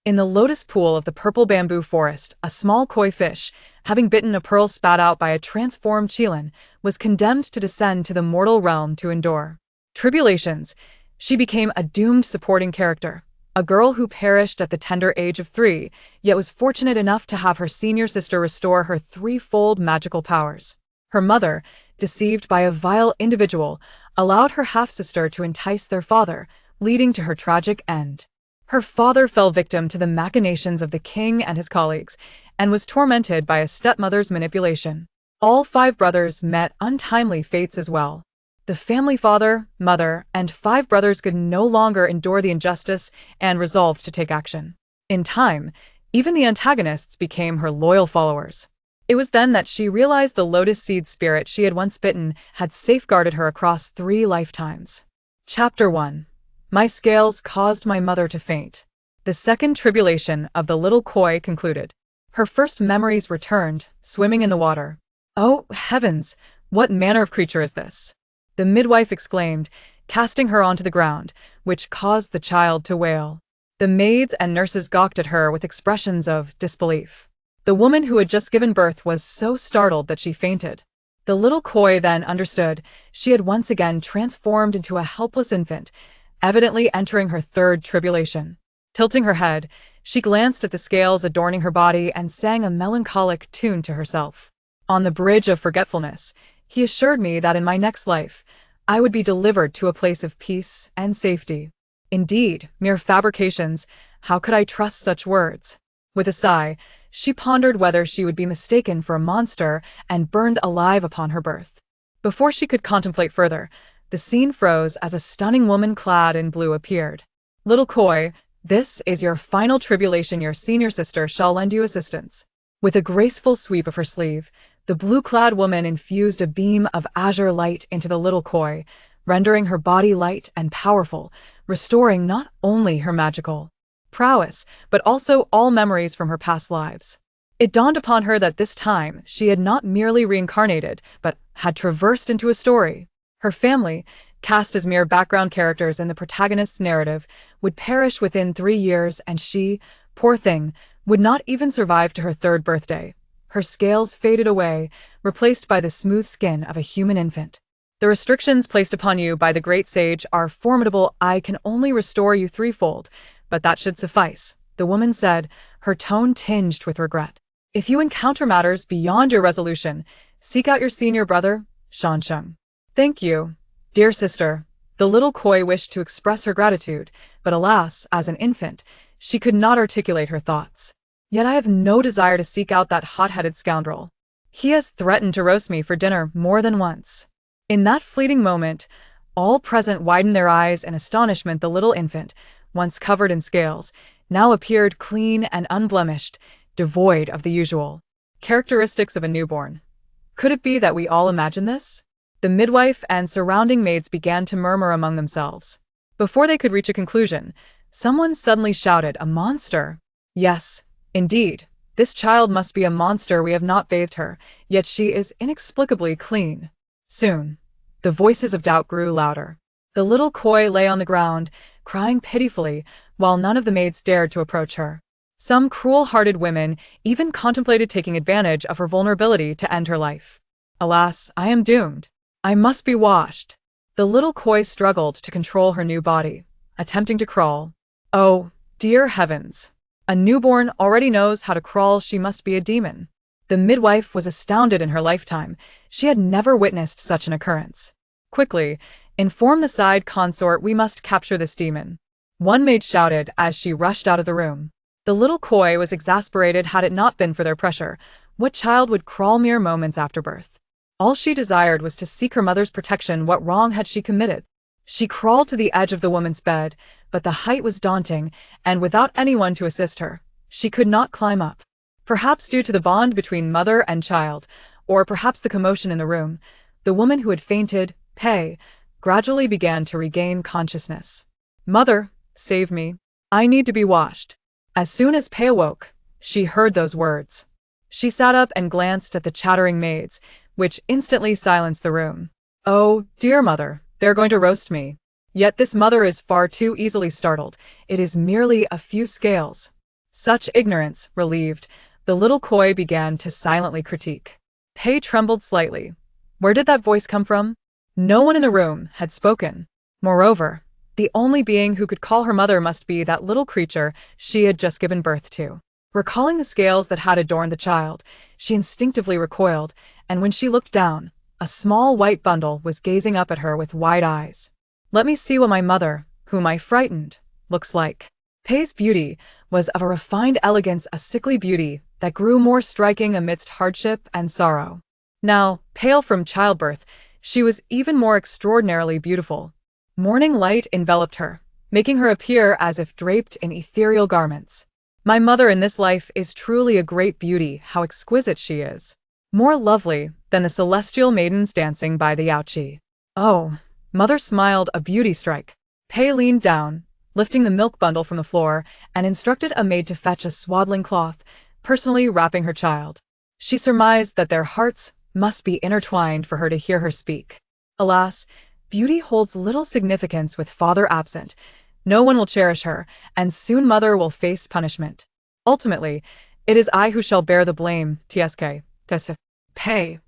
In the lotus pool of the purple bamboo forest, a small koi fish, having bitten a pearl spat out by a transformed qilin, was condemned to descend to the mortal realm to endure tribulations. She became a doomed supporting character, a girl who perished at the tender age of 3, yet was fortunate enough to have her senior sister restore her threefold magical powers. Her mother, deceived by a vile individual, allowed her half-sister to entice their father, leading to her tragic end. Her father fell victim to the machinations of the king and his colleagues, and was tormented by a stepmother's manipulation. All 5 brothers met untimely fates as well. The family father, mother, and 5 brothers could no longer endure the injustice and resolved to take action. In time, even the antagonists became her loyal followers. It was then that she realized the lotus seed spirit she had once bitten had safeguarded her across 3 lifetimes. Chapter 1. My scales caused my mother to faint. The second tribulation of the little koi concluded. Her first memories returned, swimming in the water. Oh, heavens! What manner of creature is this? The midwife exclaimed, casting her onto the ground, which caused the child to wail. The maids and nurses gawked at her with expressions of disbelief. The woman who had just given birth was so startled that she fainted. The little koi then understood she had once again transformed into a helpless infant, evidently entering her third tribulation. Tilting her head, she glanced at the scales adorning her body and sang a melancholic tune to herself. On the bridge of forgetfulness, he assured me that in my next life, I would be delivered to a place of peace and safety. Indeed, mere fabrications, how could I trust such words? With a sigh, she pondered whether she would be mistaken for a monster and burned alive upon her birth. Before she could contemplate further, the scene froze as a stunning woman clad in blue appeared. Little koi, this is your final tribulation. Your senior sister shall lend you assistance. With a graceful sweep of her sleeve, the blue-clad woman infused a beam of azure light into the little koi, rendering her body light and powerful, restoring not only her magical prowess, but also all memories from her past lives. It dawned upon her that this time she had not merely reincarnated, but had traversed into a story. Her family, cast as mere background characters in the protagonist's narrative, would perish within 3 years, and she, poor thing, would not even survive to her 3rd birthday. Her scales faded away, replaced by the smooth skin of a human infant. The restrictions placed upon you by the great sage are formidable. I can only restore you 3-fold, but that should suffice, the woman said, her tone tinged with regret. If you encounter matters beyond your resolution, seek out your senior brother, Shansheng. Thank you, dear sister. The little koi wished to express her gratitude, but alas, as an infant, she could not articulate her thoughts. Yet I have no desire to seek out that hot-headed scoundrel. He has threatened to roast me for dinner more than once. In that fleeting moment, all present widened their eyes in astonishment. The little infant, once covered in scales, now appeared clean and unblemished, devoid of the usual characteristics of a newborn. Could it be that we all imagine this? The midwife and surrounding maids began to murmur among themselves. Before they could reach a conclusion, someone suddenly shouted, "A monster!" Yes, indeed, this child must be a monster. We have not bathed her, yet she is inexplicably clean. Soon, the voices of doubt grew louder. The little koi lay on the ground, crying pitifully, while none of the maids dared to approach her. Some cruel-hearted women even contemplated taking advantage of her vulnerability to end her life. Alas, I am doomed. I must be washed. The little koi struggled to control her new body, attempting to crawl. Oh, dear heavens! A newborn already knows how to crawl. She must be a demon. The midwife was astounded. In her lifetime, she had never witnessed such an occurrence. Quickly, inform the side consort. We must capture this demon. One maid shouted as she rushed out of the room. The little koi was exasperated. Had it not been for their pressure, what child would crawl mere moments after birth? All she desired was to seek her mother's protection. What wrong had she committed? She crawled to the edge of the woman's bed, but the height was daunting, and without anyone to assist her, she could not climb up. Perhaps due to the bond between mother and child, or perhaps the commotion in the room, the woman who had fainted, Pei, gradually began to regain consciousness. "Mother, save me. I need to be washed." As soon as Pei awoke, she heard those words. She sat up and glanced at the chattering maids, which instantly silenced the room. "Oh, dear mother, they're going to roast me." Yet this mother is far too easily startled. It is merely a few scales. Such ignorance, relieved, the little koi began to silently critique. Pei trembled slightly. Where did that voice come from? No one in the room had spoken. Moreover, the only being who could call her mother must be that little creature she had just given birth to. Recalling the scales that had adorned the child, she instinctively recoiled, and when she looked down, a small white bundle was gazing up at her with wide eyes. Let me see what my mother, whom I frightened, looks like. Pei's beauty was of a refined elegance, a sickly beauty that grew more striking amidst hardship and sorrow. Now, pale from childbirth, she was even more extraordinarily beautiful. Morning light enveloped her, making her appear as if draped in ethereal garments. My mother in this life is truly a great beauty. How exquisite she is. More lovely than the celestial maidens dancing by the Yaoqi. Oh, mother smiled, a beauty strike. Pei leaned down, lifting the milk bundle from the floor, and instructed a maid to fetch a swaddling cloth, personally wrapping her child. She surmised that their hearts must be intertwined for her to hear her speak. Alas, beauty holds little significance with father absent. No one will cherish her, and soon mother will face punishment. Ultimately, it is I who shall bear the blame, tsk. Pei.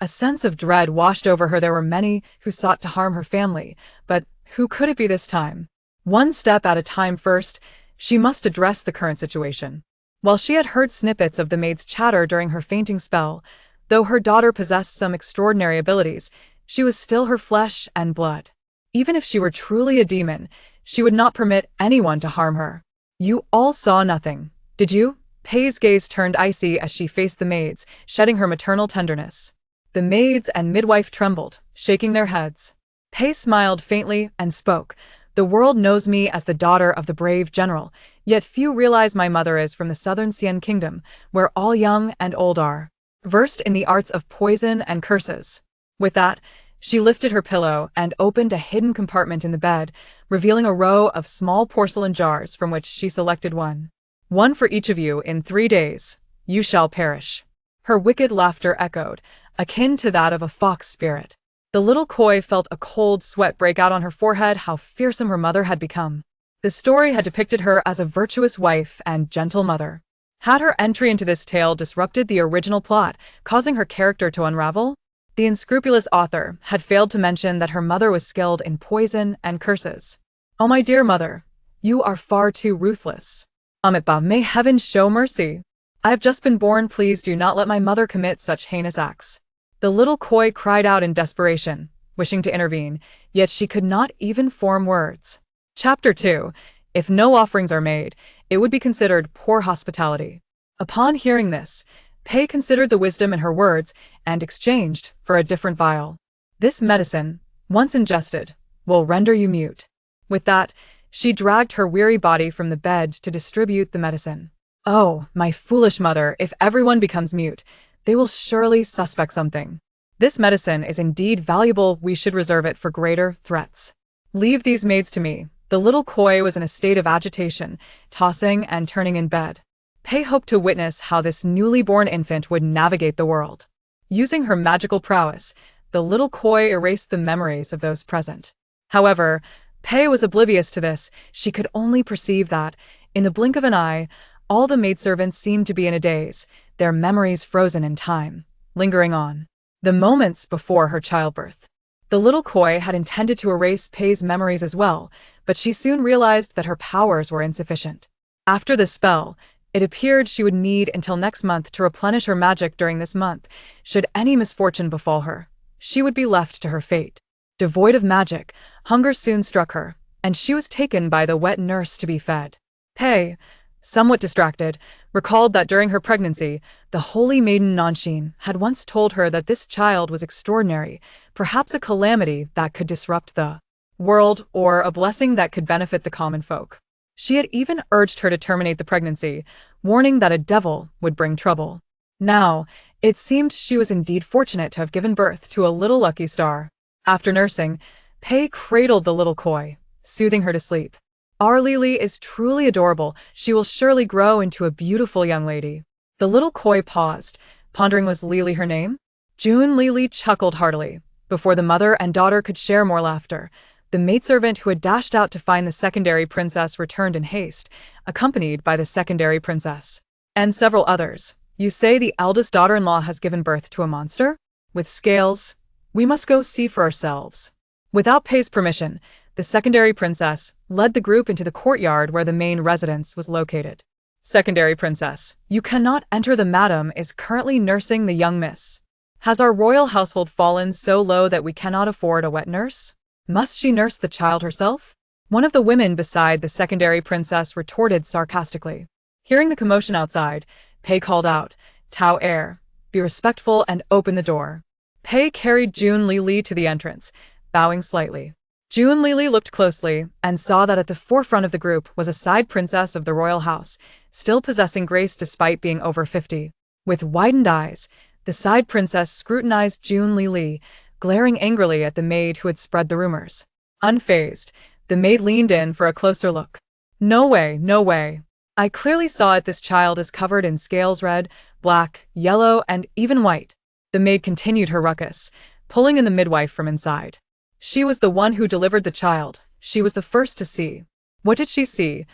A sense of dread washed over her. There were many who sought to harm her family, but who could it be this time? One step at a time. First, she must address the current situation. While she had heard snippets of the maid's chatter during her fainting spell, though her daughter possessed some extraordinary abilities, she was still her flesh and blood. Even if she were truly a demon, she would not permit anyone to harm her. You all saw nothing, did you? Pei's gaze turned icy as she faced the maids, shedding her maternal tenderness. The maids and midwife trembled, shaking their heads. Pei smiled faintly and spoke. The world knows me as the daughter of the brave general, yet few realize my mother is from the southern Xian kingdom, where all young and old are versed in the arts of poison and curses. With that, she lifted her pillow and opened a hidden compartment in the bed, revealing a row of small porcelain jars from which she selected one. One for each of you. In 3 days, you shall perish. Her wicked laughter echoed, akin to that of a fox spirit. The little koi felt a cold sweat break out on her forehead. How fearsome her mother had become. The story had depicted her as a virtuous wife and gentle mother. Had her entry into this tale disrupted the original plot, causing her character to unravel? The unscrupulous author had failed to mention that her mother was skilled in poison and curses. Oh, my dear mother, you are far too ruthless. Amitabha, may heaven show mercy. I have just been born. Please do not let my mother commit such heinous acts. The little koi cried out in desperation, wishing to intervene, yet she could not even form words. Chapter 2. If no offerings are made, it would be considered poor hospitality. Upon hearing this, Pei considered the wisdom in her words and exchanged for a different vial. This medicine, once ingested, will render you mute. With that, she dragged her weary body from the bed to distribute the medicine. Oh, my foolish mother, if everyone becomes mute, they will surely suspect something. This medicine is indeed valuable. We should reserve it for greater threats. Leave these maids to me. The little koi was in a state of agitation, tossing and turning in bed. Pei hoped to witness how this newly born infant would navigate the world. Using her magical prowess, the little koi erased the memories of those present. However, Pei was oblivious to this. She could only perceive that, in the blink of an eye, all the maidservants seemed to be in a daze, their memories frozen in time, lingering on the moments before her childbirth. The little koi had intended to erase Pei's memories as well, but she soon realized that her powers were insufficient. After the spell, it appeared she would need until next month to replenish her magic. During this month, should any misfortune befall her, she would be left to her fate. Devoid of magic, hunger soon struck her, and she was taken by the wet nurse to be fed. Pei, somewhat distracted, recalled that during her pregnancy, the holy maiden Nanshin had once told her that this child was extraordinary, perhaps a calamity that could disrupt the world or a blessing that could benefit the common folk. She had even urged her to terminate the pregnancy, warning that a devil would bring trouble. Now, it seemed she was indeed fortunate to have given birth to a little lucky star. After nursing, Pei cradled the little koi, soothing her to sleep. Our Lily is truly adorable. She will surely grow into a beautiful young lady. The little koi paused, pondering, was Lily her name? June Lily chuckled heartily. Before the mother and daughter could share more laughter, The maidservant who had dashed out to find the secondary princess returned in haste, accompanied by the secondary princess. And several others. You say the eldest daughter-in-law has given birth to a monster? With scales? We must go see for ourselves. Without Pei's permission, the secondary princess led the group into the courtyard where the main residence was located. Secondary princess, you cannot enter. The madam is currently nursing the young miss. Has our royal household fallen so low that we cannot afford a wet nurse? Must she nurse the child herself? One of the women beside the secondary princess retorted sarcastically. Hearing the commotion outside, Pei called out, Tao heir, be respectful and open the door. Pei carried Jun Lili to the entrance, bowing slightly. Jun Lili looked closely and saw that at the forefront of the group was a side princess of the royal house, still possessing grace despite being over 50. With widened eyes, the side princess scrutinized Jun Lili, glaring angrily at the maid who had spread the rumors. Unfazed, the maid leaned in for a closer look. No way, no way. I clearly saw it. This child is covered in scales, red, black, yellow, and even white. The maid continued her ruckus, pulling in the midwife from inside. She was the one who delivered the child. She was the first to see. What did she see?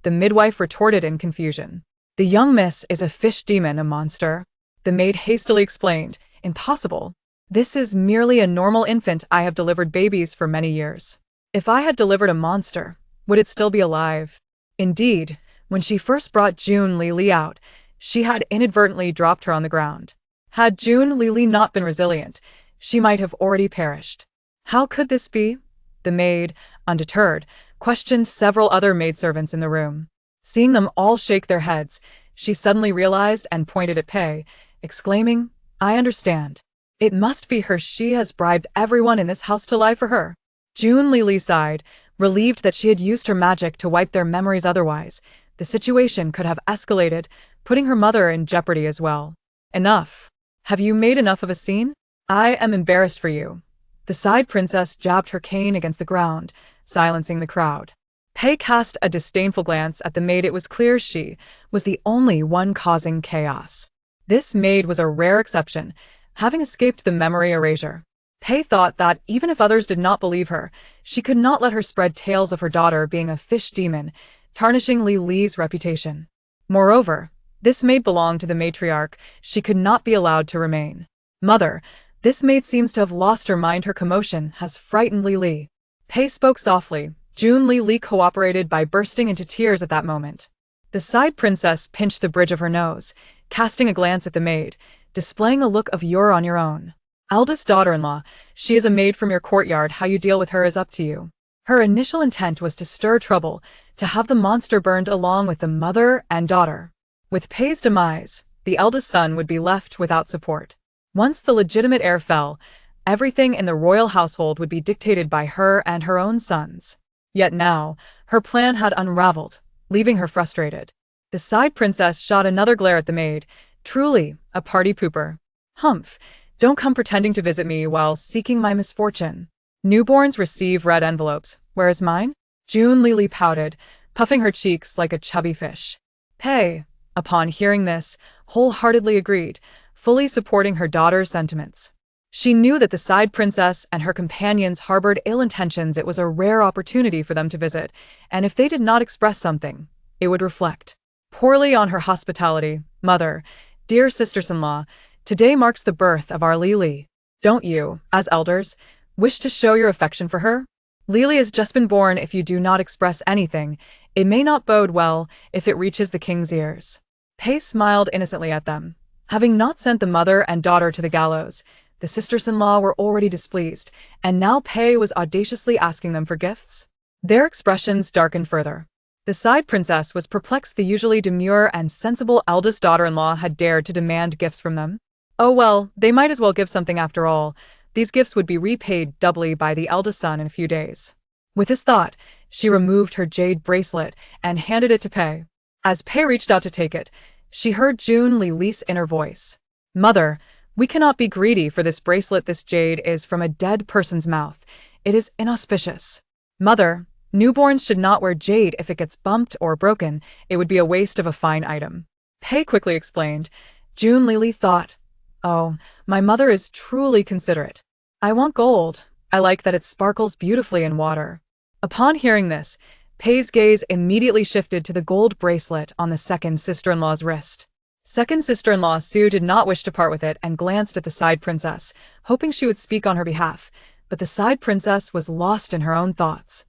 The midwife retorted in confusion. The young miss is a fish demon, a monster. The maid hastily explained. Impossible. This is merely a normal infant. I have delivered babies for many years. If I had delivered a monster, would it still be alive? Indeed, when she first brought Jun Lili out, she had inadvertently dropped her on the ground. Had Jun Lili not been resilient, she might have already perished. How could this be? The maid, undeterred, questioned several other maidservants in the room. Seeing them all shake their heads, she suddenly realized and pointed at Pei, exclaiming, I understand. It must be her. She has bribed everyone in this house to lie for her. Jun Lili sighed, relieved that she had used her magic to wipe their memories. Otherwise, the situation could have escalated, putting her mother in jeopardy as well. Enough. Have you made enough of a scene? I am embarrassed for you. The side princess jabbed her cane against the ground, silencing the crowd. Pei cast a disdainful glance at the maid. It was clear she was the only one causing chaos. This maid was a rare exception, having escaped the memory erasure. Pei thought that even if others did not believe her, she could not let her spread tales of her daughter being a fish demon, tarnishing Lili's reputation. Moreover, this maid belonged to the matriarch. She could not be allowed to remain. Mother, this maid seems to have lost her mind. Her commotion has frightened Lili. Pei spoke softly. Jun Lili cooperated by bursting into tears at that moment. The side princess pinched the bridge of her nose, casting a glance at the maid, displaying a look of you're on your own. Eldest daughter-in-law, she is a maid from your courtyard. How you deal with her is up to you. Her initial intent was to stir trouble, to have the monster burned along with the mother and daughter. With Pei's demise, the eldest son would be left without support. Once the legitimate heir fell, everything in the royal household would be dictated by her and her own sons. Yet now, her plan had unraveled, leaving her frustrated. The side princess shot another glare at the maid. Truly, a party pooper. Humph, don't come pretending to visit me while seeking my misfortune. Newborns receive red envelopes. Where is mine? Jun Lili pouted, puffing her cheeks like a chubby fish. Pei, upon hearing this, wholeheartedly agreed, fully supporting her daughter's sentiments. She knew that the side princess and her companions harbored ill intentions. It was a rare opportunity for them to visit, and if they did not express something, it would reflect poorly on her hospitality. Mother, dear sisters-in-law, today marks the birth of our Lili. Don't you, as elders, wish to show your affection for her? Lili has just been born. If you do not express anything, it may not bode well if it reaches the king's ears. Pei smiled innocently at them. Having not sent the mother and daughter to the gallows, the sisters-in-law were already displeased, and now Pei was audaciously asking them for gifts. Their expressions darkened further. The side princess was perplexed. The usually demure and sensible eldest daughter-in-law had dared to demand gifts from them. Oh well, they might as well give something after all. These gifts would be repaid doubly by the eldest son in a few days. With this thought, she removed her jade bracelet and handed it to Pei. As Pei reached out to take it, she heard Jun Lili's inner voice. Mother, we cannot be greedy for this bracelet. This jade is from a dead person's mouth. It is inauspicious. Mother, newborns should not wear jade. If it gets bumped or broken, it would be a waste of a fine item. Pei quickly explained. Jun Lili thought, oh, my mother is truly considerate. I want gold. I like that it sparkles beautifully in water. Upon hearing this, Pei's gaze immediately shifted to the gold bracelet on the second sister-in-law's wrist. Second sister-in-law Sue did not wish to part with it and glanced at the side princess, hoping she would speak on her behalf, but the side princess was lost in her own thoughts.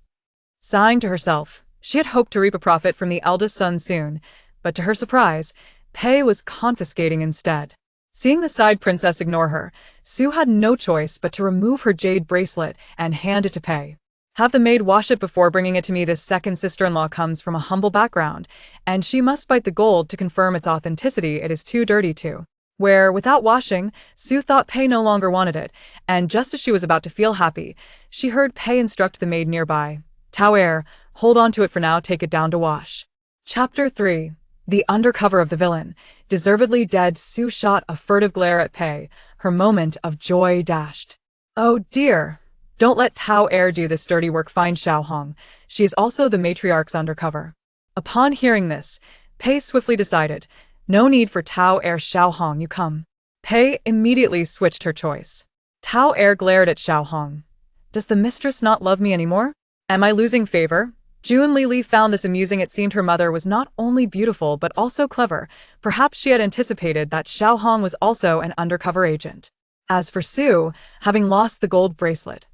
Sighing to herself, she had hoped to reap a profit from the eldest son soon, but to her surprise, Pei was confiscating instead. Seeing the side princess ignore her, Sue had no choice but to remove her jade bracelet and hand it to Pei. Have the maid wash it before bringing it to me. This second sister-in-law comes from a humble background, and she must bite the gold to confirm its authenticity. It is too dirty to wear without washing. Sue thought Pei no longer wanted it, and just as she was about to feel happy, she heard Pei instruct the maid nearby. Tower, hold on to it for now, take it down to wash. Chapter 3. The undercover of the villain. Deservedly dead. Sue shot a furtive glare at Pei, her moment of joy dashed. Oh dear. Don't let Tower do this dirty work. Find Xiaohong. She is also the matriarch's undercover. Upon hearing this, Pei swiftly decided, no need for Tower. Xiaohong, you come. Pei immediately switched her choice. Tower glared at Xiaohong. Does the mistress not love me anymore? Am I losing favor? June Lili found this amusing. It seemed her mother was not only beautiful but also clever. Perhaps she had anticipated that Xiaohong was also an undercover agent. As for Sue, having lost the gold bracelet,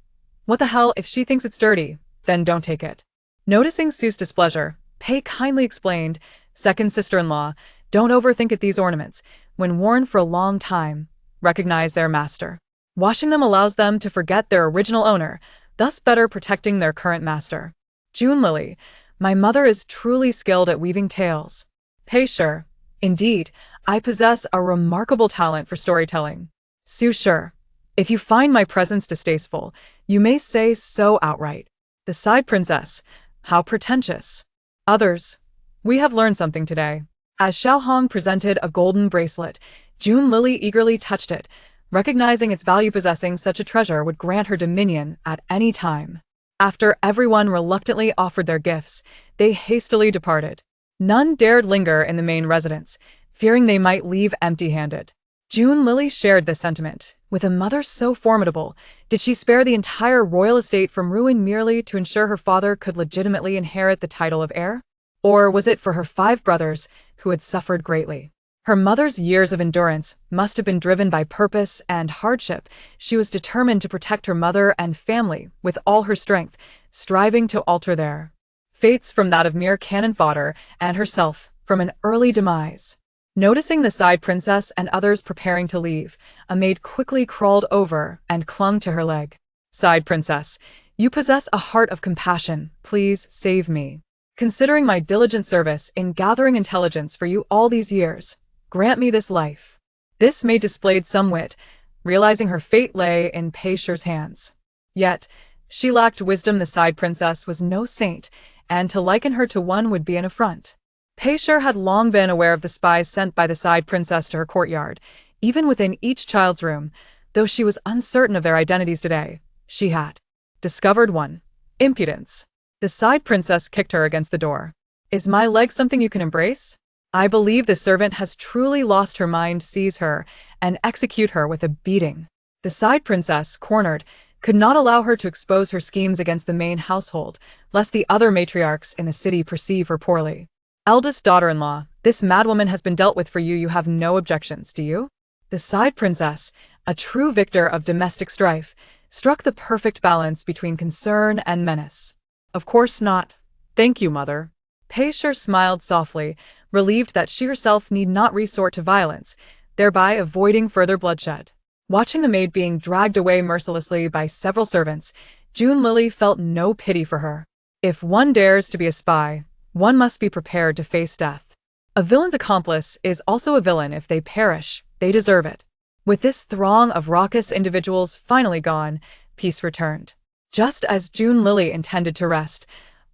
what the hell, if she thinks it's dirty, then don't take it. Noticing Sue's displeasure, Pei kindly explained, second sister-in-law, don't overthink it. These ornaments, when worn for a long time, recognize their master. Washing them allows them to forget their original owner, thus better protecting their current master. June Lili, my mother is truly skilled at weaving tales. Pei sure. Indeed, I possess a remarkable talent for storytelling. Sue sure. If you find my presence distasteful, you may say so outright. The side princess, how pretentious. Others, we have learned something today. As Xiaohong presented a golden bracelet, June Lili eagerly touched it, recognizing its value. Possessing such a treasure would grant her dominion at any time. After everyone reluctantly offered their gifts, they hastily departed. None dared linger in the main residence, fearing they might leave empty-handed. June Lili shared this sentiment. With a mother so formidable, did she spare the entire royal estate from ruin merely to ensure her father could legitimately inherit the title of heir? Or was it for her 5 brothers, who had suffered greatly? Her mother's years of endurance must have been driven by purpose and hardship. She was determined to protect her mother and family with all her strength, striving to alter their fates from that of mere cannon fodder and herself from an early demise. Noticing the side princess and others preparing to leave, a maid quickly crawled over and clung to her leg. Side princess, you possess a heart of compassion. Please save me. Considering my diligent service in gathering intelligence for you all these years, grant me this life. This maid displayed some wit, realizing her fate lay in Pei Shi's hands. Yet, she lacked wisdom. The side princess was no saint, and to liken her to one would be an affront. Pei Shi had long been aware of the spies sent by the side princess to her courtyard, even within each child's room, though she was uncertain of their identities today. She had discovered one. Impudence. The side princess kicked her against the door. Is my leg something you can embrace? I believe the servant has truly lost her mind. Seize her and execute her with a beating. The side princess, cornered, could not allow her to expose her schemes against the main household, lest the other matriarchs in the city perceive her poorly. Eldest daughter-in-law, this madwoman has been dealt with for you. You have no objections, do you? The side princess, a true victor of domestic strife, struck the perfect balance between concern and menace. Of course not. Thank you, mother. Pei Shi smiled softly, relieved that she herself need not resort to violence, thereby avoiding further bloodshed. Watching the maid being dragged away mercilessly by several servants, June Lili felt no pity for her. If one dares to be a spy, one must be prepared to face death. A villain's accomplice is also a villain. If they perish, they deserve it. With this throng of raucous individuals finally gone, peace returned. Just as June Lili intended to rest,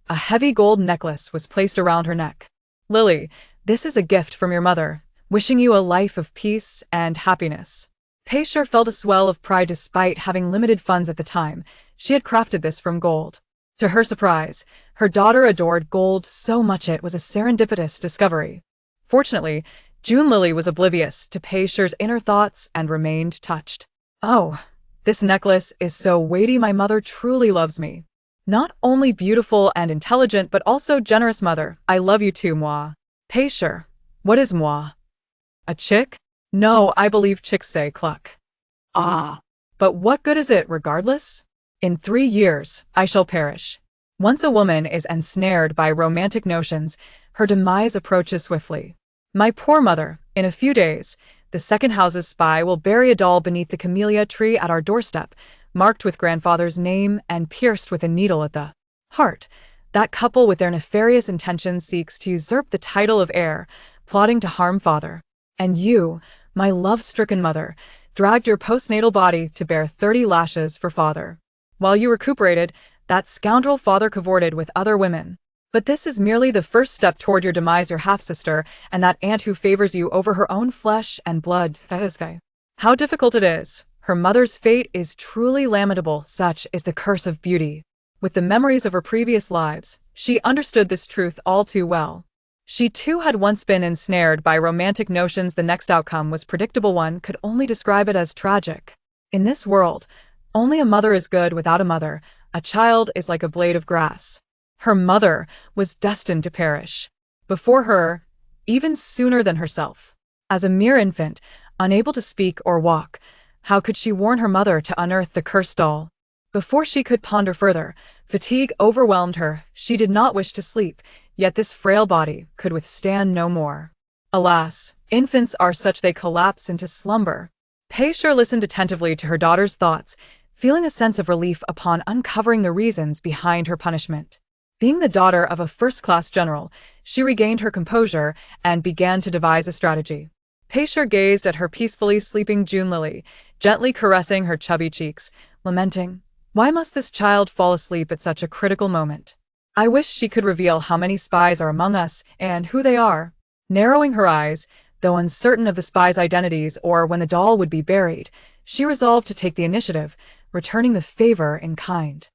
a heavy gold necklace was placed around her neck. Lily, this is a gift from your mother, wishing you a life of peace and happiness. Pei Shi felt a swell of pride. Despite having limited funds at the time, she had crafted this from gold. To her surprise, her daughter adored gold so much it was a serendipitous discovery. Fortunately, June Lili was oblivious to Pei Shi's inner thoughts and remained touched. Oh, This necklace is so weighty, my mother truly loves me. Not only beautiful and intelligent, but also generous mother. I love you too, moi. Pêcheur. What is moi? A chick? No, I believe chicks say cluck. Ah. But what good is it regardless? In 3 years, I shall perish. Once a woman is ensnared by romantic notions, her demise approaches swiftly. My poor mother, in a few days, the second house's spy will bury a doll beneath the camellia tree at our doorstep, marked with grandfather's name and pierced with a needle at the heart. That couple with their nefarious intentions seeks to usurp the title of heir, plotting to harm father. And you, my love-stricken mother, dragged your postnatal body to bear 30 lashes for father. While you recuperated, that scoundrel father cavorted with other women. But this is merely the first step toward your demise, your half-sister, and that aunt who favors you over her own flesh and blood. How difficult it is. Her mother's fate is truly lamentable, such is the curse of beauty. With the memories of her previous lives, she understood this truth all too well. She too had once been ensnared by romantic notions. The next outcome was predictable. One could only describe it as tragic. In this world, only a mother is good. Without a mother, a child is like a blade of grass. Her mother was destined to perish. Before her, even sooner than herself. As a mere infant, unable to speak or walk, how could she warn her mother to unearth the cursed doll? Before she could ponder further, fatigue overwhelmed her. She did not wish to sleep, yet this frail body could withstand no more. Alas, infants are such, they collapse into slumber. Pêcheur listened attentively to her daughter's thoughts, feeling a sense of relief upon uncovering the reasons behind her punishment. Being the daughter of a first-class general, she regained her composure and began to devise a strategy. Pêcheur gazed at her peacefully sleeping June Lily, gently caressing her chubby cheeks, lamenting, "Why must this child fall asleep at such a critical moment? I wish she could reveal how many spies are among us and who they are." Narrowing her eyes, though uncertain of the spies' identities or when the doll would be buried, she resolved to take the initiative, returning the favor in kind.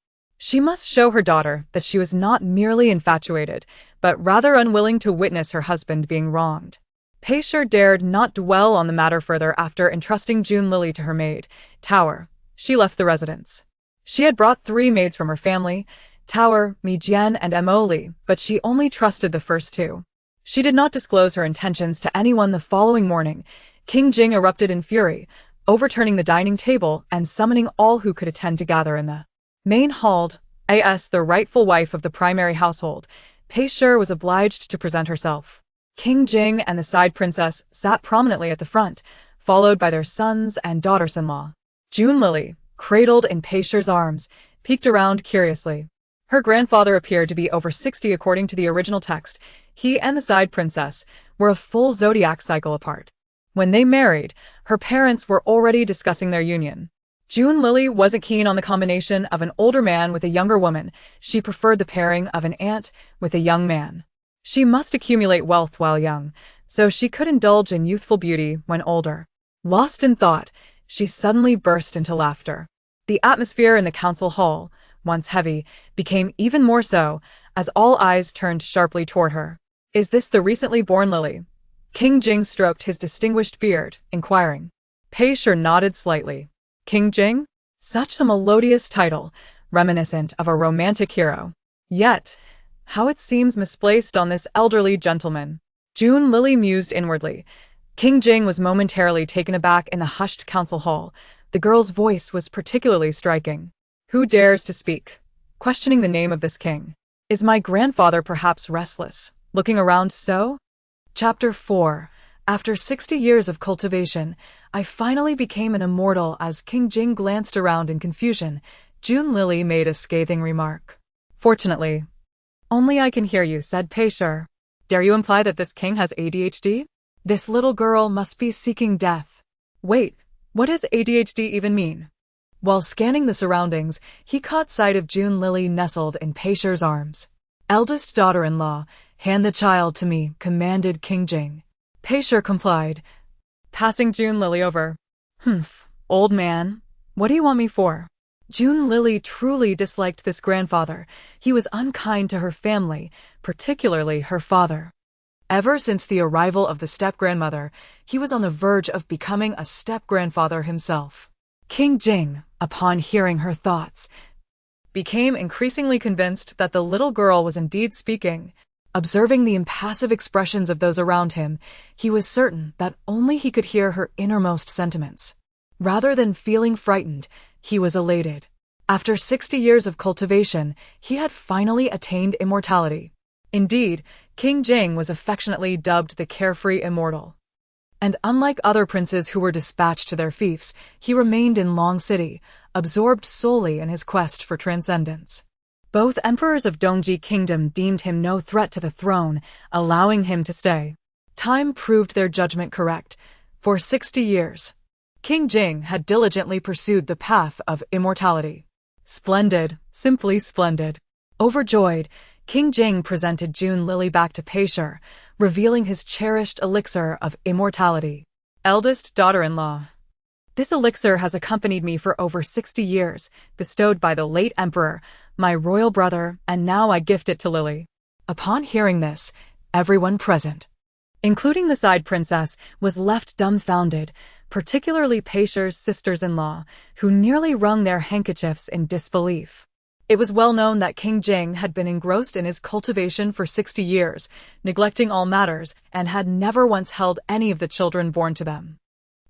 She must show her daughter that she was not merely infatuated, but rather unwilling to witness her husband being wronged. Pêcheur dared not dwell on the matter further. After entrusting June Lily to her maid, Tower, she left the residence. She had brought 3 maids from her family, Tower, Mijian, and Emily, but she only trusted the first 2. She did not disclose her intentions to anyone. The following morning, King Jing erupted in fury, overturning the dining table and summoning all who could attend to gather in the main hall. As the rightful wife of the primary household, Pêcheur was obliged to present herself. King Jing and the side princess sat prominently at the front, followed by their sons and daughters-in-law. June Lily, cradled in Pêcheur's arms, peeked around curiously. Her grandfather appeared to be over 60 according to the original text. He and the side princess were a full zodiac cycle apart. When they married, her parents were already discussing their union. June Lily wasn't keen on the combination of an older man with a younger woman. She preferred the pairing of an aunt with a young man. She must accumulate wealth while young, so she could indulge in youthful beauty when older. Lost in thought, she suddenly burst into laughter. The atmosphere in the council hall, once heavy, became even more so, as all eyes turned sharply toward her. "Is this the recently born Lily?" King Jing stroked his distinguished beard, inquiring. Pêcheur nodded slightly. King Jing? Such a melodious title, reminiscent of a romantic hero. Yet, how it seems misplaced on this elderly gentleman. June Lily mused inwardly. King Jing was momentarily taken aback in the hushed council hall. The girl's voice was particularly striking. "Who dares to speak? Questioning the name of this king. Is my grandfather perhaps restless, looking around so?" Chapter 4. After 60 years of cultivation, I finally became an immortal. As King Jing glanced around in confusion, June Lily made a scathing remark. "Fortunately, only I can hear you," said Pêcheur. "Dare you imply that this king has ADHD? This little girl must be seeking death. Wait, what does ADHD even mean?" While scanning the surroundings, he caught sight of June Lily nestled in Pêcheur's arms. "Eldest daughter-in-law, hand the child to me," commanded King Jing. Pêcheur complied, passing June Lily over. "Humph, old man, what do you want me for?" June Lily truly disliked this grandfather. He was unkind to her family, particularly her father. Ever since the arrival of the step-grandmother, he was on the verge of becoming a step-grandfather himself. King Jing, upon hearing her thoughts, became increasingly convinced that the little girl was indeed speaking. Observing the impassive expressions of those around him, he was certain that only he could hear her innermost sentiments. Rather than feeling frightened, he was elated. After 60 years of cultivation, he had finally attained immortality. Indeed, King Jing was affectionately dubbed the carefree immortal. And unlike other princes who were dispatched to their fiefs, he remained in Long City, absorbed solely in his quest for transcendence. Both emperors of Dongji Kingdom deemed him no threat to the throne, allowing him to stay. Time proved their judgment correct. For 60 years, King Jing had diligently pursued the path of immortality. Splendid, simply splendid. Overjoyed, King Jing presented June Lily back to Pei, revealing his cherished elixir of immortality. Eldest daughter-in-law. This elixir has accompanied me for over 60 years, bestowed by the late emperor, my royal brother, and now I gift it to Lily. Upon hearing this, everyone present, including the side princess, was left dumbfounded, particularly Pei's sisters-in-law, who nearly wrung their handkerchiefs in disbelief. It was well known that King Jing had been engrossed in his cultivation for 60 years, neglecting all matters, and had never once held any of the children born to them.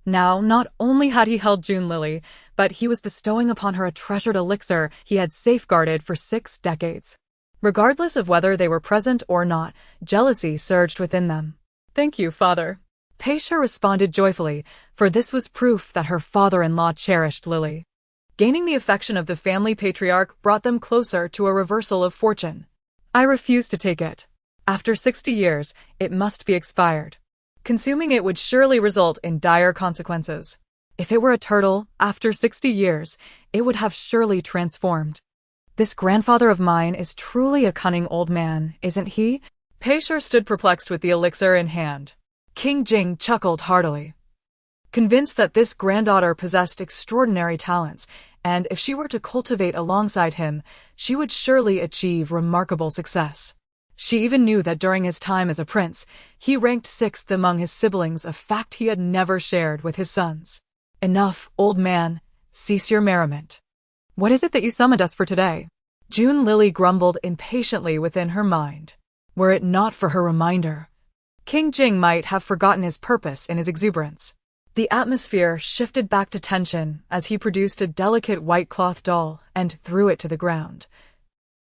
Now, not only had he held June Lily, but he was bestowing upon her a treasured elixir he had safeguarded for 6 decades. Regardless of whether they were present or not, jealousy surged within them. "Thank you, father." Pei responded joyfully, for this was proof that her father-in-law cherished Lily. Gaining the affection of the family patriarch brought them closer to a reversal of fortune. "I refuse to take it. After 60 years, it must be expired. Consuming it would surely result in dire consequences. If it were a turtle, after 60 years, it would have surely transformed. This grandfather of mine is truly a cunning old man, isn't he?" Pei stood perplexed with the elixir in hand. King Jing chuckled heartily, convinced that this granddaughter possessed extraordinary talents, and if she were to cultivate alongside him, she would surely achieve remarkable success. She even knew that during his time as a prince, he ranked 6th among his siblings, a fact he had never shared with his sons. "Enough, old man. Cease your merriment. What is it that you summoned us for today?" June Lily grumbled impatiently within her mind. Were it not for her reminder, King Jing might have forgotten his purpose in his exuberance. The atmosphere shifted back to tension as he produced a delicate white cloth doll and threw it to the ground,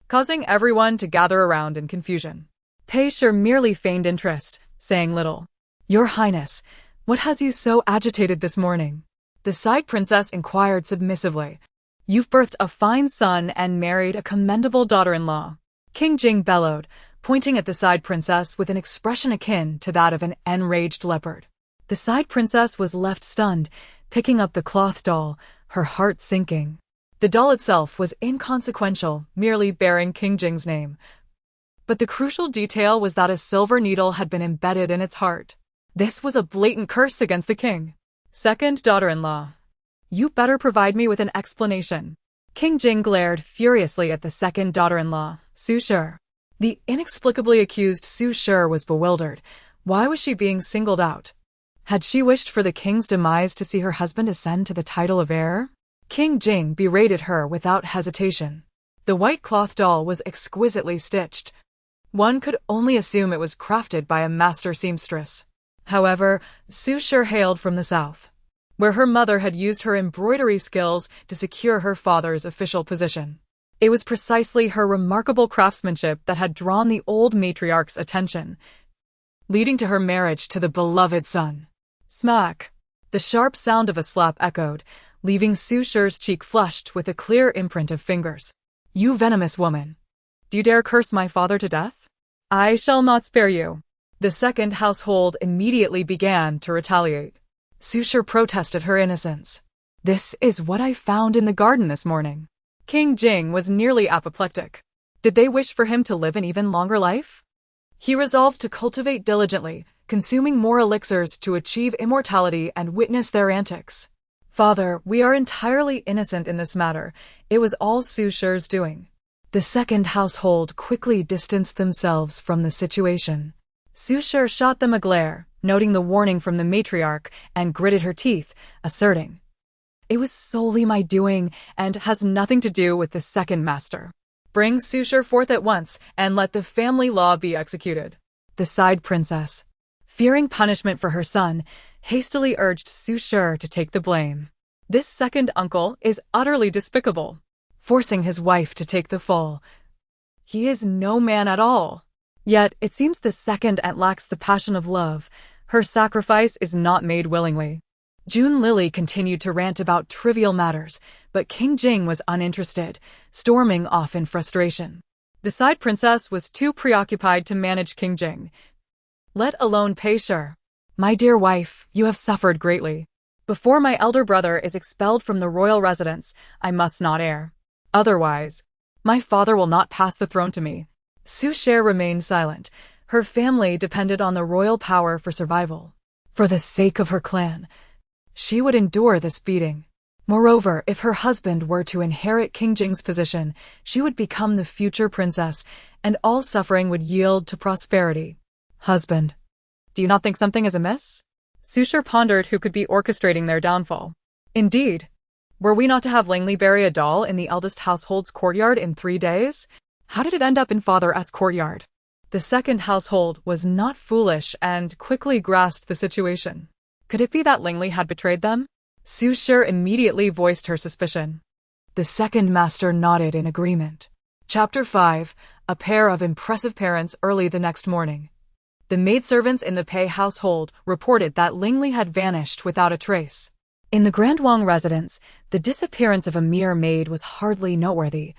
causing everyone to gather around in confusion. Pei merely feigned interest, saying little. "Your Highness, what has you so agitated this morning?" The side princess inquired submissively. "You've birthed a fine son and married a commendable daughter-in-law," King Jing bellowed, pointing at the side princess with an expression akin to that of an enraged leopard. The side princess was left stunned, picking up the cloth doll, her heart sinking. The doll itself was inconsequential, merely bearing King Jing's name. But the crucial detail was that a silver needle had been embedded in its heart. This was a blatant curse against the king. "Second daughter-in-law, you better provide me with an explanation." King Jing glared furiously at the second daughter-in-law, Su Shi. The inexplicably accused Su Shi was bewildered. Why was she being singled out? Had she wished for the king's demise to see her husband ascend to the title of heir? King Jing berated her without hesitation. The white cloth doll was exquisitely stitched. One could only assume it was crafted by a master seamstress. However, Su Shi hailed from the south, where her mother had used her embroidery skills to secure her father's official position. It was precisely her remarkable craftsmanship that had drawn the old matriarch's attention, leading to her marriage to the beloved son. Smack! The sharp sound of a slap echoed, leaving Su Shi's cheek flushed with a clear imprint of fingers. "You venomous woman! Do you dare curse my father to death? I shall not spare you." The second household immediately began to retaliate. Su Shi protested her innocence. "This is what I found in the garden this morning." King Jing was nearly apoplectic. Did they wish for him to live an even longer life? He resolved to cultivate diligently, consuming more elixirs to achieve immortality and witness their antics. "Father, we are entirely innocent in this matter. It was all Su Shi's doing." The second household quickly distanced themselves from the situation. Su Shi shot them a glare, noting the warning from the matriarch, and gritted her teeth, asserting, It was solely my doing and has nothing to do with the second master. Bring Sushar forth at once and let the family law be executed. The side princess, fearing punishment for her son, hastily urged Sushar to take the blame. This second uncle is utterly despicable, forcing his wife to take the fall. He is no man at all. Yet it seems the second aunt lacks the passion of love. Her sacrifice is not made willingly. June Lily continued to rant about trivial matters, but King Jing was uninterested, storming off in frustration. The side princess was too preoccupied to manage King Jing, let alone pay Shur. My dear wife, you have suffered greatly. Before my elder brother is expelled from the royal residence, I must not err. Otherwise, my father will not pass the throne to me. Sushar remained silent. Her family depended on the royal power for survival. For the sake of her clan, she would endure this beating. Moreover, if her husband were to inherit King Jing's position, she would become the future princess, and all suffering would yield to prosperity. Husband, do you not think something is amiss? Sushar pondered who could be orchestrating their downfall. Indeed, were we not to have Langley bury a doll in the eldest household's courtyard in 3 days? How did it end up in Father's courtyard? The second household was not foolish and quickly grasped the situation. Could it be that Langley had betrayed them? Sushar immediately voiced her suspicion. The second master nodded in agreement. Chapter 5. A pair of impressive parents early the next morning. The maidservants in the Pei household reported that Langley had vanished without a trace. In the Grand Wang residence, the disappearance of a mere maid was hardly noteworthy,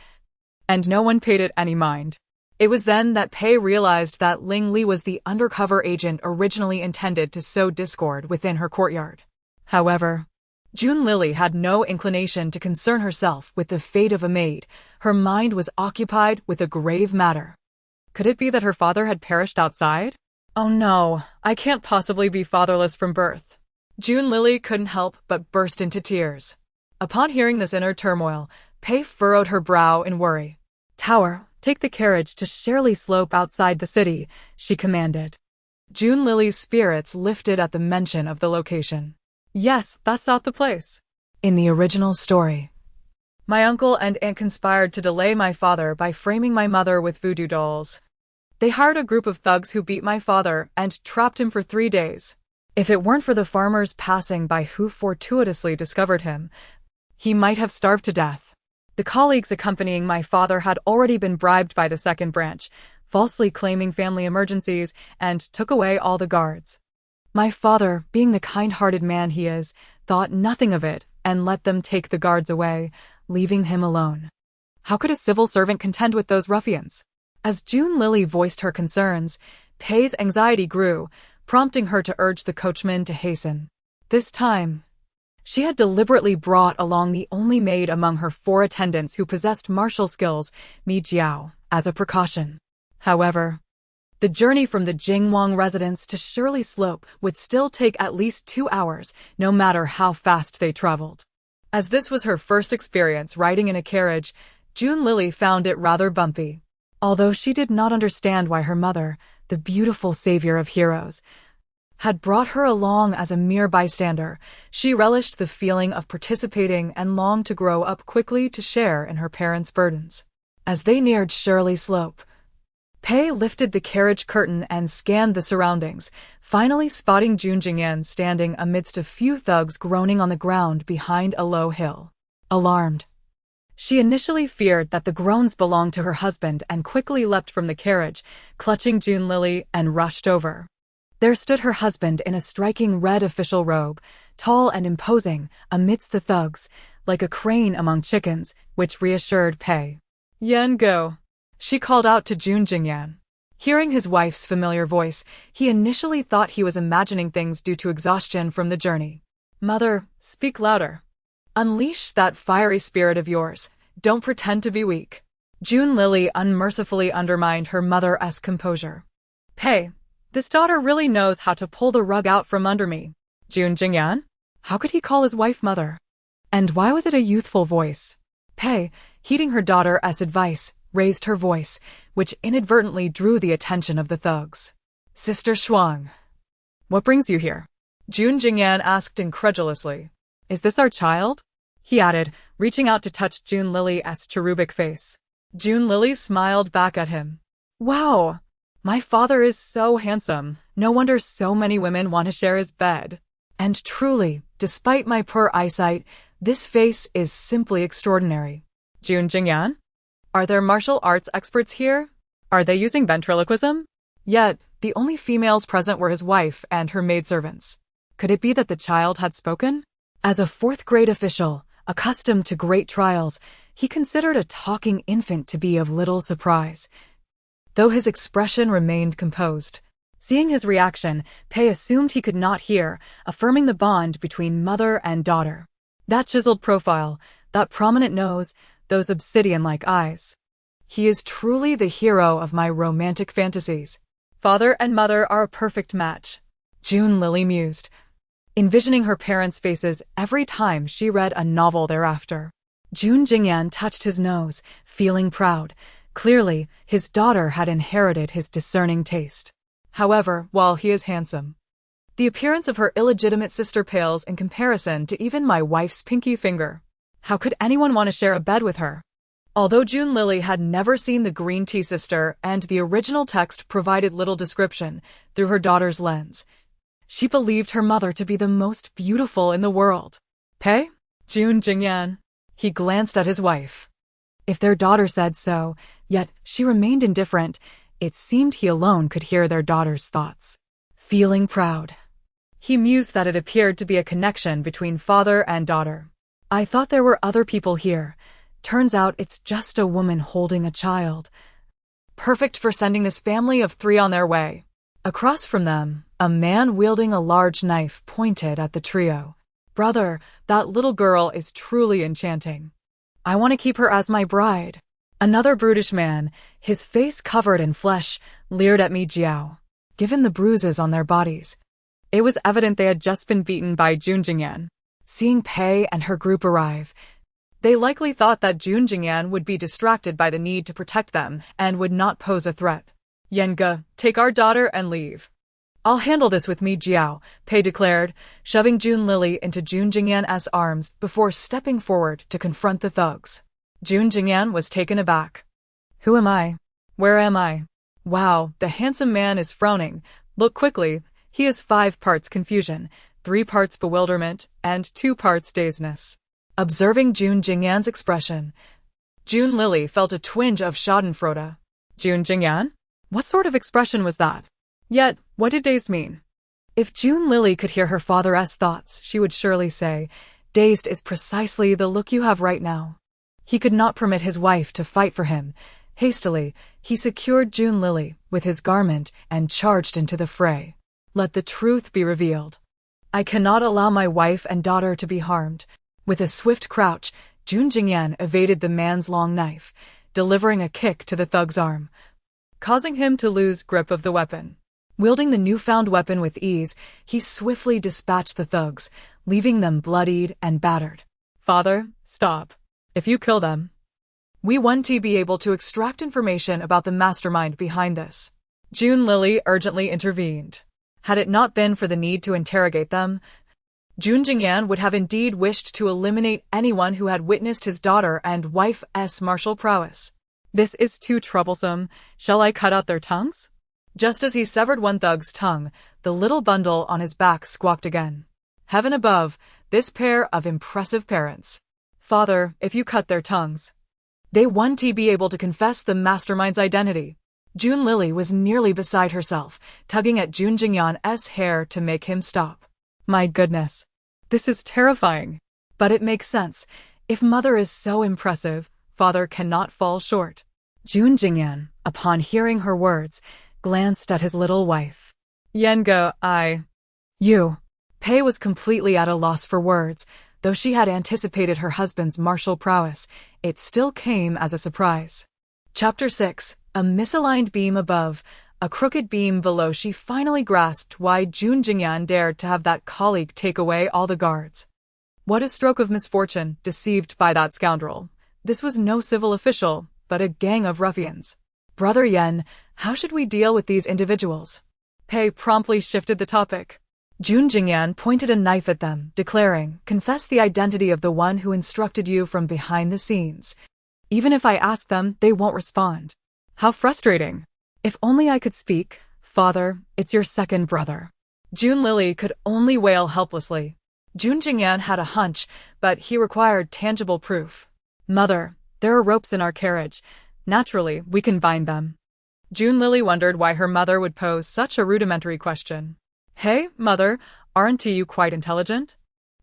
and no one paid it any mind. It was then that Pei realized that Langley was the undercover agent originally intended to sow discord within her courtyard. However, June Lily had no inclination to concern herself with the fate of a maid. Her mind was occupied with a grave matter. Could it be that her father had perished outside? Oh no, I can't possibly be fatherless from birth. June Lily couldn't help but burst into tears. Upon hearing this inner turmoil, Pei furrowed her brow in worry. Tower, take the carriage to Shirley Slope outside the city, she commanded. June Lily's spirits lifted at the mention of the location. Yes, that's not the place. In the original story, my uncle and aunt conspired to delay my father by framing my mother with voodoo dolls. They hired a group of thugs who beat my father and trapped him for 3 days. If it weren't for the farmers passing by who fortuitously discovered him, he might have starved to death. The colleagues accompanying my father had already been bribed by the second branch, falsely claiming family emergencies, and took away all the guards. My father, being the kind-hearted man he is, thought nothing of it and let them take the guards away, leaving him alone. How could a civil servant contend with those ruffians? As June Lily voiced her concerns, Pei's anxiety grew, prompting her to urge the coachman to hasten. This time, she had deliberately brought along the only maid among her 4 attendants who possessed martial skills, Mi Jiao, as a precaution. However, the journey from the Jingwang residence to Shirley Slope would still take at least 2 hours, no matter how fast they traveled. As this was her first experience riding in a carriage, June Lily found it rather bumpy. Although she did not understand why her mother, the beautiful savior of heroes, had brought her along as a mere bystander, she relished the feeling of participating and longed to grow up quickly to share in her parents' burdens. As they neared Shirley Slope, Pei lifted the carriage curtain and scanned the surroundings, finally spotting June Jingyan standing amidst a few thugs groaning on the ground behind a low hill. Alarmed, she initially feared that the groans belonged to her husband and quickly leapt from the carriage, clutching June Lily, and rushed over. There stood her husband in a striking red official robe, tall and imposing, amidst the thugs, like a crane among chickens, which reassured Pei. Yan go, she called out to June Jingyan. Hearing his wife's familiar voice, he initially thought he was imagining things due to exhaustion from the journey. Mother, speak louder. Unleash that fiery spirit of yours. Don't pretend to be weak. June Lily unmercifully undermined her mother-esque composure. Pei, this daughter really knows how to pull the rug out from under me. June Jingyan? How could he call his wife mother? And why was it a youthful voice? Pei, heeding her daughter's advice, raised her voice, which inadvertently drew the attention of the thugs. Sister Shuang, what brings you here? June Jingyan asked incredulously. Is this our child? he added, reaching out to touch June Lily's cherubic face. June Lily smiled back at him. Wow, my father is so handsome. No wonder so many women want to share his bed. And truly, despite my poor eyesight, this face is simply extraordinary. June Jingyan? Are there martial arts experts here? Are they using ventriloquism? Yet, the only females present were his wife and her maidservants. Could it be that the child had spoken? As a fourth-grade official, accustomed to great trials, he considered a talking infant to be of little surprise, though his expression remained composed. Seeing his reaction, Pei assumed he could not hear, affirming the bond between mother and daughter. That chiseled profile, that prominent nose, those obsidian-like eyes. He is truly the hero of my romantic fantasies. Father and mother are a perfect match, June Lily mused, envisioning her parents' faces every time she read a novel thereafter. June Jingyan touched his nose, feeling proud. Clearly, his daughter had inherited his discerning taste. However, while he is handsome, the appearance of her illegitimate sister pales in comparison to even my wife's pinky finger. How could anyone want to share a bed with her? Although June Lily had never seen the green tea sister and the original text provided little description through her daughter's lens, she believed her mother to be the most beautiful in the world. Pei? June Jingyan. He glanced at his wife. If their daughter said so, yet she remained indifferent, it seemed he alone could hear their daughter's thoughts. Feeling proud, he mused that it appeared to be a connection between father and daughter. I thought there were other people here. Turns out it's just a woman holding a child. Perfect for sending this family of 3 on their way. Across from them, a man wielding a large knife pointed at the trio. Brother, that little girl is truly enchanting. I want to keep her as my bride. Another brutish man, his face covered in flesh, leered at me Jiao. Given the bruises on their bodies, it was evident they had just been beaten by June Jingyan. Seeing Pei and her group arrive, they likely thought that June Jingyan would be distracted by the need to protect them and would not pose a threat. Yenga, take our daughter and leave. I'll handle this with me Jiao, Pei declared, shoving June Lily into June Jingyan's arms before stepping forward to confront the thugs. June Jingyan was taken aback. Who am I? Where am I? Wow, the handsome man is frowning. Look quickly, he is 5 parts confusion, 3 parts bewilderment, and 2 parts dazedness. Observing June Jingyan's expression, June Lily felt a twinge of schadenfreude. June Jingyan? What sort of expression was that? Yet, what did dazed mean? If June Lily could hear her father's thoughts, she would surely say, dazed is precisely the look you have right now. He could not permit his wife to fight for him. Hastily, he secured June Lily with his garment and charged into the fray. Let the truth be revealed. I cannot allow my wife and daughter to be harmed. With a swift crouch, June Jingyan evaded the man's long knife, delivering a kick to the thug's arm, causing him to lose grip of the weapon. Wielding the newfound weapon with ease, he swiftly dispatched the thugs, leaving them bloodied and battered. Father, stop. If you kill them, we won't be able to extract information about the mastermind behind this. June Lily urgently intervened. Had it not been for the need to interrogate them, June Jingyan would have indeed wished to eliminate anyone who had witnessed his daughter and wife's martial prowess. This is too troublesome. Shall I cut out their tongues? Just as he severed one thug's tongue, the little bundle on his back squawked again. Heaven above, this pair of impressive parents. Father, if you cut their tongues, they won't be able to confess the mastermind's identity. June Lily was nearly beside herself, tugging at June Jingyan's hair to make him stop. My goodness, this is terrifying. But it makes sense. If mother is so impressive, father cannot fall short. June Jingyan, upon hearing her words, glanced at his little wife. Yenga, you. Pei was completely at a loss for words. Though she had anticipated her husband's martial prowess, it still came as a surprise. Chapter 6. A misaligned beam above, a crooked beam below. She finally grasped why June Jingyan dared to have that colleague take away all the guards. What a stroke of misfortune, deceived by that scoundrel. This was no civil official, but a gang of ruffians. Brother Yen, how should we deal with these individuals? Pei promptly shifted the topic. Jun Jingyan pointed a knife at them, declaring, "Confess the identity of the one who instructed you from behind the scenes. Even if I ask them, they won't respond." How frustrating. If only I could speak. Father, it's your second brother. Jun Lily could only wail helplessly. Jun Jingyan had a hunch, but he required tangible proof. Mother, there are ropes in our carriage. Naturally, we can bind them. Jun Lily wondered why her mother would pose such a rudimentary question. Hey, mother, aren't you quite intelligent?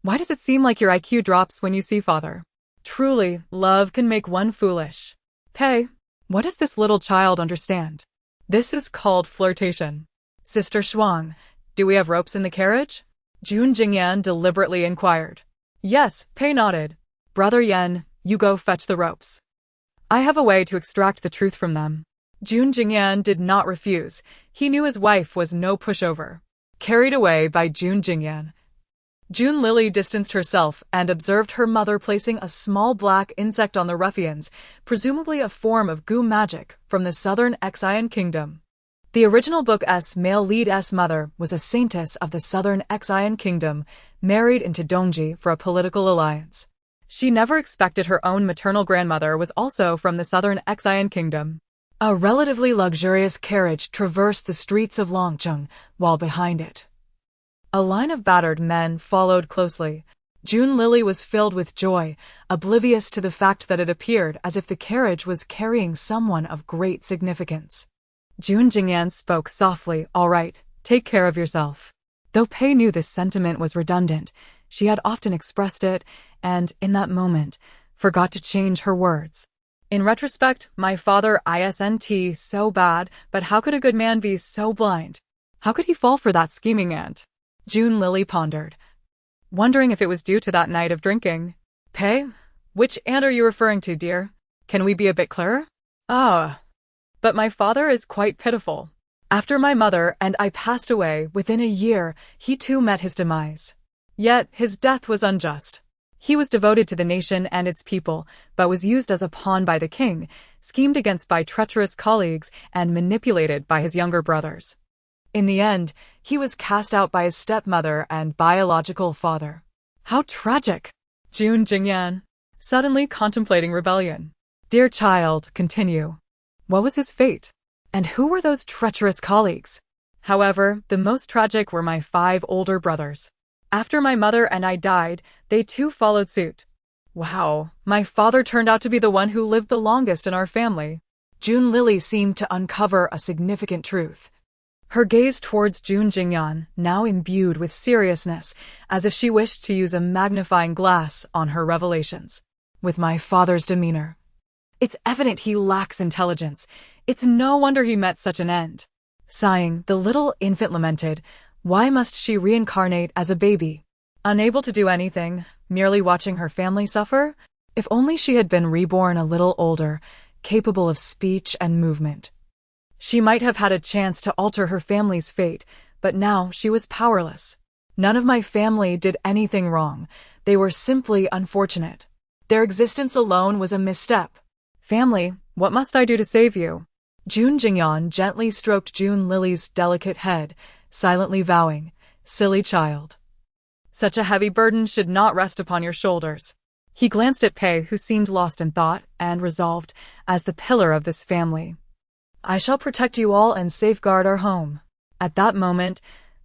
Why does it seem like your IQ drops when you see father? Truly, love can make one foolish. Hey, what does this little child understand? This is called flirtation. Sister Shuang, do we have ropes in the carriage? Jun Jingyan deliberately inquired. Yes, Pei nodded. Brother Yen, you go fetch the ropes. I have a way to extract the truth from them. Jun Jingyan did not refuse. He knew his wife was no pushover. Carried away by Jun Jingyan, Jun Lily distanced herself and observed her mother placing a small black insect on the ruffians, presumably a form of goo magic from the southern Xian kingdom. The original book's male lead's mother was a saintess of the southern Xian kingdom, married into Dongji for a political alliance. She never expected her own maternal grandmother was also from the southern Xian kingdom. A relatively luxurious carriage traversed the streets of Longcheng, while behind it, a line of battered men followed closely. Jun Lily was filled with joy, oblivious to the fact that it appeared as if the carriage was carrying someone of great significance. Jun Jingyan spoke softly, "All right, take care of yourself." Though Pei knew this sentiment was redundant, she had often expressed it, and, in that moment, forgot to change her words. In retrospect, my father isn't so bad, but how could a good man be so blind? How could he fall for that scheming ant? Jun Lily pondered, wondering if it was due to that night of drinking. Pei? Which ant are you referring to, dear? Can we be a bit clearer? But my father is quite pitiful. After my mother and I passed away, within a year, he too met his demise. Yet his death was unjust. He was devoted to the nation and its people, but was used as a pawn by the king, schemed against by treacherous colleagues, and manipulated by his younger brothers. In the end, he was cast out by his stepmother and biological father. How tragic! Jun Jingyan, suddenly contemplating rebellion. Dear child, continue. What was his fate? And who were those treacherous colleagues? However, the most tragic were my 5 older brothers. After my mother and I died, they too followed suit. Wow, my father turned out to be the one who lived the longest in our family. Jun Lily seemed to uncover a significant truth. Her gaze towards Jun Jingyan, now imbued with seriousness, as if she wished to use a magnifying glass on her revelations. With my father's demeanor, it's evident he lacks intelligence. It's no wonder he met such an end. Sighing, the little infant lamented, why must she reincarnate as a baby? Unable to do anything, merely watching her family suffer? If only she had been reborn a little older, capable of speech and movement. She might have had a chance to alter her family's fate, but now she was powerless. None of my family did anything wrong. They were simply unfortunate. Their existence alone was a misstep. Family, what must I do to save you? Jun Jingyan gently stroked Jun Lily's delicate head, silently vowing, silly child. Such a heavy burden should not rest upon your shoulders. He glanced at Pei, who seemed lost in thought, and resolved, as the pillar of this family, I shall protect you all and safeguard our home. At that moment,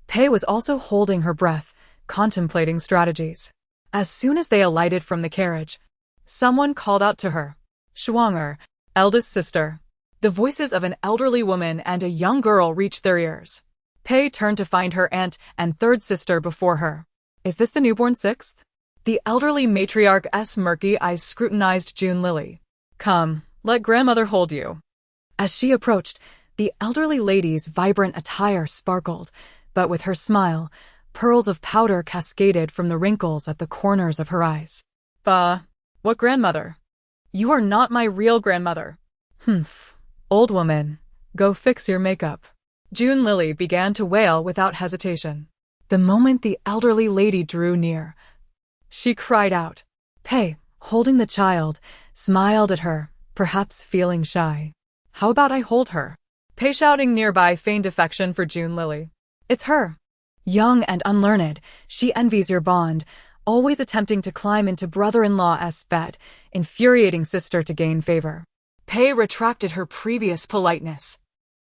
Pei was also holding her breath, contemplating strategies. As soon as they alighted from the carriage, someone called out to her, Shuanger, eldest sister. The voices of an elderly woman and a young girl reached their ears. Pei turned to find her aunt and third sister before her. Is this the newborn 6th? The elderly matriarch's murky eyes scrutinized Jun Lily. Come, let grandmother hold you. As she approached, the elderly lady's vibrant attire sparkled, but with her smile, pearls of powder cascaded from the wrinkles at the corners of her eyes. Bah, what grandmother? You are not my real grandmother. Humph. Old woman, go fix your makeup. Jun Lily began to wail without hesitation. The moment the elderly lady drew near, she cried out. Pei, holding the child, smiled at her, perhaps feeling shy. How about I hold her? Pei shouting nearby feigned affection for Jun Lily. It's her. Young and unlearned, she envies your bond, always attempting to climb into brother-in-law's bed, infuriating sister to gain favor. Pei retracted her previous politeness,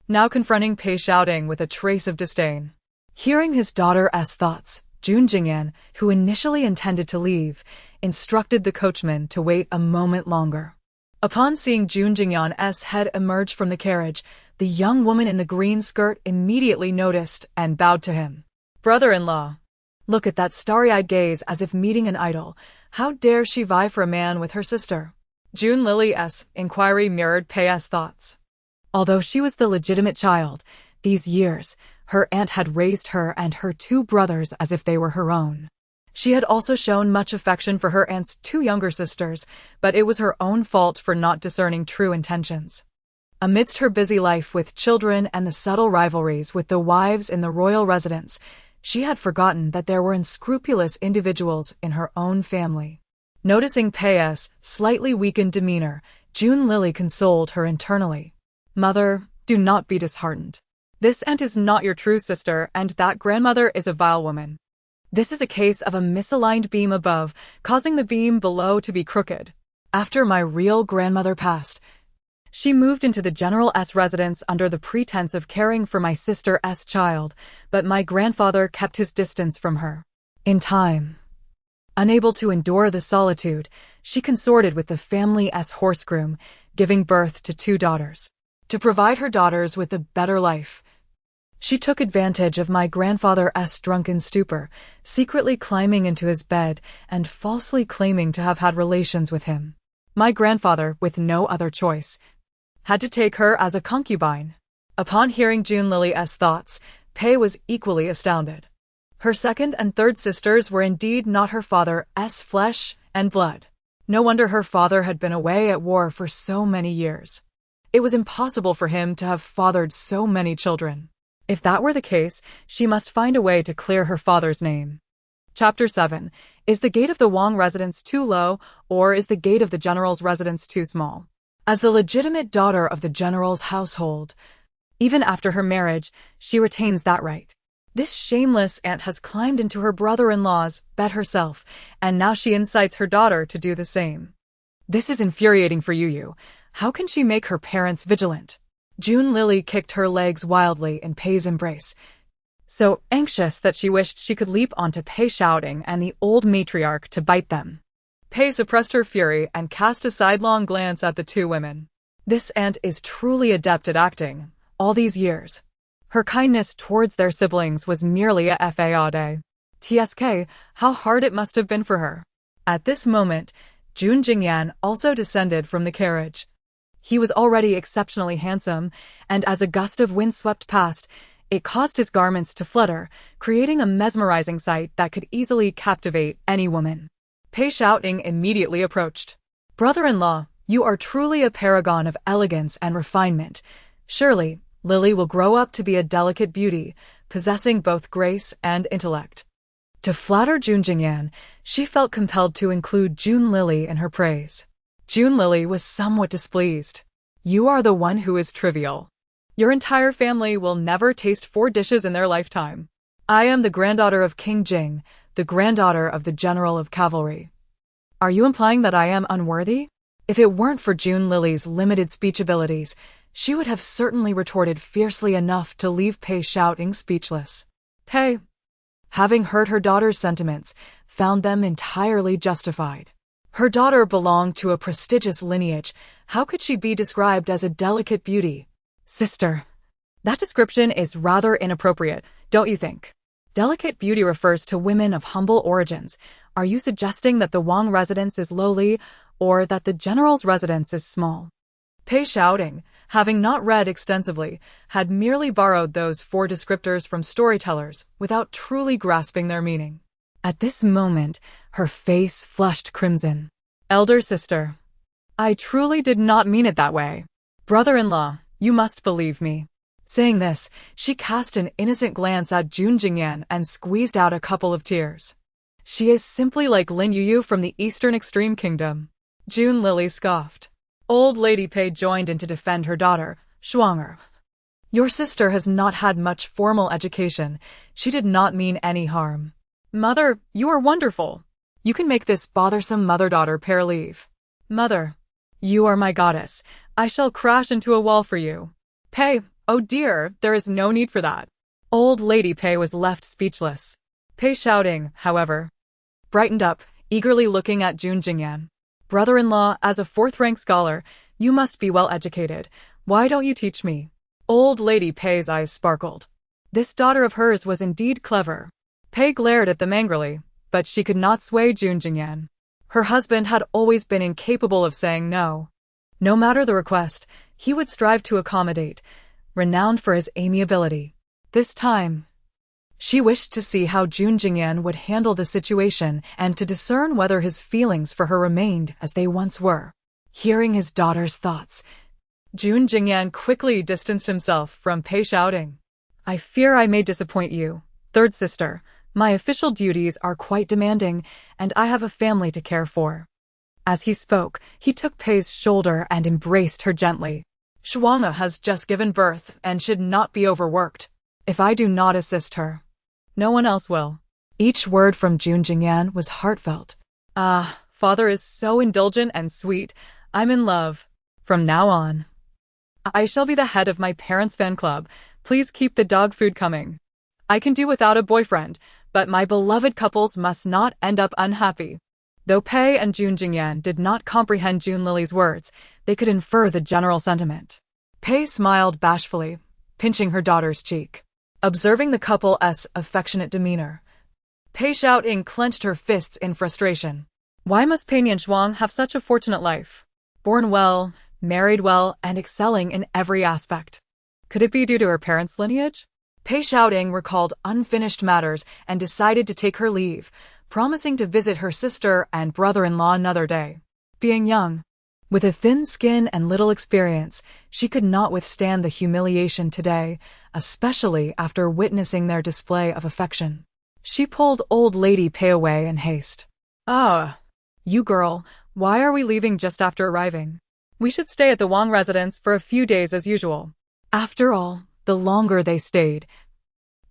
now confronting Pei shouting with a trace of disdain. Hearing his daughter's thoughts, Jun Jingyan, who initially intended to leave, instructed the coachman to wait a moment longer. Upon seeing Jun Jingyan's head emerge from the carriage, the young woman in the green skirt immediately noticed and bowed to him. Brother-in-law. Look at that starry-eyed gaze as if meeting an idol. How dare she vie for a man with her sister? Jun Lily's inquiry mirrored Pei's thoughts. Although she was the legitimate child, these years, her aunt had raised her and her two brothers as if they were her own. She had also shown much affection for her aunt's two younger sisters, but it was her own fault for not discerning true intentions. Amidst her busy life with children and the subtle rivalries with the wives in the royal residence, she had forgotten that there were unscrupulous individuals in her own family. Noticing Pei's slightly weakened demeanor, Jun Lily consoled her internally. Mother, do not be disheartened. This aunt is not your true sister, and that grandmother is a vile woman. This is a case of a misaligned beam above, causing the beam below to be crooked. After my real grandmother passed, she moved into the general's residence under the pretense of caring for my sister's child, but my grandfather kept his distance from her. In time, unable to endure the solitude, she consorted with the family's horse groom, giving birth to two daughters. To provide her daughters with a better life, she took advantage of my grandfather's drunken stupor, secretly climbing into his bed and falsely claiming to have had relations with him. My grandfather, with no other choice, had to take her as a concubine. Upon hearing Jun Lily's thoughts, Pei was equally astounded. Her second and third sisters were indeed not her father's flesh and blood. No wonder her father had been away at war for so many years. It was impossible for him to have fathered so many children. If that were the case, she must find a way to clear her father's name. Chapter 7. Is the gate of the Wang residence too low, or is the gate of the general's residence too small? As the legitimate daughter of the general's household, even after her marriage, she retains that right. This shameless aunt has climbed into her brother-in-law's bed herself, and now she incites her daughter to do the same. This is infuriating for Yu. How can she make her parents vigilant? Jun Lily kicked her legs wildly in Pei's embrace, so anxious that she wished she could leap onto Pei shouting and the old matriarch to bite them. Pei suppressed her fury and cast a sidelong glance at the two women. This aunt is truly adept at acting, all these years. Her kindness towards their siblings was merely a fade. TSK, how hard it must have been for her. At this moment, Jun Jingyan also descended from the carriage. He was already exceptionally handsome, and as a gust of wind swept past, it caused his garments to flutter, creating a mesmerizing sight that could easily captivate any woman. Pei shouting immediately approached. Brother-in-law, you are truly a paragon of elegance and refinement. Surely, Lily will grow up to be a delicate beauty, possessing both grace and intellect. To flatter Jun Jingyan, she felt compelled to include Jun Lily in her praise. Jun Lily was somewhat displeased. You are the one who is trivial. Your entire family will never taste 4 dishes in their lifetime. I am the granddaughter of King Jing, the granddaughter of the General of Cavalry. Are you implying that I am unworthy? If it weren't for Jun Lily's limited speech abilities, she would have certainly retorted fiercely enough to leave Pei shouting speechless. Pei, having heard her daughter's sentiments, found them entirely justified. Her daughter belonged to a prestigious lineage. How could she be described as a delicate beauty? Sister, that description is rather inappropriate, don't you think? Delicate beauty refers to women of humble origins. Are you suggesting that the Wang residence is lowly, or that the general's residence is small? Pei shouting, having not read extensively, had merely borrowed those 4 descriptors from storytellers without truly grasping their meaning. At this moment, her face flushed crimson. Elder sister, I truly did not mean it that way. Brother-in-law, you must believe me. Saying this, she cast an innocent glance at Jun Jingyan and squeezed out a couple of tears. She is simply like Lin Yu from the Eastern Extreme Kingdom. Jun Lily scoffed. Old Lady Pei joined in to defend her daughter, Shuanger. Your sister has not had much formal education. She did not mean any harm. Mother, you are wonderful. You can make this bothersome mother-daughter pair leave. Mother, you are my goddess. I shall crash into a wall for you. Pei, oh dear, there is no need for that. Old Lady Pei was left speechless. Pei shouting, however, brightened up, eagerly looking at Jun Jingyan. Brother-in-law, as a fourth-rank scholar, you must be well educated. Why don't you teach me? Old Lady Pei's eyes sparkled. This daughter of hers was indeed clever. Pei glared at them angrily, but she could not sway Jun Jingyan. Her husband had always been incapable of saying no. No matter the request, he would strive to accommodate, renowned for his amiability. This time, she wished to see how Jun Jingyan would handle the situation and to discern whether his feelings for her remained as they once were. Hearing his daughter's thoughts, Jun Jingyan quickly distanced himself from Pei, shouting, I fear I may disappoint you, third sister. My official duties are quite demanding, and I have a family to care for. As he spoke, he took Pei's shoulder and embraced her gently. Shuangha has just given birth and should not be overworked. If I do not assist her, no one else will. Each word from Jun Jingyan was heartfelt. Ah, father is so indulgent and sweet. I'm in love. From now on, I shall be the head of my parents' fan club. Please keep the dog food coming. I can do without a boyfriend, but my beloved couples must not end up unhappy. Though Pei and Jun Jingyan did not comprehend Jun Lily's words, they could infer the general sentiment. Pei smiled bashfully, pinching her daughter's cheek. Observing the couple's affectionate demeanor, Pei shouting clenched her fists in frustration. Why must Pei Nianshuang have such a fortunate life? Born well, married well, and excelling in every aspect. Could it be due to her parents' lineage? Pei shouting recalled unfinished matters and decided to take her leave, promising to visit her sister and brother-in-law another day. Being young, with a thin skin and little experience, she could not withstand the humiliation today, especially after witnessing their display of affection. She pulled old Lady Pei away in haste. Ah, you girl, why are we leaving just after arriving? We should stay at the Wang residence for a few days as usual. After all, the longer they stayed,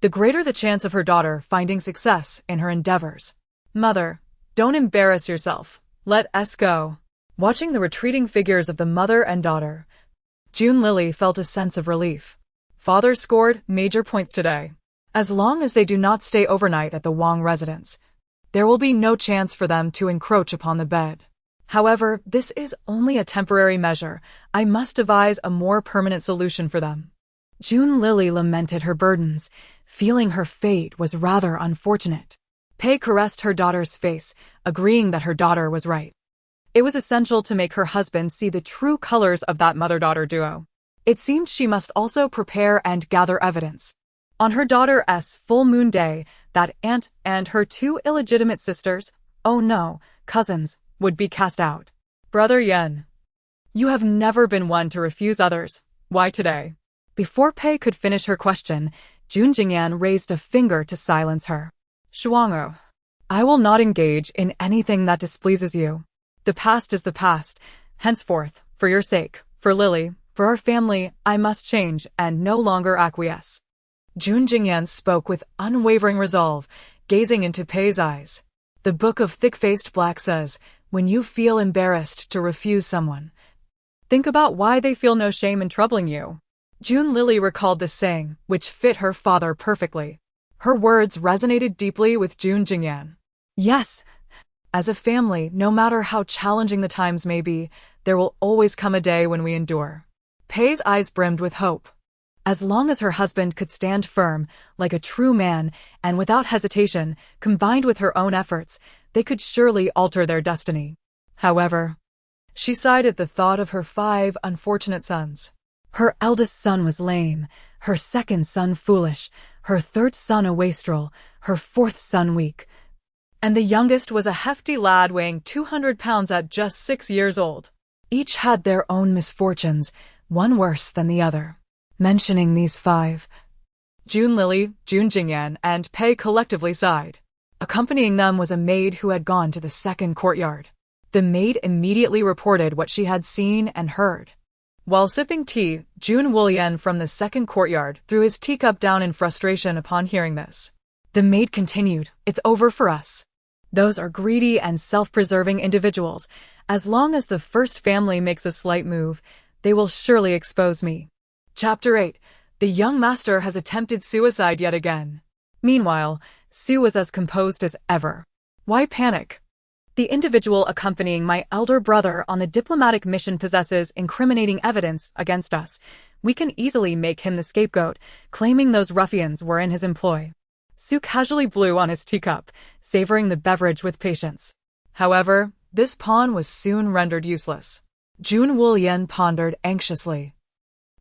the greater the chance of her daughter finding success in her endeavors. Mother, don't embarrass yourself. Let us go. Watching the retreating figures of the mother and daughter, Jun Lily felt a sense of relief. Father scored major points today. As long as they do not stay overnight at the Wang residence, there will be no chance for them to encroach upon the bed. However, this is only a temporary measure. I must devise a more permanent solution for them. Jun Lily lamented her burdens, feeling her fate was rather unfortunate. Pei caressed her daughter's face, agreeing that her daughter was right. It was essential to make her husband see the true colors of that mother-daughter duo. It seemed she must also prepare and gather evidence. On her daughter's full moon day, that aunt and her two illegitimate sisters, oh no, cousins, would be cast out. Brother Yen, you have never been one to refuse others. Why today? Before Pei could finish her question, Jun Jingyan raised a finger to silence her. Shuangho, I will not engage in anything that displeases you. The past is the past. Henceforth, for your sake, for Lily, for our family, I must change and no longer acquiesce. Jun Jingyan spoke with unwavering resolve, gazing into Pei's eyes. The Book of Thick-Faced Black says, when you feel embarrassed to refuse someone, think about why they feel no shame in troubling you. Jun Lily recalled this saying, which fit her father perfectly. Her words resonated deeply with Jun Jingyan. Yes, as a family, no matter how challenging the times may be, there will always come a day when we endure. Pei's eyes brimmed with hope. As long as her husband could stand firm, like a true man, and without hesitation, combined with her own efforts, they could surely alter their destiny. However, she sighed at the thought of her 5 unfortunate sons. Her eldest son was lame, her second son foolish, her third son a wastrel, her fourth son weak, and the youngest was a hefty lad weighing 200 pounds at just 6 years old. Each had their own misfortunes, one worse than the other. Mentioning these 5, Jun Lily, Jun Jingyan, and Pei collectively sighed. Accompanying them was a maid who had gone to the second courtyard. The maid immediately reported what she had seen and heard. While sipping tea, Jun Woo-yen from the second courtyard threw his teacup down in frustration upon hearing this. The maid continued, "It's over for us. Those are greedy and self-preserving individuals. As long as the first family makes a slight move, they will surely expose me." Chapter 8. The young master has attempted suicide yet again. Meanwhile, Sue was as composed as ever. Why panic? The individual accompanying my elder brother on the diplomatic mission possesses incriminating evidence against us. We can easily make him the scapegoat, claiming those ruffians were in his employ. Sue casually blew on his teacup, savoring the beverage with patience. However, this pawn was soon rendered useless. Jun Woo-yen pondered anxiously.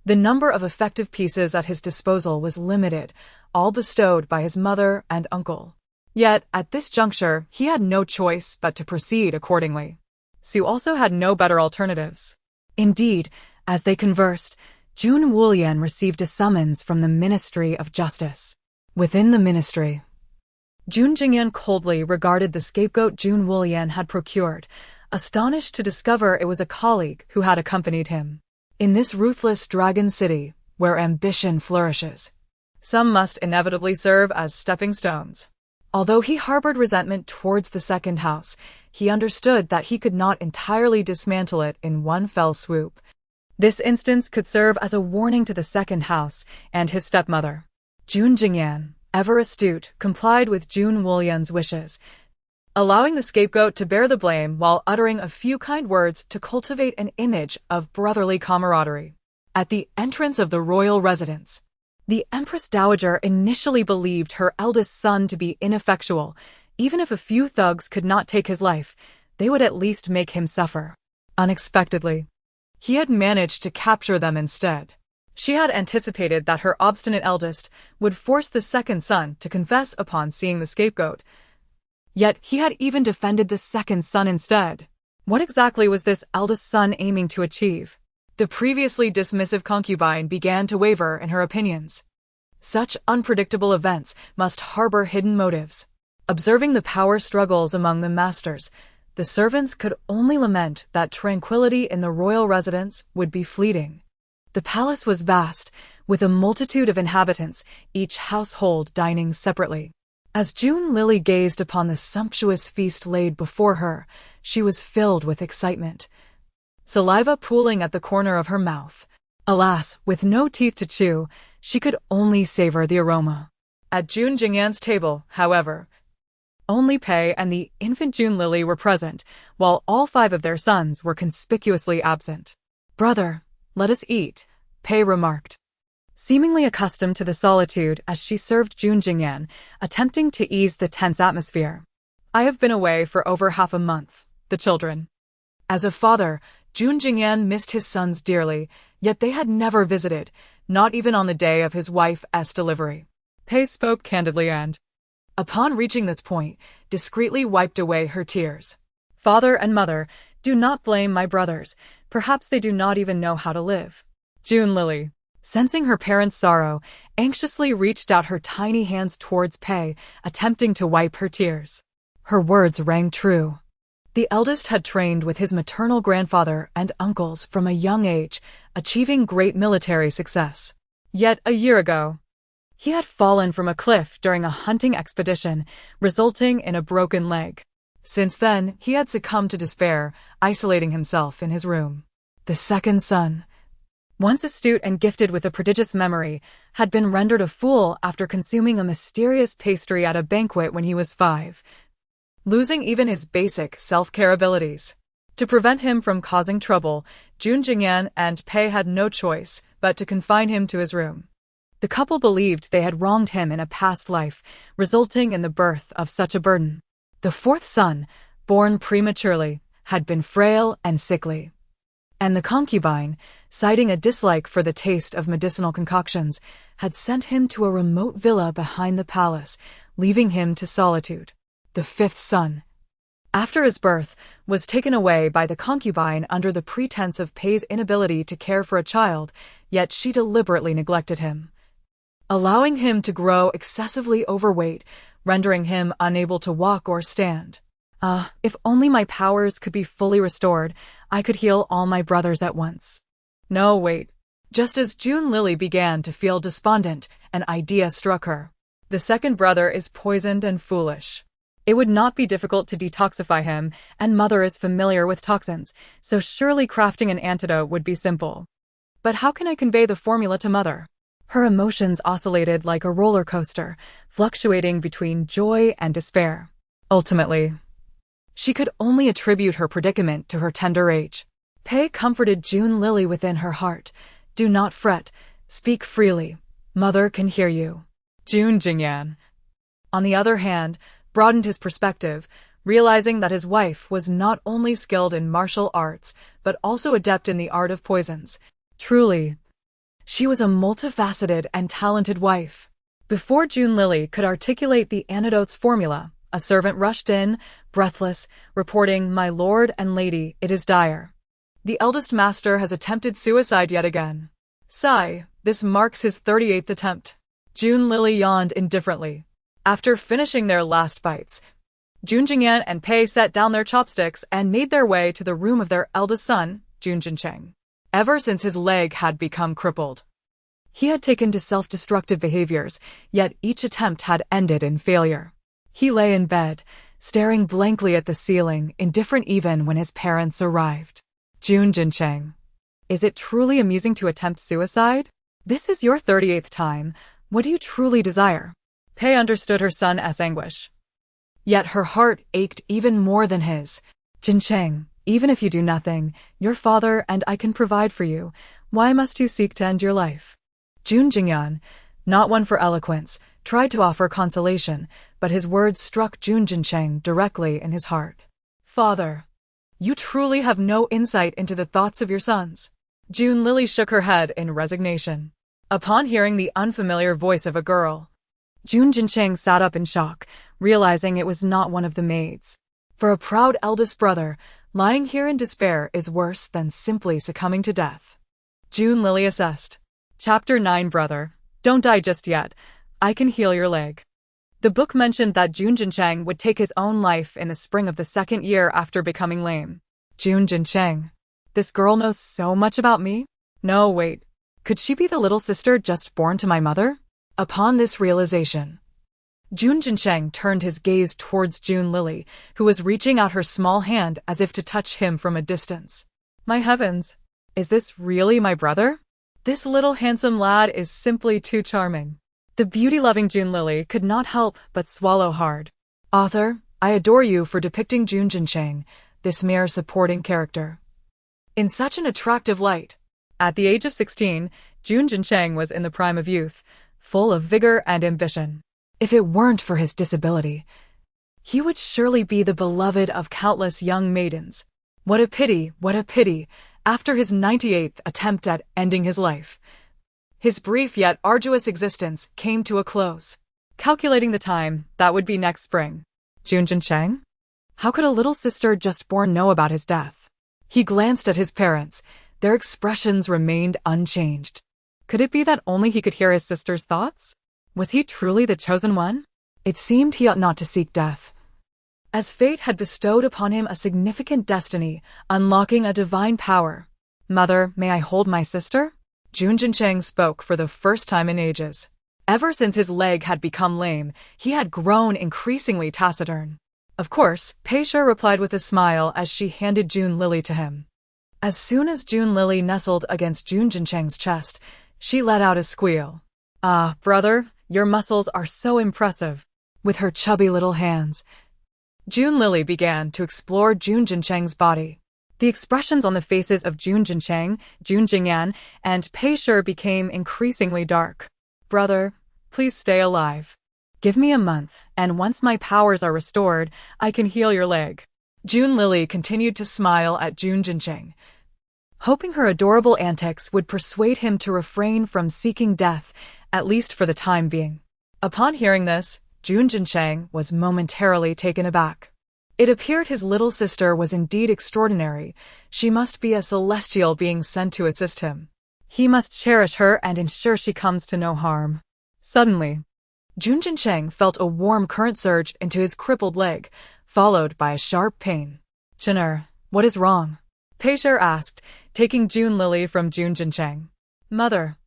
The number of effective pieces at his disposal was limited, all bestowed by his mother and uncle. Yet, at this juncture, he had no choice but to proceed accordingly. Sue also had no better alternatives. Indeed, as they conversed, Jun Woo-yen received a summons from the Ministry of Justice. Within the ministry, Jun Jingyan coldly regarded the scapegoat Jun Woo-yen had procured, astonished to discover it was a colleague who had accompanied him. In this ruthless dragon city, where ambition flourishes, some must inevitably serve as stepping stones. Although he harbored resentment towards the second house, he understood that he could not entirely dismantle it in one fell swoop. This instance could serve as a warning to the second house and his stepmother. Jun Jingyan, ever astute, complied with Jun Woo-yen's wishes, allowing the scapegoat to bear the blame while uttering a few kind words to cultivate an image of brotherly camaraderie. At the entrance of the royal residence, the Empress Dowager initially believed her eldest son to be ineffectual. Even if a few thugs could not take his life, they would at least make him suffer. Unexpectedly, he had managed to capture them instead. She had anticipated that her obstinate eldest would force the second son to confess upon seeing the scapegoat. Yet he had even defended the second son instead. What exactly was this eldest son aiming to achieve? The previously dismissive concubine began to waver in her opinions. Such unpredictable events must harbor hidden motives. Observing the power struggles among the masters, the servants could only lament that tranquility in the royal residence would be fleeting. The palace was vast, with a multitude of inhabitants, each household dining separately. As June Lily gazed upon the sumptuous feast laid before her, she was filled with excitement, saliva pooling at the corner of her mouth. Alas, with no teeth to chew, she could only savor the aroma. At Jun Jingyan's table, however, only Pei and the infant Jun Lily were present, while all 5 of their sons were conspicuously absent. "Brother, let us eat," Pei remarked, seemingly accustomed to the solitude as she served Jun Jingyan, attempting to ease the tense atmosphere. "I have been away for over half a month," the children. As a father, Jun Jingyan missed his sons dearly, yet they had never visited, not even on the day of his wife's delivery. Pei spoke candidly and, upon reaching this point, discreetly wiped away her tears. "Father and mother, do not blame my brothers. Perhaps they do not even know how to live." Jun Lily, sensing her parents' sorrow, anxiously reached out her tiny hands towards Pei, attempting to wipe her tears. Her words rang true. The eldest had trained with his maternal grandfather and uncles from a young age, achieving great military success. Yet a year ago, he had fallen from a cliff during a hunting expedition, resulting in a broken leg. Since then, he had succumbed to despair, isolating himself in his room. The second son, once astute and gifted with a prodigious memory, had been rendered a fool after consuming a mysterious pastry at a banquet when he was 5. Losing even his basic self-care abilities. To prevent him from causing trouble, Jun Jingyan and Pei had no choice but to confine him to his room. The couple believed they had wronged him in a past life, resulting in the birth of such a burden. The 4th son, born prematurely, had been frail and sickly. And the concubine, citing a dislike for the taste of medicinal concoctions, had sent him to a remote villa behind the palace, leaving him to solitude. The 5th son, after his birth, was taken away by the concubine under the pretense of Pei's inability to care for a child, yet she deliberately neglected him, allowing him to grow excessively overweight, rendering him unable to walk or stand. If only my powers could be fully restored, I could heal all my brothers at once. No, wait. Just as June Lily began to feel despondent, an idea struck her. The second brother is poisoned and foolish. It would not be difficult to detoxify him, and Mother is familiar with toxins, so surely crafting an antidote would be simple. But how can I convey the formula to Mother? Her emotions oscillated like a roller coaster, fluctuating between joy and despair. Ultimately, she could only attribute her predicament to her tender age. Pei comforted June Lily within her heart. Do not fret. Speak freely. Mother can hear you. June Jingyan, on the other hand, broadened his perspective, realizing that his wife was not only skilled in martial arts, but also adept in the art of poisons. Truly, she was a multifaceted and talented wife. Before June Lily could articulate the antidote's formula, a servant rushed in, breathless, reporting, "My lord and lady, it is dire. The eldest master has attempted suicide yet again. Sigh, this marks his 38th attempt." June Lily yawned indifferently. After finishing their last bites, Jun Jingyan and Pei set down their chopsticks and made their way to the room of their eldest son, Jun Jincheng. Ever since his leg had become crippled, he had taken to self-destructive behaviors, yet each attempt had ended in failure. He lay in bed, staring blankly at the ceiling, indifferent even when his parents arrived. Jun Jincheng, is it truly amusing to attempt suicide? This is your 38th time. What do you truly desire? Pei understood her son's anguish. Yet her heart ached even more than his. Jincheng, even if you do nothing, your father and I can provide for you. Why must you seek to end your life? Jun Jingyan, not one for eloquence, tried to offer consolation, but his words struck Jun Jincheng directly in his heart. Father, you truly have no insight into the thoughts of your sons. June Lily shook her head in resignation. Upon hearing the unfamiliar voice of a girl, Jun Jincheng sat up in shock, realizing it was not one of the maids. For a proud eldest brother, lying here in despair is worse than simply succumbing to death. June Lily assessed. Chapter 9. Brother, don't die just yet. I can heal your leg. The book mentioned that Jun Jincheng would take his own life in the spring of the second year after becoming lame. Jun Jincheng, this girl knows so much about me? No, wait. Could she be the little sister just born to my mother? Upon this realization, Jun Jincheng turned his gaze towards June Lily, who was reaching out her small hand as if to touch him from a distance. My heavens, is this really my brother? This little handsome lad is simply too charming. The beauty-loving June Lily could not help but swallow hard. Author, I adore you for depicting Jun Jincheng, this mere supporting character, in such an attractive light. At the age of 16, Jun Jincheng was in the prime of youth, full of vigor and ambition. If it weren't for his disability, he would surely be the beloved of countless young maidens. What a pity, after his 98th attempt at ending his life, his brief yet arduous existence came to a close. Calculating the time, that would be next spring. Jun Jincheng? How could a little sister just born know about his death? He glanced at his parents. Their expressions remained unchanged. Could it be that only he could hear his sister's thoughts? Was he truly the chosen one? It seemed he ought not to seek death, as fate had bestowed upon him a significant destiny, unlocking a divine power. Mother, may I hold my sister? Jun Jincheng spoke for the first time in ages. Ever since his leg had become lame, he had grown increasingly taciturn. Of course, Pei Shi replied with a smile as she handed June Lily to him. As soon as June Lily nestled against Jun Jincheng's chest, she let out a squeal. Ah, brother, your muscles are so impressive. With her chubby little hands, June Lily began to explore Jun Jincheng's body. The expressions on the faces of Jun Jincheng, Jun Jingyan, and Pei Shi became increasingly dark. Brother, please stay alive. Give me a month, and once my powers are restored, I can heal your leg. June Lily continued to smile at Jun Jincheng, hoping her adorable antics would persuade him to refrain from seeking death, at least for the time being. Upon hearing this, Jun Jincheng was momentarily taken aback. It appeared his little sister was indeed extraordinary. She must be a celestial being sent to assist him. He must cherish her and ensure she comes to no harm. Suddenly, Jun Jincheng felt a warm current surge into his crippled leg, followed by a sharp pain. Chinner, what is wrong? Pei Shi asked, taking Jun Lili from Jun Jincheng. Mother.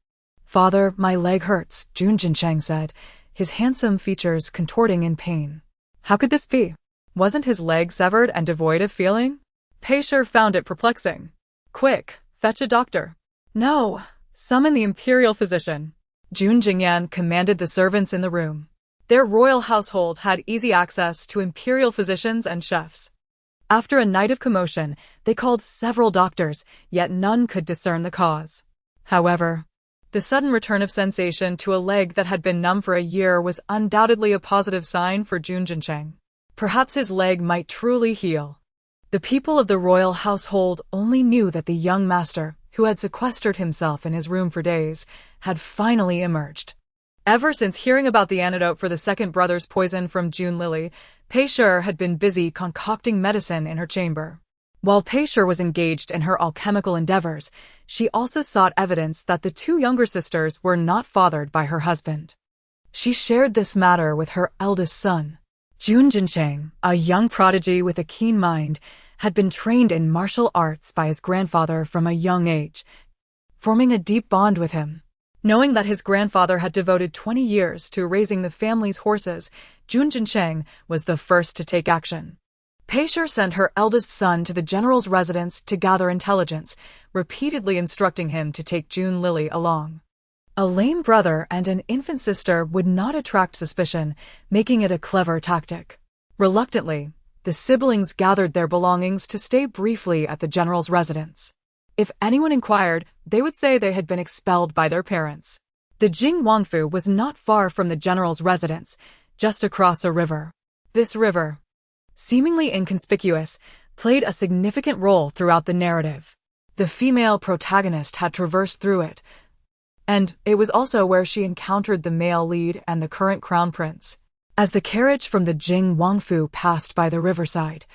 Father, my leg hurts, Jun Jincheng said, his handsome features contorting in pain. How could this be? Wasn't his leg severed and devoid of feeling? Pei Shi found it perplexing. Quick, fetch a doctor. No, summon the imperial physician. Jun Jingyan commanded the servants in the room. Their royal household had easy access to imperial physicians and chefs. After a night of commotion, they called several doctors, yet none could discern the cause. However, the sudden return of sensation to a leg that had been numb for a year was undoubtedly a positive sign for Jun Jincheng. Perhaps his leg might truly heal. The people of the royal household only knew that the young master, who had sequestered himself in his room for days, had finally emerged. Ever since hearing about the antidote for the second brother's poison from Jun Lili, Pei Shi had been busy concocting medicine in her chamber. While Pei Shi was engaged in her alchemical endeavors, she also sought evidence that the two younger sisters were not fathered by her husband. She shared this matter with her eldest son. Jun Jincheng, a young prodigy with a keen mind, had been trained in martial arts by his grandfather from a young age, forming a deep bond with him. Knowing that his grandfather had devoted 20 years to raising the family's horses, Jun Jincheng was the first to take action. Pei Shi sent her eldest son to the general's residence to gather intelligence, repeatedly instructing him to take Jun Lili along. A lame brother and an infant sister would not attract suspicion, making it a clever tactic. Reluctantly, the siblings gathered their belongings to stay briefly at the general's residence. If anyone inquired, they would say they had been expelled by their parents. The Jing Wangfu was not far from the general's residence, just across a river. This river, seemingly inconspicuous, played a significant role throughout the narrative. The female protagonist had traversed through it, and it was also where she encountered the male lead and the current crown prince. As the carriage from the Jing Wangfu passed by the riverside,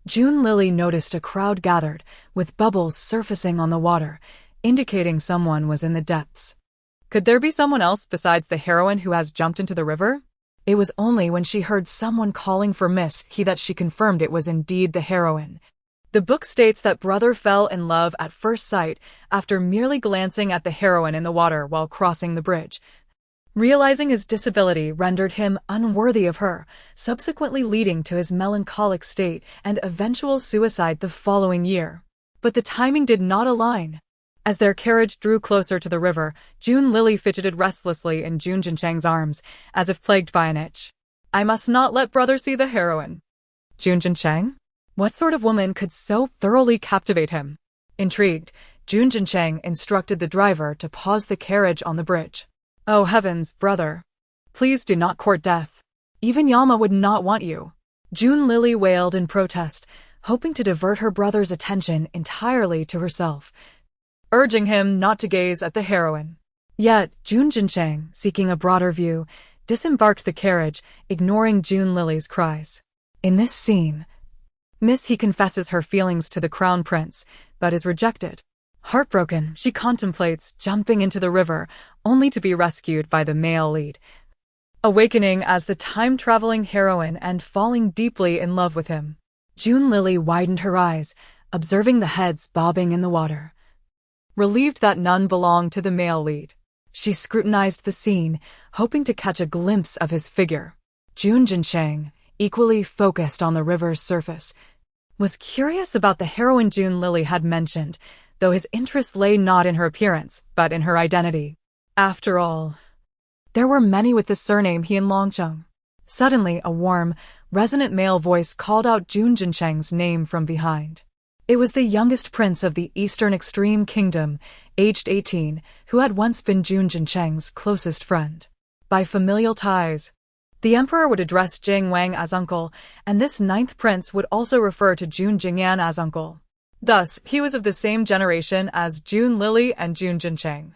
Jun Lili noticed a crowd gathered, with bubbles surfacing on the water, indicating someone was in the depths. Could there be someone else besides the heroine who has jumped into the river? It was only when she heard someone calling for Miss He that she confirmed it was indeed the heroine. The book states that brother fell in love at first sight after merely glancing at the heroine in the water while crossing the bridge. Realizing his disability rendered him unworthy of her, subsequently leading to his melancholic state and eventual suicide the following year. But the timing did not align. As their carriage drew closer to the river, Jun Lili fidgeted restlessly in Jun Jincheng's arms, as if plagued by an itch. I must not let brother see the heroine. Jun Jincheng? What sort of woman could so thoroughly captivate him? Intrigued, Jun Jincheng instructed the driver to pause the carriage on the bridge. Oh heavens, brother. Please do not court death. Even Yama would not want you. Jun Lili wailed in protest, hoping to divert her brother's attention entirely to herself, urging him not to gaze at the heroine. Yet, Jun Jincheng, seeking a broader view, disembarked the carriage, ignoring Jun Lili's cries. In this scene, Miss He confesses her feelings to the crown prince, but is rejected. Heartbroken, she contemplates jumping into the river, only to be rescued by the male lead, awakening as the time-traveling heroine and falling deeply in love with him. Jun Lili widened her eyes, observing the heads bobbing in the water. Relieved that none belonged to the male lead, she scrutinized the scene, hoping to catch a glimpse of his figure. Jun Jincheng, equally focused on the river's surface, was curious about the heroine Jun Lili had mentioned, though his interest lay not in her appearance, but in her identity. After all, there were many with the surname he in Longcheng. Suddenly, a warm, resonant male voice called out Jun Jincheng's name from behind. It was the youngest prince of the Eastern Extreme Kingdom, aged 18, who had once been Jun Jincheng's closest friend. By familial ties, the emperor would address Jing Wang as uncle, and this ninth prince would also refer to Jun Jingyan as uncle. Thus, he was of the same generation as Jun Lili and Jun Jincheng,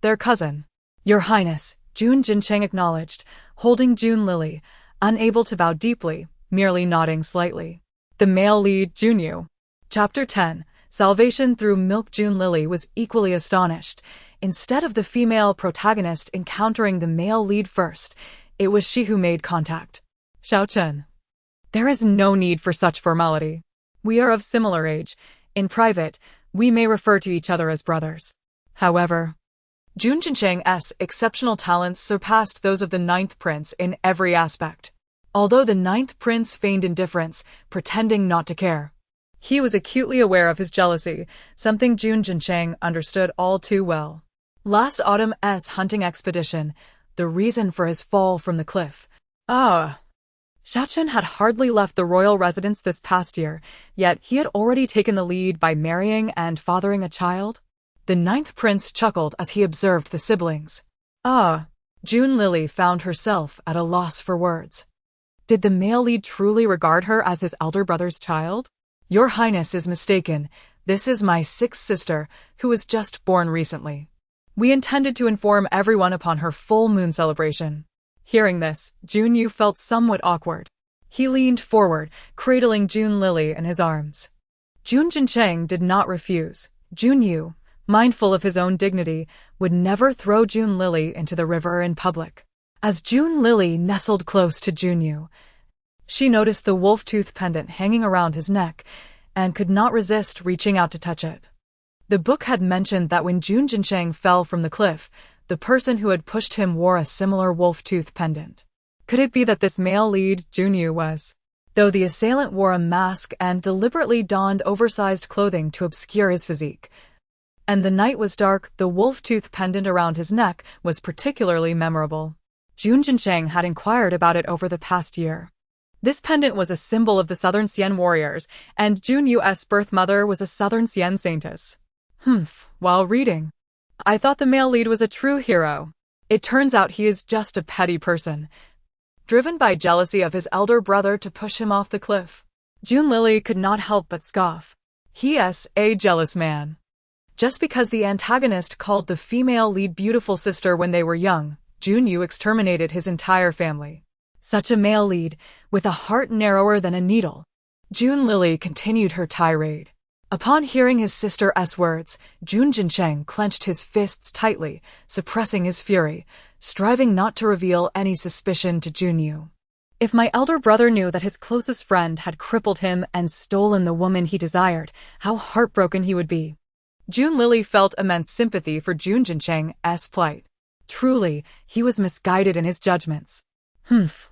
their cousin. Your Highness, Jun Jincheng acknowledged, holding Jun Lili, unable to bow deeply, merely nodding slightly. The male lead, Junyu. Chapter 10, Salvation Through Milk. Jun Lili was equally astonished. Instead of the female protagonist encountering the male lead first, it was she who made contact. Xiao Chen. There is no need for such formality. We are of similar age, In private, we may refer to each other as brothers. However, Jun Jincheng's exceptional talents surpassed those of the Ninth Prince in every aspect. Although the Ninth Prince feigned indifference, pretending not to care, he was acutely aware of his jealousy, something Jun Jincheng understood all too well. Last autumn's hunting expedition, the reason for his fall from the cliff. Xiaochen had hardly left the royal residence this past year, yet he had already taken the lead by marrying and fathering a child. The Ninth Prince chuckled as he observed the siblings. June Lily found herself at a loss for words. Did the male lead truly regard her as his elder brother's child? Your Highness is mistaken. This is my sixth sister, who was just born recently. We intended to inform everyone upon her full moon celebration. Hearing this, Jun Yu felt somewhat awkward. He leaned forward, cradling June Lily in his arms. Jun Jincheng did not refuse. Jun Yu, mindful of his own dignity, would never throw June Lily into the river in public. As June Lily nestled close to Jun Yu, she noticed the wolf-tooth pendant hanging around his neck and could not resist reaching out to touch it. The book had mentioned that when Jun Jincheng fell from the cliff, the person who had pushed him wore a similar wolf-tooth pendant. Could it be that this male lead, Jun Yu, was? Though the assailant wore a mask and deliberately donned oversized clothing to obscure his physique, and the night was dark, the wolf-tooth pendant around his neck was particularly memorable. Jun Jincheng had inquired about it over the past year. This pendant was a symbol of the Southern Xian warriors, and Jun Yu's birth mother was a Southern Xian saintess. While reading, I thought the male lead was a true hero. It turns out he is just a petty person, driven by jealousy of his elder brother to push him off the cliff. June Lily could not help but scoff. He is a jealous man. Just because the antagonist called the female lead beautiful sister when they were young, Jun Yu exterminated his entire family. Such a male lead, with a heart narrower than a needle. June Lily continued her tirade. Upon hearing his sister's words, Jun Jincheng clenched his fists tightly, suppressing his fury, striving not to reveal any suspicion to Jun Yu. If my elder brother knew that his closest friend had crippled him and stolen the woman he desired, how heartbroken he would be. June Lily felt immense sympathy for Jun Jincheng's plight. Truly, he was misguided in his judgments.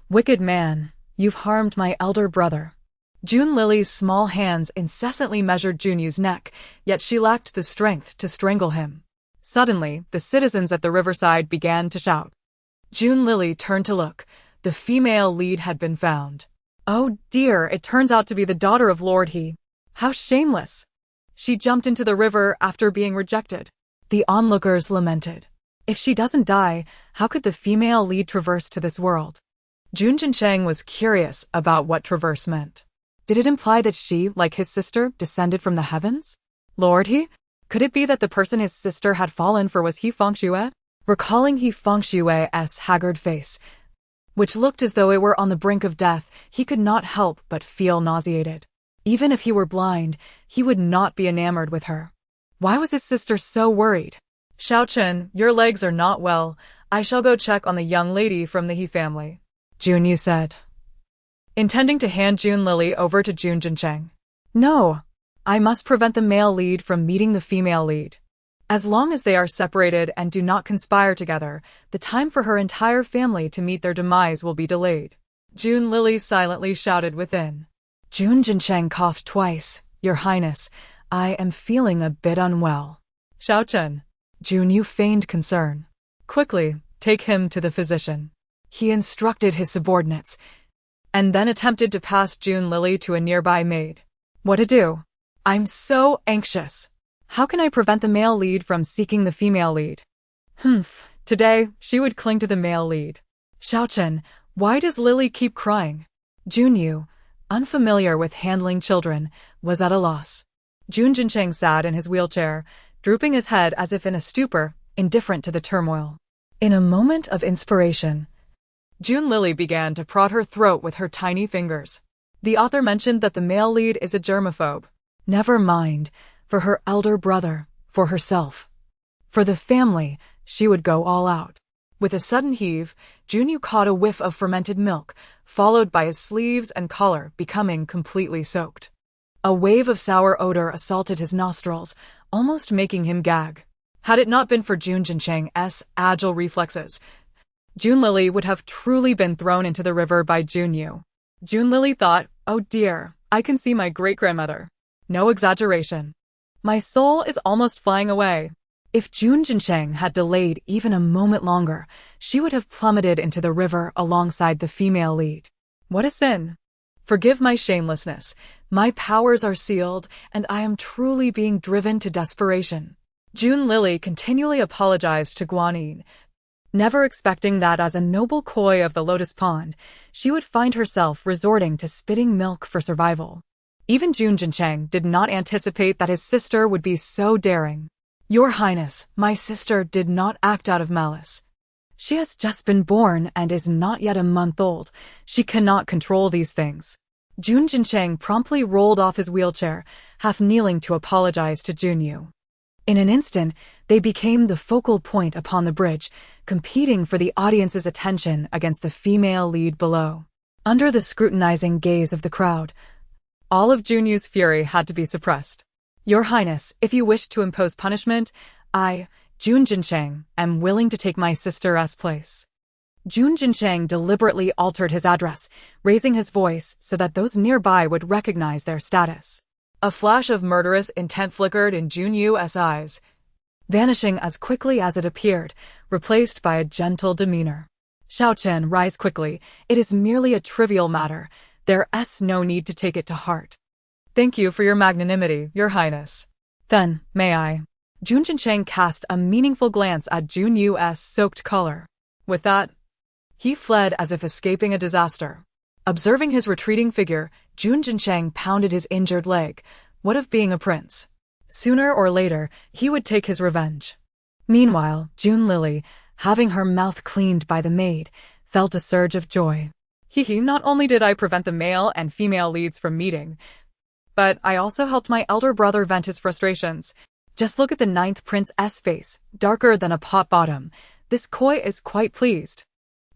Wicked man, you've harmed my elder brother. June Lily's small hands incessantly measured Jun Yu's neck, yet she lacked the strength to strangle him. Suddenly, the citizens at the riverside began to shout. June Lily turned to look. The female lead had been found. Oh dear, it turns out to be the daughter of Lord He. How shameless! She jumped into the river after being rejected. The onlookers lamented. If she doesn't die, how could the female lead traverse to this world? Jun Jincheng was curious about what traverse meant. Did it imply that she, like his sister, descended from the heavens? Lord He? Could it be that the person his sister had fallen for was He Fengxue? Recalling He Fengxue's haggard face, which looked as though it were on the brink of death, he could not help but feel nauseated. Even if he were blind, he would not be enamored with her. Why was his sister so worried? Xiaochen, your legs are not well. I shall go check on the young lady from the He family, Jun Yu said, intending to hand June Lily over to Jun Jincheng. No, I must prevent the male lead from meeting the female lead. As long as they are separated and do not conspire together, the time for her entire family to meet their demise will be delayed. June Lily silently shouted within. Jun Jincheng coughed twice. Your Highness, I am feeling a bit unwell. Xiaochen. Jun Yu feigned concern. Quickly, take him to the physician. He instructed his subordinates, and then attempted to pass June Lily to a nearby maid. What to do? I'm so anxious. How can I prevent the male lead from seeking the female lead? Today, she would cling to the male lead. Xiaochen, why does Lily keep crying? Jun Yu, unfamiliar with handling children, was at a loss. Jun Jincheng sat in his wheelchair, drooping his head as if in a stupor, indifferent to the turmoil. In a moment of inspiration, June Lily began to prod her throat with her tiny fingers. The author mentioned that the male lead is a germaphobe. Never mind, for her elder brother, for herself. For the family, she would go all out. With a sudden heave, Jun Yu caught a whiff of fermented milk, followed by his sleeves and collar becoming completely soaked. A wave of sour odor assaulted his nostrils, almost making him gag. Had it not been for Jun Jincheng's agile reflexes, Jun Lili would have truly been thrown into the river by Jun Yu. Jun Lili thought, "Oh dear, I can see my great-grandmother." No exaggeration. My soul is almost flying away. If Jun Jincheng had delayed even a moment longer, she would have plummeted into the river alongside the female lead. What a sin. Forgive my shamelessness. My powers are sealed, and I am truly being driven to desperation. Jun Lili continually apologized to Guanyin, never expecting that as a noble koi of the Lotus Pond, she would find herself resorting to spitting milk for survival. Even Jun Jincheng did not anticipate that his sister would be so daring. Your Highness, my sister did not act out of malice. She has just been born and is not yet a month old. She cannot control these things. Jun Jincheng promptly rolled off his wheelchair, half kneeling to apologize to Jun Yu. In an instant, they became the focal point upon the bridge, competing for the audience's attention against the female lead below. Under the scrutinizing gaze of the crowd, all of Jun Yu's fury had to be suppressed. Your Highness, if you wish to impose punishment, I, Jun Jincheng, am willing to take my sister's place. Jun Jincheng deliberately altered his address, raising his voice so that those nearby would recognize their status. A flash of murderous intent flickered in Jun Yu's eyes, vanishing as quickly as it appeared, replaced by a gentle demeanor. Xiao Chen, rise quickly. It is merely a trivial matter. There's no need to take it to heart. Thank you for your magnanimity, Your Highness. Then, may I? Jun Jincheng cast a meaningful glance at Jun Yu's soaked collar. With that, he fled as if escaping a disaster. Observing his retreating figure, Jun Jincheng pounded his injured leg. What of being a prince? Sooner or later, he would take his revenge. Meanwhile, Jun Lili, having her mouth cleaned by the maid, felt a surge of joy. Not only did I prevent the male and female leads from meeting, but I also helped my elder brother vent his frustrations. Just look at the 9th prince's face, darker than a pot bottom. This koi is quite pleased.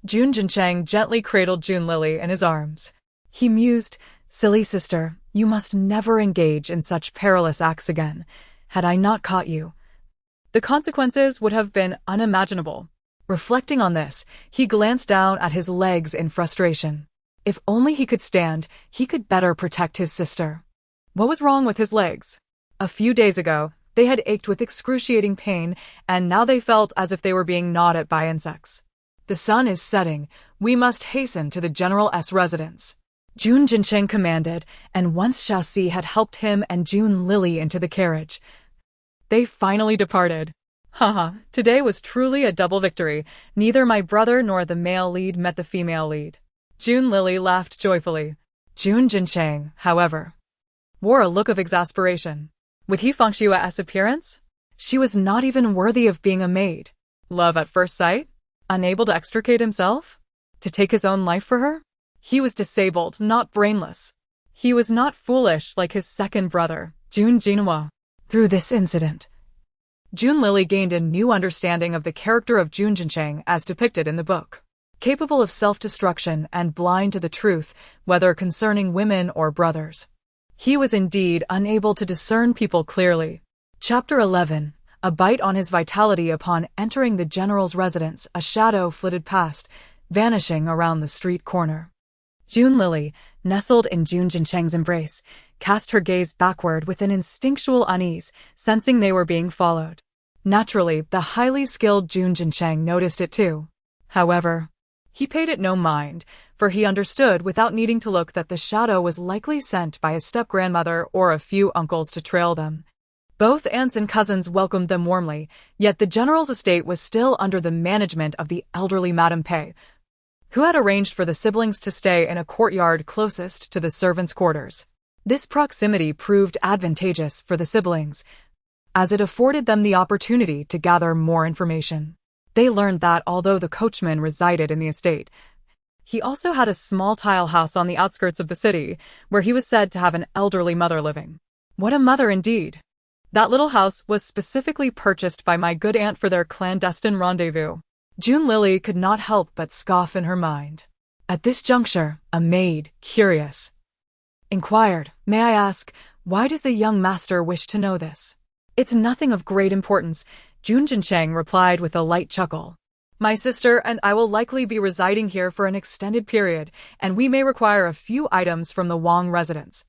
Jun Jincheng gently cradled Jun Lili in his arms. He mused, silly sister, you must never engage in such perilous acts again. Had I not caught you, the consequences would have been unimaginable. Reflecting on this, he glanced down at his legs in frustration. If only he could stand, he could better protect his sister. What was wrong with his legs? A few days ago, they had ached with excruciating pain, and now they felt as if they were being gnawed at by insects. The sun is setting. We must hasten to the general's residence. Jun Jincheng commanded, and once Xiaoxi had helped him and Jun Lili into the carriage, they finally departed. Haha, today was truly a double victory. Neither my brother nor the male lead met the female lead. Jun Lili laughed joyfully. Jun Jincheng, however, wore a look of exasperation. With He Fengshua's appearance, she was not even worthy of being a maid. Love at first sight? Unable to extricate himself? To take his own life for her? He was disabled, not brainless. He was not foolish like his second brother, Jun Jinhua. Through this incident, Jun Lili gained a new understanding of the character of Jun Jincheng as depicted in the book. Capable of self-destruction and blind to the truth, whether concerning women or brothers. He was indeed unable to discern people clearly. Chapter 11. A bite on his vitality. Upon entering the general's residence, a shadow flitted past, vanishing around the street corner. Jun Lili, nestled in Jun Jincheng's embrace, cast her gaze backward with an instinctual unease, sensing they were being followed. Naturally, the highly skilled Jun Jincheng noticed it too. However, he paid it no mind, for he understood without needing to look that the shadow was likely sent by his step-grandmother or a few uncles to trail them. Both aunts and cousins welcomed them warmly, yet the general's estate was still under the management of the elderly Madame Pei, who had arranged for the siblings to stay in a courtyard closest to the servants' quarters. This proximity proved advantageous for the siblings, as it afforded them the opportunity to gather more information. They learned that although the coachman resided in the estate, he also had a small tile house on the outskirts of the city, where he was said to have an elderly mother living. What a mother indeed! That little house was specifically purchased by my good aunt for their clandestine rendezvous. Jun Lili could not help but scoff in her mind. At this juncture, a maid, curious, inquired, "May I ask, Why does the young master wish to know this? It's nothing of great importance, Jun Jincheng replied with a light chuckle. My sister and I will likely be residing here for an extended period, and we may require a few items from the Wang residence,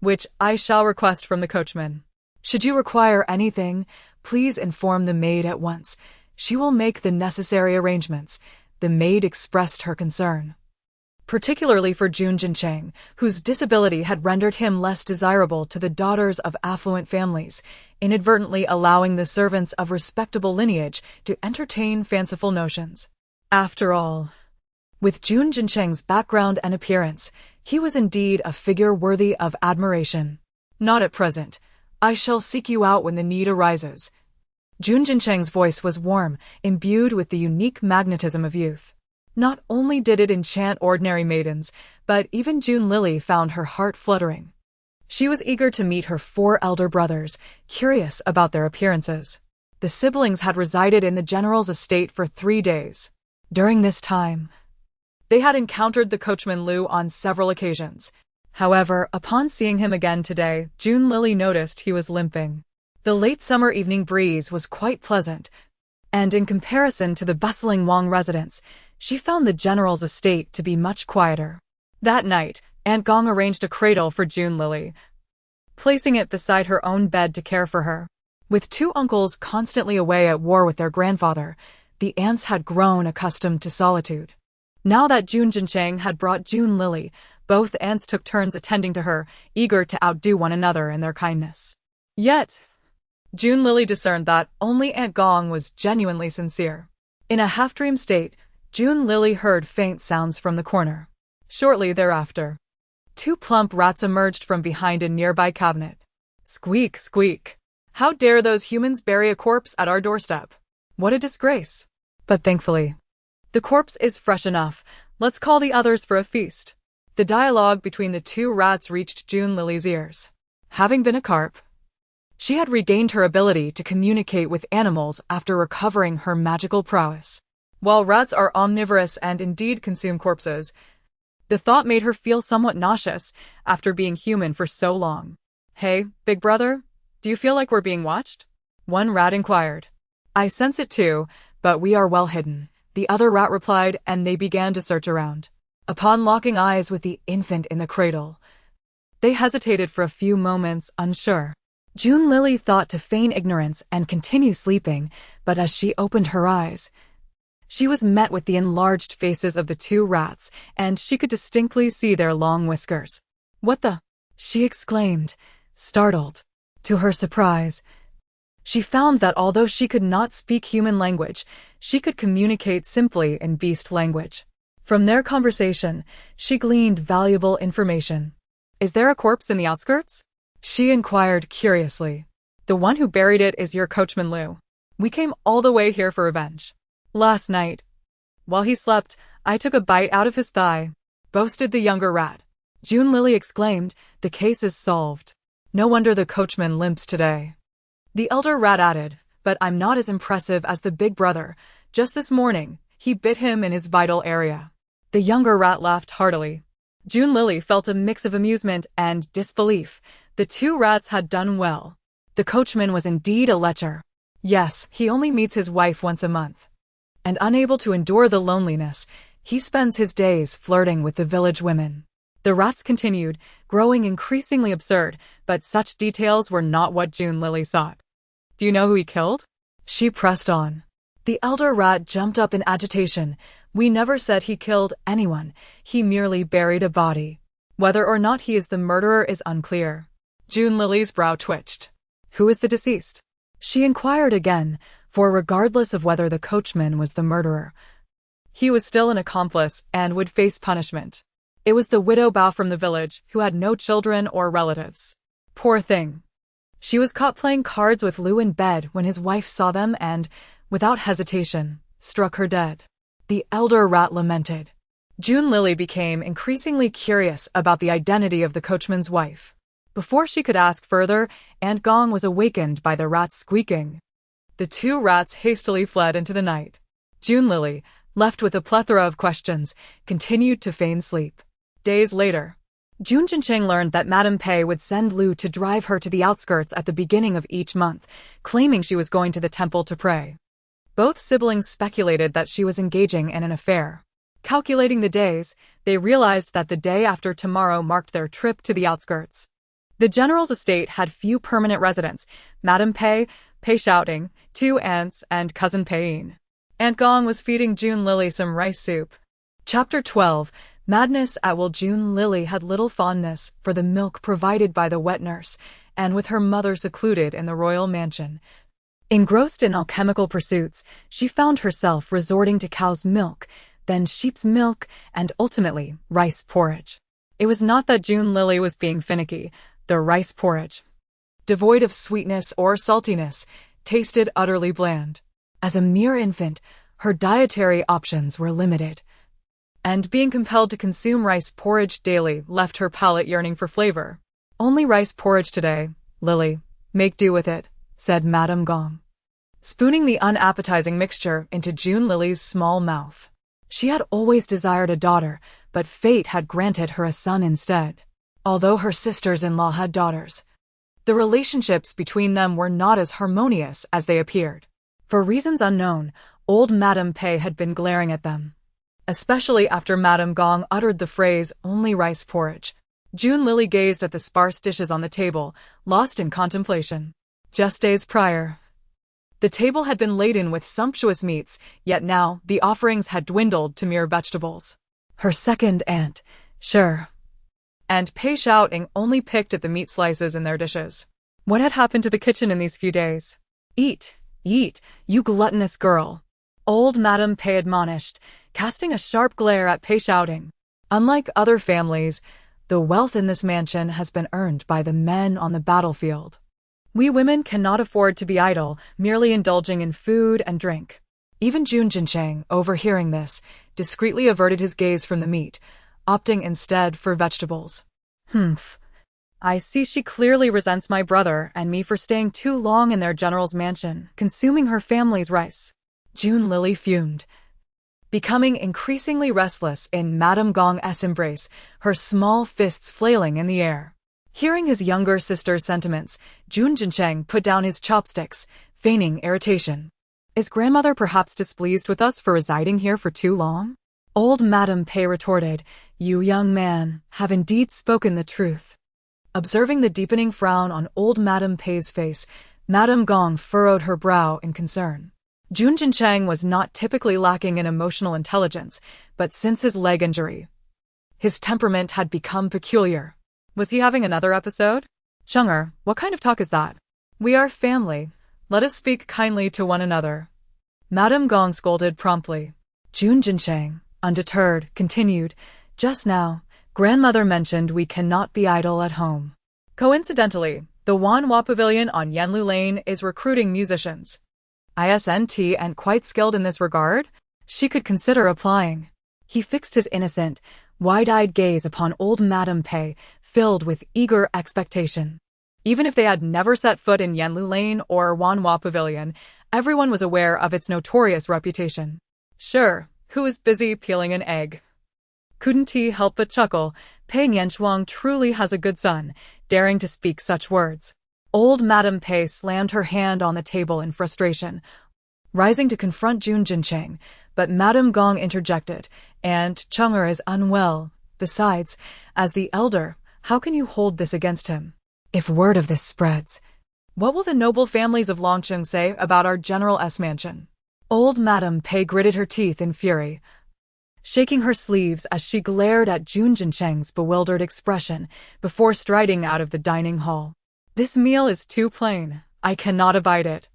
which I shall request from the coachman. Should you require anything, please inform the maid at once. She will make the necessary arrangements. The maid expressed her concern, particularly for Jun Jincheng, whose disability had rendered him less desirable to the daughters of affluent families, inadvertently allowing the servants of respectable lineage to entertain fanciful notions. After all, with Jun Jincheng's background and appearance, he was indeed a figure worthy of admiration. Not at present. I shall seek you out when the need arises. Jun Jincheng's voice was warm, imbued with the unique magnetism of youth. Not only did it enchant ordinary maidens, but even June Lily found her heart fluttering. She was eager to meet her 4 elder brothers, curious about their appearances. The siblings had resided in the general's estate for 3 days. During this time, they had encountered the coachman Liu on several occasions. However, upon seeing him again today, June Lily noticed he was limping. The late summer evening breeze was quite pleasant, and in comparison to the bustling Wang residence, she found the general's estate to be much quieter. That night, Aunt Gong arranged a cradle for June Lily, placing it beside her own bed to care for her. With 2 uncles constantly away at war with their grandfather, the aunts had grown accustomed to solitude. Now that Jun Jincheng had brought June Lily, both aunts took turns attending to her, eager to outdo one another in their kindness. Yet, June Lily discerned that only Aunt Gong was genuinely sincere. In a half-dream state, June Lily heard faint sounds from the corner. Shortly thereafter, 2 plump rats emerged from behind a nearby cabinet. Squeak, squeak. How dare those humans bury a corpse at our doorstep? What a disgrace. But thankfully, the corpse is fresh enough. Let's call the others for a feast. The dialogue between the 2 rats reached June Lily's ears. Having been a carp, she had regained her ability to communicate with animals after recovering her magical prowess. While rats are omnivorous and indeed consume corpses, the thought made her feel somewhat nauseous after being human for so long. Hey, big brother, do you feel like we're being watched? One rat inquired. I sense it too, but we are well hidden, the other rat replied, and they began to search around. Upon locking eyes with the infant in the cradle, they hesitated for a few moments, unsure. June Lily thought to feign ignorance and continue sleeping, but as she opened her eyes, she was met with the enlarged faces of the 2 rats, and she could distinctly see their long whiskers. What the? She exclaimed, startled. To her surprise, she found that although she could not speak human language, she could communicate simply in beast language. From their conversation, she gleaned valuable information. Is there a corpse in the outskirts? She inquired curiously. The one who buried it is your coachman Liu. We came all the way here for revenge. Last night, while he slept, I took a bite out of his thigh, boasted the younger rat. June Lily exclaimed, the case is solved. No wonder the coachman limps today. The elder rat added, but I'm not as impressive as the big brother. Just this morning, he bit him in his vital area. The younger rat laughed heartily. June Lily felt a mix of amusement and disbelief. The 2 rats had done well. The coachman was indeed a lecher. Yes, he only meets his wife once a month. And unable to endure the loneliness, he spends his days flirting with the village women. The rats continued, growing increasingly absurd, but such details were not what June Lily sought. Do you know who he killed? She pressed on. The elder rat jumped up in agitation. We never said he killed anyone. He merely buried a body. Whether or not he is the murderer is unclear. June Lily's brow twitched. Who is the deceased? She inquired again, for regardless of whether the coachman was the murderer, he was still an accomplice and would face punishment. It was the widow Bao from the village, who had no children or relatives. Poor thing. She was caught playing cards with Liu in bed when his wife saw them and, without hesitation, struck her dead. The elder rat lamented. June Lily became increasingly curious about the identity of the coachman's wife. Before she could ask further, Aunt Gong was awakened by the rats squeaking. The 2 rats hastily fled into the night. June Lily, left with a plethora of questions, continued to feign sleep. Days later, Jun Jincheng learned that Madame Pei would send Lu to drive her to the outskirts at the beginning of each month, claiming she was going to the temple to pray. Both siblings speculated that she was engaging in an affair. Calculating the days, they realized that the day after tomorrow marked their trip to the outskirts. The general's estate had few permanent residents: Madame Pei, Pei Shouting, 2 aunts, and cousin Peiyin. Aunt Gong was feeding June Lily some rice soup. Chapter 12. Madness at Will. June Lily had little fondness for the milk provided by the wet nurse, and with her mother secluded in the royal mansion, engrossed in alchemical pursuits, she found herself resorting to cow's milk, then sheep's milk, and ultimately rice porridge. It was not that June Lily was being finicky. The rice porridge, devoid of sweetness or saltiness, tasted utterly bland. As a mere infant, her dietary options were limited, and being compelled to consume rice porridge daily left her palate yearning for flavor. "Only rice porridge today, Lily. Make do with it," said Madame Gong, spooning the unappetizing mixture into June Lily's small mouth. She had always desired a daughter, but fate had granted her a son instead. Although her sisters-in-law had daughters, the relationships between them were not as harmonious as they appeared. For reasons unknown, old Madame Pei had been glaring at them, especially after Madame Gong uttered the phrase, "only rice porridge." June Lily gazed at the sparse dishes on the table, lost in contemplation. Just days prior, the table had been laden with sumptuous meats, yet now the offerings had dwindled to mere vegetables. Her second aunt, sure, and Pei Shouting only picked at the meat slices in their dishes. What had happened to the kitchen in these few days? "Eat, eat, you gluttonous girl," old Madame Pei admonished, casting a sharp glare at Pei Shouting. Unlike other families, the wealth in this mansion has been earned by the men on the battlefield. We women cannot afford to be idle, merely indulging in food and drink. Even Jun Jincheng, overhearing this, discreetly averted his gaze from the meat, opting instead for vegetables. "Humph. I see she clearly resents my brother and me for staying too long in their general's mansion, consuming her family's rice." June Lily fumed, becoming increasingly restless in Madame Gong's embrace, her small fists flailing in the air. Hearing his younger sister's sentiments, Jun Jincheng put down his chopsticks, feigning irritation. "Is grandmother perhaps displeased with us for residing here for too long?" Old Madame Pei retorted, "You young man have indeed spoken the truth." Observing the deepening frown on old Madame Pei's face, Madame Gong furrowed her brow in concern. Jun Jincheng was not typically lacking in emotional intelligence, but since his leg injury, his temperament had become peculiar. Was he having another episode? "Chung'er, what kind of talk is that? We are family. Let us speak kindly to one another." Madame Gong scolded promptly. Jun Jincheng, undeterred, continued, "Just now, grandmother mentioned we cannot be idle at home. Coincidentally, the Wanhua Pavilion on Yanlu Lane is recruiting musicians. Isn't and quite skilled in this regard. She could consider applying." He fixed his innocent, wide-eyed gaze upon old Madame Pei, filled with eager expectation. Even if they had never set foot in Yanlu Lane or Wanhua Pavilion, everyone was aware of its notorious reputation. Sure, who is busy peeling an egg? Couldn't he help but chuckle? Pei Nianshuang truly has a good son, daring to speak such words. Old Madame Pei slammed her hand on the table in frustration, rising to confront Jun Jincheng, but Madame Gong interjected, "And Chung'er is unwell. Besides, as the elder, how can you hold this against him? If word of this spreads, what will the noble families of Longcheng say about our General's mansion?" Old Madame Pei gritted her teeth in fury, shaking her sleeves as she glared at Jun Jincheng's bewildered expression before striding out of the dining hall. "This meal is too plain. I cannot abide it.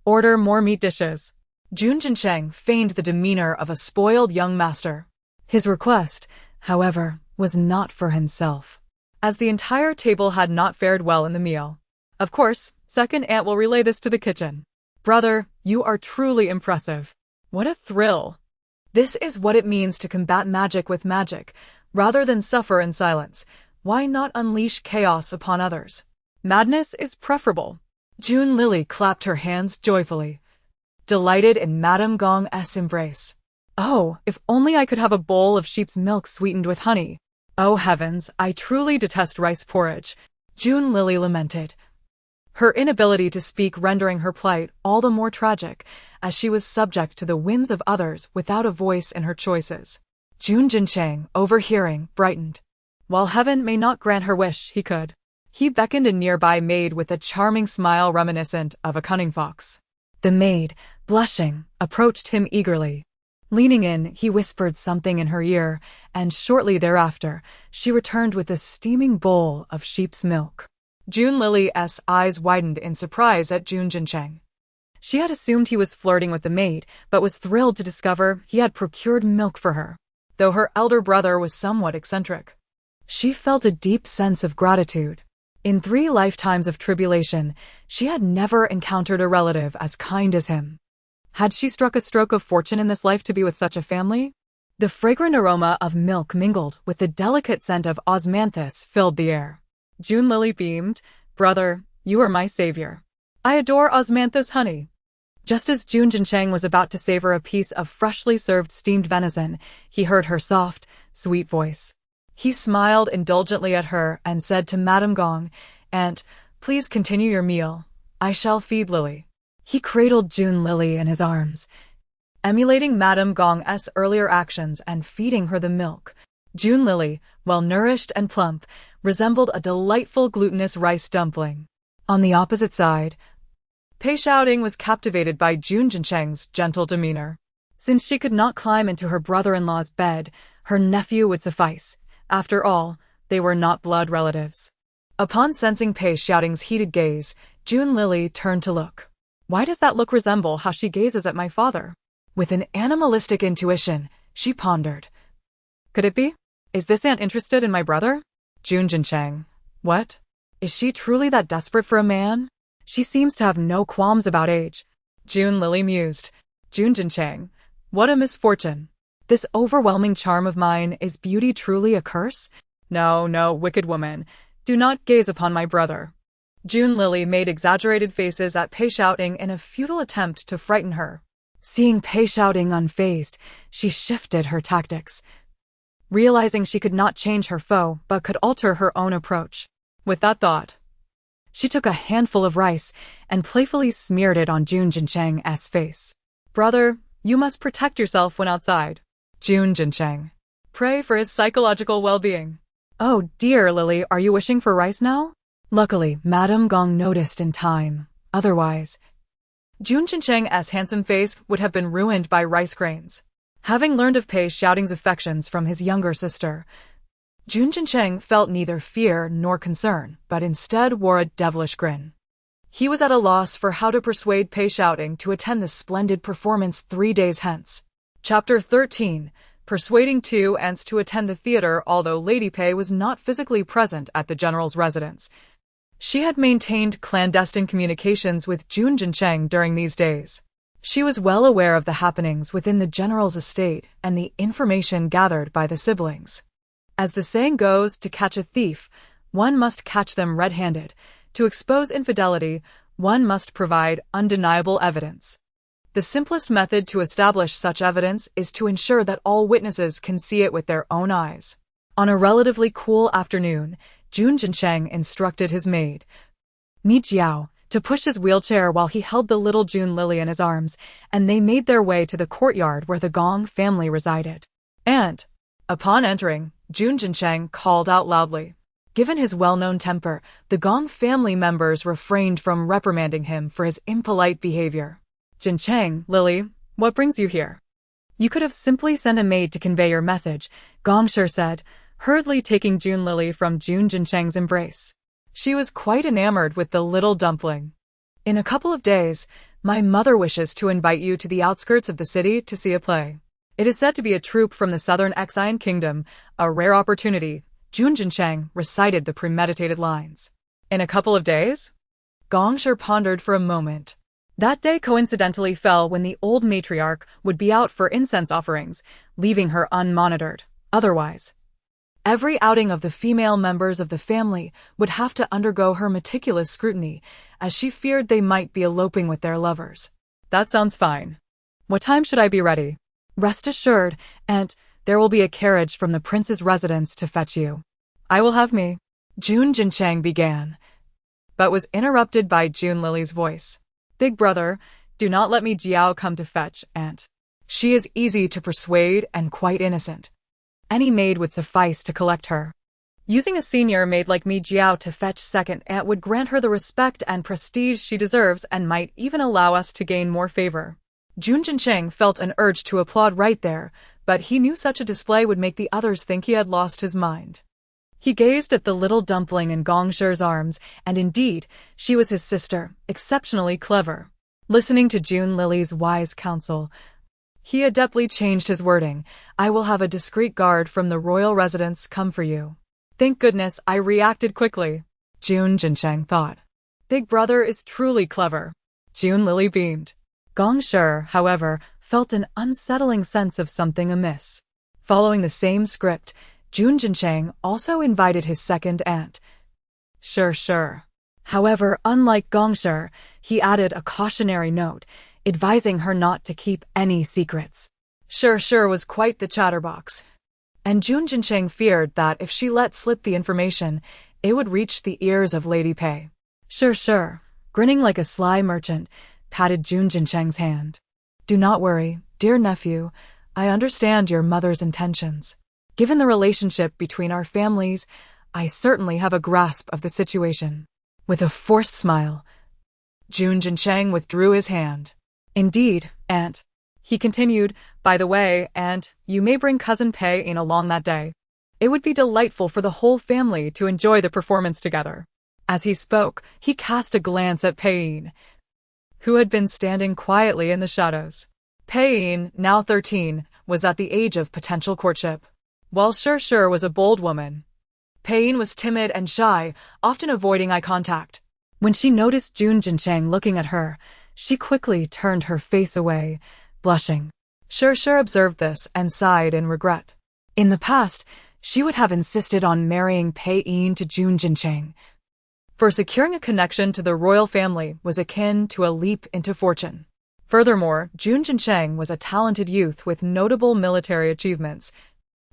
Order more meat dishes." Jun Jincheng feigned the demeanor of a spoiled young master. His request, however, was not for himself, as the entire table had not fared well in the meal. "Of course, second aunt will relay this to the kitchen. Brother, you are truly impressive. What a thrill. This is what it means to combat magic with magic, rather than suffer in silence. Why not unleash chaos upon others? Madness is preferable." June Lily clapped her hands joyfully, delighted in Madame Gong's embrace. "Oh, if only I could have a bowl of sheep's milk sweetened with honey." Oh heavens, I truly detest rice porridge, June Lily lamented, her inability to speak rendering her plight all the more tragic, as she was subject to the whims of others without a voice in her choices. Jun Jincheng, overhearing, brightened. While heaven may not grant her wish, he could. He beckoned a nearby maid with a charming smile reminiscent of a cunning fox. The maid, blushing, approached him eagerly. Leaning in, he whispered something in her ear, and shortly thereafter, she returned with a steaming bowl of sheep's milk. June Lily's eyes widened in surprise at Jun Jincheng. She had assumed he was flirting with the maid, but was thrilled to discover he had procured milk for her, though her elder brother was somewhat eccentric. She felt a deep sense of gratitude. In 3 lifetimes of tribulation, she had never encountered a relative as kind as him. Had she struck a stroke of fortune in this life to be with such a family? The fragrant aroma of milk mingled with the delicate scent of osmanthus filled the air. June Lily beamed. Brother, you are my savior. I adore osmanthus honey. Just as Jun Jincheng was about to savor a piece of freshly served steamed venison, he heard her soft, sweet voice. He smiled indulgently at her and said to Madame Gong, "Aunt, please continue your meal. I shall feed Lily." He cradled June Lily in his arms, emulating Madame Gong's earlier actions and feeding her the milk. June Lily, well nourished and plump, resembled a delightful glutinous rice dumpling. On the opposite side, Pei Shouting was captivated by Jun Jincheng's gentle demeanor. Since she could not climb into her brother-in-law's bed, her nephew would suffice. After all, they were not blood relatives. Upon sensing Pei Shouting's heated gaze, June Lily turned to look. Why does that look resemble how she gazes at my father? With an animalistic intuition, she pondered. Could it be? Is this aunt interested in my brother? Jun Jincheng. What? Is she truly that desperate for a man? She seems to have no qualms about age. June Lily mused. Jun Jincheng. What a misfortune. This overwhelming charm of mine, is beauty truly a curse? No, no, wicked woman. Do not gaze upon my brother. June Lily made exaggerated faces at Pei Shouting in a futile attempt to frighten her. Seeing Pei Shouting unfazed, she shifted her tactics, realizing she could not change her foe but could alter her own approach. With that thought, she took a handful of rice and playfully smeared it on Jun Jincheng's face. Brother, you must protect yourself when outside. Jun Jincheng. Pray for his psychological well-being. Oh dear, Lily, are you wishing for rice now? Luckily, Madame Gong noticed in time. Otherwise, Jun Jincheng's handsome face would have been ruined by rice grains. Having learned of Pei Shouting's affections from his younger sister, Jun Jincheng felt neither fear nor concern, but instead wore a devilish grin. He was at a loss for how to persuade Pei Shouting to attend the splendid performance 3 days hence. Chapter 13. Persuading 2 aunts to attend the theater. Although Lady Pei was not physically present at the general's residence, she had maintained clandestine communications with Jun Jincheng during these days. She was well aware of the happenings within the general's estate and the information gathered by the siblings. As the saying goes, to catch a thief, one must catch them red-handed. To expose infidelity, one must provide undeniable evidence. The simplest method to establish such evidence is to ensure that all witnesses can see it with their own eyes. On a relatively cool afternoon, Jun Jincheng instructed his maid, Mi Jiao, to push his wheelchair while he held the little June Lily in his arms, and they made their way to the courtyard where the Gong family resided. And, upon entering, Jun Jincheng called out loudly. Given his well-known temper, the Gong family members refrained from reprimanding him for his impolite behavior. Jincheng, Lily, what brings you here? You could have simply sent a maid to convey your message, Gong Shi said, hurriedly taking June Lily from Jun Jincheng's embrace. She was quite enamored with the little dumpling. In a couple of days, my mother wishes to invite you to the outskirts of the city to see a play. It is said to be a troupe from the southern Xian kingdom, a rare opportunity. Jun Jincheng recited the premeditated lines. In a couple of days? Gong Shi pondered for a moment. That day coincidentally fell when the old matriarch would be out for incense offerings, leaving her unmonitored. Otherwise, every outing of the female members of the family would have to undergo her meticulous scrutiny, as she feared they might be eloping with their lovers. That sounds fine. What time should I be ready? Rest assured, Aunt, there will be a carriage from the prince's residence to fetch you. I will have me. Jun Jincheng began, but was interrupted by Jun Lily's voice. Big brother, do not let me Jiao come to fetch Aunt. She is easy to persuade and quite innocent. Any maid would suffice to collect her. Using a senior maid like me Jiao to fetch second Aunt would grant her the respect and prestige she deserves and might even allow us to gain more favor. Jun Jincheng felt an urge to applaud right there, but he knew such a display would make the others think he had lost his mind. He gazed at the little dumpling in Gongshi's arms, and indeed, she was his sister, exceptionally clever. Listening to Jun Lily's wise counsel, he adeptly changed his wording. I will have a discreet guard from the royal residence come for you. Thank goodness I reacted quickly, Jun Jincheng thought. Big brother is truly clever. Jun Lily beamed. Gongshi, however, felt an unsettling sense of something amiss. Following the same script, Jun Jincheng also invited his second aunt. Sure. However, unlike Gongshi, he added a cautionary note, advising her not to keep any secrets. Sure was quite the chatterbox, and Jun Jincheng feared that if she let slip the information, it would reach the ears of Lady Pei. Sure, grinning like a sly merchant, patted Jun Jincheng's hand. Do not worry, dear nephew, I understand your mother's intentions. Given the relationship between our families, I certainly have a grasp of the situation. With a forced smile, Jun Jincheng withdrew his hand. Indeed, Aunt, he continued, by the way, Aunt, you may bring cousin Pei in along that day. It would be delightful for the whole family to enjoy the performance together. As he spoke, he cast a glance at Pei, who had been standing quietly in the shadows. Pei, now 13, was at the age of potential courtship, while Sure was a bold woman. Pei was timid and shy, often avoiding eye contact. When she noticed Jun Jincheng looking at her, she quickly turned her face away, blushing. Sure observed this and sighed in regret. In the past, she would have insisted on marrying Pei to Jun Jincheng, for securing a connection to the royal family was akin to a leap into fortune. Furthermore, Jun Jincheng was a talented youth with notable military achievements,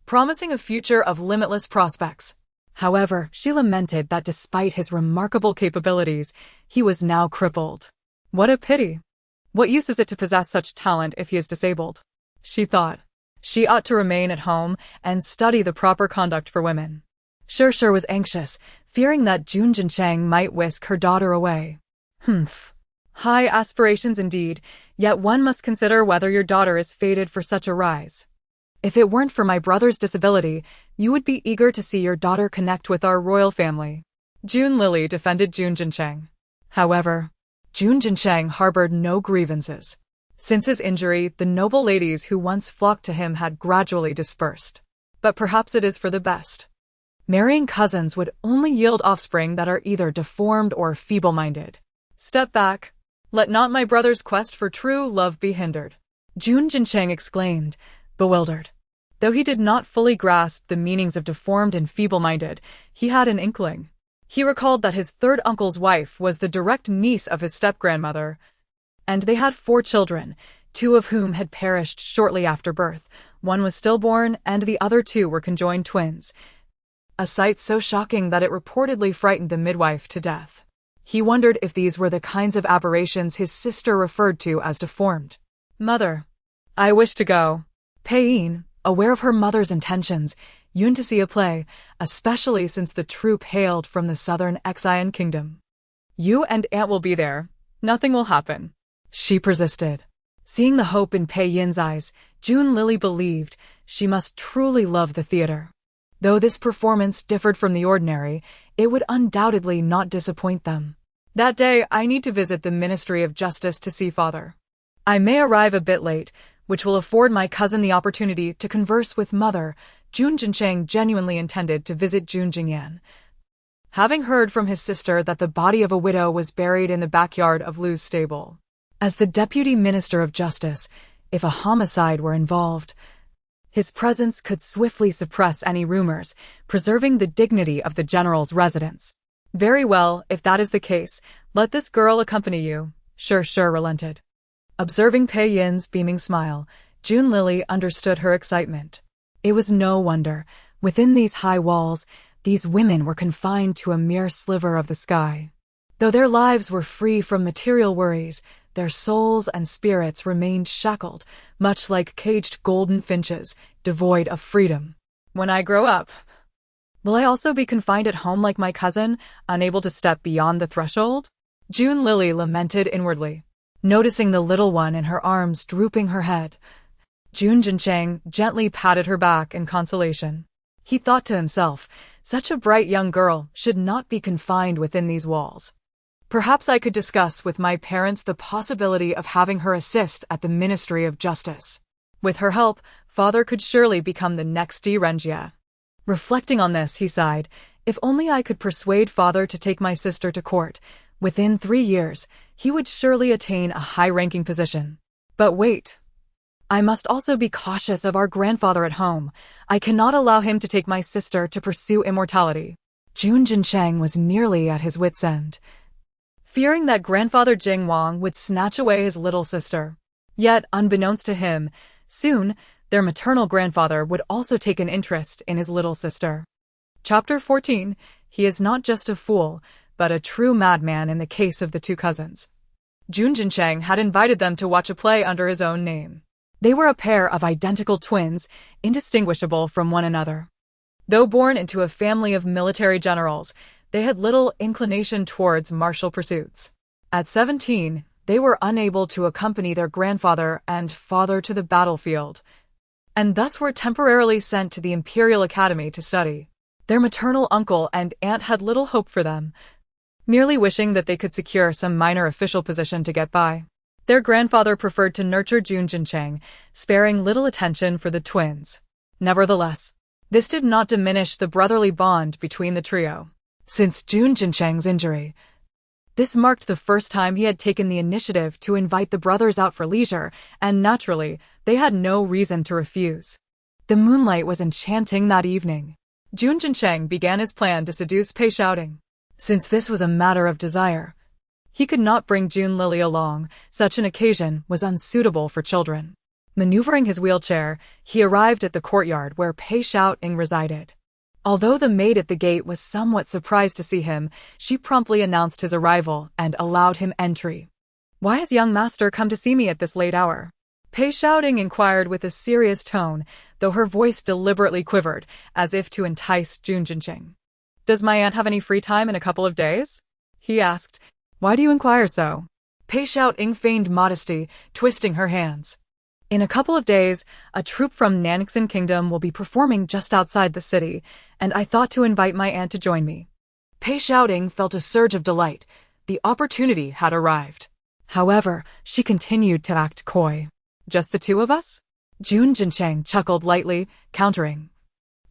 promising a future of limitless prospects. However, she lamented that despite his remarkable capabilities, he was now crippled. What a pity. What use is it to possess such talent if he is disabled? She thought. She ought to remain at home and study the proper conduct for women. Sure was anxious, fearing that Jun Jincheng might whisk her daughter away. High aspirations indeed, yet one must consider whether your daughter is fated for such a rise. If it weren't for my brother's disability, you would be eager to see your daughter connect with our royal family. Jun Lily defended Jun Jincheng. However, Jun Jincheng harbored no grievances. Since his injury, the noble ladies who once flocked to him had gradually dispersed. But perhaps it is for the best. Marrying cousins would only yield offspring that are either deformed or feeble-minded. Step back. Let not my brother's quest for true love be hindered, Jun Jincheng exclaimed, bewildered. Though he did not fully grasp the meanings of deformed and feeble-minded, he had an inkling. He recalled that his third uncle's wife was the direct niece of his step-grandmother, and they had 4 children, 2 of whom had perished shortly after birth. One was stillborn, and the other 2 were conjoined twins, a sight so shocking that it reportedly frightened the midwife to death. He wondered if these were the kinds of aberrations his sister referred to as deformed. Mother, I wish to go. Pei, aware of her mother's intentions, yearned to see a play, especially since the troupe hailed from the southern Xian kingdom. You and Aunt will be there. Nothing will happen, she persisted. Seeing the hope in Pei Yin's eyes, Jun Lily believed she must truly love the theater. Though this performance differed from the ordinary, it would undoubtedly not disappoint them. That day, I need to visit the Ministry of Justice to see Father. I may arrive a bit late, which will afford my cousin the opportunity to converse with Mother. Jun Jincheng genuinely intended to visit Jun Jingyan. Having heard from his sister that the body of a widow was buried in the backyard of Lu's stable. As the Deputy Minister of Justice, if a homicide were involved, his presence could swiftly suppress any rumors, preserving the dignity of the general's residence. Very well, if that is the case, let this girl accompany you, Sure relented. Observing Pei Yin's beaming smile, Jun Lily understood her excitement. It was no wonder. Within these high walls, these women were confined to a mere sliver of the sky. Though their lives were free from material worries, their souls and spirits remained shackled, much like caged golden finches, devoid of freedom. When I grow up, will I also be confined at home like my cousin, unable to step beyond the threshold? June Lily lamented inwardly, noticing the little one in her arms drooping her head. Jun Jincheng gently patted her back in consolation. He thought to himself, such a bright young girl should not be confined within these walls. Perhaps I could discuss with my parents the possibility of having her assist at the Ministry of Justice. With her help, father could surely become the next Di Renjia. Reflecting on this, he sighed, if only I could persuade father to take my sister to court. Within 3 years, he would surely attain a high-ranking position. But wait. I must also be cautious of our grandfather at home. I cannot allow him to take my sister to pursue immortality. Jun Jincheng was nearly at his wit's end, fearing that grandfather Jing Wang would snatch away his little sister. Yet, unbeknownst to him, soon, their maternal grandfather would also take an interest in his little sister. Chapter 14. He is not just a fool, but a true madman in the case of the two cousins. Jun Jincheng had invited them to watch a play under his own name. They were a pair of identical twins, indistinguishable from one another. Though born into a family of military generals, they had little inclination towards martial pursuits. At 17, they were unable to accompany their grandfather and father to the battlefield, and thus were temporarily sent to the Imperial Academy to study. Their maternal uncle and aunt had little hope for them, merely wishing that they could secure some minor official position to get by. Their grandfather preferred to nurture Jun Jincheng, sparing little attention for the twins. Nevertheless, this did not diminish the brotherly bond between the trio. Since Jun Jincheng's injury, this marked the first time he had taken the initiative to invite the brothers out for leisure, and naturally, they had no reason to refuse. The moonlight was enchanting that evening. Jun Jincheng began his plan to seduce Pei Shouting. Since this was a matter of desire, he could not bring June Lily along. Such an occasion was unsuitable for children. Maneuvering his wheelchair, he arrived at the courtyard where Pei Shouting resided. Although the maid at the gate was somewhat surprised to see him, she promptly announced his arrival and allowed him entry. "Why has young master come to see me at this late hour?" Pei Shouting inquired with a serious tone, though her voice deliberately quivered, as if to entice Jun Jincheng. "Does my aunt have any free time in a couple of days?" he asked. "Why do you inquire so?" Pei Shouting feigned modesty, twisting her hands. "In a couple of days, a troupe from Nanxin Kingdom will be performing just outside the city, and I thought to invite my aunt to join me." Pei Shouting felt a surge of delight. The opportunity had arrived. However, she continued to act coy. "Just the two of us?" Jun Jincheng chuckled lightly, countering.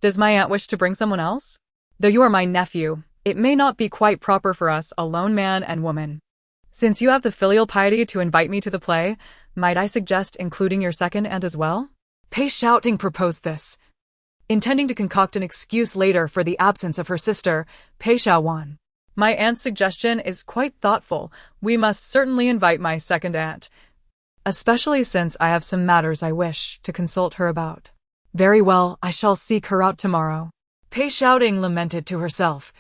"Does my aunt wish to bring someone else? Though you are my nephew, it may not be quite proper for us, a lone man and woman. Since you have the filial piety to invite me to the play, might I suggest including your second aunt as well?" Pei Shouting proposed this, intending to concoct an excuse later for the absence of her sister, Pei Shaowan. "My aunt's suggestion is quite thoughtful. We must certainly invite my second aunt, especially since I have some matters I wish to consult her about." "Very well, I shall seek her out tomorrow." Pei Shouting lamented to herself.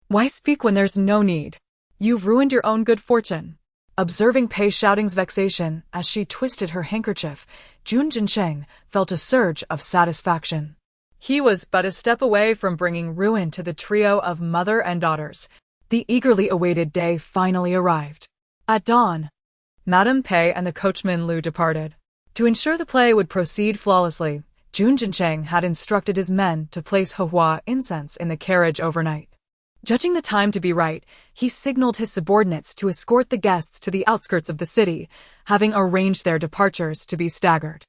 "Why speak when there's no need? You've ruined your own good fortune." Observing Pei Shouting's vexation as she twisted her handkerchief, Jun Jincheng felt a surge of satisfaction. He was but a step away from bringing ruin to the trio of mother and daughters. The eagerly awaited day finally arrived. At dawn, Madame Pei and the coachman Lu departed. To ensure the play would proceed flawlessly, Jun Jincheng had instructed his men to place Hua incense in the carriage overnight. Judging the time to be right, he signaled his subordinates to escort the guests to the outskirts of the city, having arranged their departures to be staggered.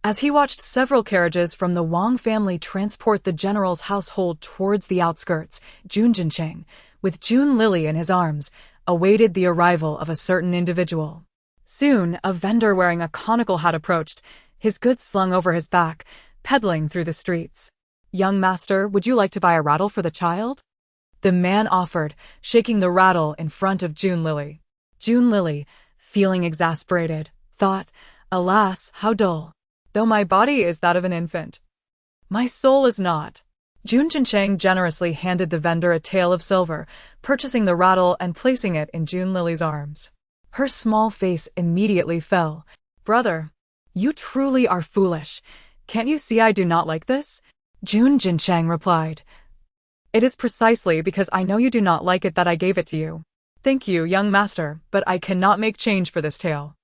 As he watched several carriages from the Wang family transport the general's household towards the outskirts, Jun Jincheng, with June Lily in his arms, awaited the arrival of a certain individual. Soon, a vendor wearing a conical hat approached, his goods slung over his back, peddling through the streets. "Young master, would you like to buy a rattle for the child?" the man offered, shaking the rattle in front of June Lily. June Lily, feeling exasperated, thought, "Alas, how dull, though my body is that of an infant." My soul is not. Jun Jincheng generously handed the vendor a tael of silver, purchasing the rattle and placing it in Jun Lily's arms. Her small face immediately fell. Brother, you truly are foolish. Can't you see I do not like this? Jun Jincheng replied. It is precisely because I know you do not like it that I gave it to you. Thank you, young master, but I cannot make change for this tael.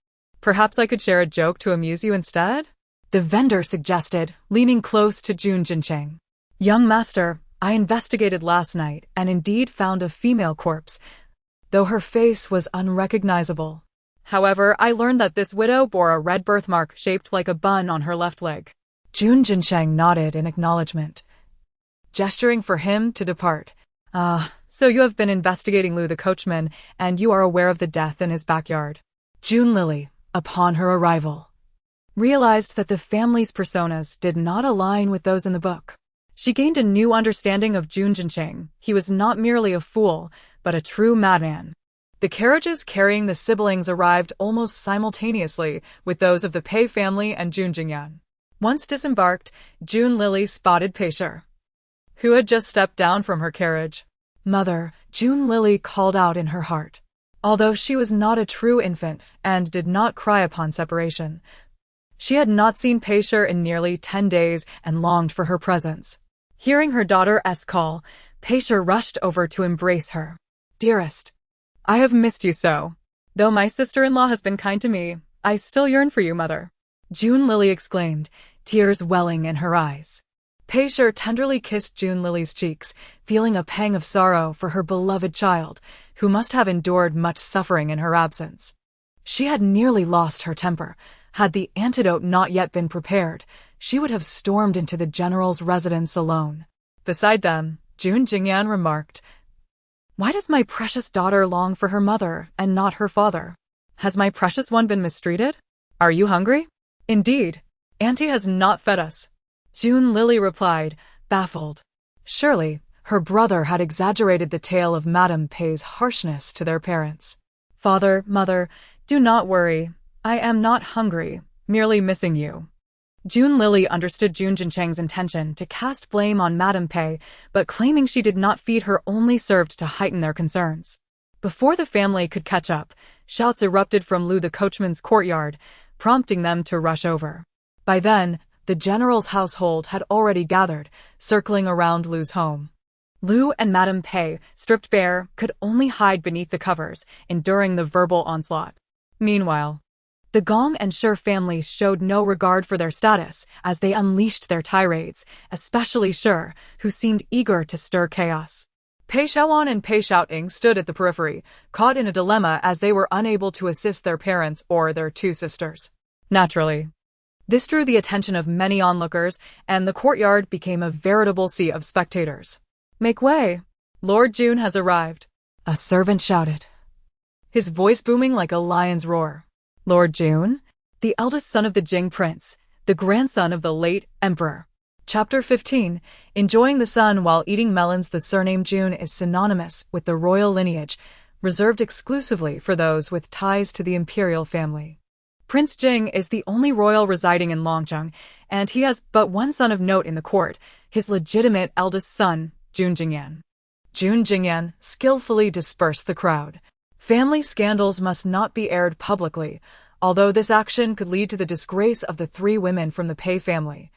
Perhaps I could share a joke to amuse you instead? The vendor suggested, leaning close to Jun Jincheng. Young master, I investigated last night and indeed found a female corpse, though her face was unrecognizable. However, I learned that this widow bore a red birthmark shaped like a bun on her left leg. Jun Jincheng nodded in acknowledgement, gesturing for him to depart. So you have been investigating Lu the coachman, and you are aware of the death in his backyard. Jun Lily, upon her arrival, realized that the family's personas did not align with those in the book. She gained a new understanding of Jun Jincheng. He was not merely a fool, but a true madman. The carriages carrying the siblings arrived almost simultaneously with those of the Pei family and Jun Jingyan. Once disembarked, Jun Lily spotted Peisher, who had just stepped down from her carriage. Mother, Jun Lily called out in her heart. Although she was not a true infant and did not cry upon separation, she had not seen Peisher in nearly 10 days and longed for her presence. Hearing her daughter's call, Peisher rushed over to embrace her. Dearest, I have missed you so. Though my sister-in-law has been kind to me, I still yearn for you, mother. Jun Lily exclaimed, tears welling in her eyes. Peisher tenderly kissed Jun Lily's cheeks, feeling a pang of sorrow for her beloved child, who must have endured much suffering in her absence. She had nearly lost her temper. Had the antidote not yet been prepared, she would have stormed into the general's residence alone. Beside them, Jun Jingyan remarked, Why does my precious daughter long for her mother and not her father? Has my precious one been mistreated? Are you hungry? Indeed, Auntie has not fed us. Jun Lily replied, baffled. Surely, her brother had exaggerated the tale of Madame Pei's harshness to their parents. Father, mother, do not worry. I am not hungry, merely missing you. Jun Lily understood Jun Jincheng's intention to cast blame on Madame Pei, but claiming she did not feed her only served to heighten their concerns. Before the family could catch up, shouts erupted from Lu the coachman's courtyard, prompting them to rush over. By then, the general's household had already gathered, circling around Lu's home. Lu and Madame Pei, stripped bare, could only hide beneath the covers, enduring the verbal onslaught. Meanwhile, the Gong and Shi families showed no regard for their status as they unleashed their tirades, especially Shi, who seemed eager to stir chaos. Pei Shaoan and Pei Xiaoting stood at the periphery, caught in a dilemma as they were unable to assist their parents or their two sisters. Naturally, this drew the attention of many onlookers, and the courtyard became a veritable sea of spectators. Make way! Lord Jun has arrived, a servant shouted, his voice booming like a lion's roar. Lord Jun, the eldest son of the Jing prince, the grandson of the late emperor. Chapter 15. Enjoying the sun while eating melons. The surname Jun is synonymous with the royal lineage, reserved exclusively for those with ties to the imperial family. Prince Jing is the only royal residing in Longcheng, and he has but one son of note in the court, his legitimate eldest son, Jun Jingyan. Jun Jingyan skillfully dispersed the crowd. Family scandals must not be aired publicly, although this action could lead to the disgrace of the 3 women from the Pei family.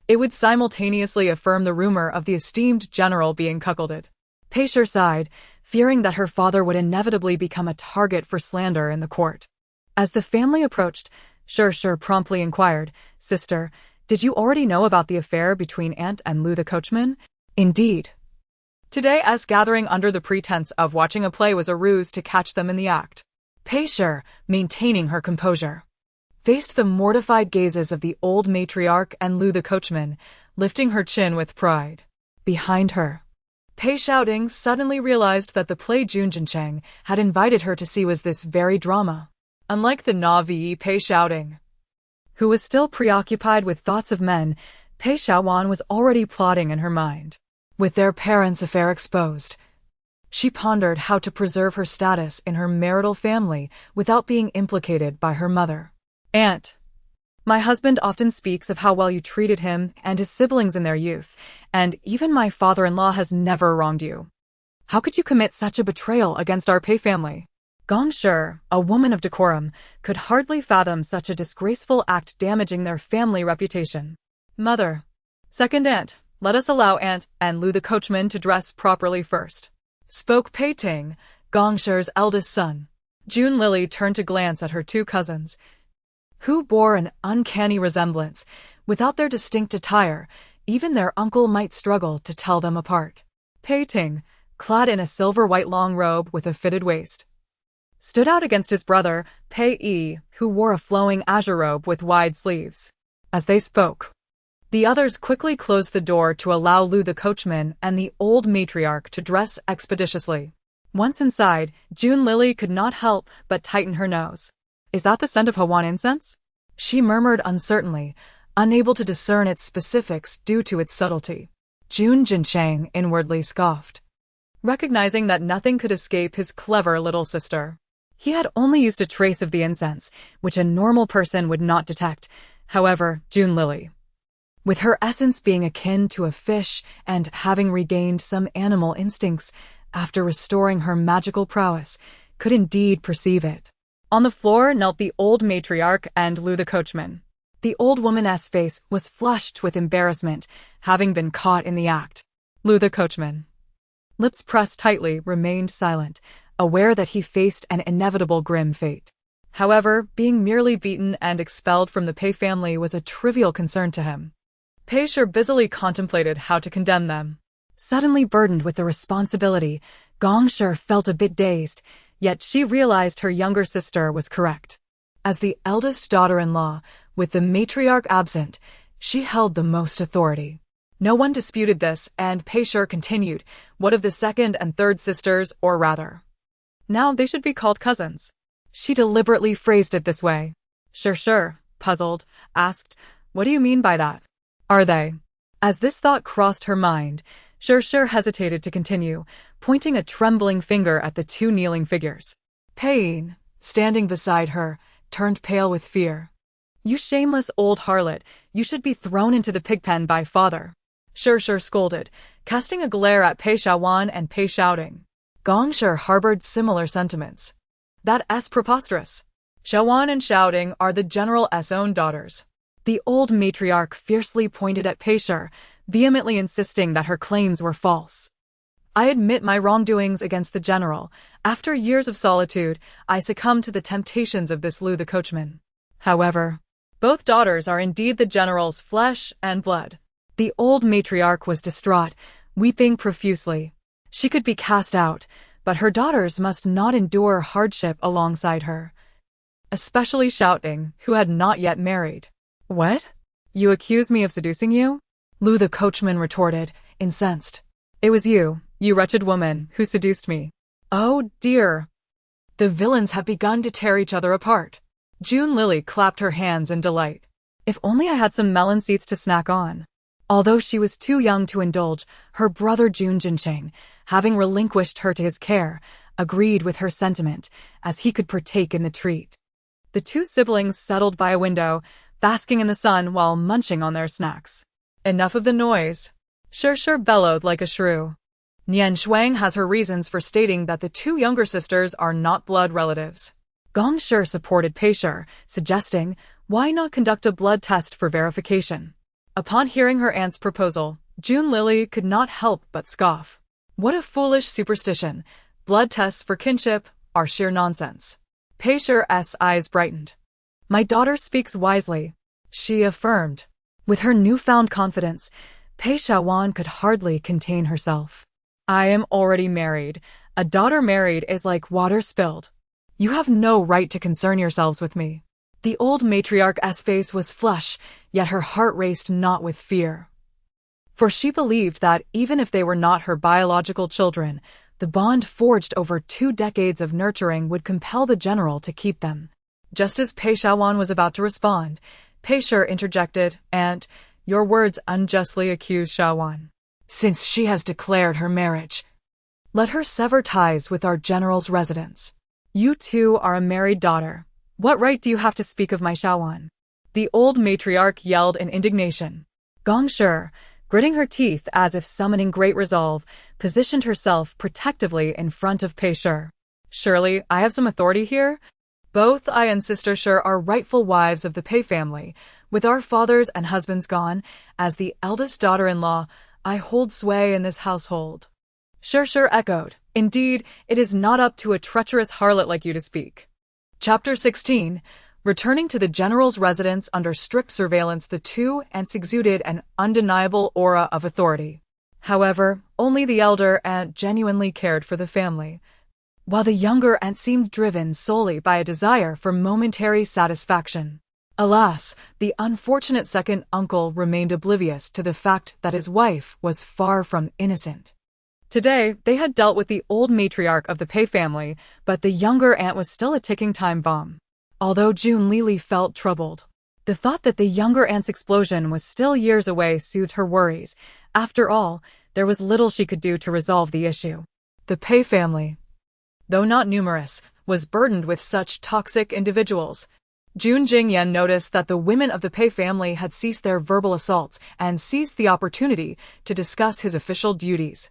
It would simultaneously affirm the rumor of the esteemed general being cuckolded. Peisher sighed, fearing that her father would inevitably become a target for slander in the court. As the family approached, Shi promptly inquired, Sister, did you already know about the affair between Aunt and Lu the coachman? Indeed. Today's gathering under the pretense of watching a play was a ruse to catch them in the act. Peisher, maintaining her composure, faced the mortified gazes of the old matriarch and Lu the coachman, lifting her chin with pride. Behind her, Pei Xiaoting suddenly realized that the play Jun Jincheng had invited her to see was this very drama. Unlike the Navi Pei Xiaoting, who was still preoccupied with thoughts of men, Pei Xiaoan was already plotting in her mind. With their parents' affair exposed, she pondered how to preserve her status in her marital family without being implicated by her mother. Aunt, My husband often speaks of how well you treated him and his siblings in their youth, and even my father-in-law has never wronged you. How could you commit such a betrayal against our Pei family? Gong Shi, a woman of decorum, could hardly fathom such a disgraceful act damaging their family reputation. Mother. Second aunt, let us allow Aunt and Lu the coachman to dress properly first. Spoke Pei Ting, Gong Shi's eldest son. June Lily turned to glance at her two cousins, who bore an uncanny resemblance. Without their distinct attire, even their uncle might struggle to tell them apart. Pei Ting, clad in a silver-white long robe with a fitted waist, stood out against his brother, Pei Yi, who wore a flowing azure robe with wide sleeves. As they spoke, the others quickly closed the door to allow Lu the coachman and the old matriarch to dress expeditiously. Once inside, June Lily could not help but tighten her nose. Is that the scent of Hawan incense? She murmured uncertainly, unable to discern its specifics due to its subtlety. Jun Jinchang inwardly scoffed, recognizing that nothing could escape his clever little sister. He had only used a trace of the incense, which a normal person would not detect. However, June Lily, with her essence being akin to a fish and having regained some animal instincts after restoring her magical prowess, could indeed perceive it. On the floor knelt the old matriarch and Lu the coachman. The old woman's face was flushed with embarrassment, having been caught in the act. Lu the coachman, lips pressed tightly, remained silent, aware that he faced an inevitable grim fate. However, being merely beaten and expelled from the Pei family was a trivial concern to him. Pei Shi busily contemplated how to condemn them. Suddenly burdened with the responsibility, Gong Shi felt a bit dazed, yet she realized her younger sister was correct. As the eldest daughter-in-law, with the matriarch absent, she held the most authority. No one disputed this, and Pei Shi continued, what of the second and third sisters, or rather, now they should be called cousins. She deliberately phrased it this way. Sure, puzzled, asked, what do you mean by that? Are they? As this thought crossed her mind, Sure hesitated to continue, pointing a trembling finger at the two kneeling figures. Pei, standing beside her, turned pale with fear. You shameless old harlot, you should be thrown into the pigpen by father. Sure scolded, casting a glare at Pei Shawan and Pei Shouting. Gong Shi harbored similar sentiments. That's preposterous. Shawan and Shouting are the general's own daughters. The old matriarch fiercely pointed at Pei Shi, vehemently insisting that her claims were false. I admit my wrongdoings against the general. After years of solitude, I succumbed to the temptations of this Lu the coachman. However, both daughters are indeed the general's flesh and blood. The old matriarch was distraught, weeping profusely. She could be cast out, but her daughters must not endure hardship alongside her. Especially Shouting, who had not yet married. What? You accuse me of seducing you? Lu the coachman retorted, incensed. It was you wretched woman, who seduced me. Oh dear. The villains have begun to tear each other apart. June Lily clapped her hands in delight. If only I had some melon seeds to snack on. Although she was too young to indulge, her brother Jun Jinchang, having relinquished her to his care, agreed with her sentiment, as he could partake in the treat. The two siblings settled by a window, basking in the sun while munching on their snacks. Enough of the noise. Sure bellowed like a shrew. Nian Shuang has her reasons for stating that the two younger sisters are not blood relatives. Gong Shi supported Pei Shi, suggesting, why not conduct a blood test for verification? Upon hearing her aunt's proposal, June Lily could not help but scoff. What a foolish superstition. Blood tests for kinship are sheer nonsense. Pei Shi's eyes brightened. My daughter speaks wisely, she affirmed. With her newfound confidence, Pei Shawan could hardly contain herself. I am already married. A daughter married is like water spilled. You have no right to concern yourselves with me. The old matriarch's face was flush, yet her heart raced not with fear. For she believed that even if they were not her biological children, the bond forged over 2 decades of nurturing would compel the general to keep them. Just as Pei Shawan was about to respond, Pei Shi interjected, Aunt, your words unjustly accuse Shawan. Since she has declared her marriage, let her sever ties with our general's residence. You too are a married daughter. What right do you have to speak of my Shawan? The old matriarch yelled in indignation. Gong Shi, gritting her teeth as if summoning great resolve, positioned herself protectively in front of Pei Shi. Surely, I have some authority here? Both I and Sister Shi are rightful wives of the Pei family. With our fathers and husbands gone, as the eldest daughter-in-law, I hold sway in this household. Shi echoed. Indeed, it is not up to a treacherous harlot like you to speak. Chapter 16. Returning to the general's residence under strict surveillance, the two aunts exuded an undeniable aura of authority. However, only the elder aunt genuinely cared for the family, while the younger aunt seemed driven solely by a desire for momentary satisfaction. Alas, the unfortunate second uncle remained oblivious to the fact that his wife was far from innocent. Today, they had dealt with the old matriarch of the Pei family, but the younger aunt was still a ticking time bomb. Although June Lili felt troubled, the thought that the younger aunt's explosion was still years away soothed her worries. After all, there was little she could do to resolve the issue. The Pei family, though not numerous, was burdened with such toxic individuals. Jun Jingyan noticed that the women of the Pei family had ceased their verbal assaults and seized the opportunity to discuss his official duties.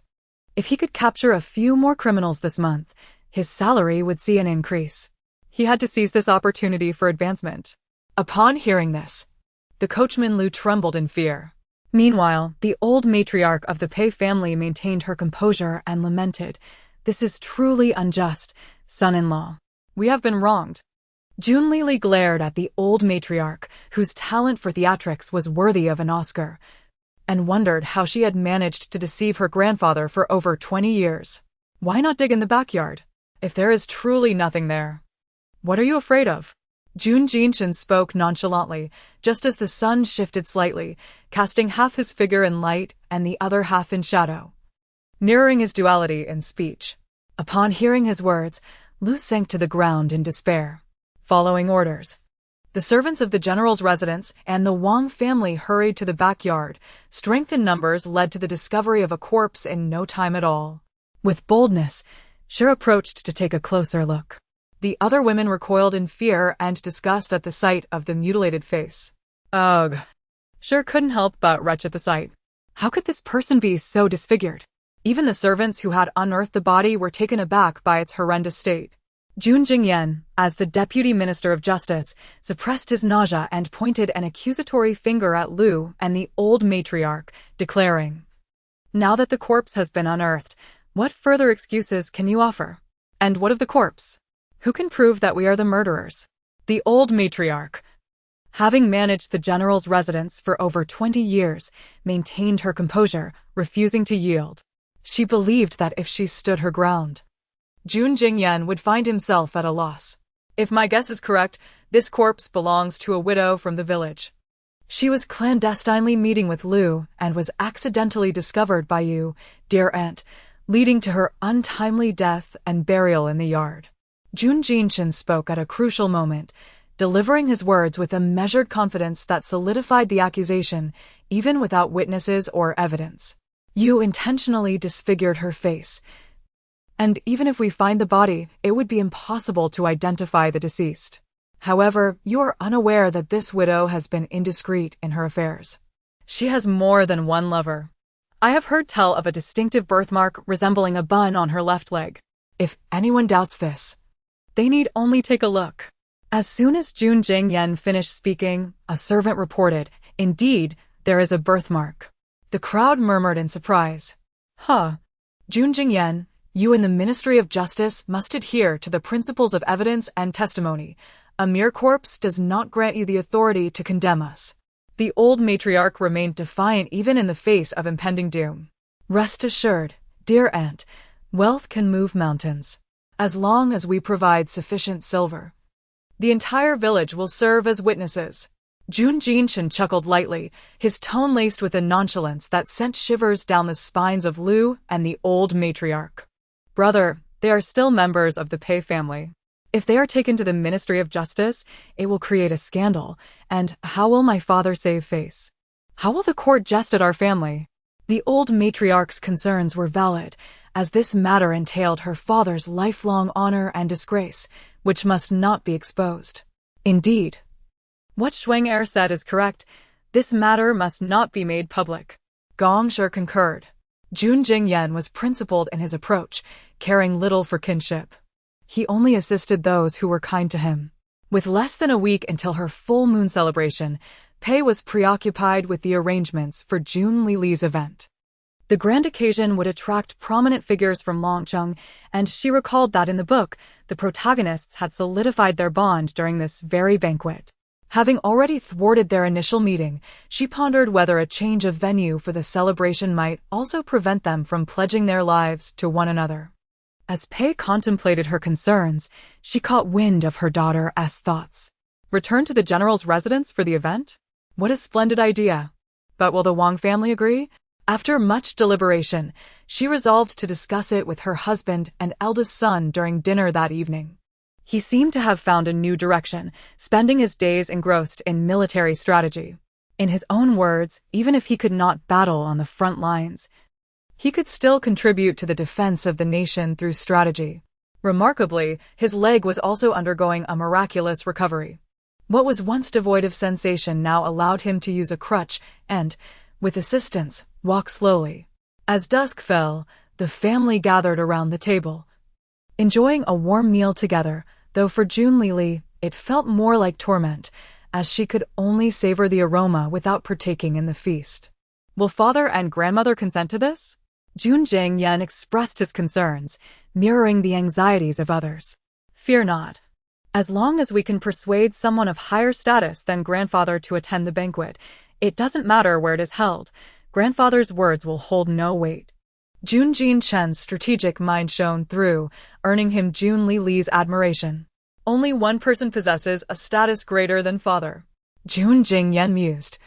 If he could capture a few more criminals this month, his salary would see an increase. He had to seize this opportunity for advancement. Upon hearing this, the coachman Lu trembled in fear. Meanwhile, the old matriarch of the Pei family maintained her composure and lamented, "This is truly unjust, son-in-law. We have been wronged." Jun Lili glared at the old matriarch, whose talent for theatrics was worthy of an Oscar, and wondered how she had managed to deceive her grandfather for over 20 years. Why not dig in the backyard, if there is truly nothing there? What are you afraid of? Jun Jinshin spoke nonchalantly, just as the sun shifted slightly, casting half his figure in light and the other half in shadow, mirroring his duality in speech. Upon hearing his words, Lu sank to the ground in despair. Following orders, the servants of the general's residence and the Wang family hurried to the backyard. Strength in numbers led to the discovery of a corpse in no time at all. With boldness, Shi approached to take a closer look. The other women recoiled in fear and disgust at the sight of the mutilated face. Ugh. Shi couldn't help but retch at the sight. How could this person be so disfigured? Even the servants who had unearthed the body were taken aback by its horrendous state. Jun Jingyan, as the Deputy Minister of Justice, suppressed his nausea and pointed an accusatory finger at Lu and the old matriarch, declaring, "Now that the corpse has been unearthed, what further excuses can you offer? And what of the corpse? Who can prove that we are the murderers?" The old matriarch, having managed the general's residence for over 20 years, maintained her composure, refusing to yield. She believed that if she stood her ground, Jun Jingyan would find himself at a loss. If my guess is correct, this corpse belongs to a widow from the village. She was clandestinely meeting with Lu and was accidentally discovered by you, dear aunt, leading to her untimely death and burial in the yard. Jun Jinshin spoke at a crucial moment, delivering his words with a measured confidence that solidified the accusation, even without witnesses or evidence. You intentionally disfigured her face, and even if we find the body, it would be impossible to identify the deceased. However, you are unaware that this widow has been indiscreet in her affairs. She has more than one lover. I have heard tell of a distinctive birthmark resembling a bun on her left leg. If anyone doubts this, they need only take a look. As soon as Jun Jingyan finished speaking, a servant reported, "Indeed, there is a birthmark." The crowd murmured in surprise. Huh. Jun Jingyan, you in the Ministry of Justice must adhere to the principles of evidence and testimony. A mere corpse does not grant you the authority to condemn us. The old matriarch remained defiant even in the face of impending doom. Rest assured, dear aunt, wealth can move mountains. As long as we provide sufficient silver, the entire village will serve as witnesses. Jun Jinshin chuckled lightly, his tone laced with a nonchalance that sent shivers down the spines of Lu and the old matriarch. Brother, they are still members of the Pei family. If they are taken to the Ministry of Justice, it will create a scandal, and how will my father save face? How will the court jest at our family? The old matriarch's concerns were valid, as this matter entailed her father's lifelong honor and disgrace, which must not be exposed. Indeed, What Shuang-er said is correct. This matter must not be made public. Gong Shi concurred. Jun Jingyan was principled in his approach, caring little for kinship. He only assisted those who were kind to him. With less than a week until her full moon celebration, Pei was preoccupied with the arrangements for Jun Lili's event. The grand occasion would attract prominent figures from Longcheng, and she recalled that in the book, the protagonists had solidified their bond during this very banquet. Having already thwarted their initial meeting, she pondered whether a change of venue for the celebration might also prevent them from pledging their lives to one another. As Pei contemplated her concerns, she caught wind of her daughter's thoughts. Return to the general's residence for the event? What a splendid idea! But will the Wang family agree? After much deliberation, she resolved to discuss it with her husband and eldest son during dinner that evening. He seemed to have found a new direction, spending his days engrossed in military strategy. In his own words, even if he could not battle on the front lines, he could still contribute to the defense of the nation through strategy. Remarkably, his leg was also undergoing a miraculous recovery. What was once devoid of sensation now allowed him to use a crutch and, with assistance, walk slowly. As dusk fell, the family gathered around the table, enjoying a warm meal together, though for Jun Lili, it felt more like torment, as she could only savor the aroma without partaking in the feast. Will father and grandmother consent to this? Jun Jingyan expressed his concerns, mirroring the anxieties of others. Fear not. As long as we can persuade someone of higher status than grandfather to attend the banquet, it doesn't matter where it is held. Grandfather's words will hold no weight. Jun Jin-chen's strategic mind shone through, earning him Jun Lili's admiration. Only one person possesses a status greater than father. Jun Jingyan mused,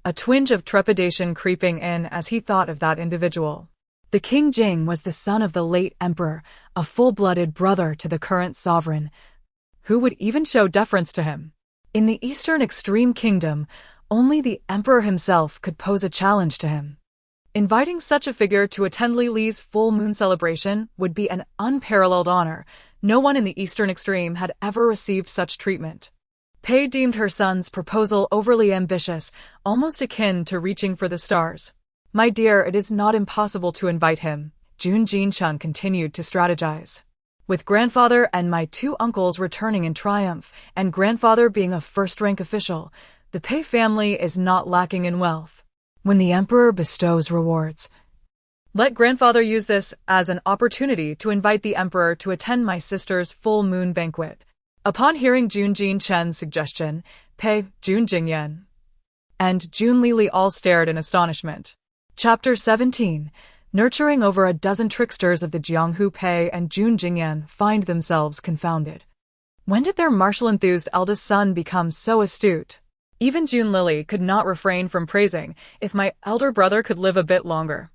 a twinge of trepidation creeping in as he thought of that individual. The King Jing was the son of the late emperor, a full-blooded brother to the current sovereign. Who would even show deference to him? In the Eastern Extreme Kingdom, only the emperor himself could pose a challenge to him. Inviting such a figure to attend Lili's full moon celebration would be an unparalleled honor. No one in the Eastern Extreme had ever received such treatment. Pei deemed her son's proposal overly ambitious, almost akin to reaching for the stars. My dear, it is not impossible to invite him, Jun Jin-chun continued to strategize. With grandfather and my two uncles returning in triumph, and grandfather being a first-rank official, the Pei family is not lacking in wealth. When the emperor bestows rewards, let grandfather use this as an opportunity to invite the emperor to attend my sister's full moon banquet. Upon hearing Jun Jin-chen's suggestion, Pei, Jun Jingyan, and Jun Lili all stared in astonishment. Chapter 17. Nurturing over a dozen tricksters of the Jianghu, Pei and Jun Jingyan find themselves confounded. When did their martial-enthused eldest son become so astute? Even Jun Lili could not refrain from praising, if my elder brother could live a bit longer.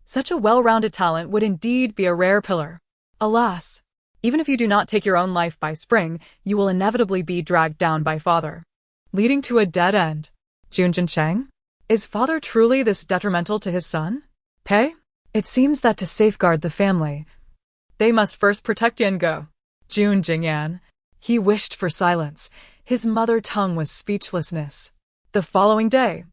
Such a well-rounded talent would indeed be a rare pillar. Alas, even if you do not take your own life by spring, you will inevitably be dragged down by father, leading to a dead end. Jun Jincheng? Is father truly this detrimental to his son? Pei? It seems that to safeguard the family, they must first protect Yango. Jun Jingyan. He wished for silence. His mother tongue was speechlessness. The following day,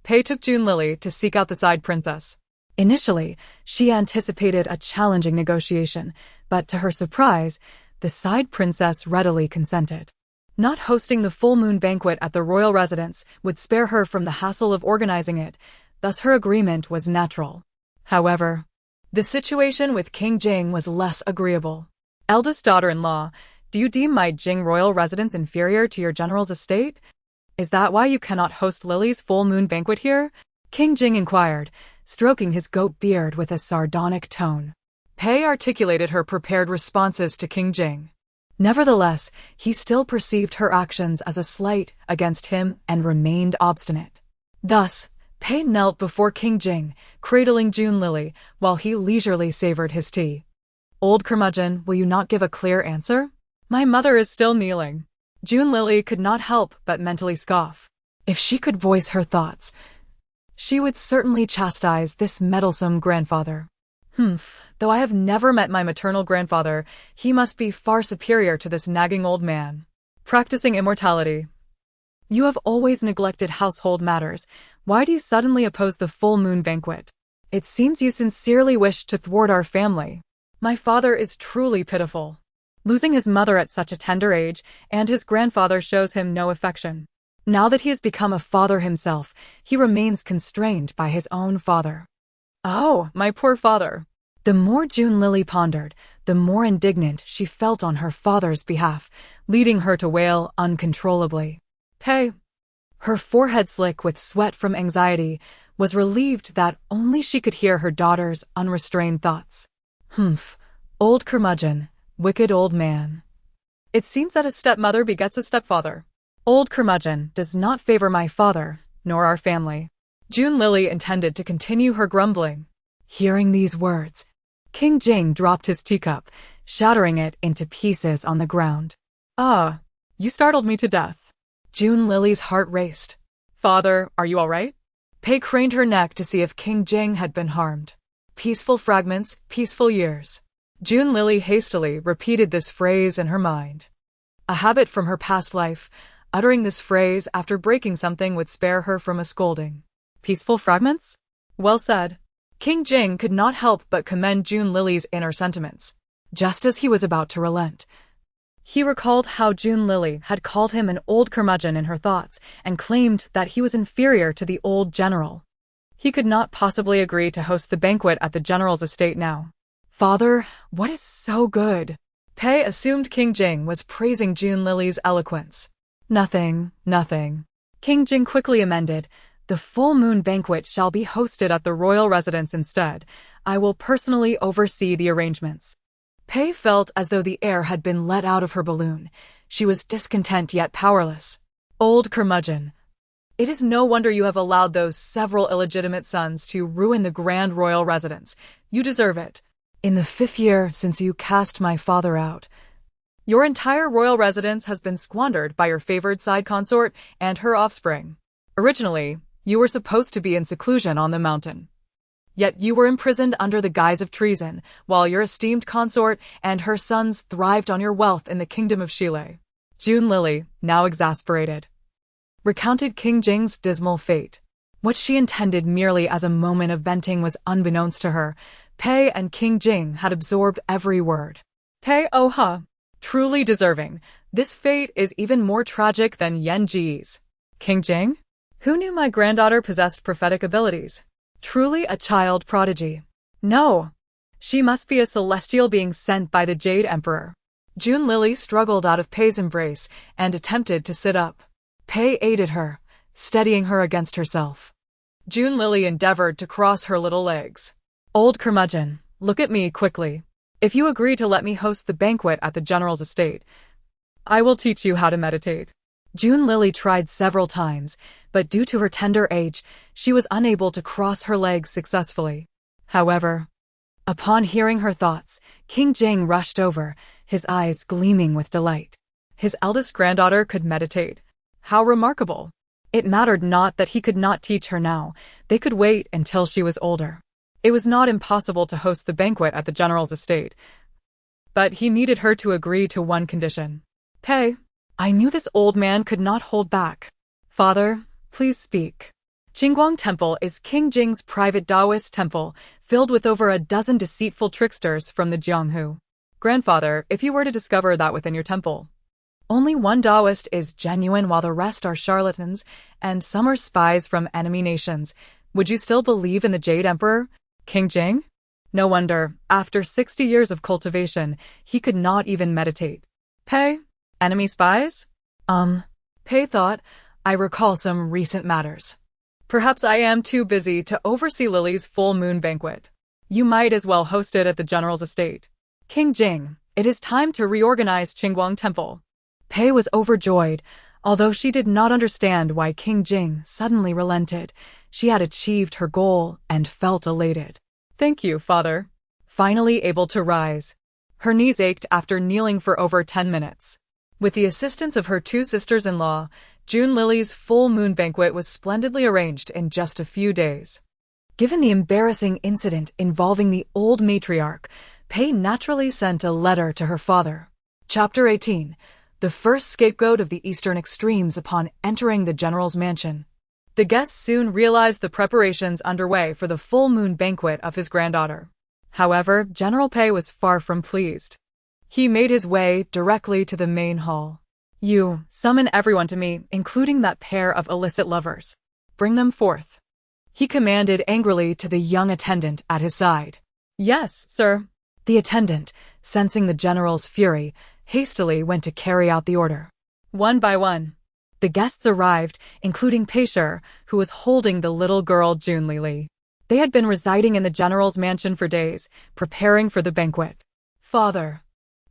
Pei took Jun Lili to seek out the side princess. Initially, she anticipated a challenging negotiation, but to her surprise, the side princess readily consented. Not hosting the full moon banquet at the royal residence would spare her from the hassle of organizing it, thus her agreement was natural. However, the situation with King Jing was less agreeable. Eldest daughter-in-law, do you deem my Jing royal residence inferior to your general's estate? Is that why you cannot host Lily's full moon banquet here? King Jing inquired, stroking his goat beard with a sardonic tone. Pei articulated her prepared responses to King Jing. Nevertheless, he still perceived her actions as a slight against him and remained obstinate. Thus, Pei knelt before King Jing, cradling Jun Lili, while he leisurely savored his tea. Old curmudgeon, will you not give a clear answer? My mother is still kneeling. Jun Lili could not help but mentally scoff. If she could voice her thoughts, she would certainly chastise this meddlesome grandfather. Though I have never met my maternal grandfather, he must be far superior to this nagging old man. Practicing immortality. You have always neglected household matters. Why do you suddenly oppose the full moon banquet? It seems you sincerely wish to thwart our family. My father is truly pitiful. Losing his mother at such a tender age, and his grandfather shows him no affection. Now that he has become a father himself, he remains constrained by his own father. Oh, my poor father. The more June Lily pondered, the more indignant she felt on her father's behalf, leading her to wail uncontrollably. Pei, her forehead slick with sweat from anxiety, was relieved that only she could hear her daughter's unrestrained thoughts. Humph, old curmudgeon, wicked old man. It seems that a stepmother begets a stepfather. Old curmudgeon does not favor my father, nor our family. June Lily intended to continue her grumbling. Hearing these words, King Jing dropped his teacup, shattering it into pieces on the ground. Ah, you startled me to death. June Lily's heart raced. Father, are you all right? Pei craned her neck to see if King Jing had been harmed. Peaceful fragments, peaceful years. June Lily hastily repeated this phrase in her mind. A habit from her past life, uttering this phrase after breaking something would spare her from a scolding. Peaceful fragments? Well said. King Jing could not help but commend June Lily's inner sentiments. Just as he was about to relent, he recalled how June Lily had called him an old curmudgeon in her thoughts and claimed that he was inferior to the old general. He could not possibly agree to host the banquet at the general's estate now. Father, what is so good? Pei assumed King Jing was praising June Lily's eloquence. Nothing. King Jing quickly amended. The full moon banquet shall be hosted at the royal residence instead. I will personally oversee the arrangements. Pei felt as though the air had been let out of her balloon. She was discontent yet powerless. Old curmudgeon. It is no wonder you have allowed those several illegitimate sons to ruin the grand royal residence. You deserve it. In the 5th year since you cast my father out, your entire royal residence has been squandered by your favored side consort and her offspring. Originally, you were supposed to be in seclusion on the mountain. Yet you were imprisoned under the guise of treason, while your esteemed consort and her sons thrived on your wealth in the kingdom of Chile. June Lily, now exasperated, recounted King Jing's dismal fate. What she intended merely as a moment of venting was unbeknownst to her. Pei and King Jing had absorbed every word. Pei, oh ha! Truly deserving. This fate is even more tragic than Yan Ji's. King Jing? Who knew my granddaughter possessed prophetic abilities? Truly a child prodigy. No. She must be a celestial being sent by the Jade Emperor. June Lily struggled out of Pei's embrace and attempted to sit up. Pei aided her, steadying her against herself. June Lily endeavored to cross her little legs. Old curmudgeon, look at me quickly. If you agree to let me host the banquet at the general's estate, I will teach you how to meditate. June Lily tried several times, but due to her tender age, she was unable to cross her legs successfully. However, upon hearing her thoughts, King Jing rushed over, his eyes gleaming with delight. His eldest granddaughter could meditate. How remarkable! It mattered not that he could not teach her now. They could wait until she was older. It was not impossible to host the banquet at the general's estate, but he needed her to agree to one condition. Pei, I knew this old man could not hold back. Father, please speak. Qingguang Temple is King Jing's private Taoist temple, filled with over a dozen deceitful tricksters from the Jianghu. Grandfather, if you were to discover that within your temple, only one Taoist is genuine while the rest are charlatans, and some are spies from enemy nations, would you still believe in the Jade Emperor, King Jing? No wonder, after 60 years of cultivation, he could not even meditate. Pei, enemy spies? Pei thought, I recall some recent matters. Perhaps I am too busy to oversee Lily's full moon banquet. You might as well host it at the general's estate. King Jing, it is time to reorganize Qingguang Temple. Pei was overjoyed. Although she did not understand why King Jing suddenly relented, she had achieved her goal and felt elated. Thank you, father. Finally able to rise. Her knees ached after kneeling for over 10 minutes. With the assistance of her 2 sisters-in-law, June Lily's full moon banquet was splendidly arranged in just a few days. Given the embarrassing incident involving the old matriarch, Pei naturally sent a letter to her father. Chapter 18. the first scapegoat of the eastern extremes upon entering the general's mansion. The guests soon realized the preparations underway for the full moon banquet of his granddaughter. However, General Pei was far from pleased. He made his way directly to the main hall. "You, summon everyone to me, including that pair of illicit lovers. Bring them forth," he commanded angrily to the young attendant at his side. "Yes, sir." The attendant, sensing the general's fury, hastily went to carry out the order. One by one, the guests arrived, including Pei Shi, who was holding the little girl Junlili. They had been residing in the general's mansion for days, preparing for the banquet. "Father,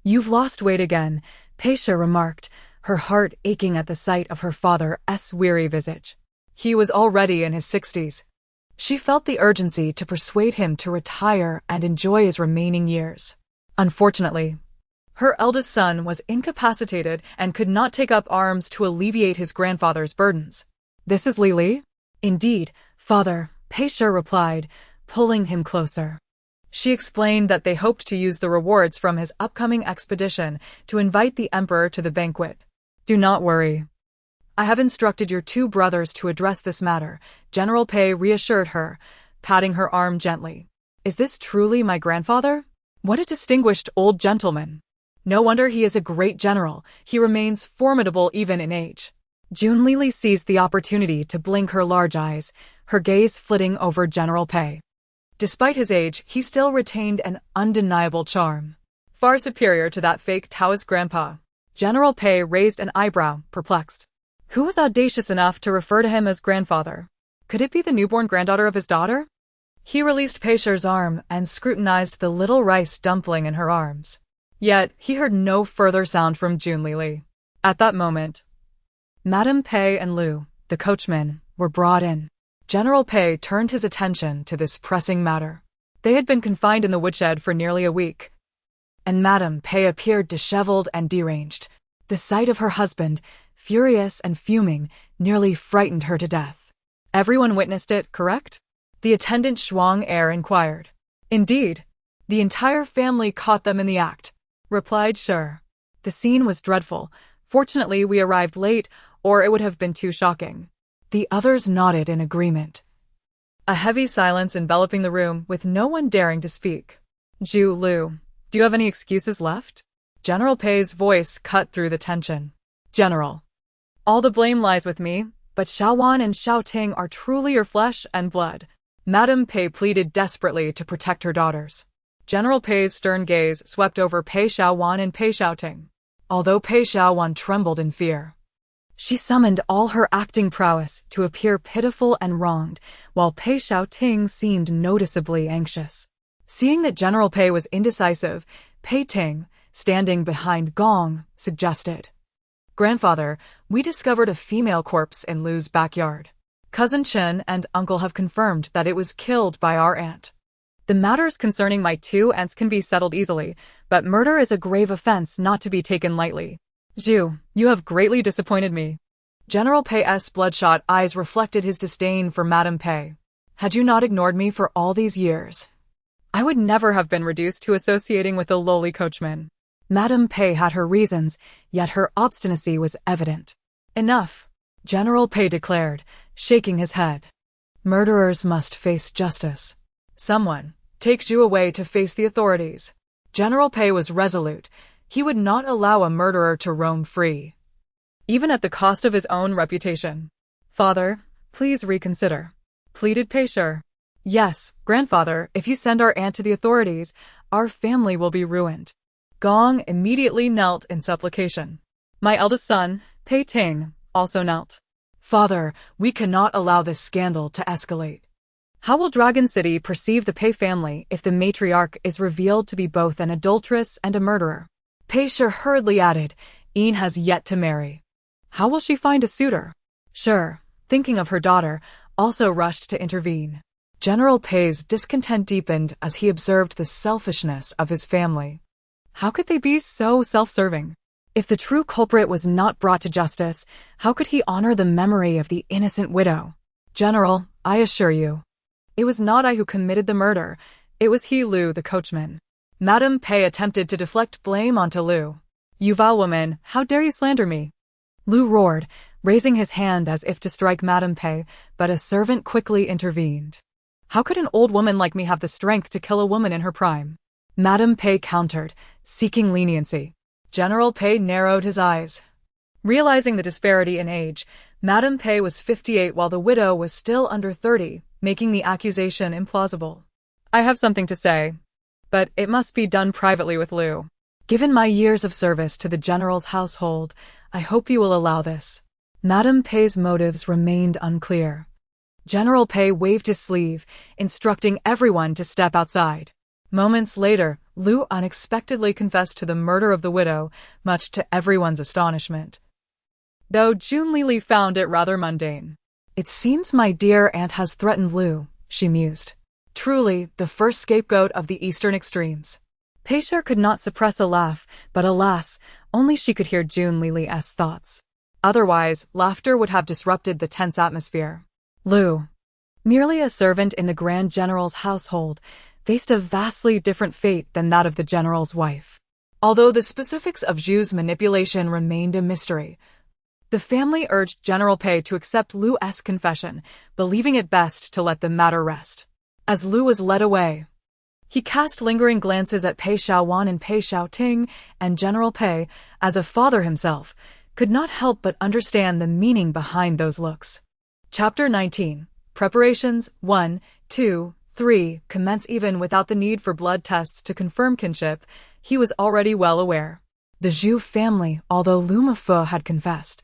you've lost weight again," Pei Shi remarked, her heart aching at the sight of her father's weary visage. He was already in his 60s. She felt the urgency to persuade him to retire and enjoy his remaining years. Unfortunately, her eldest son was incapacitated and could not take up arms to alleviate his grandfather's burdens. "This is Li Li?" "Indeed, father," Pei Shi replied, pulling him closer. She explained that they hoped to use the rewards from his upcoming expedition to invite the emperor to the banquet. "Do not worry. I have instructed your two brothers to address this matter," General Pei reassured her, patting her arm gently. "Is this truly my grandfather? What a distinguished old gentleman. No wonder he is a great general. He remains formidable even in age." Junlili seized the opportunity to blink her large eyes, her gaze flitting over General Pei. Despite his age, he still retained an undeniable charm, far superior to that fake Taoist grandpa. General Pei raised an eyebrow, perplexed. Who was audacious enough to refer to him as grandfather? Could it be the newborn granddaughter of his daughter? He released Pei Shi's arm and scrutinized the little rice dumpling in her arms. Yet, he heard no further sound from Junlili. At that moment, Madame Pei and Liu, the coachman, were brought in. General Pei turned his attention to this pressing matter. They had been confined in the woodshed for nearly a week, and Madame Pei appeared disheveled and deranged. The sight of her husband, furious and fuming, nearly frightened her to death. "Everyone witnessed it, correct?" the attendant Shuang Er inquired. "Indeed. The entire family caught them in the act," replied Shi. "The scene was dreadful. Fortunately, we arrived late, or it would have been too shocking." The others nodded in agreement. A heavy silence enveloping the room, with no one daring to speak. "Zhu Lu, do you have any excuses left?" General Pei's voice cut through the tension. "General, all the blame lies with me, but Xiaowan and Xiaoting are truly your flesh and blood." Madame Pei pleaded desperately to protect her daughters. General Pei's stern gaze swept over Pei Xiaowan and Pei Xiaoting. Although Pei Xiaowan trembled in fear, she summoned all her acting prowess to appear pitiful and wronged, while Pei Xiaoting seemed noticeably anxious. Seeing that General Pei was indecisive, Pei Ting, standing behind Gong, suggested, "Grandfather, we discovered a female corpse in Lu's backyard. Cousin Chen and uncle have confirmed that it was killed by our aunt. The matters concerning my two aunts can be settled easily, but murder is a grave offense not to be taken lightly. Zhu, you have greatly disappointed me." General Pei's bloodshot eyes reflected his disdain for Madame Pei. "Had you not ignored me for all these years, I would never have been reduced to associating with a lowly coachman." Madame Pei had her reasons, yet her obstinacy was evident. "Enough," General Pei declared, shaking his head. "Murderers must face justice. Someone, take Zhu away to face the authorities." General Pei was resolute. He would not allow a murderer to roam free, even at the cost of his own reputation. "Father, please reconsider," pleaded Pei Shi. "Yes, grandfather, if you send our aunt to the authorities, our family will be ruined." Gong immediately knelt in supplication. My eldest son, Pei Ting, also knelt. "Father, we cannot allow this scandal to escalate. How will Dragon City perceive the Pei family if the matriarch is revealed to be both an adulteress and a murderer?" Pei Shi hurriedly added, "Yin has yet to marry. How will she find a suitor?" Shi, thinking of her daughter, also rushed to intervene. General Pei's discontent deepened as he observed the selfishness of his family. How could they be so self-serving? If the true culprit was not brought to justice, how could he honor the memory of the innocent widow? "General, I assure you, it was not I who committed the murder. It was he, Liu, the coachman." Madame Pei attempted to deflect blame onto Liu. "You vile woman, how dare you slander me?" Lu roared, raising his hand as if to strike Madame Pei, but a servant quickly intervened. "How could an old woman like me have the strength to kill a woman in her prime?" Madame Pei countered, seeking leniency. General Pei narrowed his eyes. Realizing the disparity in age, Madame Pei was 58 while the widow was still under 30, making the accusation implausible. "I have something to say, but it must be done privately with Lu. Given my years of service to the general's household, I hope you will allow this." Madame Pei's motives remained unclear. General Pei waved his sleeve, instructing everyone to step outside. Moments later, Lu unexpectedly confessed to the murder of the widow, much to everyone's astonishment. Though Junlili found it rather mundane. "It seems my dear aunt has threatened Lu," she mused. Truly, the first scapegoat of the eastern extremes. Peisher could not suppress a laugh, but alas, only she could hear Junlili's thoughts. Otherwise, laughter would have disrupted the tense atmosphere. Lu, merely a servant in the Grand General's household, faced a vastly different fate than that of the general's wife. Although the specifics of Zhu's manipulation remained a mystery, the family urged General Pei to accept Lu's confession, believing it best to let the matter rest. As Lu was led away, he cast lingering glances at Pei Xiaowan and Pei Xiaoting, and General Pei, as a father himself, could not help but understand the meaning behind those looks. Chapter 19. Preparations 1, 2, 3 commence. Even without the need for blood tests to confirm kinship, he was already well aware. The Zhu family, although Lu Mefo had confessed,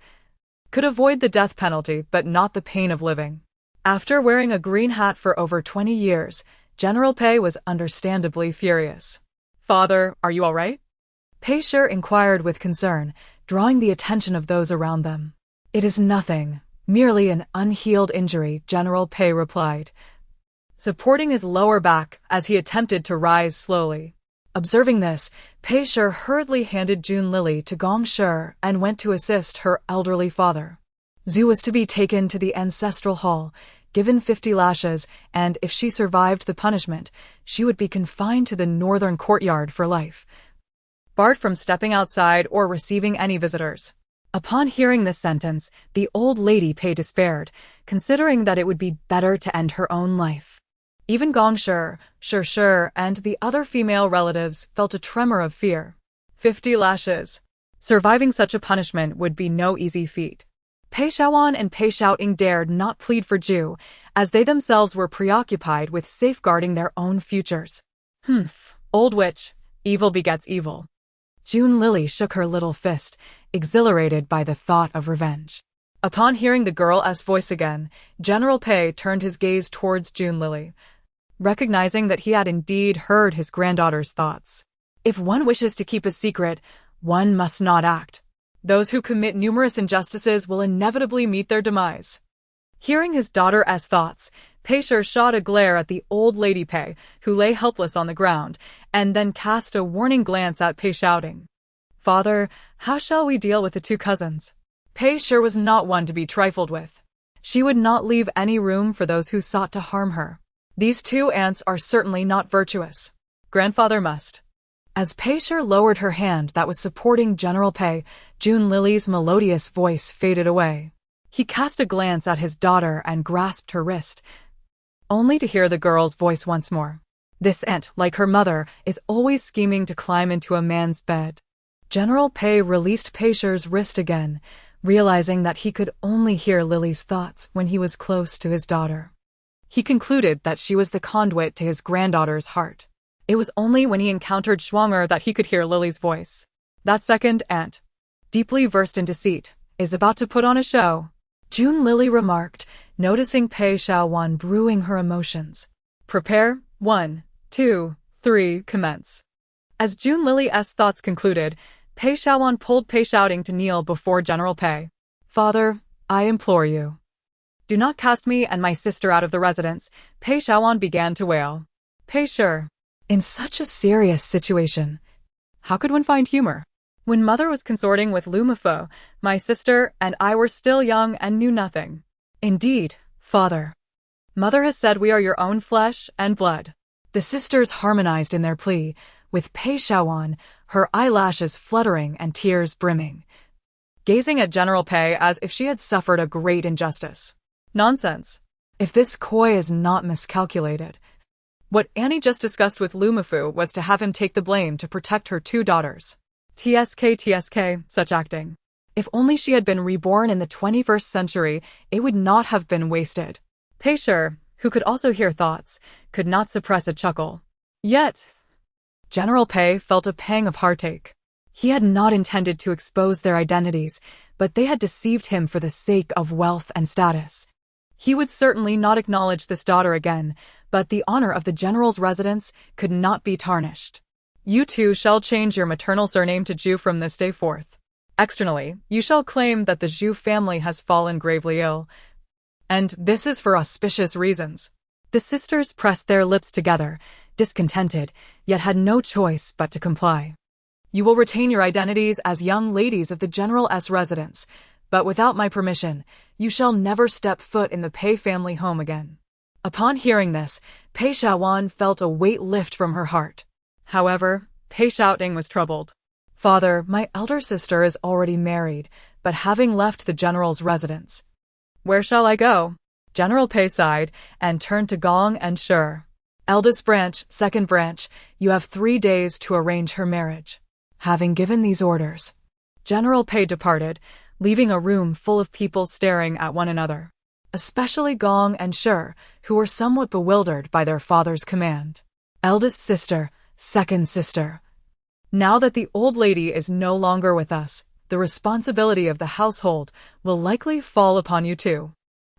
could avoid the death penalty but not the pain of living. After wearing a green hat for over 20 years, General Pei was understandably furious. "Father, are you all right?" Peisher inquired with concern, drawing the attention of those around them. "It is nothing, merely an unhealed injury," General Pei replied, supporting his lower back as he attempted to rise slowly. Observing this, Peisher hurriedly handed Junlili to Gong Shi and went to assist her elderly father. Zhu was to be taken to the ancestral hall, given 50 lashes, and if she survived the punishment, she would be confined to the northern courtyard for life, barred from stepping outside or receiving any visitors. Upon hearing this sentence, the old lady Pei despaired, considering that it would be better to end her own life. Even Gong Shi, and the other female relatives felt a tremor of fear. 50 lashes. Surviving such a punishment would be no easy feat. Pei Xiaowan and Pei Xiaoting dared not plead for Zhu, as they themselves were preoccupied with safeguarding their own futures. Old witch, evil begets evil. Junlili shook her little fist, exhilarated by the thought of revenge. Upon hearing the girl's voice again, General Pei turned his gaze towards Junlili, recognizing that he had indeed heard his granddaughter's thoughts. If one wishes to keep a secret, one must not act. Those who commit numerous injustices will inevitably meet their demise. Hearing his daughter's thoughts, Peisher shot a glare at the old lady Pei, who lay helpless on the ground, and then cast a warning glance at Pei Xiaoting. "Father, how shall we deal with the two cousins?" Peisher was not one to be trifled with. She would not leave any room for those who sought to harm her. "These two aunts are certainly not virtuous. Grandfather must." As Peisher lowered her hand that was supporting General Pei, Junlili's melodious voice faded away. He cast a glance at his daughter and grasped her wrist, only to hear the girl's voice once more. "This aunt, like her mother, is always scheming to climb into a man's bed." General Pei released Peisher's wrist again, realizing that he could only hear Lily's thoughts when he was close to his daughter. He concluded that she was the conduit to his granddaughter's heart. It was only when he encountered Schwanger that he could hear Lily's voice. "That second aunt, deeply versed in deceit, is about to put on a show," Junlili remarked, noticing Pei Xiaowan brewing her emotions. "Prepare, 1, 2, 3, commence." As Junlili's thoughts concluded, Pei Xiaowan pulled Pei Xiaoting to kneel before General Pei. "Father, I implore you, do not cast me and my sister out of the residence," Pei Xiaowan began to wail. "Peisher, in such a serious situation, how could one find humor? When mother was consorting with Lu Mefo, my sister and I were still young and knew nothing." "Indeed, father. Mother has said we are your own flesh and blood." The sisters harmonized in their plea, with Pei Xiaowan, her eyelashes fluttering and tears brimming, gazing at General Pei as if she had suffered a great injustice. Nonsense. If this koi is not miscalculated. What Annie just discussed with Lumifu was to have him take the blame to protect her two daughters. TSK, such acting. If only she had been reborn in the 21st century, it would not have been wasted. Pei Shi, who could also hear thoughts, could not suppress a chuckle. Yet, General Pei felt a pang of heartache. He had not intended to expose their identities, but they had deceived him for the sake of wealth and status. He would certainly not acknowledge this daughter again, but the honor of the general's residence could not be tarnished. You two shall change your maternal surname to Zhu from this day forth. Externally, you shall claim that the Zhu family has fallen gravely ill, and this is for auspicious reasons. The sisters pressed their lips together, discontented, yet had no choice but to comply. You will retain your identities as young ladies of the general's residence, but without my permission, you shall never step foot in the Pei family home again. Upon hearing this, Pei Shaoan felt a weight lift from her heart. However, Pei Shouting was troubled. Father, my elder sister is already married, but having left the general's residence. Where shall I go? General Pei sighed and turned to Gong and Shi. Eldest branch, second branch, you have 3 days to arrange her marriage. Having given these orders, General Pei departed, leaving a room full of people staring at one another, especially Gong and Shi, who were somewhat bewildered by their father's command. Eldest sister, second sister. Now that the old lady is no longer with us, the responsibility of the household will likely fall upon you too.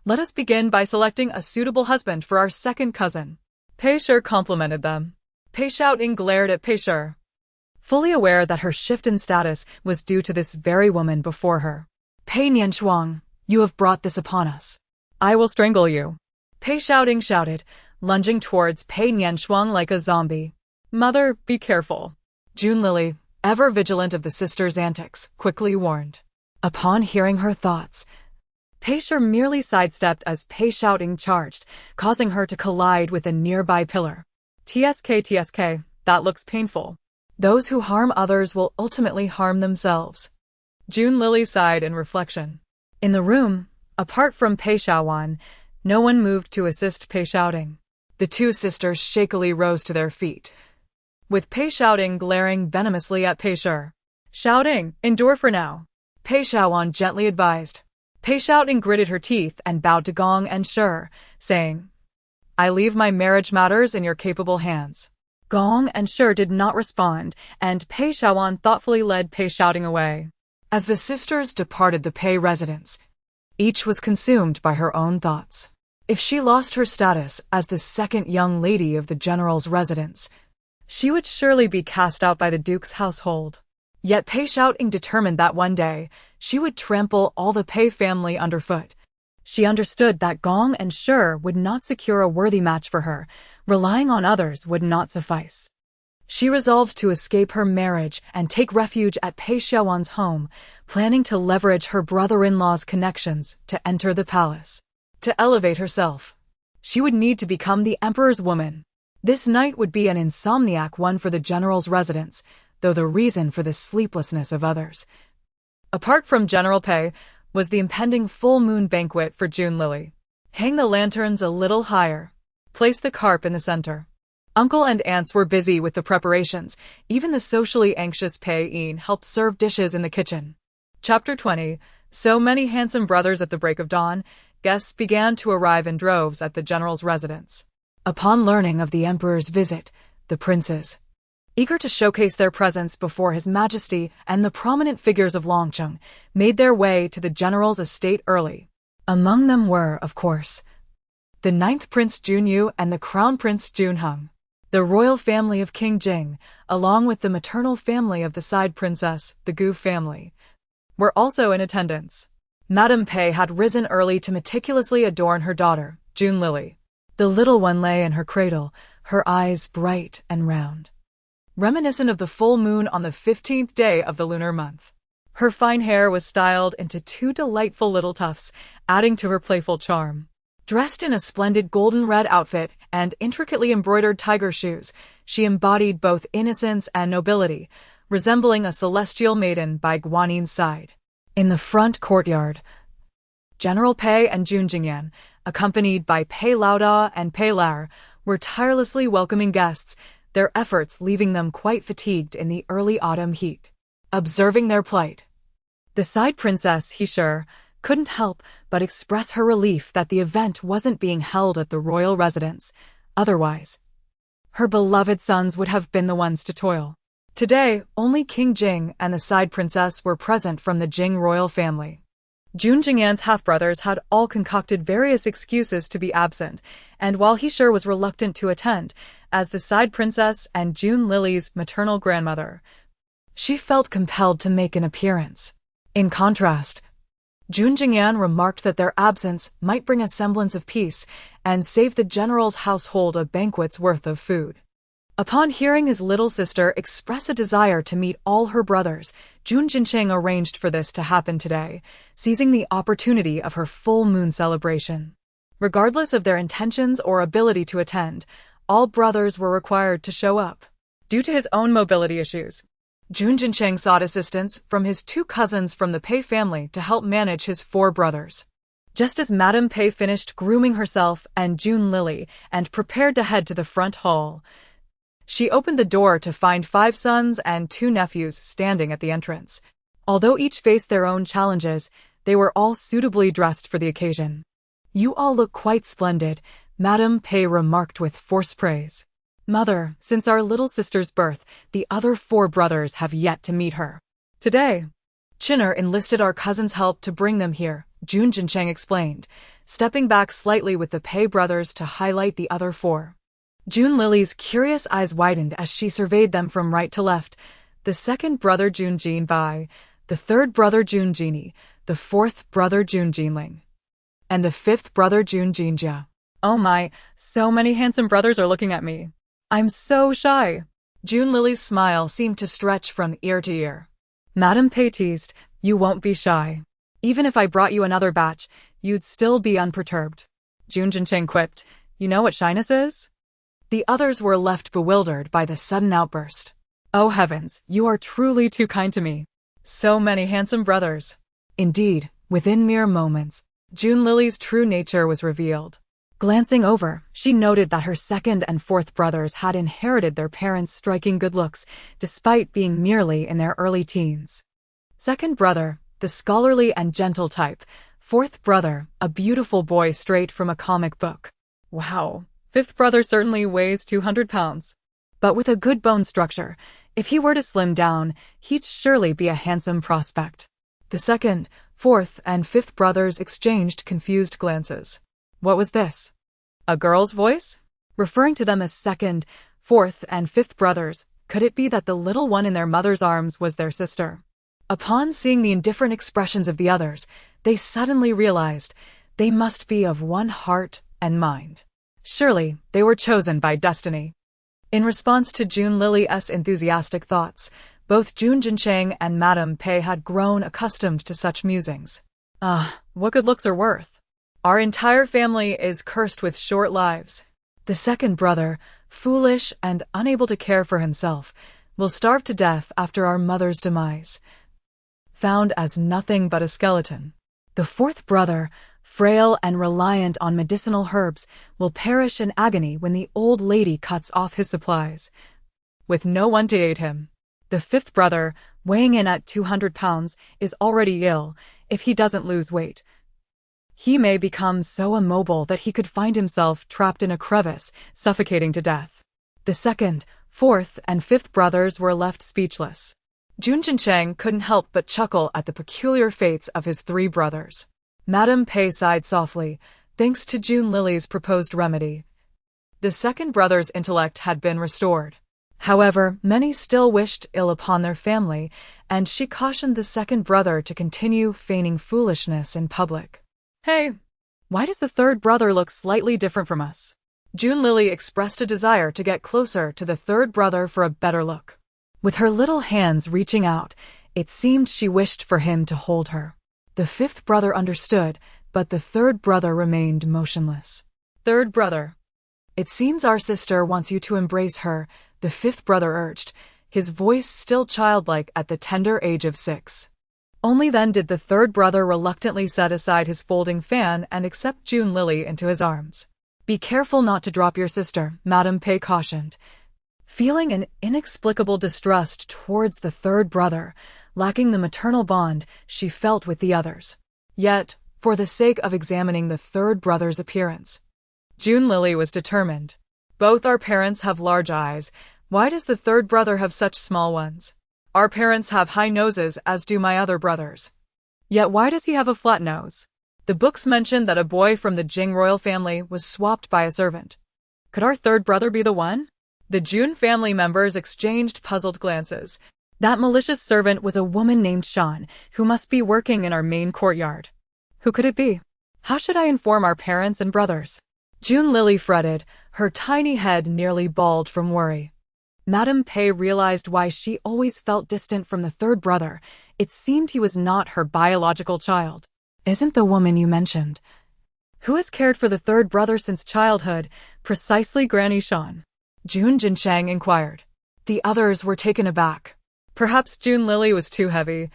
Let us begin by selecting a suitable husband for our second cousin. Pei Shi complimented them. Pei Shouting glared at Pei Shi, fully aware that her shift in status was due to this very woman before her. Pei Nianshuang, you have brought this upon us. I will strangle you. Pei Shouting shouted, lunging towards Pei Nianshuang like a zombie. Mother, be careful. June Lily, ever vigilant of the sisters' antics, quickly warned. Upon hearing her thoughts, Pei Shi merely sidestepped as Pei Shouting charged, causing her to collide with a nearby pillar. TSK, that looks painful. Those who harm others will ultimately harm themselves. June Lily sighed in reflection. In the room, apart from Pei Shaoan, no one moved to assist Pei Shouting. The two sisters shakily rose to their feet, with Pei Shouting glaring venomously at Pei Shi. Shouting, endure for now. Pei Shaoan gently advised. Pei Shouting gritted her teeth and bowed to Gong and Shi, saying, I leave my marriage matters in your capable hands. Gong and Shi did not respond, and Pei Shaoan thoughtfully led Pei Shouting away. As the sisters departed the Pei residence, each was consumed by her own thoughts. If she lost her status as the second young lady of the general's residence, she would surely be cast out by the duke's household. Yet Pei Shouting determined that one day, she would trample all the Pei family underfoot. She understood that Gong and Shi would not secure a worthy match for her. Relying on others would not suffice. She resolved to escape her marriage and take refuge at Pei Shaoan's home, planning to leverage her brother-in-law's connections to enter the palace. To elevate herself, she would need to become the emperor's woman. This night would be an insomniac one for the general's residence, though the reason for the sleeplessness of others, apart from General Pei, was the impending full moon banquet for June Lily. Hang the lanterns a little higher. Place the carp in the center. Uncle and aunts were busy with the preparations. Even the socially anxious Pei Yin helped serve dishes in the kitchen. Chapter 20. So many handsome brothers at the break of dawn, guests began to arrive in droves at the general's residence. Upon learning of the emperor's visit, the princes, eager to showcase their presence before His Majesty and the prominent figures of Longcheng, made their way to the general's estate early. Among them were, of course, the 9th Prince Junyu and the Crown Prince Junheng. The royal family of King Jing, along with the maternal family of the side princess, the Gu family, were also in attendance. Madame Pei had risen early to meticulously adorn her daughter, June Lily. The little one lay in her cradle, her eyes bright and round, reminiscent of the full moon on the 15th day of the lunar month. Her fine hair was styled into 2 delightful little tufts, adding to her playful charm. Dressed in a splendid golden-red outfit and intricately embroidered tiger shoes, she embodied both innocence and nobility, resembling a celestial maiden by Guanin's side. In the front courtyard, General Pei and Jun Jingyan, accompanied by Pei Laoda and Pei Lar, were tirelessly welcoming guests, their efforts leaving them quite fatigued in the early autumn heat. Observing their plight, the side princess, he sure, couldn't help but express her relief that the event wasn't being held at the royal residence. Otherwise, her beloved sons would have been the ones to toil. Today, only King Jing and the side princess were present from the Jing royal family. Jun Jingyan's half-brothers had all concocted various excuses to be absent, and while he sure was reluctant to attend, as the side princess and Jun Lily's maternal grandmother, she felt compelled to make an appearance. In contrast, Jun Jingyan remarked that their absence might bring a semblance of peace and save the general's household a banquet's worth of food. Upon hearing his little sister express a desire to meet all her brothers, Jun Jincheng arranged for this to happen today, seizing the opportunity of her full moon celebration. Regardless of their intentions or ability to attend, all brothers were required to show up. Due to his own mobility issues, Jun Jincheng sought assistance from his 2 cousins from the Pei family to help manage his 4 brothers. Just as Madame Pei finished grooming herself and Jun Lily and prepared to head to the front hall, she opened the door to find 5 sons and 2 nephews standing at the entrance. Although each faced their own challenges, they were all suitably dressed for the occasion. "You all look quite splendid," Madame Pei remarked with forced praise. "Mother, since our little sister's birth, the other 4 brothers have yet to meet her. Today, Chinner enlisted our cousin's help to bring them here," Jun Jincheng explained, stepping back slightly with the Pei brothers to highlight the other 4. Jun Lily's curious eyes widened as she surveyed them from right to left. The second brother Jun Jinbai, the third brother Jun Jini, the fourth brother Jun Jinling, and the 5th brother Jun Jinjia. "Oh my, so many handsome brothers are looking at me. I'm so shy." Jun Lily's smile seemed to stretch from ear to ear. Madame Pei teased, "You won't be shy. Even if I brought you another batch, you'd still be unperturbed." Jun Jincheng quipped, "You know what shyness is?" The others were left bewildered by the sudden outburst. "Oh heavens, you are truly too kind to me. So many handsome brothers." Indeed, within mere moments, Jun Lily's true nature was revealed. Glancing over, she noted that her 2nd and 4th brothers had inherited their parents' striking good looks, despite being merely in their early teens. 2nd brother, the scholarly and gentle type. 4th brother, a beautiful boy straight from a comic book. Wow. 5th brother certainly weighs 200 pounds. But with a good bone structure, if he were to slim down, he'd surely be a handsome prospect. The 2nd, 4th, and 5th brothers exchanged confused glances. What was this? A girl's voice? Referring to them as 2nd, 4th, and 5th brothers, could it be that the little one in their mother's arms was their sister? Upon seeing the indifferent expressions of the others, they suddenly realized they must be of one heart and mind. Surely, they were chosen by destiny. In response to Jun Lily's enthusiastic thoughts, both Jun Jincheng and Madame Pei had grown accustomed to such musings. What good looks are worth. Our entire family is cursed with short lives. The 2nd brother, foolish and unable to care for himself, will starve to death after our mother's demise. Found as nothing but a skeleton. The 4th brother, frail and reliant on medicinal herbs, will perish in agony when the old lady cuts off his supplies, with no one to aid him. The 5th brother, weighing in at 200 pounds, is already ill. If he doesn't lose weight, he may become so immobile that he could find himself trapped in a crevice, suffocating to death. The 2nd, 4th, and 5th brothers were left speechless. Jun Jincheng couldn't help but chuckle at the peculiar fates of his 3 brothers. Madame Pei sighed softly, thanks to Jun Lily's proposed remedy. The 2nd brother's intellect had been restored. However, many still wished ill upon their family, and she cautioned the 2nd brother to continue feigning foolishness in public. "Hey, why does the 3rd brother look slightly different from us?" Jun Lily expressed a desire to get closer to the 3rd brother for a better look. With her little hands reaching out, it seemed she wished for him to hold her. The 5th brother understood, but the 3rd brother remained motionless. "3rd brother, it seems our sister wants you to embrace her," the 5th brother urged, his voice still childlike at the tender age of 6. Only then did the third brother reluctantly set aside his folding fan and accept June Lily into his arms. "Be careful not to drop your sister," Madame Pei cautioned. Feeling an inexplicable distrust towards the third brother, lacking the maternal bond she felt with the others. Yet, for the sake of examining the third brother's appearance, June Lily was determined. "Both our parents have large eyes. Why does the third brother have such small ones? Our parents have high noses, as do my other brothers. Yet why does he have a flat nose? The books mention that a boy from the Jing royal family was swapped by a servant. Could our third brother be the one?" The June family members exchanged puzzled glances. That malicious servant was a woman named Shan, who must be working in our main courtyard. Who could it be? How should I inform our parents and brothers? June Lily fretted, her tiny head nearly bald from worry. Madame Pei realized why she always felt distant from the third brother. It seemed he was not her biological child. "Isn't the woman you mentioned? Who has cared for the third brother since childhood? Precisely Granny Shan?" June Jincheng inquired. The others were taken aback. Perhaps June Lily was too heavy,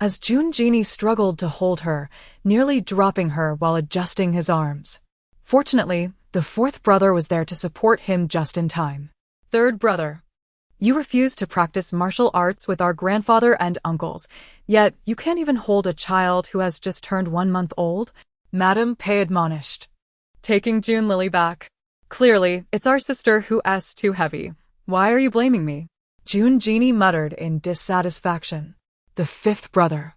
as June Genie struggled to hold her, nearly dropping her while adjusting his arms. Fortunately, the fourth brother was there to support him just in time. "Third brother, you refuse to practice martial arts with our grandfather and uncles, yet you can't even hold a child who has just turned 1 month old?" Madame Pei admonished, taking June Lily back. "Clearly, it's our sister who's too heavy. Why are you blaming me?" June Genie muttered in dissatisfaction. The fifth brother,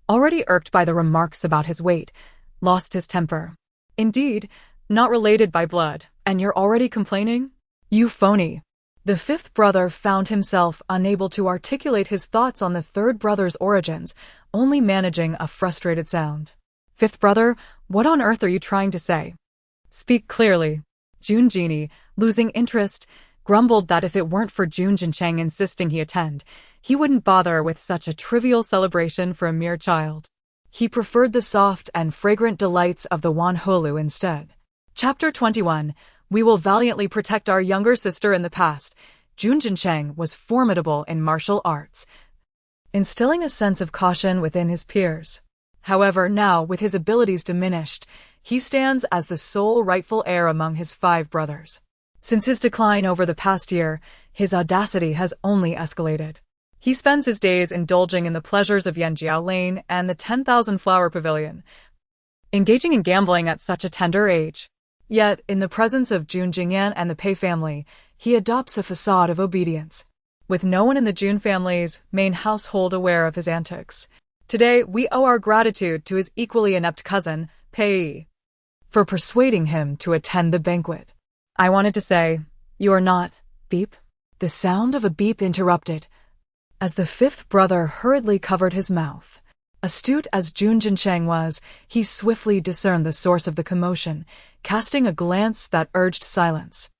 already irked by the remarks about his weight, lost his temper. "Indeed, not related by blood, and you're already complaining? You phony." The fifth brother found himself unable to articulate his thoughts on the third brother's origins, only managing a frustrated sound. "Fifth brother, what on earth are you trying to say? Speak clearly." June Genie, losing interest, grumbled that if it weren't for June Jincheng insisting he attend, he wouldn't bother with such a trivial celebration for a mere child. He preferred the soft and fragrant delights of the Wanholu instead. Chapter 21. We will valiantly protect our younger sister in the past. June Jincheng was formidable in martial arts, instilling a sense of caution within his peers. However, now, with his abilities diminished, he stands as the sole rightful heir among his 5 brothers. Since his decline over the past year, his audacity has only escalated. He spends his days indulging in the pleasures of Yanjiao Lane and the 10,000 Flower Pavilion, engaging in gambling at such a tender age. Yet, in the presence of June Jingyan and the Pei family, he adopts a facade of obedience, with no one in the June family's main household aware of his antics. Today, we owe our gratitude to his equally inept cousin, Pei, for persuading him to attend the banquet. I wanted to say, you are not, beep. The sound of a beep interrupted, as the fifth brother hurriedly covered his mouth. Astute as June Jincheng was, he swiftly discerned the source of the commotion, casting a glance that urged silence.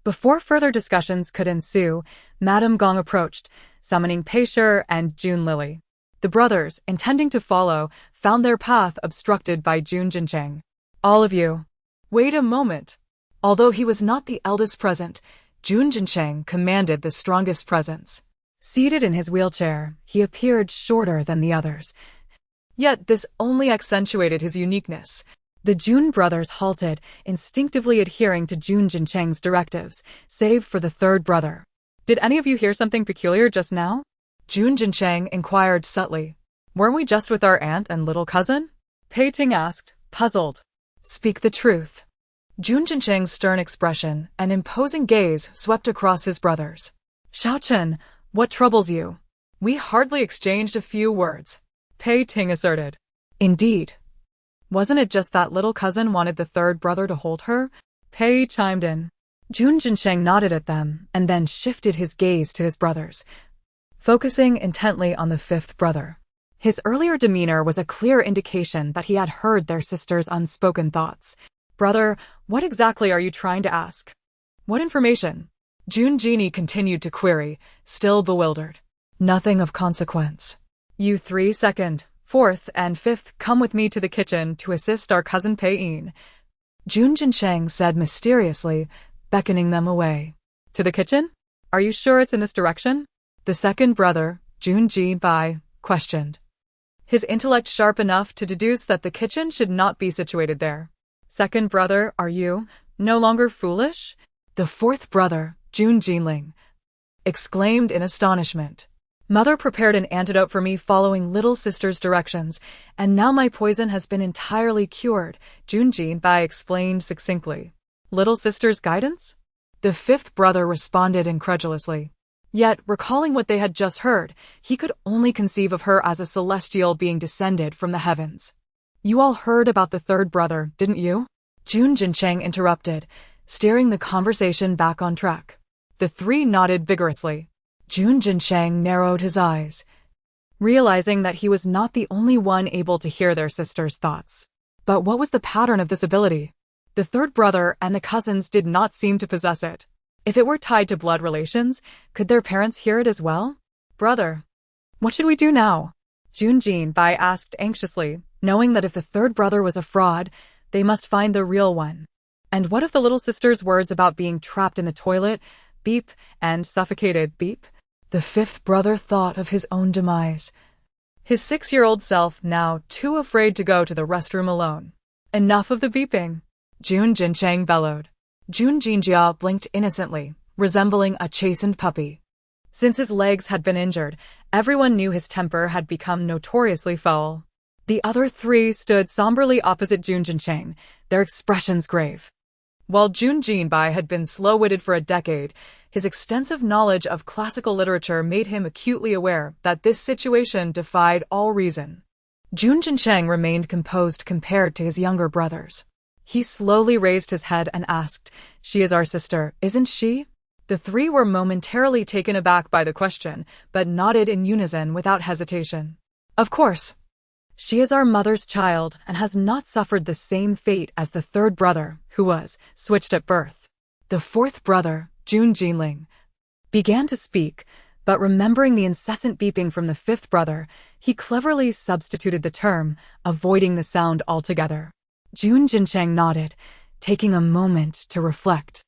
Before further discussions could ensue, Madame Gong approached, summoning Pei Shi and June Lily. The brothers, intending to follow, found their path obstructed by June Jincheng. "All of you, wait a moment." Although he was not the eldest present, June Jincheng commanded the strongest presence. Seated in his wheelchair, he appeared shorter than the others. Yet this only accentuated his uniqueness. The June brothers halted, instinctively adhering to June Jincheng's directives, save for the third brother. "Did any of you hear something peculiar just now?" June Jincheng inquired subtly. "Weren't we just with our aunt and little cousin?" Pei Ting asked, puzzled. "Speak the truth." June Jincheng's stern expression and imposing gaze swept across his brothers. "Xiao Chen, what troubles you?" "We hardly exchanged a few words," Pei Ting asserted. "Indeed. Wasn't it just that little cousin wanted the third brother to hold her?" Pei chimed in. June Jincheng nodded at them and then shifted his gaze to his brothers, focusing intently on the fifth brother. His earlier demeanor was a clear indication that he had heard their sister's unspoken thoughts. "Brother, what exactly are you trying to ask? What information?" June Genie continued to query, still bewildered. "Nothing of consequence. You 3, 2nd, 4th, and 5th come with me to the kitchen to assist our cousin Pei Yin," June Jincheng said mysteriously, beckoning them away. "To the kitchen? Are you sure it's in this direction?" The second brother, Junji-bai, questioned, his intellect sharp enough to deduce that the kitchen should not be situated there. Second brother, are you no longer foolish? The fourth brother, Junji-ling, exclaimed in astonishment. Mother prepared an antidote for me following little sister's directions, and now my poison has been entirely cured, Junji-bai explained succinctly. Little sister's guidance? The fifth brother responded incredulously. Yet, recalling what they had just heard, he could only conceive of her as a celestial being descended from the heavens. You all heard about the third brother, didn't you? Jun Jincheng interrupted, steering the conversation back on track. The three nodded vigorously. Jun Jincheng narrowed his eyes, realizing that he was not the only one able to hear their sister's thoughts. But what was the pattern of this ability? The third brother and the cousins did not seem to possess it. If it were tied to blood relations, could their parents hear it as well? Brother, what should we do now? Junji-bai asked anxiously, knowing that if the third brother was a fraud, they must find the real one. And what if the little sister's words about being trapped in the toilet, beep, and suffocated, beep? The fifth brother thought of his own demise. His 6-year-old self now too afraid to go to the restroom alone. Enough of the beeping, Jun Jincheng bellowed. Jun Jinjia blinked innocently, resembling a chastened puppy. Since his legs had been injured, everyone knew his temper had become notoriously foul. The other three stood somberly opposite Jun Jincheng, their expressions grave. While Junji-bai had been slow-witted for a decade, his extensive knowledge of classical literature made him acutely aware that this situation defied all reason. Jun Jincheng remained composed compared to his younger brothers. He slowly raised his head and asked, "She is our sister, isn't she?" The three were momentarily taken aback by the question, but nodded in unison without hesitation. "Of course. She is our mother's child and has not suffered the same fate as the third brother, who was switched at birth." The fourth brother, Junji-ling, began to speak, but remembering the incessant beeping from the fifth brother, he cleverly substituted the term, avoiding the sound altogether. Jun Jincheng nodded, taking a moment to reflect.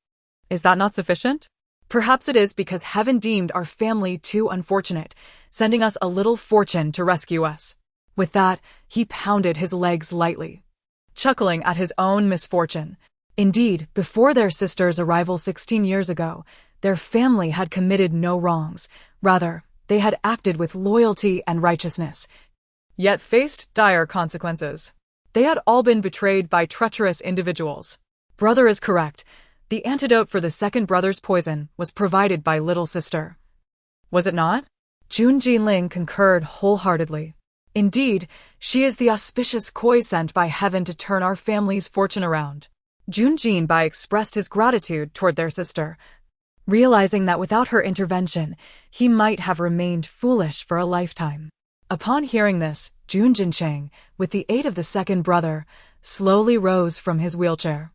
Is that not sufficient? Perhaps it is because heaven deemed our family too unfortunate, sending us a little fortune to rescue us. With that, he pounded his legs lightly, chuckling at his own misfortune. Indeed, before their sister's arrival 16 years ago, their family had committed no wrongs. Rather, they had acted with loyalty and righteousness, yet faced dire consequences. They had all been betrayed by treacherous individuals. Brother is correct. The antidote for the second brother's poison was provided by little sister. Was it not? Junji-ling concurred wholeheartedly. Indeed, she is the auspicious koi sent by heaven to turn our family's fortune around. Junji-bai expressed his gratitude toward their sister, realizing that without her intervention, he might have remained foolish for a lifetime. Upon hearing this, Jun Jincheng, with the aid of the second brother, slowly rose from his wheelchair.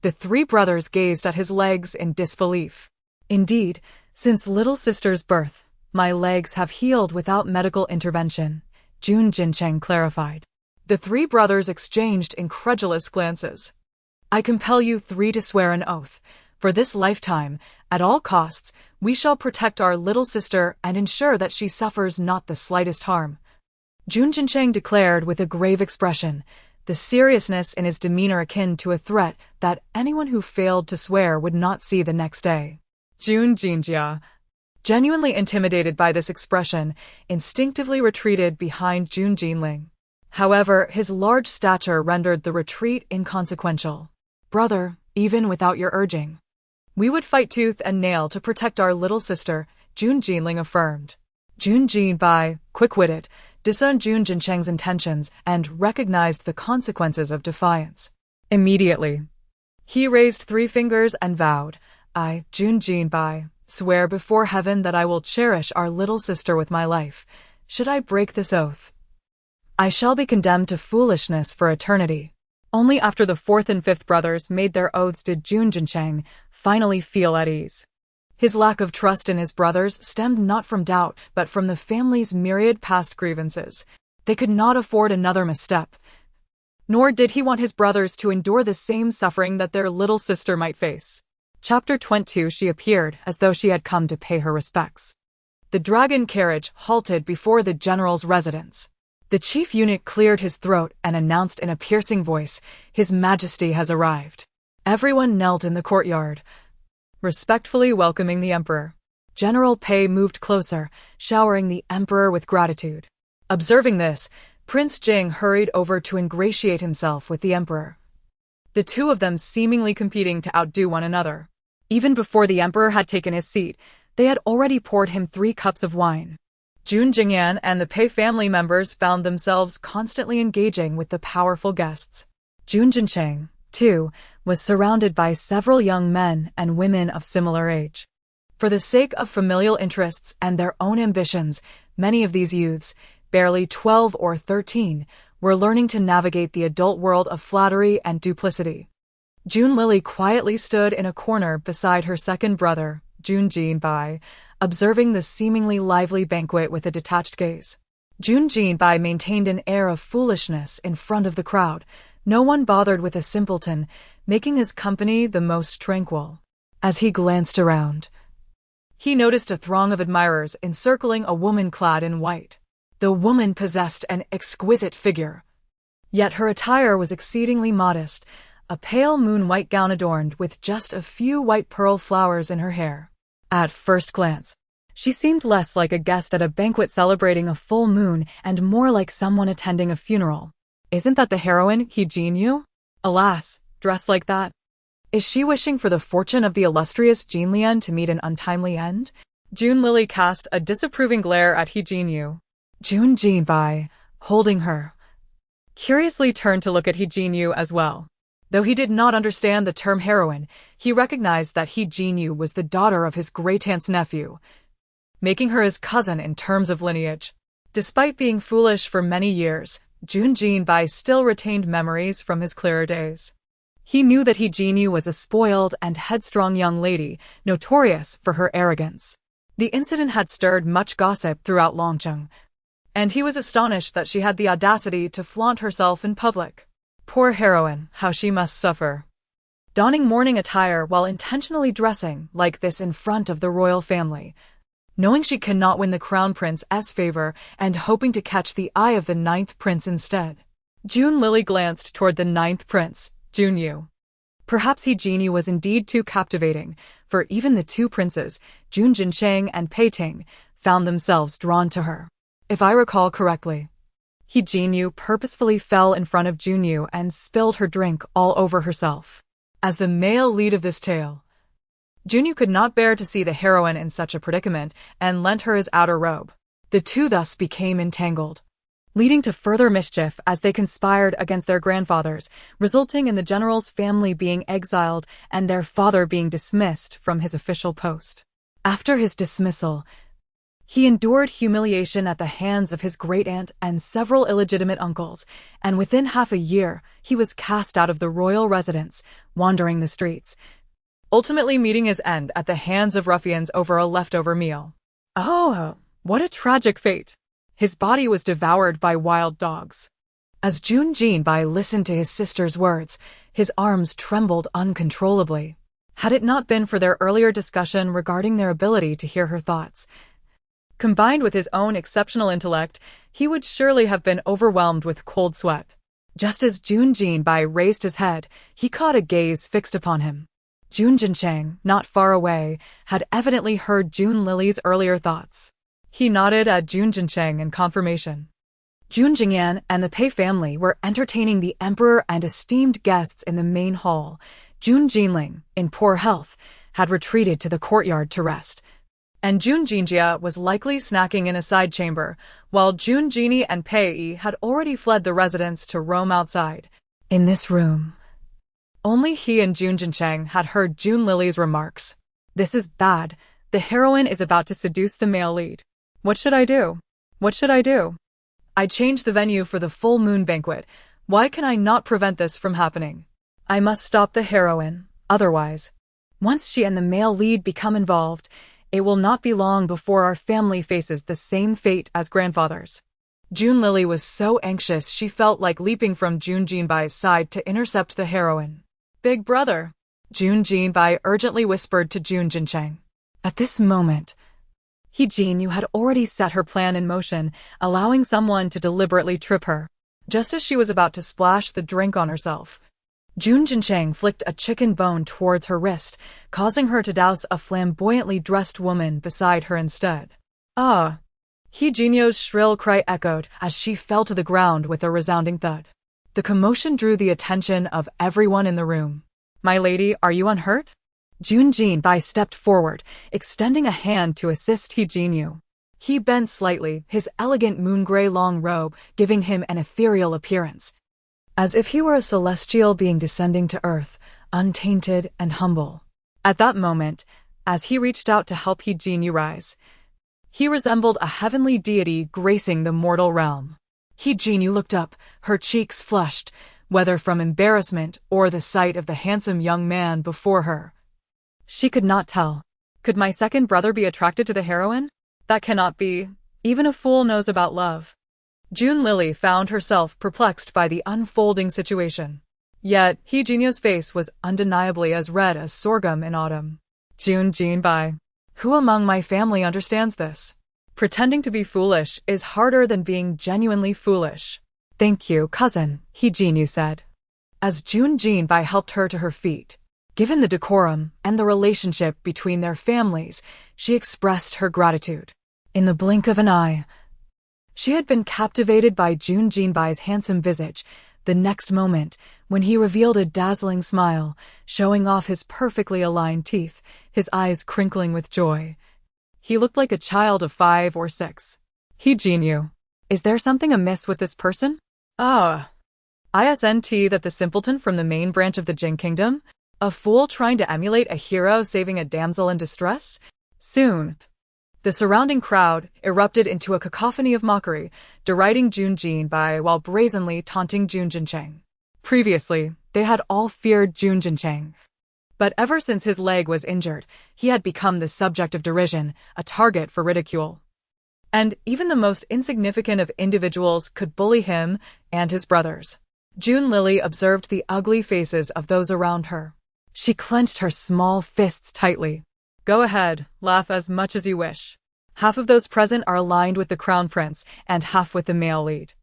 The three brothers gazed at his legs in disbelief. Indeed, since little sister's birth, my legs have healed without medical intervention, Jun Jincheng clarified. The three brothers exchanged incredulous glances. I compel you three to swear an oath. For this lifetime, at all costs, we shall protect our little sister and ensure that she suffers not the slightest harm. Jun Jincheng declared with a grave expression, the seriousness in his demeanor akin to a threat that anyone who failed to swear would not see the next day. Jun Jinjia, genuinely intimidated by this expression, instinctively retreated behind Junji-ling. However, his large stature rendered the retreat inconsequential. Brother, even without your urging, we would fight tooth and nail to protect our little sister, Junji-ling affirmed. Junji-bai, quick-witted, discerned Jun Jincheng's intentions and recognized the consequences of defiance. Immediately, he raised 3 fingers and vowed, I, Junji-bai, swear before heaven that I will cherish our little sister with my life. Should I break this oath, I shall be condemned to foolishness for eternity. Only after the fourth and fifth brothers made their oaths did Jun Jincheng finally feel at ease. His lack of trust in his brothers stemmed not from doubt, but from the family's myriad past grievances. They could not afford another misstep. Nor did he want his brothers to endure the same suffering that their little sister might face. Chapter 22. She appeared as though she had come to pay her respects. the dragon carriage halted before the general's residence. The chief eunuch cleared his throat and announced in a piercing voice, "His Majesty has arrived." Everyone knelt in the courtyard, respectfully welcoming the emperor. General Pei moved closer, showering the emperor with gratitude. Observing this, Prince Jing hurried over to ingratiate himself with the emperor, the two of them seemingly competing to outdo one another. Even before the emperor had taken his seat, they had already poured him 3 cups of wine. Jun Jingyan and the Pei family members found themselves constantly engaging with the powerful guests. Jun Jincheng, too, was surrounded by several young men and women of similar age. For the sake of familial interests and their own ambitions, many of these youths, barely 12 or 13, were learning to navigate the adult world of flattery and duplicity. Jun Lily quietly stood in a corner beside her second brother, Jun Jinbai, observing the seemingly lively banquet with a detached gaze. Jun Jinbai maintained an air of foolishness in front of the crowd, no one bothered with a simpleton, making his company the most tranquil. As he glanced around, he noticed a throng of admirers encircling a woman clad in white. The woman possessed an exquisite figure, yet her attire was exceedingly modest, a pale moon-white gown adorned with just a few white pearl flowers in her hair. At first glance, she seemed less like a guest at a banquet celebrating a full moon and more like someone attending a funeral. Isn't that the heroine, He Jinyu? Alas, dressed like that. Is she wishing for the fortune of the illustrious Jin Lian to meet an untimely end? Jun Lily cast a disapproving glare at He Jinyu. Jun Jinbai, holding her, curiously turned to look at He Jinyu as well. Though he did not understand the term heroine, he recognized that He Jinyu was the daughter of his great-aunt's nephew, making her his cousin in terms of lineage. Despite being foolish for many years, Jun Jinbai still retained memories from his clearer days. He knew that He Jinyu was a spoiled and headstrong young lady, notorious for her arrogance. The incident had stirred much gossip throughout Longcheng, and he was astonished that she had the audacity to flaunt herself in public. Poor heroine, how she must suffer. Donning mourning attire while intentionally dressing like this in front of the royal family, knowing she cannot win the crown prince's favor and hoping to catch the eye of the 9th prince instead. Jun Lily glanced toward the 9th prince, Junyu. Perhaps He Jinyu was indeed too captivating, for even the 2 princes, Jun Jincheng and Pei Ting, found themselves drawn to her. If I recall correctly, He Jinyu purposefully fell in front of Junyu and spilled her drink all over herself. As the male lead of this tale, Junyu could not bear to see the heroine in such a predicament and lent her his outer robe. The two thus became entangled, leading to further mischief as they conspired against their grandfathers, resulting in the general's family being exiled and their father being dismissed from his official post. After his dismissal, he endured humiliation at the hands of his great-aunt and several illegitimate uncles, and within half a year, he was cast out of the royal residence, wandering the streets, ultimately meeting his end at the hands of ruffians over a leftover meal. Oh, what a tragic fate! His body was devoured by wild dogs. As Jun Jinbai listened to his sister's words, his arms trembled uncontrollably. Had it not been for their earlier discussion regarding their ability to hear her thoughts, combined with his own exceptional intellect, he would surely have been overwhelmed with cold sweat. Just as Jun Jinbai raised his head, he caught a gaze fixed upon him. Jun Jincheng, not far away, had evidently heard Jun Lily's earlier thoughts. He nodded at Jun Jincheng in confirmation. Jun Jingyan and the Pei family were entertaining the emperor and esteemed guests in the main hall. Jun Jinling, in poor health, had retreated to the courtyard to rest, and Jun Jinjia was likely snacking in a side chamber, while Jun Jini and Pei Yi had already fled the residence to roam outside. In this room, only he and Jun Jincheng had heard Jun Lily's remarks. This is bad. The heroine is about to seduce the male lead. What should I do? What should I do? I changed the venue for the full moon banquet. Why can I not prevent this from happening? I must stop the heroine, otherwise, once she and the male lead become involved, it will not be long before our family faces the same fate as grandfathers. Jun Lily was so anxious she felt like leaping from Jun Jinbai's side to intercept the heroine. Big brother, Jun Jinbai urgently whispered to Jun Jincheng. At this moment, He Jinyu had already set her plan in motion, allowing someone to deliberately trip her. Just as she was about to splash the drink on herself, Jun Jincheng flicked a chicken bone towards her wrist, causing her to douse a flamboyantly dressed woman beside her instead. Ah! He Jinyu's shrill cry echoed as she fell to the ground with a resounding thud. The commotion drew the attention of everyone in the room. My lady, are you unhurt? Jun Jinbai stepped forward, extending a hand to assist He Jinyu. He bent slightly, his elegant moon-gray long robe giving him an ethereal appearance, as if he were a celestial being descending to earth, untainted and humble. At that moment, as he reached out to help He Jinyu rise, he resembled a heavenly deity gracing the mortal realm. He Jinyu looked up, her cheeks flushed, whether from embarrassment or the sight of the handsome young man before her. She could not tell. Could my second brother be attracted to the heroine? That cannot be. Even a fool knows about love. June Lily found herself perplexed by the unfolding situation. Yet, He Jinyu's face was undeniably as red as sorghum in autumn. June Jinbai. Who among my family understands this? Pretending to be foolish is harder than being genuinely foolish. Thank you, cousin, He Jinyu said, as June Jinbai helped her to her feet. Given the decorum and the relationship between their families, she expressed her gratitude. In the blink of an eye, she had been captivated by June Jinbai's handsome visage. The next moment, when he revealed a dazzling smile, showing off his perfectly aligned teeth, his eyes crinkling with joy, he looked like a child of 5 or 6. He Jinyu. Is there something amiss with this person? Isn't that the simpleton from the main branch of the Jin Kingdom? A fool trying to emulate a hero saving a damsel in distress? Soon, the surrounding crowd erupted into a cacophony of mockery, deriding Jun Jinbai while brazenly taunting Jun Jincheng. Previously, they had all feared Jun Jincheng. But ever since his leg was injured, he had become the subject of derision, a target for ridicule. And even the most insignificant of individuals could bully him and his brothers. June Lily observed the ugly faces of those around her. She clenched her small fists tightly. Go ahead, laugh as much as you wish. Half of those present are aligned with the Crown Prince and half with the male lead.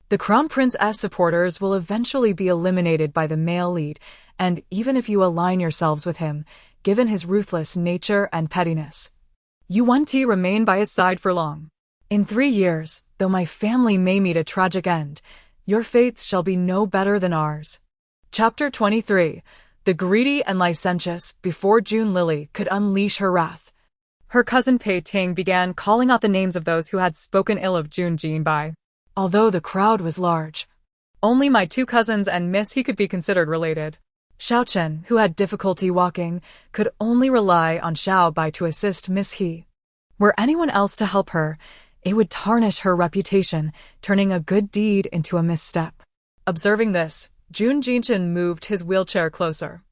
The Crown Prince's supporters will eventually be eliminated by the male lead, and even if you align yourselves with him, given his ruthless nature and pettiness, you won't remain by his side for long. In 3 years, though my family may meet a tragic end, your fates shall be no better than ours. Chapter 23. The greedy and licentious. Before June Lily could unleash her wrath, her cousin Pei Ting began calling out the names of those who had spoken ill of June Jinbai. Although the crowd was large, only my 2 cousins and Miss He could be considered related. Xiao Chen, who had difficulty walking, could only rely on Xiao Bai to assist Miss He. Were anyone else to help her, it would tarnish her reputation, turning a good deed into a misstep. Observing this, Jun Jinchen moved his wheelchair closer.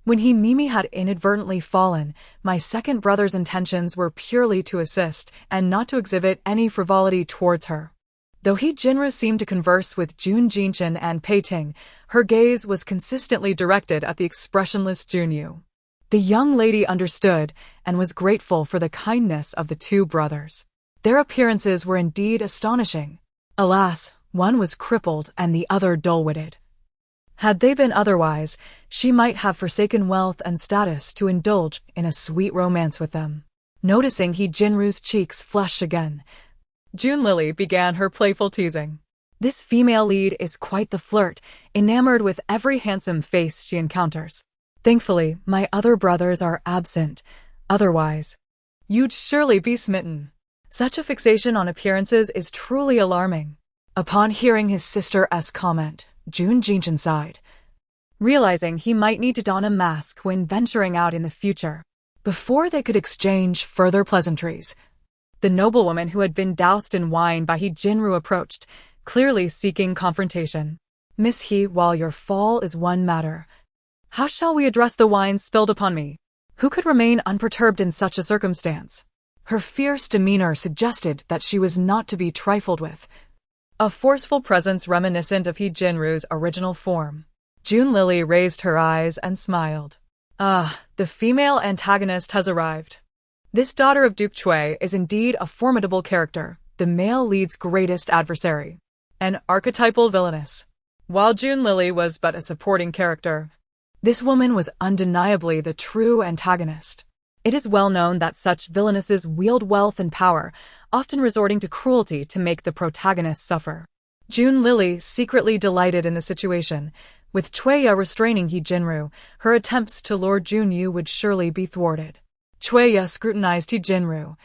When Mimi had inadvertently fallen, my second brother's intentions were purely to assist and not to exhibit any frivolity towards her. Though Jinru seemed to converse with Jun Jinchen and Pei Ting, her gaze was consistently directed at the expressionless Junyu. The young lady understood and was grateful for the kindness of the 2 brothers. Their appearances were indeed astonishing. Alas, one was crippled and the other dull-witted. Had they been otherwise, she might have forsaken wealth and status to indulge in a sweet romance with them. Noticing Jinru's cheeks flush again, June Lily began her playful teasing. This female lead is quite the flirt, enamored with every handsome face she encounters. Thankfully, my other brothers are absent. Otherwise, you'd surely be smitten. Such a fixation on appearances is truly alarming. Upon hearing his sister's comment, Jun Jinchen sighed, realizing he might need to don a mask when venturing out in the future. Before they could exchange further pleasantries, the noblewoman who had been doused in wine by Jinru approached, clearly seeking confrontation. Miss He, while your fall is one matter, how shall we address the wine spilled upon me? Who could remain unperturbed in such a circumstance? Her fierce demeanor suggested that she was not to be trifled with. A forceful presence reminiscent of Jinru's original form. June Lily raised her eyes and smiled. Ah, the female antagonist has arrived. This daughter of Duke Chui is indeed a formidable character, the male lead's greatest adversary. An archetypal villainess. While June Lily was but a supporting character, this woman was undeniably the true antagonist. It is well known that such villainesses wield wealth and power, often resorting to cruelty to make the protagonist suffer. June Lily secretly delighted in the situation. With Chueya restraining He Jinru, her attempts to lure Junyu would surely be thwarted. Chueya scrutinized He Jinru,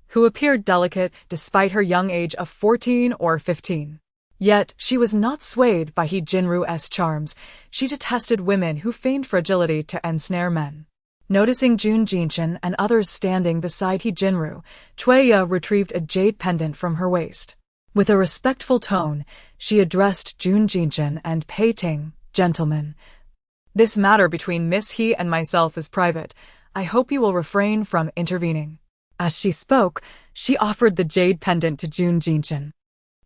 who appeared delicate despite her young age of 14 or 15. Yet, she was not swayed by He Jinru's charms. She detested women who feigned fragility to ensnare men. Noticing Jun Jinshin and others standing beside He Jinru, Chueya retrieved a jade pendant from her waist. With a respectful tone, she addressed Jun Jinshin and Pei Ting, "Gentlemen, this matter between Miss He and myself is private. I hope you will refrain from intervening." As she spoke, she offered the jade pendant to Jun Jinshin.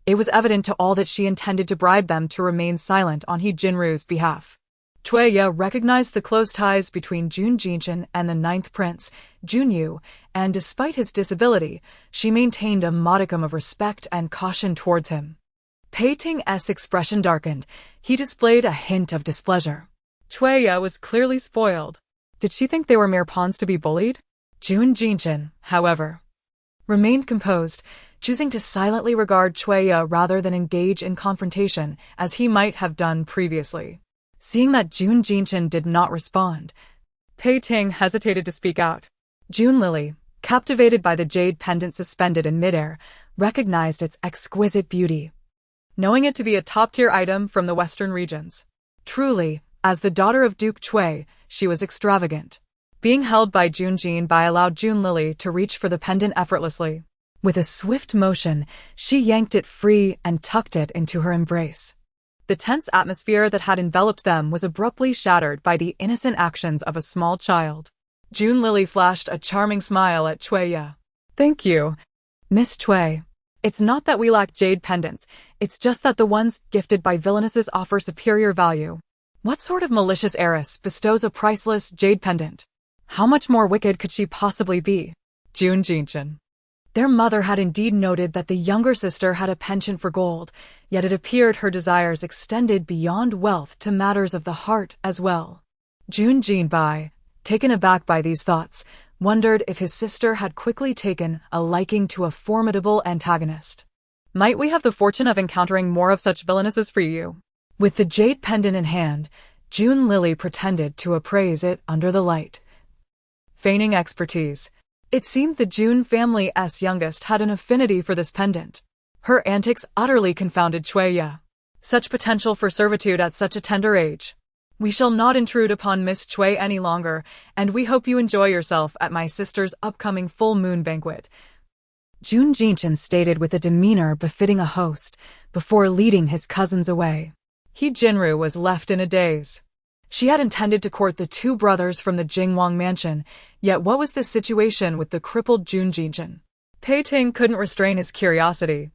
It was evident to all that she intended to bribe them to remain silent on He Jinru's behalf. Chueya recognized the close ties between Jun Jinshin and the ninth prince, Junyu, and despite his disability, she maintained a modicum of respect and caution towards him. Pei Ting's expression darkened. He displayed a hint of displeasure. Chueya was clearly spoiled. Did she think they were mere pawns to be bullied? Jun Jinshin, however, remained composed, choosing to silently regard Chueya rather than engage in confrontation, as he might have done previously. Seeing that Jun Jinshin did not respond, Pei Ting hesitated to speak out. June Lily, captivated by the jade pendant suspended in midair, recognized its exquisite beauty, knowing it to be a top-tier item from the western regions. Truly, as the daughter of Duke Chui, she was extravagant. Being held by Jun Jinbai allowed June Lily to reach for the pendant effortlessly. With a swift motion, she yanked it free and tucked it into her embrace. The tense atmosphere that had enveloped them was abruptly shattered by the innocent actions of a small child. June Lily flashed a charming smile at Chueya. "Thank you, Miss Chui. It's not that we lack jade pendants, it's just that the ones gifted by villainesses offer superior value. What sort of malicious heiress bestows a priceless jade pendant? How much more wicked could she possibly be?" Jun Jinshin. Their mother had indeed noted that the younger sister had a penchant for gold, yet it appeared her desires extended beyond wealth to matters of the heart as well. Jun Jinbai, taken aback by these thoughts, wondered if his sister had quickly taken a liking to a formidable antagonist. "Might we have the fortune of encountering more of such villainesses for you?" With the jade pendant in hand, June Lily pretended to appraise it under the light. Feigning expertise, it seemed the June family's youngest had an affinity for this pendant. Her antics utterly confounded Chueya. Such potential for servitude at such a tender age. "We shall not intrude upon Miss Chui any longer, and we hope you enjoy yourself at my sister's upcoming full moon banquet," Jun Jinshin stated with a demeanor befitting a host, before leading his cousins away. He Jinru was left in a daze. She had intended to court the two brothers from the Jingwang mansion, yet what was the situation with the crippled Jun Jinshin? Pei Ting couldn't restrain his curiosity.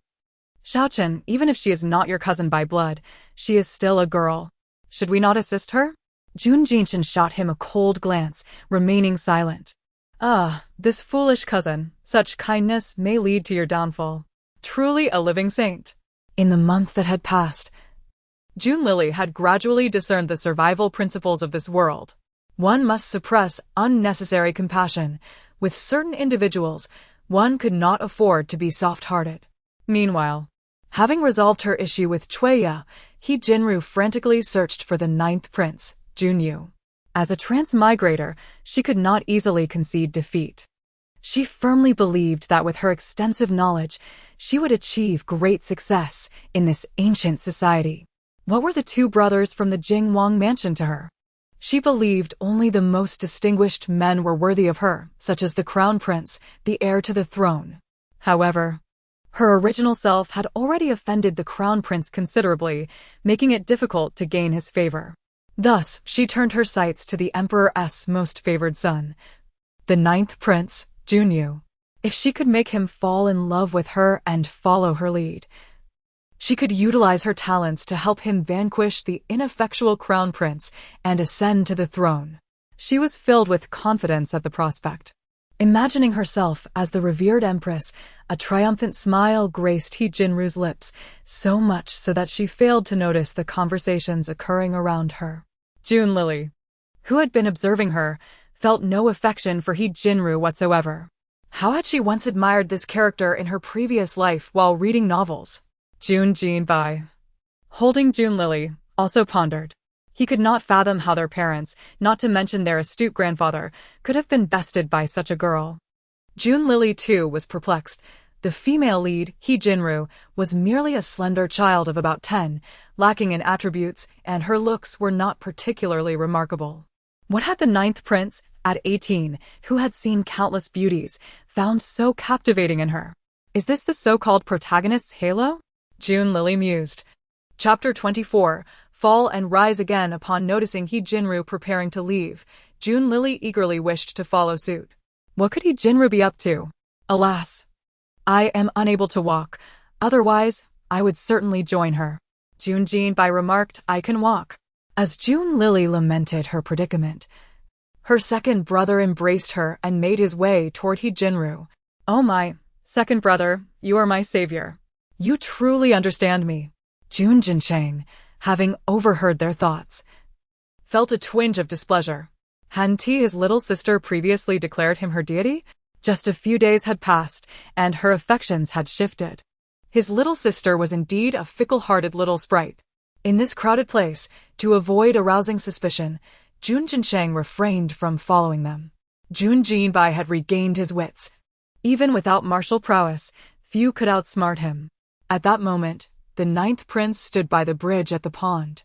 "Xiaochen, even if she is not your cousin by blood, she is still a girl. Should we not assist her?" Jun Jinshin shot him a cold glance, remaining silent. "Ah, this foolish cousin, such kindness may lead to your downfall. Truly a living saint." In the month that had passed, June Lily had gradually discerned the survival principles of this world. One must suppress unnecessary compassion. With certain individuals, one could not afford to be soft-hearted. Meanwhile, having resolved her issue with Chueya, He Jinru frantically searched for the ninth prince, Junyu. As a transmigrator, she could not easily concede defeat. She firmly believed that with her extensive knowledge, she would achieve great success in this ancient society. What were the two brothers from the Jingwang mansion to her? She believed only the most distinguished men were worthy of her, such as the crown prince, the heir to the throne. However, her original self had already offended the crown prince considerably, making it difficult to gain his favor. Thus, she turned her sights to the emperor's most favored son, the ninth prince, Junyu. If she could make him fall in love with her and follow her lead, she could utilize her talents to help him vanquish the ineffectual crown prince and ascend to the throne. She was filled with confidence at the prospect. Imagining herself as the revered empress, a triumphant smile graced He Jinru's lips, so much so that she failed to notice the conversations occurring around her. Junlili, who had been observing her, felt no affection for He Jinru whatsoever. How had she once admired this character in her previous life while reading novels? Junjin, holding Junlili, also pondered. He could not fathom how their parents, not to mention their astute grandfather, could have been bested by such a girl. Junlili, too, was perplexed. The female lead, He Jinru, was merely a slender child of about 10, lacking in attributes, and her looks were not particularly remarkable. What had the ninth prince, at 18, who had seen countless beauties, found so captivating in her? Is this the so-called protagonist's halo? Junlili mused. Chapter 24, Fall and Rise Again. Upon noticing He Jinru preparing to leave, Junlili eagerly wished to follow suit. What could He Jinru be up to? Alas, I am unable to walk, otherwise I would certainly join her. Junjin remarked, I can walk. As Junlili lamented her predicament, her second brother embraced her and made his way toward He Jinru. Oh my, second brother, you are my savior. You truly understand me. Junjin, having overheard their thoughts, felt a twinge of displeasure. Hadn't his little sister previously declared him her deity? Just a few days had passed, and her affections had shifted. His little sister was indeed a fickle-hearted little sprite. In this crowded place, to avoid arousing suspicion, Junjin refrained from following them. Junjin had regained his wits. Even without martial prowess, few could outsmart him. At that moment, the ninth prince stood by the bridge at the pond,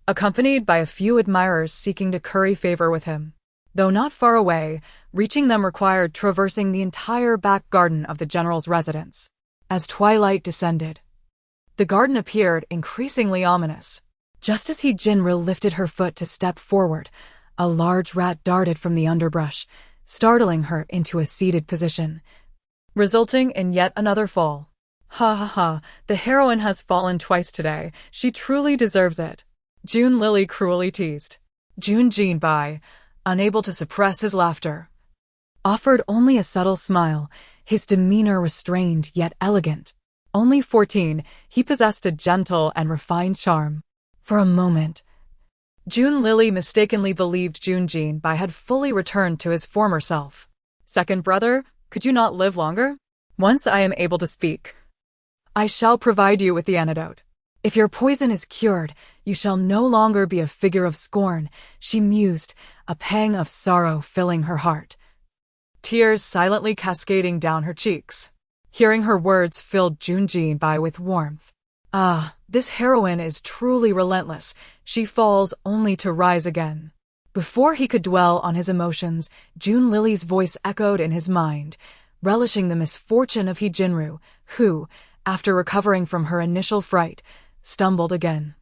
accompanied by a few admirers seeking to curry favor with him. Though not far away, reaching them required traversing the entire back garden of the general's residence. As twilight descended, the garden appeared increasingly ominous. Just as He Jinru lifted her foot to step forward, a large rat darted from the underbrush, startling her into a seated position, resulting in yet another fall. Ha ha ha, the heroine has fallen twice today. She truly deserves it. Junlili cruelly teased. Junjin, unable to suppress his laughter, offered only a subtle smile, his demeanor restrained yet elegant. Only 14, he possessed a gentle and refined charm. For a moment, Junlili mistakenly believed Junjin had fully returned to his former self. Second brother, could you not live longer? Once I am able to speak, I shall provide you with the antidote. If your poison is cured, you shall no longer be a figure of scorn, she mused, a pang of sorrow filling her heart, tears silently cascading down her cheeks. Hearing her words filled Junjin with warmth. Ah, this heroine is truly relentless. She falls only to rise again. Before he could dwell on his emotions, Junlili's voice echoed in his mind, relishing the misfortune of He Jinru, who, after recovering from her initial fright, stumbled again.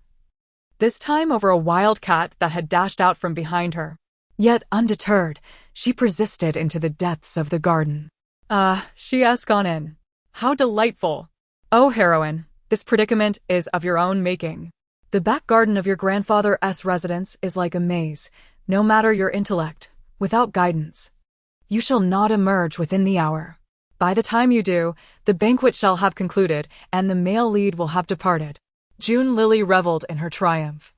This time over a wild cat that had dashed out from behind her. Yet undeterred, she persisted into the depths of the garden. She has gone in. How delightful! Oh, heroine, this predicament is of your own making. The back garden of your grandfather's residence is like a maze, no matter your intellect, without guidance. You shall not emerge within the hour. By the time you do, the banquet shall have concluded, and the male lead will have departed. Junlili reveled in her triumph,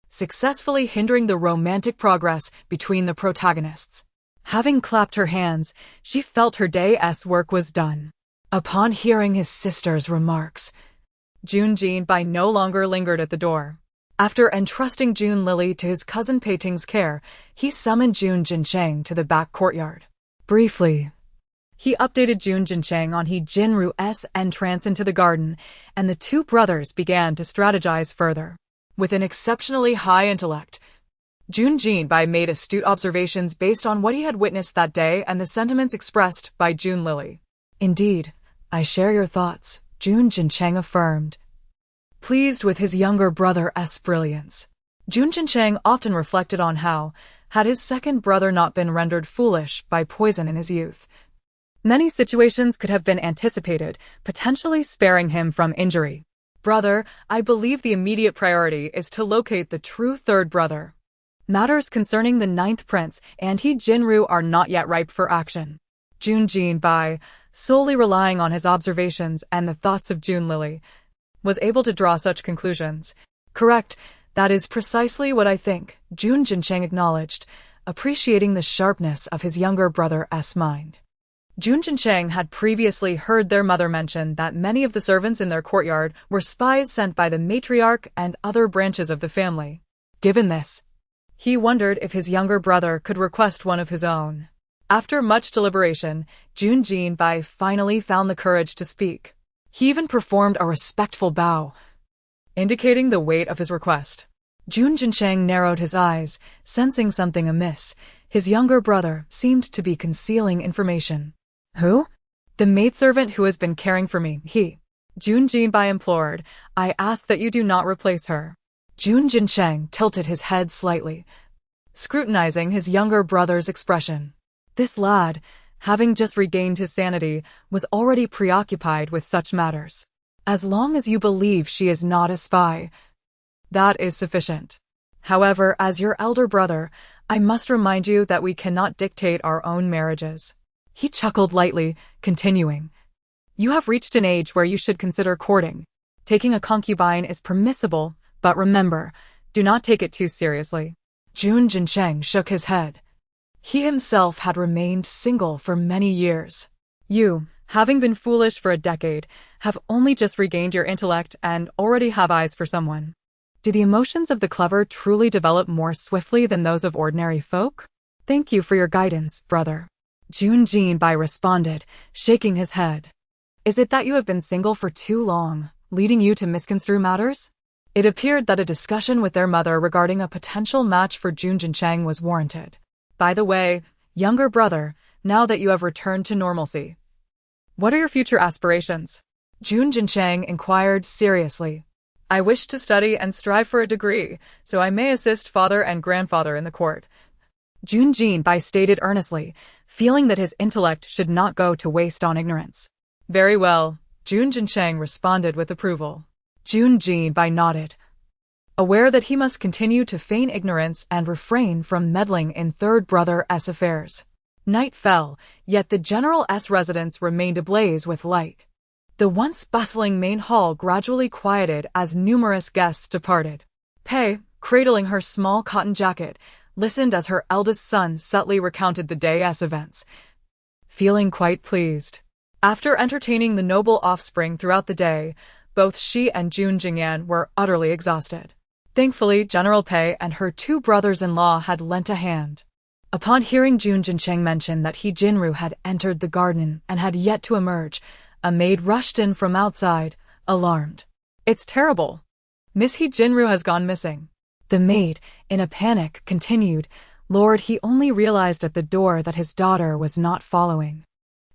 successfully hindering the romantic progress between the protagonists. Having clapped her hands, she felt her day's work was done. Upon hearing his sister's remarks, Junjin no longer lingered at the door. After entrusting Junlili to his cousin Peiting's care, he summoned Junjin to the back courtyard. Briefly, he updated Junjin on He Jinru's entrance into the garden, and the two brothers began to strategize further. With an exceptionally high intellect, Junjin made astute observations based on what he had witnessed that day and the sentiments expressed by Junlili. Indeed, I share your thoughts, Junjin affirmed, pleased with his younger brother's brilliance. Junjin often reflected on how, had his second brother not been rendered foolish by poison in his youth, many situations could have been anticipated, potentially sparing him from injury. Brother, I believe the immediate priority is to locate the true third brother. Matters concerning the ninth prince and He Jinru are not yet ripe for action. Jin, by solely relying on his observations and the thoughts of June Lily, was able to draw such conclusions. Correct, that is precisely what I think, Jun Jincheng acknowledged, appreciating the sharpness of his younger brother's mind. Jun Jincheng had previously heard their mother mention that many of the servants in their courtyard were spies sent by the matriarch and other branches of the family. Given this, he wondered if his younger brother could request one of his own. After much deliberation, Jun Jinbai finally found the courage to speak. He even performed a respectful bow, indicating the weight of his request. Jun Jincheng narrowed his eyes, sensing something amiss. His younger brother seemed to be concealing information. Who? The maidservant who has been caring for me, Jun Jinbai implored. I ask that you do not replace her. Jun Jincheng tilted his head slightly, scrutinizing his younger brother's expression. This lad, having just regained his sanity, was already preoccupied with such matters. As long as you believe she is not a spy, that is sufficient. However, as your elder brother, I must remind you that we cannot dictate our own marriages. He chuckled lightly, continuing. You have reached an age where you should consider courting. Taking a concubine is permissible, but remember, do not take it too seriously. Jun Jincheng shook his head. He himself had remained single for many years. You, having been foolish for a decade, have only just regained your intellect and already have eyes for someone. Do the emotions of the clever truly develop more swiftly than those of ordinary folk? Thank you for your guidance, brother. Jun Jinbai responded, shaking his head. Is it that you have been single for too long, leading you to misconstrue matters? It appeared that a discussion with their mother regarding a potential match for Jun Jincheng was warranted. By the way, younger brother, now that you have returned to normalcy, what are your future aspirations? Jun Jincheng inquired seriously. I wish to study and strive for a degree, so I may assist father and grandfather in the court. Jun Jinbai stated earnestly, feeling that his intellect should not go to waste on ignorance. Very well, Jun Jincheng responded with approval. Jun Jinbai nodded, aware that he must continue to feign ignorance and refrain from meddling in third brother's affairs. Night fell, yet the general's residence remained ablaze with light. The once bustling main hall gradually quieted as numerous guests departed. Pei, cradling her small cotton jacket, listened as her eldest son subtly recounted the day's events, feeling quite pleased. After entertaining the noble offspring throughout the day, both she and Jun Jingyan were utterly exhausted. Thankfully, General Pei and her two brothers-in-law had lent a hand. Upon hearing Jun Jincheng mention that He Jinru had entered the garden and had yet to emerge, a maid rushed in from outside, alarmed. It's terrible. Miss He Jinru has gone missing. The maid, in a panic, continued, Lord, he only realized at the door that his daughter was not following.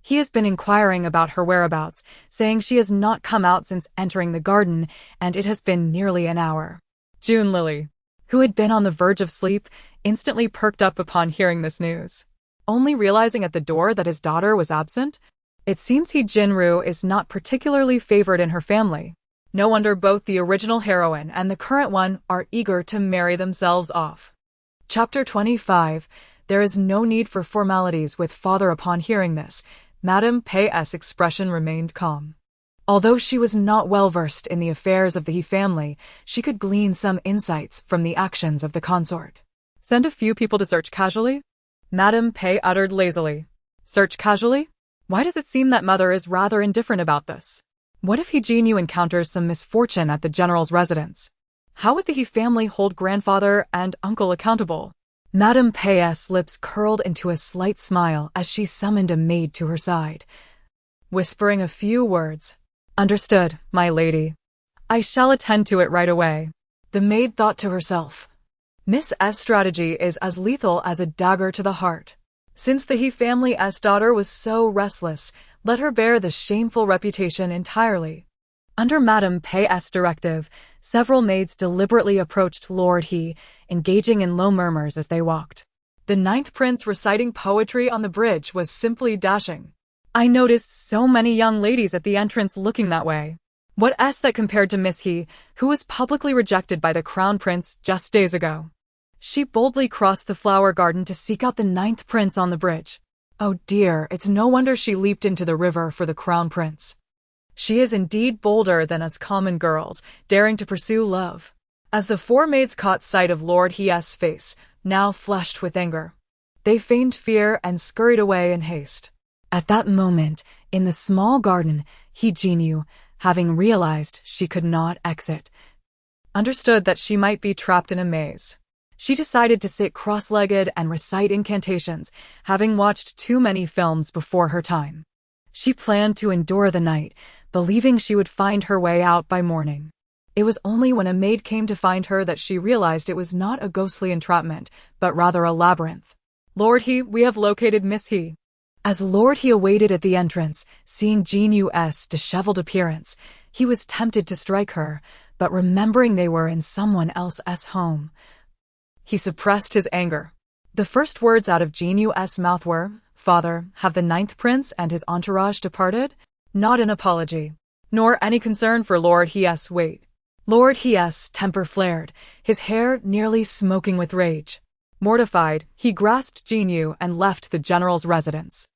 He has been inquiring about her whereabouts, saying she has not come out since entering the garden, and it has been nearly an hour. June Lily, who had been on the verge of sleep, instantly perked up upon hearing this news. Only realizing at the door that his daughter was absent? It seems He Jinru is not particularly favored in her family. No wonder both the original heroine and the current one are eager to marry themselves off. Chapter 25. There is no need for formalities with father. Upon hearing this, Madame Pei's expression remained calm. Although she was not well versed in the affairs of the He family, she could glean some insights from the actions of the consort. Send a few people to search casually? Madame Pei uttered lazily. Search casually? Why does it seem that mother is rather indifferent about this? What if He Jinru encounters some misfortune at the general's residence? How would the He family hold grandfather and uncle accountable? Madame Pei's lips curled into a slight smile as she summoned a maid to her side, whispering a few words. Understood, my lady. I shall attend to it right away. The maid thought to herself. Miss S' strategy is as lethal as a dagger to the heart. Since the He family's daughter was so restless, let her bear the shameful reputation entirely. Under Madame Pei's directive, several maids deliberately approached Lord He, engaging in low murmurs as they walked. The 9th prince reciting poetry on the bridge was simply dashing. I noticed so many young ladies at the entrance looking that way. What s that compared to Miss He, who was publicly rejected by the crown prince just days ago? She boldly crossed the flower garden to seek out the 9th prince on the bridge. Oh dear, it's no wonder she leaped into the river for the crown prince. She is indeed bolder than us common girls, daring to pursue love. As the four maids caught sight of Lord Hye's face, now flushed with anger, they feigned fear and scurried away in haste. At that moment, in the small garden, Jinyu, having realized she could not exit, understood that she might be trapped in a maze. She decided to sit cross-legged and recite incantations, having watched too many films before her time. She planned to endure the night, believing she would find her way out by morning. It was only when a maid came to find her that she realized it was not a ghostly entrapment, but rather a labyrinth. Lord He, we have located Miss He. As Lord He awaited at the entrance, seeing Jinyu's disheveled appearance, he was tempted to strike her, but remembering they were in someone else's home, he suppressed his anger. The first words out of Jinyu's mouth were, "Father, have the ninth prince and his entourage departed?" Not an apology, nor any concern for Lord Hye's weight. Lord Hye's temper flared, his hair nearly smoking with rage. Mortified, he grasped Jinyu and left the general's residence.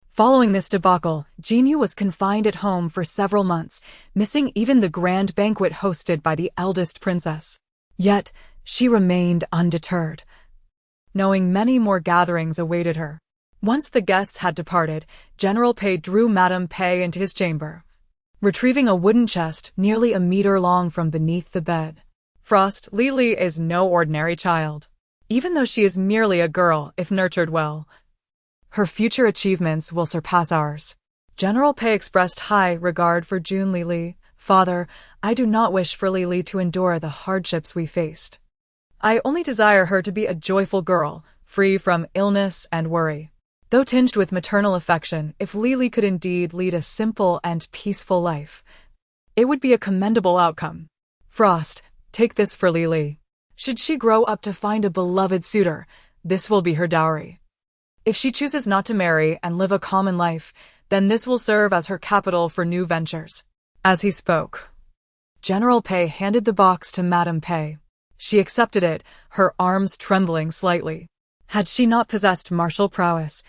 Following this debacle, Jinyu was confined at home for several months, missing even the grand banquet hosted by the eldest princess. Yet, she remained undeterred, knowing many more gatherings awaited her. Once the guests had departed, General Pei drew Madame Pei into his chamber, retrieving a wooden chest nearly a meter long from beneath the bed. Frost, Lily is no ordinary child. Even though she is merely a girl, if nurtured well, her future achievements will surpass ours. General Pei expressed high regard for June Lily. Father, I do not wish for Lily to endure the hardships we faced. I only desire her to be a joyful girl, free from illness and worry. Though tinged with maternal affection, if Lily could indeed lead a simple and peaceful life, it would be a commendable outcome. Frost, take this for Lily. Should she grow up to find a beloved suitor, this will be her dowry. If she chooses not to marry and live a common life, then this will serve as her capital for new ventures. As he spoke, General Pei handed the box to Madame Pei. She accepted it, her arms trembling slightly. Had she not possessed martial prowess,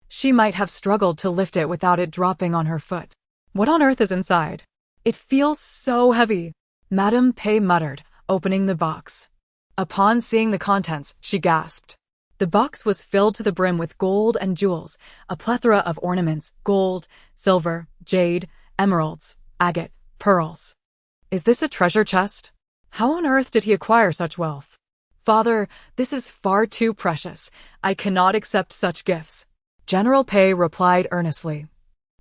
she might have struggled to lift it without it dropping on her foot. What on earth is inside? It feels so heavy, Madame Pei muttered, opening the box. Upon seeing the contents, she gasped. The box was filled to the brim with gold and jewels, a plethora of ornaments, gold, silver, jade, emeralds, agate, pearls. Is this a treasure chest? How on earth did he acquire such wealth? Father, this is far too precious. I cannot accept such gifts. General Pei replied earnestly.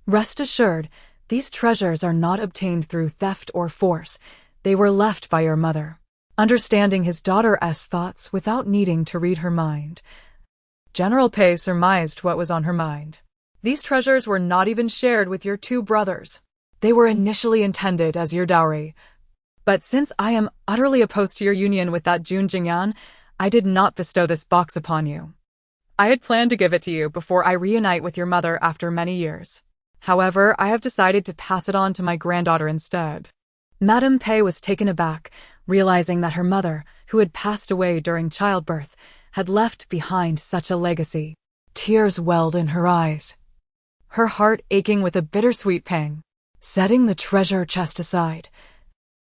Rest assured, these treasures are not obtained through theft or force. They were left by your mother. Understanding his daughter's thoughts without needing to read her mind, General Pei surmised what was on her mind. These treasures were not even shared with your two brothers. They were initially intended as your dowry. But since I am utterly opposed to your union with that Jun Jingyan, I did not bestow this box upon you. I had planned to give it to you before I reunite with your mother after many years. However, I have decided to pass it on to my granddaughter instead. Madame Pei was taken aback, realizing that her mother, who had passed away during childbirth, had left behind such a legacy. Tears welled in her eyes, her heart aching with a bittersweet pang. Setting the treasure chest aside,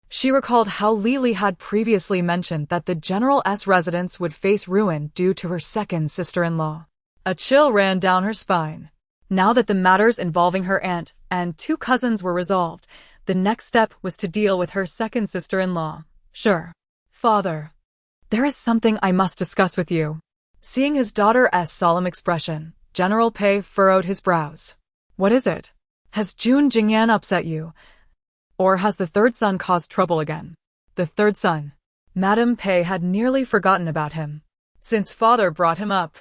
she recalled how Lily had previously mentioned that the general's residence would face ruin due to her second sister-in-law. A chill ran down her spine. Now that the matters involving her aunt and two cousins were resolved, the next step was to deal with her second sister-in-law. Sure. Father, there is something I must discuss with you. Seeing his daughter's solemn expression, General Pei furrowed his brows. What is it? Has Jun Jingyan upset you? Or has the third son caused trouble again? The third son. Madame Pei had nearly forgotten about him. Since father brought him up,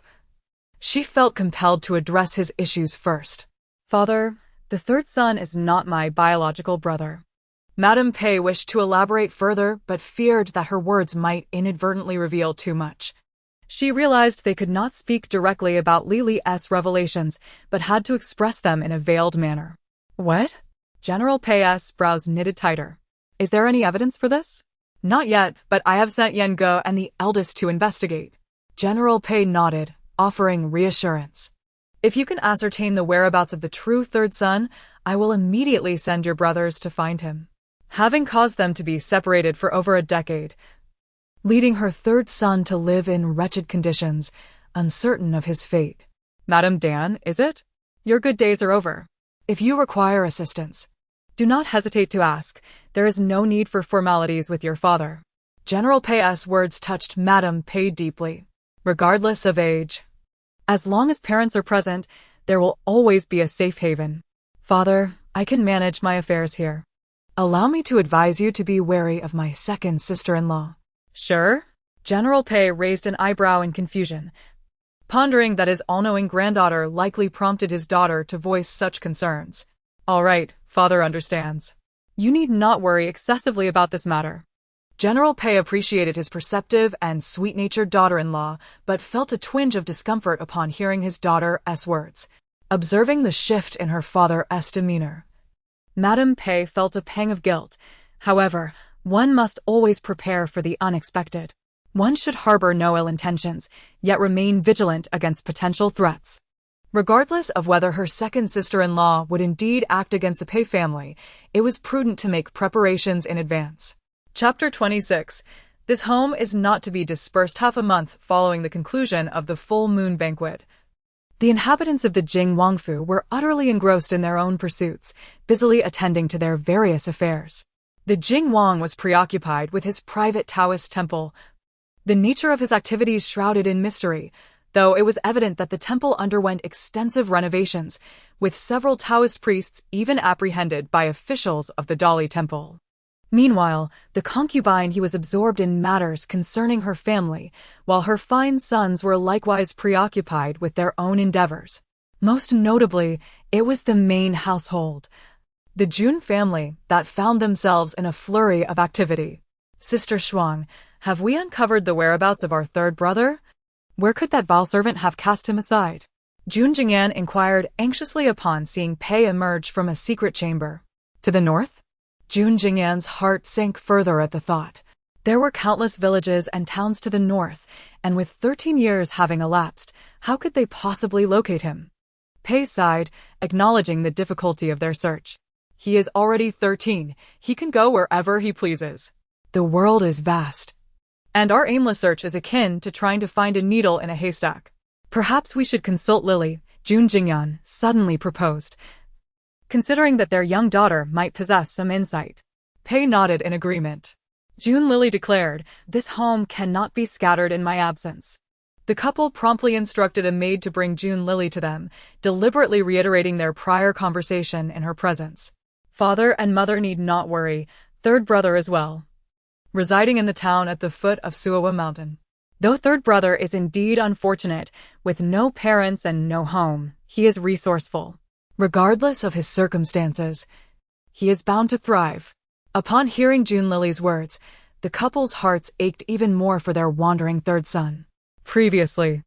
she felt compelled to address his issues first. Father, the third son is not my biological brother. Madame Pei wished to elaborate further, but feared that her words might inadvertently reveal too much. She realized they could not speak directly about Lily's revelations, but had to express them in a veiled manner. What? General Pei's brows knitted tighter. Is there any evidence for this? Not yet, but I have sent Yen Ge and the eldest to investigate. General Pei nodded, offering reassurance. If you can ascertain the whereabouts of the true third son, I will immediately send your brothers to find him. Having caused them to be separated for over a decade, leading her third son to live in wretched conditions, uncertain of his fate. Madame Dan, is it? Your good days are over. If you require assistance, do not hesitate to ask. There is no need for formalities with your father. General Pei's words touched Madame Pei deeply. Regardless of age, as long as parents are present, there will always be a safe haven. Father, I can manage my affairs here. Allow me to advise you to be wary of my second sister-in-law. Sure? General Pei raised an eyebrow in confusion, pondering that his all-knowing granddaughter likely prompted his daughter to voice such concerns. All right, father understands. You need not worry excessively about this matter. General Pei appreciated his perceptive and sweet-natured daughter-in-law, but felt a twinge of discomfort upon hearing his daughter's words. Observing the shift in her father's demeanor, Madame Pei felt a pang of guilt. However, one must always prepare for the unexpected. One should harbor no ill intentions, yet remain vigilant against potential threats. Regardless of whether her second sister-in-law would indeed act against the Pei family, it was prudent to make preparations in advance. Chapter 26. This home is not to be dispersed half a month following the conclusion of the full moon banquet. The inhabitants of the Jing Wangfu were utterly engrossed in their own pursuits, busily attending to their various affairs. The Jing Wang was preoccupied with his private Taoist temple, the nature of his activities shrouded in mystery, though it was evident that the temple underwent extensive renovations, with several Taoist priests even apprehended by officials of the Dali Temple. Meanwhile, the concubine he was absorbed in matters concerning her family, while her fine sons were likewise preoccupied with their own endeavors. Most notably, it was the main household, the Jun family, that found themselves in a flurry of activity. Sister Shuang, have we uncovered the whereabouts of our third brother? Where could that vile servant have cast him aside? Jun Jingyan inquired anxiously upon seeing Pei emerge from a secret chamber. To the north? Jun Jingyan's heart sank further at the thought. There were countless villages and towns to the north, and with 13 years having elapsed, how could they possibly locate him? Pei sighed, acknowledging the difficulty of their search. He is already 13. He can go wherever he pleases. The world is vast, and our aimless search is akin to trying to find a needle in a haystack. Perhaps we should consult Lily, Jun Jingyan suddenly proposed, considering that their young daughter might possess some insight. Pei nodded in agreement. Jun Lily declared, "This home cannot be scattered in my absence." The couple promptly instructed a maid to bring Jun Lily to them, deliberately reiterating their prior conversation in her presence. Father and mother need not worry, third brother as well, residing in the town at the foot of Suawa Mountain. Though third brother is indeed unfortunate, with no parents and no home, he is resourceful. Regardless of his circumstances, he is bound to thrive. Upon hearing Jun Lily's words, the couple's hearts ached even more for their wandering third son. Previously,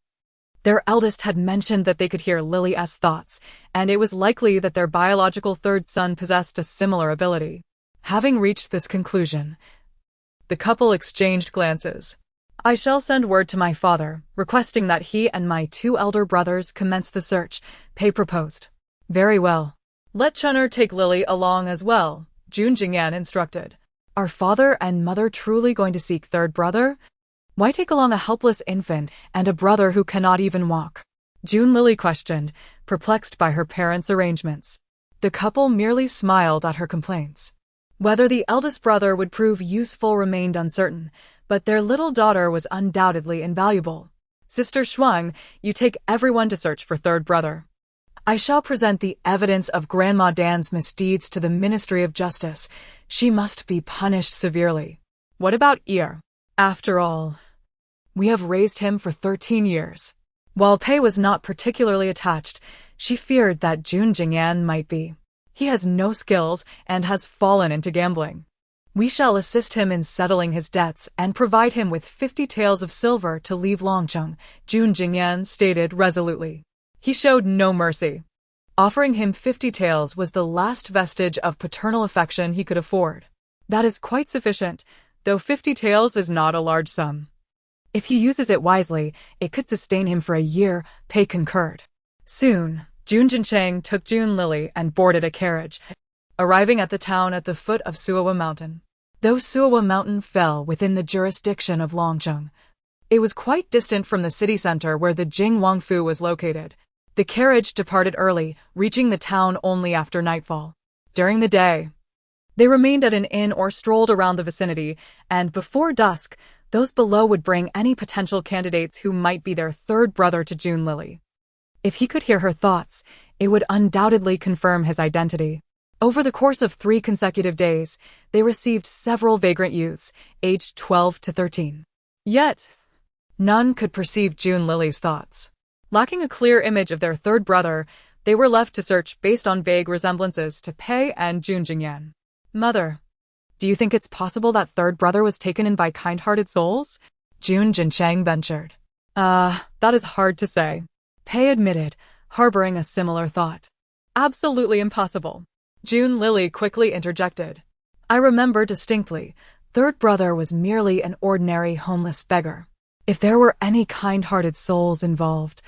their eldest had mentioned that they could hear Lily's thoughts, and it was likely that their biological third son possessed a similar ability. Having reached this conclusion, the couple exchanged glances. I shall send word to my father, requesting that he and my 2 elder brothers commence the search, Pei proposed. Very well. Let Chun'er take Lily along as well, Jun Jingyan instructed. Are father and mother truly going to seek third brother? Why take along a helpless infant and a brother who cannot even walk? Jun Lily questioned, perplexed by her parents' arrangements. The couple merely smiled at her complaints. Whether the eldest brother would prove useful remained uncertain, but their little daughter was undoubtedly invaluable. Sister Shuang, you take everyone to search for third brother. I shall present the evidence of Grandma Dan's misdeeds to the Ministry of Justice. She must be punished severely. What about Ear? After all, we have raised him for 13 years. While Pei was not particularly attached, she feared that Jun Jingyan might be. He has no skills and has fallen into gambling. We shall assist him in settling his debts and provide him with 50 taels of silver to leave Longcheng, Jun Jingyan stated resolutely. He showed no mercy. Offering him 50 taels was the last vestige of paternal affection he could afford. That is quite sufficient, though 50 taels is not a large sum. If he uses it wisely, it could sustain him for a year, Pei concurred. Soon, Jun Jinchang took Jun Lily and boarded a carriage, arriving at the town at the foot of Suowa Mountain. Though Suowa Mountain fell within the jurisdiction of Longcheng, it was quite distant from the city center where the Jing Wangfu was located. The carriage departed early, reaching the town only after nightfall. During the day, they remained at an inn or strolled around the vicinity, and before dusk, those below would bring any potential candidates who might be their third brother to Jun Lily. If he could hear her thoughts, it would undoubtedly confirm his identity. Over the course of 3 consecutive days, they received several vagrant youths, aged 12 to 13. Yet, none could perceive Jun Lily's thoughts. Lacking a clear image of their third brother, they were left to search based on vague resemblances to Pei and Jun Jingyan. Mother, do you think it's possible that third brother was taken in by kind-hearted souls? Jun Jinchang ventured. That is hard to say. Pei admitted, harboring a similar thought. Absolutely impossible. Jun Lily quickly interjected. I remember distinctly, third brother was merely an ordinary homeless beggar. If there were any kind-hearted souls involved,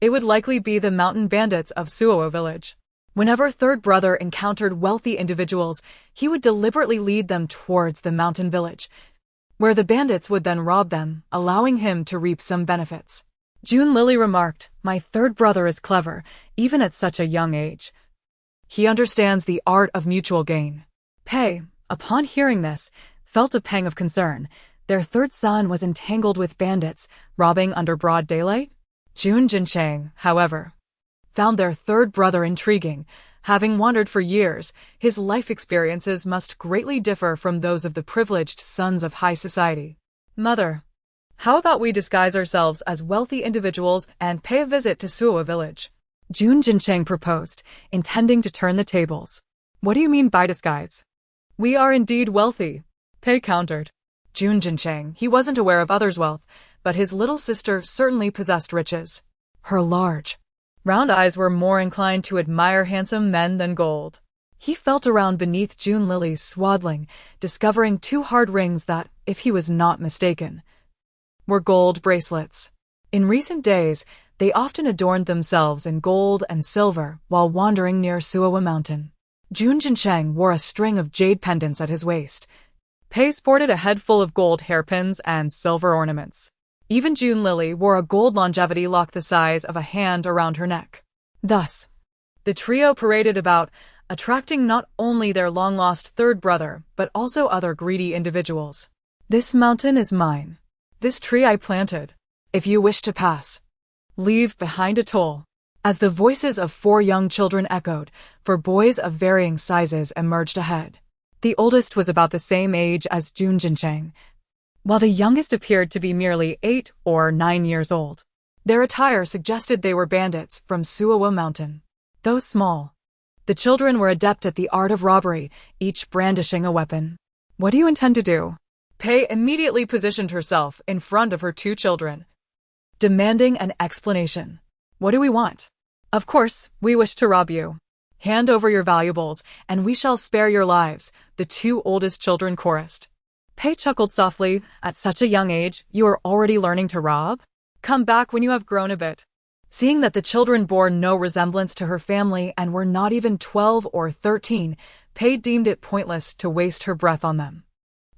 it would likely be the mountain bandits of Suowa village. Whenever third brother encountered wealthy individuals, he would deliberately lead them towards the mountain village, where the bandits would then rob them, allowing him to reap some benefits. Jun Lily remarked, my third brother is clever, even at such a young age. He understands the art of mutual gain. Pei, upon hearing this, felt a pang of concern. Their third son was entangled with bandits, robbing under broad daylight? Jun Jinchang, however, found their third brother intriguing. Having wandered for years, his life experiences must greatly differ from those of the privileged sons of high society. Mother, how about we disguise ourselves as wealthy individuals and pay a visit to Suowa village? Jun Jinchang proposed, intending to turn the tables. What do you mean by disguise? We are indeed wealthy, Pei countered. Jun Jinchang, he wasn't aware of others' wealth, but his little sister certainly possessed riches. Her large, round eyes were more inclined to admire handsome men than gold. He felt around beneath Jun Lily's swaddling, discovering 2 hard rings that, if he was not mistaken, were gold bracelets. In recent days, they often adorned themselves in gold and silver while wandering near Suowa Mountain. Jun Jinchang wore a string of jade pendants at his waist. Pei sported a head full of gold hairpins and silver ornaments. Even Jun Lily wore a gold longevity lock the size of a hand around her neck. Thus, the trio paraded about, attracting not only their long-lost third brother, but also other greedy individuals. This mountain is mine. This tree I planted. If you wish to pass, leave behind a toll. As the voices of 4 young children echoed, 4 boys of varying sizes emerged ahead. The oldest was about the same age as Jun Jinchang, while the youngest appeared to be merely 8 or 9 years old. Their attire suggested they were bandits from Suowa Mountain. Though small, the children were adept at the art of robbery, each brandishing a weapon. What do you intend to do? Pei immediately positioned herself in front of her 2 children, demanding an explanation. What do we want? Of course, we wish to rob you. Hand over your valuables, and we shall spare your lives, the 2 oldest children chorused. Pei chuckled softly. At such a young age, you are already learning to rob? Come back when you have grown a bit. Seeing that the children bore no resemblance to her family and were not even 12 or 13, Pei deemed it pointless to waste her breath on them.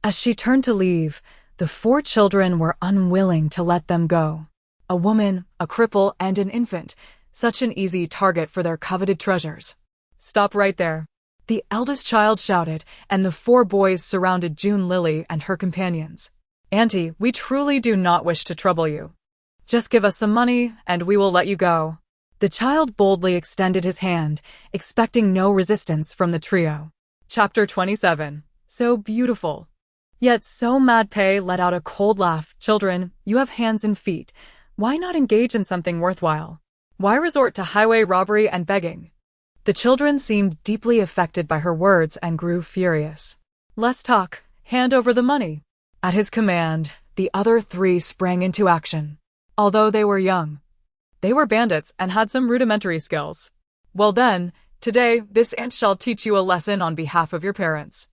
As she turned to leave, the 4 children were unwilling to let them go. A woman, a cripple, and an infant, such an easy target for their coveted treasures. Stop right there. The eldest child shouted, and the 4 boys surrounded Jun Lily and her companions. Auntie, we truly do not wish to trouble you. Just give us some money, and we will let you go. The child boldly extended his hand, expecting no resistance from the trio. Chapter 27. So beautiful. Yet so mad. Pei let out a cold laugh. Children, you have hands and feet. Why not engage in something worthwhile? Why resort to highway robbery and begging? The children seemed deeply affected by her words and grew furious. Less talk, hand over the money. At his command, the other 3 sprang into action. Although they were young, they were bandits and had some rudimentary skills. Well then, today, this aunt shall teach you a lesson on behalf of your parents.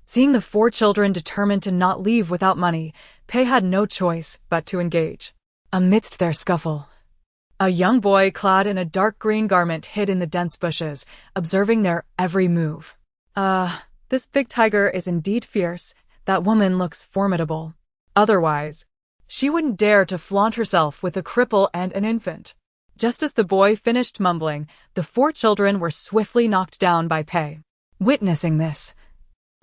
Seeing the 4 children determined to not leave without money, Pei had no choice but to engage. Amidst their scuffle, A young boy clad in a dark green garment hid in the dense bushes, observing their every move. This big tiger is indeed fierce. That woman looks formidable. Otherwise, she wouldn't dare to flaunt herself with a cripple and an infant. Just as the boy finished mumbling, the 4 children were swiftly knocked down by Pei. Witnessing this,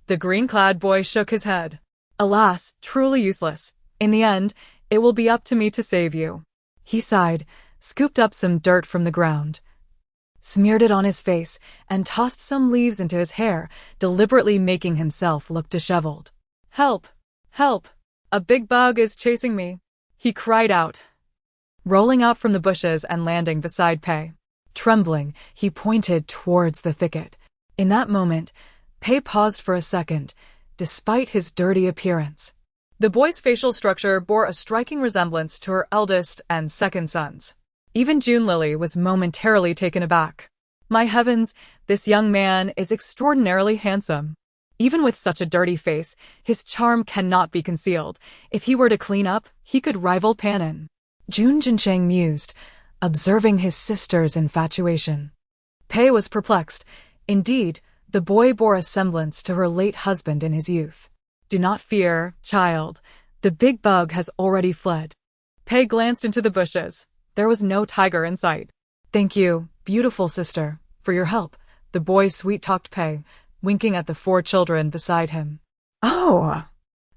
the green-clad boy shook his head. Alas, truly useless. In the end, it will be up to me to save you. He sighed, scooped up some dirt from the ground, smeared it on his face, and tossed some leaves into his hair, deliberately making himself look disheveled. Help! Help! A big bug is chasing me, he cried out, rolling out from the bushes and landing beside Pei. Trembling, he pointed towards the thicket. In that moment, Pei paused for a second, despite his dirty appearance. The boy's facial structure bore a striking resemblance to her eldest and second sons. Even June Lily was momentarily taken aback. My heavens, this young man is extraordinarily handsome. Even with such a dirty face, his charm cannot be concealed. If he were to clean up, he could rival Panin. Jun Jincheng mused, observing his sister's infatuation. Pei was perplexed. Indeed, the boy bore a semblance to her late husband in his youth. Do not fear, child. The big bug has already fled. Pei glanced into the bushes. There was no tiger in sight. Thank you, beautiful sister, for your help, the boy sweet-talked Pei, winking at the 4 children beside him. Oh!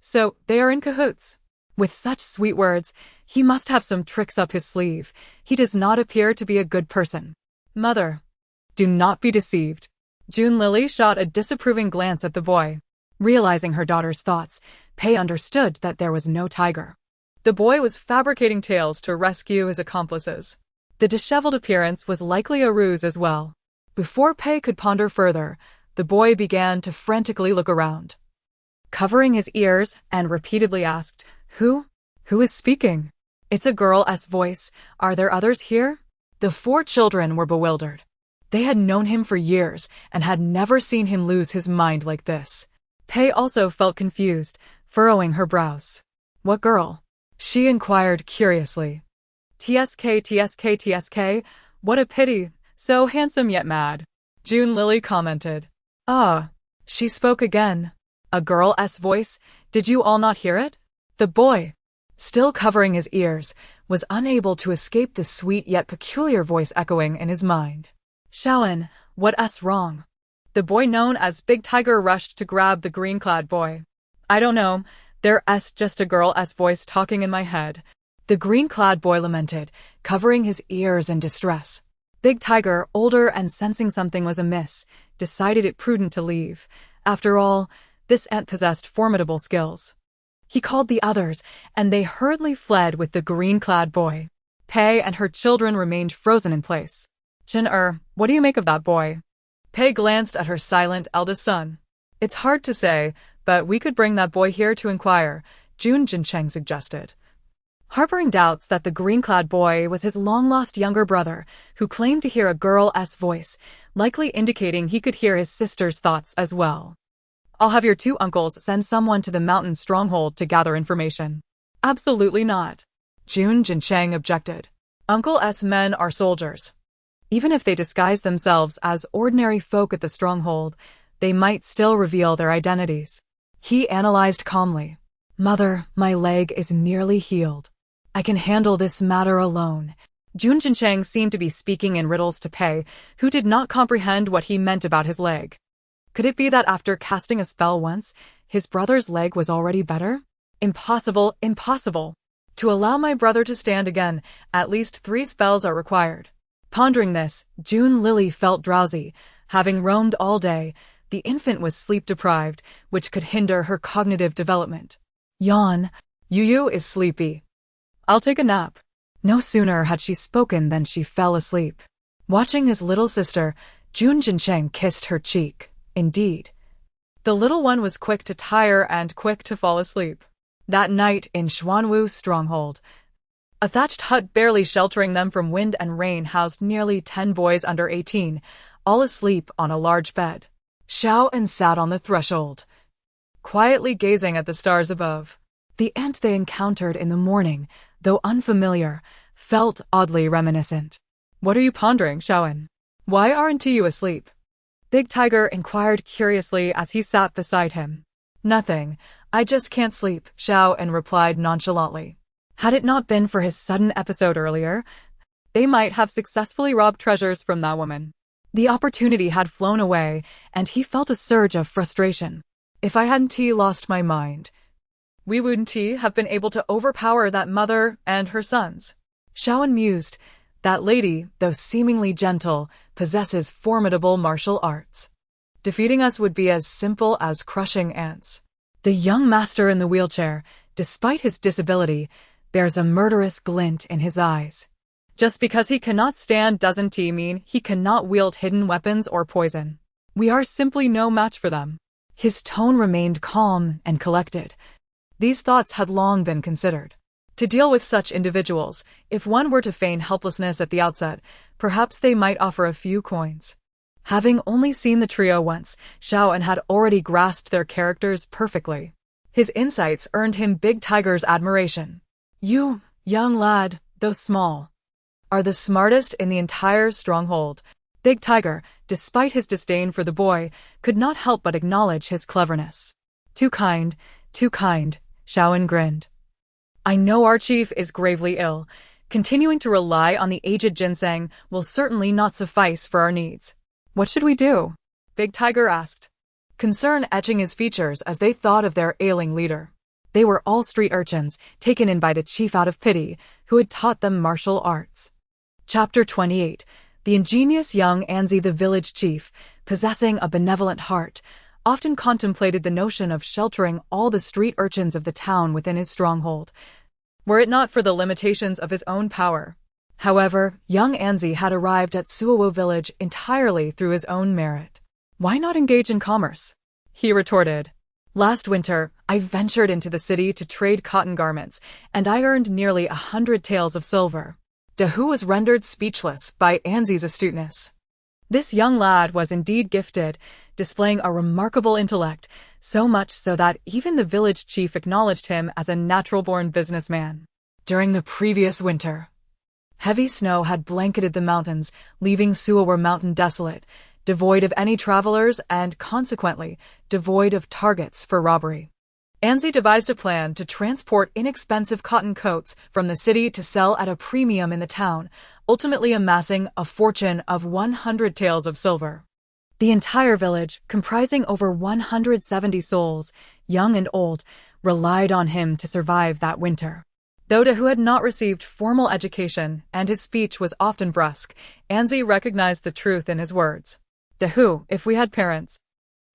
So, they are in cahoots. With such sweet words, he must have some tricks up his sleeve. He does not appear to be a good person. Mother, do not be deceived. June Lily shot a disapproving glance at the boy. Realizing her daughter's thoughts, Pei understood that there was no tiger. The boy was fabricating tales to rescue his accomplices. The disheveled appearance was likely a ruse as well. Before Pei could ponder further, the boy began to frantically look around, covering his ears, and repeatedly asked, Who? Who is speaking? It's a girl's voice. Are there others here? The 4 children were bewildered. They had known him for years and had never seen him lose his mind like this. Pei also felt confused, furrowing her brows. What girl? She inquired curiously. TSK, what a pity, so handsome yet mad. June Lily commented. Ah, she spoke again. A girl's voice, did you all not hear it? The boy, still covering his ears, was unable to escape the sweet yet peculiar voice echoing in his mind. Shaoan, what's wrong? The boy known as Big Tiger rushed to grab the green-clad boy. I don't know, there's just a girl's voice talking in my head. The green-clad boy lamented, covering his ears in distress. Big Tiger, older and sensing something was amiss, decided it prudent to leave. After all, this ant possessed formidable skills. He called the others, and they hurriedly fled with the green-clad boy. Pei and her children remained frozen in place. Chen what do you make of that boy? Pei glanced at her silent eldest son. It's hard to say, but we could bring that boy here to inquire, Jun Jincheng suggested, harboring doubts that the green-clad boy was his long-lost younger brother, who claimed to hear a girl's voice, likely indicating he could hear his sister's thoughts as well. I'll have your 2 uncles send someone to the mountain stronghold to gather information. Absolutely not. Jun Jincheng objected. Uncle's men are soldiers. Even if they disguise themselves as ordinary folk at the stronghold, they might still reveal their identities. He analyzed calmly. Mother, my leg is nearly healed. I can handle this matter alone. Jun Jincheng seemed to be speaking in riddles to Pei, who did not comprehend what he meant about his leg. Could it be that after casting a spell once, his brother's leg was already better? Impossible, impossible. To allow my brother to stand again, at least 3 spells are required. Pondering this, June Lily felt drowsy. Having roamed all day, the infant was sleep-deprived, which could hinder her cognitive development. Yawn. Yu is sleepy. I'll take a nap. No sooner had she spoken than she fell asleep. Watching his little sister, Jun Jincheng kissed her cheek. Indeed, the little one was quick to tire and quick to fall asleep. That night in Xuanwu's stronghold, a thatched hut barely sheltering them from wind and rain housed nearly 10 boys under 18, all asleep on a large bed. Shaoan sat on the threshold, quietly gazing at the stars above. The ant they encountered in the morning, though unfamiliar, felt oddly reminiscent. "What are you pondering, Shaoan? Why aren't you asleep?" Big Tiger inquired curiously as he sat beside him. "Nothing. I just can't sleep," Shaoan replied nonchalantly. Had it not been for his sudden episode earlier, they might have successfully robbed treasures from that woman. The opportunity had flown away, and he felt a surge of frustration. "If I hadn't lost my mind, we wouldn't have been able to overpower that mother and her sons." Shaoan mused. "That lady, though seemingly gentle, possesses formidable martial arts. Defeating us would be as simple as crushing ants." The young master in the wheelchair, despite his disability, bears a murderous glint in his eyes. Just because he cannot stand doesn't mean he cannot wield hidden weapons or poison. We are simply no match for them. His tone remained calm and collected. These thoughts had long been considered. To deal with such individuals, if one were to feign helplessness at the outset, perhaps they might offer a few coins. Having only seen the trio once, Shaoan had already grasped their characters perfectly. His insights earned him Big Tiger's admiration. "You, young lad, though small, are the smartest in the entire stronghold." Big Tiger, despite his disdain for the boy, could not help but acknowledge his cleverness. Too kind," Shaoan grinned. "I know our chief is gravely ill. Continuing to rely on the aged ginseng will certainly not suffice for our needs." "What should we do?" Big Tiger asked, concern etching his features as they thought of their ailing leader. They were all street urchins, taken in by the chief out of pity, who had taught them martial arts. Chapter 28. The ingenious young Anzi, the village chief, possessing a benevolent heart, often contemplated the notion of sheltering all the street urchins of the town within his stronghold, were it not for the limitations of his own power. However, young Anzi had arrived at Suowo village entirely through his own merit. "Why not engage in commerce?" he retorted. "Last winter, I ventured into the city to trade cotton garments, and I earned nearly 100 taels of silver." Dahu was rendered speechless by Anzi's astuteness. This young lad was indeed gifted, displaying a remarkable intellect, so much so that even the village chief acknowledged him as a natural-born businessman. During the previous winter, heavy snow had blanketed the mountains, leaving Suowo Mountain desolate, devoid of any travelers and, consequently, devoid of targets for robbery. Anzi devised a plan to transport inexpensive cotton coats from the city to sell at a premium in the town, ultimately amassing a fortune of 100 taels of silver. The entire village, comprising over 170 souls, young and old, relied on him to survive that winter. Though Dahu had not received formal education and his speech was often brusque, Anzi recognized the truth in his words. "Dahu, if we had parents,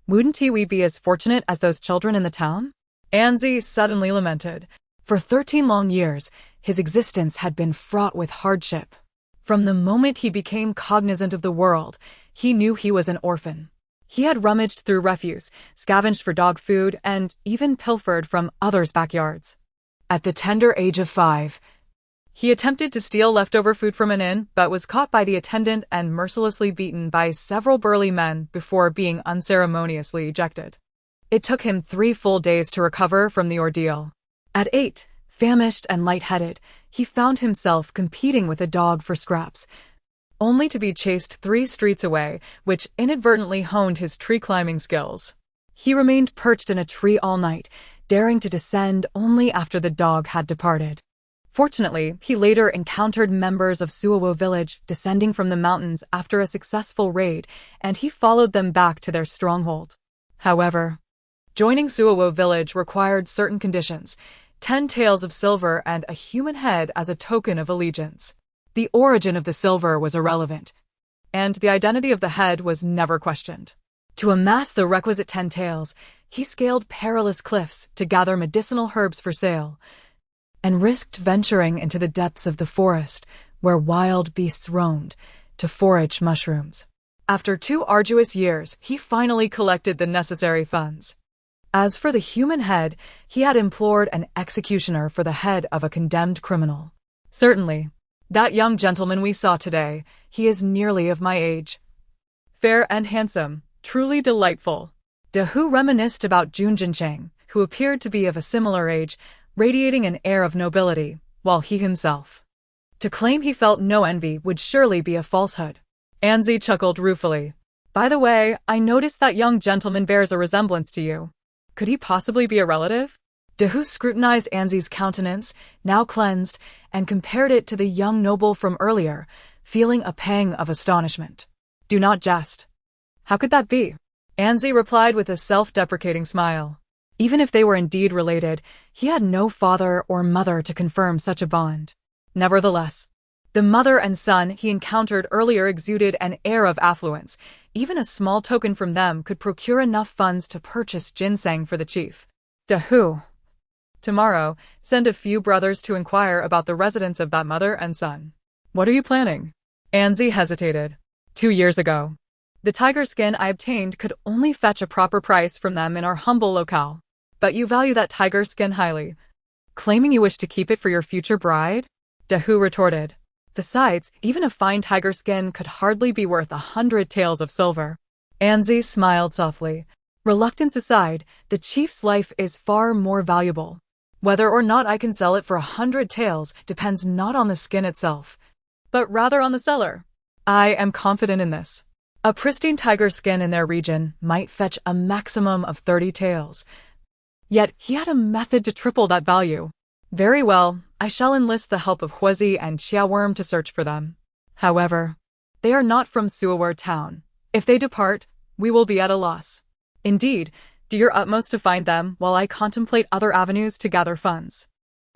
wouldn't we be as fortunate as those children in the town?" Anzi suddenly lamented. For 13 long years, his existence had been fraught with hardship. From the moment he became cognizant of the world, he knew he was an orphan. He had rummaged through refuse, scavenged for dog food, and even pilfered from others' backyards. At the tender age of 5, he attempted to steal leftover food from an inn, but was caught by the attendant and mercilessly beaten by several burly men before being unceremoniously ejected. It took him 3 full days to recover from the ordeal. At 8, famished and lightheaded, he found himself competing with a dog for scraps, only to be chased 3 streets away, which inadvertently honed his tree-climbing skills. He remained perched in a tree all night, daring to descend only after the dog had departed. Fortunately, he later encountered members of Suowo village descending from the mountains after a successful raid, and he followed them back to their stronghold. However, joining Suowo village required certain conditions: 10 taels of silver and a human head as a token of allegiance. The origin of the silver was irrelevant, and the identity of the head was never questioned. To amass the requisite 10 taels, he scaled perilous cliffs to gather medicinal herbs for sale, and risked venturing into the depths of the forest, where wild beasts roamed, to forage mushrooms. After 2 arduous years, he finally collected the necessary funds. As for the human head, he had implored an executioner for the head of a condemned criminal. "Certainly. That young gentleman we saw today, he is nearly of my age. Fair and handsome, truly delightful." Dahu reminisced about Jun Jincheng, who appeared to be of a similar age, radiating an air of nobility, while he himself To claim he felt no envy would surely be a falsehood. Anzi chuckled ruefully. By the way, I noticed that young gentleman bears a resemblance to you. Could he possibly be a relative? Dahu scrutinized Anzi's countenance, now cleansed, and compared it to the young noble from earlier, feeling a pang of astonishment. Do not jest. How could that be? Anzi replied with a self-deprecating smile. Even if they were indeed related, he had no father or mother to confirm such a bond. Nevertheless, the mother and son he encountered earlier exuded an air of affluence. Even a small token from them could procure enough funds to purchase ginseng for the chief. Dahu. Tomorrow, send a few brothers to inquire about the residence of that mother and son. What are you planning? Anzi hesitated. 2 years ago. The tiger skin I obtained could only fetch a proper price from them in our humble locale. But you value that tiger skin highly, claiming you wish to keep it for your future bride? Dahu retorted. Besides, even a fine tiger skin could hardly be worth 100 taels of silver. Anzi smiled softly. Reluctance aside, the chief's life is far more valuable. Whether or not I can sell it for 100 taels depends not on the skin itself, but rather on the seller. I am confident in this. A pristine tiger skin in their region might fetch a maximum of 30 taels. Yet he had a method to triple that value. Very well, I shall enlist the help of Huezi and Chiaworm to search for them. However, they are not from Suawar town. If they depart, we will be at a loss. Indeed, do your utmost to find them while I contemplate other avenues to gather funds.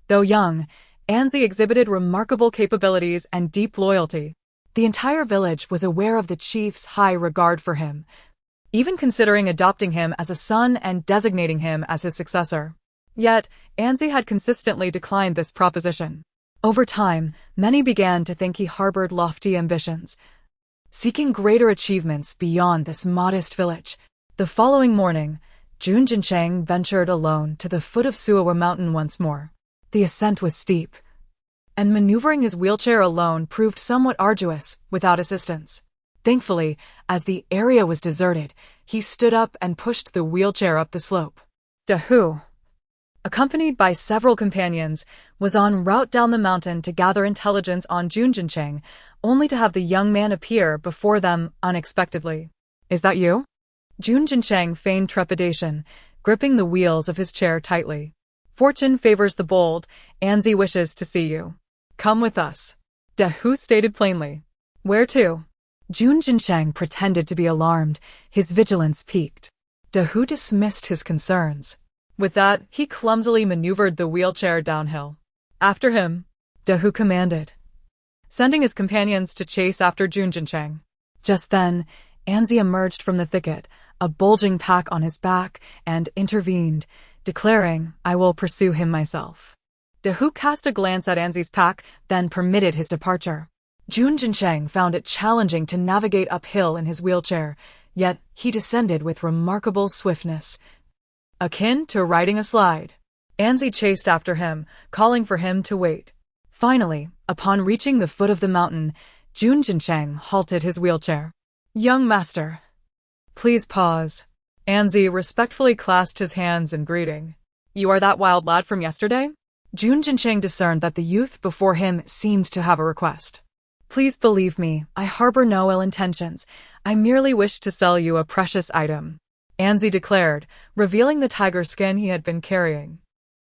Though young, Anzi exhibited remarkable capabilities and deep loyalty. The entire village was aware of the chief's high regard for him, even considering adopting him as a son and designating him as his successor. Yet, Anzi had consistently declined this proposition. Over time, many began to think he harbored lofty ambitions, seeking greater achievements beyond this modest village. The following morning, Jun Jincheng ventured alone to the foot of Suawa Mountain once more. The ascent was steep, and maneuvering his wheelchair alone proved somewhat arduous without assistance. Thankfully, as the area was deserted, he stood up and pushed the wheelchair up the slope. Dahu, accompanied by several companions, was en route down the mountain to gather intelligence on Jun Jincheng, only to have the young man appear before them unexpectedly. Is that you? Jun Jincheng feigned trepidation, gripping the wheels of his chair tightly. Fortune favors the bold. Anzi wishes to see you. Come with us. Dahu stated plainly. Where to? Jun Jincheng pretended to be alarmed, his vigilance piqued. Dahu dismissed his concerns. With that, he clumsily maneuvered the wheelchair downhill. After him, Dahu commanded, sending his companions to chase after Jun Jincheng. Just then, Anzi emerged from the thicket, a bulging pack on his back, and intervened, declaring, I will pursue him myself. Dahu cast a glance at Anzi's pack, then permitted his departure. Jun Jincheng found it challenging to navigate uphill in his wheelchair, yet he descended with remarkable swiftness, akin to riding a slide. Anzi chased after him, calling for him to wait. Finally, upon reaching the foot of the mountain, Jun Jincheng halted his wheelchair. Young master, please pause. Anzi respectfully clasped his hands in greeting. You are that wild lad from yesterday? Jun Jincheng discerned that the youth before him seemed to have a request. Please believe me, I harbor no ill intentions. I merely wish to sell you a precious item, Anzi declared, revealing the tiger skin he had been carrying.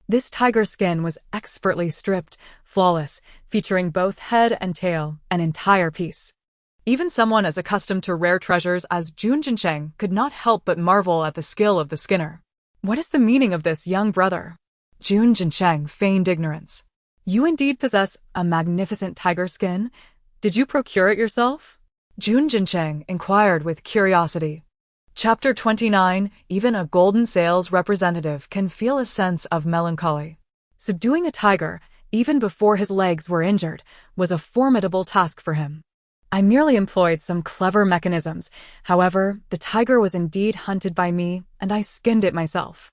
This tiger skin was expertly stripped, flawless, featuring both head and tail, an entire piece. Even someone as accustomed to rare treasures as Jun Jincheng could not help but marvel at the skill of the skinner. What is the meaning of this, young brother? Jun Jincheng feigned ignorance. You indeed possess a magnificent tiger skin? Did you procure it yourself? Jun Jincheng inquired with curiosity. Chapter 29. Even a golden sales representative can feel a sense of melancholy. Subduing a tiger, even before his legs were injured, was a formidable task for him. I merely employed some clever mechanisms. However, the tiger was indeed hunted by me, and I skinned it myself.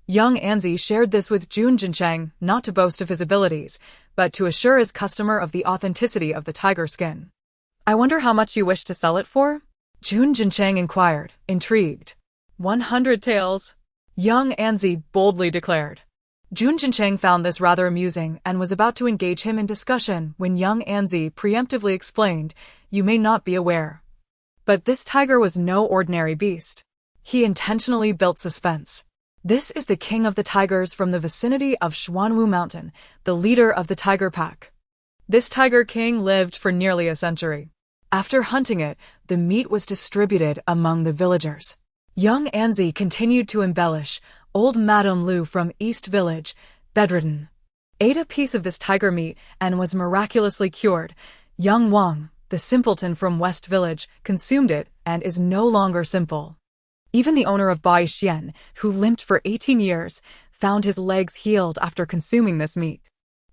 Young Anzi shared this with Jun Jincheng, not to boast of his abilities, but to assure his customer of the authenticity of the tiger skin. I wonder how much you wish to sell it for? Jun Jincheng inquired, intrigued. 100 taels, young Anzi boldly declared. Jun Jincheng found this rather amusing and was about to engage him in discussion when young Anzi preemptively explained, "You may not be aware, but this tiger was no ordinary beast. He intentionally built suspense. This is the king of the tigers from the vicinity of Xuanwu Mountain, the leader of the tiger pack. This tiger king lived for nearly a century. After hunting it, the meat was distributed among the villagers." Young Anzi continued to embellish. Old Madame Lu from East Village, bedridden, ate a piece of this tiger meat and was miraculously cured. Young Wang, the simpleton from West Village, consumed it and is no longer simple. Even the owner of Bai Xian, who limped for 18 years, found his legs healed after consuming this meat.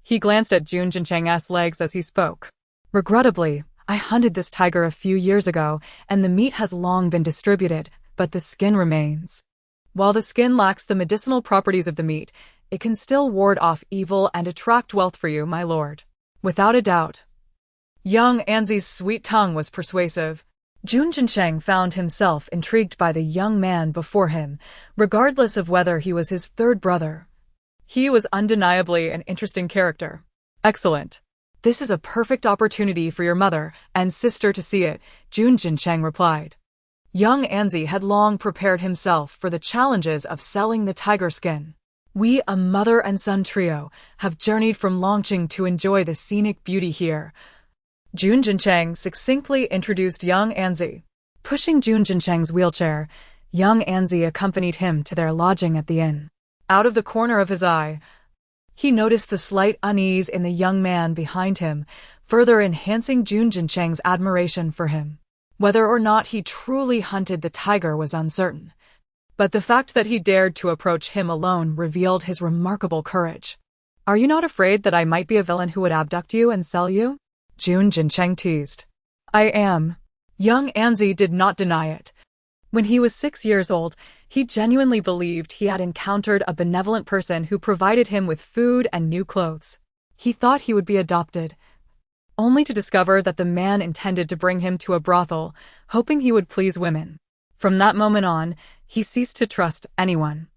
He glanced at Jun Jincheng's legs as he spoke. "Regrettably, I hunted this tiger a few years ago, and the meat has long been distributed, but the skin remains. While the skin lacks the medicinal properties of the meat, it can still ward off evil and attract wealth for you, my lord. Without a doubt." Young Anzi's sweet tongue was persuasive. Jun Jincheng found himself intrigued by the young man before him, regardless of whether he was his third brother. He was undeniably an interesting character. "Excellent. This is a perfect opportunity for your mother and sister to see it," Jun Jincheng replied. Young Anzi had long prepared himself for the challenges of selling the tiger skin. "We, a mother and son trio, have journeyed from Longqing to enjoy the scenic beauty here," Jun Jincheng succinctly introduced young Anzi. Pushing Jun Jincheng's wheelchair, young Anzi accompanied him to their lodging at the inn. Out of the corner of his eye, he noticed the slight unease in the young man behind him, further enhancing Jun Jincheng's admiration for him. Whether or not he truly hunted the tiger was uncertain, but the fact that he dared to approach him alone revealed his remarkable courage. "Are you not afraid that I might be a villain who would abduct you and sell you?" Jun Jincheng teased. "I am." Young Anzi did not deny it. When he was 6 years old, he genuinely believed he had encountered a benevolent person who provided him with food and new clothes. He thought he would be adopted, only to discover that the man intended to bring him to a brothel, hoping he would please women. From that moment on, he ceased to trust anyone.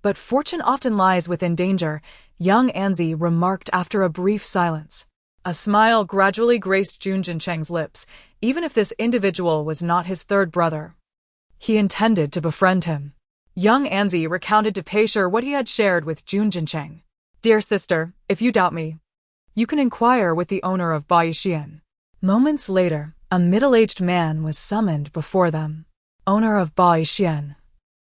"But fortune often lies within danger," young Anzi remarked after a brief silence. A smile gradually graced Jun Jincheng's lips, even if this individual was not his third brother. He intended to befriend him. Young Anzi recounted to Peisher what he had shared with Jun Jincheng. "Dear sister, if you doubt me, you can inquire with the owner of Bai Xian." Moments later, a middle-aged man was summoned before them. "Owner of Bai Xian,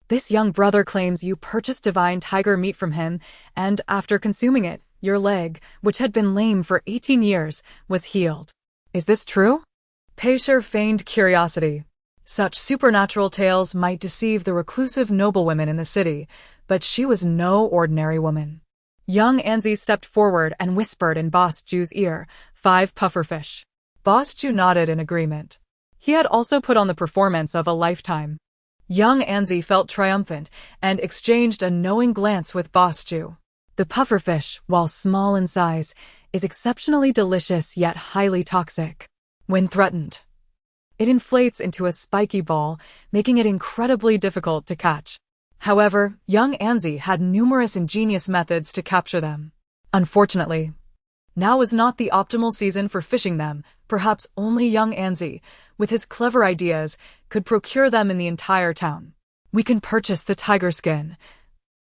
this young brother claims you purchased divine tiger meat from him, and after consuming it, your leg, which had been lame for 18 years, was healed. Is this true?" Peisher feigned curiosity. Such supernatural tales might deceive the reclusive noblewomen in the city, but she was no ordinary woman. Young Anzi stepped forward and whispered in Boss Ju's ear, 5 pufferfish. Boss Ju nodded in agreement. He had also put on the performance of a lifetime. Young Anzi felt triumphant and exchanged a knowing glance with Boss Ju. The pufferfish, while small in size, is exceptionally delicious yet highly toxic. When threatened, it inflates into a spiky ball, making it incredibly difficult to catch. However, young Anzi had numerous ingenious methods to capture them. Unfortunately, now was not the optimal season for fishing them. Perhaps only young Anzi, with his clever ideas, could procure them in the entire town. "We can purchase the tiger skin,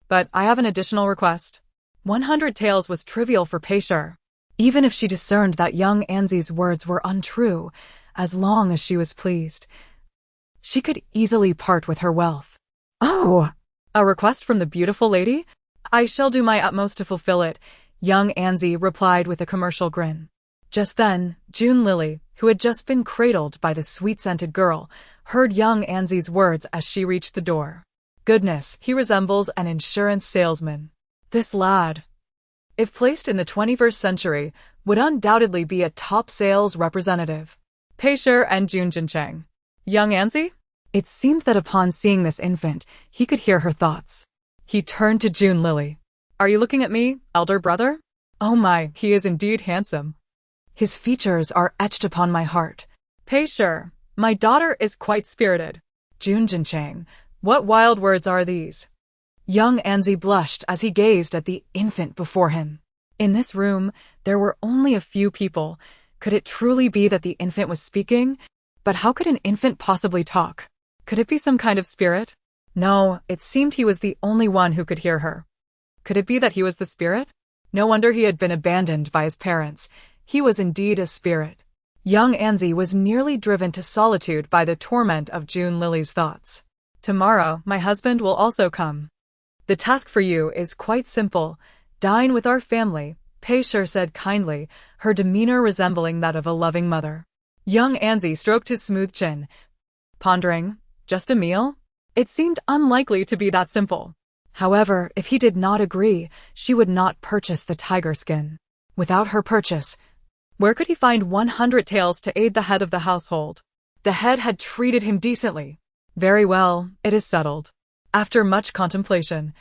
but I have an additional request." 100 taels was trivial for Peisher, even if she discerned that young Anzi's words were untrue. As long as she was pleased, she could easily part with her wealth. "Oh, a request from the beautiful lady? I shall do my utmost to fulfill it," young Anzi replied with a commercial grin. Just then, June Lily, who had just been cradled by the sweet-scented girl, heard young Anzi's words as she reached the door. "Goodness, he resembles an insurance salesman. This lad, if placed in the 21st century, would undoubtedly be a top sales representative." Peisher and Jun Jincheng. "Young Anzi?" It seemed that upon seeing this infant, he could hear her thoughts. He turned to June Lily. "Are you looking at me, elder brother? Oh my, he is indeed handsome. His features are etched upon my heart." "Peisher, my daughter is quite spirited." Jun Jincheng, what wild words are these? Young Anzi blushed as he gazed at the infant before him. In this room, there were only a few people. Could it truly be that the infant was speaking? But how could an infant possibly talk? Could it be some kind of spirit? No, it seemed he was the only one who could hear her. Could it be that he was the spirit? No wonder he had been abandoned by his parents. He was indeed a spirit. Young Anzi was nearly driven to solitude by the torment of June Lily's thoughts. Tomorrow, my husband will also come. The task for you is quite simple. Dine with our family, Pei-Shi said kindly, her demeanor resembling that of a loving mother. Young Anzi stroked his smooth chin, pondering, just a meal? It seemed unlikely to be that simple. However, if he did not agree, she would not purchase the tiger skin. Without her purchase, where could he find 100 taels to aid the head of the household? The head had treated him decently. Very well, it is settled. After much contemplation,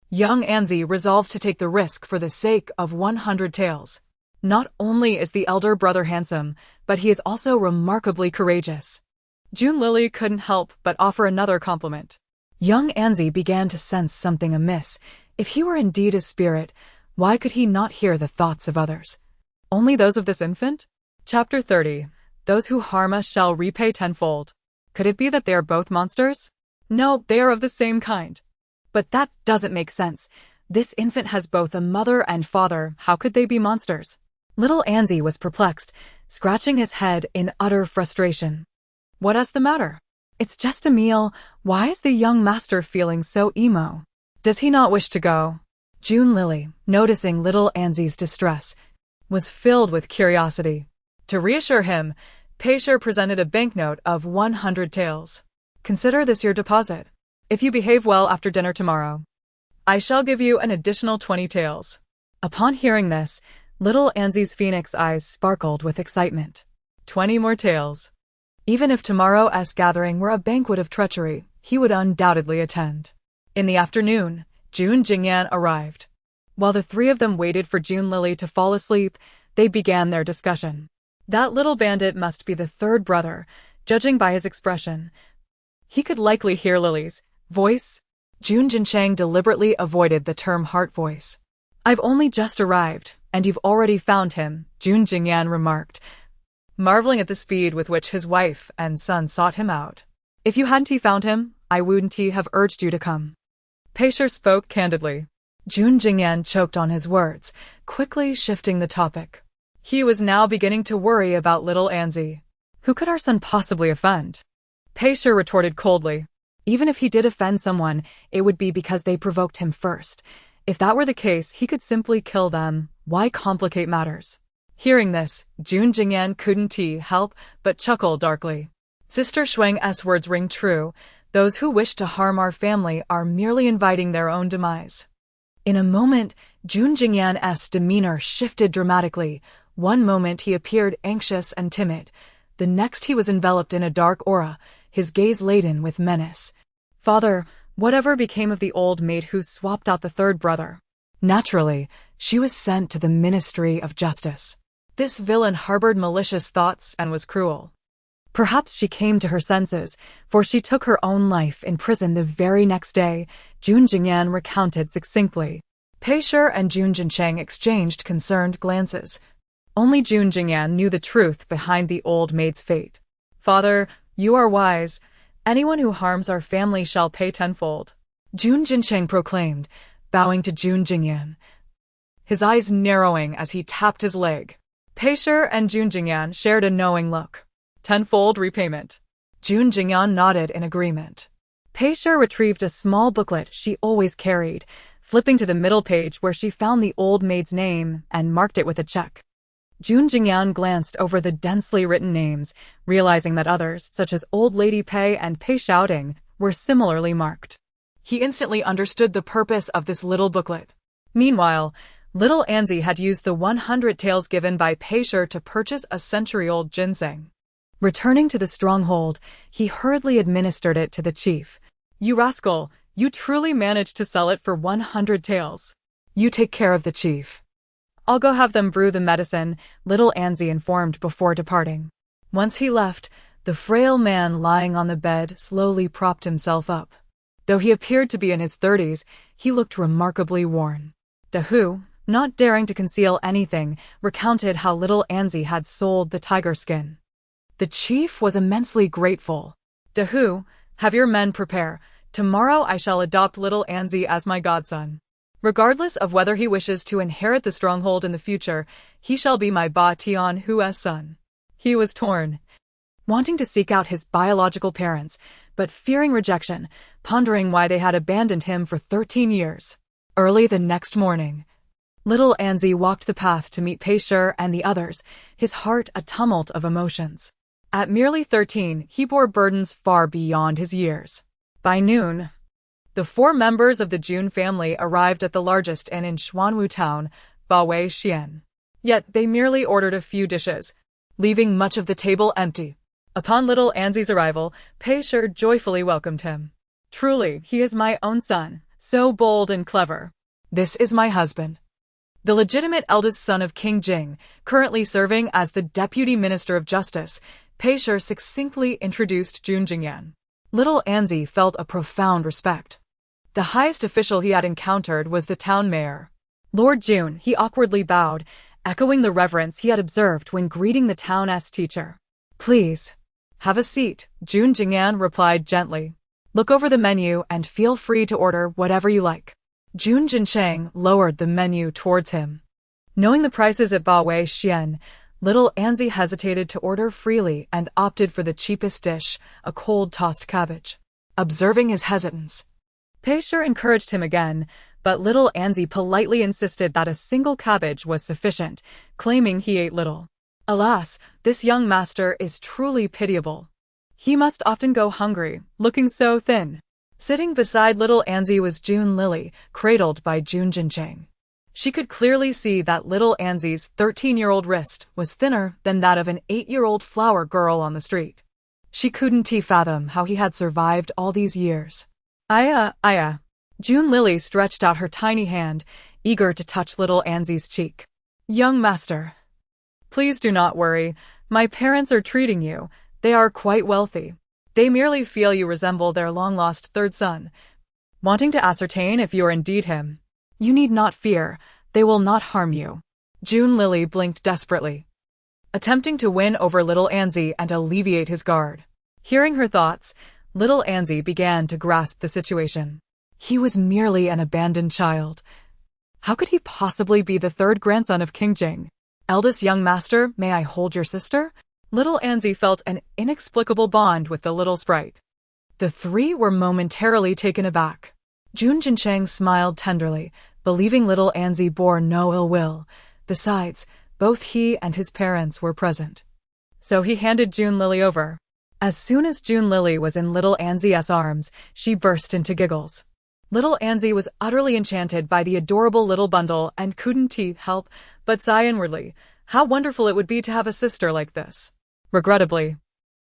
young Anzi resolved to take the risk for the sake of 100 taels. Not only is the elder brother handsome, but he is also remarkably courageous. June Lily couldn't help but offer another compliment. Young Anzi began to sense something amiss. If he were indeed a spirit, why could he not hear the thoughts of others? Only those of this infant? Chapter 30. Those who harm us shall repay tenfold. Could it be that they are both monsters? No, they are of the same kind. But that doesn't make sense. This infant has both a mother and father. How could they be monsters? Little Anzi was perplexed, scratching his head in utter frustration. What is the matter? It's just a meal. Why is the young master feeling so emo? Does he not wish to go? June Lily, noticing little Anzi's distress, was filled with curiosity. To reassure him, Pei-Shi presented a banknote of 100 taels. Consider this your deposit. If you behave well after dinner tomorrow, I shall give you an additional 20 taels. Upon hearing this, little Anzi's phoenix eyes sparkled with excitement. 20 more taels. Even if tomorrow's gathering were a banquet of treachery, he would undoubtedly attend. In the afternoon, June Jingyan arrived. While the three of them waited for June Lily to fall asleep, they began their discussion. That little bandit must be the third brother, judging by his expression. He could likely hear Lily's voice. June Jinchang deliberately avoided the term heart voice. I've only just arrived, and you've already found him, June Jingyan remarked, marveling at the speed with which his wife and son sought him out. If you hadn't found him, I wouldn't have urged you to come. Pei-Shi spoke candidly. June Jingyan choked on his words, quickly shifting the topic. He was now beginning to worry about little Anzi. Who could our son possibly offend? Pei-Shi retorted coldly. Even if he did offend someone, it would be because they provoked him first. If that were the case, he could simply kill them. Why complicate matters? Hearing this, June Jingyan couldn't help but chuckle darkly. Sister Shuang's words ring true. Those who wish to harm our family are merely inviting their own demise. In a moment, June Jingyan's demeanor shifted dramatically. One moment he appeared anxious and timid. The next he was enveloped in a dark aura, his gaze laden with menace. Father, whatever became of the old maid who swapped out the third brother? Naturally, she was sent to the Ministry of Justice. This villain harbored malicious thoughts and was cruel. Perhaps she came to her senses, for she took her own life in prison the very next day, June Jingyan recounted succinctly. Pei-Shi and June Jinchang exchanged concerned glances. Only June Jingyan knew the truth behind the old maid's fate. Father, you are wise. Anyone who harms our family shall pay tenfold. June Jinchang proclaimed, bowing to June Jingyan, his eyes narrowing as he tapped his leg. Pei-Shi and June Jingyan shared a knowing look. Tenfold repayment. June Jingyan nodded in agreement. Pei-Shi retrieved a small booklet she always carried, flipping to the middle page where she found the old maid's name and marked it with a check. June Jingyan glanced over the densely written names, realizing that others, such as Old Lady Pei and Pei Shouting, were similarly marked. He instantly understood the purpose of this little booklet. Meanwhile, little Anzi had used the 100 taels given by Pei-Shi to purchase a century-old ginseng. Returning to the stronghold, he hurriedly administered it to the chief. You rascal, you truly managed to sell it for 100 taels. You take care of the chief. I'll go have them brew the medicine, little Anzi informed before departing. Once he left, the frail man lying on the bed slowly propped himself up. Though he appeared to be in his 30s, he looked remarkably worn. Dahu, not daring to conceal anything, recounted how little Anzi had sold the tiger skin. The chief was immensely grateful. Dahu, have your men prepare. Tomorrow I shall adopt little Anzi as my godson. Regardless of whether he wishes to inherit the stronghold in the future, he shall be my Ba Tian Hua's son. He was torn, wanting to seek out his biological parents, but fearing rejection, pondering why they had abandoned him for 13 years. Early the next morning, little Anzi walked the path to meet Pei and the others, his heart a tumult of emotions. At merely 13, he bore burdens far beyond his years. By noon, the 4 members of the Jun family arrived at the largest inn in Xuanwu town, Bawei Xian. Yet they merely ordered a few dishes, leaving much of the table empty. Upon little Anzi's arrival, Pei joyfully welcomed him. Truly, he is my own son, so bold and clever. This is my husband, the legitimate eldest son of King Jing, currently serving as the Deputy Minister of Justice. Pei succinctly introduced Jun Jingyan. Little Anzi felt a profound respect. The highest official he had encountered was the town mayor. Lord Jun, he awkwardly bowed, echoing the reverence he had observed when greeting the town's teacher. Please, have a seat, Jun Jingyan replied gently. Look over the menu and feel free to order whatever you like. Jun Jincheng lowered the menu towards him. Knowing the prices at Bawei Xian, little Anzi hesitated to order freely and opted for the cheapest dish, a cold tossed cabbage. Observing his hesitance, Pei encouraged him again, but little Anzi politely insisted that a single cabbage was sufficient, claiming he ate little. Alas, this young master is truly pitiable. He must often go hungry, looking so thin. Sitting beside little Anzi was Jun Lily, cradled by Jun Jincheng. She could clearly see that little Anzi's 13-year-old wrist was thinner than that of an 8-year-old flower girl on the street. She couldn't fathom how he had survived all these years. Aya. Jun Lily stretched out her tiny hand, eager to touch little Anzi's cheek. Young master, please do not worry. My parents are treating you. They are quite wealthy. They merely feel you resemble their long-lost third son, wanting to ascertain if you are indeed him. You need not fear. They will not harm you. Jun Lily blinked desperately, attempting to win over little Anzi and alleviate his guard. Hearing her thoughts, little Anzi began to grasp the situation. He was merely an abandoned child. How could he possibly be the third grandson of King Jing? Eldest young master, may I hold your sister? Little Anzi felt an inexplicable bond with the little sprite. The 3 were momentarily taken aback. Jun Jincheng smiled tenderly, believing little Anzi bore no ill will. Besides, both he and his parents were present. So he handed Jun Lily over. As soon as Jun Lily was in little Anzi's arms, she burst into giggles. Little Anzi was utterly enchanted by the adorable little bundle and couldn't help but sigh inwardly. How wonderful it would be to have a sister like this. Regrettably,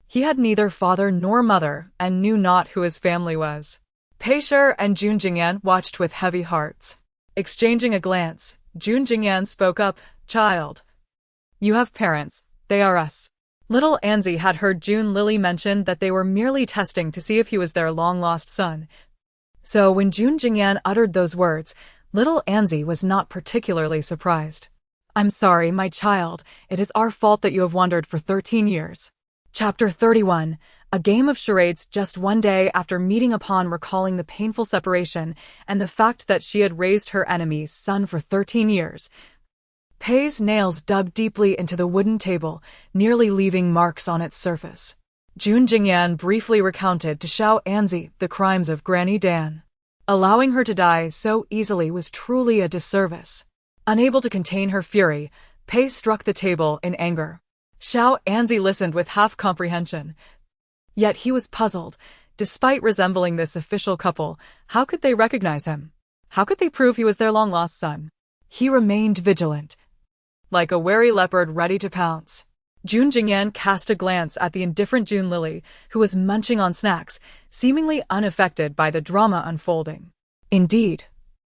he had neither father nor mother and knew not who his family was. Pei and Jun Jingyan watched with heavy hearts. Exchanging a glance, Jun Jingyan spoke up, Child, you have parents. They are us. Little Anzi had heard Jun Lily mention that they were merely testing to see if he was their long-lost son. So when Jun Jingyan uttered those words, little Anzi was not particularly surprised. I'm sorry, my child. It is our fault that you have wandered for 13 years. Chapter 31. A game of charades just one day after meeting upon recalling the painful separation and the fact that she had raised her enemy's son for 13 years. Pei's nails dug deeply into the wooden table, nearly leaving marks on its surface. Jun Jingyan briefly recounted to Xiao Anzi the crimes of Granny Dan. Allowing her to die so easily was truly a disservice. Unable to contain her fury, Pei struck the table in anger. Xiao Anzi listened with half comprehension. Yet he was puzzled. Despite resembling this official couple, how could they recognize him? How could they prove he was their long-lost son? He remained vigilant, like a wary leopard ready to pounce. Jun Jingyan cast a glance at the indifferent Jun Lily, who was munching on snacks, seemingly unaffected by the drama unfolding. Indeed,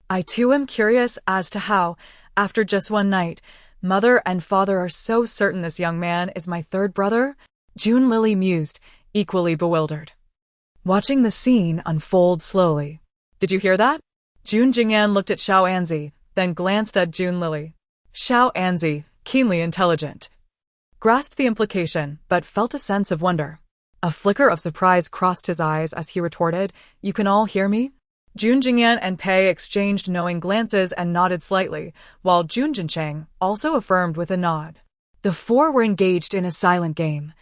I too am curious as to how, after just one night, mother and father are so certain this young man is my third brother. Jun Lily mused, equally bewildered. watching the scene unfold slowly. Did you hear that? Jun Jingyan looked at Xiao Anzi, then glanced at Jun Lily. Xiao Anzi, keenly intelligent, grasped the implication, but felt a sense of wonder. A flicker of surprise crossed his eyes as he retorted, "You can all hear me?" Jun Jingyan and Pei exchanged knowing glances and nodded slightly, while Jun Jincheng also affirmed with a nod. The four were engaged in a silent game,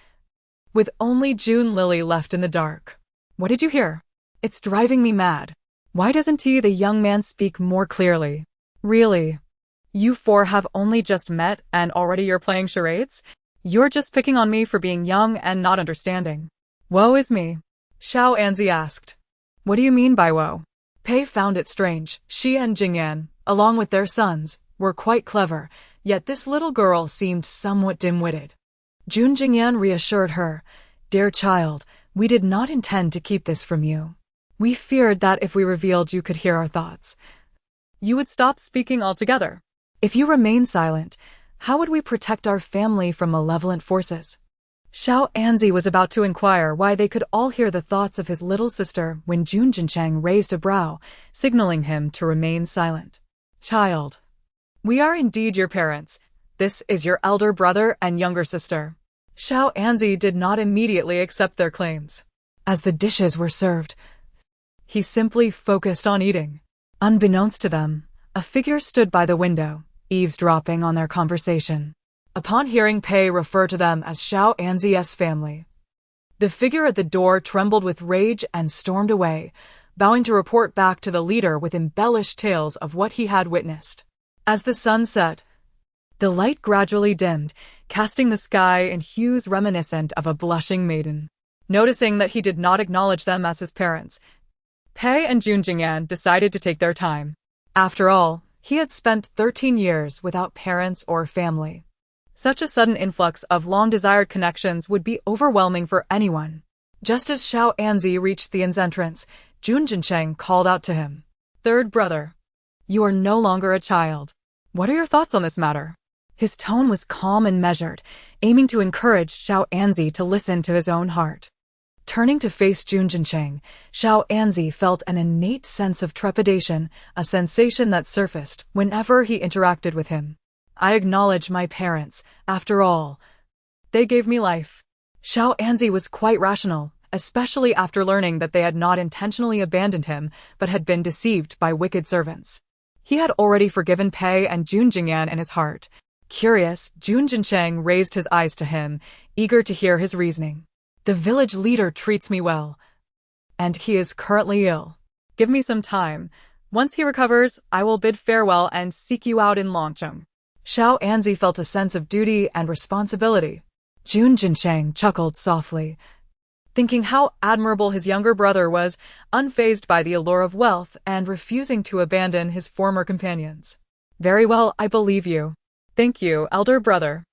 with only Jun Lily left in the dark. "What did you hear? It's driving me mad. Why doesn't he, the young man, speak more clearly? Really? You four have only just met and already you're playing charades? You're just picking on me for being young and not understanding." "Woe is me," Xiao Anzi asked. "What do you mean by woe?" Pei found it strange. She and Jingyan, along with their sons, were quite clever, yet this little girl seemed somewhat dim-witted. Jun Jingyan reassured her, "Dear child, we did not intend to keep this from you. We feared that if we revealed you could hear our thoughts, you would stop speaking altogether. If you remain silent, how would we protect our family from malevolent forces?" Xiao Anzi was about to inquire why they could all hear the thoughts of his little sister when Jun Jincheng raised a brow, signaling him to remain silent. "Child, we are indeed your parents. This is your elder brother and younger sister." Xiao Anzi did not immediately accept their claims. As the dishes were served, he simply focused on eating. Unbeknownst to them, a figure stood by the window, eavesdropping on their conversation. Upon hearing Pei refer to them as Xiao Anzi's family, the figure at the door trembled with rage and stormed away, vowing to report back to the leader with embellished tales of what he had witnessed. As the sun set, the light gradually dimmed, casting the sky in hues reminiscent of a blushing maiden. Noticing that he did not acknowledge them as his parents, Pei and Jun Jingyan decided to take their time. After all, he had spent 13 years without parents or family. Such a sudden influx of long-desired connections would be overwhelming for anyone. Just as Xiao Anzi reached the inn's entrance, Jun Jincheng called out to him, "Third brother, you are no longer a child. What are your thoughts on this matter?" His tone was calm and measured, aiming to encourage Xiao Anzi to listen to his own heart. Turning to face Jun Jincheng, Xiao Anzi felt an innate sense of trepidation, a sensation that surfaced whenever he interacted with him. "I acknowledge my parents. After all, they gave me life." Xiao Anzi was quite rational, especially after learning that they had not intentionally abandoned him, but had been deceived by wicked servants. He had already forgiven Pei and Jun Jingyan in his heart. Curious, Jun Jincheng raised his eyes to him, eager to hear his reasoning. "The village leader treats me well, and he is currently ill. Give me some time. Once he recovers, I will bid farewell and seek you out in Longcheng." Xiao Anzi felt a sense of duty and responsibility. Jun Jincheng chuckled softly, thinking how admirable his younger brother was, unfazed by the allure of wealth and refusing to abandon his former companions. "Very well, I believe you. Thank you, elder brother."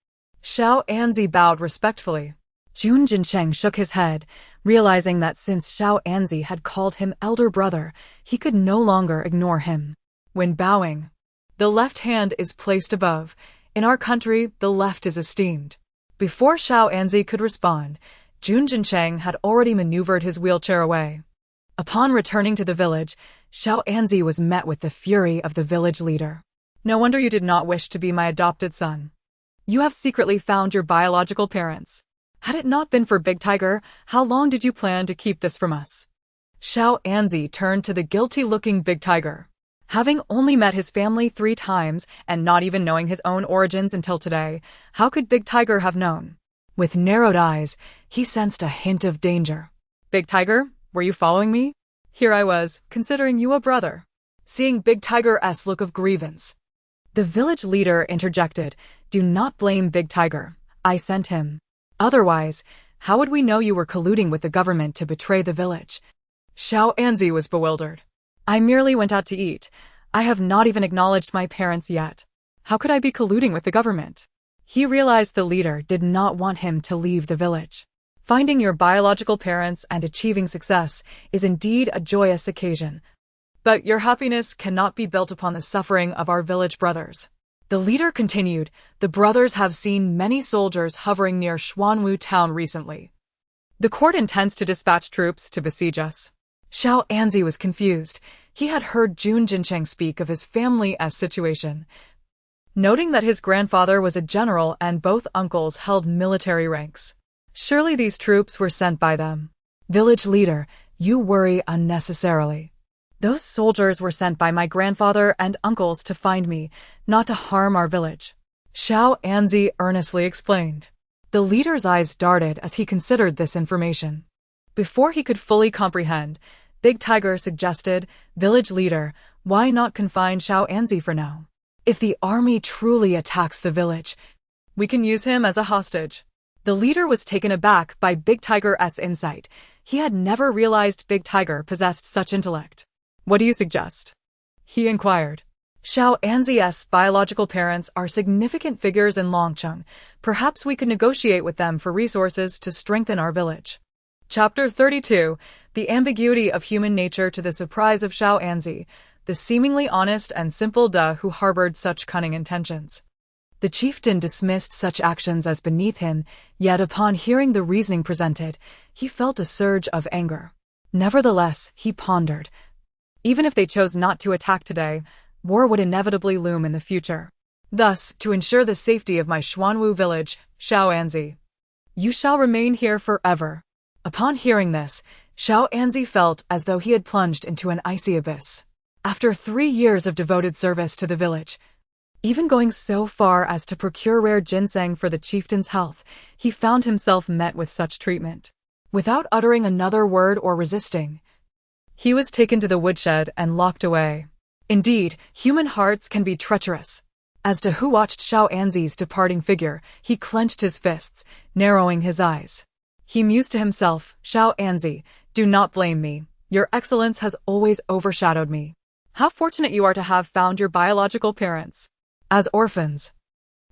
Xiao Anzi bowed respectfully. Jun Jincheng shook his head, realizing that since Xiao Anzi had called him elder brother, he could no longer ignore him. When bowing, the left hand is placed above. In our country, the left is esteemed. Before Xiao Anzi could respond, Jun Jincheng had already maneuvered his wheelchair away. Upon returning to the village, Xiao Anzi was met with the fury of the village leader. "No wonder you did not wish to be my adopted son. You have secretly found your biological parents. Had it not been for Big Tiger, how long did you plan to keep this from us?" Xiao Anzi turned to the guilty-looking Big Tiger. Having only met his family 3 times and not even knowing his own origins until today, how could Big Tiger have known? With narrowed eyes, he sensed a hint of danger. "Big Tiger, were you following me? Here I was, considering you a brother." Seeing Big Tiger's look of grievance, the village leader interjected, "Do not blame Big Tiger. I sent him. Otherwise, how would we know you were colluding with the government to betray the village?" Xiao Anzi was bewildered. "I merely went out to eat. I have not even acknowledged my parents yet. How could I be colluding with the government?" He realized the leader did not want him to leave the village. Finding your biological parents and achieving success is indeed a joyous occasion, but your happiness cannot be built upon the suffering of our village brothers. The leader continued, "The brothers have seen many soldiers hovering near Xuanwu town recently. The court intends to dispatch troops to besiege us. Xiao Anzi was confused. He had heard Jun Jincheng speak of his family's situation, noting that his grandfather was a general and both uncles held military ranks. Surely these troops were sent by them. Village leader, you worry unnecessarily. Those soldiers were sent by my grandfather and uncles to find me, not to harm our village. Xiao Anzi earnestly explained. The leader's eyes darted as he considered this information. Before he could fully comprehend, Big Tiger suggested, Village leader, why not confine Xiao Anzi for now? If the army truly attacks the village, we can use him as a hostage. The leader was taken aback by Big Tiger's insight. He had never realized Big Tiger possessed such intellect. What do you suggest? He inquired. Xiao Anzi's biological parents are significant figures in Longcheng. Perhaps we could negotiate with them for resources to strengthen our village. Chapter 32, The Ambiguity of Human Nature to the Surprise of Xiao Anzi, the seemingly honest and simple Da who harbored such cunning intentions. The chieftain dismissed such actions as beneath him, yet upon hearing the reasoning presented, he felt a surge of anger. Nevertheless, he pondered. Even if they chose not to attack today, war would inevitably loom in the future. Thus, to ensure the safety of my Xuanwu village, Xiao Anzi, you shall remain here forever. Upon hearing this, Xiao Anzi felt as though he had plunged into an icy abyss. After 3 years of devoted service to the village, even going so far as to procure rare ginseng for the chieftain's health, he found himself met with such treatment. Without uttering another word or resisting, he was taken to the woodshed and locked away. Indeed, human hearts can be treacherous. As to who watched Xiao Anzi's departing figure, he clenched his fists, narrowing his eyes. He mused to himself, Xiao Anzi, do not blame me. Your excellence has always overshadowed me. How fortunate you are to have found your biological parents as orphans.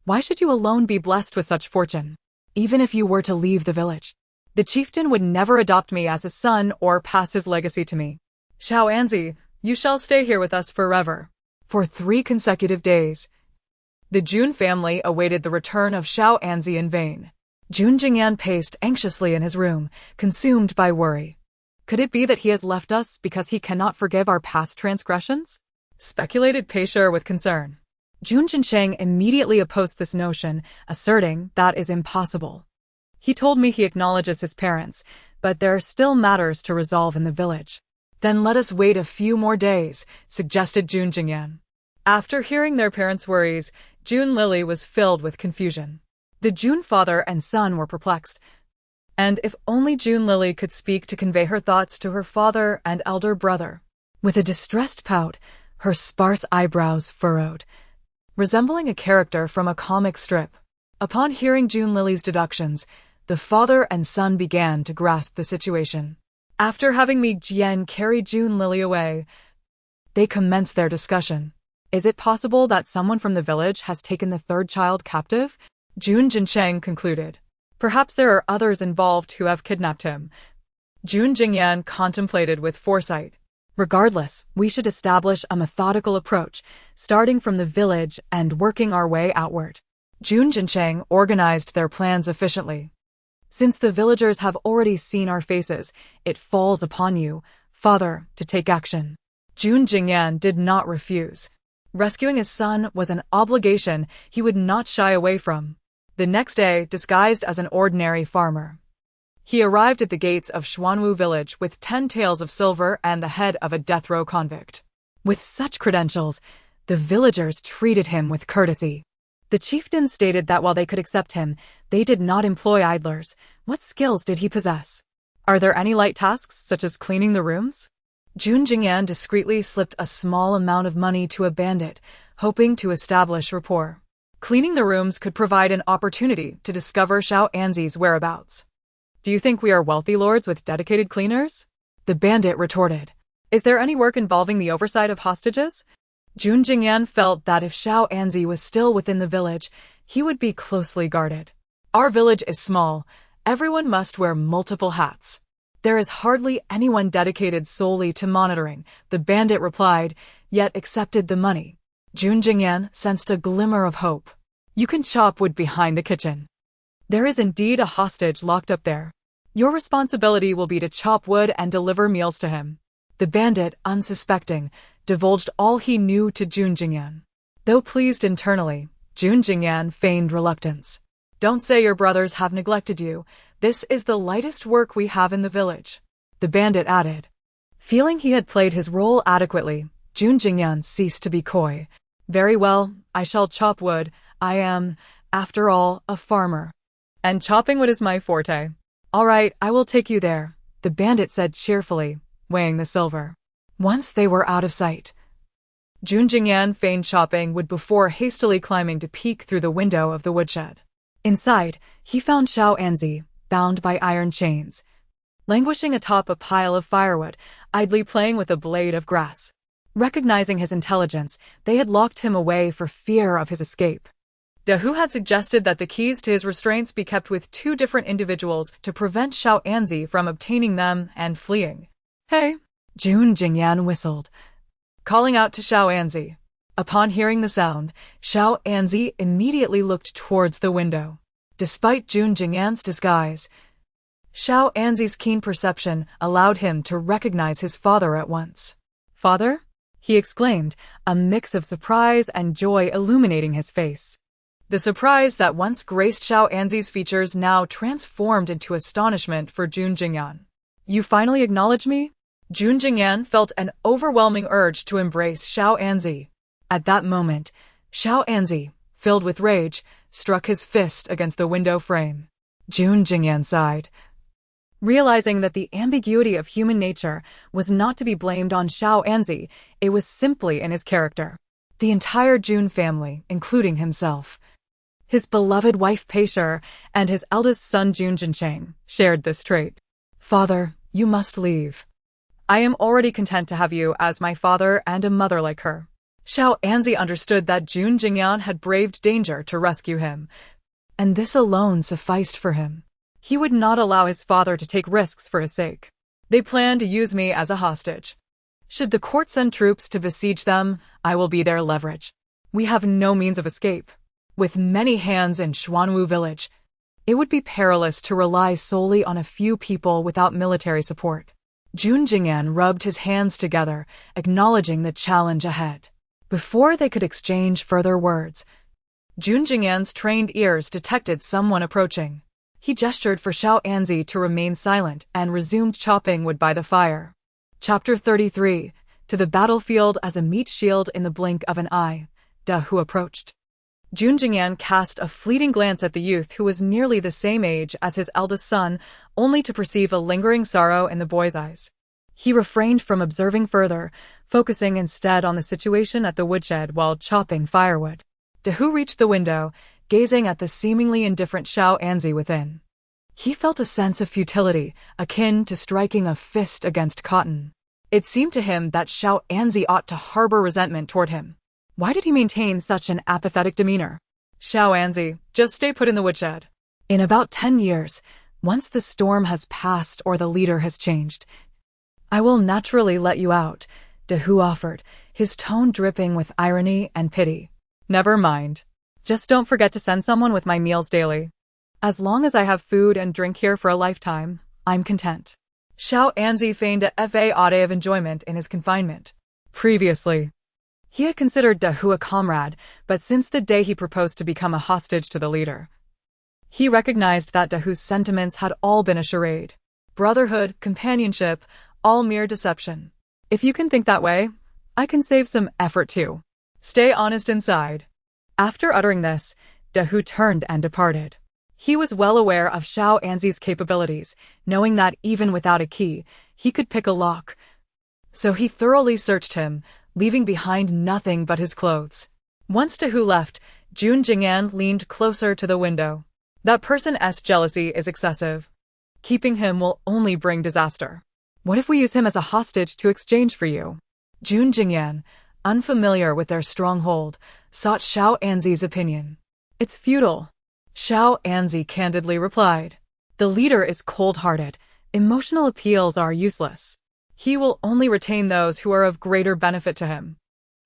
Why should you alone be blessed with such fortune? Even if you were to leave the village, the chieftain would never adopt me as a son or pass his legacy to me. Xiao Anzi, you shall stay here with us forever. For 3 consecutive days, the Jun family awaited the return of Xiao Anzi in vain. Jun Jingyan paced anxiously in his room, consumed by worry. Could it be that he has left us because he cannot forgive our past transgressions? Speculated Peisher with concern. Jun Jincheng immediately opposed this notion, asserting that is impossible. He told me he acknowledges his parents, but there are still matters to resolve in the village. Then let us wait a few more days, suggested Jun Jingyan. After hearing their parents' worries, Jun Lily was filled with confusion. The Jun father and son were perplexed, and if only Jun Lily could speak to convey her thoughts to her father and elder brother. With a distressed pout, her sparse eyebrows furrowed, resembling a character from a comic strip. Upon hearing Jun Lily's deductions, the father and son began to grasp the situation. After having Mi Jian carry Jun Lily away, they commenced their discussion. Is it possible that someone from the village has taken the 3rd child captive? Jun Jincheng concluded. Perhaps there are others involved who have kidnapped him. Jun Jingyan contemplated with foresight. Regardless, we should establish a methodical approach, starting from the village and working our way outward. Jun Jincheng organized their plans efficiently. Since the villagers have already seen our faces, it falls upon you, father, to take action. Jun Jingyan did not refuse. Rescuing his son was an obligation he would not shy away from. The next day, disguised as an ordinary farmer, he arrived at the gates of Xuanwu village with 10 taels of silver and the head of a death row convict. With such credentials, the villagers treated him with courtesy. The chieftain stated that while they could accept him, they did not employ idlers. What skills did he possess? Are there any light tasks, such as cleaning the rooms? Jun Jingyan discreetly slipped a small amount of money to a bandit, hoping to establish rapport. Cleaning the rooms could provide an opportunity to discover Xiao Anzi's whereabouts. Do you think we are wealthy lords with dedicated cleaners? The bandit retorted. Is there any work involving the oversight of hostages? Jun Jingyan felt that if Xiao Anzi was still within the village, he would be closely guarded. Our village is small. Everyone must wear multiple hats. There is hardly anyone dedicated solely to monitoring, the bandit replied, yet accepted the money. Jun Jingyan sensed a glimmer of hope. You can chop wood behind the kitchen. There is indeed a hostage locked up there. Your responsibility will be to chop wood and deliver meals to him. The bandit, unsuspecting, divulged all he knew to Jun Jingyan. Though pleased internally, Jun Jingyan feigned reluctance. Don't say your brothers have neglected you. This is the lightest work we have in the village, the bandit added. Feeling he had played his role adequately, Jun Jingyan ceased to be coy. Very well, I shall chop wood. I am, after all, a farmer. And chopping wood is my forte. All right, I will take you there, the bandit said cheerfully, weighing the silver. Once they were out of sight, Jun Jingyan feigned chopping wood before hastily climbing to peek through the window of the woodshed. Inside, he found Xiao Anzi, bound by iron chains, languishing atop a pile of firewood, idly playing with a blade of grass. Recognizing his intelligence, they had locked him away for fear of his escape. De Hu had suggested that the keys to his restraints be kept with 2 different individuals to prevent Xiao Anzi from obtaining them and fleeing. Hey, Jun Jingyan whistled, calling out to Xiao Anzi. Upon hearing the sound, Xiao Anzi immediately looked towards the window. Despite Jun Jingyan's disguise, Xiao Anzi's keen perception allowed him to recognize his father at once. Father? He exclaimed, a mix of surprise and joy illuminating his face. The surprise that once graced Xiao Anzi's features now transformed into astonishment for Jun Jingyan. You finally acknowledge me? Jun Jingyan felt an overwhelming urge to embrace Xiao Anzi. At that moment, Xiao Anzi, filled with rage, struck his fist against the window frame. Jun Jingyan sighed, realizing that the ambiguity of human nature was not to be blamed on Xiao Anzi, it was simply in his character. The entire Jun family, including himself, his beloved wife Pei-Shi, and his eldest son Jun Jincheng, shared this trait. Father, you must leave. I am already content to have you as my father and a mother like her. Xiao Anzi understood that Jun Jingyan had braved danger to rescue him, and this alone sufficed for him. He would not allow his father to take risks for his sake. They plan to use me as a hostage. Should the court send troops to besiege them, I will be their leverage. We have no means of escape. With many hands in Xuanwu village, it would be perilous to rely solely on a few people without military support. Jun Jingyan rubbed his hands together, acknowledging the challenge ahead. Before they could exchange further words, Jun Jingyan's trained ears detected someone approaching. He gestured for Xiao Anzi to remain silent and resumed chopping wood by the fire. Chapter 33. To the battlefield as a meat shield in the blink of an eye, De Hu approached. Jun Jingyan cast a fleeting glance at the youth who was nearly the same age as his eldest son, only to perceive a lingering sorrow in the boy's eyes. He refrained from observing further, focusing instead on the situation at the woodshed while chopping firewood. De Hu reached the window, gazing at the seemingly indifferent Xiao Anzi within. He felt a sense of futility, akin to striking a fist against cotton. It seemed to him that Xiao Anzi ought to harbor resentment toward him. Why did he maintain such an apathetic demeanor? Xiao Anzi, just stay put in the woodshed. In about 10 years, once the storm has passed or the leader has changed, I will naturally let you out, De Hu offered, his tone dripping with irony and pity. Never mind. Just don't forget to send someone with my meals daily. As long as I have food and drink here for a lifetime, I'm content. Xiao Anzi feigned a fa of enjoyment in his confinement. Previously, he had considered De Hu a comrade, but since the day he proposed to become a hostage to the leader, he recognized that De Hu's sentiments had all been a charade. Brotherhood, companionship, all mere deception. If you can think that way, I can save some effort too. Stay honest inside. After uttering this, De Hu turned and departed. He was well aware of Xiao Anzi's capabilities, knowing that even without a key, he could pick a lock. So he thoroughly searched him, leaving behind nothing but his clothes. Once De Hu left, Jun Jingyan leaned closer to the window. That person's jealousy is excessive. Keeping him will only bring disaster. What if we use him as a hostage to exchange for you? Jun Jingyan, unfamiliar with their stronghold, sought Xiao Anzi's opinion. It's futile. Xiao Anzi candidly replied. The leader is cold-hearted. Emotional appeals are useless. He will only retain those who are of greater benefit to him.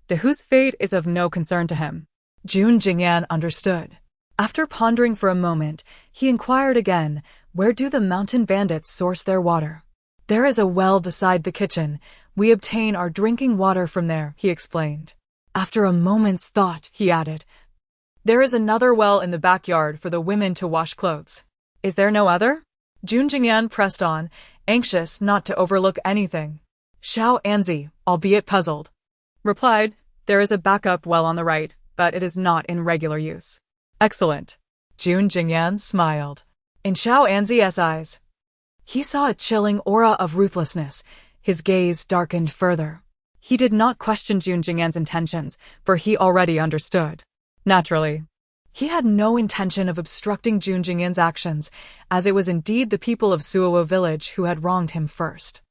De Hu's fate is of no concern to him. Jun Jingyan understood. After pondering for a moment, he inquired again, Where do the mountain bandits source their water? There is a well beside the kitchen. We obtain our drinking water from there, he explained. After a moment's thought, he added, there is another well in the backyard for the women to wash clothes. Is there no other? Jun Jingyan pressed on, anxious not to overlook anything. Xiao Anzi, albeit puzzled, replied, there is a backup well on the right, but it is not in regular use. Excellent. Jun Jingyan smiled. In Xiao Anzi's eyes, he saw a chilling aura of ruthlessness. His gaze darkened further. He did not question Jun Jingyan's intentions, for he already understood. Naturally, he had no intention of obstructing Jun Jingyan's actions, as it was indeed the people of Suowo village who had wronged him first.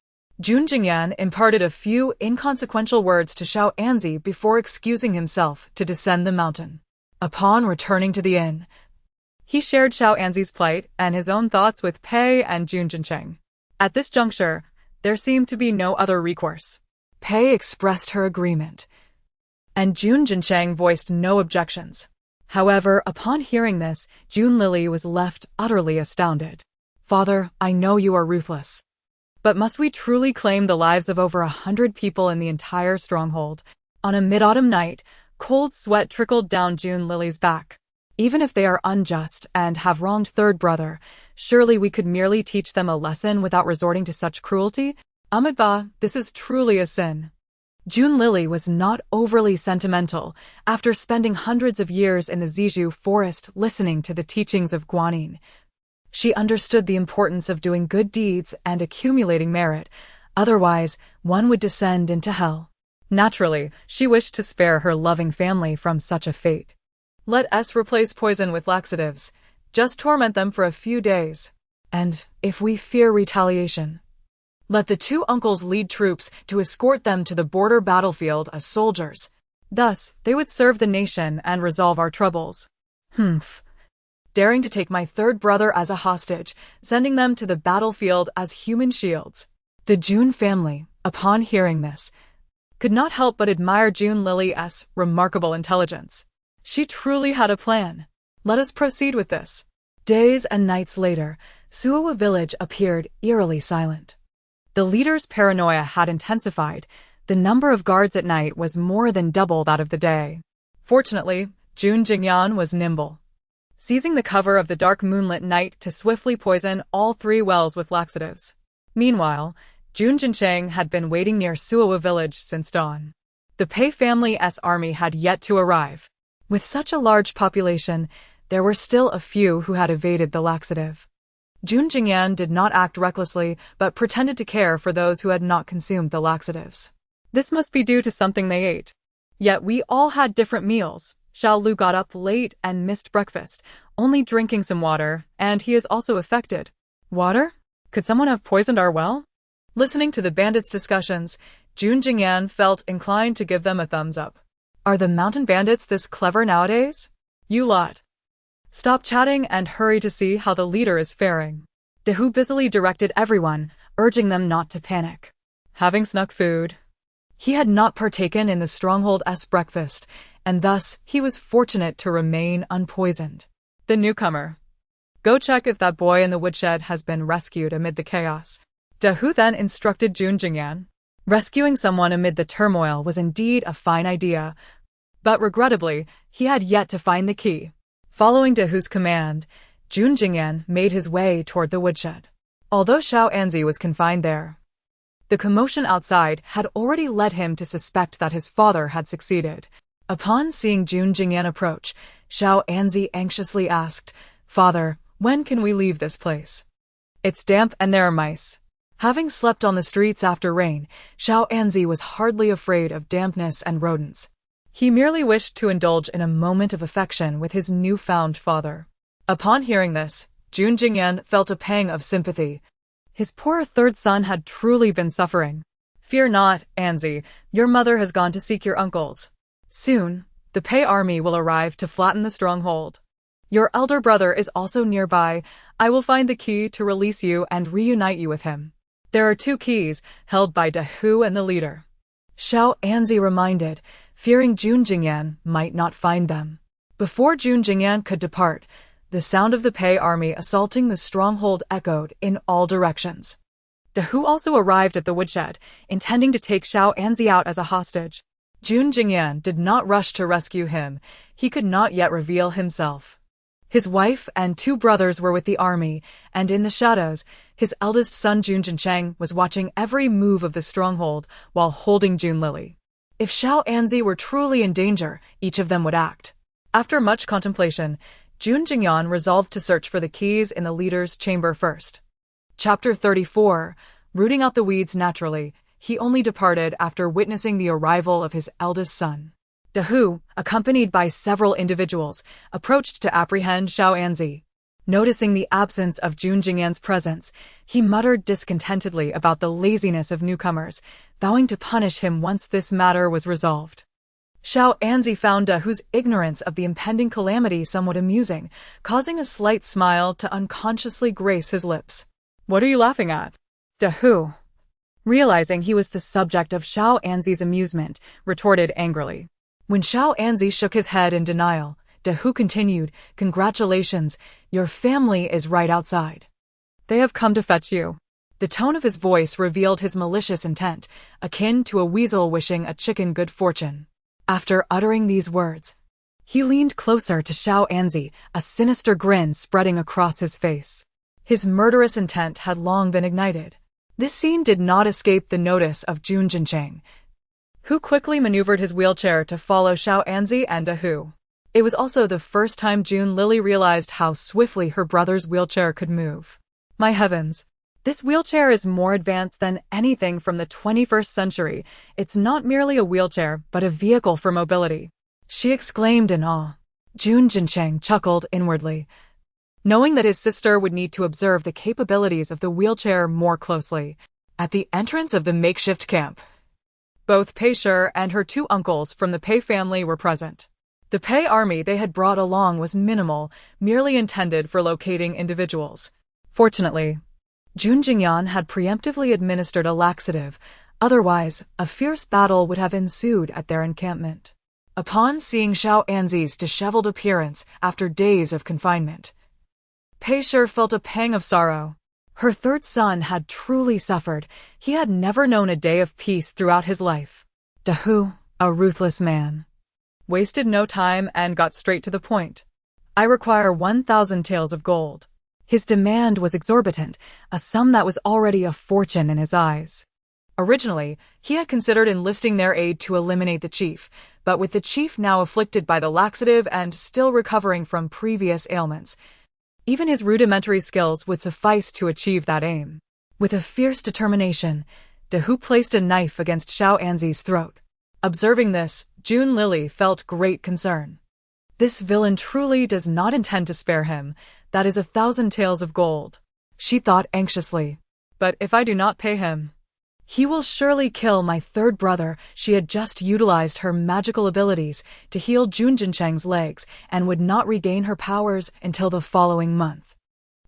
Jun Jingyan imparted a few inconsequential words to Xiao Anzi before excusing himself to descend the mountain. Upon returning to the inn, he shared Xiao Anzi's plight and his own thoughts with Pei and Jun Jincheng. At this juncture, there seemed to be no other recourse. Pei expressed her agreement, and Jun Jincheng voiced no objections. However, upon hearing this, Jun Lily was left utterly astounded. Father, I know you are ruthless. But must we truly claim the lives of over 100 people in the entire stronghold? On a mid-autumn night, cold sweat trickled down Jun Lily's back. Even if they are unjust and have wronged third brother, surely we could merely teach them a lesson without resorting to such cruelty? Amitabha, this is truly a sin. Jun Lily was not overly sentimental after spending hundreds of years in the Zizhu forest listening to the teachings of Guanyin. She understood the importance of doing good deeds and accumulating merit, otherwise one would descend into hell. Naturally, she wished to spare her loving family from such a fate. Let us replace poison with laxatives. Just torment them for a few days. And, if we fear retaliation, let the two uncles lead troops to escort them to the border battlefield as soldiers. Thus, they would serve the nation and resolve our troubles. Daring to take my third brother as a hostage, sending them to the battlefield as human shields. The Jun family, upon hearing this, could not help but admire Jun Lily's remarkable intelligence. She truly had a plan. Let us proceed with this. Days and nights later, Suowo village appeared eerily silent. The leader's paranoia had intensified. The number of guards at night was more than double that of the day. Fortunately, Jun Jingyan was nimble, seizing the cover of the dark moonlit night to swiftly poison all 3 wells with laxatives. Meanwhile, Jun Jincheng had been waiting near Suowo village since dawn. The Pei family's army had yet to arrive. With such a large population, there were still a few who had evaded the laxative. Jun Jingyan did not act recklessly, but pretended to care for those who had not consumed the laxatives. This must be due to something they ate. Yet we all had different meals. Xiao Lu got up late and missed breakfast, only drinking some water, and he is also affected. Water? Could someone have poisoned our well? Listening to the bandits' discussions, Jun Jingyan felt inclined to give them a thumbs up. Are the mountain bandits this clever nowadays? You lot. Stop chatting and hurry to see how the leader is faring. Dehu busily directed everyone, urging them not to panic. Having snuck food, he had not partaken in the stronghold's breakfast, and thus he was fortunate to remain unpoisoned. The newcomer. Go check if that boy in the woodshed has been rescued amid the chaos. Dehu then instructed Jun Jingyan. Rescuing someone amid the turmoil was indeed a fine idea, but regrettably, he had yet to find the key. Following Dehu's command, Jun Jingyan made his way toward the woodshed. Although Xiao Anzi was confined there, the commotion outside had already led him to suspect that his father had succeeded. Upon seeing Jun Jingyan approach, Xiao Anzi anxiously asked, "Father, when can we leave this place? It's damp and there are mice." Having slept on the streets after rain, Xiao Anzi was hardly afraid of dampness and rodents. He merely wished to indulge in a moment of affection with his newfound father. Upon hearing this, Jun Jingyan felt a pang of sympathy. His poor third son had truly been suffering. "Fear not, Anzi, your mother has gone to seek your uncles. Soon, the Pei army will arrive to flatten the stronghold. Your elder brother is also nearby. I will find the key to release you and reunite you with him. There are 2 keys, held by Dehu and the leader." Xiao Anzi reminded, fearing Jun Jingyan might not find them. Before Jun Jingyan could depart, The sound of the Pei army assaulting the stronghold echoed in all directions. Dahu also arrived at the woodshed, intending to take Xiao Anzi out as a hostage. Jun Jingyan did not rush to rescue him. He could not yet reveal himself. His wife and 2 brothers were with the army, and in the shadows, his eldest son Jun Jincheng was watching every move of the stronghold while holding Jun Lily. If Xiao Anzi were truly in danger, each of them would act. After much contemplation, Jun Jingyan resolved to search for the keys in the leader's chamber first. Chapter 34. Rooting out the weeds naturally, he only departed after witnessing the arrival of his eldest son. Dahu, accompanied by several individuals, approached to apprehend Xiao Anzi. Noticing the absence of Jun Jingyan's presence, he muttered discontentedly about the laziness of newcomers, vowing to punish him once this matter was resolved. Xiao Anzi found Dahu's ignorance of the impending calamity somewhat amusing, causing a slight smile to unconsciously grace his lips. "What are you laughing at?" Dahu, realizing he was the subject of Xiao Anzi's amusement, retorted angrily. When Xiao Anzi shook his head in denial, Dahu continued, "Congratulations, your family is right outside. They have come to fetch you." The tone of his voice revealed his malicious intent, akin to a weasel wishing a chicken good fortune. After uttering these words, he leaned closer to Xiao Anzi, a sinister grin spreading across his face. His murderous intent had long been ignited. This scene did not escape the notice of Jun Jincheng, who quickly maneuvered his wheelchair to follow Xiao Anzi and Dahu. It was also the first time Jun Lily realized how swiftly her brother's wheelchair could move. My heavens! This wheelchair is more advanced than anything from the 21st century. It's not merely a wheelchair, but a vehicle for mobility, she exclaimed in awe. Jun Jincheng chuckled inwardly, knowing that his sister would need to observe the capabilities of the wheelchair more closely. At the entrance of the makeshift camp, both Pei Shi and her 2 uncles from the Pei family were present. The Pei army they had brought along was minimal, merely intended for locating individuals. Fortunately, Jun Jingyan had preemptively administered a laxative, otherwise, a fierce battle would have ensued at their encampment. Upon seeing Xiao Anzi's disheveled appearance after days of confinement, Pei Shi felt a pang of sorrow. Her 3rd son had truly suffered. He had never known a day of peace throughout his life. Dahu, a ruthless man, wasted no time and got straight to the point. "I require 1,000 taels of gold." His demand was exorbitant, a sum that was already a fortune in his eyes. Originally, he had considered enlisting their aid to eliminate the chief, but with the chief now afflicted by the laxative and still recovering from previous ailments, even his rudimentary skills would suffice to achieve that aim. With a fierce determination, Dahu placed a knife against Xiao Anzi's throat. Observing this, Jun Lily felt great concern. This villain truly does not intend to spare him. That is 1,000 taels of gold, she thought anxiously. But if I do not pay him, he will surely kill my 3rd brother. She had just utilized her magical abilities to heal Jun Jincheng's legs and would not regain her powers until the following month.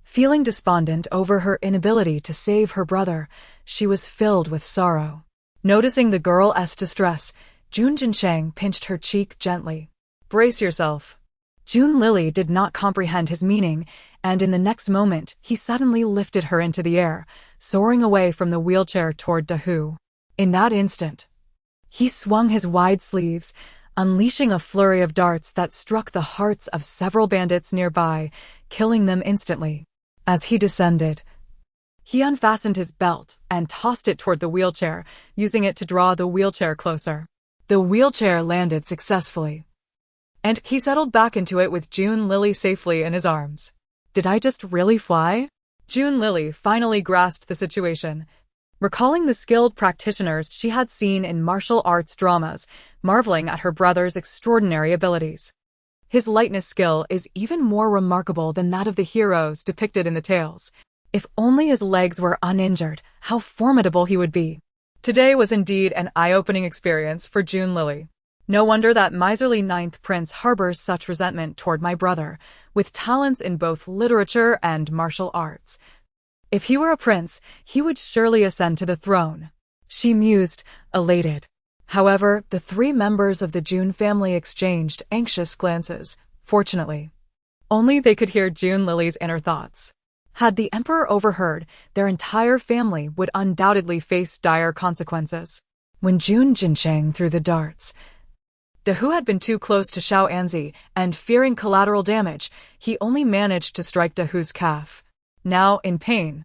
Feeling despondent over her inability to save her brother, she was filled with sorrow. Noticing the girl's distress, Jun Jincheng pinched her cheek gently. "Brace yourself." Jun Lily did not comprehend his meaning, and in the next moment he suddenly lifted her into the air, soaring away from the wheelchair toward Dahu. In that instant, he swung his wide sleeves, unleashing a flurry of darts that struck the hearts of several bandits nearby, killing them instantly. As he descended, he unfastened his belt and tossed it toward the wheelchair, using it to draw the wheelchair closer. The wheelchair landed successfully, and he settled back into it with Jun Lily safely in his arms. Did I just really fly? Jun Lily finally grasped the situation, recalling the skilled practitioners she had seen in martial arts dramas, marveling at her brother's extraordinary abilities. His lightness skill is even more remarkable than that of the heroes depicted in the tales. If only his legs were uninjured, how formidable he would be. Today was indeed an eye-opening experience for Jun Lily. No wonder that miserly 9th prince harbors such resentment toward my brother, with talents in both literature and martial arts. If he were a prince, he would surely ascend to the throne, she mused, elated. However, the 3 members of the Jun family exchanged anxious glances. Fortunately, Only they could hear June Lily's inner thoughts. Had the emperor overheard, their entire family would undoubtedly face dire consequences. When June Jincheng threw the darts, Hu had been too close to Xiao Anzi, and fearing collateral damage, he only managed to strike Hu's calf. Now, in pain,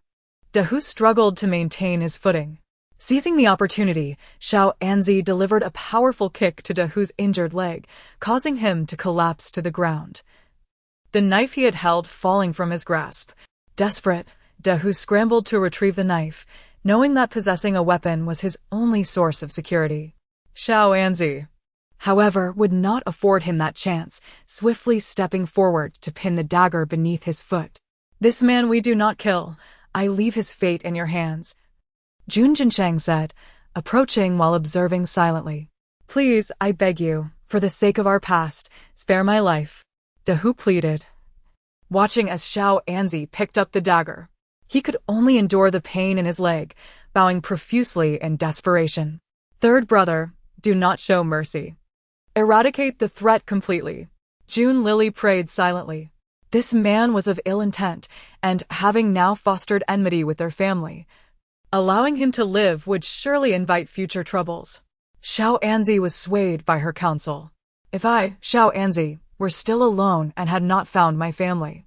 Hu struggled to maintain his footing. Seizing the opportunity, Xiao Anzi delivered a powerful kick to Hu's injured leg, causing him to collapse to the ground. The knife he had held falling from his grasp. Desperate, Hu scrambled to retrieve the knife, knowing that possessing a weapon was his only source of security. Xiao Anzi, however, would not afford him that chance, swiftly stepping forward to pin the dagger beneath his foot. "This man we do not kill. I leave his fate in your hands," June Jincheng said, approaching while observing silently. "Please, I beg you, for the sake of our past, spare my life," Hu pleaded. Watching as Xiao Anzi picked up the dagger, he could only endure the pain in his leg, bowing profusely in desperation. "Third brother, do not show mercy. Eradicate the threat completely," June Lily prayed silently. This man was of ill intent, and having now fostered enmity with their family, allowing him to live would surely invite future troubles. Xiao Anzi was swayed by her counsel. "If I, Xiao Anzi, were still alone and had not found my family,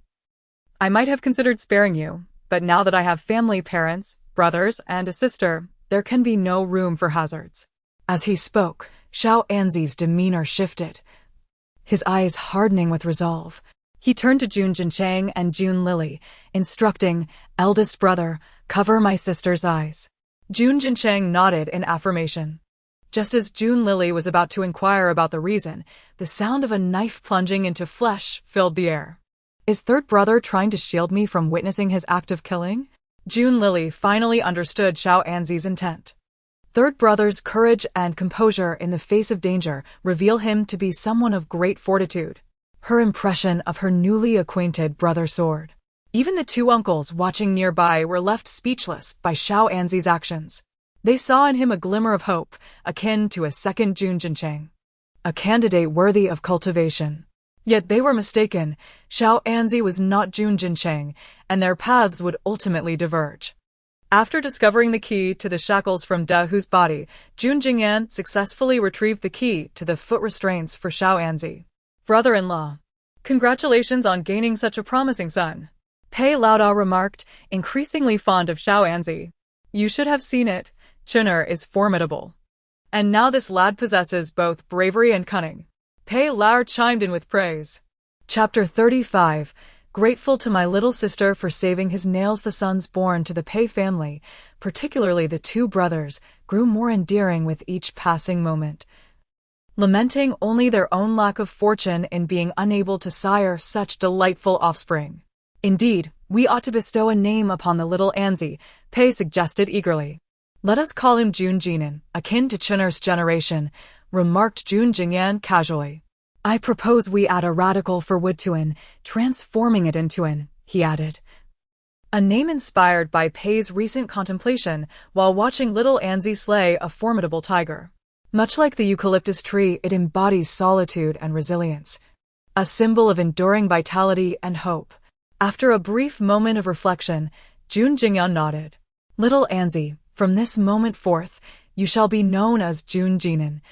I might have considered sparing you, but now that I have family, parents, brothers, and a sister, there can be no room for hazards." As he spoke, Xiao Anzi's demeanor shifted, his eyes hardening with resolve. He turned to June Jincheng and June Lily, instructing, "Eldest brother, cover my sister's eyes." June Jincheng nodded in affirmation. Just as June Lily was about to inquire about the reason, the sound of a knife plunging into flesh filled the air. "Is third brother trying to shield me from witnessing his act of killing?" June Lily finally understood Xiao Anzi's intent. Third brother's courage and composure in the face of danger reveal him to be someone of great fortitude. Her impression of her newly acquainted brother soared. Even the two uncles watching nearby were left speechless by Xiao Anzi's actions. They saw in him a glimmer of hope, akin to a second June Jincheng, a candidate worthy of cultivation. Yet they were mistaken. Xiao Anzi was not June Jincheng, and their paths would ultimately diverge. After discovering the key to the shackles from Hu's body, June Jingyan successfully retrieved the key to the foot restraints for Xiao Anzi. "Brother-in-law, congratulations on gaining such a promising son," Pei Laodao remarked, increasingly fond of Xiao Anzi. "You should have seen it. Chun'er is formidable. And now this lad possesses both bravery and cunning." Pei Lao chimed in with praise. Chapter 35. Grateful to my little sister for saving his nails. The sons born to the Pei family, particularly the two brothers, grew more endearing with each passing moment, lamenting only their own lack of fortune in being unable to sire such delightful offspring. "Indeed, we ought to bestow a name upon the little Anzi," Pei suggested eagerly. "Let us call him June Jinan, akin to Chun'er's generation," remarked June Jingyan casually. "I propose we add a radical for Woodtuan, transforming it into an," he added. A name inspired by Pei's recent contemplation while watching little Anzi slay a formidable tiger. Much like the eucalyptus tree, it embodies solitude and resilience, a symbol of enduring vitality and hope. After a brief moment of reflection, June Jingyan nodded. "Little Anzi, from this moment forth, you shall be known as June Jinan,"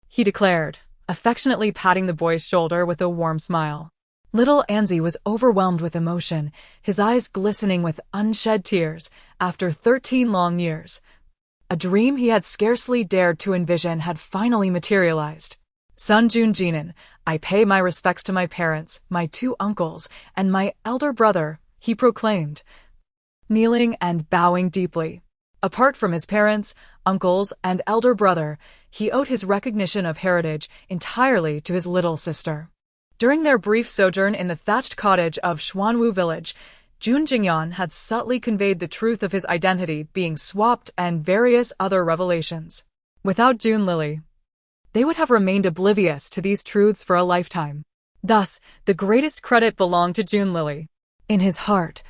he declared, affectionately patting the boy's shoulder with a warm smile. Little Anzi was overwhelmed with emotion, his eyes glistening with unshed tears. After 13 long years, a dream he had scarcely dared to envision had finally materialized. "Son June Jinan, I pay my respects to my parents, my two uncles, and my elder brother," he proclaimed, kneeling and bowing deeply. Apart from his parents, uncles, and elder brother, he owed his recognition of heritage entirely to his little sister. During their brief sojourn in the thatched cottage of Xuanwu village, June Jingyan had subtly conveyed the truth of his identity being swapped and various other revelations. Without June Lily, they would have remained oblivious to these truths for a lifetime. Thus, the greatest credit belonged to June Lily. In his heart,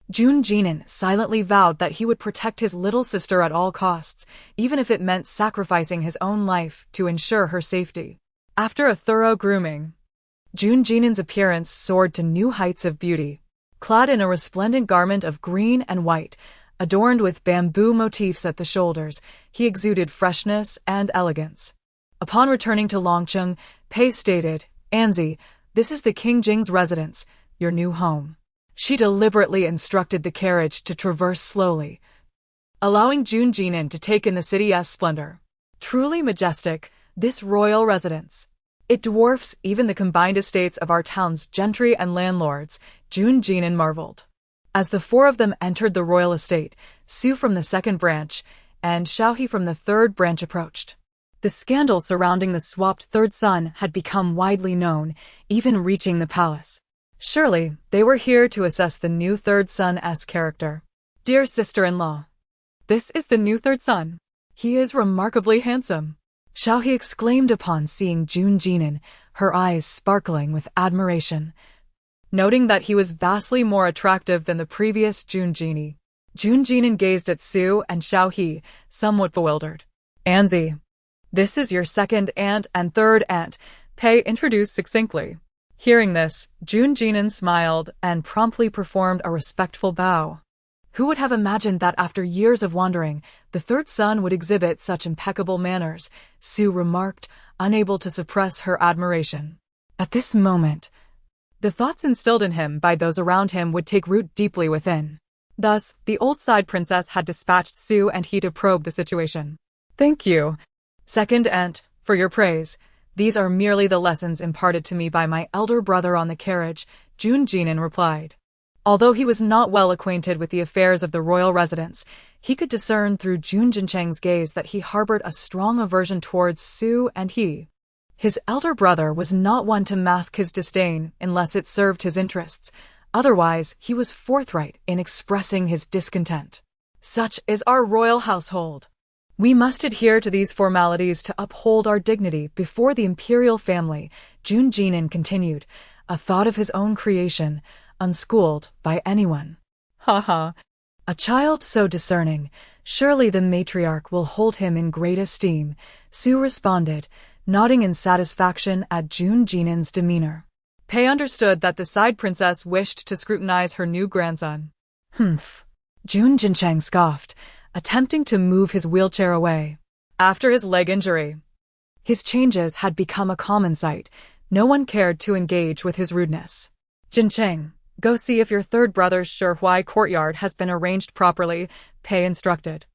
June Jinan silently vowed that he would protect his little sister at all costs, even if it meant sacrificing his own life to ensure her safety. After a thorough grooming, Jun Jinin's appearance soared to new heights of beauty. Clad in a resplendent garment of green and white, adorned with bamboo motifs at the shoulders, he exuded freshness and elegance. Upon returning to Longcheng, Pei stated, "Anzi, this is the King Jing's residence, your new home." She deliberately instructed the carriage to traverse slowly, allowing Jun Jinin to take in the city's splendor. Truly majestic, this royal residence. It dwarfs even the combined estates of our town's gentry and landlords, Jun Jinin marveled. As the four of them entered the royal estate, Su from the second branch and Xiaohe from the third branch approached. The scandal surrounding the swapped third son had become widely known, even reaching the palace. Surely, they were here to assess the new third son's character. "Dear sister-in-law, this is the new third son. He is remarkably handsome," Xiaohe exclaimed upon seeing Jun Jinin, her eyes sparkling with admiration. Noting that he was vastly more attractive than the previous Jun Jinin gazed at Su and Xiaohe, somewhat bewildered. "Anzi, this is your second aunt and third aunt," Pei introduced succinctly. Hearing this, Jun Jinin smiled and promptly performed a respectful bow. Who would have imagined that after years of wandering, the third son would exhibit such impeccable manners, Su remarked, unable to suppress her admiration. At this moment, the thoughts instilled in him by those around him would take root deeply within. Thus, the old side princess had dispatched Su and he to probe the situation. "Thank you, second aunt, for your praise. These are merely the lessons imparted to me by my elder brother on the carriage," Jun Jinin replied. Although he was not well acquainted with the affairs of the royal residence, he could discern through Jun Jincheng's gaze that he harbored a strong aversion towards Su and he. His elder brother was not one to mask his disdain unless it served his interests. Otherwise, he was forthright in expressing his discontent. "Such is our royal household. We must adhere to these formalities to uphold our dignity before the imperial family," Jun Jinin continued, a thought of his own creation, unschooled by anyone. "Ha. A child so discerning, surely the matriarch will hold him in great esteem," Su responded, nodding in satisfaction at Jun Jinin's demeanor. Pei understood that the side princess wished to scrutinize her new grandson. "Humph." Jun Jincheng scoffed, attempting to move his wheelchair away. After his leg injury, his changes had become a common sight. No one cared to engage with his rudeness. "Jincheng, go see if your third brother's Shihui courtyard has been arranged properly," Pei instructed.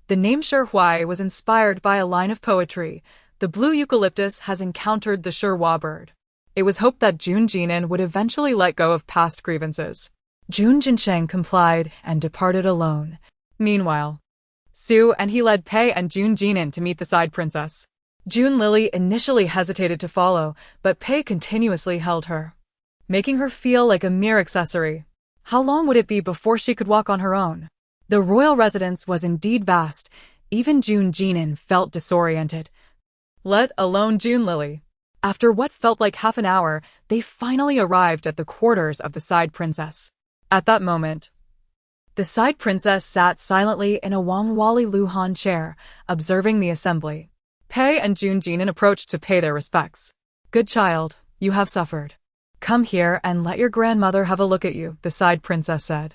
The name Shihui was inspired by a line of poetry. "The blue eucalyptus has encountered the Shihui bird." It was hoped that Jun Jinin would eventually let go of past grievances. Jun Jincheng complied and departed alone. Meanwhile, Su and he led Pei and Jun Jinin to meet the side princess. Jun Lily initially hesitated to follow, but Pei continuously held her, making her feel like a mere accessory. How long would it be before she could walk on her own? The royal residence was indeed vast. Even Jun Jinin felt disoriented, let alone Jun Lily. After what felt like half an hour, they finally arrived at the quarters of the side princess. At that moment, the side princess sat silently in a Wangwali Luhan chair, observing the assembly. Pei and Jun Jinin approached to pay their respects. "Good child, you have suffered. Come here and let your grandmother have a look at you," the side princess said,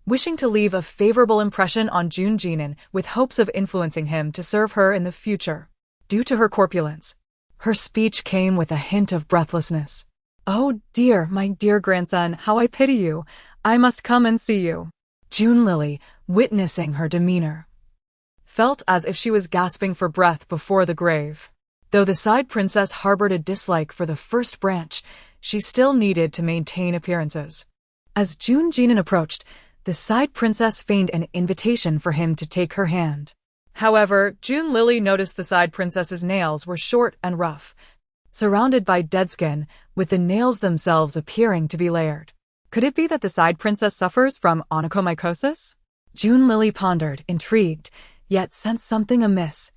wishing to leave a favorable impression on Jun Jinin with hopes of influencing him to serve her in the future. Due to her corpulence, her speech came with a hint of breathlessness. "Oh dear, my dear grandson, how I pity you. I must come and see you." Jun Lily, witnessing her demeanor, felt as if she was gasping for breath before the grave. Though the side princess harbored a dislike for the first branch, she still needed to maintain appearances. As Jun Jinin approached, the side princess feigned an invitation for him to take her hand. However, Jun Lily noticed the side princess's nails were short and rough, surrounded by dead skin, with the nails themselves appearing to be layered. Could it be that the side princess suffers from onychomycosis? Jun Lily pondered, intrigued, yet sensed something amiss,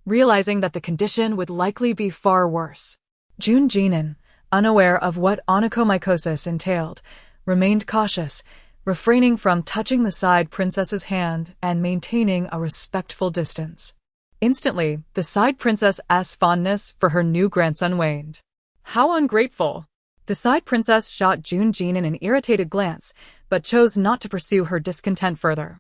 realizing that the condition would likely be far worse. Jun Jinin, unaware of what onychomycosis entailed, remained cautious, refraining from touching the side princess's hand and maintaining a respectful distance. Instantly, the side princess's fondness for her new grandson waned. How ungrateful. The side princess shot Jin an irritated glance, but chose not to pursue her discontent further.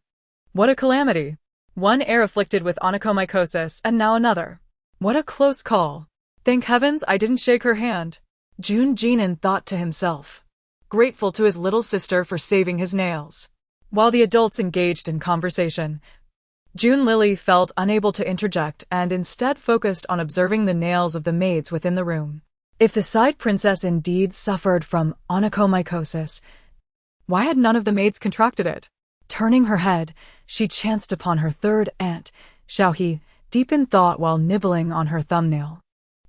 What a calamity. One heir afflicted with onychomycosis and now another. What a close call. Thank heavens I didn't shake her hand. Jinan thought to himself, grateful to his little sister for saving his nails. While the adults engaged in conversation, Lily felt unable to interject and instead focused on observing the nails of the maids within the room. If the side princess indeed suffered from onychomycosis, why had none of the maids contracted it? Turning her head, she chanced upon her third aunt, Xiaohe, deep in thought while nibbling on her thumbnail.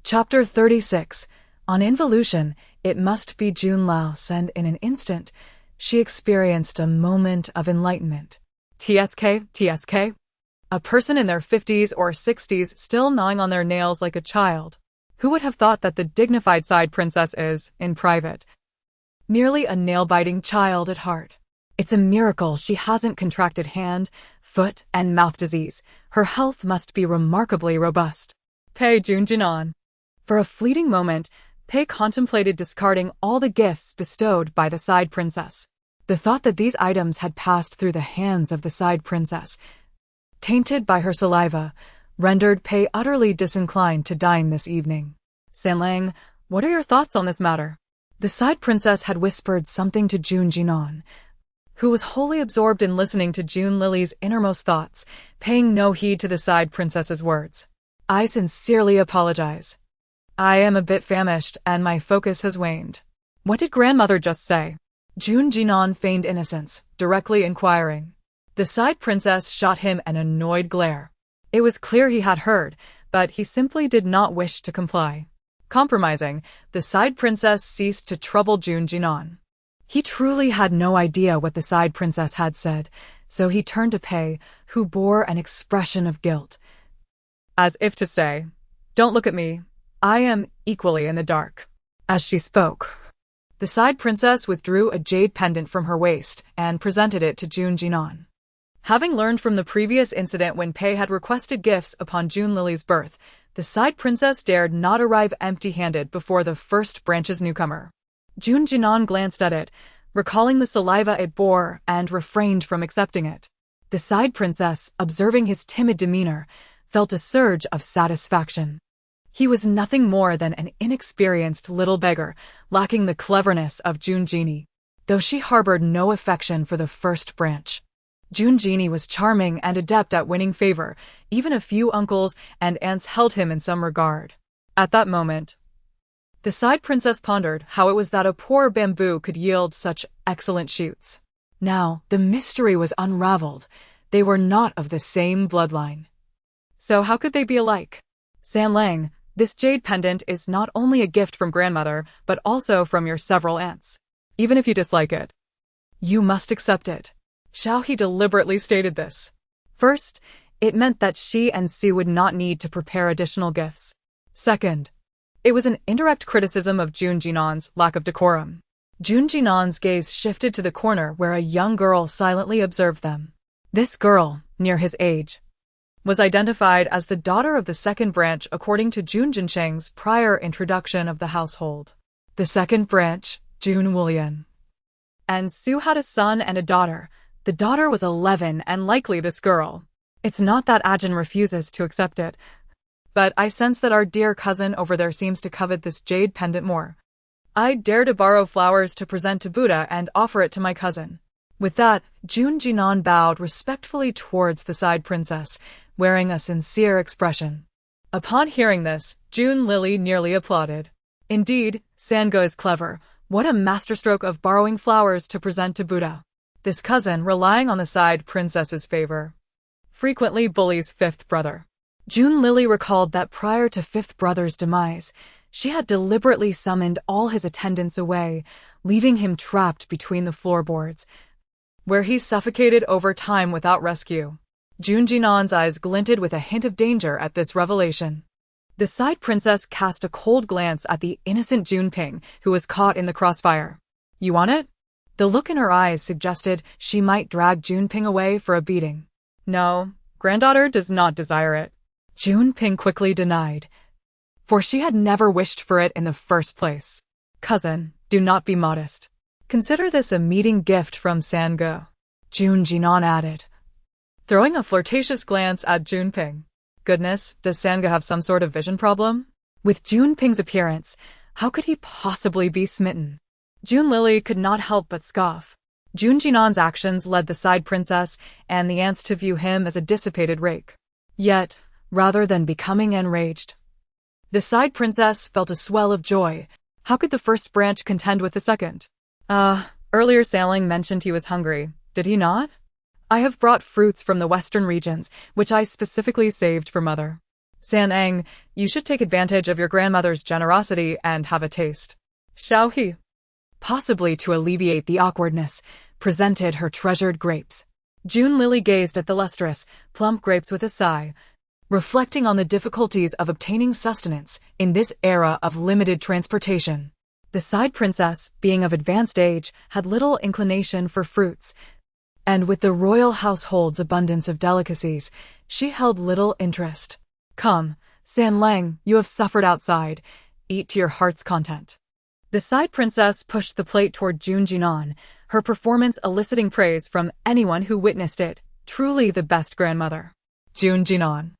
Chapter 36. On involution, it must be June Laos, and in an instant, she experienced a moment of enlightenment. TSK. A person in their 50s or 60s still gnawing on their nails like a child. Who would have thought that the dignified side princess is, in private, merely a nail-biting child at heart? It's a miracle she hasn't contracted hand, foot, and mouth disease. Her health must be remarkably robust. Pei Jinan. For a fleeting moment, Pei contemplated discarding all the gifts bestowed by the side princess. The thought that these items had passed through the hands of the side princess, tainted by her saliva, rendered Pei utterly disinclined to dine this evening. Sanlang, what are your thoughts on this matter? The side princess had whispered something to Jinan, who was wholly absorbed in listening to June Lily's innermost thoughts, paying no heed to the side princess's words. I sincerely apologize. I am a bit famished and my focus has waned. What did grandmother just say? Jinan feigned innocence, directly inquiring. The side princess shot him an annoyed glare. It was clear he had heard, but he simply did not wish to comply. Compromising, the side princess ceased to trouble Jinan. He truly had no idea what the side princess had said, so he turned to Pei, who bore an expression of guilt. As if to say, don't look at me, I am equally in the dark. As she spoke, the side princess withdrew a jade pendant from her waist and presented it to Jinan. Having learned from the previous incident when Pei had requested gifts upon June Lily's birth, the side princess dared not arrive empty-handed before the first branch's newcomer. Jinan glanced at it, recalling the saliva it bore, and refrained from accepting it. The side princess, observing his timid demeanor, felt a surge of satisfaction. He was nothing more than an inexperienced little beggar, lacking the cleverness of June, though she harbored no affection for the first branch. June was charming and adept at winning favor. Even a few uncles and aunts held him in some regard. At that moment, the side princess pondered how it was that a poor bamboo could yield such excellent shoots. Now, the mystery was unraveled. They were not of the same bloodline. So how could they be alike? Sanlang, this jade pendant is not only a gift from grandmother, but also from your several aunts. Even if you dislike it, you must accept it. Xiaohe deliberately stated this. First, it meant that she and Su would not need to prepare additional gifts. Second, it was an indirect criticism of Jinan's lack of decorum. Jinan's gaze shifted to the corner where a young girl silently observed them. This girl, near his age, was identified as the daughter of the second branch according to Jun Jinsheng's prior introduction of the household. The second branch, Jun Wulian. And Su had a son and a daughter. The daughter was 11 and likely this girl. It's not that Ajin refuses to accept it, but I sense that our dear cousin over there seems to covet this jade pendant more. I dare to borrow flowers to present to Buddha and offer it to my cousin. With that, Jinan bowed respectfully towards the side princess, wearing a sincere expression. Upon hearing this, June Lily nearly applauded. Indeed, Sango is clever. What a masterstroke of borrowing flowers to present to Buddha. This cousin, relying on the side princess's favor, frequently bullies fifth brother. June Lily recalled that prior to fifth brother's demise, she had deliberately summoned all his attendants away, leaving him trapped between the floorboards, where he suffocated over time without rescue. Jinan's eyes glinted with a hint of danger at this revelation. The side princess cast a cold glance at the innocent Junping, who was caught in the crossfire. You want it? The look in her eyes suggested she might drag Junping away for a beating. No, granddaughter does not desire it. Junping quickly denied. for she had never wished for it in the first place. Cousin, do not be modest. Consider this a meeting gift from Sango, Jun Jinan added, throwing a flirtatious glance at Junping. Goodness, does Sango have some sort of vision problem? With Junping's appearance, how could he possibly be smitten? Junlili could not help but scoff. Jun Jinan's actions led the side princess and the aunts to view him as a dissipated rake. Yet, rather than becoming enraged, the side princess felt a swell of joy. How could the first branch contend with the second? Earlier Sailing mentioned he was hungry, did he not? I have brought fruits from the western regions, which I specifically saved for mother. San-Eng, you should take advantage of your grandmother's generosity and have a taste. Xiao He, possibly to alleviate the awkwardness, presented her treasured grapes. Junlili gazed at the lustrous, plump grapes with a sigh, reflecting on the difficulties of obtaining sustenance in this era of limited transportation. The side princess, being of advanced age, had little inclination for fruits, and with the royal household's abundance of delicacies, she held little interest. Come, San Lang, you have suffered outside. Eat to your heart's content. The side princess pushed the plate toward Jun Jinan, her performance eliciting praise from anyone who witnessed it. Truly the best grandmother. Jun Jinan.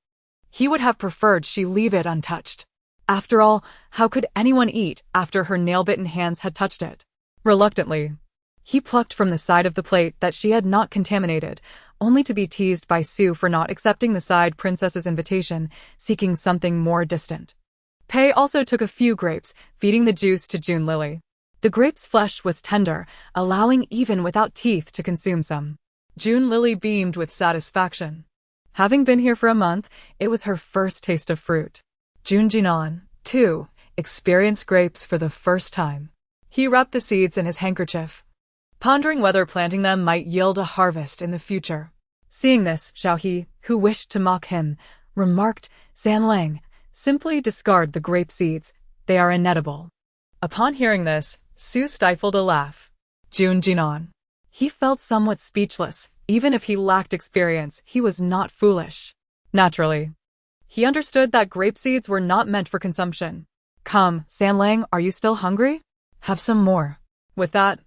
He would have preferred she leave it untouched. After all, how could anyone eat after her nail-bitten hands had touched it? Reluctantly, he plucked from the side of the plate that she had not contaminated, only to be teased by Sue for not accepting the side princess's invitation, seeking something more distant. Pei also took a few grapes, feeding the juice to Junlili. The grape's flesh was tender, allowing even without teeth to consume some. Junlili beamed with satisfaction. Having been here for a month, it was her first taste of fruit. Jun Jinan, too, experienced grapes for the first time. He wrapped the seeds in his handkerchief, pondering whether planting them might yield a harvest in the future. Seeing this, Xiao He, who wished to mock him, remarked, San Lang, simply discard the grape seeds, they are inedible. Upon hearing this, Su stifled a laugh. Jun Jinan. He felt somewhat speechless. Even if he lacked experience, he was not foolish. Naturally, he understood that grape seeds were not meant for consumption. Come, San Lang, are you still hungry? Have some more. With that,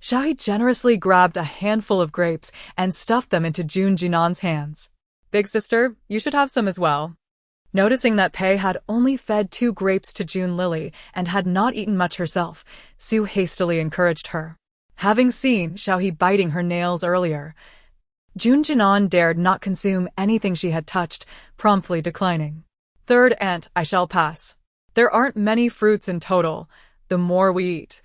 Xiao He generously grabbed a handful of grapes and stuffed them into Jun Jinan's hands. Big sister, you should have some as well. Noticing that Pei had only fed 2 grapes to Junlili and had not eaten much herself, Su hastily encouraged her. Having seen Xiao He biting her nails earlier, Jun Jinan dared not consume anything she had touched, promptly declining. Third aunt, I shall pass. There aren't many fruits in total. The more we eat,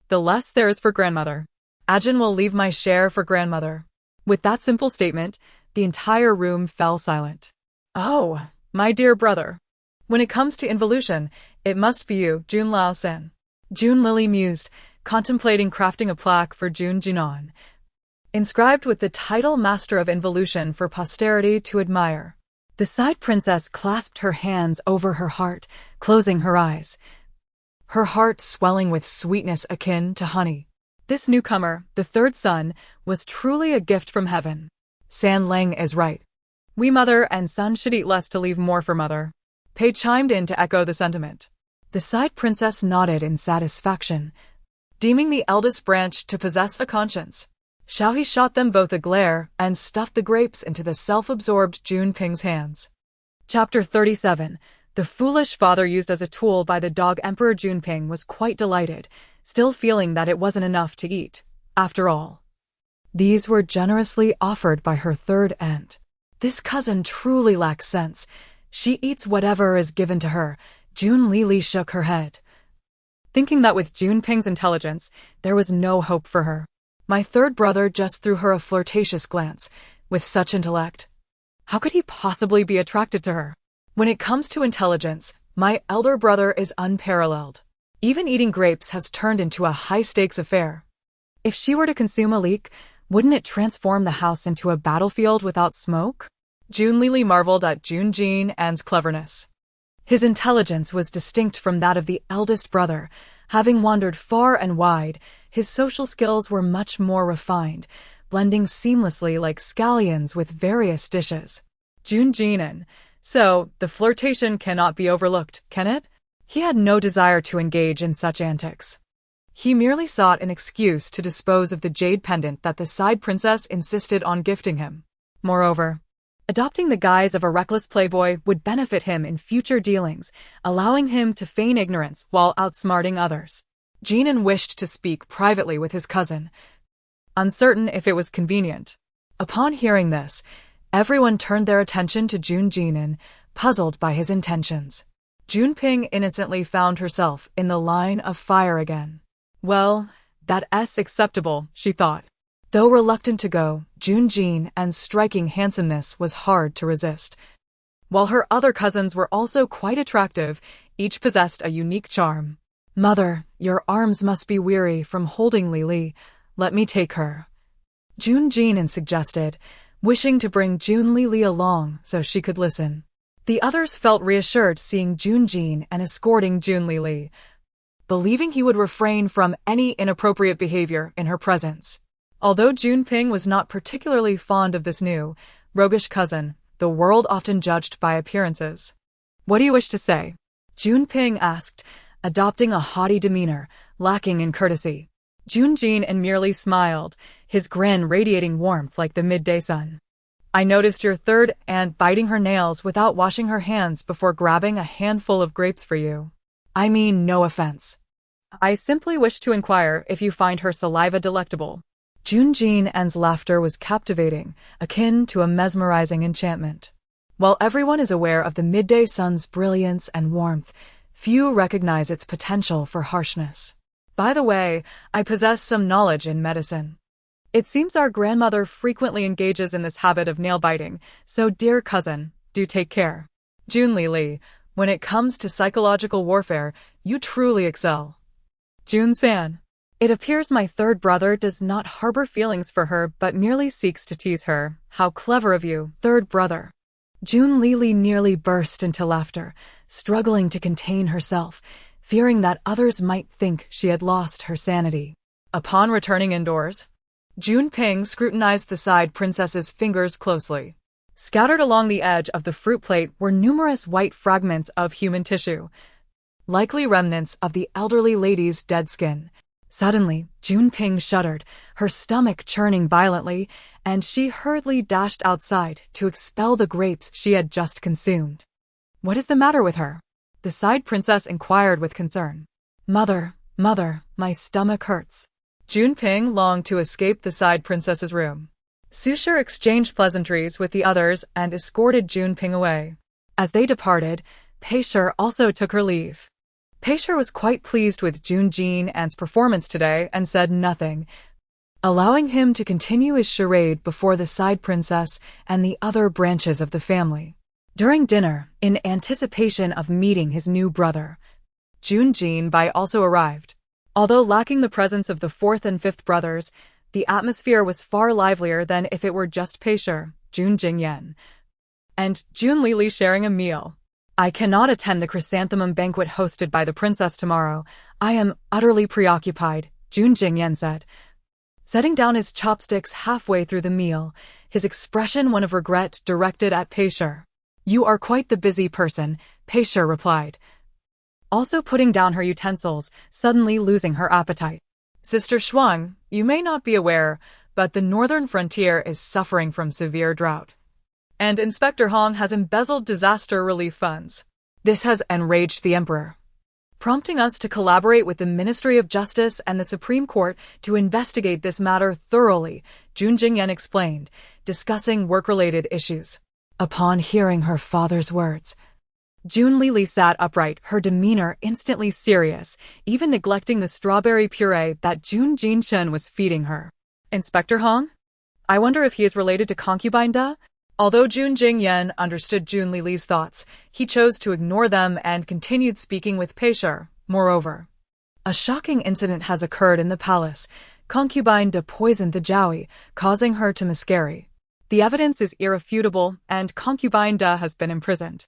the less there is for grandmother. Ajin will leave my share for grandmother. With that simple statement, the entire room fell silent. Oh, my dear brother. When it comes to involution, it must be you, Jun Lao Sen. Junlili mused, contemplating crafting a plaque for Jun Jinan, inscribed with the title Master of Involution for posterity to admire. The side princess clasped her hands over her heart, closing her eyes, her heart swelling with sweetness akin to honey. This newcomer, the third son, was truly a gift from heaven. San Lang is right. We mother and son should eat less to leave more for mother. Pei chimed in to echo the sentiment. The side princess nodded in satisfaction, deeming the eldest branch to possess a conscience. Xiao He shot them both a glare and stuffed the grapes into the self-absorbed Junping's hands. Chapter 37. The foolish father used as a tool by the dog Emperor Junping was quite delighted, still feeling that it wasn't enough to eat. After all, these were generously offered by her third aunt. This cousin truly lacks sense. She eats whatever is given to her. Junlili shook her head, thinking that with Junping's intelligence, there was no hope for her. My third brother just threw her a flirtatious glance. With such intellect, how could he possibly be attracted to her? When it comes to intelligence, my elder brother is unparalleled. Even eating grapes has turned into a high-stakes affair. If she were to consume a leek, wouldn't it transform the house into a battlefield without smoke? Junlili marveled at Jun Jinan's cleverness. His intelligence was distinct from that of the eldest brother. Having wandered far and wide, his social skills were much more refined, blending seamlessly like scallions with various dishes. Jun Jinan, So, the flirtation cannot be overlooked, can it? He had no desire to engage in such antics. He merely sought an excuse to dispose of the jade pendant that the side princess insisted on gifting him. Moreover, adopting the guise of a reckless playboy would benefit him in future dealings, allowing him to feign ignorance while outsmarting others. Jinan wished to speak privately with his cousin, uncertain if it was convenient. Upon hearing this, everyone turned their attention to Jinan, puzzled by his intentions. Junping innocently found herself in the line of fire again. Well, that's acceptable, she thought. Though reluctant to go, Junjin's striking handsomeness was hard to resist. While her other cousins were also quite attractive, each possessed a unique charm. Mother, your arms must be weary from holding Lili. Let me take her, Junjin suggested, wishing to bring Jun Lili along so she could listen. The others felt reassured seeing Junjin and escorting Jun Lili, believing he would refrain from any inappropriate behavior in her presence. Although Junping was not particularly fond of this new, roguish cousin, the world often judged by appearances. What do you wish to say? Junping asked, adopting a haughty demeanor, lacking in courtesy. Junjin merely smiled, his grin radiating warmth like the midday sun. I noticed your third aunt biting her nails without washing her hands before grabbing a handful of grapes for you. I mean, no offense. I simply wish to inquire if you find her saliva delectable. Junjin's laughter was captivating, akin to a mesmerizing enchantment. While everyone is aware of the midday sun's brilliance and warmth, few recognize its potential for harshness. By the way, I possess some knowledge in medicine. It seems our grandmother frequently engages in this habit of nail-biting, so dear cousin, do take care. Jun Lili, when it comes to psychological warfare, you truly excel. Jun-san. It appears my third brother does not harbor feelings for her but merely seeks to tease her. How clever of you, third brother. Jun Lili nearly burst into laughter, struggling to contain herself, fearing that others might think she had lost her sanity. Upon returning indoors, Junping scrutinized the side princess's fingers closely. Scattered along the edge of the fruit plate were numerous white fragments of human tissue, likely remnants of the elderly lady's dead skin. Suddenly, Junping shuddered, her stomach churning violently, and she hurriedly dashed outside to expel the grapes she had just consumed. What is the matter with her? The side princess inquired with concern. Mother, my stomach hurts. Junping longed to escape the side princess's room. Sushir exchanged pleasantries with the others and escorted Junping away. As they departed, Peishur also took her leave. Peishur was quite pleased with Junjin's performance today and said nothing, allowing him to continue his charade before the side princess and the other branches of the family. During dinner, in anticipation of meeting his new brother, Junjin also arrived. Although lacking the presence of the fourth and fifth brothers, the atmosphere was far livelier than if it were just Peishur, Jun Jingyan, and Jun Lili sharing a meal. I cannot attend the chrysanthemum banquet hosted by the princess tomorrow. I am utterly preoccupied, Jun Jingyan said, setting down his chopsticks halfway through the meal, his expression one of regret directed at Peishur. You are quite the busy person, Peishur replied, also putting down her utensils, suddenly losing her appetite. Sister Shuang, you may not be aware, but the northern frontier is suffering from severe drought. And Inspector Hong has embezzled disaster relief funds. This has enraged the emperor, prompting us to collaborate with the Ministry of Justice and the Supreme Court to investigate this matter thoroughly, Jun Jingyan explained, discussing work-related issues. Upon hearing her father's words, Jun Lili sat upright, her demeanor instantly serious, even neglecting the strawberry puree that Jun Jinshen was feeding her. Inspector Hong? I wonder if he is related to concubine-born? Although Jun Jingyan understood Jun Lili's thoughts, he chose to ignore them and continued speaking with Peishur. Moreover, a shocking incident has occurred in the palace. Concubine-born poisoned the Jowie, causing her to miscarry. The evidence is irrefutable, and concubine-born has been imprisoned.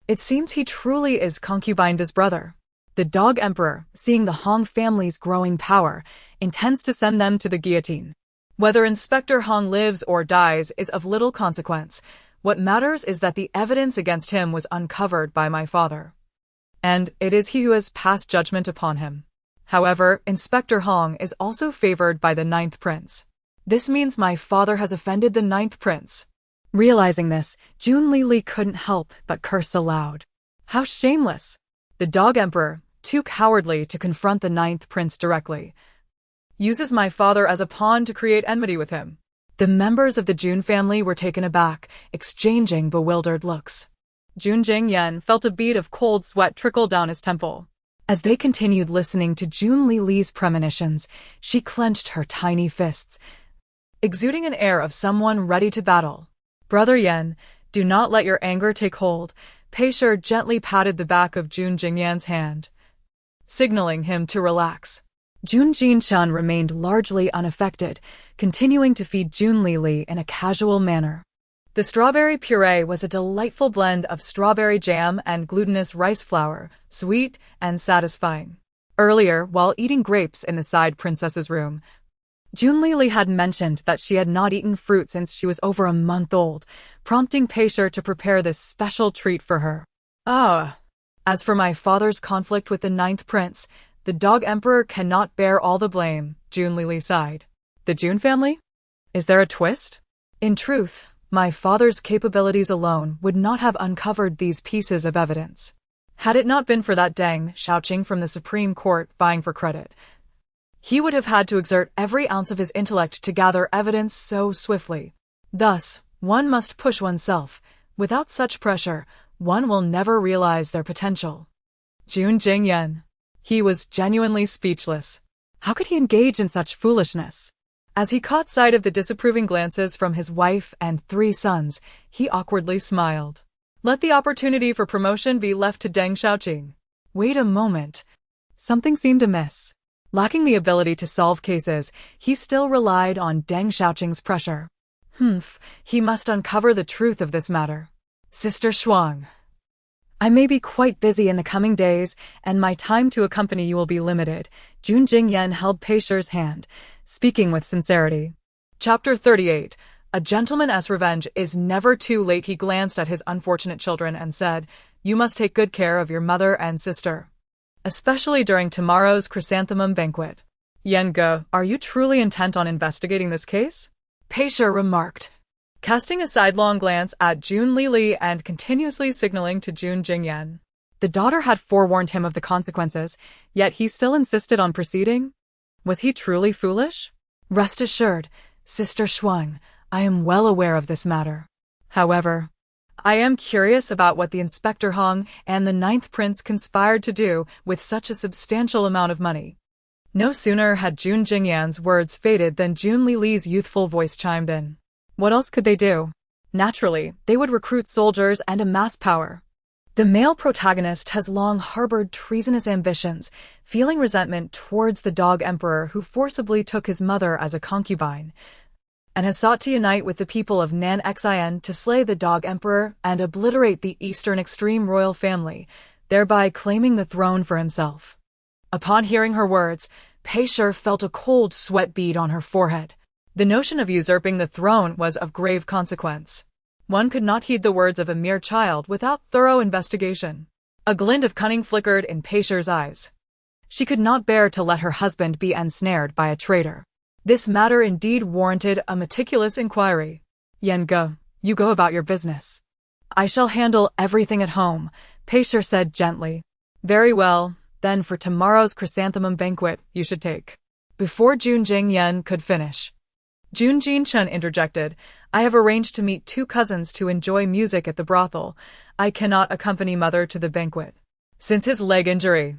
It seems he truly is concubine-born's brother. The Dog Emperor, seeing the Hong family's growing power, intends to send them to the guillotine. Whether Inspector Hong lives or dies is of little consequence. What matters is that the evidence against him was uncovered by my father. And it is he who has passed judgment upon him. However, Inspector Hong is also favored by the ninth prince. This means my father has offended the ninth prince. Realizing this, Jun Lili couldn't help but curse aloud. How shameless! The dog emperor, too cowardly to confront the ninth prince directly, uses my father as a pawn to create enmity with him. The members of the Jun family were taken aback, exchanging bewildered looks. Jun Jingyan felt a bead of cold sweat trickle down his temple. As they continued listening to Jun Lili's premonitions, she clenched her tiny fists, exuding an air of someone ready to battle. Brother Yen, do not let your anger take hold. Pei Shi gently patted the back of Jun Jingyan's hand, signaling him to relax. Jun Jinchun remained largely unaffected, continuing to feed Jun Lili in a casual manner. The strawberry puree was a delightful blend of strawberry jam and glutinous rice flour, sweet and satisfying. Earlier, while eating grapes in the side princess's room, Jun Lili had mentioned that she had not eaten fruit since she was over a month old, prompting Pei Shi to prepare this special treat for her. As for my father's conflict with the ninth prince, the dog emperor cannot bear all the blame, Jun Lili sighed. The Jun family? Is there a twist? In truth, my father's capabilities alone would not have uncovered these pieces of evidence. Had it not been for that Deng Xiaoqing from the Supreme Court vying for credit, he would have had to exert every ounce of his intellect to gather evidence so swiftly. Thus, one must push oneself. Without such pressure, one will never realize their potential. Jun Jingyan. He was genuinely speechless. How could he engage in such foolishness? As he caught sight of the disapproving glances from his wife and 3 sons, he awkwardly smiled. Let the opportunity for promotion be left to Deng Xiaoqing. Wait a moment. Something seemed amiss. Lacking the ability to solve cases, he still relied on Deng Xiaoqing's pressure. He must uncover the truth of this matter. Sister Shuang, I may be quite busy in the coming days, and my time to accompany you will be limited. Jun Jingyan held Pei Shi's hand, speaking with sincerity. Chapter 38. A gentleman's revenge is never too late. He glanced at his unfortunate children and said, You must take good care of your mother and sister, especially during tomorrow's chrysanthemum banquet. Yen Ge, are you truly intent on investigating this case? Pei Shi remarked, casting a sidelong glance at Jun Lili and continuously signaling to Jun Jingyan. The daughter had forewarned him of the consequences, yet he still insisted on proceeding. Was he truly foolish? Rest assured, Sister Shuang, I am well aware of this matter. However, I am curious about what the Inspector Hong and the ninth prince conspired to do with such a substantial amount of money. No sooner had Jun Jingyan's words faded than Jun Lili's youthful voice chimed in. What else could they do? Naturally, they would recruit soldiers and amass power. The male protagonist has long harbored treasonous ambitions, feeling resentment towards the dog emperor who forcibly took his mother as a concubine, and has sought to unite with the people of Nan Xin to slay the dog emperor and obliterate the eastern extreme royal family, thereby claiming the throne for himself. Upon hearing her words, Pei Shi felt a cold sweat bead on her forehead. The notion of usurping the throne was of grave consequence. One could not heed the words of a mere child without thorough investigation. A glint of cunning flickered in Pei Shi's eyes. She could not bear to let her husband be ensnared by a traitor. This matter indeed warranted a meticulous inquiry. Yen Ge, you go about your business. I shall handle everything at home, Pei Shi said gently. Very well, then for tomorrow's chrysanthemum banquet, you should take. Before Jun Jingyan could finish, Jun Jinchun interjected, I have arranged to meet 2 cousins to enjoy music at the brothel. I cannot accompany mother to the banquet. Since his leg injury,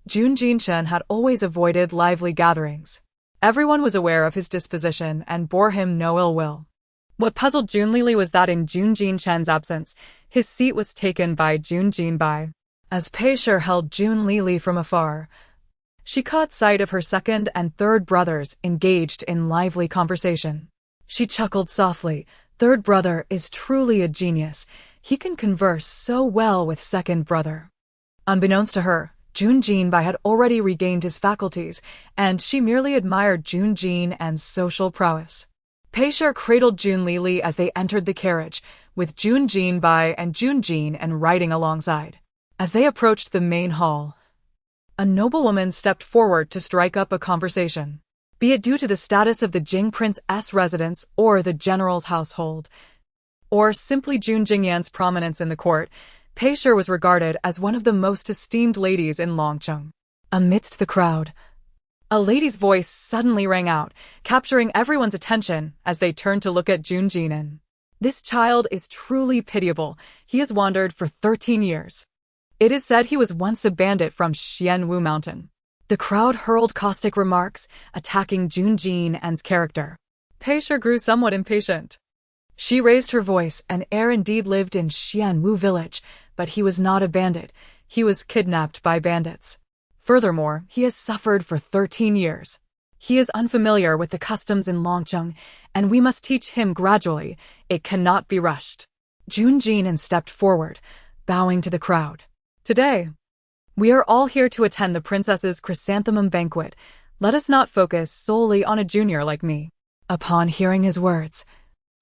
Jun Jinchun had always avoided lively gatherings. Everyone was aware of his disposition and bore him no ill will. What puzzled Jun Lili was that in Jun Jinchun's absence, his seat was taken by Jun Jinbai. As Pei Shi held Jun Lili from afar, she caught sight of her second and third brothers engaged in lively conversation. She chuckled softly. Third brother is truly a genius. He can converse so well with second brother. Unbeknownst to her, Jun Jinbai had already regained his faculties, and she merely admired Jun Jin's social prowess. Peisher cradled Jun Lili as they entered the carriage, with Jun Jinbai and Jun Jin and riding alongside. As they approached the main hall, a noblewoman stepped forward to strike up a conversation. Be it due to the status of the Jing Prince's residence or the general's household, or simply Jun Jingyan's prominence in the court, Peisher was regarded as one of the most esteemed ladies in Longcheng. Amidst the crowd, a lady's voice suddenly rang out, capturing everyone's attention as they turned to look at Jun Jinan. This child is truly pitiable. He has wandered for 13 years. It is said he was once a bandit from Xianwu Mountain. The crowd hurled caustic remarks, attacking Jun Jinan's character. Peisher grew somewhat impatient. She raised her voice, and heir indeed lived in Xianwu village, but he was not a bandit. He was kidnapped by bandits. Furthermore, he has suffered for 13 years. He is unfamiliar with the customs in Longcheng, and we must teach him gradually. It cannot be rushed. Jun Jinan stepped forward, bowing to the crowd. Today, we are all here to attend the princess's chrysanthemum banquet. Let us not focus solely on a junior like me. Upon hearing his words,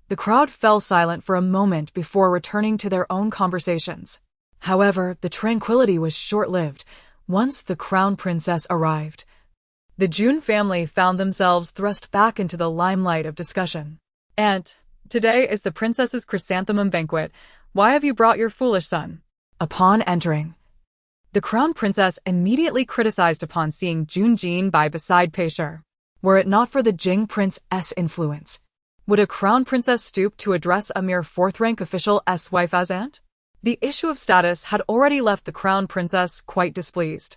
the crowd fell silent for a moment before returning to their own conversations. However, the tranquility was short-lived. Once the crown princess arrived, the Jun family found themselves thrust back into the limelight of discussion. "Aunt, today is the princess's chrysanthemum banquet. Why have you brought your foolish son?" Upon entering, the crown princess immediately criticized upon seeing Jun Jinbai beside Peisher. Were it not for the Jing prince's influence, would a crown princess stoop to address a mere fourth-rank official's wife as aunt? The issue of status had already left the crown princess quite displeased.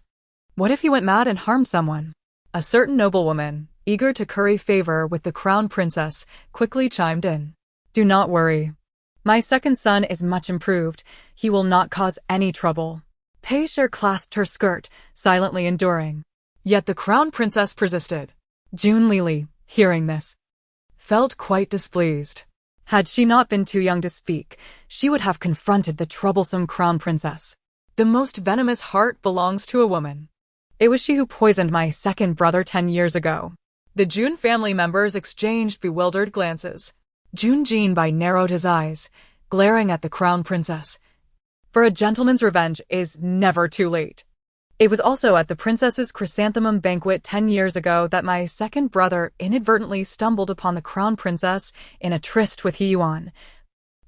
What if he went mad and harmed someone? A certain noblewoman, eager to curry favor with the crown princess, quickly chimed in. "Do not worry. My second son is much improved. He will not cause any trouble." Peisher clasped her skirt, silently enduring. Yet the crown princess persisted. Jun Lili, hearing this, felt quite displeased. Had she not been too young to speak, she would have confronted the troublesome crown princess. The most venomous heart belongs to a woman. It was she who poisoned my second brother 10 years ago. The Jun family members exchanged bewildered glances. Jun Jinbai narrowed his eyes, glaring at the crown princess. For a gentleman's revenge is never too late. It was also at the princess's chrysanthemum banquet 10 years ago that my second brother inadvertently stumbled upon the crown princess in a tryst with He Yuan,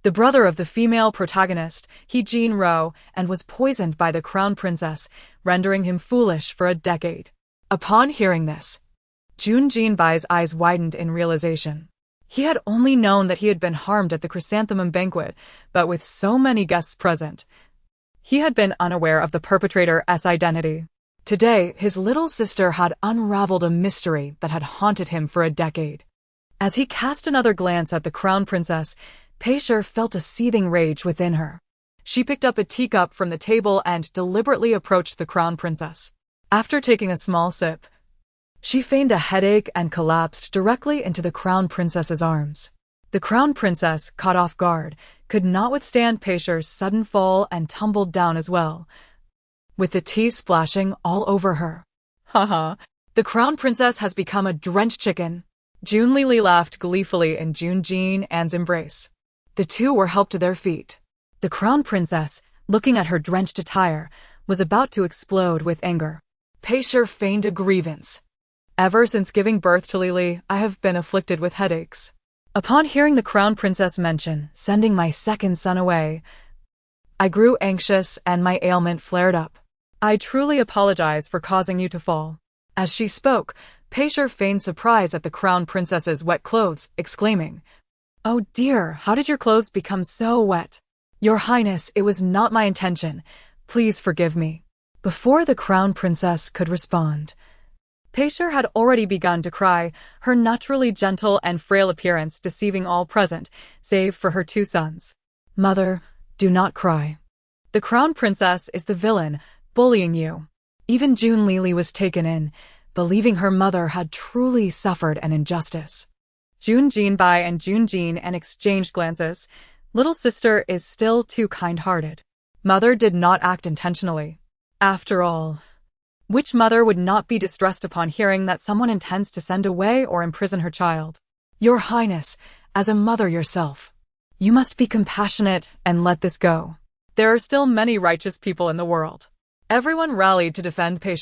the brother of the female protagonist, He Jin Ro, and was poisoned by the crown princess, rendering him foolish for a decade. Upon hearing this, Jun Jinbai's eyes widened in realization. He had only known that he had been harmed at the chrysanthemum banquet, but with so many guests present, he had been unaware of the perpetrator's identity. Today, his little sister had unraveled a mystery that had haunted him for a decade. As he cast another glance at the crown princess, Peisher felt a seething rage within her. She picked up a teacup from the table and deliberately approached the crown princess. After taking a small sip, she feigned a headache and collapsed directly into the crown princess's arms. The crown princess, caught off guard, could not withstand Peisher's sudden fall and tumbled down as well, with the tea splashing all over her. "Haha, the crown princess has become a drenched chicken." Jun Lili laughed gleefully in Jun Jin's embrace. The two were helped to their feet. The crown princess, looking at her drenched attire, was about to explode with anger. Peisher feigned a grievance. "Ever since giving birth to Lili, I have been afflicted with headaches. Upon hearing the crown princess mention sending my second son away, I grew anxious and my ailment flared up. I truly apologize for causing you to fall." As she spoke, Peisher feigned surprise at the crown princess's wet clothes, exclaiming, "Oh dear, how did your clothes become so wet?" "Your Highness, it was not my intention. Please forgive me." Before the crown princess could respond, Peisher had already begun to cry, her naturally gentle and frail appearance deceiving all present, save for her two sons. "Mother, do not cry. The crown princess is the villain, bullying you." Even Jun Lili was taken in, believing her mother had truly suffered an injustice. Jun Jinbai and Jun Jin exchanged glances. Little sister is still too kind-hearted. Mother did not act intentionally. After all, which mother would not be distressed upon hearing that someone intends to send away or imprison her child? Your Highness, as a mother yourself, you must be compassionate and let this go. There are still many righteous people in the world. Everyone rallied to defend Pei,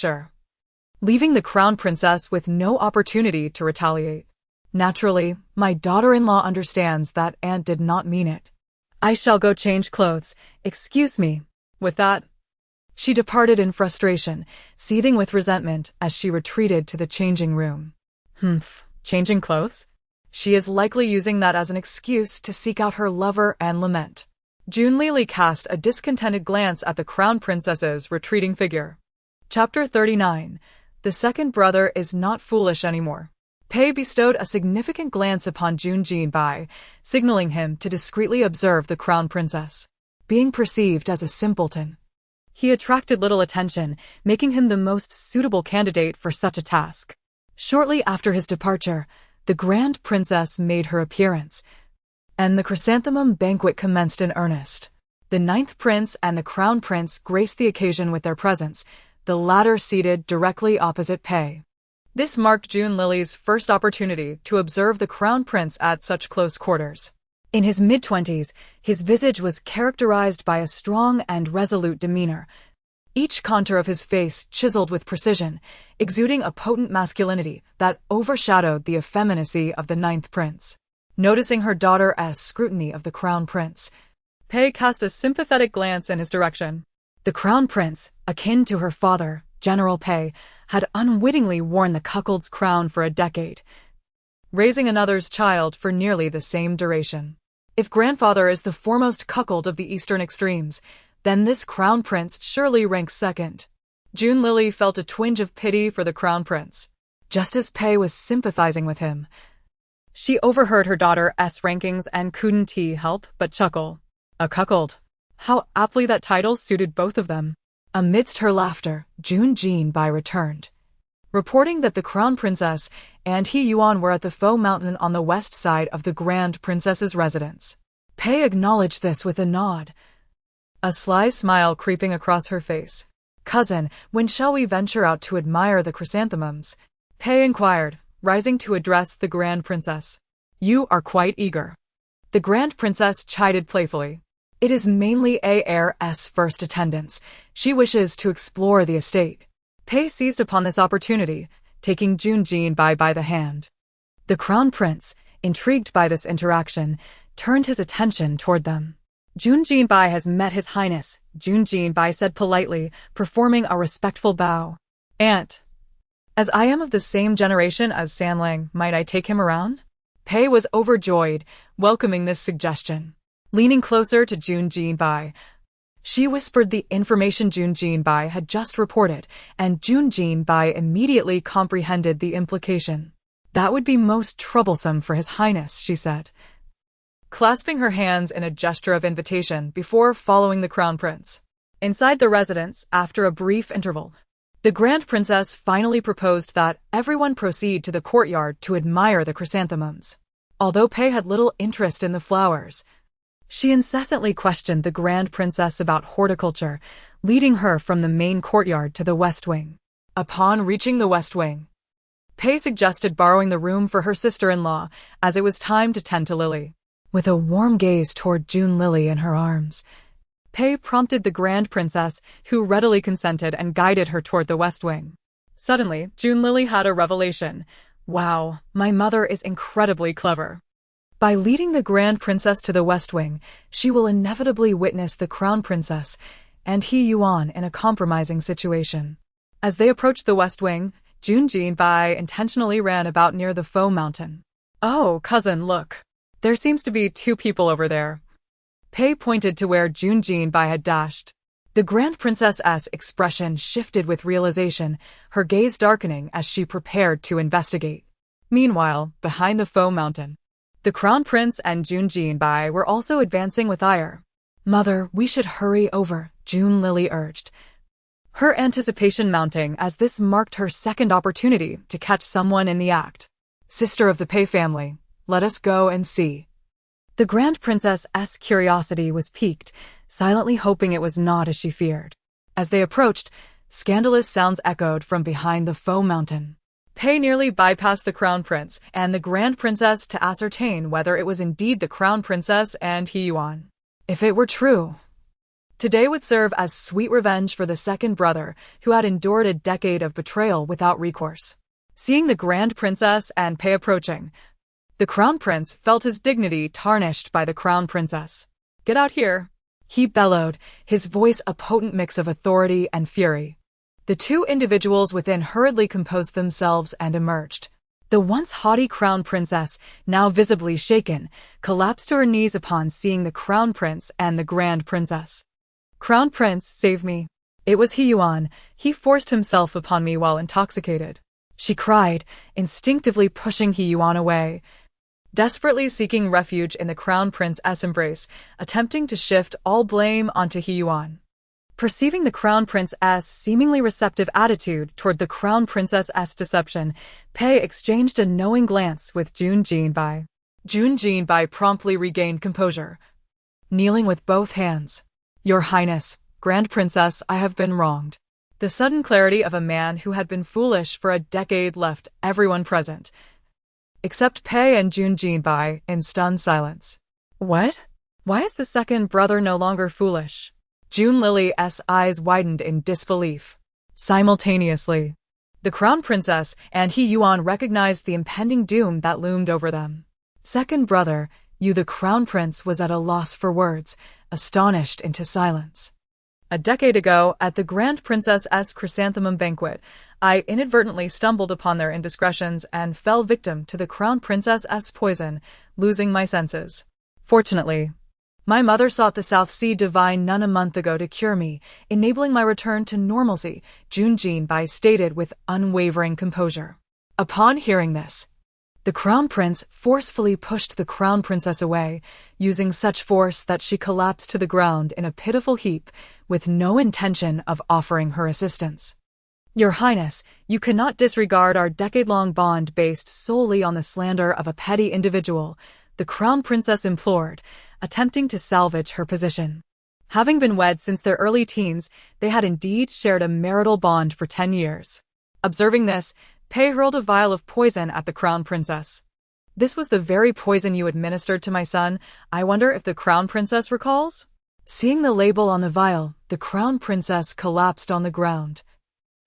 leaving the crown princess with no opportunity to retaliate. Naturally, my daughter-in-law understands that aunt did not mean it. I shall go change clothes, excuse me. With that, she departed in frustration, seething with resentment as she retreated to the changing room. Changing clothes? She is likely using that as an excuse to seek out her lover and lament. Junlili cast a discontented glance at the crown princess's retreating figure. Chapter 39. The second brother is not foolish anymore. Pei bestowed a significant glance upon Junjinbai, signaling him to discreetly observe the crown princess. Being perceived as a simpleton, he attracted little attention, making him the most suitable candidate for such a task. Shortly after his departure, the grand princess made her appearance, and the chrysanthemum banquet commenced in earnest. The ninth prince and the crown prince graced the occasion with their presence, the latter seated directly opposite Pei. This marked Junlili's first opportunity to observe the crown prince at such close quarters. In his mid-20s, his visage was characterized by a strong and resolute demeanor, each contour of his face chiseled with precision, exuding a potent masculinity that overshadowed the effeminacy of the ninth prince. Noticing her daughter's scrutiny of the crown prince, Pei cast a sympathetic glance in his direction. The crown prince, akin to her father, General Pei, had unwittingly worn the cuckold's crown for a decade, raising another's child for nearly the same duration. If grandfather is the foremost cuckold of the eastern extremes, then this crown prince surely ranks second. Junlili felt a twinge of pity for the crown prince. Just as Pei was sympathizing with him, she overheard her daughter's rankings and couldn't help but chuckle. A cuckold. How aptly that title suited both of them. Amidst her laughter, Junjinbai returned, reporting that the crown princess and He Yuan were at the Fo Mountain on the west side of the grand princess's residence. Pei acknowledged this with a nod, a sly smile creeping across her face. Cousin, when shall we venture out to admire the chrysanthemums? Pei inquired, rising to address the grand princess. You are quite eager. The grand princess chided playfully. It is mainly a heir's first attendance. She wishes to explore the estate. Pei seized upon this opportunity, taking Junjinbai by the hand. The crown prince, intrigued by this interaction, turned his attention toward them. Junjinbai has met His Highness, Junjinbai said politely, performing a respectful bow. Aunt, as I am of the same generation as Sanlang, might I take him around? Pei was overjoyed, welcoming this suggestion. Leaning closer to Junjinbai, she whispered the information Junjinbai had just reported, and Junjinbai immediately comprehended the implication. That would be most troublesome for His Highness, she said, clasping her hands in a gesture of invitation before following the crown prince. Inside the residence, after a brief interval, the grand princess finally proposed that everyone proceed to the courtyard to admire the chrysanthemums. Although Pei had little interest in the flowers, she incessantly questioned the grand princess about horticulture, leading her from the main courtyard to the west wing. Upon reaching the west wing, Pei suggested borrowing the room for her sister-in-law, as it was time to tend to Lily. With a warm gaze toward Junlili in her arms, Pei prompted the grand princess, who readily consented and guided her toward the west wing. Suddenly, Junlili had a revelation. Wow, my mother is incredibly clever. By leading the grand princess to the west wing, she will inevitably witness the crown princess and He Yuan in a compromising situation. As they approached the west wing, Junjinbai intentionally ran about near the Fo Mountain. Oh, cousin, look. There seems to be two people over there. Pei pointed to where Junjinbai had dashed. The grand princess's expression shifted with realization, her gaze darkening as she prepared to investigate. Meanwhile, behind the Fo Mountain, the crown prince and Junjinbai were also advancing with ire. Mother, we should hurry over, Junlili urged, her anticipation mounting as this marked her second opportunity to catch someone in the act. Sister of the Pei family, let us go and see. The grand princess's curiosity was piqued, silently hoping it was not as she feared. As they approached, scandalous sounds echoed from behind the Fo Mountain. Pei nearly bypassed the crown prince and the grand princess to ascertain whether it was indeed the crown princess and Hiyuan. If it were true, today would serve as sweet revenge for the second brother who had endured a decade of betrayal without recourse. Seeing the grand princess and Pei approaching, the crown prince felt his dignity tarnished by the crown princess. "Get out here," he bellowed, his voice a potent mix of authority and fury. The two individuals within hurriedly composed themselves and emerged. The once haughty crown princess, now visibly shaken, collapsed to her knees upon seeing the crown prince and the grand princess. "Crown prince, save me. It was Hiyuan. He forced himself upon me while intoxicated," she cried, instinctively pushing Hiyuan away, desperately seeking refuge in the crown prince's embrace, attempting to shift all blame onto Hiyuan. Perceiving the crown prince's seemingly receptive attitude toward the crown princess's deception, Pei exchanged a knowing glance with Jun Jinbai. Jun Jinbai promptly regained composure, kneeling with both hands. "Your Highness, Grand Princess, I have been wronged." The sudden clarity of a man who had been foolish for a decade left everyone present, except Pei and Jun Jinbai, in stunned silence. What? Why is the second brother no longer foolish? Jun Lily's eyes widened in disbelief. Simultaneously, the crown princess and Hiyuan recognized the impending doom that loomed over them. "Second brother," the crown prince was at a loss for words, astonished into silence. "A decade ago, at the Grand Princess's chrysanthemum banquet, I inadvertently stumbled upon their indiscretions and fell victim to the crown princess's poison, losing my senses. Fortunately, my mother sought the South Sea Divine Nun a month ago to cure me, enabling my return to normalcy," Jun Jinbai stated with unwavering composure. Upon hearing this, the crown prince forcefully pushed the crown princess away, using such force that she collapsed to the ground in a pitiful heap, with no intention of offering her assistance. "Your Highness, you cannot disregard our decade-long bond based solely on the slander of a petty individual," the crown princess implored, attempting to salvage her position. Having been wed since their early teens, they had indeed shared a marital bond for 10 years. Observing this, Pei hurled a vial of poison at the crown princess. "This was the very poison you administered to my son. I wonder if the crown princess recalls?" Seeing the label on the vial, the crown princess collapsed on the ground,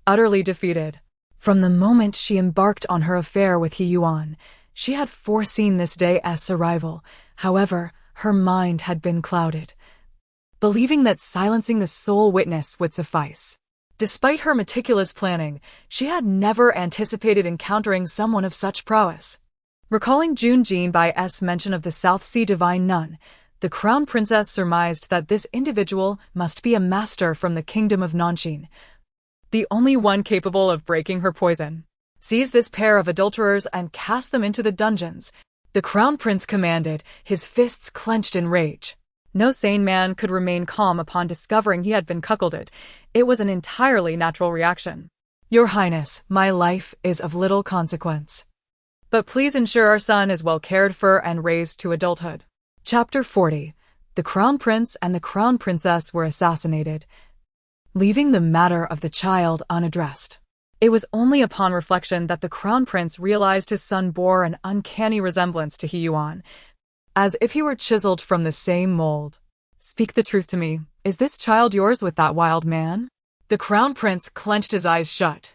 utterly defeated. From the moment she embarked on her affair with Hiyuan, she had foreseen this day's arrival. However, her mind had been clouded, believing that silencing the sole witness would suffice. Despite her meticulous planning, she had never anticipated encountering someone of such prowess. Recalling Jun Jinbai's mention of the South Sea Divine Nun, the crown princess surmised that this individual must be a master from the kingdom of Nanshin, the only one capable of breaking her poison. "Seize this pair of adulterers and cast them into the dungeons," the crown prince commanded, his fists clenched in rage. No sane man could remain calm upon discovering he had been cuckolded. It was an entirely natural reaction. "Your Highness, my life is of little consequence, but please ensure our son is well cared for and raised to adulthood." Chapter 40. The Crown Prince and the Crown Princess were assassinated, leaving the matter of the child unaddressed. It was only upon reflection that the Crown Prince realized his son bore an uncanny resemblance to Hiyuan, as if he were chiseled from the same mold. "Speak the truth to me. Is this child yours with that wild man?" The Crown Prince clenched his eyes shut,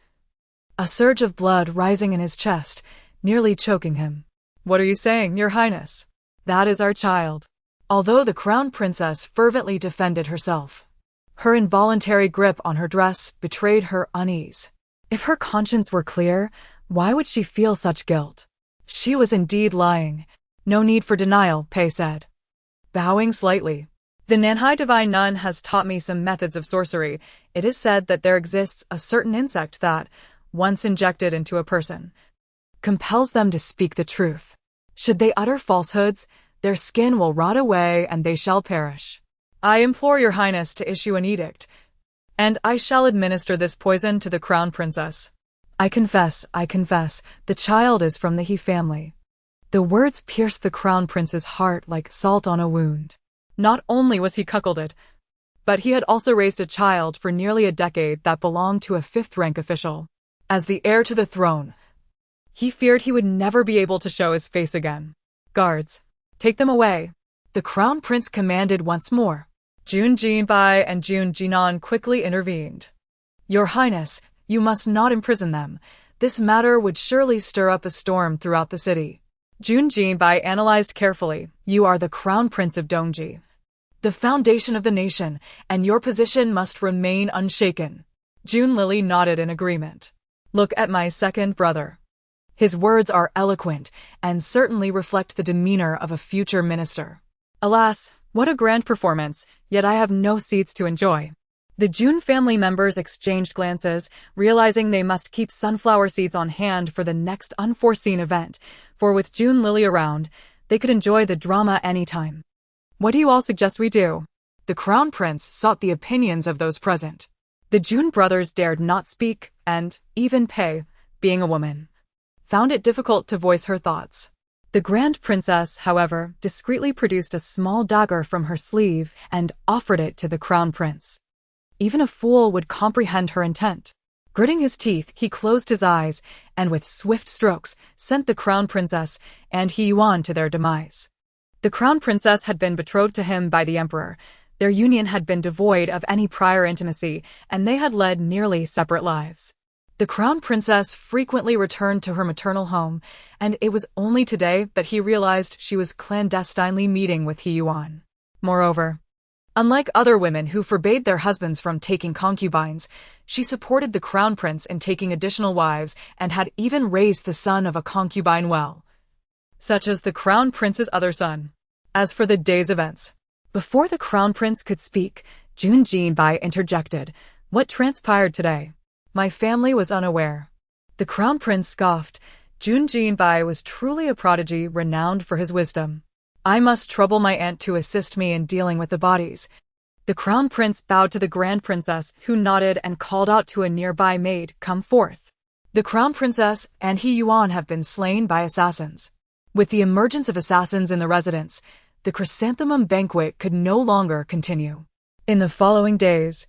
a surge of blood rising in his chest, nearly choking him. "What are you saying, Your Highness? That is our child." Although the Crown Princess fervently defended herself, her involuntary grip on her dress betrayed her unease. If her conscience were clear, why would she feel such guilt? She was indeed lying. "No need for denial," Pei said, bowing slightly. "The Nanhai Divine Nun has taught me some methods of sorcery. It is said that there exists a certain insect that, once injected into a person, compels them to speak the truth. Should they utter falsehoods, their skin will rot away and they shall perish. I implore Your Highness to issue an edict, and I shall administer this poison to the Crown Princess." I confess, the child is from the He family." The words pierced the Crown Prince's heart like salt on a wound. Not only was he cuckolded, but he had also raised a child for nearly a decade that belonged to a fifth-rank official. As the heir to the throne, He feared he would never be able to show his face again. Guards, take them away. The Crown Prince commanded once more. Jun Jinbai and Jun Jinan quickly intervened. Your Highness, you must not imprison them. This matter would surely stir up a storm throughout the city. Jun Jinbai analyzed carefully. You are the Crown Prince of Dongji, the foundation of the nation, and your position must remain unshaken. Jun Lily nodded in agreement. Look at my second brother. His words are eloquent and certainly reflect the demeanor of a future minister. Alas, what a grand performance, yet I have no seats to enjoy. The Jun family members exchanged glances, realizing they must keep sunflower seeds on hand for the next unforeseen event, for with Jun Lily around, they could enjoy the drama anytime. What do you all suggest we do? The Crown Prince sought the opinions of those present. The Jun brothers dared not speak, and even Pei, being a woman, found it difficult to voice her thoughts. The Grand Princess, however, discreetly produced a small dagger from her sleeve and offered it to the Crown Prince. Even a fool would comprehend her intent. Gritting his teeth, he closed his eyes, and with swift strokes, sent the Crown Princess and He Yuan to their demise. The Crown Princess had been betrothed to him by the Emperor. Their union had been devoid of any prior intimacy, and they had led nearly separate lives. The Crown Princess frequently returned to her maternal home, and it was only today that he realized she was clandestinely meeting with He Yuan. Moreover, unlike other women who forbade their husbands from taking concubines, she supported the Crown Prince in taking additional wives and had even raised the son of a concubine well, such as the Crown Prince's other son. As for the day's events, before the Crown Prince could speak, Jun Jinbai interjected. What transpired today? My family was unaware. The Crown Prince scoffed. Jun Jinbai was truly a prodigy renowned for his wisdom. I must trouble my aunt to assist me in dealing with the bodies. The Crown Prince bowed to the Grand Princess, who nodded and called out to a nearby maid, come forth. The Crown Princess and He Yuan have been slain by assassins. With the emergence of assassins in the residence, the chrysanthemum banquet could no longer continue. In the following days,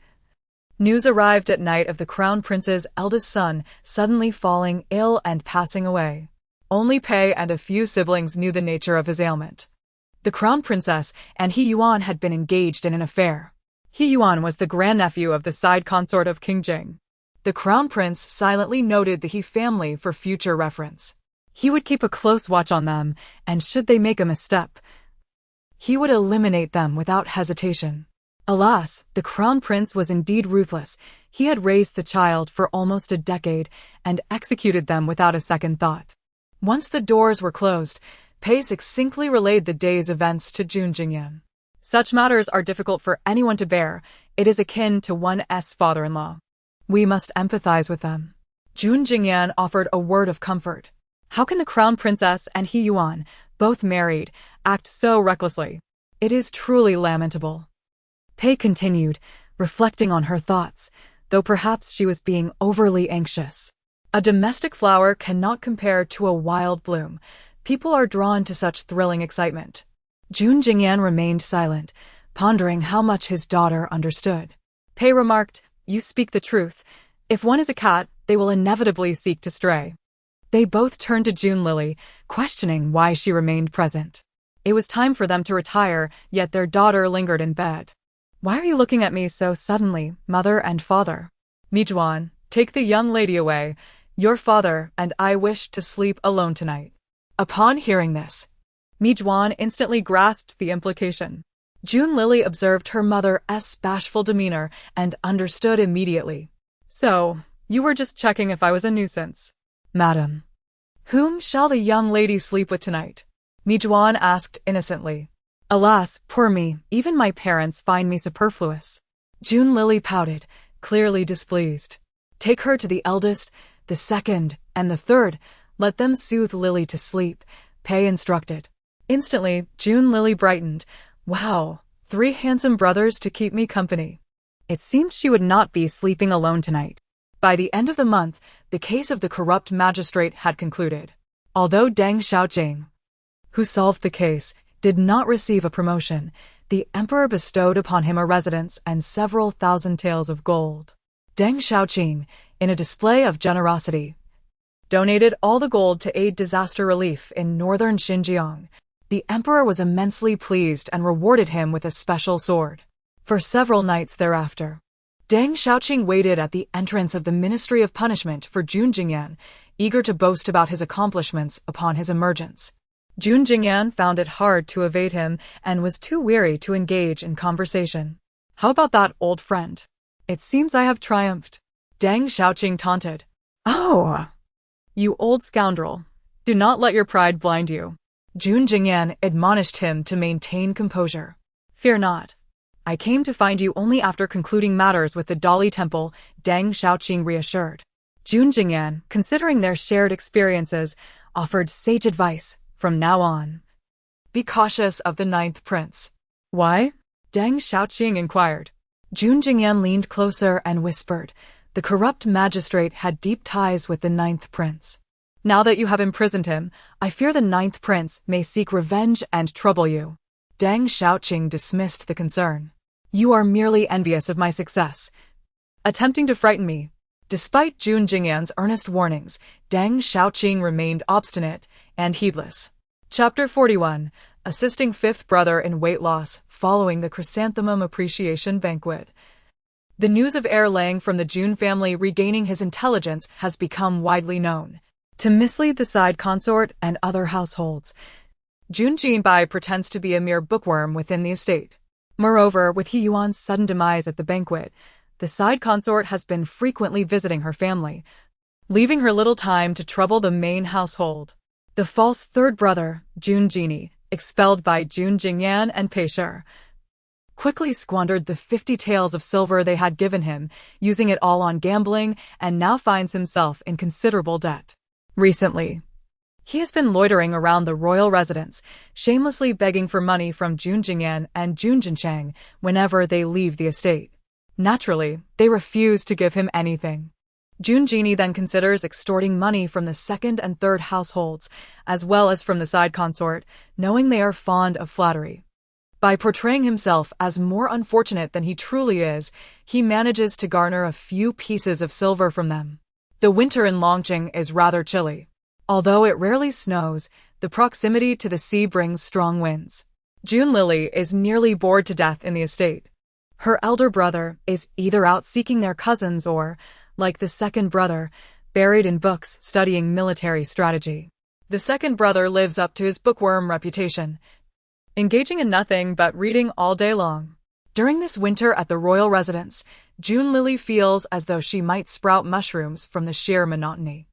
news arrived at night of the Crown Prince's eldest son suddenly falling ill and passing away. Only Pei and a few siblings knew the nature of his ailment. The Crown Princess and He Yuan had been engaged in an affair. He Yuan was the grandnephew of the side consort of King Jing. The Crown Prince silently noted the He family for future reference. He would keep a close watch on them, and should they make a misstep, he would eliminate them without hesitation. Alas, the Crown Prince was indeed ruthless. He had raised the child for almost a decade and executed them without a second thought. Once the doors were closed, Pei succinctly relayed the day's events to Jun Jingyan. Such matters are difficult for anyone to bear. It is akin to one's father-in-law. We must empathize with them. Jun Jingyan offered a word of comfort. How can the Crown Princess and He Yuan, both married, act so recklessly? It is truly lamentable. Pei continued, reflecting on her thoughts, though perhaps she was being overly anxious. A domestic flower cannot compare to a wild bloom. People are drawn to such thrilling excitement. Jun Jingyan remained silent, pondering how much his daughter understood. Pei remarked, you speak the truth. If one is a cat, they will inevitably seek to stray. They both turned to Jun Lily, questioning why she remained present. It was time for them to retire, yet their daughter lingered in bed. Why are you looking at me so suddenly, mother and father? Mijuan, take the young lady away. Your father and I wish to sleep alone tonight. Upon hearing this, Mijuan instantly grasped the implication. Jun Lily observed her mother's bashful demeanor and understood immediately. So, you were just checking if I was a nuisance. Madam, whom shall the young lady sleep with tonight? Mijuan asked innocently. Alas, poor me, even my parents find me superfluous. Jun Lily pouted, clearly displeased. Take her to the eldest, the second, and the third. Let them soothe Lily to sleep, Pei instructed. Instantly, Jun Lily brightened. Wow, 3 handsome brothers to keep me company. It seemed she would not be sleeping alone tonight. By the end of the month, the case of the corrupt magistrate had concluded. Although Deng Xiaojing, who solved the case, did not receive a promotion, the emperor bestowed upon him a residence and several thousand taels of gold. Deng Xiaojing, in a display of generosity, donated all the gold to aid disaster relief in northern Xinjiang. The emperor was immensely pleased and rewarded him with a special sword. For several nights thereafter, Deng Xiaoqing waited at the entrance of the Ministry of Punishment for Jun Jingyan, eager to boast about his accomplishments upon his emergence. Jun Jingyan found it hard to evade him and was too weary to engage in conversation. "How about that, old friend? It seems I have triumphed," Deng Xiaoqing taunted. "Oh, you old scoundrel. Do not let your pride blind you." Jun Jingyan admonished him to maintain composure. "Fear not. I came to find you only after concluding matters with the Dali Temple," Deng Xiaoqing reassured. Jun Jingyan, considering their shared experiences, offered sage advice. "From now on, be cautious of the ninth prince." "Why?" Deng Xiaoqing inquired. Jun Jingyan leaned closer and whispered, "The corrupt magistrate had deep ties with the ninth prince. Now that you have imprisoned him, I fear the ninth prince may seek revenge and trouble you." Deng Xiaoqing dismissed the concern. "You are merely envious of my success, attempting to frighten me." Despite Jun Jingyan's earnest warnings, Deng Xiaoqing remained obstinate and heedless. Chapter 41. Assisting fifth brother in weight loss following the chrysanthemum appreciation banquet. The news of heir Lang from the Jun family regaining his intelligence has become widely known. To mislead the side consort and other households, Jun Jinbai pretends to be a mere bookworm within the estate. Moreover, with He Yuan's sudden demise at the banquet, the side consort has been frequently visiting her family, leaving her little time to trouble the main household. The false third brother, Jun Jini, expelled by Jun Jingyan and Pei Shi, quickly squandered the 50 taels of silver they had given him, using it all on gambling, and now finds himself in considerable debt. Recently, he has been loitering around the royal residence, shamelessly begging for money from Jun Jingyan and Jun Jinchang whenever they leave the estate. Naturally, they refuse to give him anything. Jun Jini then considers extorting money from the second and third households, as well as from the side consort, knowing they are fond of flattery. By portraying himself as more unfortunate than he truly is, he manages to garner a few pieces of silver from them. The winter in Longqing is rather chilly. Although it rarely snows, the proximity to the sea brings strong winds. Jun Lily is nearly bored to death in the estate. Her elder brother is either out seeking their cousins or, like the second brother, buried in books studying military strategy. The second brother lives up to his bookworm reputation, engaging in nothing but reading all day long. During this winter at the royal residence, Jun Lily feels as though she might sprout mushrooms from the sheer monotony.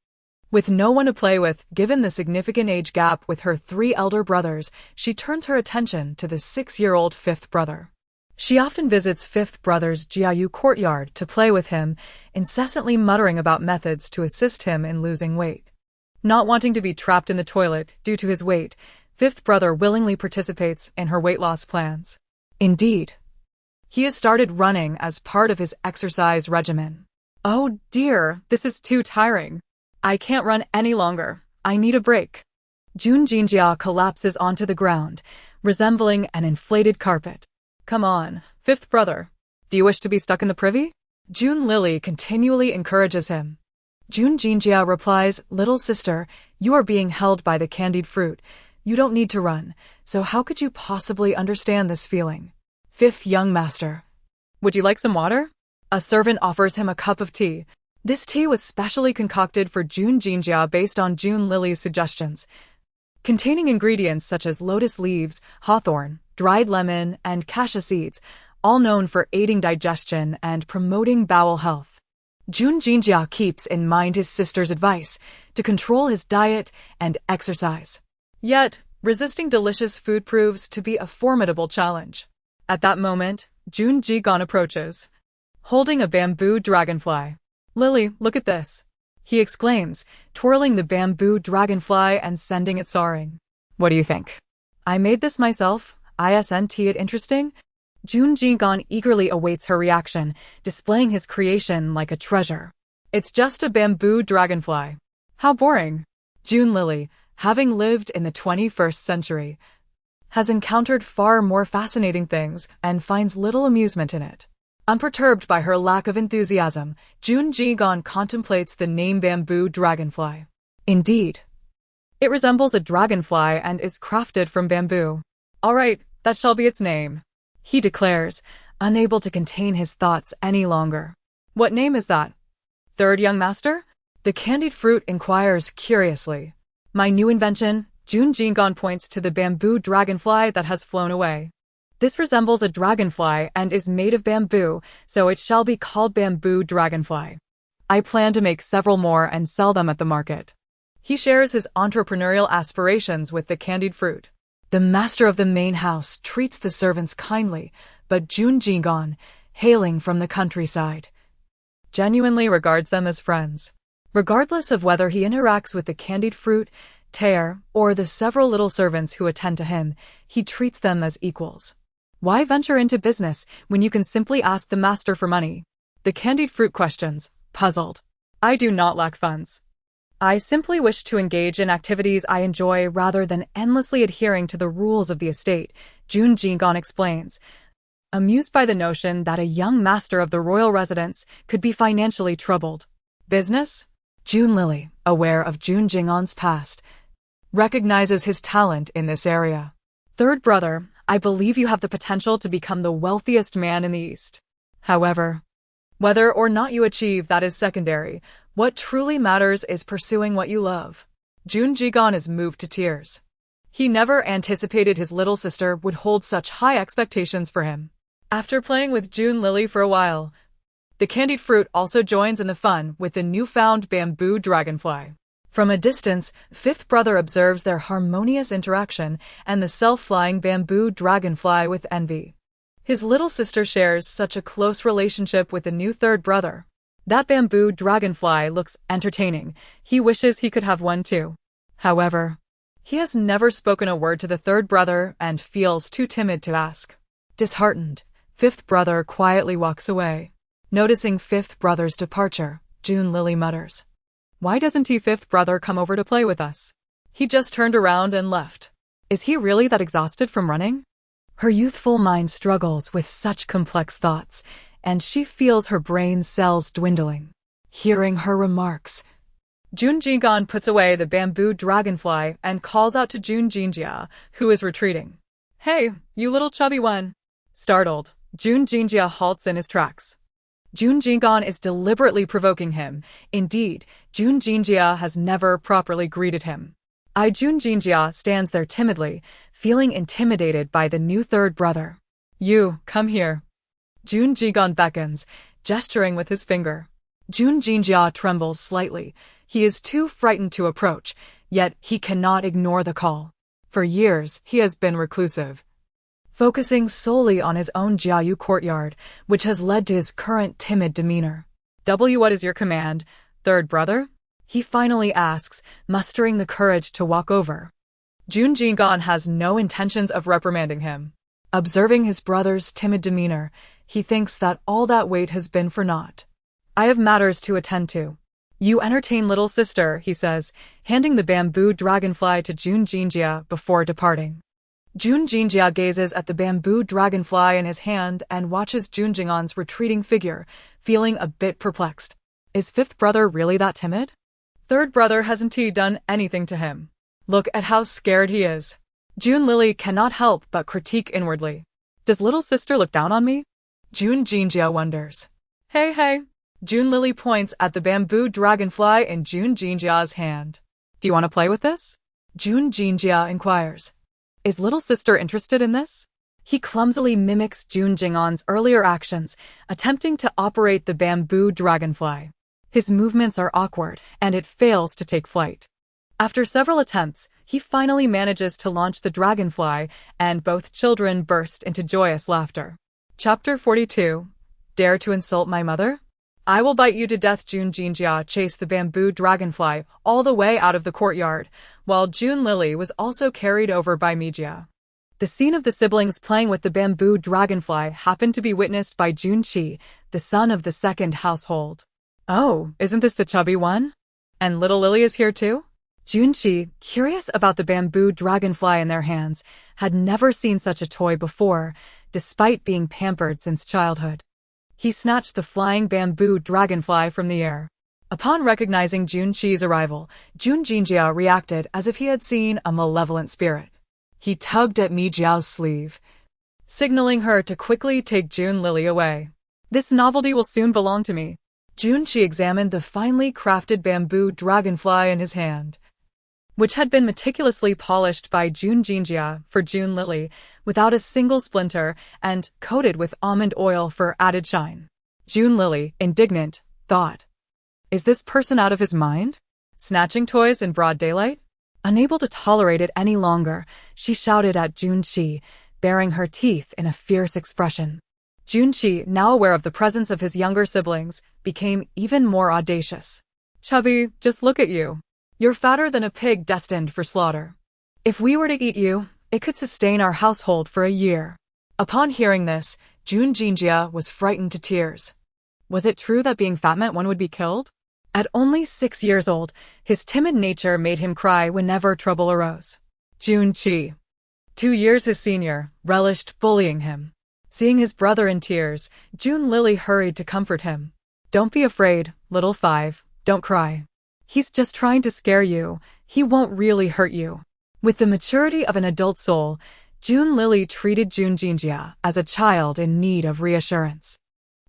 With no one to play with, given the significant age gap with her 3 elder brothers, she turns her attention to the 6-year-old fifth brother. She often visits fifth brother's Jiayu courtyard to play with him, incessantly muttering about methods to assist him in losing weight. Not wanting to be trapped in the toilet due to his weight, fifth brother willingly participates in her weight loss plans. Indeed, he has started running as part of his exercise regimen. "Oh dear, this is too tiring. I can't run any longer. I need a break." Jun Jinjia collapses onto the ground, resembling an inflated carpet. "Come on, fifth brother. Do you wish to be stuck in the privy?" Jun Lily continually encourages him. Jun Jinjia replies, "Little sister, you are being held by the candied fruit. You don't need to run, so how could you possibly understand this feeling?" Fifth young master. "Would you like some water?" A servant offers him a cup of tea. This tea was specially concocted for Jun Jinjia based on Jun Lily's suggestions, containing ingredients such as lotus leaves, hawthorn, dried lemon, and cassia seeds, all known for aiding digestion and promoting bowel health. Jun Jinjia keeps in mind his sister's advice to control his diet and exercise. Yet, resisting delicious food proves to be a formidable challenge. At that moment, Jun Jigon approaches, holding a bamboo dragonfly. "Lily, look at this," he exclaims, twirling the bamboo dragonfly and sending it soaring. "What do you think?" "I made this myself. Isn't it interesting?" Jun Jigon eagerly awaits her reaction, displaying his creation like a treasure. "It's just a bamboo dragonfly. How boring." Jun Lily, having lived in the 21st century, has encountered far more fascinating things and finds little amusement in it. Unperturbed by her lack of enthusiasm, Jun Jigon contemplates the name bamboo dragonfly. Indeed. It resembles a dragonfly and is crafted from bamboo. All right, that shall be its name, he declares, unable to contain his thoughts any longer. What name is that? Third young master? The candied fruit inquires curiously. My new invention, Jun Jingon points to the bamboo dragonfly that has flown away. This resembles a dragonfly and is made of bamboo, so it shall be called bamboo dragonfly. I plan to make several more and sell them at the market. He shares his entrepreneurial aspirations with the candied fruit. The master of the main house treats the servants kindly, but Jun Jingon, hailing from the countryside, genuinely regards them as friends. Regardless of whether he interacts with the candied fruit, tear, or the several little servants who attend to him, he treats them as equals. Why venture into business when you can simply ask the master for money? The candied fruit questions, puzzled. I do not lack funds. I simply wish to engage in activities I enjoy rather than endlessly adhering to the rules of the estate, Jun Jingon explains, amused by the notion that a young master of the royal residence could be financially troubled. Business? Jun Lily, aware of Jun Jingon's past, recognizes his talent in this area. Third brother, I believe you have the potential to become the wealthiest man in the East. However, whether or not you achieve that is secondary. What truly matters is pursuing what you love. Jun Jingon is moved to tears. He never anticipated his little sister would hold such high expectations for him. After playing with Jun Lily for a while, the candied fruit also joins in the fun with the newfound bamboo dragonfly. From a distance, fifth brother observes their harmonious interaction and the self-flying bamboo dragonfly with envy. His little sister shares such a close relationship with the new third brother. That bamboo dragonfly looks entertaining. He wishes he could have one too. However, he has never spoken a word to the third brother and feels too timid to ask. Disheartened, fifth brother quietly walks away. Noticing fifth brother's departure, Jun Lily mutters, "Why doesn't fifth brother come over to play with us? He just turned around and left. Is he really that exhausted from running?" Her youthful mind struggles with such complex thoughts, and she feels her brain cells dwindling. Hearing her remarks, Jun Jingon puts away the bamboo dragonfly and calls out to Jun Jinjia, who is retreating. "Hey, you little chubby one." Startled, Jun Jinjia halts in his tracks. Jun Jingon is deliberately provoking him. Indeed, Jun Jinjia has never properly greeted him. Jun Jinjia stands there timidly, feeling intimidated by the new third brother. "You, come here." Jun Jingon beckons, gesturing with his finger. Jun Jinjia trembles slightly. He is too frightened to approach, yet he cannot ignore the call. For years, he has been reclusive, focusing solely on his own Jiayu courtyard, which has led to his current timid demeanor. What is your command, third brother?" he finally asks, mustering the courage to walk over. Jun Jingon has no intentions of reprimanding him. Observing his brother's timid demeanor, he thinks that all that wait has been for naught. "I have matters to attend to. You entertain little sister," he says, handing the bamboo dragonfly to Jun Jinjia before departing. Jun Jinjia gazes at the bamboo dragonfly in his hand and watches Jun Jingon's retreating figure, feeling a bit perplexed. Is fifth brother really that timid? Third brother hasn't done anything to him. Look at how scared he is. Jun Lily cannot help but critique inwardly. Does little sister look down on me? Jun Jinjia wonders. Hey. Jun Lily points at the bamboo dragonfly in Jun Jinjia's hand. Do you want to play with this? Jun Jinjia inquires. Is little sister interested in this? He clumsily mimics Jun Jingon's earlier actions, attempting to operate the bamboo dragonfly. His movements are awkward, and it fails to take flight. After several attempts, he finally manages to launch the dragonfly, and both children burst into joyous laughter. Chapter 42. Dare to insult my mother? I will bite you to death. Jun Jinjia chased the bamboo dragonfly all the way out of the courtyard, while Jun Lily was also carried over by Mijia. The scene of the siblings playing with the bamboo dragonfly happened to be witnessed by Jun Qi, the son of the second household. Oh, isn't this the chubby one? And little Lily is here too? Jun Qi, curious about the bamboo dragonfly in their hands, had never seen such a toy before, despite being pampered since childhood. He snatched the flying bamboo dragonfly from the air. Upon recognizing Jun Qi's arrival, Jun Jinjia reacted as if he had seen a malevolent spirit. He tugged at Mi Jiao's sleeve, signaling her to quickly take Jun Lily away. This novelty will soon belong to me. Jun Qi examined the finely crafted bamboo dragonfly in his hand, which had been meticulously polished by Jun Jinjia for Jun Lily without a single splinter and coated with almond oil for added shine. Jun Lily, indignant, thought, "Is this person out of his mind? Snatching toys in broad daylight?" Unable to tolerate it any longer, she shouted at Jun Qi, baring her teeth in a fierce expression. Jun Qi, now aware of the presence of his younger siblings, became even more audacious. "Chubby, just look at you. You're fatter than a pig destined for slaughter. If we were to eat you, it could sustain our household for a year." Upon hearing this, Jun Jinjia was frightened to tears. Was it true that being fat meant one would be killed? At only 6 years old, his timid nature made him cry whenever trouble arose. Jun Qi, 2 years his senior, relished bullying him. Seeing his brother in tears, Jun Lily hurried to comfort him. "Don't be afraid, little five, don't cry. He's just trying to scare you, he won't really hurt you." With the maturity of an adult soul, Jun Lily treated Jun Jinjia as a child in need of reassurance.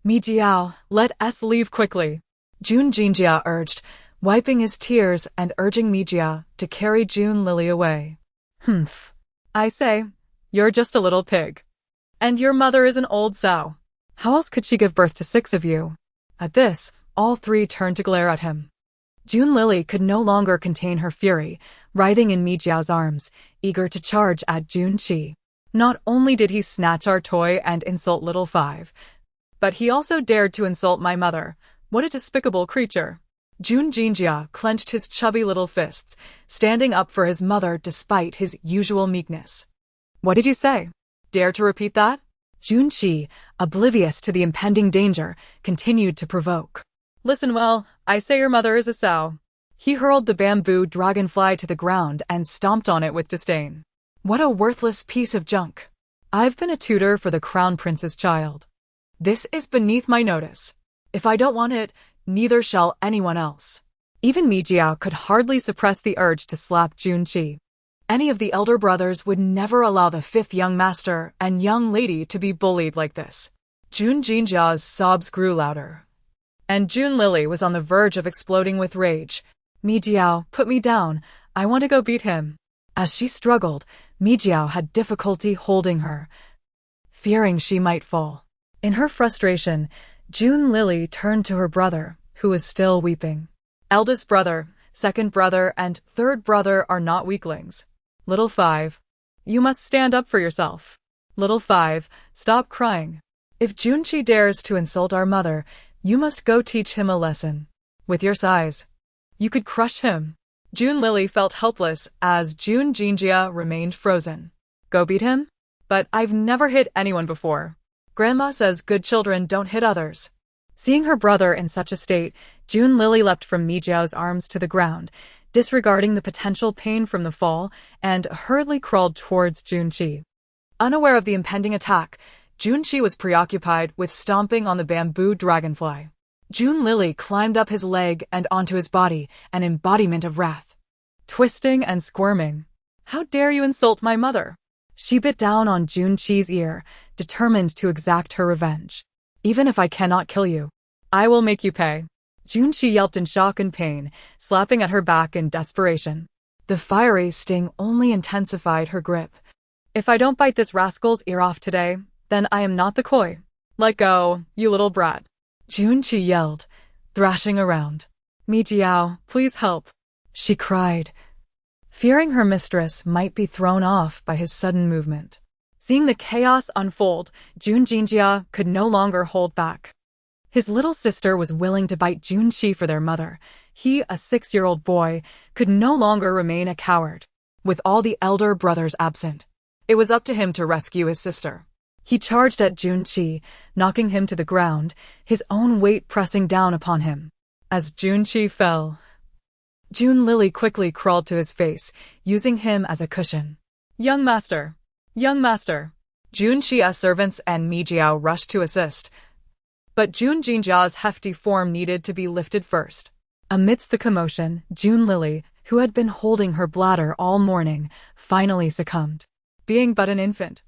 "Mi Jiao, let us leave quickly," Jun Jinjia urged, wiping his tears and urging Mi Jia to carry Jun Lily away. "Humph. I say, you're just a little pig. And your mother is an old sow. How else could she give birth to 6 of you?" At this, all 3 turned to glare at him. Jun Lily could no longer contain her fury, writhing in Mi Jiao's arms, eager to charge at Jun Qi. Not only did he snatch our toy and insult little five, but he also dared to insult my mother. What a despicable creature. Jun Jinjia clenched his chubby little fists, standing up for his mother despite his usual meekness. "What did you say? Dare to repeat that?" Jun Qi, oblivious to the impending danger, continued to provoke. "Listen well, I say your mother is a sow." He hurled the bamboo dragonfly to the ground and stomped on it with disdain. "What a worthless piece of junk. I've been a tutor for the crown prince's child. This is beneath my notice. If I don't want it, neither shall anyone else." Even Mi Jia could hardly suppress the urge to slap Jun Qi. Any of the elder brothers would never allow the 5th young master and young lady to be bullied like this. Jun Jinjia's sobs grew louder, and Jun Lily was on the verge of exploding with rage. "Mi Jiao, put me down. I want to go beat him." As she struggled, Mi Jiao had difficulty holding her, fearing she might fall. In her frustration, Jun Lily turned to her brother, who was still weeping. "Eldest brother, second brother, and third brother are not weaklings. Little five, you must stand up for yourself. Little five, stop crying. If Jun Qi dares to insult our mother, you must go teach him a lesson. With your size, you could crush him." Jun Lily felt helpless as Jun Jinjia remained frozen. "Go beat him? But I've never hit anyone before. Grandma says good children don't hit others." Seeing her brother in such a state, Jun Lily leapt from Mi Jiao's arms to the ground, disregarding the potential pain from the fall, and hurriedly crawled towards Jun Qi. Unaware of the impending attack, Jun Qi was preoccupied with stomping on the bamboo dragonfly. Jun Lily climbed up his leg and onto his body, an embodiment of wrath. Twisting and squirming, "How dare you insult my mother?" She bit down on Jun Qi's ear, determined to exact her revenge. "Even if I cannot kill you, I will make you pay." Jun Qi yelped in shock and pain, slapping at her back in desperation. The fiery sting only intensified her grip. "If I don't bite this rascal's ear off today, then I am not the koi. Let go, you little brat." Jun Qi yelled, thrashing around. "Mi Jiao, please help," she cried, fearing her mistress might be thrown off by his sudden movement. Seeing the chaos unfold, Jun Jinjia could no longer hold back. His little sister was willing to bite Jun Qi for their mother. He, a 6-year-old boy, could no longer remain a coward. With all the elder brothers absent, it was up to him to rescue his sister. He charged at Jun Qi, knocking him to the ground, his own weight pressing down upon him. As Jun Qi fell, Jun Lily quickly crawled to his face, using him as a cushion. "Young master! Young master!" Jun Qi's servants and Mi Jiao rushed to assist, but Jun Jinjia's hefty form needed to be lifted first. Amidst the commotion, June Lily, who had been holding her bladder all morning, finally succumbed. Being but an infant,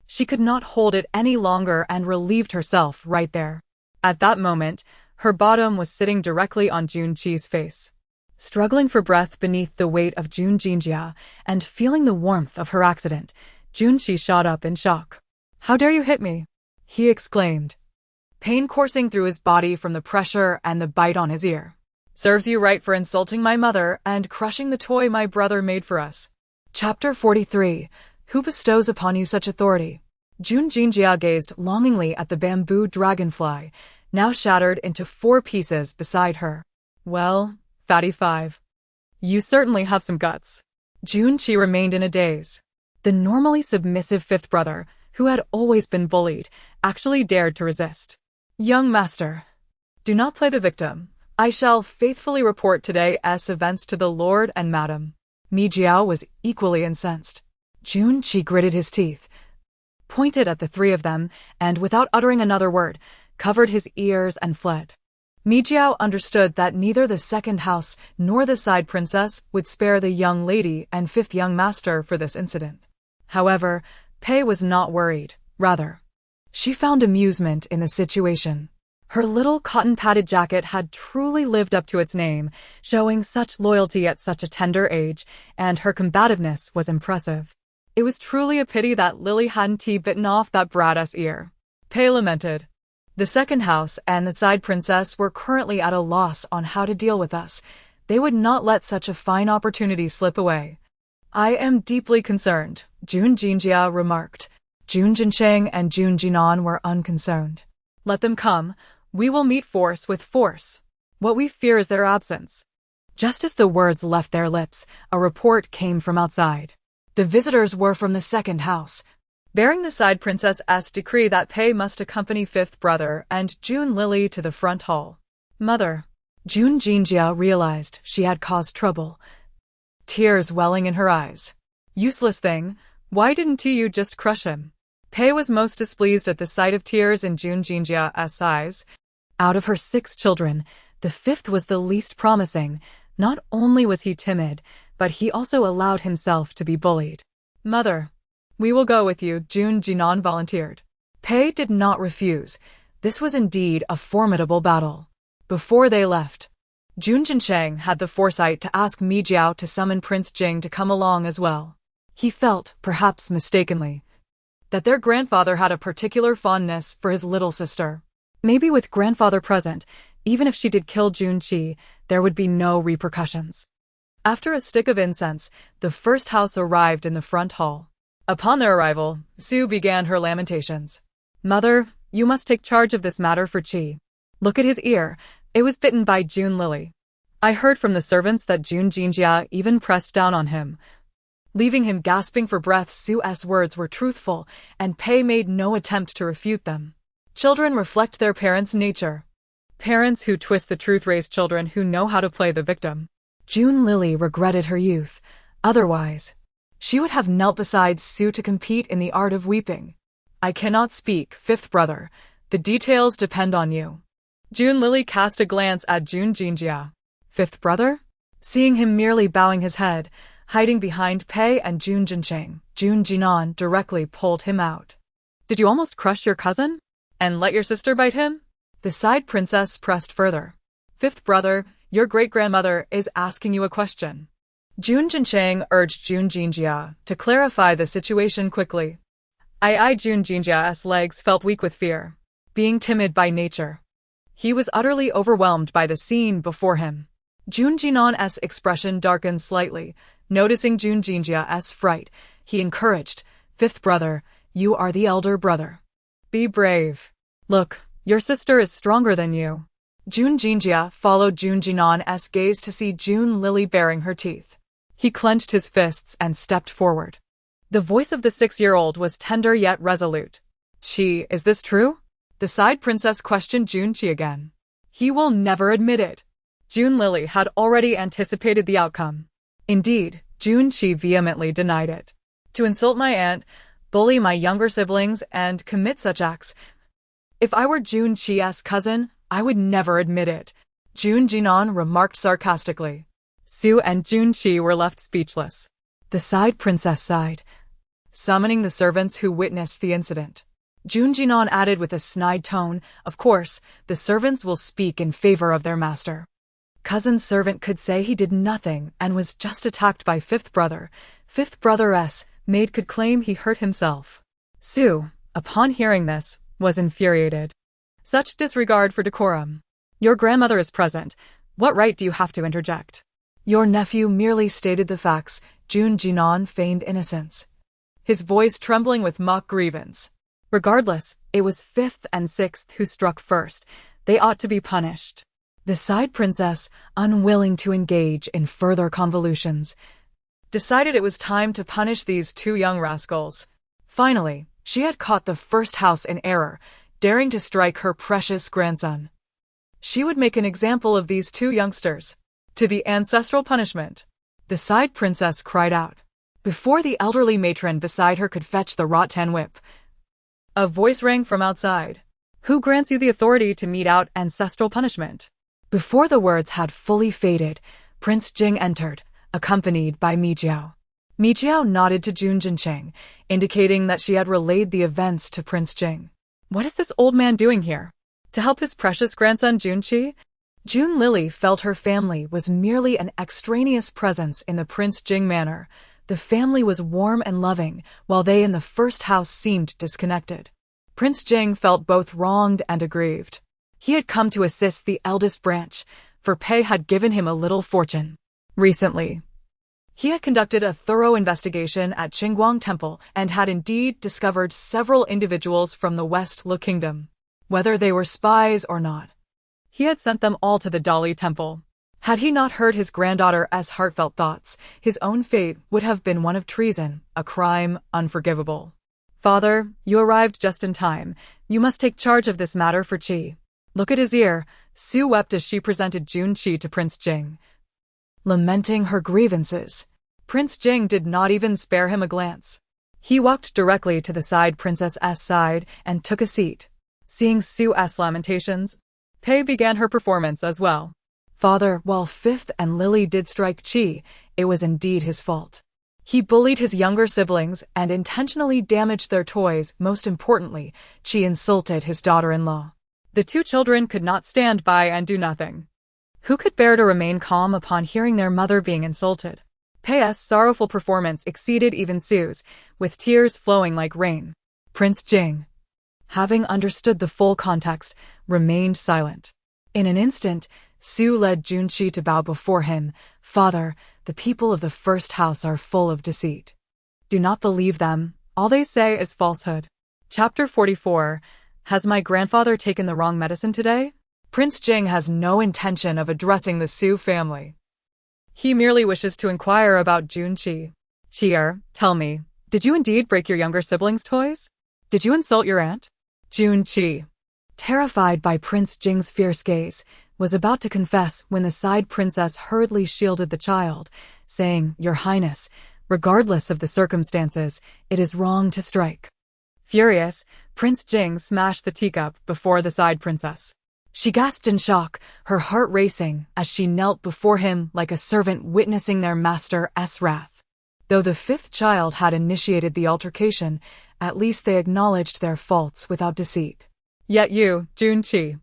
she could not hold it any longer and relieved herself right there. At that moment, her bottom was sitting directly on Jun Chi's face. Struggling for breath beneath the weight of Jun Jinjia and feeling the warmth of her accident, Jun Chi shot up in shock. "How dare you hit me?" he exclaimed, pain coursing through his body from the pressure and the bite on his ear. "Serves you right for insulting my mother and crushing the toy my brother made for us." Chapter 43. Who bestows upon you such authority? Jun Jinjia gazed longingly at the bamboo dragonfly, now shattered into 4 pieces beside her. "Well, Fatty 5. You certainly have some guts." Jun Chi remained in a daze. The normally submissive 5th brother, who had always been bullied, actually dared to resist. "Young master, do not play the victim. I shall faithfully report today's events to the lord and madam." Mi Jiao was equally incensed. Jun Chi gritted his teeth, pointed at the 3 of them, and without uttering another word, covered his ears and fled. Mi Jiao understood that neither the 2nd house nor the side princess would spare the young lady and 5th young master for this incident. However, Pei was not worried. Rather, she found amusement in the situation. Her little cotton-padded jacket had truly lived up to its name, showing such loyalty at such a tender age, and her combativeness was impressive. It was truly a pity that Lily hadn't bitten off that brat-ass ear. Pei lamented. The 2nd house and the side princess were currently at a loss on how to deal with us. They would not let such a fine opportunity slip away. "I am deeply concerned," Jun Jinjia remarked. Jun Jinsheng and Jun Jinan were unconcerned. "Let them come. We will meet force with force. What we fear is their absence." Just as the words left their lips, a report came from outside. The visitors were from the 2nd house, bearing the side princess's decree that Pei must accompany 5th brother and Jun Lily to the front hall. "Mother." Jun Jinjia realized she had caused trouble, tears welling in her eyes. "Useless thing, why didn't you just crush him?" Pei was most displeased at the sight of tears in Jun Jinjia's eyes. Out of her 6 children, the 5th was the least promising. Not only was he timid, but he also allowed himself to be bullied. "Mother, we will go with you," Jun Jinan volunteered. Pei did not refuse. This was indeed a formidable battle. Before they left, Jun Jinsheng had the foresight to ask Mi Jiao to summon Prince Jing to come along as well. He felt, perhaps mistakenly, that their grandfather had a particular fondness for his little sister. Maybe with grandfather present, even if she did kill Jun Chi, there would be no repercussions. After a stick of incense, the 1st house arrived in the front hall. Upon their arrival, Su began her lamentations. "Mother, you must take charge of this matter for Chi. Look at his ear. It was bitten by Jun Lily. I heard from the servants that Jun Jinjia even pressed down on him." Leaving him gasping for breath, Su's words were truthful, and Pei made no attempt to refute them. Children reflect their parents' nature. Parents who twist the truth raise children who know how to play the victim. Jun Lily regretted her youth. Otherwise, she would have knelt beside Su to compete in the art of weeping. "I cannot speak, 5th brother. The details depend on you." Jun Lily cast a glance at Jun Jinjia. "5th brother?" Seeing him merely bowing his head, hiding behind Pei and Jun Jinsheng, Jun Jinan directly pulled him out. "Did you almost crush your cousin? And let your sister bite him?" The side princess pressed further. "5th brother, your great-grandmother is asking you a question." Jun Jinsheng urged Jun Jinjia to clarify the situation quickly. Jun Jinjia's legs felt weak with fear. Being timid by nature, he was utterly overwhelmed by the scene before him. Jun Jinan's expression darkened slightly. Noticing Jun Jinjia's fright, he encouraged, "5th brother, you are the elder brother. Be brave. Look, your sister is stronger than you." Jun Jinjia followed Jun Jinan's gaze to see Jun Lily baring her teeth. He clenched his fists and stepped forward. The voice of the 6-year-old was tender yet resolute. "Chi, is this true?" The side princess questioned Jun Chi again. "He will never admit it." Jun Lily had already anticipated the outcome. Indeed, Jun Chi vehemently denied it. "To insult my aunt, bully my younger siblings, and commit such acts. If I were Jun Chi's cousin, I would never admit it." Jun Jinan remarked sarcastically. Su and Junqi were left speechless. The side princess sighed, summoning the servants who witnessed the incident. Jun Jinan added with a snide tone, "Of course, the servants will speak in favor of their master." Cousin's servant could say he did nothing and was just attacked by fifth brother. Fifth brother's maid could claim he hurt himself. Su, upon hearing this, was infuriated. Such disregard for decorum. Your grandmother is present. What right do you have to interject? Your nephew merely stated the facts. Jun Jinan feigned innocence, his voice trembling with mock grievance. Regardless, it was fifth and sixth who struck first. They ought to be punished. The side princess, unwilling to engage in further convolutions, decided it was time to punish these two young rascals. Finally, she had caught the first house in error, daring to strike her precious grandson. She would make an example of these two youngsters. To the ancestral punishment, the side princess cried out. Before the elderly matron beside her could fetch the rattan whip, a voice rang from outside. Who grants you the authority to mete out ancestral punishment? Before the words had fully faded, Prince Jing entered, accompanied by Mi Jiao. Mi Jiao nodded to Jun Jincheng, indicating that she had relayed the events to Prince Jing. What is this old man doing here? To help his precious grandson Junqi? Jun Lily felt her family was merely an extraneous presence in the Prince Jing manor. The family was warm and loving, while they in the first house seemed disconnected. Prince Jing felt both wronged and aggrieved. He had come to assist the eldest branch, for Pei had given him a little fortune. Recently, he had conducted a thorough investigation at Qingguang Temple and had indeed discovered several individuals from the West Lu Kingdom. Whether they were spies or not, he had sent them all to the Dali Temple. Had he not heard his granddaughter's heartfelt thoughts, his own fate would have been one of treason, a crime unforgivable. Father, you arrived just in time. You must take charge of this matter for Qi. Look at his ear. Su wept as she presented Junqi to Prince Jing, lamenting her grievances. Prince Jing did not even spare him a glance. He walked directly to the side princess's side and took a seat. Seeing Su's lamentations, Pei began her performance as well. Father, while Fifth and Lily did strike Qi, it was indeed his fault. He bullied his younger siblings and intentionally damaged their toys. Most importantly, Qi insulted his daughter-in-law. The two children could not stand by and do nothing. Who could bear to remain calm upon hearing their mother being insulted? Pei's sorrowful performance exceeded even Su's, with tears flowing like rain. Prince Jing, having understood the full context, remained silent. In an instant, Su led Junqi to bow before him. Father, the people of the first house are full of deceit. Do not believe them. All they say is falsehood. Chapter 44. Has my grandfather taken the wrong medicine today? Prince Jing has no intention of addressing the Su family. He merely wishes to inquire about Junqi. Qi, tell me, did you indeed break your younger siblings' toys? Did you insult your aunt? Junqi, terrified by Prince Jing's fierce gaze, was about to confess when the side princess hurriedly shielded the child, saying, Your Highness, regardless of the circumstances, it is wrong to strike. Furious, Prince Jing smashed the teacup before the side princess. She gasped in shock, her heart racing as she knelt before him like a servant witnessing their master's wrath. Though the fifth child had initiated the altercation, at least they acknowledged their faults without deceit. Yet you, Junqi,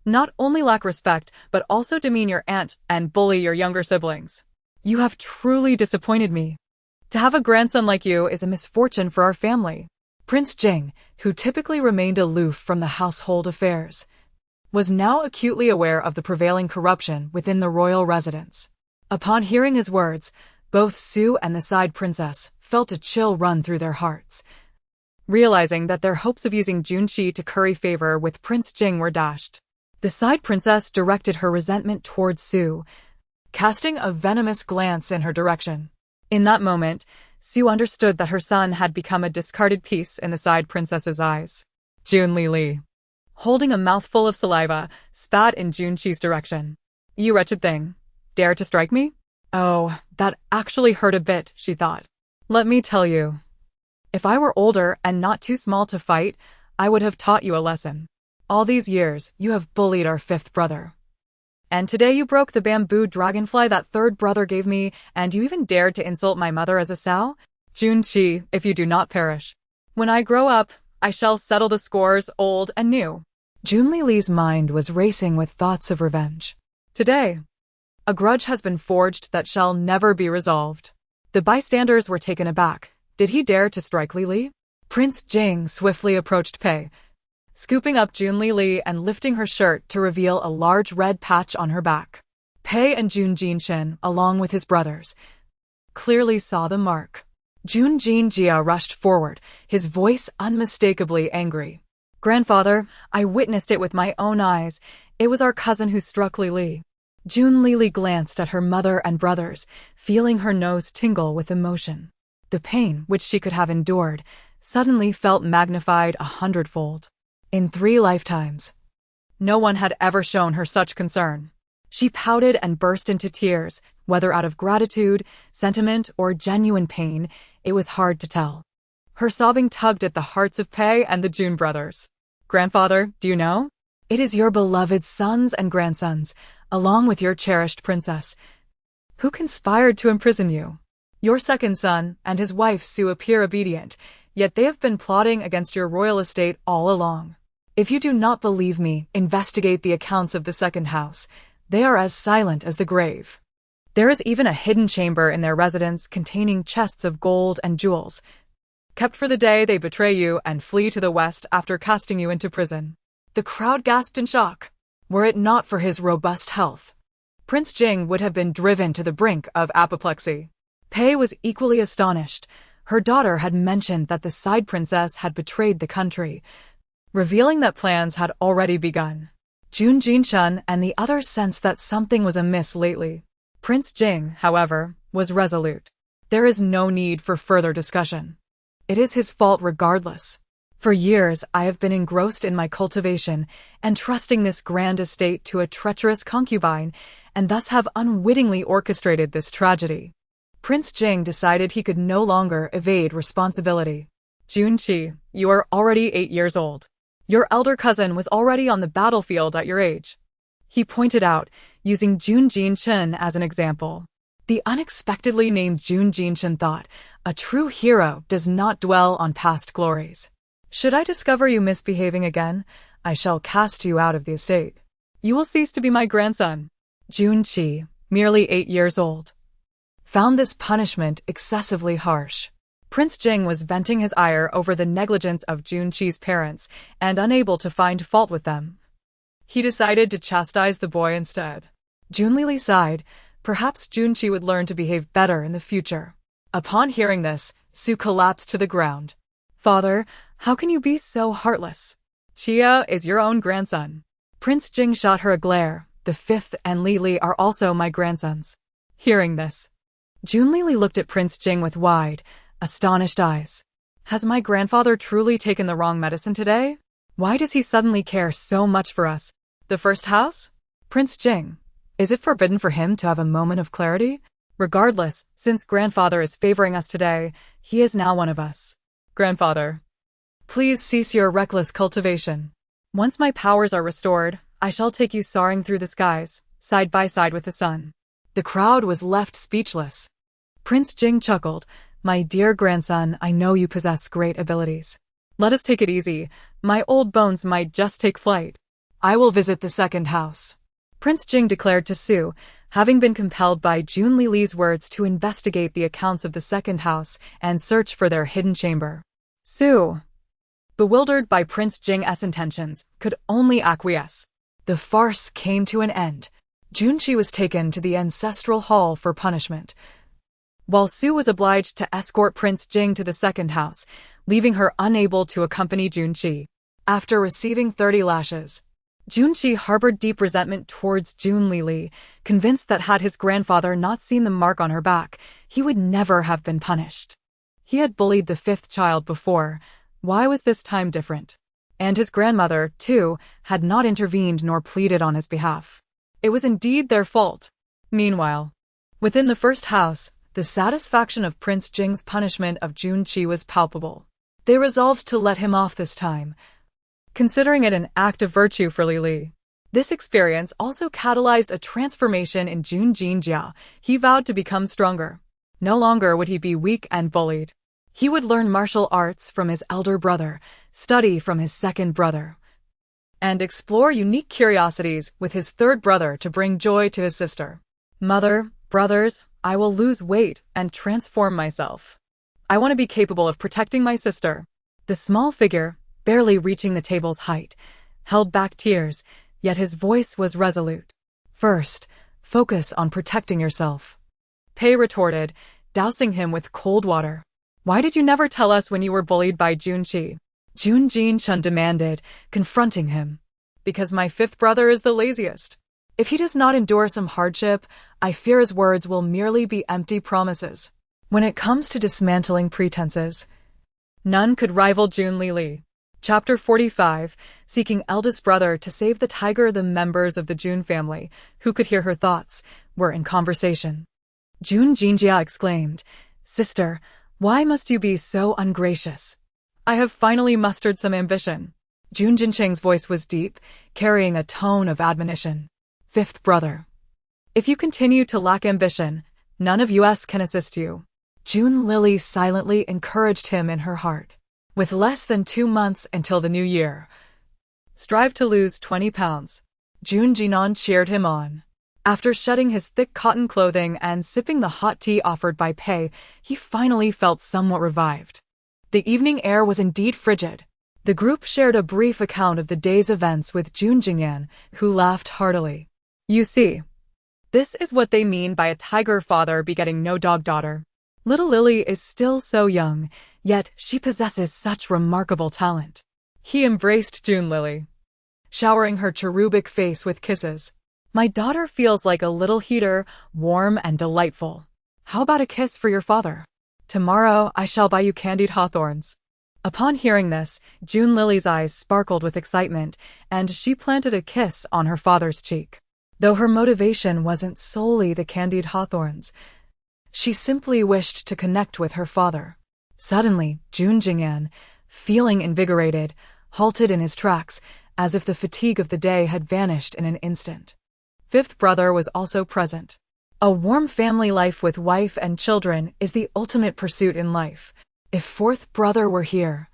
not only lack respect, but also demean your aunt and bully your younger siblings. You have truly disappointed me. To have a grandson like you is a misfortune for our family. Prince Jing, who typically remained aloof from the household affairs, was now acutely aware of the prevailing corruption within the royal residence. Upon hearing his words, both Su and the side princess felt a chill run through their hearts, realizing that their hopes of using Junqi to curry favor with Prince Jing were dashed. The side princess directed her resentment towards Su, casting a venomous glance in her direction. In that moment, Su understood that her son had become a discarded piece in the side princess's eyes. Jun Li, holding a mouthful of saliva, spat in Junqi's direction. You wretched thing. Dare to strike me? Oh, that actually hurt a bit, she thought. Let me tell you. If I were older and not too small to fight, I would have taught you a lesson. All these years, you have bullied our fifth brother. And today you broke the bamboo dragonfly that third brother gave me, and you even dared to insult my mother as a sow? Junqi, if you do not perish. When I grow up, I shall settle the scores, old and new. Junli's mind was racing with thoughts of revenge. Today, a grudge has been forged that shall never be resolved. The bystanders were taken aback. Did he dare to strike Li? Prince Jing swiftly approached Pei, scooping up Junli and lifting her shirt to reveal a large red patch on her back. Pei and Jun Jinshin, along with his brothers, clearly saw the mark. Jun Jinjia rushed forward, his voice unmistakably angry. Grandfather, I witnessed it with my own eyes. It was our cousin who struck Li. Jun Li glanced at her mother and brothers, feeling her nose tingle with emotion. The pain, which she could have endured, suddenly felt magnified 100-fold. In 3 lifetimes, no one had ever shown her such concern. She pouted and burst into tears, whether out of gratitude, sentiment, or genuine pain, it was hard to tell. Her sobbing tugged at the hearts of Pei and the Jun brothers. Grandfather, do you know? It is your beloved sons and grandsons, along with your cherished princess, who conspired to imprison you. Your second son and his wife Su appear obedient, yet they have been plotting against your royal estate all along. If you do not believe me, investigate the accounts of the second house. They are as silent as the grave. There is even a hidden chamber in their residence containing chests of gold and jewels, kept for the day they betray you and flee to the west after casting you into prison. The crowd gasped in shock. Were it not for his robust health, Prince Jing would have been driven to the brink of apoplexy. Pei was equally astonished. Her daughter had mentioned that the side princess had betrayed the country, revealing that plans had already begun. Jun Jinshan and the others sensed that something was amiss lately. Prince Jing, however, was resolute. There is no need for further discussion. It is his fault regardless. For years, I have been engrossed in my cultivation, entrusting this grand estate to a treacherous concubine, and thus have unwittingly orchestrated this tragedy. Prince Jing decided he could no longer evade responsibility. Junqi, you are already 8 years old. Your elder cousin was already on the battlefield at your age. He pointed out, using Jun Jinshin as an example. The unexpectedly named Jun Jinshin thought, a true hero does not dwell on past glories. Should I discover you misbehaving again, I shall cast you out of the estate. You will cease to be my grandson. Junqi, merely 8 years old, found this punishment excessively harsh. Prince Jing was venting his ire over the negligence of Junqi's parents and unable to find fault with them. He decided to chastise the boy instead. Junli sighed. Perhaps Junqi would learn to behave better in the future. Upon hearing this, Su collapsed to the ground. Father, how can you be so heartless? Chia is your own grandson. Prince Jing shot her a glare. The fifth and Li are also my grandsons. Hearing this, Junli looked at Prince Jing with wide, astonished eyes. Has my grandfather truly taken the wrong medicine today? Why does he suddenly care so much for us? The first house? Prince Jing, is it forbidden for him to have a moment of clarity? Regardless, since grandfather is favoring us today, he is now one of us. Grandfather, please cease your reckless cultivation. Once my powers are restored, I shall take you soaring through the skies, side by side with the sun. The crowd was left speechless. Prince Jing chuckled. My dear grandson, I know you possess great abilities. Let us take it easy. My old bones might just take flight. I will visit the second house. Prince Jing declared to Su, having been compelled by Jun Li's words to investigate the accounts of the second house and search for their hidden chamber. Su, bewildered by Prince Jing's intentions, could only acquiesce. The farce came to an end. Junqi was taken to the ancestral hall for punishment, while Su was obliged to escort Prince Jing to the second house, leaving her unable to accompany Junqi. After receiving 30 lashes, Junqi harbored deep resentment towards Jun Li, convinced that had his grandfather not seen the mark on her back, he would never have been punished. He had bullied the fifth child before. Why was this time different? And his grandmother, too, had not intervened nor pleaded on his behalf. It was indeed their fault. Meanwhile, within the first house, the satisfaction of Prince Jing's punishment of Junqi was palpable. They resolved to let him off this time, considering it an act of virtue for Li. This experience also catalyzed a transformation in Jun Jinjia. He vowed to become stronger. No longer would he be weak and bullied. He would learn martial arts from his elder brother, study from his second brother, and explore unique curiosities with his third brother to bring joy to his sister. Mother, brothers, I will lose weight and transform myself. I want to be capable of protecting my sister. The small figure, barely reaching the table's height, held back tears, yet his voice was resolute. First, focus on protecting yourself. Pei retorted, dousing him with cold water. Why did you never tell us when you were bullied by Junqi? Jun Jinchun demanded, confronting him. Because my fifth brother is the laziest. If he does not endure some hardship, I fear his words will merely be empty promises. When it comes to dismantling pretenses, none could rival Jun Lili. Chapter 45, seeking eldest brother to save the tiger. The members of the Jun family, who could hear her thoughts, were in conversation. Jun Jinjia exclaimed, Sister, why must you be so ungracious? I have finally mustered some ambition. Jun Jincheng's voice was deep, carrying a tone of admonition. Fifth brother. If you continue to lack ambition, none of us can assist you. Jun Lili silently encouraged him in her heart. With less than 2 months until the new year, strive to lose 20 pounds. Jun Jinan cheered him on. After shedding his thick cotton clothing and sipping the hot tea offered by Pei, he finally felt somewhat revived. The evening air was indeed frigid. The group shared a brief account of the day's events with Jun Jingyan, who laughed heartily. You see, this is what they mean by a tiger father begetting no dog daughter. Little Lily is still so young, yet she possesses such remarkable talent. He embraced Jun Lily, showering her cherubic face with kisses. My daughter feels like a little heater, warm and delightful. How about a kiss for your father? Tomorrow I shall buy you candied hawthorns. Upon hearing this, Jun Lily's eyes sparkled with excitement, and she planted a kiss on her father's cheek. Though her motivation wasn't solely the candied hawthorns, she simply wished to connect with her father. Suddenly, Jun Jingyan, feeling invigorated, halted in his tracks, as if the fatigue of the day had vanished in an instant. Fifth brother was also present. A warm family life with wife and children is the ultimate pursuit in life. If fourth brother were here,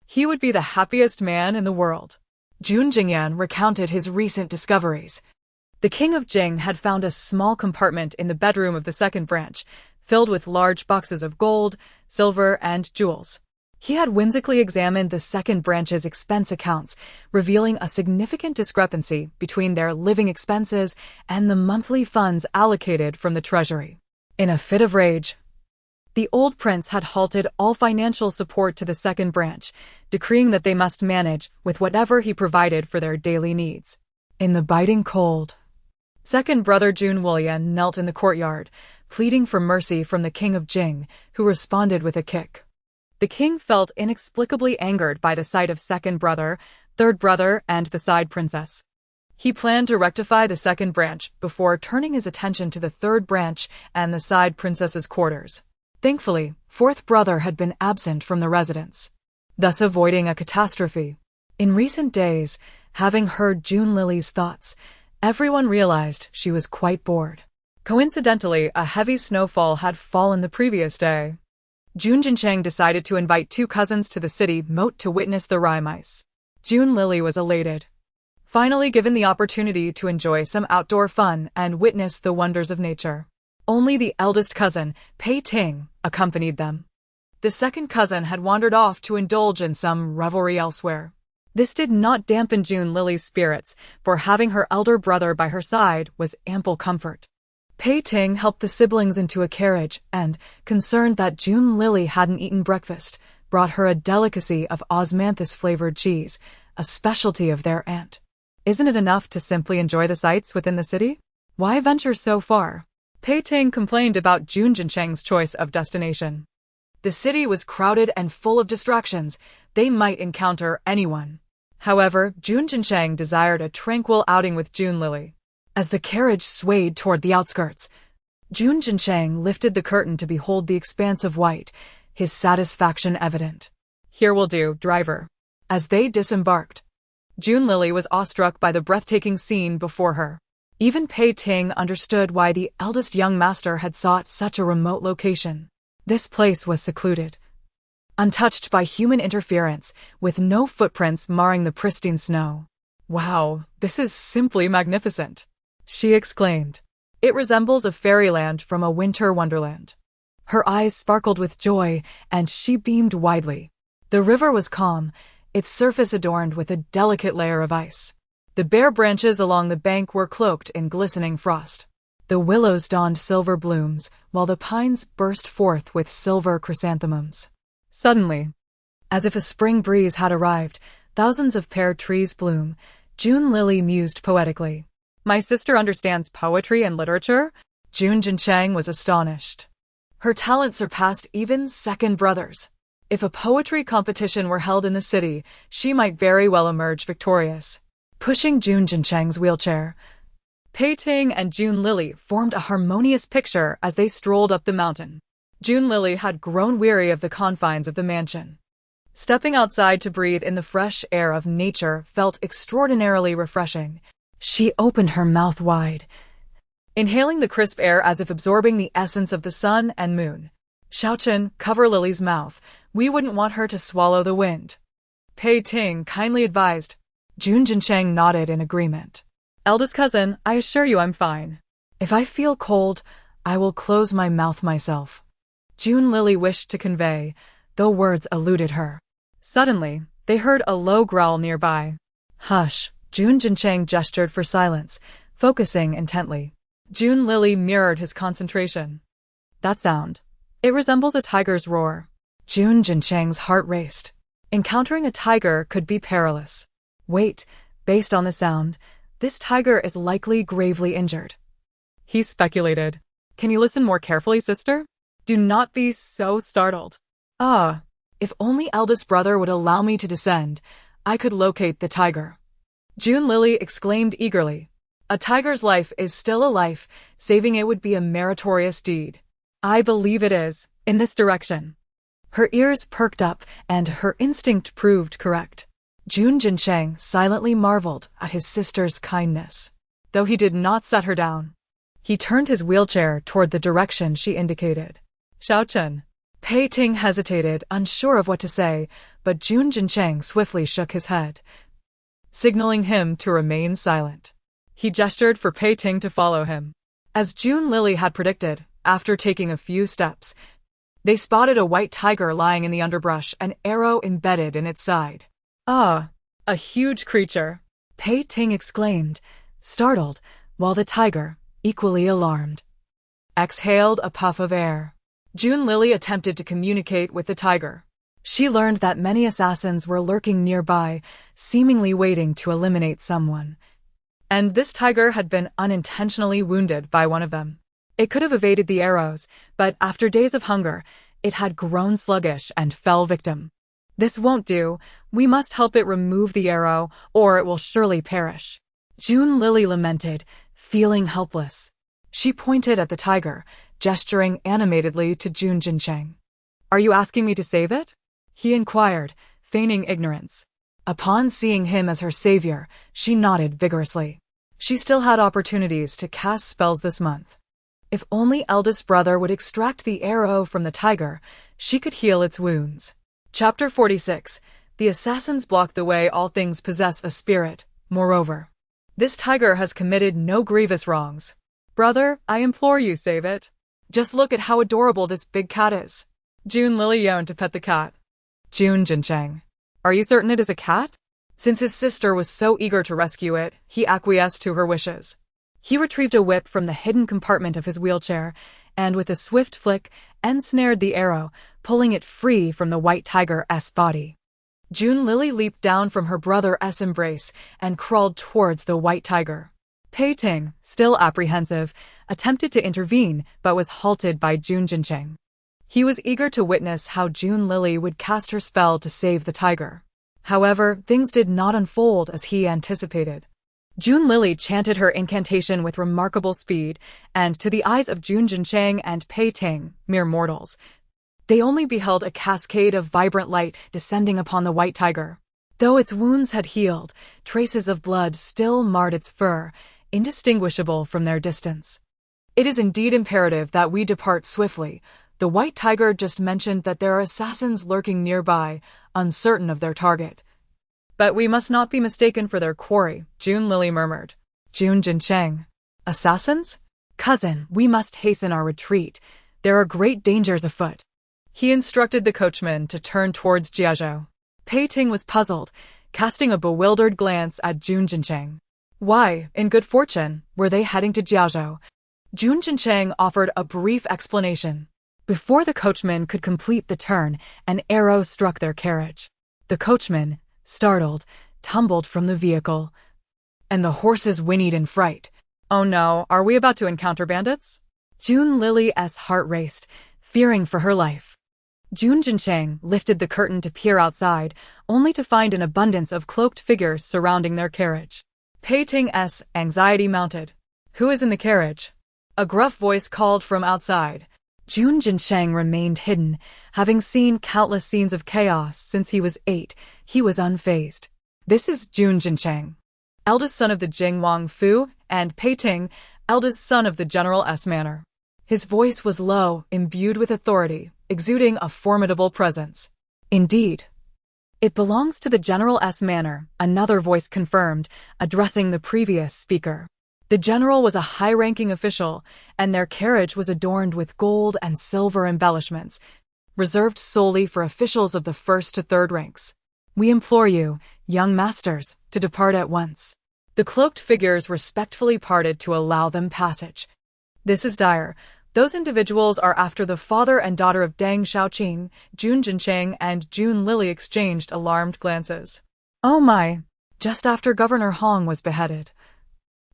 he would be the happiest man in the world. Jun Jingyan recounted his recent discoveries. The king of Jing had found a small compartment in the bedroom of the second branch, filled with large boxes of gold, silver, and jewels. He had whimsically examined the second branch's expense accounts, revealing a significant discrepancy between their living expenses and the monthly funds allocated from the treasury. In a fit of rage, the old prince had halted all financial support to the second branch, decreeing that they must manage with whatever he provided for their daily needs. In the biting cold, second brother Jun Wulian knelt in the courtyard, pleading for mercy from the king of Jing, who responded with a kick. The king felt inexplicably angered by the sight of second brother, third brother, and the side princess. He planned to rectify the second branch before turning his attention to the third branch and the side princess's quarters. Thankfully, fourth brother had been absent from the residence, thus avoiding a catastrophe. In recent days, having heard Jun Lily's thoughts, everyone realized she was quite bored. Coincidentally, a heavy snowfall had fallen the previous day. Jun Jincheng decided to invite 2 cousins to the city moat to witness the rime ice. Jun Lily was elated, finally given the opportunity to enjoy some outdoor fun and witness the wonders of nature. Only the eldest cousin, Pei Ting, accompanied them. The second cousin had wandered off to indulge in some revelry elsewhere. This did not dampen Jun Lily's spirits, for having her elder brother by her side was ample comfort. Pei Ting helped the siblings into a carriage and, concerned that Jun Lily hadn't eaten breakfast, brought her a delicacy of osmanthus-flavored cheese, a specialty of their aunt. Isn't it enough to simply enjoy the sights within the city? Why venture so far? Pei Ting complained about Jun Jincheng's choice of destination. The city was crowded and full of distractions. They might encounter anyone. However, Jun Jincheng desired a tranquil outing with Jun Lily. As the carriage swayed toward the outskirts, Jun Jincheng lifted the curtain to behold the expanse of white, his satisfaction evident. Here will do, driver. As they disembarked, June Lily was awestruck by the breathtaking scene before her. Even Pei Ting understood why the eldest young master had sought such a remote location. This place was secluded, untouched by human interference, with no footprints marring the pristine snow. "Wow, this is simply magnificent," she exclaimed. "It resembles a fairyland from a winter wonderland." Her eyes sparkled with joy, and she beamed widely. The river was calm, its surface adorned with a delicate layer of ice. The bare branches along the bank were cloaked in glistening frost. The willows donned silver blooms, while the pines burst forth with silver chrysanthemums. Suddenly, as if a spring breeze had arrived, thousands of pear trees bloom. June Lily mused poetically. "My sister understands poetry and literature?" June Jincheng was astonished. Her talent surpassed even second brothers. If a poetry competition were held in the city, she might very well emerge victorious. Pushing June Jincheng's wheelchair, Pei Ting and June Lily formed a harmonious picture as they strolled up the mountain. June Lily had grown weary of the confines of the mansion. Stepping outside to breathe in the fresh air of nature felt extraordinarily refreshing. She opened her mouth wide, inhaling the crisp air as if absorbing the essence of the sun and moon. "Xiaochen, cover Lily's mouth. We wouldn't want her to swallow the wind," Pei Ting kindly advised. June Jincheng nodded in agreement. "Eldest cousin, I assure you I'm fine. If I feel cold, I will close my mouth myself," June Lily wished to convey, though words eluded her. Suddenly, they heard a low growl nearby. "Hush," June Jincheng gestured for silence, focusing intently. June Lily mirrored his concentration. "That sound. It resembles a tiger's roar." June Jincheng's heart raced. Encountering a tiger could be perilous. "Wait, based on the sound, this tiger is likely gravely injured," he speculated. "Can you listen more carefully, sister? Do not be so startled." "Ah, if only eldest brother would allow me to descend, I could locate the tiger," June Lily exclaimed eagerly. "A tiger's life is still a life. Saving it would be a meritorious deed." "I believe it is, in this direction." Her ears perked up, and her instinct proved correct. June Jincheng silently marveled at his sister's kindness. Though he did not set her down, he turned his wheelchair toward the direction she indicated. "Xiaochen." Pei Ting hesitated, unsure of what to say, but June Jincheng swiftly shook his head, signaling him to remain silent. He gestured for Pei Ting to follow him. As June Lily had predicted, after taking a few steps, they spotted a white tiger lying in the underbrush, an arrow embedded in its side. "Ah, a huge creature," Pei Ting exclaimed, startled, while the tiger, equally alarmed, exhaled a puff of air. June Lily attempted to communicate with the tiger. She learned that many assassins were lurking nearby, seemingly waiting to eliminate someone. And this tiger had been unintentionally wounded by one of them. It could have evaded the arrows, but after days of hunger, it had grown sluggish and fell victim. "This won't do. We must help it remove the arrow, or it will surely perish," June Lily lamented, feeling helpless. She pointed at the tiger, gesturing animatedly to June Jincheng. "Are you asking me to save it?" he inquired, feigning ignorance. Upon seeing him as her savior, she nodded vigorously. She still had opportunities to cast spells this month. If only eldest brother would extract the arrow from the tiger, she could heal its wounds. Chapter 46. The assassins block the way. All things possess a spirit. Moreover, this tiger has committed no grievous wrongs. Brother, I implore you, save it. Just look at how adorable this big cat is. June Lily yearned to pet the cat. June Jincheng. Are you certain it is a cat? Since his sister was so eager to rescue it, he acquiesced to her wishes. He retrieved a whip from the hidden compartment of his wheelchair, and with a swift flick, ensnared the arrow, pulling it free from the white tiger's body. June Lily leaped down from her brother's embrace and crawled towards the white tiger. Pei Ting, still apprehensive, attempted to intervene but was halted by June Jincheng. He was eager to witness how June Lily would cast her spell to save the tiger. However, things did not unfold as he anticipated. June Lily chanted her incantation with remarkable speed, and to the eyes of June Jincheng and Pei Ting, mere mortals, they only beheld a cascade of vibrant light descending upon the white tiger. Though its wounds had healed, traces of blood still marred its fur, indistinguishable from their distance. It is indeed imperative that we depart swiftly. The white tiger just mentioned that there are assassins lurking nearby, uncertain of their target. But we must not be mistaken for their quarry, June Lily murmured. Jun Jincheng. Assassins? Cousin, we must hasten our retreat. There are great dangers afoot. He instructed the coachman to turn towards Jiazhou. Pei Ting was puzzled, casting a bewildered glance at Jun Jincheng. Why, in good fortune, were they heading to Jiazhou? Jun Jincheng offered a brief explanation. Before the coachman could complete the turn, an arrow struck their carriage. The coachman, startled, tumbled from the vehicle, and the horses whinnied in fright. Oh no, are we about to encounter bandits? Jun Lily's heart raced, fearing for her life. Jun Jincheng lifted the curtain to peer outside, only to find an abundance of cloaked figures surrounding their carriage. Pei Ting's anxiety mounted. Who is in the carriage? A gruff voice called from outside. Jun Jincheng remained hidden. Having seen countless scenes of chaos since he was 8, he was unfazed. This is Jun Jincheng, eldest son of the Jing Wang Fu, and Pei Ting, eldest son of the General S. Manor. His voice was low, imbued with authority, exuding a formidable presence. Indeed. It belongs to the General S. Manor, another voice confirmed, addressing the previous speaker. The general was a high-ranking official, and their carriage was adorned with gold and silver embellishments, reserved solely for officials of the 1st to 3rd ranks. We implore you, young masters, to depart at once. The cloaked figures respectfully parted to allow them passage. This is dire. Those individuals are after the father and daughter of Deng Xiaoqing. Jun Jincheng and Jun Lily exchanged alarmed glances. Oh my! Just after Governor Hong was beheaded.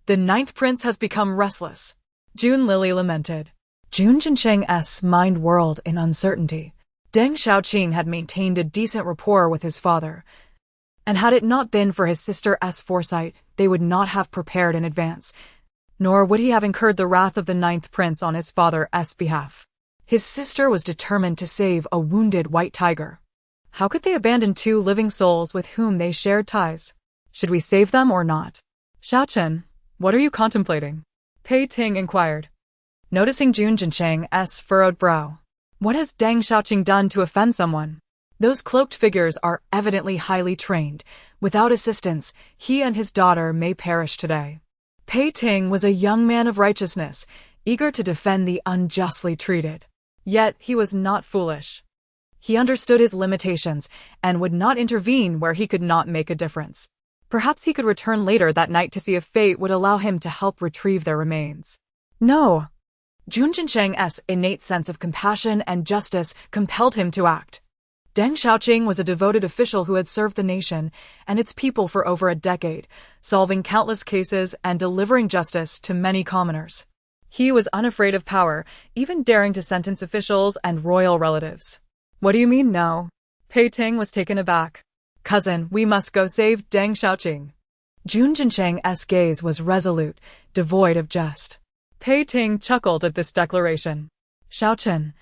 The 9th prince has become restless. Jun Lily lamented. Jun Jincheng's mind whirled in uncertainty. Deng Xiaoqing had maintained a decent rapport with his father, and had it not been for his sister's foresight, they would not have prepared in advance, nor would he have incurred the wrath of the 9th prince on his father's behalf. His sister was determined to save a wounded white tiger. How could they abandon 2 living souls with whom they shared ties? Should we save them or not? Xiaochen, what are you contemplating? Pei Ting inquired, noticing Jun Jincheng's furrowed brow. What has Deng Xiaoqing done to offend someone? Those cloaked figures are evidently highly trained. Without assistance, he and his daughter may perish today. Pei Ting was a young man of righteousness, eager to defend the unjustly treated. Yet he was not foolish. He understood his limitations and would not intervene where he could not make a difference. Perhaps he could return later that night to see if fate would allow him to help retrieve their remains. No. Jun Jincheng's innate sense of compassion and justice compelled him to act. Deng Xiaoqing was a devoted official who had served the nation and its people for over a decade, solving countless cases and delivering justice to many commoners. He was unafraid of power, even daring to sentence officials and royal relatives. What do you mean, no? Pei Ting was taken aback. Cousin, we must go save Deng Xiaoqing. Jun Jincheng's gaze was resolute, devoid of jest. Pei Ting chuckled at this declaration. Xiaochen,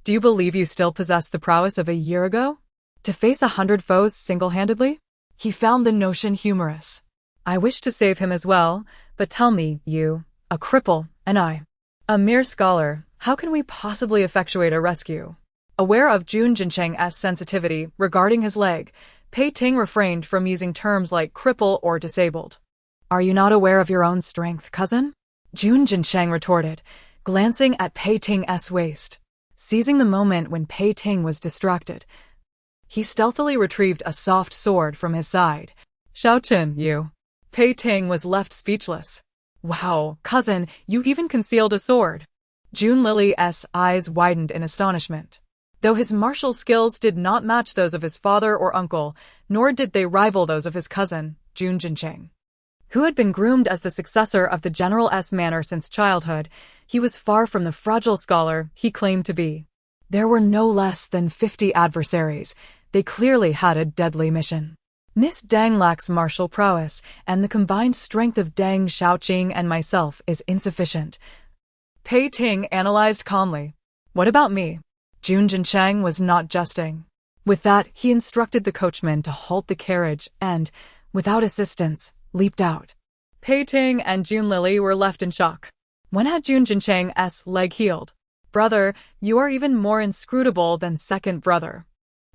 do you believe you still possess the prowess of a year ago? To face 100 foes single-handedly? He found the notion humorous. I wish to save him as well, but tell me, you, a cripple, and I, a mere scholar, how can we possibly effectuate a rescue? Aware of Jun Jincheng's sensitivity regarding his leg, Pei Ting refrained from using terms like cripple or disabled. Are you not aware of your own strength, cousin? Jun Jincheng retorted, glancing at Pei Ting's waist. Seizing the moment when Pei Ting was distracted, he stealthily retrieved a soft sword from his side. Xiaochen, you. Pei Ting was left speechless. Wow, cousin, you even concealed a sword. Jun Lily's eyes widened in astonishment. Though his martial skills did not match those of his father or uncle, nor did they rival those of his cousin, Jun Jincheng, who had been groomed as the successor of the General S. Manor since childhood, he was far from the fragile scholar he claimed to be. There were no less than 50 adversaries. They clearly had a deadly mission. Miss Deng lacks martial prowess, and the combined strength of Deng Xiaoqing and myself is insufficient. Pei Ting analyzed calmly. What about me? Jun Jincheng was not jesting. With that, he instructed the coachman to halt the carriage and, without assistance, leaped out. Pei Ting and Jun Lily were left in shock. When had Jun Jincheng's leg healed? Brother, you are even more inscrutable than second brother.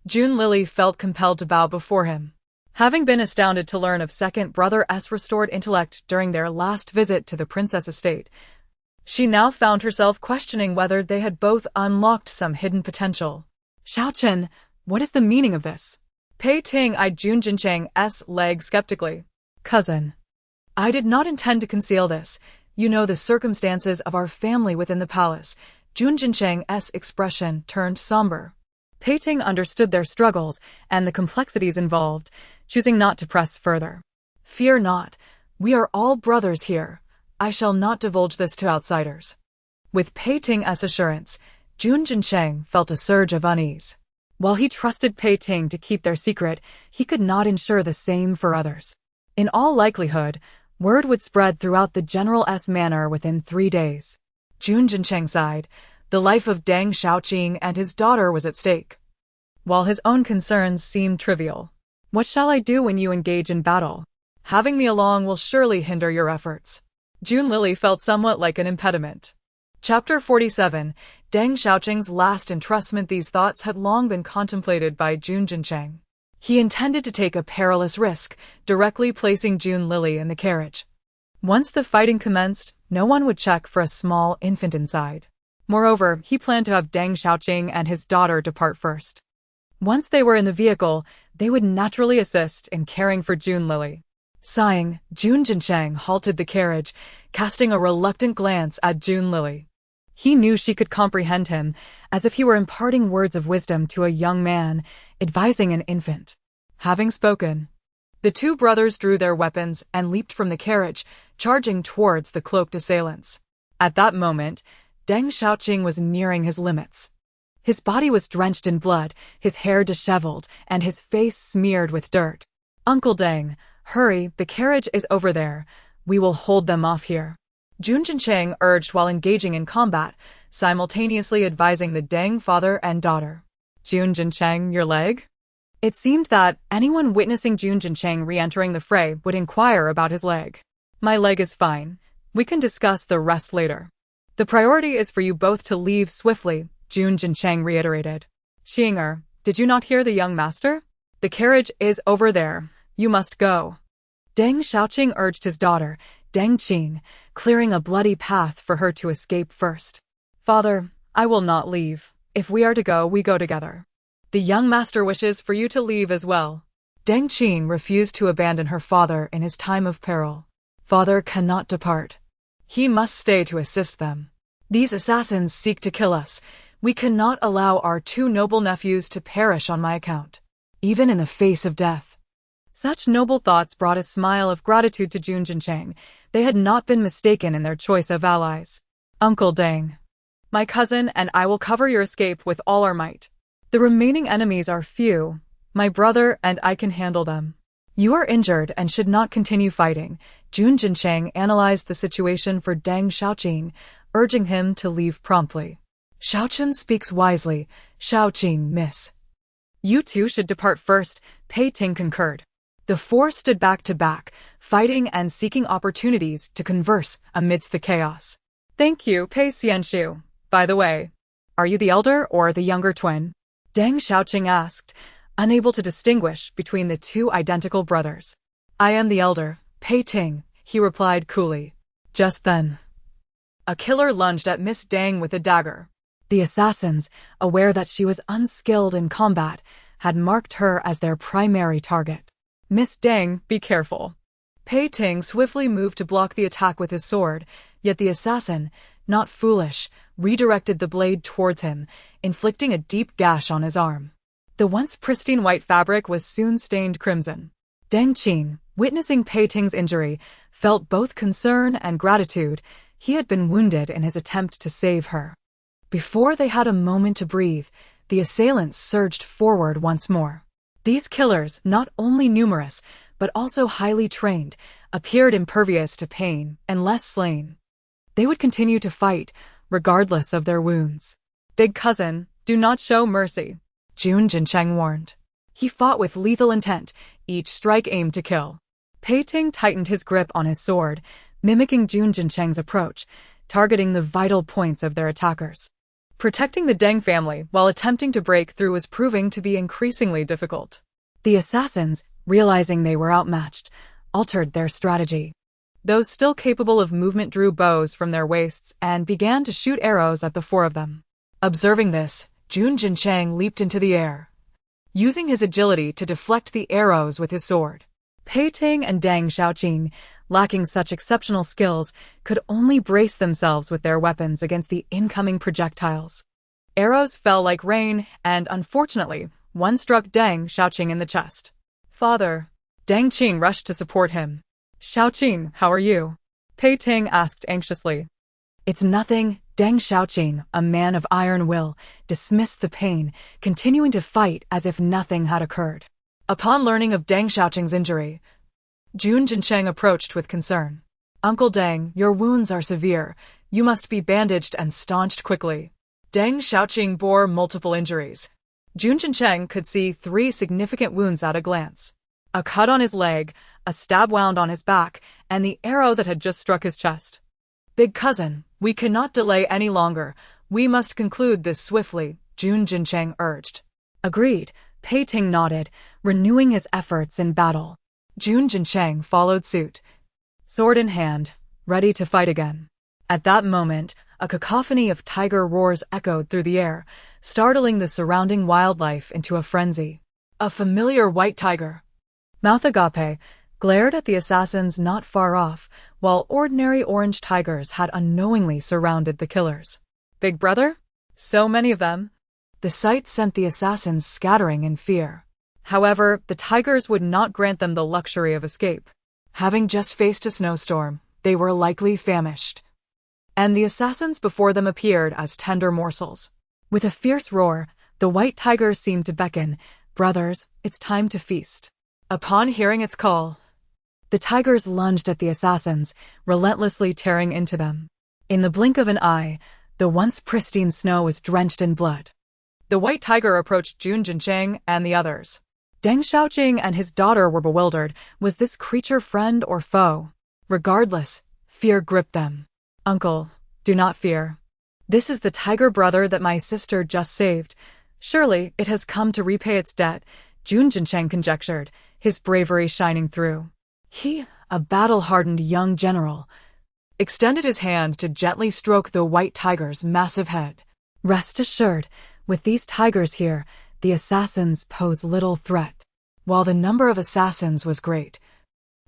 Jun Lily felt compelled to bow before him. Having been astounded to learn of second brother's restored intellect during their last visit to the princess estate, she now found herself questioning whether they had both unlocked some hidden potential. Xiaochen, what is the meaning of this? Pei Ting eyed Jun Jincheng's leg skeptically. Cousin, I did not intend to conceal this. You know the circumstances of our family within the palace. Jun Jincheng's expression turned somber. Pei Ting understood their struggles and the complexities involved, choosing not to press further. Fear not. We are all brothers here. I shall not divulge this to outsiders. With Pei Ting's assurance, Jun Jincheng felt a surge of unease. While he trusted Pei Ting to keep their secret, he could not ensure the same for others. In all likelihood, word would spread throughout the general's manor within 3 days. Jun Jincheng sighed. The life of Deng Xiaoqing and his daughter was at stake, while his own concerns seemed trivial. What shall I do when you engage in battle? Having me along will surely hinder your efforts. Jun Lily felt somewhat like an impediment. Chapter 47, Deng Xiaoqing's last entrustment. These thoughts had long been contemplated by Jun Jincheng. He intended to take a perilous risk, directly placing Jun Lily in the carriage. Once the fighting commenced, no one would check for a small infant inside. Moreover, he planned to have Deng Xiaoqing and his daughter depart first. Once they were in the vehicle, they would naturally assist in caring for Jun Lily. Sighing, Jun Jincheng halted the carriage, casting a reluctant glance at Jun Lily. He knew she could comprehend him, as if he were imparting words of wisdom to a young man, advising an infant. Having spoken, the two brothers drew their weapons and leaped from the carriage, charging towards the cloaked assailants. At that moment, Deng Xiaoqing was nearing his limits. His body was drenched in blood, his hair disheveled, and his face smeared with dirt. Uncle Deng, hurry, the carriage is over there. We will hold them off here. Jun Jincheng urged while engaging in combat, simultaneously advising the Deng father and daughter. Jun Jincheng, your leg? It seemed that anyone witnessing Jun Jincheng re-entering the fray would inquire about his leg. My leg is fine. We can discuss the rest later. The priority is for you both to leave swiftly, Jun Jincheng reiterated. Qinger, did you not hear the young master? The carriage is over there. You must go. Deng Xiaoqing urged his daughter, Deng Qing, clearing a bloody path for her to escape first. Father, I will not leave. If we are to go, we go together. The young master wishes for you to leave as well. Deng Qing refused to abandon her father in his time of peril. Father cannot depart. He must stay to assist them. These assassins seek to kill us. We cannot allow our 2 noble nephews to perish on my account, even in the face of death. Such noble thoughts brought a smile of gratitude to Jun Jincheng. They had not been mistaken in their choice of allies. Uncle Deng, my cousin and I will cover your escape with all our might. The remaining enemies are few. My brother and I can handle them. You are injured and should not continue fighting. Jun Jincheng analyzed the situation for Deng Xiaoqing, urging him to leave promptly. Xiaochen speaks wisely. Xiaoqing, miss. You two should depart first, Pei Ting concurred. The 4 stood back to back, fighting and seeking opportunities to converse amidst the chaos. Thank you, Pei Xianxiu. By the way, are you the elder or the younger twin? Deng Xiaoqing asked, unable to distinguish between the 2 identical brothers. I am the elder, Pei Ting, he replied coolly. Just then, a killer lunged at Miss Deng with a dagger. The assassins, aware that she was unskilled in combat, had marked her as their primary target. Miss Deng, be careful. Pei Ting swiftly moved to block the attack with his sword, yet the assassin, not foolish, redirected the blade towards him, inflicting a deep gash on his arm. The once pristine white fabric was soon stained crimson. Deng Qing, witnessing Pei Ting's injury, felt both concern and gratitude. He had been wounded in his attempt to save her. Before they had a moment to breathe, the assailants surged forward once more. These killers, not only numerous, but also highly trained, appeared impervious to pain unless slain. They would continue to fight, regardless of their wounds. Big cousin, do not show mercy. Jun Jincheng warned. He fought with lethal intent, each strike aimed to kill. Pei Ting tightened his grip on his sword, mimicking Jun Jincheng's approach, targeting the vital points of their attackers. Protecting the Deng family while attempting to break through was proving to be increasingly difficult. The assassins, realizing they were outmatched, altered their strategy. Those still capable of movement drew bows from their waists and began to shoot arrows at the four of them. Observing this, Jun Jincheng leaped into the air, using his agility to deflect the arrows with his sword. Pei Ting and Deng Xiaoqing, lacking such exceptional skills, could only brace themselves with their weapons against the incoming projectiles. Arrows fell like rain, and unfortunately, one struck Deng Xiaoqing in the chest. "Father." Deng Qing rushed to support him. "Xiaoqing, how are you?" Pei Ting asked anxiously. "It's nothing." Deng Xiaoqing, a man of iron will, dismissed the pain, continuing to fight as if nothing had occurred. Upon learning of Deng Xiaoqing's injury, Jun Jincheng approached with concern. "Uncle Deng, your wounds are severe. You must be bandaged and staunched quickly." Deng Xiaoqing bore multiple injuries. Jun Jincheng could see 3 significant wounds at a glance. A cut on his leg, a stab wound on his back, and the arrow that had just struck his chest. "Big cousin, we cannot delay any longer. We must conclude this swiftly," Jun Jincheng urged. Agreed, Pei Ting nodded, renewing his efforts in battle. Jun Jincheng followed suit, sword in hand, ready to fight again. At that moment, a cacophony of tiger roars echoed through the air, startling the surrounding wildlife into a frenzy. A familiar white tiger, Mouth Agape, glared at the assassins not far off, while ordinary orange tigers had unknowingly surrounded the killers. "Big brother? So many of them?" The sight sent the assassins scattering in fear. However, the tigers would not grant them the luxury of escape. Having just faced a snowstorm, they were likely famished. And the assassins before them appeared as tender morsels. With a fierce roar, the white tiger seemed to beckon, "Brothers, it's time to feast." Upon hearing its call, the tigers lunged at the assassins, relentlessly tearing into them. In the blink of an eye, the once pristine snow was drenched in blood. The white tiger approached Jun Jincheng and the others. Deng Xiaoqing and his daughter were bewildered. Was this creature friend or foe? Regardless, fear gripped them. "Uncle, do not fear. This is the tiger brother that my sister just saved. Surely it has come to repay its debt," Jun Jincheng conjectured, his bravery shining through. He, a battle-hardened young general, extended his hand to gently stroke the white tiger's massive head. "Rest assured, with these tigers here, the assassins pose little threat." While the number of assassins was great,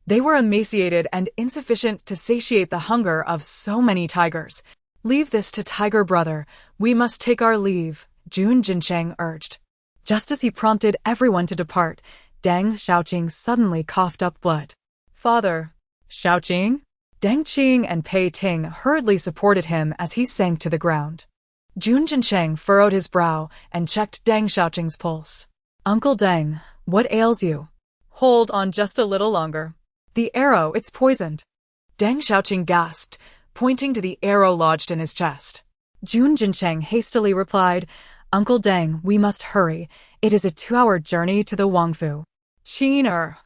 they were emaciated and insufficient to satiate the hunger of so many tigers. "Leave this to Tiger Brother. We must take our leave," Jun Jincheng urged. Just as he prompted everyone to depart, Deng Xiaoqing suddenly coughed up blood. "Father." "Xiaoqing?" Deng Qing and Pei Ting hurriedly supported him as he sank to the ground. Jun Jincheng furrowed his brow and checked Deng Xiaoqing's pulse. "Uncle Deng, what ails you?" "Hold on just a little longer. The arrow, it's poisoned." Deng Xiaoqing gasped, pointing to the arrow lodged in his chest. Jun Jincheng hastily replied, "Uncle Deng, we must hurry. It is a 2-hour journey to the Wangfu." "Qing-er."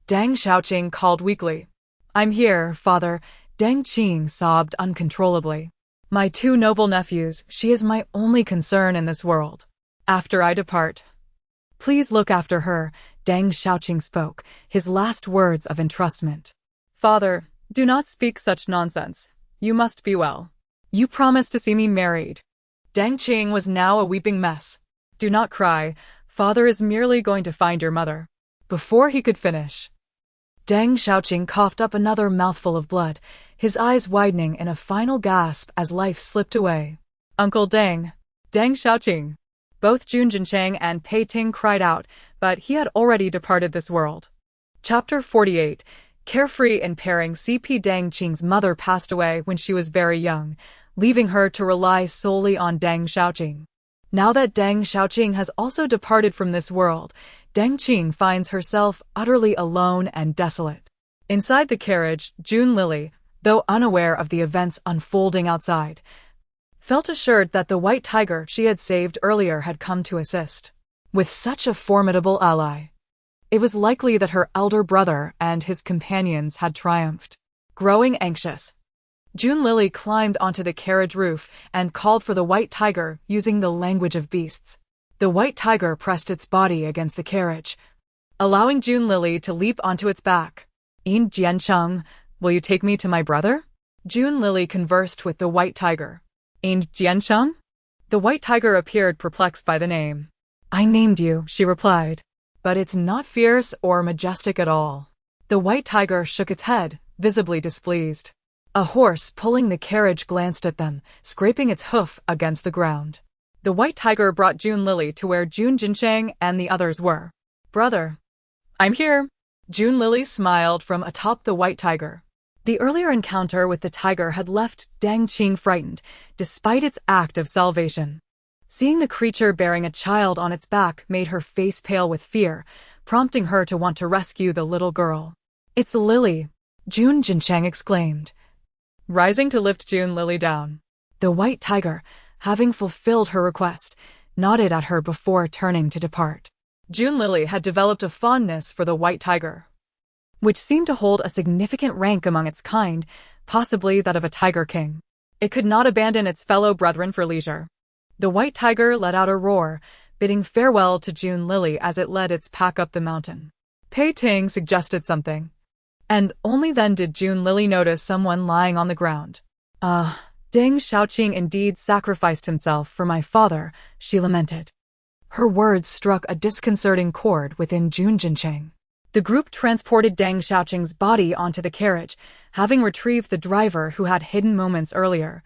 Deng Xiaoqing called weakly. "I'm here, father." Deng Qing sobbed uncontrollably. "My 2 noble nephews, she is my only concern in this world. After I depart, please look after her," Deng Xiaoqing spoke, his last words of entrustment. "Father, do not speak such nonsense. You must be well. You promised to see me married." Deng Qing was now a weeping mess. "Do not cry. Father is merely going to find your mother." Before he could finish, Deng Xiaoqing coughed up another mouthful of blood, his eyes widening in a final gasp as life slipped away. "Uncle Deng." "Deng Xiaoqing." Both Jun Jincheng and Pei Ting cried out, but he had already departed this world. Chapter 48. Carefree and pairing. CP Deng Qing's mother passed away when she was very young, leaving her to rely solely on Deng Xiaoqing. Now that Deng Xiaoqing has also departed from this world, Deng Qing finds herself utterly alone and desolate. Inside the carriage, Jun Lily, though unaware of the events unfolding outside, felt assured that the white tiger she had saved earlier had come to assist. With such a formidable ally, it was likely that her elder brother and his companions had triumphed. Growing anxious, Junlili climbed onto the carriage roof and called for the white tiger using the language of beasts. The white tiger pressed its body against the carriage, allowing Junlili to leap onto its back. "In Jiancheng, will you take me to my brother?" Junlili conversed with the white tiger. "In Jiancheng?" The white tiger appeared perplexed by the name. "I named you," she replied, "but it's not fierce or majestic at all." The white tiger shook its head, visibly displeased. A horse pulling the carriage glanced at them, scraping its hoof against the ground. The white tiger brought Junlili to where Jun Jincheng and the others were. "Brother, I'm here." Junlili smiled from atop the white tiger. The earlier encounter with the tiger had left Dang Qing frightened, despite its act of salvation. Seeing the creature bearing a child on its back made her face pale with fear, prompting her to want to rescue the little girl. "It's Lily," Jun Jincheng exclaimed, rising to lift Junlili down. The white tiger, having fulfilled her request, nodded at her before turning to depart. Junlili had developed a fondness for the white tiger, which seemed to hold a significant rank among its kind, possibly that of a tiger king. It could not abandon its fellow brethren for leisure. The white tiger let out a roar, bidding farewell to Junlili as it led its pack up the mountain. Pei Ting suggested something, and only then did Junlili notice someone lying on the ground. Deng Xiaoqing indeed sacrificed himself for my father," she lamented. Her words struck a disconcerting chord within Jun Jincheng. The group transported Deng Xiaoqing's body onto the carriage, having retrieved the driver who had hidden moments earlier,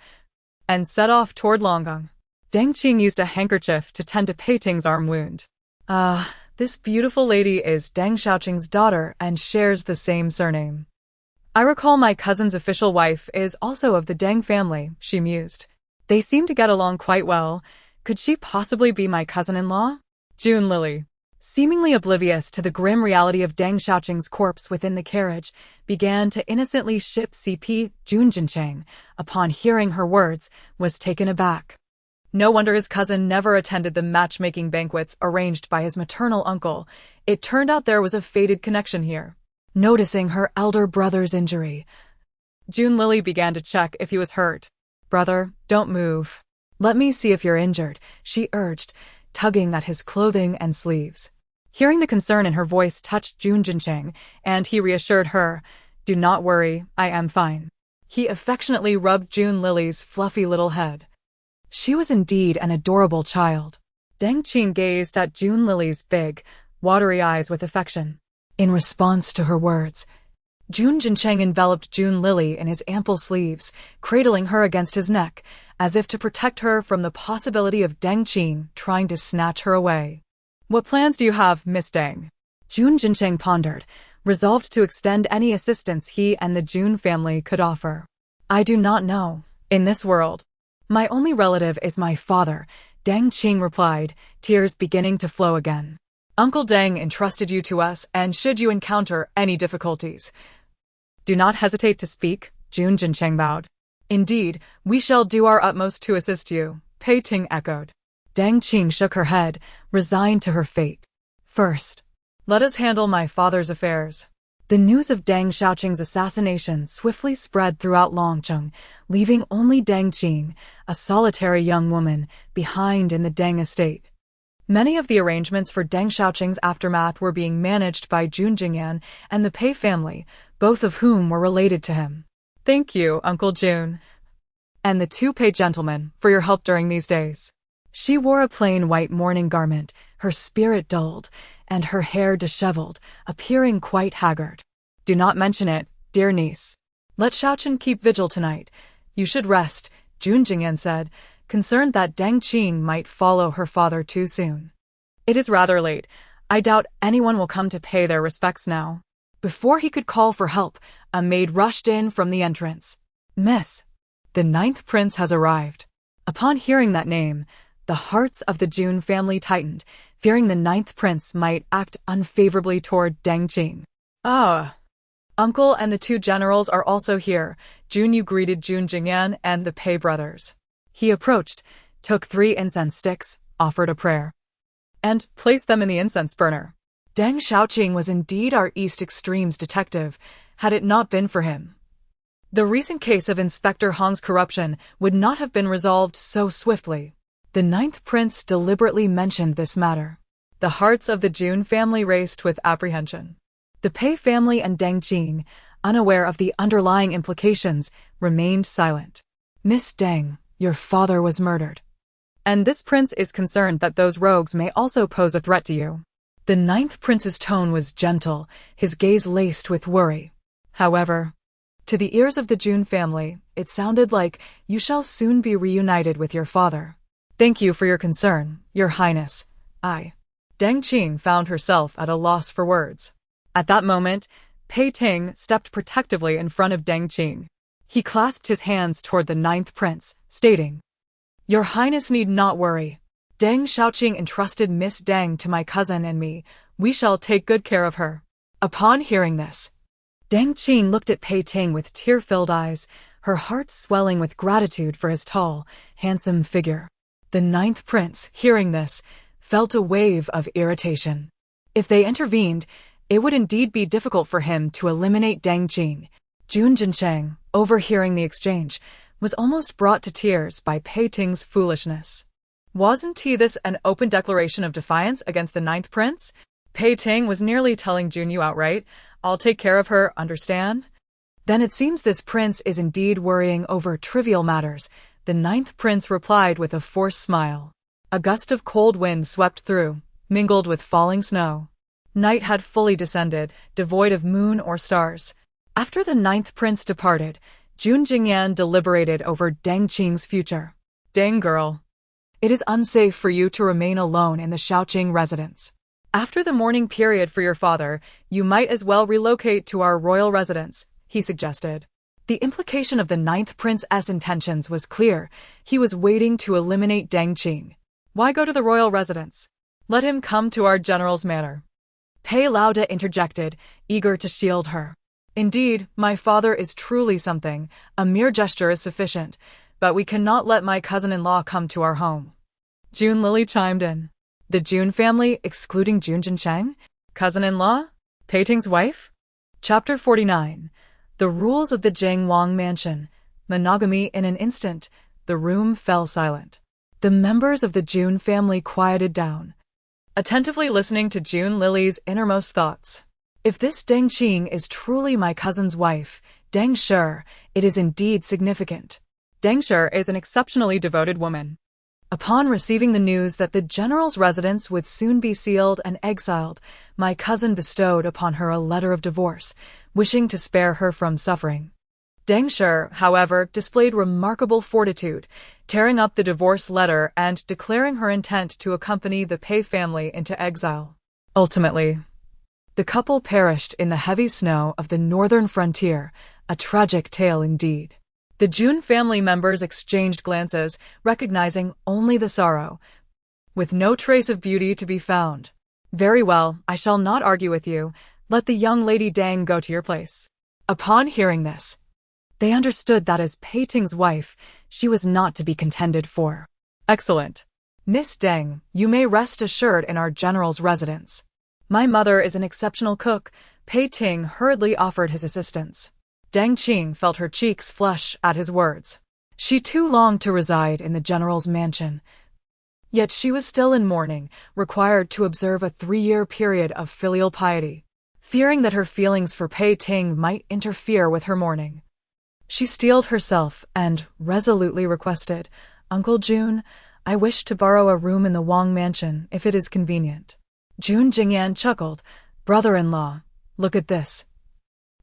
and set off toward Longgang. Deng Qing used a handkerchief to tend to Pei Ting's arm wound. This beautiful lady is Deng Xiaoqing's daughter and shares the same surname. I recall my cousin's official wife is also of the Deng family, she mused. They seem to get along quite well. Could she possibly be my cousin-in-law? Junlili, seemingly oblivious to the grim reality of Deng Xiaoqing's corpse within the carriage, began to innocently ship CP. Jun Jincheng, upon hearing her words, was taken aback. No wonder his cousin never attended the matchmaking banquets arranged by his maternal uncle. It turned out there was a fated connection here. Noticing her elder brother's injury, Junlili began to check if he was hurt. "Brother, don't move. Let me see if you're injured," she urged, tugging at his clothing and sleeves. Hearing the concern in her voice touched Jun Jincheng, and he reassured her, "Do not worry, I am fine." He affectionately rubbed Junlili's fluffy little head. She was indeed an adorable child. Deng Qing gazed at Junlili's big, watery eyes with affection. In response to her words, Jun Jincheng enveloped Junlili in his ample sleeves, cradling her against his neck, as if to protect her from the possibility of Deng Qing trying to snatch her away. "What plans do you have, Miss Deng?" Jun Jincheng pondered, resolved to extend any assistance he and the Jun family could offer. "I do not know. In this world, my only relative is my father," Deng Qing replied, tears beginning to flow again. "Uncle Deng entrusted you to us, and should you encounter any difficulties, do not hesitate to speak," Jun Jincheng bowed. "Indeed, we shall do our utmost to assist you," Pei Ting echoed. Deng Qing shook her head, resigned to her fate. "First, let us handle my father's affairs." The news of Deng Xiaoqing's assassination swiftly spread throughout Longcheng, leaving only Deng Qing, a solitary young woman, behind in the Deng estate. Many of the arrangements for Deng Xiaoqing's aftermath were being managed by Jun Jingyan and the Pei family, both of whom were related to him. "Thank you, Uncle Jun, and the two Pei gentlemen, for your help during these days." She wore a plain white mourning garment, her spirit dulled, and her hair disheveled, appearing quite haggard. "Do not mention it, dear niece. Let Xiaoqing keep vigil tonight. You should rest," Jun Jingyan said, concerned that Deng Qing might follow her father too soon. "It is rather late. I doubt anyone will come to pay their respects now." Before he could call for help, a maid rushed in from the entrance. "Miss, the 9th prince has arrived." Upon hearing that name, the hearts of the Jun family tightened, fearing the 9th prince might act unfavorably toward Deng Qing. Uncle and the two generals are also here," Jun Yu greeted Jun Jingyan and the Pei brothers. He approached, took 3 incense sticks, offered a prayer, and place them in the incense burner. Deng Xiaoqing was indeed our East Extremes detective, had it not been for him. The recent case of Inspector Hong's corruption would not have been resolved so swiftly. The ninth prince deliberately mentioned this matter. The hearts of the Jun family raced with apprehension. The Pei family and Deng Qing, unaware of the underlying implications, remained silent. Miss Deng, your father was murdered. And this prince is concerned that those rogues may also pose a threat to you. The ninth prince's tone was gentle, his gaze laced with worry. However, to the ears of the Jun family, it sounded like, you shall soon be reunited with your father. Thank you for your concern, your highness. Deng Qing found herself at a loss for words. At that moment, Pei Ting stepped protectively in front of Deng Qing. He clasped his hands toward the ninth prince, stating, Your highness need not worry. Deng Xiaoqing entrusted Miss Deng to my cousin and me. We shall take good care of her. Upon hearing this, Deng Qing looked at Pei Ting with tear-filled eyes, her heart swelling with gratitude for his tall, handsome figure. The ninth prince, hearing this, felt a wave of irritation. If they intervened, it would indeed be difficult for him to eliminate Deng Qing. Jun Jinsheng, overhearing the exchange, was almost brought to tears by Pei Ting's foolishness. Wasn't this an open declaration of defiance against the ninth prince? Pei Ting was nearly telling Jun Yu outright, I'll take care of her, understand? Then it seems this prince is indeed worrying over trivial matters, the ninth prince replied with a forced smile. A gust of cold wind swept through, mingled with falling snow. Night had fully descended, devoid of moon or stars. After the ninth prince departed, Jun Jingyan deliberated over Deng Qing's future. Deng girl, it is unsafe for you to remain alone in the Xiaoqing residence. After the mourning period for your father, you might as well relocate to our royal residence, he suggested. The implication of the ninth prince's intentions was clear. He was waiting to eliminate Deng Qing. Why go to the royal residence? Let him come to our general's manor. Pei Lauda interjected, eager to shield her. Indeed, my father is truly something. A mere gesture is sufficient, but we cannot let my cousin-in-law come to our home. Jun Lily chimed in. The Jun family, excluding Jun Jinsheng? Cousin-in-law? Pei Ting's wife? Chapter 49. The rules of the Jing Wang mansion. Monogamy in an instant. The room fell silent. The members of the Jun family quieted down, attentively listening to Jun Lily's innermost thoughts. If this Deng Qing is truly my cousin's wife, Deng Shi, it is indeed significant. Deng Shi is an exceptionally devoted woman. Upon receiving the news that the general's residence would soon be sealed and exiled, my cousin bestowed upon her a letter of divorce, wishing to spare her from suffering. Deng Shi, however, displayed remarkable fortitude, tearing up the divorce letter and declaring her intent to accompany the Pei family into exile. Ultimately, the couple perished in the heavy snow of the northern frontier, a tragic tale indeed. The Jun family members exchanged glances, recognizing only the sorrow, with no trace of beauty to be found. Very well, I shall not argue with you. Let the young lady Deng go to your place. Upon hearing this, they understood that as Pei Ting's wife, she was not to be contended for. Excellent. Miss Deng, you may rest assured in our general's residence. My mother is an exceptional cook. Pei Ting hurriedly offered his assistance. Deng Qing felt her cheeks flush at his words. She too longed to reside in the general's mansion. Yet she was still in mourning, required to observe a 3-year period of filial piety. Fearing that her feelings for Pei Ting might interfere with her mourning, she steeled herself and resolutely requested, Uncle Jun, I wish to borrow a room in the Wang mansion if it is convenient. Jun Jingyan chuckled, Brother-in-law, look at this.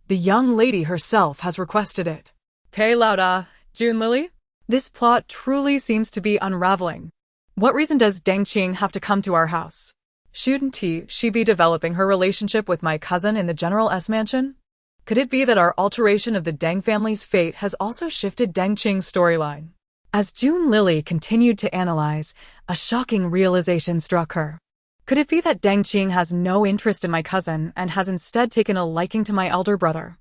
The young lady herself has requested it. Pei Lauda, Jun Lily? This plot truly seems to be unraveling. What reason does Deng Qing have to come to our house? Shouldn't she be developing her relationship with my cousin in the General's mansion? Could it be that our alteration of the Deng family's fate has also shifted Deng Qing's storyline? As Jun Lily continued to analyze, a shocking realization struck her. Could it be that Deng Qing has no interest in my cousin and has instead taken a liking to my elder brother?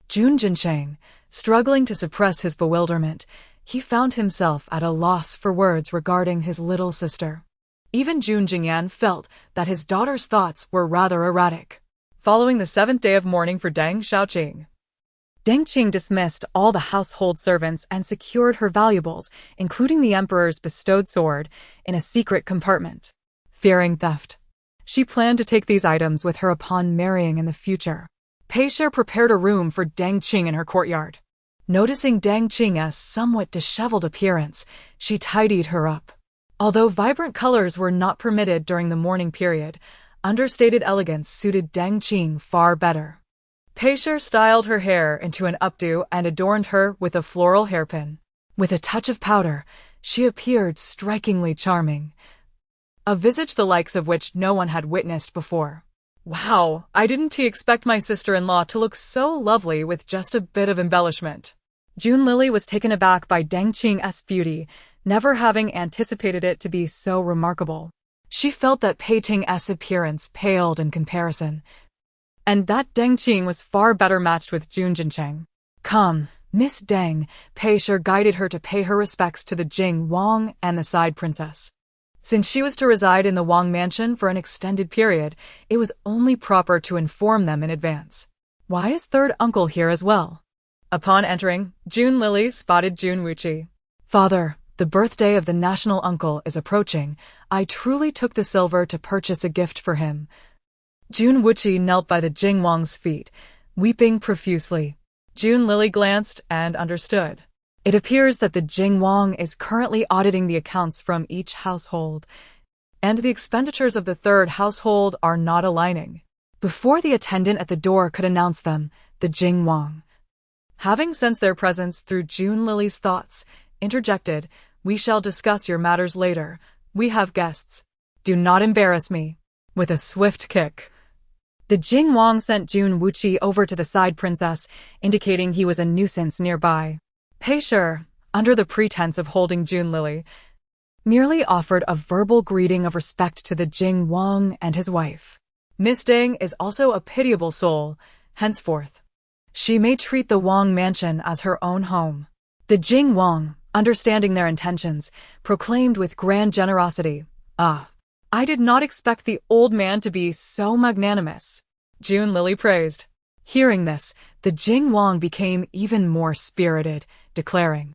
Jun Jinsheng, struggling to suppress his bewilderment, he found himself at a loss for words regarding his little sister. Even Jun Jingyan felt that his daughter's thoughts were rather erratic. Following the 7th day of mourning for Deng Xiaoqing, Deng Qing dismissed all the household servants and secured her valuables, including the emperor's bestowed sword, in a secret compartment. Fearing theft, she planned to take these items with her upon marrying in the future. Pei Shi prepared a room for Deng Qing in her courtyard. Noticing Deng Qing's somewhat disheveled appearance, she tidied her up. Although vibrant colors were not permitted during the mourning period, understated elegance suited Deng Qing far better. Pei Shi styled her hair into an updo and adorned her with a floral hairpin. With a touch of powder, she appeared strikingly charming, a visage the likes of which no one had witnessed before. Wow, I didn't expect my sister-in-law to look so lovely with just a bit of embellishment. Jun Lily was taken aback by Deng Qing's beauty, never having anticipated it to be so remarkable. She felt that Pei Ting's appearance paled in comparison, and that Deng Qing was far better matched with Jun Jincheng. Come, Miss Deng, Pei Shi guided her to pay her respects to the Jing Wang and the side princess. Since she was to reside in the Wang mansion for an extended period, it was only proper to inform them in advance. Why is third uncle here as well? Upon entering, Jun Lily spotted Jun Wuqi. Father, the birthday of the national uncle is approaching. I truly took the silver to purchase a gift for him. Jun Wuqi knelt by the Jing Wang's feet, weeping profusely. Jun Lily glanced and understood. It appears that the Jing Wang is currently auditing the accounts from each household, and the expenditures of the third household are not aligning. Before the attendant at the door could announce them, the Jing Wang, having sensed their presence through Jun Lily's thoughts, interjected, "We shall discuss your matters later. We have guests. Do not embarrass me." With a swift kick, the Jing Wang sent Jun Wuqi over to the side princess, indicating he was a nuisance nearby. Pei Shi, under the pretense of holding Jun Lily, merely offered a verbal greeting of respect to the Jing Wang and his wife. Miss Deng is also a pitiable soul. Henceforth, she may treat the Wang mansion as her own home. The Jing Wang, understanding their intentions, proclaimed with grand generosity, "Ah, I did not expect the old man to be so magnanimous." Jun Lily praised. Hearing this, the Jing Wang became even more spirited, declaring,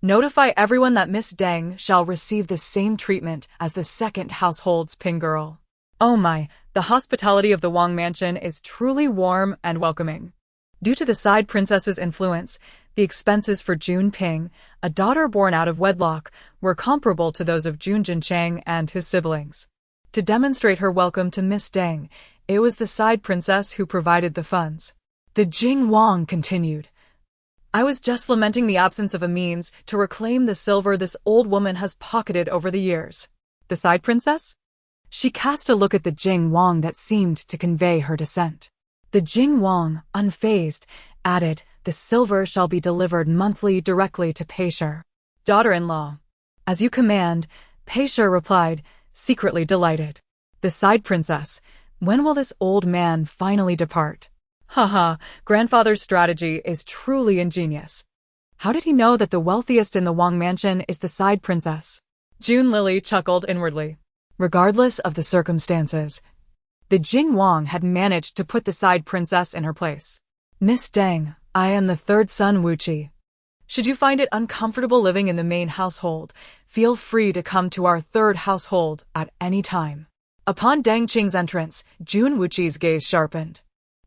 "Notify everyone that Miss Deng shall receive the same treatment as the second household's ping girl." Oh my, the hospitality of the Wang mansion is truly warm and welcoming. Due to the side princess's influence, the expenses for Jun Ping, a daughter born out of wedlock, were comparable to those of Jun Jincheng and his siblings. To demonstrate her welcome to Miss Deng, it was the side princess who provided the funds. The Jing Wang continued, "I was just lamenting the absence of a means to reclaim the silver this old woman has pocketed over the years." The side princess? She cast a look at the Jing Wang that seemed to convey her dissent. The Jing Wang, unfazed, added, "The silver shall be delivered monthly directly to Pei Shi." "Daughter-in-law." "As you command," Pei Shi replied, secretly delighted. The side princess, "When will this old man finally depart?" Haha, grandfather's strategy is truly ingenious. How did he know that the wealthiest in the Wang mansion is the side princess? Jun Lily chuckled inwardly. Regardless of the circumstances, the Jing Wang had managed to put the side princess in her place. "Miss Deng, I am the third son Wuqi. Should you find it uncomfortable living in the main household, feel free to come to our third household at any time." Upon Deng Qing's entrance, Jun Wuqi's gaze sharpened.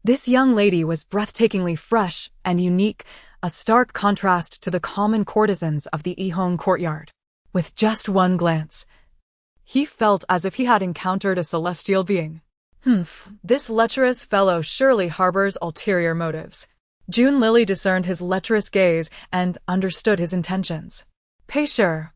This young lady was breathtakingly fresh and unique, a stark contrast to the common courtesans of the Yihong courtyard. With just one glance, he felt as if he had encountered a celestial being. This lecherous fellow surely harbors ulterior motives. Jun Lily discerned his lecherous gaze and understood his intentions. Pei Shi,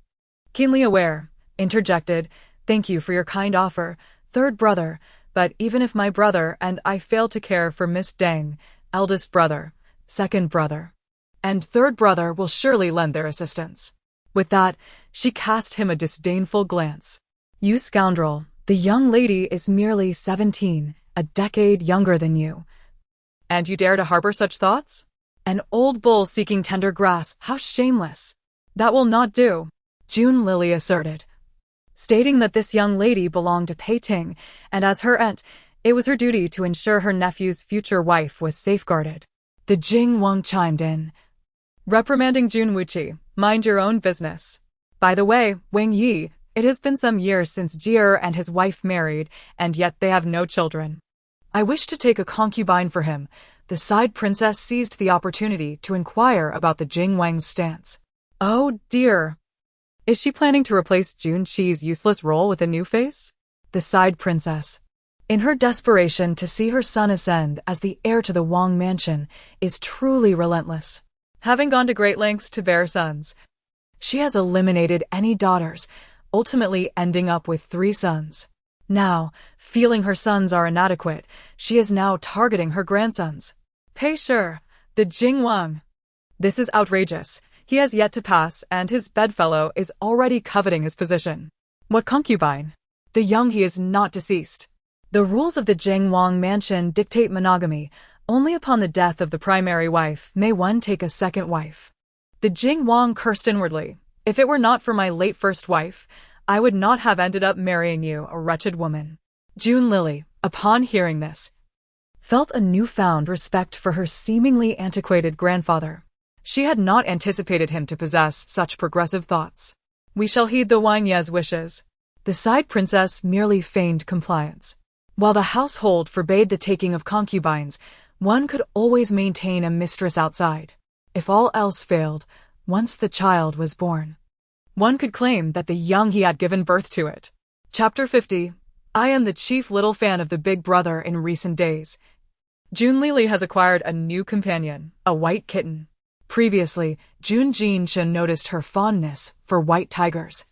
keenly aware, interjected, "Thank you for your kind offer, third brother, but even if my brother and I fail to care for Miss Deng, eldest brother, second brother, and third brother will surely lend their assistance." With that, she cast him a disdainful glance. "You scoundrel, the young lady is merely 17, a decade younger than you. And you dare to harbor such thoughts? An old bull seeking tender grass, how shameless." "That will not do," Jun Lily asserted. stating that this young lady belonged to Pei Ting, and as her aunt, it was her duty to ensure her nephew's future wife was safeguarded. The Jing Wang chimed in, reprimanding Jun Wuqi, mind your own business. By the way, Wang Yi, it has been some years since Jier and his wife married, and yet they have no children. I wish to take a concubine for him. The side princess seized the opportunity to inquire about the Jing Wang's stance. Oh dear. Is she planning to replace Jun Qi's useless role with a new face? The side princess, in her desperation to see her son ascend as the heir to the Wang mansion, is truly relentless. Having gone to great lengths to bear sons, she has eliminated any daughters, ultimately ending up with 3 sons. Now, feeling her sons are inadequate, she is now targeting her grandsons. Pei Shi, the Jing Wang. This is outrageous. He has yet to pass, and his bedfellow is already coveting his position. What concubine? The young he is not deceased. The rules of the Jing Wang mansion dictate monogamy. Only upon the death of the primary wife may one take a second wife. The Jing Wang cursed inwardly. If it were not for my late first wife, I would not have ended up marrying you, a wretched woman. Jun Lily, upon hearing this, felt a newfound respect for her seemingly antiquated grandfather. She had not anticipated him to possess such progressive thoughts. We shall heed the Wang Ye's wishes. The side princess merely feigned compliance. While the household forbade the taking of concubines, one could always maintain a mistress outside. If all else failed, once the child was born, one could claim that the young he had given birth to it. Chapter 50. I am the chief little fan of the Big Brother in recent days. Jun Lili has acquired a new companion, a white kitten. Previously, Jun Jinshan noticed her fondness for white tigers.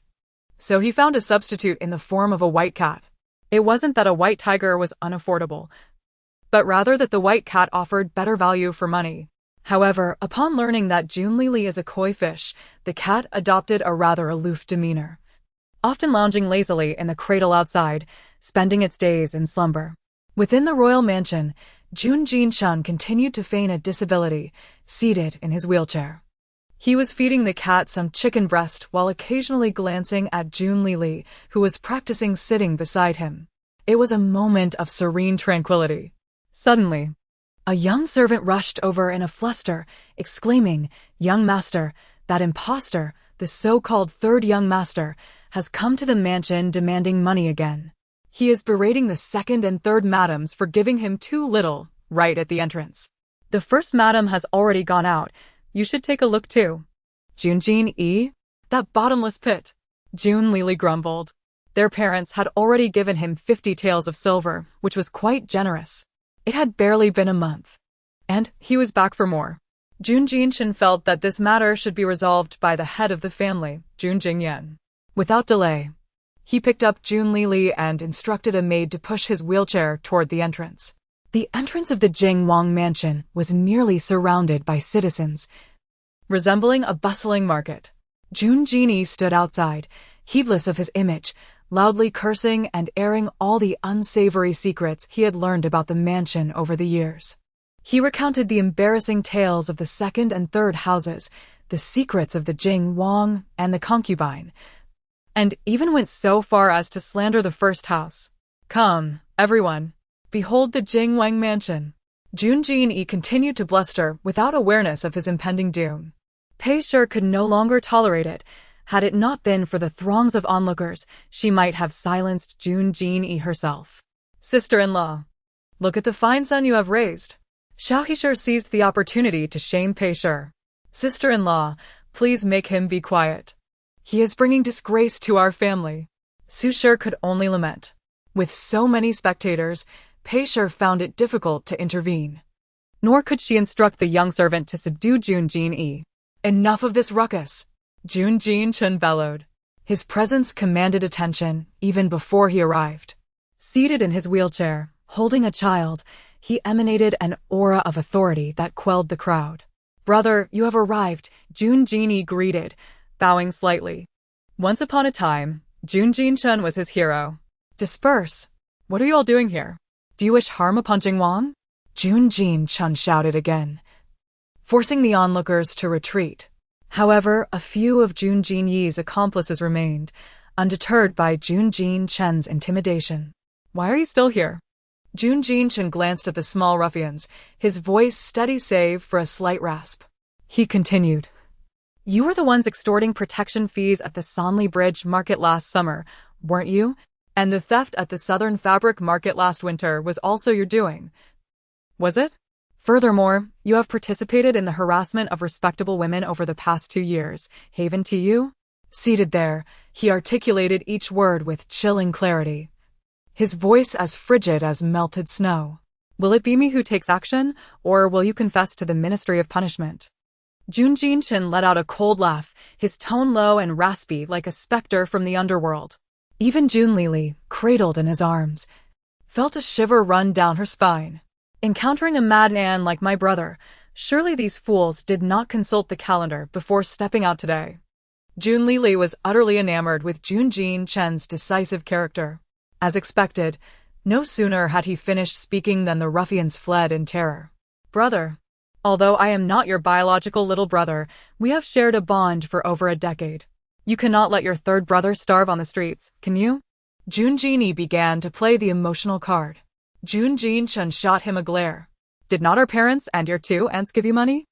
So he found a substitute in the form of a white cat. It wasn't that a white tiger was unaffordable, but rather that the white cat offered better value for money. However, upon learning that Jun Lili is a koi fish, the cat adopted a rather aloof demeanor, often lounging lazily in the cradle outside, spending its days in slumber. Within the royal mansion, Jun Jinshan continued to feign a disability, seated in his wheelchair. He was feeding the cat some chicken breast while occasionally glancing at Jun Lili, who was practicing sitting beside him. It was a moment of serene tranquility. Suddenly, a young servant rushed over in a fluster, exclaiming, "Young master, that impostor, the so-called third young master, has come to the mansion demanding money again. He is berating the second and third madams for giving him too little," right at the entrance. "The first madam has already gone out. You should take a look too." Junjin E? That bottomless pit. Jun Lili grumbled. Their parents had already given him 50 taels of silver, which was quite generous. It had barely been a month, and he was back for more. Jun Jinshan felt that this matter should be resolved by the head of the family, Jun Jingyan. Without delay, he picked up Jun Lili and instructed a maid to push his wheelchair toward the entrance. The entrance of the Jing Wang mansion was nearly surrounded by citizens, resembling a bustling market. Jun Jini stood outside, heedless of his image, loudly cursing and airing all the unsavory secrets he had learned about the mansion over the years. He recounted the embarrassing tales of the second and third houses, the secrets of the Jing Wang and the concubine, and even went so far as to slander the first house. "Come, everyone, behold the Jing Wang mansion." Jun Jin-yi continued to bluster without awareness of his impending doom. Pei Shi could no longer tolerate it. Had it not been for the throngs of onlookers, she might have silenced Jun Jin-yi herself. "Sister-in-law, look at the fine son you have raised." Xiao Hishir seized the opportunity to shame Pei Shi. "Sister-in-law, please make him be quiet. He is bringing disgrace to our family." Su Shi could only lament. With so many spectators, Pei Shi found it difficult to intervene. Nor could she instruct the young servant to subdue Jun Jin-yi. "Enough of this ruckus!" Jun Jin-chun bellowed. His presence commanded attention even before he arrived. Seated in his wheelchair, holding a child, he emanated an aura of authority that quelled the crowd. "Brother, you have arrived," Jun Jin-yi greeted, bowing slightly. Once upon a time, Jun Jin-chun was his hero. "Disperse! What are you all doing here? Do you wish harm upon Jing Wang?" Jun Jin-chun shouted again, forcing the onlookers to retreat. However, a few of Jun Jin-yi's accomplices remained, undeterred by Jun Chen's intimidation. "Why are you still here?" Jun Chen glanced at the small ruffians, his voice steady save for a slight rasp. He continued, "You were the ones extorting protection fees at the Sonley Bridge market last summer, weren't you? And the theft at the Southern Fabric Market last winter was also your doing, was it? Furthermore, you have participated in the harassment of respectable women over the past 2 years, haven't you?" Seated there, he articulated each word with chilling clarity, his voice as frigid as melted snow. "Will it be me who takes action, or will you confess to the Ministry of Punishment?" Jun Chen let out a cold laugh, his tone low and raspy like a specter from the underworld. Even Jun Lili, cradled in his arms, felt a shiver run down her spine. Encountering a madman like my brother, surely these fools did not consult the calendar before stepping out today. Jun Lili was utterly enamored with Jun Chen's decisive character. As expected, no sooner had he finished speaking than the ruffians fled in terror. "Brother, although I am not your biological little brother, we have shared a bond for over a decade. You cannot let your third brother starve on the streets, can you?" Jun began to play the emotional card. Jun Chen shot him a glare. "Did not our parents and your 2 aunts give you money?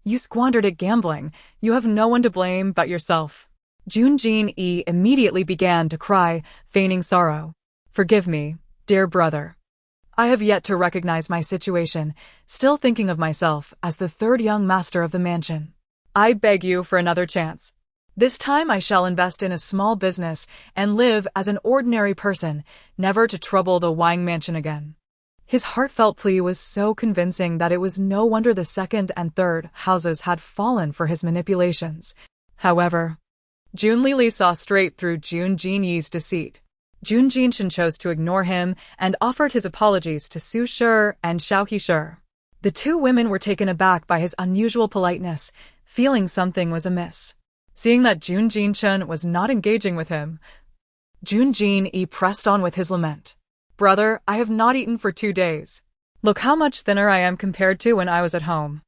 You squandered it gambling. You have no one to blame but yourself." Jun immediately began to cry, feigning sorrow. "Forgive me, dear brother. I have yet to recognize my situation, still thinking of myself as the third young master of the mansion. I beg you for another chance. This time I shall invest in a small business and live as an ordinary person, never to trouble the Wang mansion again." His heartfelt plea was so convincing that it was no wonder the second and third houses had fallen for his manipulations. However, Jun Lili saw straight through Jun Yi's deceit. Jun Chen chose to ignore him and offered his apologies to Su Shi and Xiao He. The 2 women were taken aback by his unusual politeness, feeling something was amiss. Seeing that Jun Chen was not engaging with him, Jun pressed on with his lament. "Brother, I have not eaten for 2 days. Look how much thinner I am compared to when I was at home."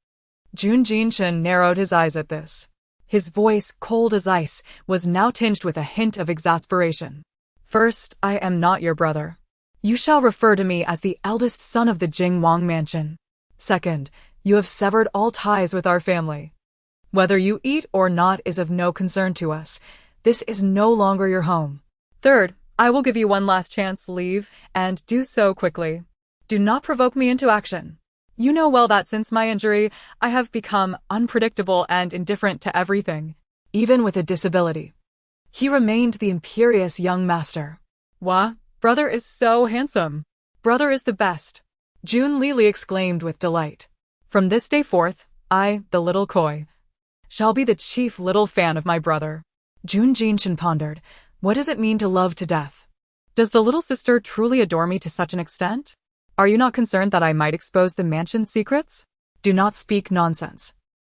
Jun Chen narrowed his eyes at this. His voice, cold as ice, was now tinged with a hint of exasperation. "First, I am not your brother. You shall refer to me as the eldest son of the Jing Wang mansion. Second, you have severed all ties with our family. Whether you eat or not is of no concern to us. This is no longer your home. Third, I will give you one last chance to leave, and do so quickly. Do not provoke me into action. You know well that since my injury, I have become unpredictable and indifferent to everything, even with a disability." He remained the imperious young master. "Wah, brother is so handsome. Brother is the best," Jun Lili exclaimed with delight. "From this day forth, I, the little koi, shall be the chief little fan of my brother." Jun Chen pondered, what does it mean to love to death? Does the little sister truly adore me to such an extent? Are you not concerned that I might expose the mansion's secrets? Do not speak nonsense.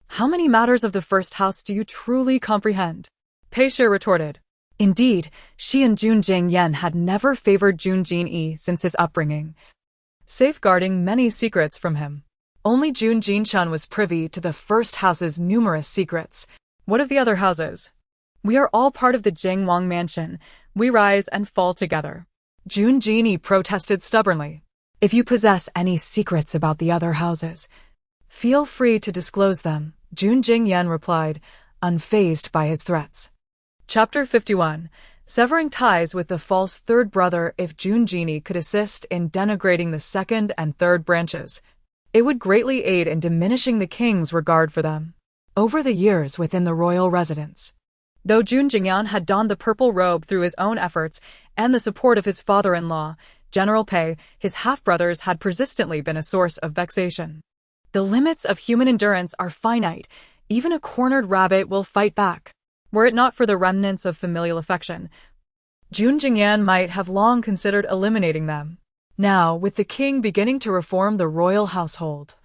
How many matters of the first house do you truly comprehend? Pei Shi retorted. Indeed, she and Jun Jingyan had never favored Jun Yi since his upbringing, safeguarding many secrets from him. Only Jun Chen was privy to the first house's numerous secrets. What of the other houses? We are all part of the Jing Wang mansion. We rise and fall together. Jun Yi protested stubbornly. If you possess any secrets about the other houses, feel free to disclose them, Jun Jingyan replied, unfazed by his threats. Chapter 51. Severing ties with the false third brother. If Jun Yi could assist in denigrating the second and third branches, it would greatly aid in diminishing the king's regard for them. Over the years within the royal residence, though Jun Jingyan had donned the purple robe through his own efforts and the support of his father-in-law, General Pei, his half-brothers had persistently been a source of vexation. The limits of human endurance are finite. Even a cornered rabbit will fight back. Were it not for the remnants of familial affection, Jun Jingyan might have long considered eliminating them. Now, with the king beginning to reform the royal household,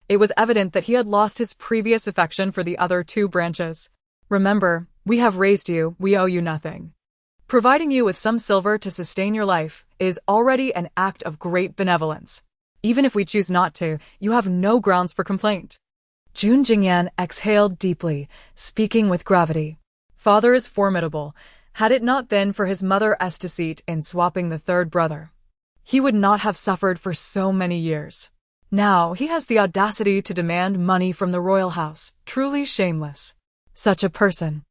it was evident that he had lost his previous affection for the other two branches. Remember, we have raised you, we owe you nothing. Providing you with some silver to sustain your life is already an act of great benevolence. Even if we choose not to, you have no grounds for complaint. Jun Jingyan exhaled deeply, speaking with gravity. Father is formidable. Had it not been for his mother's deceit in swapping the third brother, he would not have suffered for so many years. Now he has the audacity to demand money from the royal house. Truly shameless. Such a person,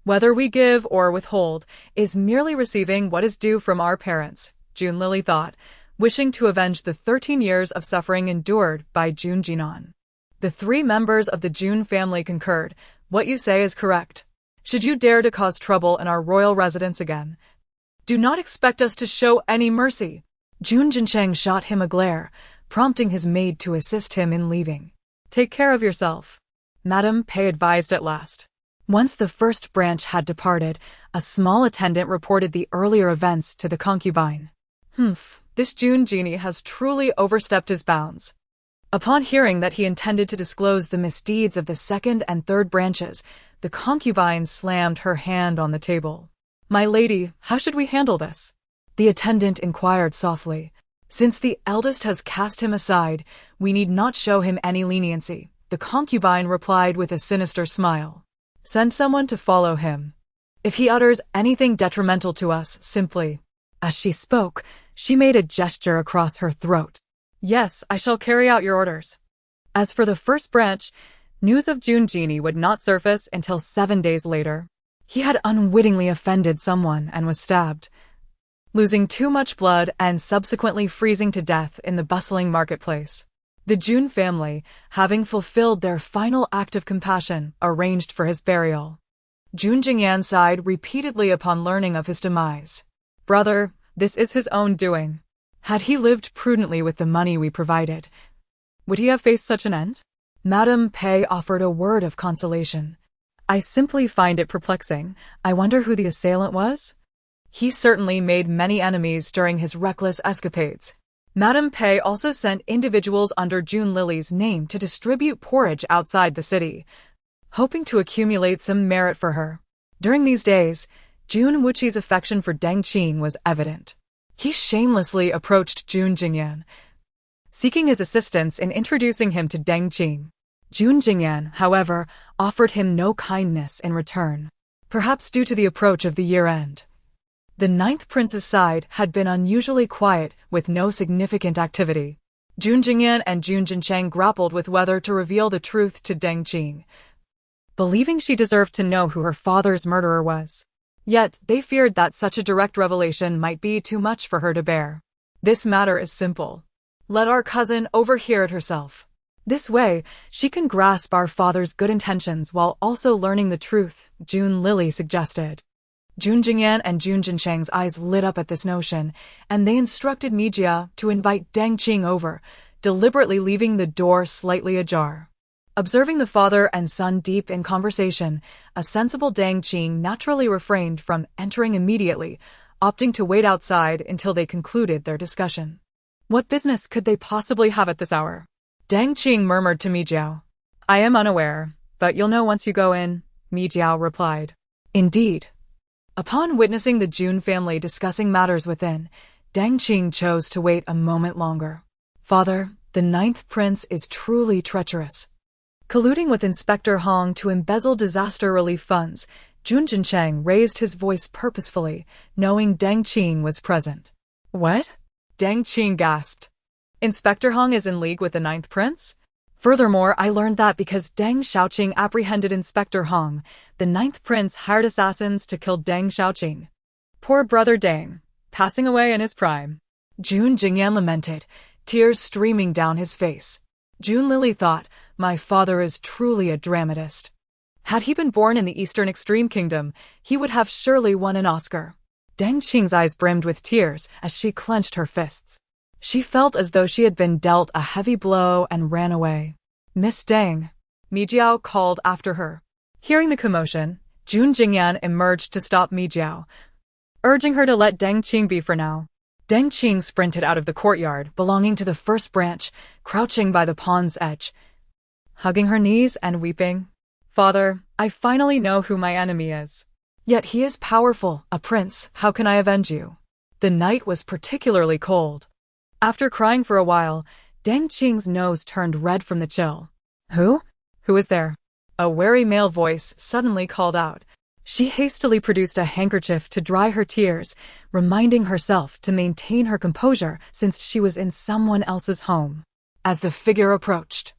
whether we give or withhold, is merely receiving what is due from our parents, June Lily thought, wishing to avenge the 13 years of suffering endured by June Jinan. The 3 members of the June family concurred. What you say is correct. Should you dare to cause trouble in our royal residence again, do not expect us to show any mercy. June Jincheng shot him a glare, prompting his maid to assist him in leaving. Take care of yourself, Madame Pei advised at last. Once the first branch had departed, a small attendant reported the earlier events to the concubine. This June genie has truly overstepped his bounds. Upon hearing that he intended to disclose the misdeeds of the second and third branches, the concubine slammed her hand on the table. My lady, how should we handle this? The attendant inquired softly. Since the eldest has cast him aside, we need not show him any leniency, the concubine replied with a sinister smile. Send someone to follow him. If he utters anything detrimental to us, simply. As she spoke, she made a gesture across her throat. Yes, I shall carry out your orders. As for the first branch, news of June Genie would not surface until 7 days later. He had unwittingly offended someone and was stabbed, losing too much blood and subsequently freezing to death in the bustling marketplace. The June family, having fulfilled their final act of compassion, arranged for his burial. June Jingyan sighed repeatedly upon learning of his demise. Brother, this is his own doing. Had he lived prudently with the money we provided, would he have faced such an end? Madame Pei offered a word of consolation. I simply find it perplexing. I wonder who the assailant was? He certainly made many enemies during his reckless escapades. Madame Pei also sent individuals under June Lily's name to distribute porridge outside the city, hoping to accumulate some merit for her. During these days, June Wuqi's affection for Deng Qing was evident. He shamelessly approached June Jingyan, seeking his assistance in introducing him to Deng Qing. June Jingyan, however, offered him no kindness in return, perhaps due to the approach of the year-end. The 9th prince's side had been unusually quiet, with no significant activity. June Jingyan and June Jincheng grappled with whether to reveal the truth to Deng Qing, believing she deserved to know who her father's murderer was. Yet, they feared that such a direct revelation might be too much for her to bear. This matter is simple. Let our cousin overhear it herself. This way, she can grasp our father's good intentions while also learning the truth, June Lily suggested. June Jingyan and June Jincheng's eyes lit up at this notion, and they instructed Mijia to invite Deng Qing over, deliberately leaving the door slightly ajar. Observing the father and son deep in conversation, a sensible Deng Qing naturally refrained from entering immediately, opting to wait outside until they concluded their discussion. What business could they possibly have at this hour? Deng Qing murmured to Mijiao. I am unaware, but you'll know once you go in, Mijiao replied. Indeed. Upon witnessing the June family discussing matters within, Deng Qing chose to wait a moment longer. Father, the 9th prince is truly treacherous. Colluding with Inspector Hong to embezzle disaster relief funds, Jun Jincheng raised his voice purposefully, knowing Deng Qing was present. What? Deng Qing gasped. Inspector Hong is in league with the 9th prince? Furthermore, I learned that because Deng Xiaoqing apprehended Inspector Hong, the 9th prince hired assassins to kill Deng Xiaoqing. Poor brother Deng, passing away in his prime. June Jingyan lamented, tears streaming down his face. June Lily thought, my father is truly a dramatist. Had he been born in the Eastern Extreme Kingdom, he would have surely won an Oscar. Deng Qing's eyes brimmed with tears as she clenched her fists. She felt as though she had been dealt a heavy blow and ran away. Miss Deng, Mijiao called after her. Hearing the commotion, June Jingyan emerged to stop Mijiao, urging her to let Deng Qing be for now. Deng Qing sprinted out of the courtyard belonging to the first branch, crouching by the pond's edge, hugging her knees and weeping. Father, I finally know who my enemy is. Yet he is powerful, a prince, how can I avenge you? The night was particularly cold. After crying for a while, Deng Qing's nose turned red from the chill. Who? Who is there? A wary male voice suddenly called out. She hastily produced a handkerchief to dry her tears, reminding herself to maintain her composure since she was in someone else's home. As the figure approached,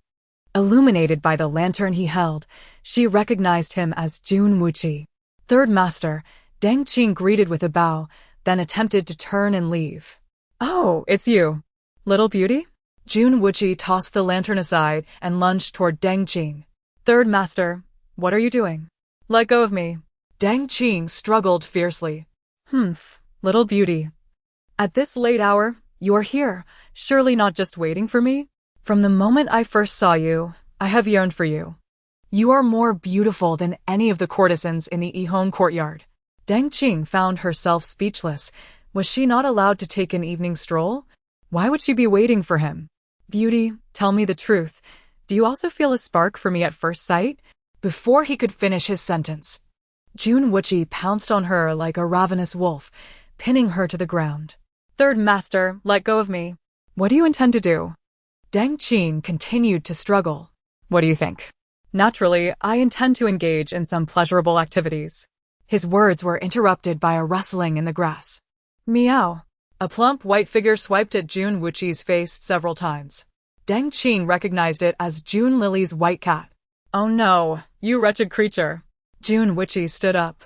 illuminated by the lantern he held, she recognized him as Jun Wuqi. Third Master, Deng Qing greeted with a bow, then attempted to turn and leave. "Oh, it's you, little beauty?" Jun Wuqi tossed the lantern aside and lunged toward Deng Qing. "Third Master, what are you doing? Let go of me." Deng Qing struggled fiercely. "Humph, little beauty. At this late hour, you're here, surely not just waiting for me? From the moment I first saw you, I have yearned for you. You are more beautiful than any of the courtesans in the Yihong courtyard." Deng Qing found herself speechless. Was she not allowed to take an evening stroll? Why would she be waiting for him? "Beauty, tell me the truth. Do you also feel a spark for me at first sight?" Before he could finish his sentence, Jun Wuqi pounced on her like a ravenous wolf, pinning her to the ground. "Third Master, let go of me. What do you intend to do?" Deng Qing continued to struggle. "What do you think?" "Naturally, I intend to engage in some pleasurable activities." His words were interrupted by a rustling in the grass. Meow. A plump white figure swiped at Jun Wuqi's face several times. Deng Qing recognized it as Jun Lily's white cat. "Oh no, you wretched creature." Jun Wuqi stood up,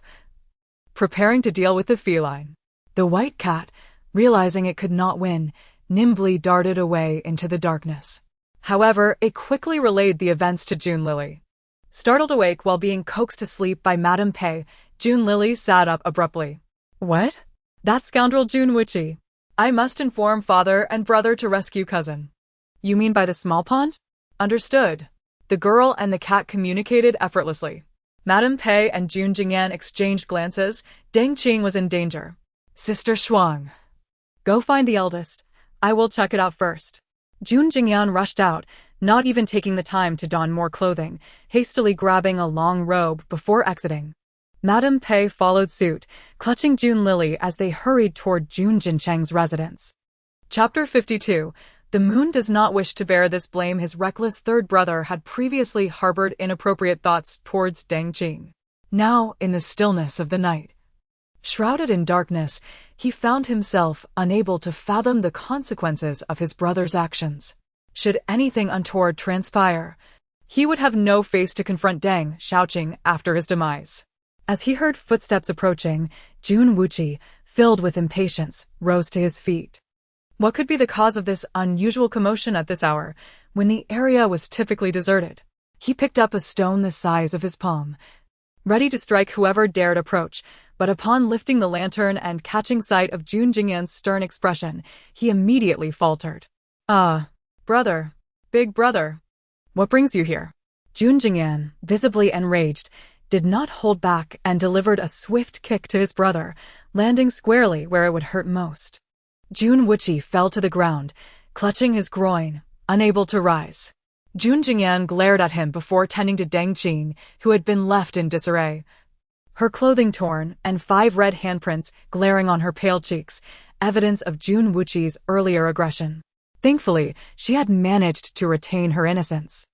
preparing to deal with the feline. The white cat, realizing it could not win, nimbly darted away into the darkness. However, it quickly relayed the events to Jun Lily. Startled awake while being coaxed to sleep by Madame Pei, Jun Lily sat up abruptly. "What? That scoundrel Jun Wuqi. I must inform father and brother to rescue cousin." "You mean by the small pond?" "Understood." The girl and the cat communicated effortlessly. Madame Pei and Jun Jingyan exchanged glances. Deng Qing was in danger. "Sister Shuang, go find the eldest. I will check it out first." Jun Jingyan rushed out, not even taking the time to don more clothing, hastily grabbing a long robe before exiting. Madame Pei followed suit, clutching Jun Lily as they hurried toward Jun Jincheng's residence. Chapter 52. The moon does not wish to bear this blame. His reckless third brother had previously harbored inappropriate thoughts towards Deng Qing. Now, in the stillness of the night, shrouded in darkness, he found himself unable to fathom the consequences of his brother's actions. Should anything untoward transpire, he would have no face to confront Deng Xiaoqing after his demise. As he heard footsteps approaching, Jun Wuqi, filled with impatience, rose to his feet. What could be the cause of this unusual commotion at this hour, when the area was typically deserted? He picked up a stone the size of his palm, ready to strike whoever dared approach, but upon lifting the lantern and catching sight of Jun Jingyan's stern expression, he immediately faltered. "Ah, brother, big brother, what brings you here?" Jun Jingyan, visibly enraged, did not hold back and delivered a swift kick to his brother, landing squarely where it would hurt most. Jun Wuqi fell to the ground, clutching his groin, unable to rise. Jun Jingyan glared at him before tending to Deng Qing, who had been left in disarray. Her clothing torn and 5 red handprints glaring on her pale cheeks, evidence of Jun Wuqi's earlier aggression. Thankfully, she had managed to retain her innocence.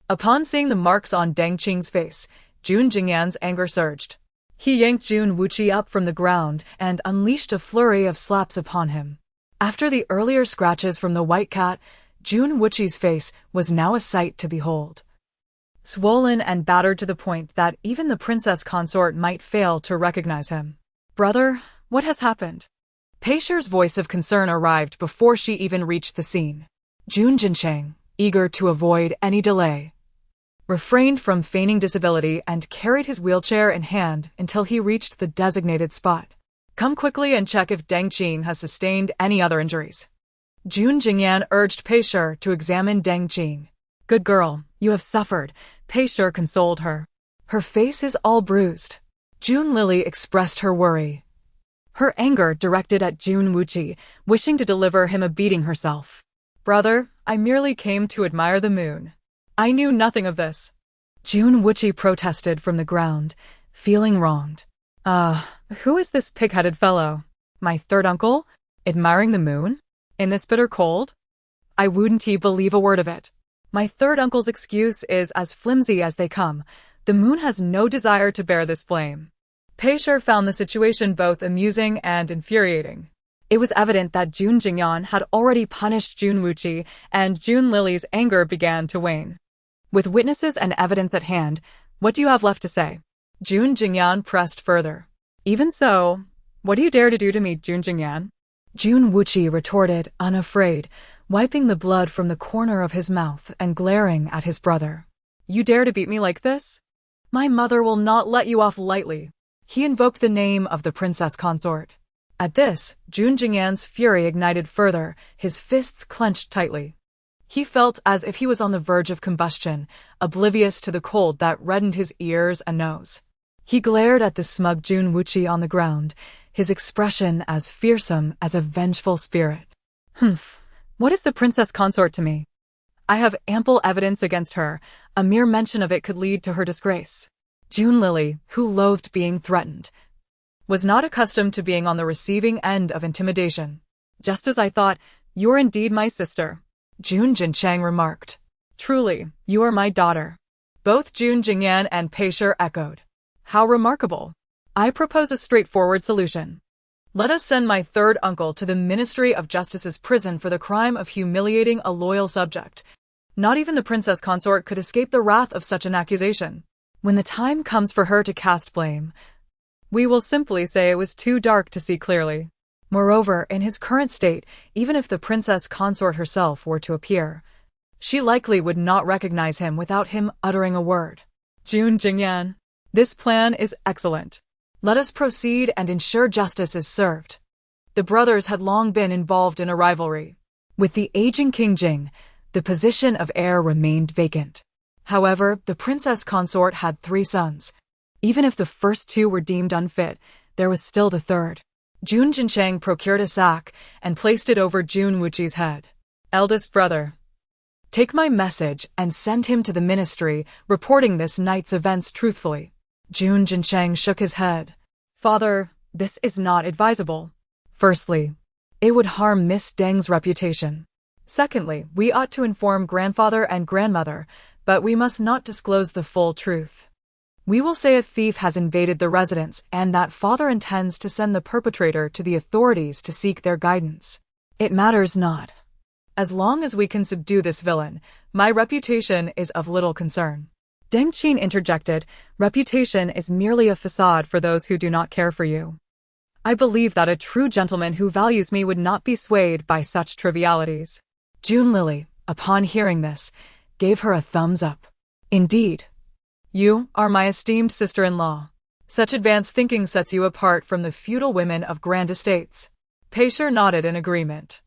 Upon seeing the marks on Deng Qing's face, Jun Jingyan's anger surged. He yanked Jun Wuqi up from the ground and unleashed a flurry of slaps upon him. After the earlier scratches from the white cat, Jun Wuqi's face was now a sight to behold. Swollen and battered to the point that even the princess consort might fail to recognize him. "Brother, what has happened?" Pei Shi's voice of concern arrived before she even reached the scene. Jun Jincheng, eager to avoid any delay, refrained from feigning disability and carried his wheelchair in hand until he reached the designated spot. "Come quickly and check if Deng Qing has sustained any other injuries." Jun Jingyan urged Pei Shi to examine Deng Qing. "Good girl, you have suffered," Pei Shi consoled her. "Her face is all bruised." Jun Lily expressed her worry, her anger directed at Jun Wuqi, wishing to deliver him a beating herself. "Brother, I merely came to admire the moon. I knew nothing of this." Jun Wuqi protested from the ground, feeling wronged. Who is this pig-headed fellow? My third uncle? Admiring the moon? In this bitter cold? I wouldn't believe a word of it. My third uncle's excuse is as flimsy as they come. The moon has no desire to bear this flame. Peisher found the situation both amusing and infuriating. It was evident that Jun Jingyan had already punished Jun Wuqi, and Jun Lily's anger began to wane. With witnesses and evidence at hand, what do you have left to say? Jun Jingyan pressed further. Even so, what do you dare to do to me, Jun Jingyan? Jun Wuqi retorted, unafraid, wiping the blood from the corner of his mouth and glaring at his brother. You dare to beat me like this? My mother will not let you off lightly. He invoked the name of the princess consort. At this, Jun Jingyan's fury ignited further, his fists clenched tightly. He felt as if he was on the verge of combustion, oblivious to the cold that reddened his ears and nose. He glared at the smug Jun Wuqi on the ground, his expression as fearsome as a vengeful spirit. Humph, what is the princess consort to me? I have ample evidence against her. A mere mention of it could lead to her disgrace. Jun Lily, who loathed being threatened, was not accustomed to being on the receiving end of intimidation. Just as I thought, you're indeed my sister, Jun Jinchang remarked. Truly, you are my daughter. Both Jun Jingyan and Peisher echoed. How remarkable. I propose a straightforward solution. Let us send my third uncle to the Ministry of Justice's prison for the crime of humiliating a loyal subject. Not even the princess consort could escape the wrath of such an accusation. When the time comes for her to cast blame, we will simply say it was too dark to see clearly. Moreover, in his current state, even if the princess consort herself were to appear, she likely would not recognize him without him uttering a word. Jun Jingyan, this plan is excellent. Let us proceed and ensure justice is served. The brothers had long been involved in a rivalry. With the aging King Jing, the position of heir remained vacant. However, the princess consort had 3 sons. Even if the first 2 were deemed unfit, there was still the third. Jun Jinchang procured a sack and placed it over Jun Wuqi's head. Eldest brother, take my message and send him to the ministry, reporting this night's events truthfully. Jun Jinchang shook his head. Father, this is not advisable. Firstly, it would harm Miss Deng's reputation. Secondly, we ought to inform grandfather and grandmother, but we must not disclose the full truth. We will say a thief has invaded the residence and that father intends to send the perpetrator to the authorities to seek their guidance. It matters not. As long as we can subdue this villain, my reputation is of little concern. Deng Qin interjected, reputation is merely a facade for those who do not care for you. I believe that a true gentleman who values me would not be swayed by such trivialities. Jun Lily, upon hearing this, gave her a thumbs up. Indeed, you are my esteemed sister-in-law. Such advanced thinking sets you apart from the feudal women of grand estates. Peisher nodded in agreement.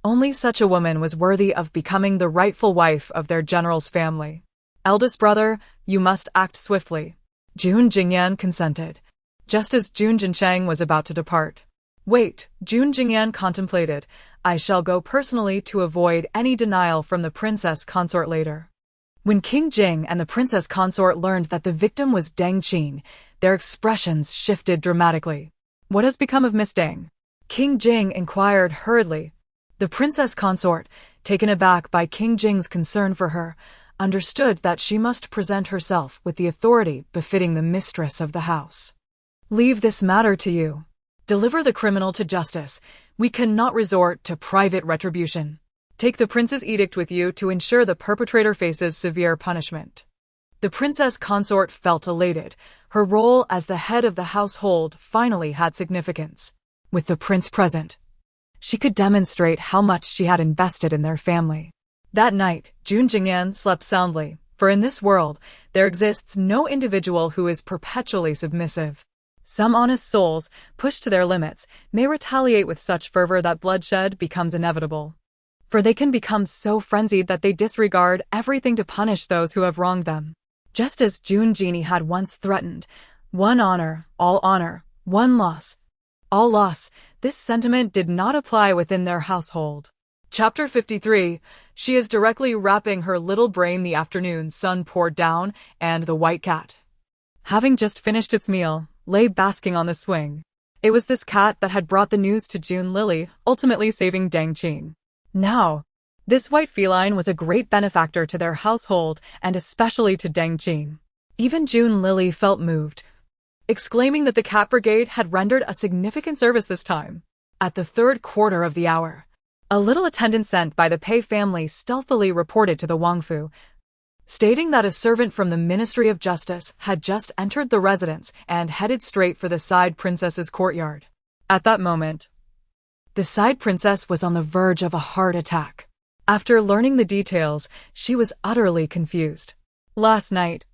Only such a woman was worthy of becoming the rightful wife of their general's family. Eldest brother, you must act swiftly. Jun Jingyan consented, just as Jun Jinchang was about to depart. Wait, Jun Jingyan contemplated. I shall go personally to avoid any denial from the princess consort later. When King Jing and the princess consort learned that the victim was Deng Qin, their expressions shifted dramatically. What has become of Miss Deng? King Jing inquired hurriedly. The princess consort, taken aback by King Jing's concern for her, understood that she must present herself with the authority befitting the mistress of the house. Leave this matter to you. Deliver the criminal to justice. We cannot resort to private retribution. Take the prince's edict with you to ensure the perpetrator faces severe punishment. The princess consort felt elated. Her role as the head of the household finally had significance. With the prince present, she could demonstrate how much she had invested in their family. That night, Jun Jingyan slept soundly, for in this world, there exists no individual who is perpetually submissive. Some honest souls, pushed to their limits, may retaliate with such fervor that bloodshed becomes inevitable. For they can become so frenzied that they disregard everything to punish those who have wronged them. Just as Jun Genie had once threatened, one honor, one loss, all loss, this sentiment did not apply within their household. Chapter 53, she is directly wrapping her little brain. The afternoon sun poured down, and the white cat, having just finished its meal, lay basking on the swing. It was this cat that had brought the news to Jun Lily, ultimately saving Deng Qin. Now, this white feline was a great benefactor to their household and especially to Deng Qin. Even Jun Lily felt moved. exclaiming that the cat brigade had rendered a significant service this time. At the third quarter of the hour, a little attendant sent by the Pei family stealthily reported to the Wangfu, stating that a servant from the Ministry of Justice had just entered the residence and headed straight for the side princess's courtyard. At that moment, the side princess was on the verge of a heart attack. After learning the details, she was utterly confused. Last night,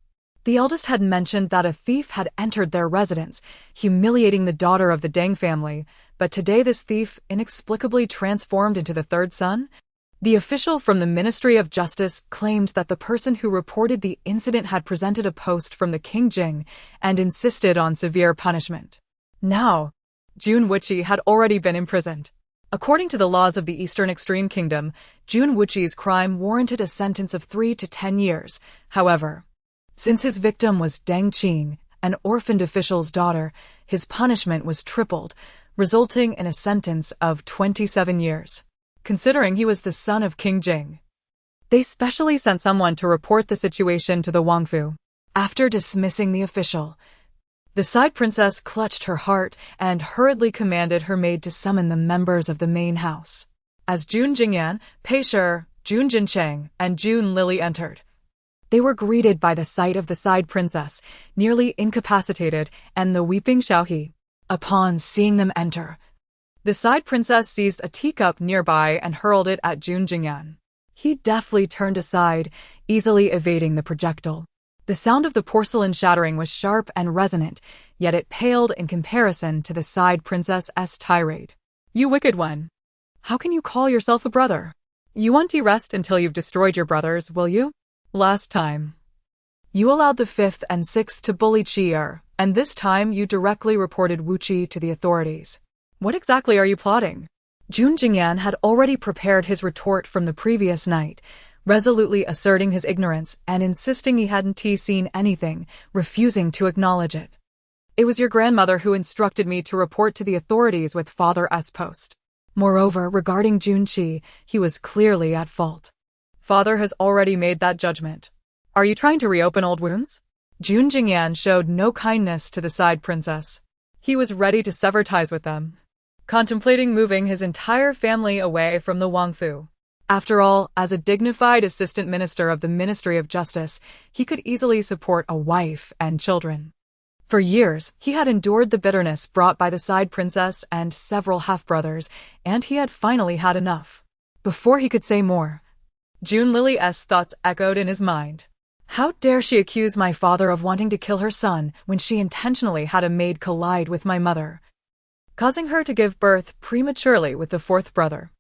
the eldest had mentioned that a thief had entered their residence, humiliating the daughter of the Deng family, but today this thief inexplicably transformed into the third son? The official from the Ministry of Justice claimed that the person who reported the incident had presented a post from the King Jing and insisted on severe punishment. Now, Jun Wuqi had already been imprisoned. According to the laws of the Eastern Extreme Kingdom, Jun Wuqi's crime warranted a sentence of 3 to 10 years. However, since his victim was Deng Qing, an orphaned official's daughter, his punishment was tripled, resulting in a sentence of 27 years. Considering he was the son of King Jing, they specially sent someone to report the situation to the Wangfu. After dismissing the official, the side princess clutched her heart and hurriedly commanded her maid to summon the members of the main house. As Jun Jingyan, Pei Shi, Jun Jincheng, and Jun Lili entered, they were greeted by the sight of the side princess, nearly incapacitated, and the weeping Xiaohe. Upon seeing them enter, the side princess seized a teacup nearby and hurled it at Jun Jingyan. He deftly turned aside, easily evading the projectile. The sound of the porcelain shattering was sharp and resonant, yet it paled in comparison to the side princess's tirade. "You wicked one! How can you call yourself a brother? You want to rest until you've destroyed your brothers, will you? Last time, you allowed the 5th and 6th to bully Qi, and this time you directly reported Wuqi to the authorities. What exactly are you plotting?" Jun Jingyan had already prepared his retort from the previous night, resolutely asserting his ignorance and insisting he hadn't seen anything, refusing to acknowledge it. "It was your grandmother who instructed me to report to the authorities with Father's post. Moreover, regarding Junqi, he was clearly at fault. Father has already made that judgment. Are you trying to reopen old wounds?" Jun Jingyan showed no kindness to the side princess. He was ready to sever ties with them, contemplating moving his entire family away from the Wangfu. After all, as a dignified assistant minister of the Ministry of Justice, he could easily support a wife and children. For years, he had endured the bitterness brought by the side princess and several half-brothers, and he had finally had enough. Before he could say more, Jun Lili's thoughts echoed in his mind. How dare she accuse my father of wanting to kill her son when she intentionally had a maid collide with my mother, causing her to give birth prematurely with the 4th brother.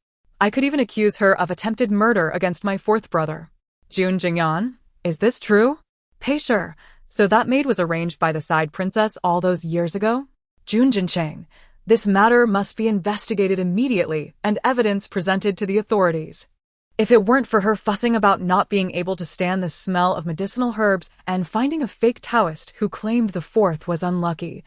I could even accuse her of attempted murder against my 4th brother. Jun Jingyan, is this true? Pei Shi, so that maid was arranged by the side princess all those years ago? Jun Jincheng, this matter must be investigated immediately and evidence presented to the authorities. If it weren't for her fussing about not being able to stand the smell of medicinal herbs and finding a fake Taoist who claimed the 4th was unlucky,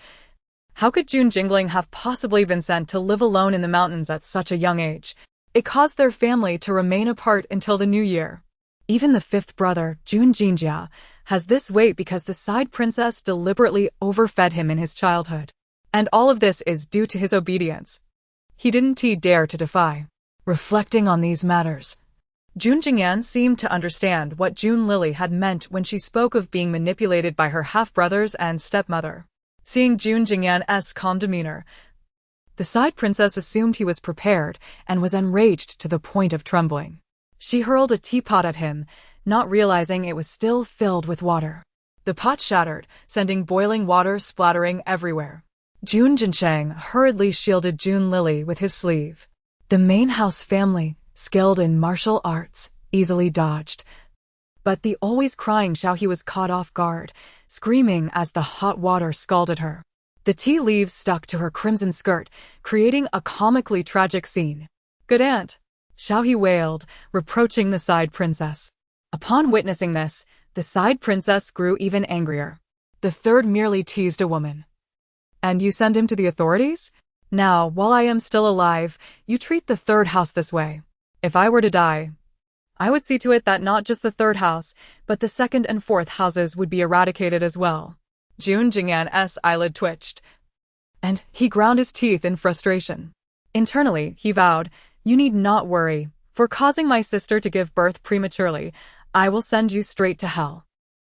how could Jun Jingling have possibly been sent to live alone in the mountains at such a young age? It caused their family to remain apart until the new year. Even the 5th brother, Jun Jinjia, has this weight because the side princess deliberately overfed him in his childhood. And all of this is due to his obedience. He didn't dare to defy. Reflecting on these matters, Jun Jingyan seemed to understand what Jun Lili had meant when she spoke of being manipulated by her half-brothers and stepmother. Seeing Jun Jingyan's calm demeanor, the side princess assumed he was prepared and was enraged to the point of trembling. She hurled a teapot at him, not realizing it was still filled with water. The pot shattered, sending boiling water splattering everywhere. Jun Jincheng hurriedly shielded Jun Lili with his sleeve. The main house family, skilled in martial arts, easily dodged. But the always crying Xiaohe was caught off guard, screaming as the hot water scalded her. The tea leaves stuck to her crimson skirt, creating a comically tragic scene. "Good aunt," Xiaohe wailed, reproaching the side princess. Upon witnessing this, the side princess grew even angrier. The 3rd merely teased a woman. "And you send him to the authorities? Now, while I am still alive, you treat the 3rd house this way. If I were to die, I would see to it that not just the 3rd house, but the 2nd and 4th houses would be eradicated as well." Jun Jingyan's eyelid twitched, and he ground his teeth in frustration. Internally, he vowed, "You need not worry. For causing my sister to give birth prematurely, I will send you straight to hell."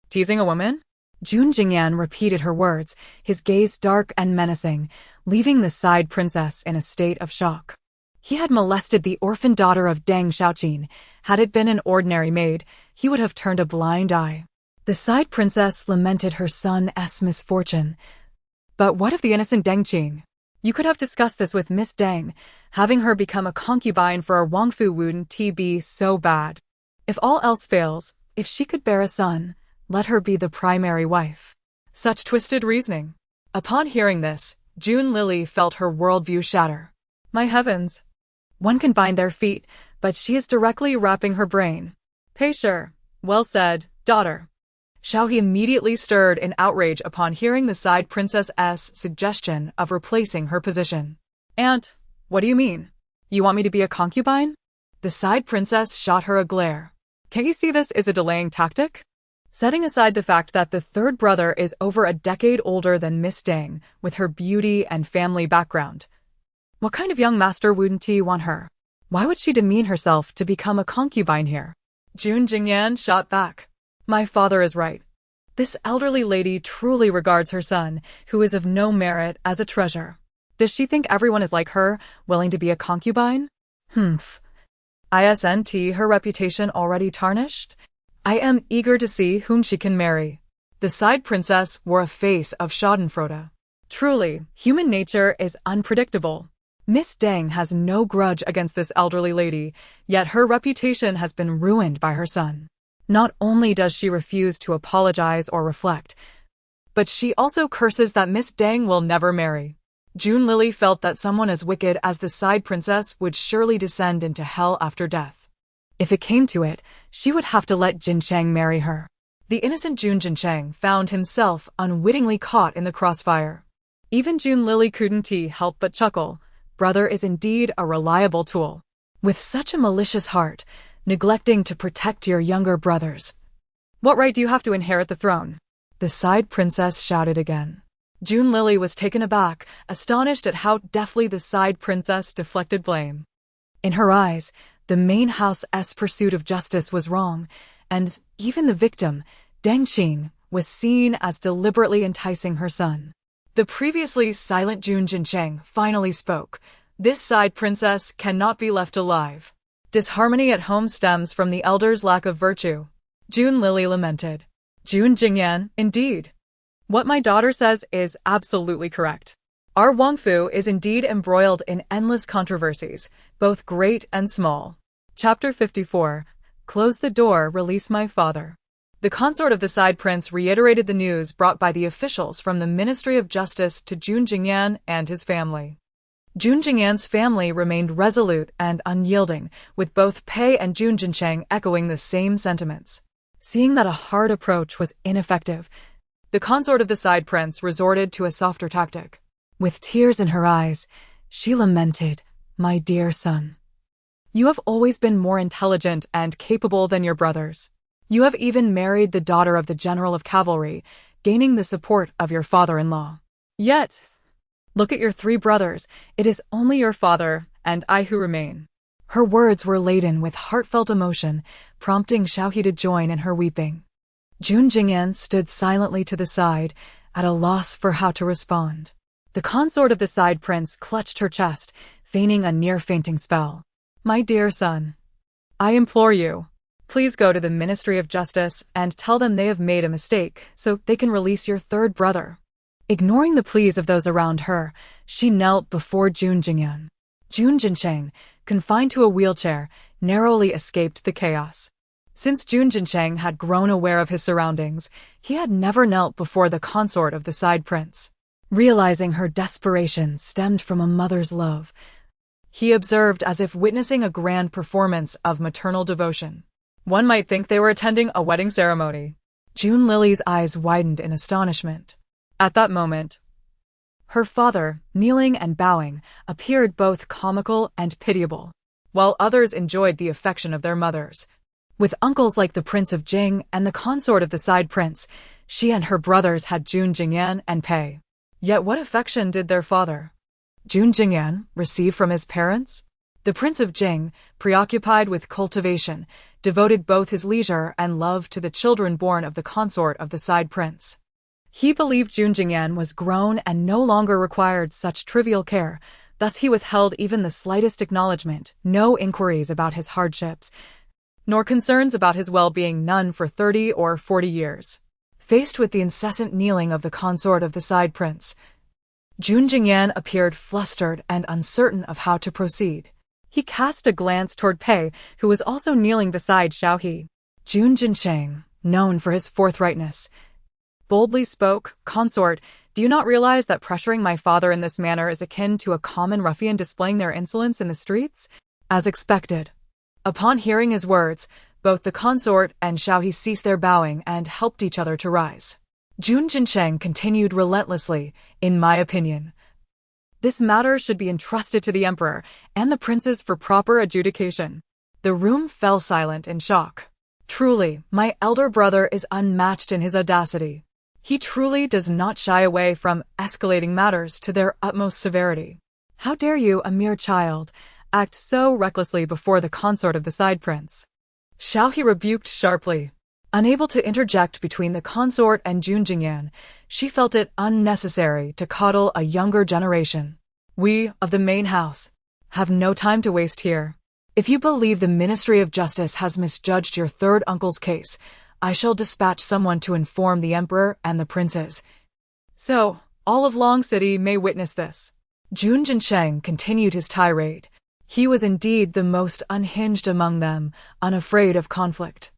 Teasing a woman? Jun Jingyan repeated her words, his gaze dark and menacing, leaving the side princess in a state of shock. He had molested the orphan daughter of Deng Xiaoqin. Had it been an ordinary maid, he would have turned a blind eye. The side princess lamented her son's misfortune. But what of the innocent Deng Qing? You could have discussed this with Miss Deng. Having her become a concubine for a Wangfu wouldn't be so bad. If all else fails, if she could bear a son, let her be the primary wife. Such twisted reasoning. Upon hearing this, June Lily felt her worldview shatter. My heavens. One can bind their feet, but she is directly wrapping her brain. Pay sure. Well said, daughter. Xiaohe immediately stirred in outrage upon hearing the side princess's suggestion of replacing her position. Aunt, what do you mean? You want me to be a concubine? The side princess shot her a glare. Can't you see this is a delaying tactic? Setting aside the fact that the third brother is over a decade older than Miss Deng, with her beauty and family background, what kind of young master wouldn't he want her? Why would she demean herself to become a concubine here? Jun Jingyan shot back. My father is right. This elderly lady truly regards her son, who is of no merit, as a treasure. Does she think everyone is like her, willing to be a concubine? Isn't her reputation already tarnished? I am eager to see whom she can marry. The side princess wore a face of schadenfreude. Truly, human nature is unpredictable. Miss Deng has no grudge against this elderly lady, yet her reputation has been ruined by her son. Not only does she refuse to apologize or reflect, but she also curses that Miss Deng will never marry. June Lily felt that someone as wicked as the side princess would surely descend into hell after death. If it came to it, she would have to let Jin Cheng marry her. The innocent Jun Jincheng found himself unwittingly caught in the crossfire. Even June Lily couldn't help but chuckle. Brother is indeed a reliable tool. With such a malicious heart, neglecting to protect your younger brothers. What right do you have to inherit the throne? The side princess shouted again. June Lily was taken aback, astonished at how deftly the side princess deflected blame. In her eyes, the main house's pursuit of justice was wrong, and even the victim, Deng Qing, was seen as deliberately enticing her son. The previously silent Jun Jincheng finally spoke. This side princess cannot be left alive. Disharmony at home stems from the elder's lack of virtue. June Lily lamented. Jun Jingyan, indeed. What my daughter says is absolutely correct. Our Wangfu is indeed embroiled in endless controversies, both great and small. Chapter 54. Close the door, release my father. The consort of the side prince reiterated the news brought by the officials from the Ministry of Justice to Jun Jingyan and his family. Jun Jingyan's family remained resolute and unyielding, with both Pei and Jun Jincheng echoing the same sentiments. Seeing that a hard approach was ineffective, the consort of the side prince resorted to a softer tactic. With tears in her eyes, she lamented, "My dear son, you have always been more intelligent and capable than your brothers. You have even married the daughter of the general of cavalry, gaining the support of your father-in-law. Yet, look at your three brothers, it is only your father and I who remain." Her words were laden with heartfelt emotion, prompting Xiaohe to join in her weeping. Jun Jingyan stood silently to the side, at a loss for how to respond. The consort of the side prince clutched her chest, feigning a near-fainting spell. "My dear son, I implore you. Please go to the Ministry of Justice and tell them they have made a mistake so they can release your third brother." Ignoring the pleas of those around her, she knelt before Jun Jingyan. Jun Jincheng, confined to a wheelchair, narrowly escaped the chaos. Since Jun Jincheng had grown aware of his surroundings, he had never knelt before the consort of the side prince. Realizing her desperation stemmed from a mother's love, he observed as if witnessing a grand performance of maternal devotion. One might think they were attending a wedding ceremony. June Lily's eyes widened in astonishment. At that moment, her father, kneeling and bowing, appeared both comical and pitiable, while others enjoyed the affection of their mothers. With uncles like the Prince of Jing and the consort of the side prince, She and her brothers had Jun Jingyan and Pei. Yet what affection did their father, Jun Jingyan, receive from his parents? The Prince of Jing, preoccupied with cultivation, devoted both his leisure and love to the children born of the consort of the side prince. He believed Jun Jingyan was grown and no longer required such trivial care, thus he withheld even the slightest acknowledgement, no inquiries about his hardships, nor concerns about his well-being, none for 30 or 40 years. Faced with the incessant kneeling of the consort of the side prince, Jun Jingyan appeared flustered and uncertain of how to proceed. He cast a glance toward Pei, who was also kneeling beside Xiaohe. Jun Jincheng, known for his forthrightness, boldly spoke, "Consort, do you not realize that pressuring my father in this manner is akin to a common ruffian displaying their insolence in the streets?" As expected. Upon hearing his words, both the consort and Xiaohe ceased their bowing and helped each other to rise. Jun Jincheng continued relentlessly, "In my opinion, this matter should be entrusted to the emperor and the princes for proper adjudication." The room fell silent in shock. "Truly, my elder brother is unmatched in his audacity. He truly does not shy away from escalating matters to their utmost severity. How dare you, a mere child, act so recklessly before the consort of the side prince?" Xiaohe rebuked sharply. Unable to interject between the consort and Jun Jingyan, she felt it unnecessary to coddle a younger generation. "We, of the main house, have no time to waste here. If you believe the Ministry of Justice has misjudged your third uncle's case, I shall dispatch someone to inform the emperor and the princes, so all of Long City may witness this." Jun Jincheng continued his tirade. He was indeed the most unhinged among them, unafraid of conflict.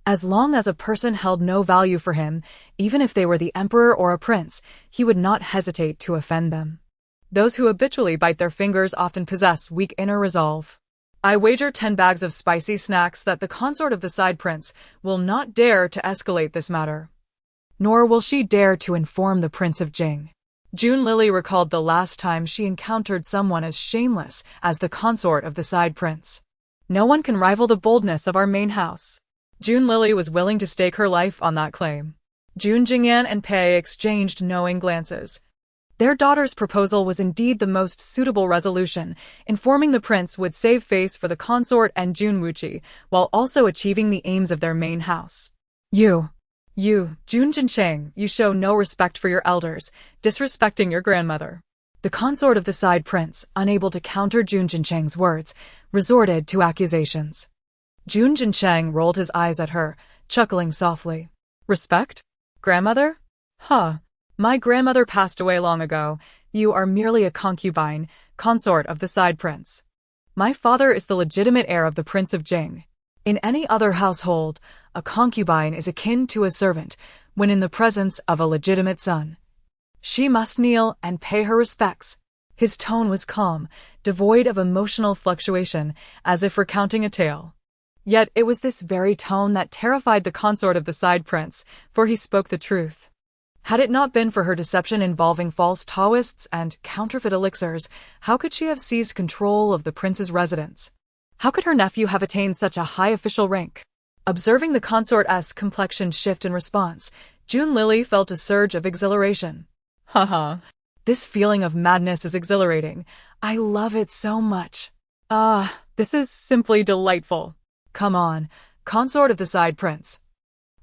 As long as a person held no value for him, even if they were the emperor or a prince, he would not hesitate to offend them. Those who habitually bite their fingers often possess weak inner resolve. "I wager 10 bags of spicy snacks that the consort of the side prince will not dare to escalate this matter. Nor will she dare to inform the Prince of Jing." Jun Lily recalled the last time she encountered someone as shameless as the consort of the side prince. "No one can rival the boldness of our main house." Jun Lily was willing to stake her life on that claim. Jun Jingyan and Pei exchanged knowing glances. Their daughter's proposal was indeed the most suitable resolution, informing the prince would save face for the consort and Jun Wuqi, while also achieving the aims of their main house. You, Jun Jincheng, you show no respect for your elders, disrespecting your grandmother." The consort of the side prince, unable to counter Jun Jincheng's words, resorted to accusations. Jun Jincheng rolled his eyes at her, chuckling softly. "Respect? Grandmother? Huh. My grandmother passed away long ago. You are merely a concubine, consort of the side prince. My father is the legitimate heir of the Prince of Jing. In any other household, a concubine is akin to a servant when in the presence of a legitimate son. She must kneel and pay her respects." His tone was calm, devoid of emotional fluctuation, as if recounting a tale. Yet it was this very tone that terrified the consort of the side prince, for he spoke the truth. Had it not been for her deception involving false Taoists and counterfeit elixirs, how could she have seized control of the prince's residence? How could her nephew have attained such a high official rank? Observing the consort's complexion shift in response, Jun Lily felt a surge of exhilaration. Haha. This feeling of madness is exhilarating. I love it so much. Ah, this is simply delightful. Come on, consort of the side prince.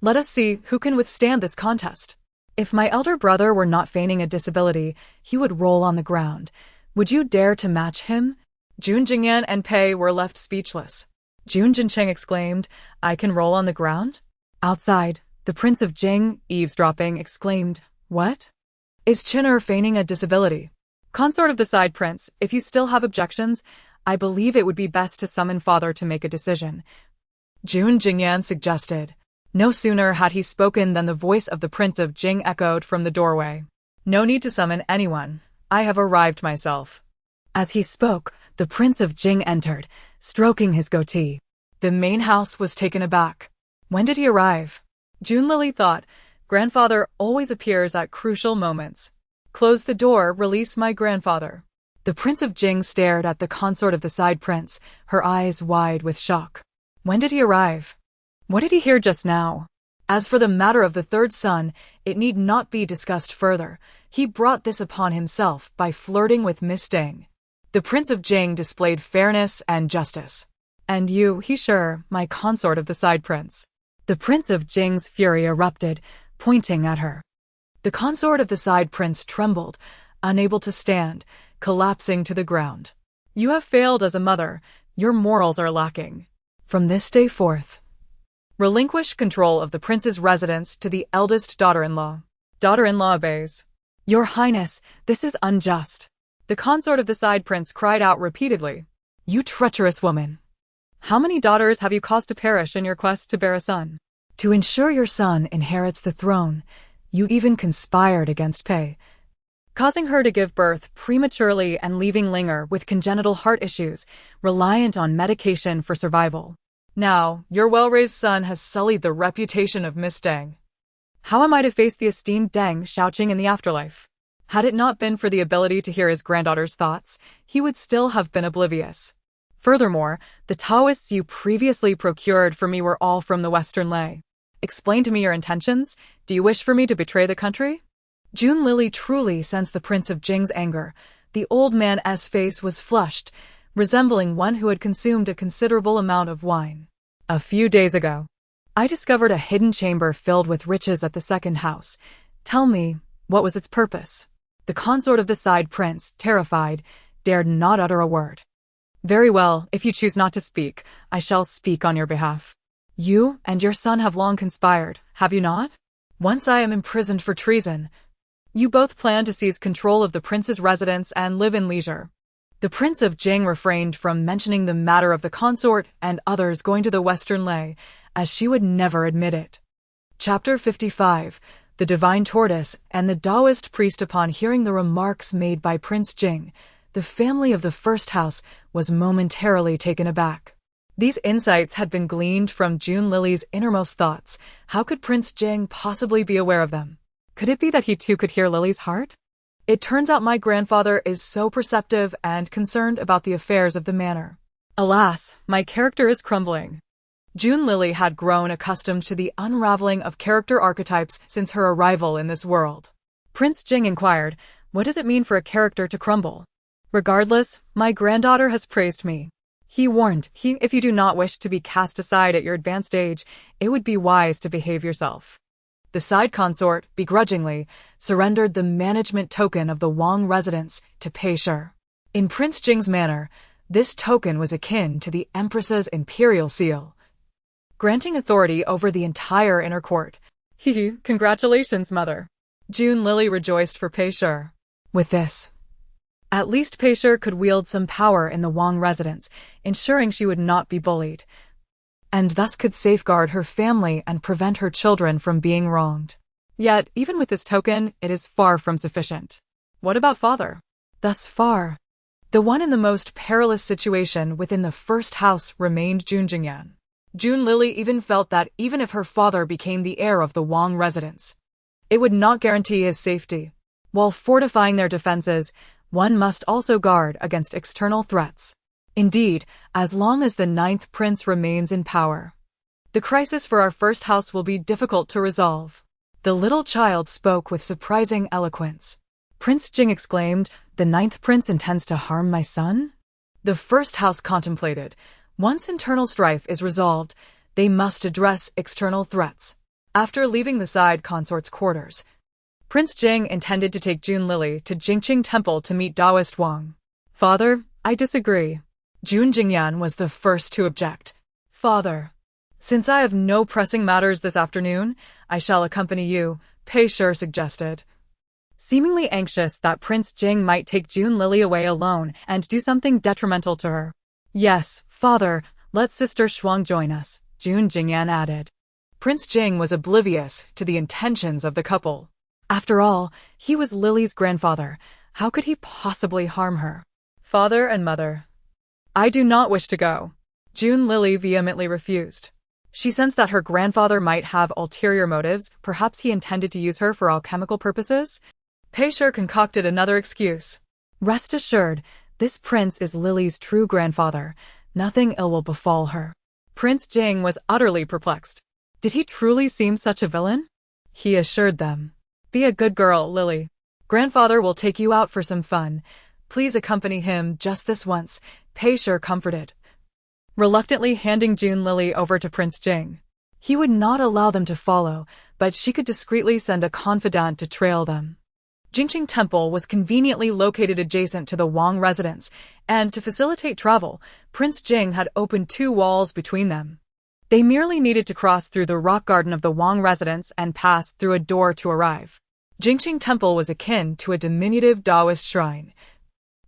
Let us see who can withstand this contest. If my elder brother were not feigning a disability, he would roll on the ground. Would you dare to match him? Jun Jingyan and Pei were left speechless. Jun Jincheng exclaimed, "I can roll on the ground?" Outside, the Prince of Jing, eavesdropping, exclaimed, "What? Is Qin'er feigning a disability?" Consort of the side prince, if you still have objections, I believe it would be best to summon father to make a decision, Jun Jingyan suggested. No sooner had he spoken than the voice of the Prince of Jing echoed from the doorway. "No need to summon anyone. I have arrived myself." As he spoke, the Prince of Jing entered, stroking his goatee. The main house was taken aback. When did he arrive? Jun Lily thought, grandfather always appears at crucial moments. Close the door, release my grandfather. The Prince of Jing stared at the consort of the side prince, her eyes wide with shock. When did he arrive? What did he hear just now? As for the matter of the third son, it need not be discussed further. He brought this upon himself by flirting with Miss Deng. The Prince of Jing displayed fairness and justice. And you, he sure, my consort of the side prince. The Prince of Jing's fury erupted, pointing at her. The consort of the side prince trembled, unable to stand, collapsing to the ground. You have failed as a mother. Your morals are lacking. From this day forth, relinquish control of the prince's residence to the eldest daughter-in-law. Daughter-in-law obeys. Your Highness, this is unjust. The consort of the side prince cried out repeatedly. You treacherous woman! How many daughters have you caused to perish in your quest to bear a son? To ensure your son inherits the throne, you even conspired against Pei, causing her to give birth prematurely and leaving Linger with congenital heart issues, reliant on medication for survival. Now, your well-raised son has sullied the reputation of Miss Deng. How am I to face the esteemed Deng Shaoqing in the afterlife? Had it not been for the ability to hear his granddaughter's thoughts, he would still have been oblivious. Furthermore, the Taoists you previously procured for me were all from the Western Lei. Explain to me your intentions. Do you wish for me to betray the country? June Lily truly sensed the Prince of Jing's anger. The old man's face was flushed, resembling one who had consumed a considerable amount of wine. A few days ago, I discovered a hidden chamber filled with riches at the second house. Tell me, what was its purpose? The consort of the side prince, terrified, dared not utter a word. Very well, if you choose not to speak, I shall speak on your behalf. You and your son have long conspired, have you not? Once I am imprisoned for treason. You both plan to seize control of the prince's residence and live in leisure. The Prince of Jing refrained from mentioning the matter of the consort and others going to the Western Lei, as she would never admit it. Chapter 55. The Divine Tortoise and the Taoist Priest. Upon hearing the remarks made by Prince Jing, the family of the first house was momentarily taken aback. These insights had been gleaned from June Lily's innermost thoughts. How could Prince Jing possibly be aware of them? Could it be that he too could hear Lily's heart? It turns out my grandfather is so perceptive and concerned about the affairs of the manor. Alas, my character is crumbling. June Lily had grown accustomed to the unraveling of character archetypes since her arrival in this world. Prince Jing inquired, what does it mean for a character to crumble? Regardless, my granddaughter has praised me. He warned, if you do not wish to be cast aside at your advanced age, it would be wise to behave yourself. The side consort, begrudgingly, surrendered the management token of the Wang residence to Pei Shi. In Prince Jing's manner, this token was akin to the Empress's imperial seal, granting authority over the entire inner court. Congratulations, mother. June Lily rejoiced for Pei Shi. With this, at least Pei Shi could wield some power in the Wang residence, ensuring she would not be bullied, and thus could safeguard her family and prevent her children from being wronged. Yet, even with this token, it is far from sufficient. What about father? Thus far, the one in the most perilous situation within the first house remained June Jingyan. June Lily even felt that even if her father became the heir of the Wang residence, it would not guarantee his safety. While fortifying their defenses, one must also guard against external threats. Indeed, as long as the ninth prince remains in power, the crisis for our first house will be difficult to resolve. The little child spoke with surprising eloquence. Prince Jing exclaimed, the ninth prince intends to harm my son? The first house contemplated. Once internal strife is resolved, they must address external threats. After leaving the side consort's quarters, Prince Jing intended to take June Lily to Jingqing Temple to meet Taoist Wang. Father, I disagree. June Jingyan was the first to object. Father, since I have no pressing matters this afternoon, I shall accompany you, Pei Shi suggested, seemingly anxious that Prince Jing might take June Lily away alone and do something detrimental to her. Yes, father, let Sister Shuang join us, June Jingyan added. Prince Jing was oblivious to the intentions of the couple. After all, he was Lily's grandfather. How could he possibly harm her? Father and mother, I do not wish to go. June Lily vehemently refused. She sensed that her grandfather might have ulterior motives. Perhaps he intended to use her for alchemical purposes. Pei Shi concocted another excuse. Rest assured, this prince is Lily's true grandfather. Nothing ill will befall her. Prince Jing was utterly perplexed. Did he truly seem such a villain? He assured them. Be a good girl, Lily. Grandfather will take you out for some fun. Please accompany him just this once. Pei-Shi comforted, reluctantly handing June Lily over to Prince Jing. He would not allow them to follow, but she could discreetly send a confidant to trail them. Jingqing Temple was conveniently located adjacent to the Wang residence, and to facilitate travel, Prince Jing had opened 2 walls between them. They merely needed to cross through the rock garden of the Wang residence and pass through a door to arrive. Jingqing Temple was akin to a diminutive Taoist shrine,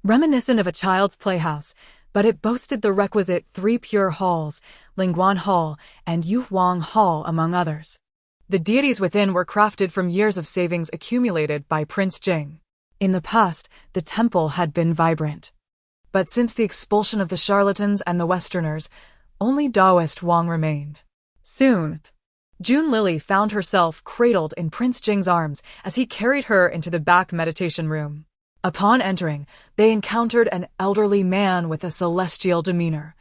reminiscent of a child's playhouse, but it boasted the requisite 3 pure halls, Lingguan Hall and Yu Huang Hall among others. The deities within were crafted from years of savings accumulated by Prince Jing. In the past, the temple had been vibrant. But since the expulsion of the charlatans and the Westerners, only Taoist Wang remained. Soon, June Lily found herself cradled in Prince Jing's arms as he carried her into the back meditation room. Upon entering, they encountered an elderly man with a celestial demeanor,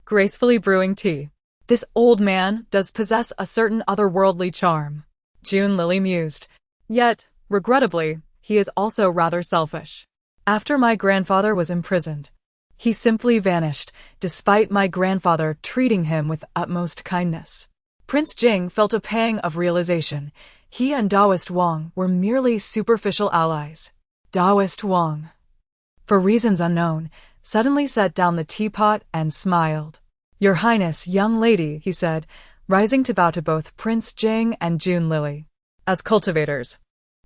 gracefully brewing tea. This old man does possess a certain otherworldly charm, June Lily mused. Yet, regrettably, he is also rather selfish. After my grandfather was imprisoned, he simply vanished, despite my grandfather treating him with utmost kindness. Prince Jing felt a pang of realization. He and Taoist Wang were merely superficial allies. Taoist Wang, for reasons unknown, suddenly set down the teapot and smiled. Your Highness, young lady, he said, rising to bow to both Prince Jing and June Lily. As cultivators,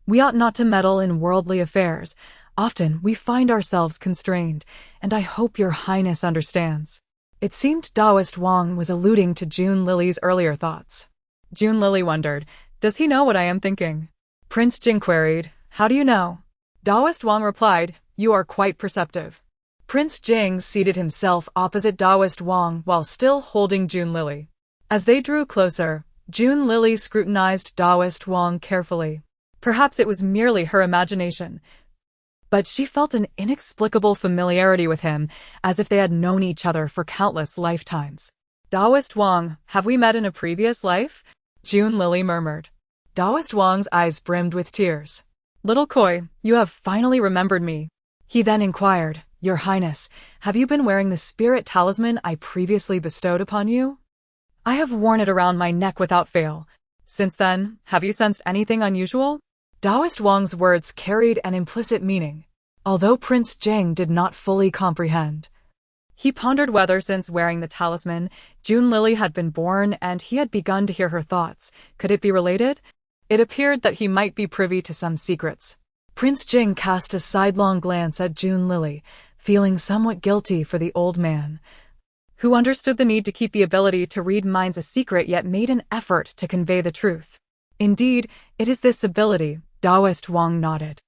we ought not to meddle in worldly affairs. Often we find ourselves constrained, and I hope your Highness understands. It seemed Taoist Wang was alluding to June Lily's earlier thoughts. June Lily wondered, does he know what I am thinking? Prince Jing queried, how do you know? Taoist Wang replied, you are quite perceptive. Prince Jing seated himself opposite Taoist Wang while still holding June Lily. As they drew closer, June Lily scrutinized Taoist Wang carefully. Perhaps it was merely her imagination, but she felt an inexplicable familiarity with him, as if they had known each other for countless lifetimes. Taoist Wang, have we met in a previous life? June Lily murmured. Taoist Wang's eyes brimmed with tears. Little Koi, you have finally remembered me. He then inquired, Your Highness, have you been wearing the spirit talisman I previously bestowed upon you? I have worn it around my neck without fail. Since then, have you sensed anything unusual? Taoist Wang's words carried an implicit meaning, although Prince Jing did not fully comprehend. He pondered whether since wearing the talisman, June Lily had been born and he had begun to hear her thoughts. Could it be related? It appeared that he might be privy to some secrets. Prince Jing cast a sidelong glance at June Lily, feeling somewhat guilty for the old man, who understood the need to keep the ability to read minds a secret yet made an effort to convey the truth. Indeed, it is this ability, Taoist Wang nodded.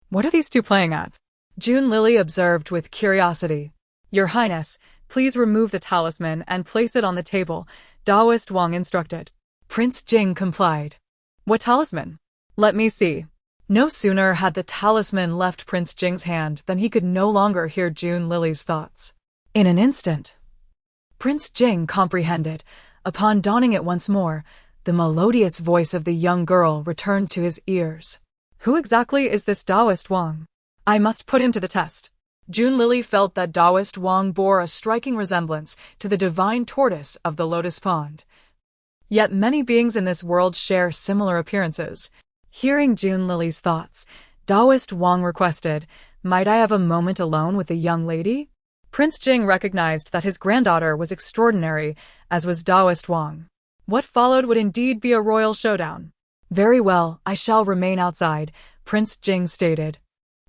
What are these two playing at? June Lily observed with curiosity. Your Highness, please remove the talisman and place it on the table, Taoist Wang instructed. Prince Jing complied. What talisman? Let me see. No sooner had the talisman left Prince Jing's hand than he could no longer hear June Lily's thoughts. In an instant, Prince Jing comprehended. Upon donning it once more, the melodious voice of the young girl returned to his ears. Who exactly is this Taoist Wang? I must put him to the test. June Lily felt that Taoist Wang bore a striking resemblance to the divine tortoise of the Lotus Pond. Yet many beings in this world share similar appearances. Hearing June Lily's thoughts, Taoist Wang requested, Might I have a moment alone with the young lady? Prince Jing recognized that his granddaughter was extraordinary, as was Taoist Wang. What followed would indeed be a royal showdown. Very well, I shall remain outside, Prince Jing stated,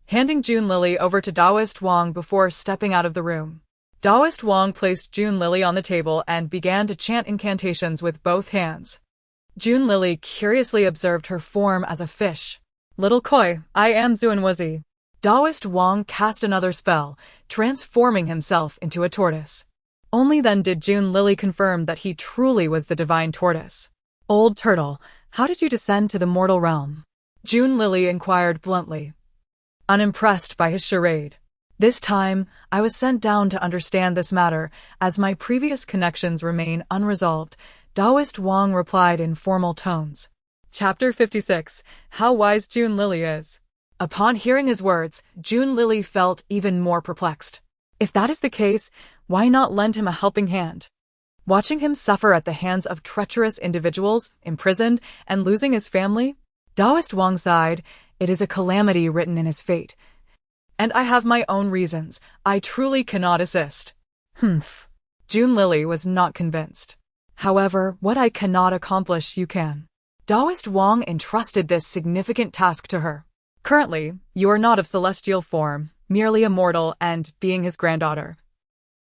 handing June Lily over to Taoist Wang before stepping out of the room. Taoist Wang placed June Lily on the table and began to chant incantations with both hands. June Lily curiously observed her form as a fish. Little Koi, I am Zuanwuzi. Taoist Wang cast another spell, transforming himself into a tortoise. Only then did June Lily confirm that he truly was the divine tortoise. Old turtle, how did you descend to the mortal realm? June Lily inquired bluntly, unimpressed by his charade. This time, I was sent down to understand this matter, as my previous connections remain unresolved, Taoist Wang replied in formal tones. Chapter 56. How wise June Lily is. Upon hearing his words, June Lily felt even more perplexed. If that is the case, why not lend him a helping hand? Watching him suffer at the hands of treacherous individuals, imprisoned, and losing his family? Taoist Wang sighed. It is a calamity written in his fate. And I have my own reasons. I truly cannot assist. Humph. June Lily was not convinced. However, what I cannot accomplish, you can. Taoist Wang entrusted this significant task to her. Currently, you are not of celestial form, merely immortal and being his granddaughter.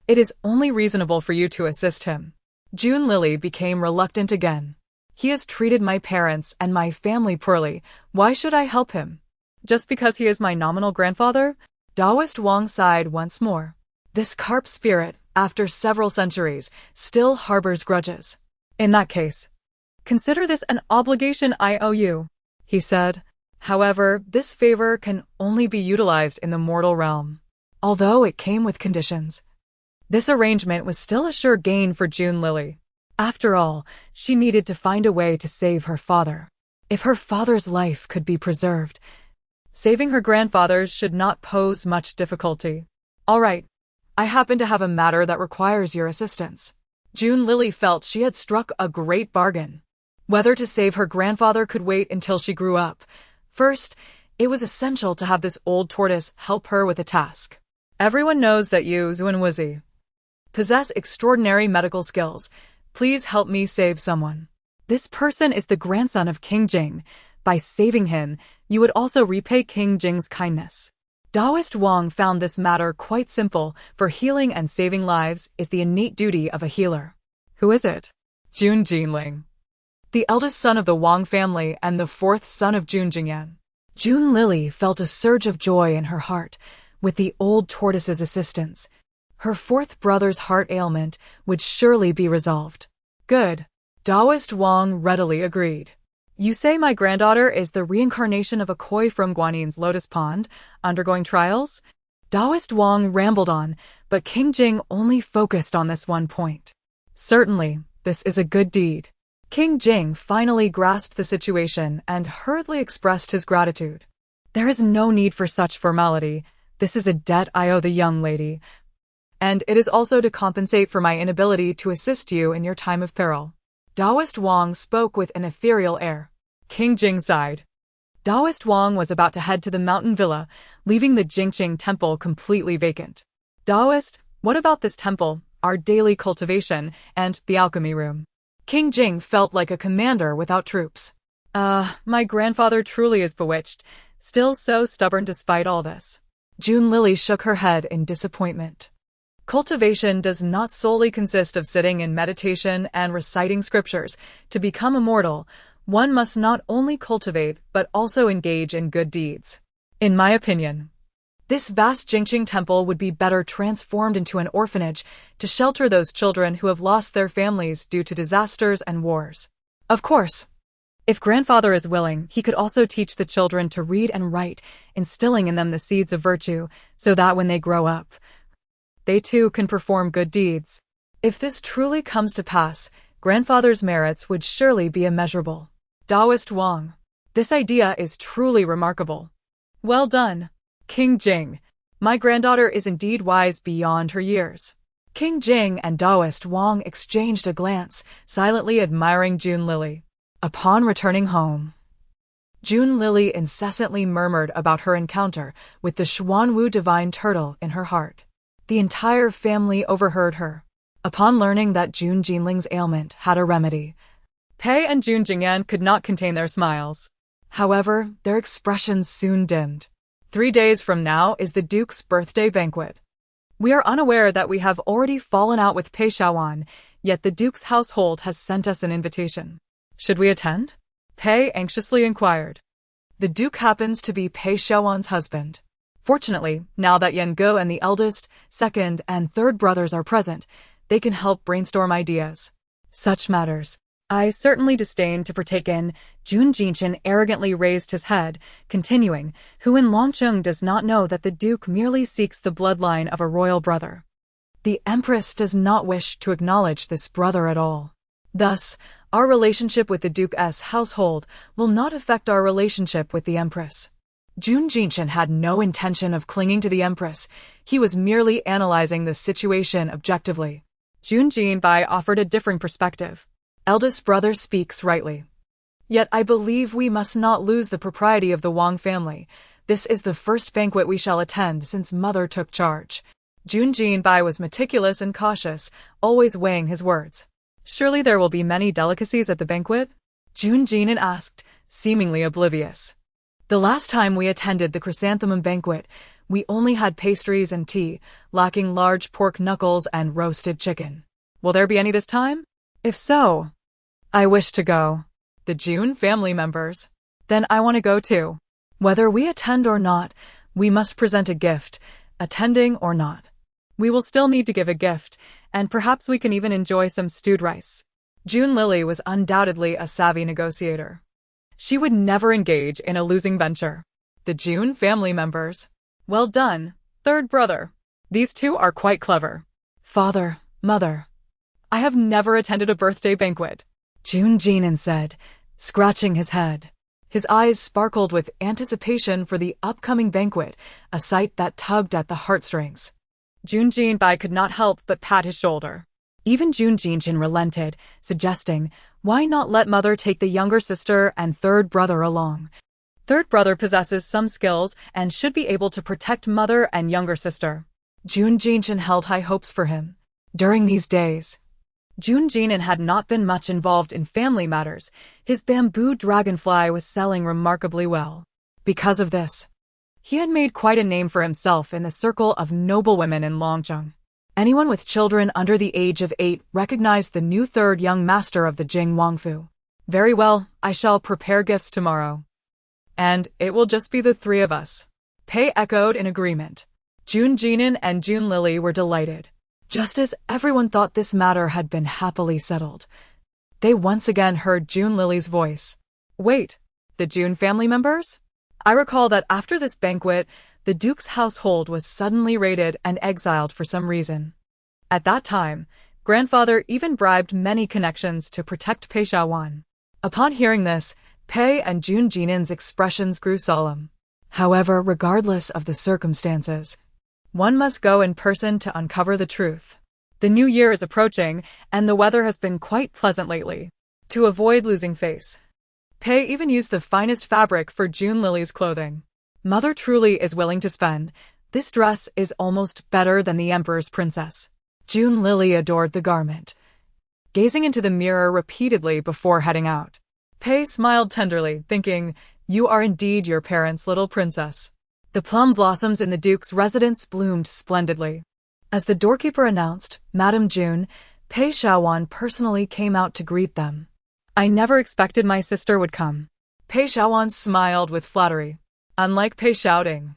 It is only reasonable for you to assist him. June Lily became reluctant again. He has treated my parents and my family poorly. Why should I help him? Just because he is my nominal grandfather? Taoist Wang sighed once more. This Carp spirit, after several centuries, still harbors grudges. In that case, consider this an obligation I owe you, he said. However, this favor can only be utilized in the mortal realm, although it came with conditions. This arrangement was still a sure gain for June Lily. After all, she needed to find a way to save her father. If her father's life could be preserved, saving her grandfather's should not pose much difficulty. All right, I happen to have a matter that requires your assistance. June Lily felt she had struck a great bargain. Whether to save her grandfather could wait until she grew up. First, it was essential to have this old tortoise help her with a task. Everyone knows that you, Zuanwuzi, possess extraordinary medical skills. Please help me save someone. This person is the grandson of King Jing. By saving him, you would also repay King Jing's kindness. Taoist Wang found this matter quite simple, for healing and saving lives is the innate duty of a healer. Who is it? Jun Jinling, the eldest son of the Wang family and the fourth son of Jun Jingyan. June Lily felt a surge of joy in her heart. With the old tortoise's assistance, her fourth brother's heart ailment would surely be resolved. Good. Taoist Wang readily agreed. You say my granddaughter is the reincarnation of a koi from Guanin's Lotus Pond, undergoing trials? Taoist Wang rambled on, but King Jing only focused on this one point. Certainly, this is a good deed. King Jing finally grasped the situation and hurriedly expressed his gratitude. There is no need for such formality. This is a debt I owe the young lady, and it is also to compensate for my inability to assist you in your time of peril. Taoist Wang spoke with an ethereal air. King Jing sighed. Taoist Wang was about to head to the mountain villa, leaving the Jingqing temple completely vacant. Taoist, what about this temple, our daily cultivation, and the alchemy room? King Jing felt like a commander without troops. My grandfather truly is bewitched, still so stubborn despite all this. June Lily shook her head in disappointment. Cultivation does not solely consist of sitting in meditation and reciting scriptures. To become immortal, one must not only cultivate but also engage in good deeds. In my opinion, this vast Jingqing temple would be better transformed into an orphanage to shelter those children who have lost their families due to disasters and wars. Of course, if grandfather is willing, he could also teach the children to read and write, instilling in them the seeds of virtue, so that when they grow up, they too can perform good deeds. If this truly comes to pass, grandfather's merits would surely be immeasurable. Taoist Wang, this idea is truly remarkable. Well done, King Jing. My granddaughter is indeed wise beyond her years. King Jing and Taoist Wang exchanged a glance, silently admiring June Lily. Upon returning home, June Lily incessantly murmured about her encounter with the Xuanwu divine turtle in her heart. The entire family overheard her. Upon learning that Jun Jinling's ailment had a remedy, Pei and Jun Jingyan could not contain their smiles. However, their expressions soon dimmed. 3 days from now is the Duke's birthday banquet. We are unaware that we have already fallen out with Pei Shaoan, yet the Duke's household has sent us an invitation. Should we attend? Pei anxiously inquired. The Duke happens to be Pei Shaoan's husband. Fortunately, now that Yan Go and the eldest, second, and third brothers are present, they can help brainstorm ideas. Such matters I certainly disdain to partake in. Jun Jinchen arrogantly raised his head, continuing, who in Longcheng does not know that the Duke merely seeks the bloodline of a royal brother. The Empress does not wish to acknowledge this brother at all. Thus, our relationship with the Duke's household will not affect our relationship with the Empress. Jun Jinshin had no intention of clinging to the Empress. He was merely analyzing the situation objectively. Jun Jinbai offered a different perspective. Eldest brother speaks rightly. Yet I believe we must not lose the propriety of the Wang family. This is the first banquet we shall attend since mother took charge. Jun Jinbai was meticulous and cautious, always weighing his words. Surely there will be many delicacies at the banquet? Jun Jinan asked, seemingly oblivious. The last time we attended the chrysanthemum banquet, we only had pastries and tea, lacking large pork knuckles and roasted chicken. Will there be any this time? If so, I wish to go. The Jun family members. Then I want to go too. Whether we attend or not, we must present a gift, attending or not. We will still need to give a gift, and perhaps we can even enjoy some stewed rice. Jun Lily was undoubtedly a savvy negotiator. She would never engage in a losing venture. The Jun family members. Well done, third brother. These two are quite clever. Father, mother. I have never attended a birthday banquet, Jun Jinan said, scratching his head. His eyes sparkled with anticipation for the upcoming banquet, a sight that tugged at the heartstrings. Jun Jinbai could not help but pat his shoulder. Even Jun Jinshin relented, suggesting, why not let mother take the younger sister and third brother along? Third brother possesses some skills and should be able to protect mother and younger sister. Jun Jinshin held high hopes for him. During these days, Jun Jinan had not been much involved in family matters. His bamboo dragonfly was selling remarkably well. Because of this, he had made quite a name for himself in the circle of noblewomen in Longzheng. Anyone with children under the age of 8 recognized the new third young master of the Jing Wangfu. Very well, I shall prepare gifts tomorrow. And it will just be the three of us. Pei echoed in agreement. Jun Jinan and Jun Lily were delighted. Just as everyone thought this matter had been happily settled, they once again heard Jun Lily's voice. Wait, the Jun family members? I recall that after this banquet, the Duke's household was suddenly raided and exiled for some reason. At that time, grandfather even bribed many connections to protect Pei Shaowan. Upon hearing this, Pei and Jun Jinan's expressions grew solemn. However, regardless of the circumstances, one must go in person to uncover the truth. The new year is approaching, and the weather has been quite pleasant lately. To avoid losing face, Pei even used the finest fabric for Jun Lily's clothing. Mother truly is willing to spend. This dress is almost better than the Emperor's princess. Jun Lily adored the garment, gazing into the mirror repeatedly before heading out. Pei smiled tenderly, thinking, you are indeed your parents' little princess. The plum blossoms in the Duke's residence bloomed splendidly. As the doorkeeper announced, Madame Jun, Pei Shaowan personally came out to greet them. I never expected my sister would come. Pei Shaowan smiled with flattery. Unlike Pei Xiaoding,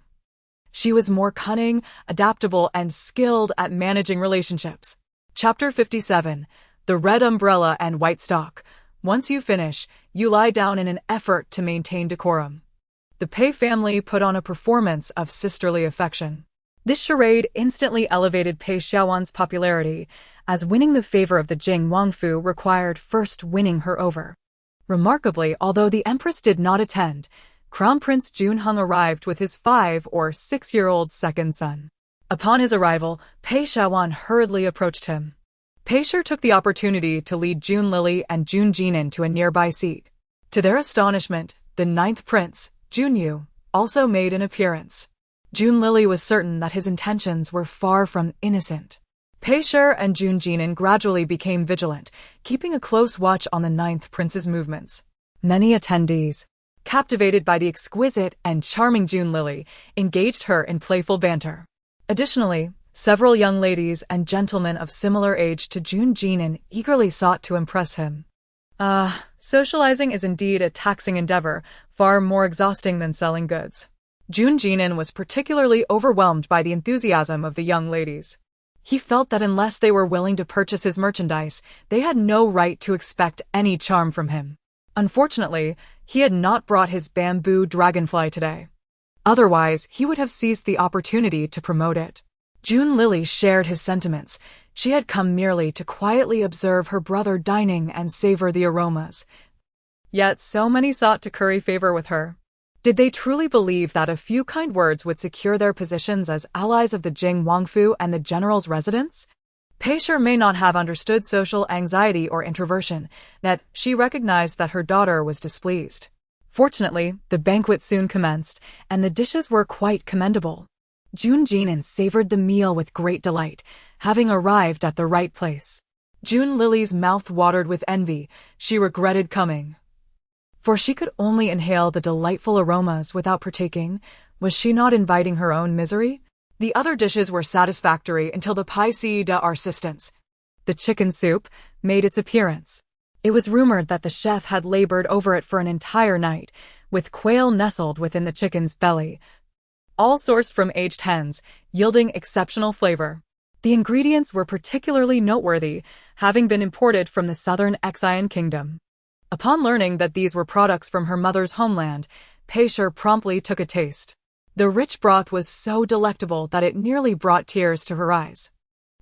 she was more cunning, adaptable, and skilled at managing relationships. Chapter 57, The Red Umbrella and White Stock. Once you finish, you lie down in an effort to maintain decorum. The Pei family put on a performance of sisterly affection. This charade instantly elevated Pei Xiaowan's popularity, as winning the favor of the Jing Wangfu required first winning her over. Remarkably, although the Empress did not attend, Crown Prince Junheng arrived with his 5 or 6-year-old second son. Upon his arrival, Pei Xiaowan hurriedly approached him. Pei Shi took the opportunity to lead Jun Lily and Jun Jinan to a nearby seat. To their astonishment, the 9th prince, Jun Yu, also made an appearance. Jun Lily was certain that his intentions were far from innocent. Pei Shi and Jun Jinan gradually became vigilant, keeping a close watch on the 9th prince's movements. Many attendees, captivated by the exquisite and charming Jun Lily, engaged her in playful banter. Additionally, several young ladies and gentlemen of similar age to Jun Jinan eagerly sought to impress him. Socializing is indeed a taxing endeavor, far more exhausting than selling goods. Jun Jinan was particularly overwhelmed by the enthusiasm of the young ladies. He felt that unless they were willing to purchase his merchandise, they had no right to expect any charm from him. Unfortunately, he had not brought his bamboo dragonfly today. Otherwise, he would have seized the opportunity to promote it. Jun Lily shared his sentiments. She had come merely to quietly observe her brother dining and savor the aromas. Yet so many sought to curry favor with her. Did they truly believe that a few kind words would secure their positions as allies of the Jing Wangfu and the general's residence? Pei Shi may not have understood social anxiety or introversion, yet she recognized that her daughter was displeased. Fortunately, the banquet soon commenced, and the dishes were quite commendable. Jun Jinan savored the meal with great delight, having arrived at the right place. Jun Lily's mouth watered with envy. She regretted coming, for she could only inhale the delightful aromas without partaking. Was she not inviting her own misery? The other dishes were satisfactory until the piece d'assistance, the chicken soup, made its appearance. It was rumored that the chef had labored over it for an entire night, with quail nestled within the chicken's belly, all sourced from aged hens, yielding exceptional flavor. The ingredients were particularly noteworthy, having been imported from the southern Xian kingdom. Upon learning that these were products from her mother's homeland, Pei Shi promptly took a taste. The rich broth was so delectable that it nearly brought tears to her eyes.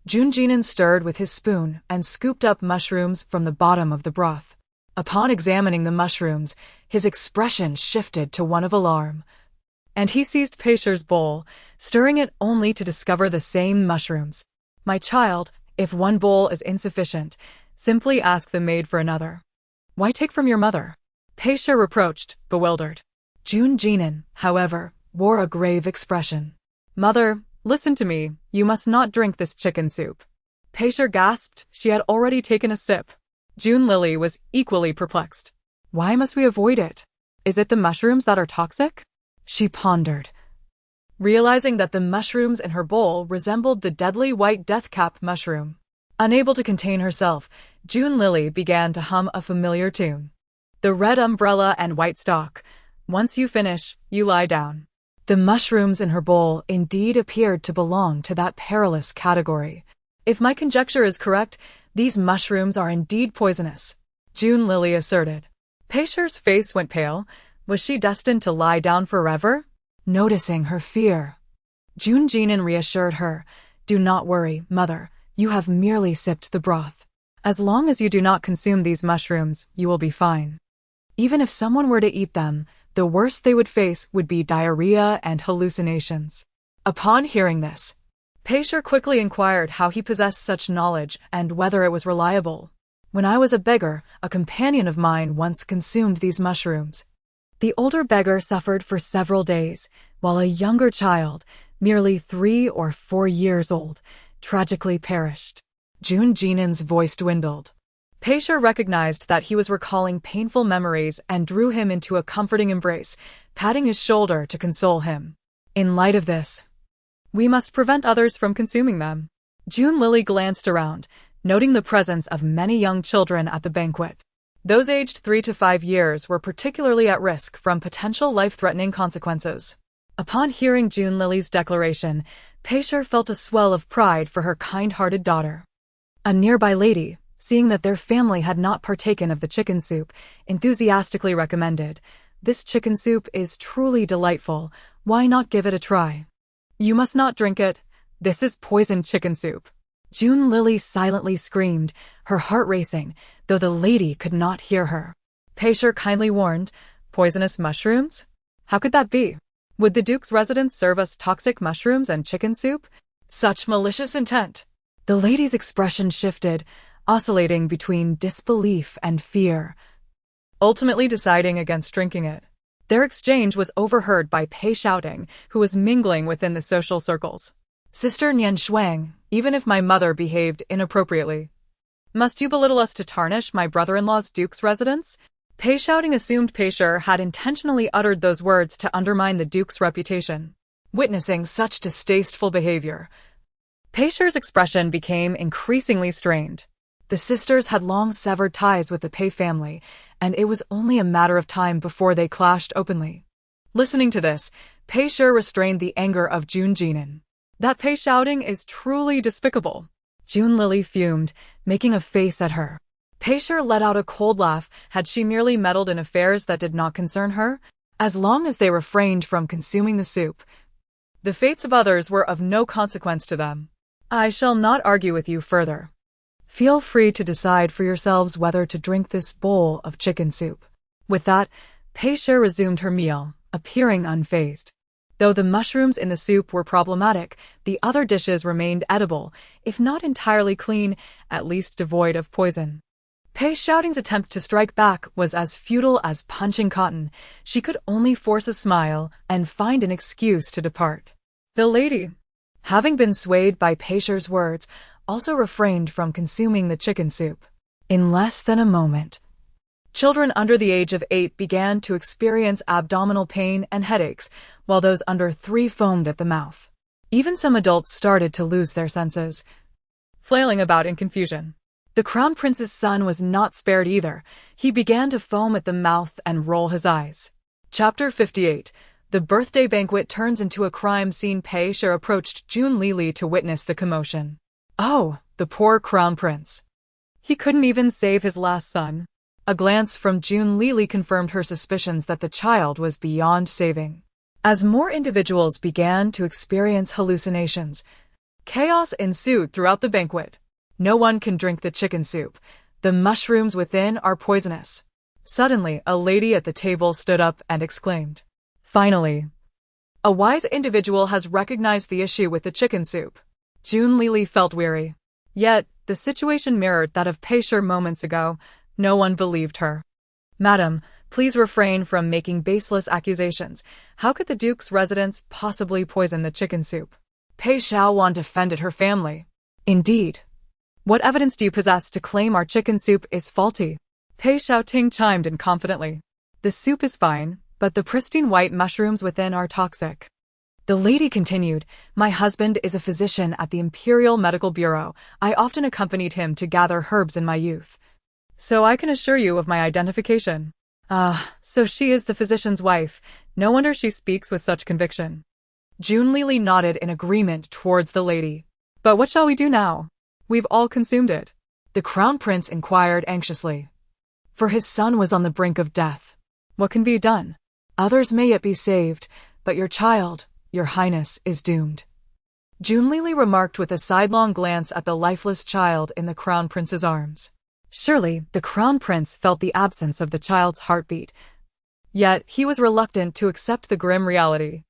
Jun Jinan stirred with his spoon and scooped up mushrooms from the bottom of the broth. Upon examining the mushrooms, his expression shifted to one of alarm, and he seized Pei Shi's bowl, stirring it only to discover the same mushrooms. "My child, if one bowl is insufficient, simply ask the maid for another. Why take from your mother?" Pei Shi reproached, bewildered. Jun Jinan, however, wore a grave expression. "Mother, listen to me, you must not drink this chicken soup." Pei Shi gasped. She had already taken a sip. Jun Lily was equally perplexed. "Why must we avoid it? Is it the mushrooms that are toxic?" She pondered, realizing that the mushrooms in her bowl resembled the deadly white deathcap mushroom. Unable to contain herself, Jun Lily began to hum a familiar tune. "The red umbrella and white stalk. Once you finish, you lie down." The mushrooms in her bowl indeed appeared to belong to that perilous category. "If my conjecture is correct, these mushrooms are indeed poisonous," Jun Lily asserted. Pei Shi's face went pale. Was she destined to lie down forever? Noticing her fear, Jun Jinan reassured her, "Do not worry, mother. You have merely sipped the broth. As long as you do not consume these mushrooms, you will be fine. Even if someone were to eat them, the worst they would face would be diarrhea and hallucinations." Upon hearing this, Pei Shi quickly inquired how he possessed such knowledge and whether it was reliable. "When I was a beggar, a companion of mine once consumed these mushrooms. The older beggar suffered for several days, while a younger child, merely 3 or 4 years old, tragically perished." Jun Jinan's voice dwindled. Pei Shi recognized that he was recalling painful memories and drew him into a comforting embrace, patting his shoulder to console him. "In light of this, we must prevent others from consuming them." Jun Lily glanced around, noting the presence of many young children at the banquet. Those aged 3 to 5 years were particularly at risk from potential life-threatening consequences. Upon hearing Jun Lily's declaration, Pei Shi felt a swell of pride for her kind-hearted daughter. A nearby lady, seeing that their family had not partaken of the chicken soup, enthusiastically recommended, "This chicken soup is truly delightful. Why not give it a try?" "You must not drink it. This is poisoned chicken soup." Jun Lily silently screamed, her heart racing, though the lady could not hear her. Pei Shi kindly warned, "Poisonous mushrooms? How could that be? Would the Duke's residence serve us toxic mushrooms and chicken soup? Such malicious intent." The lady's expression shifted, oscillating between disbelief and fear, ultimately deciding against drinking it. Their exchange was overheard by Pei Shouting, who was mingling within the social circles. "Sister Nian Shuang, even if my mother behaved inappropriately, must you belittle us to tarnish my brother-in-law's Duke's residence?" Pei Shouting assumed Pei Shi had intentionally uttered those words to undermine the Duke's reputation. Witnessing such distasteful behavior, Pei Shi's expression became increasingly strained. The sisters had long severed ties with the Pei family, and it was only a matter of time before they clashed openly. Listening to this, Pei Shi restrained the anger of Jun Jinan. "That Pei Shouting is truly despicable." Jun Lily fumed, making a face at her. Pei Shi let out a cold laugh. Had she merely meddled in affairs that did not concern her? As long as they refrained from consuming the soup, the fates of others were of no consequence to them. I shall not argue with you further. Feel free to decide for yourselves whether to drink this bowl of chicken soup. With that, Pei-Sha resumed her meal, appearing unfazed. Though the mushrooms in the soup were problematic, the other dishes remained edible, if not entirely clean, at least devoid of poison. Pei-Shaoting's attempt to strike back was as futile as punching cotton. She could only force a smile and find an excuse to depart. The lady, having been swayed by Pei-Sha's words, also refrained from consuming the chicken soup. In less than a moment, children under the age of 8 began to experience abdominal pain and headaches, while those under 3 foamed at the mouth. Even some adults started to lose their senses, flailing about in confusion. The Crown Prince's son was not spared either. He began to foam at the mouth and roll his eyes. Chapter 58. The birthday banquet turns into a crime scene. Pei-Sha approached Jun Lili to witness the commotion. Oh, the poor Crown Prince. He couldn't even save his last son. A glance from Jun Lili confirmed her suspicions that the child was beyond saving. As more individuals began to experience hallucinations, chaos ensued throughout the banquet. No one can drink the chicken soup. The mushrooms within are poisonous. Suddenly, a lady at the table stood up and exclaimed, "Finally, a wise individual has recognized the issue with the chicken soup." Jun Lili felt weary. Yet, the situation mirrored that of Pei-Sha moments ago. No one believed her. "Madam, please refrain from making baseless accusations. How could the Duke's residents possibly poison the chicken soup?" Pei-Shaowan defended her family. "Indeed. What evidence do you possess to claim our chicken soup is faulty?" Pei-Shaoting chimed in confidently. "The soup is fine, but the pristine white mushrooms within are toxic." The lady continued, "My husband is a physician at the Imperial Medical Bureau. I often accompanied him to gather herbs in my youth, so I can assure you of my identification." So she is the physician's wife. No wonder she speaks with such conviction. Jun Lili nodded in agreement towards the lady. "But what shall we do now? We've all consumed it." The Crown Prince inquired anxiously. For his son was on the brink of death. "What can be done? Others may yet be saved, but your child, your highness, is doomed." Jun Lili remarked with a sidelong glance at the lifeless child in the Crown Prince's arms. Surely, the Crown Prince felt the absence of the child's heartbeat. Yet, he was reluctant to accept the grim reality.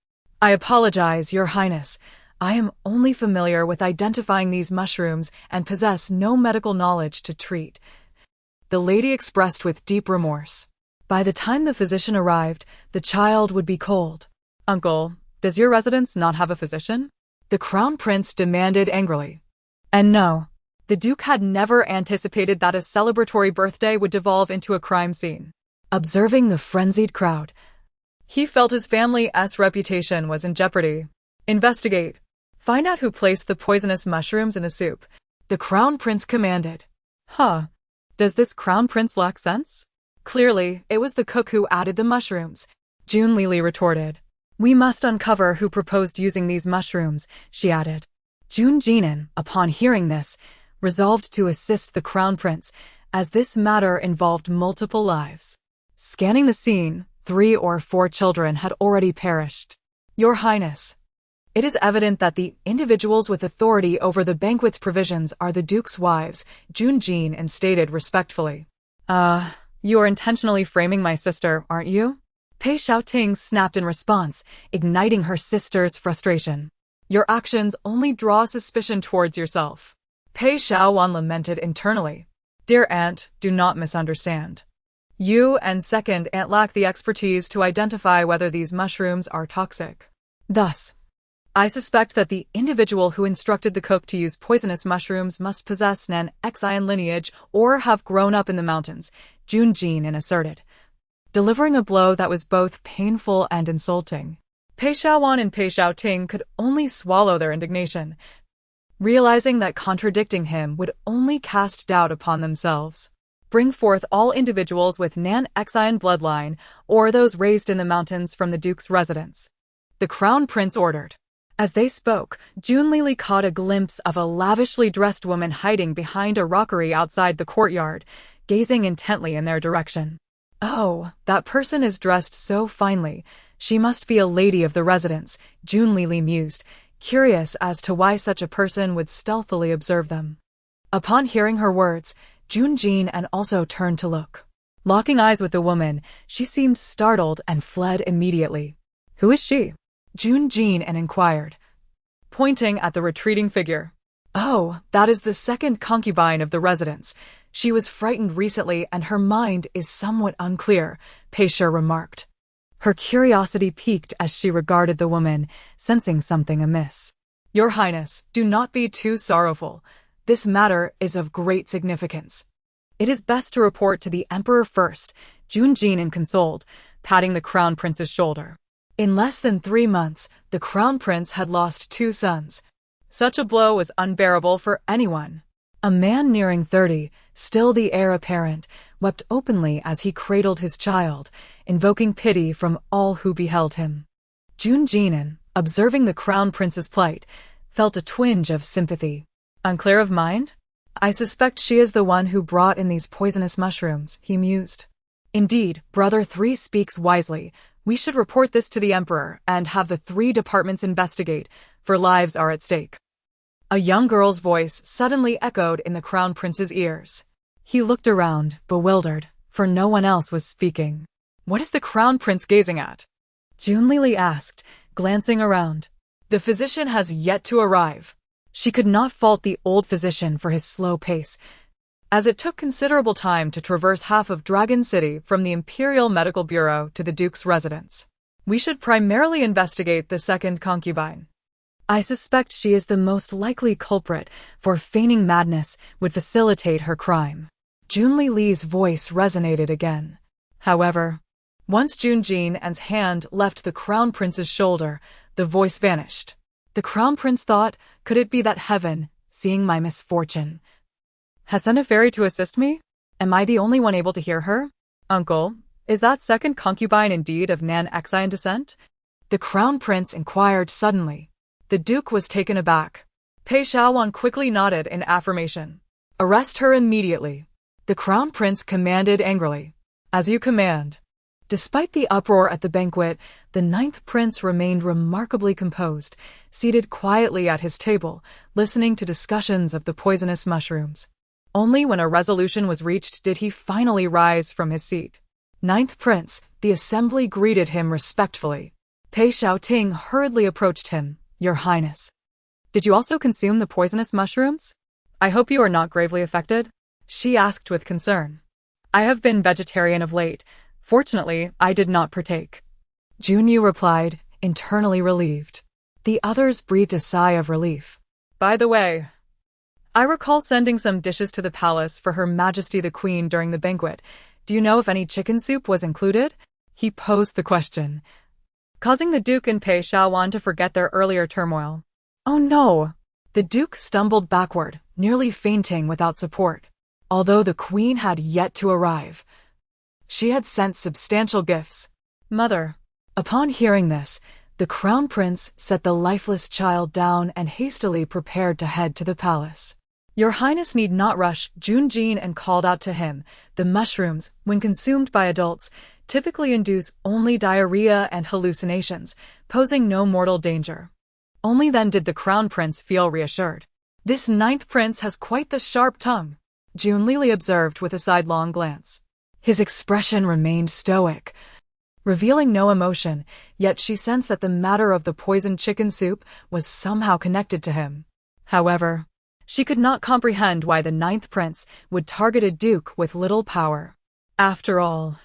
"I apologize, your highness. I am only familiar with identifying these mushrooms and possess no medical knowledge to treat." The lady expressed with deep remorse. By the time the physician arrived, the child would be cold. "Uncle, does your residence not have a physician?" the Crown Prince demanded angrily. And no, the Duke had never anticipated that a celebratory birthday would devolve into a crime scene. Observing the frenzied crowd, he felt his family's reputation was in jeopardy. "Investigate. Find out who placed the poisonous mushrooms in the soup," the Crown Prince commanded. Does this Crown Prince lack sense? Clearly, it was the cook who added the mushrooms, Jun Lili retorted. "We must uncover who proposed using these mushrooms," she added. Jun Jinan, upon hearing this, resolved to assist the Crown Prince, as this matter involved multiple lives. Scanning the scene, 3 or 4 children had already perished. "Your Highness, it is evident that the individuals with authority over the banquet's provisions are the Duke's wives," Jun Jin stated respectfully. You are intentionally framing my sister, aren't you?" Pei-Shaoting snapped in response, igniting her sister's frustration. "Your actions only draw suspicion towards yourself." Pei-Shaowan lamented internally. "Dear aunt, do not misunderstand. You and second aunt lack the expertise to identify whether these mushrooms are toxic. Thus, I suspect that the individual who instructed the cook to use poisonous mushrooms must possess an Xian lineage or have grown up in the mountains," Jun Jin asserted, delivering a blow that was both painful and insulting. Pei-Shaowan and Pei-Shaoting could only swallow their indignation, realizing that contradicting him would only cast doubt upon themselves. "Bring forth all individuals with Nan-Xian bloodline or those raised in the mountains from the Duke's residence," the Crown Prince ordered. As they spoke, Jun Lili caught a glimpse of a lavishly dressed woman hiding behind a rockery outside the courtyard, gazing intently in their direction. "Oh, that person is dressed so finely. She must be a lady of the residence," Jun Lili mused, curious as to why such a person would stealthily observe them. Upon hearing her words, Junjin and also turned to look. Locking eyes with the woman, she seemed startled and fled immediately. "Who is she?" Junjin and inquired, pointing at the retreating figure. "Oh, that is the second concubine of the residence. She was frightened recently and her mind is somewhat unclear," Peisha remarked. Her curiosity piqued as she regarded the woman, sensing something amiss. "Your Highness, do not be too sorrowful. This matter is of great significance. It is best to report to the Emperor first," Junjin consoled, patting the Crown Prince's shoulder. In less than 3 months, the Crown Prince had lost 2 sons. Such a blow was unbearable for anyone. A man nearing 30, still the heir apparent, wept openly as he cradled his child, invoking pity from all who beheld him. Junjin, observing the Crown Prince's plight, felt a twinge of sympathy. "Unclear of mind? I suspect she is the one who brought in these poisonous mushrooms," he mused. "Indeed, Brother 3 speaks wisely. We should report this to the Emperor and have the 3 departments investigate, for lives are at stake." A young girl's voice suddenly echoed in the Crown Prince's ears. He looked around, bewildered, for no one else was speaking. "What is the Crown Prince gazing at?" Junlili asked, glancing around. "The physician has yet to arrive." She could not fault the old physician for his slow pace, as it took considerable time to traverse half of Dragon City from the Imperial Medical Bureau to the Duke's residence. "We should primarily investigate the second concubine. I suspect she is the most likely culprit, for feigning madness would facilitate her crime." Junli's voice resonated again. However, once Junjin's hand left the Crown Prince's shoulder, the voice vanished. The Crown Prince thought, could it be that heaven, seeing my misfortune, has sent a fairy to assist me? Am I the only one able to hear her? "Uncle, is that second concubine indeed of Nan-Exine descent?" the Crown Prince inquired suddenly. The Duke was taken aback. Pei Shaowan quickly nodded in affirmation. "Arrest her immediately," the Crown Prince commanded angrily. "As you command." Despite the uproar at the banquet, the 9th Prince remained remarkably composed, seated quietly at his table, listening to discussions of the poisonous mushrooms. Only when a resolution was reached did he finally rise from his seat. 9th Prince, the assembly greeted him respectfully. Pei Shaoting hurriedly approached him. "Your Highness, did you also consume the poisonous mushrooms? I hope you are not gravely affected?" she asked with concern. "I have been vegetarian of late. Fortunately, I did not partake." Junyu replied, internally relieved. The others breathed a sigh of relief. "By the way, I recall sending some dishes to the palace for Her Majesty the Queen during the banquet. Do you know if any chicken soup was included?" He posed the question, causing the Duke and Pei Shaowan to forget their earlier turmoil. "Oh no!" The Duke stumbled backward, nearly fainting without support. Although the Queen had yet to arrive, she had sent substantial gifts. "Mother." Upon hearing this, the Crown Prince set the lifeless child down and hastily prepared to head to the palace. "Your Highness need not rush," Junjin called out to him. "The mushrooms, when consumed by adults, typically induce only diarrhea and hallucinations, posing no mortal danger." Only then did the Crown Prince feel reassured. "This 9th Prince has quite the sharp tongue," Junli observed with a sidelong glance. His expression remained stoic, revealing no emotion, yet she sensed that the matter of the poisoned chicken soup was somehow connected to him. However, she could not comprehend why the 9th Prince would target a duke with little power. After all,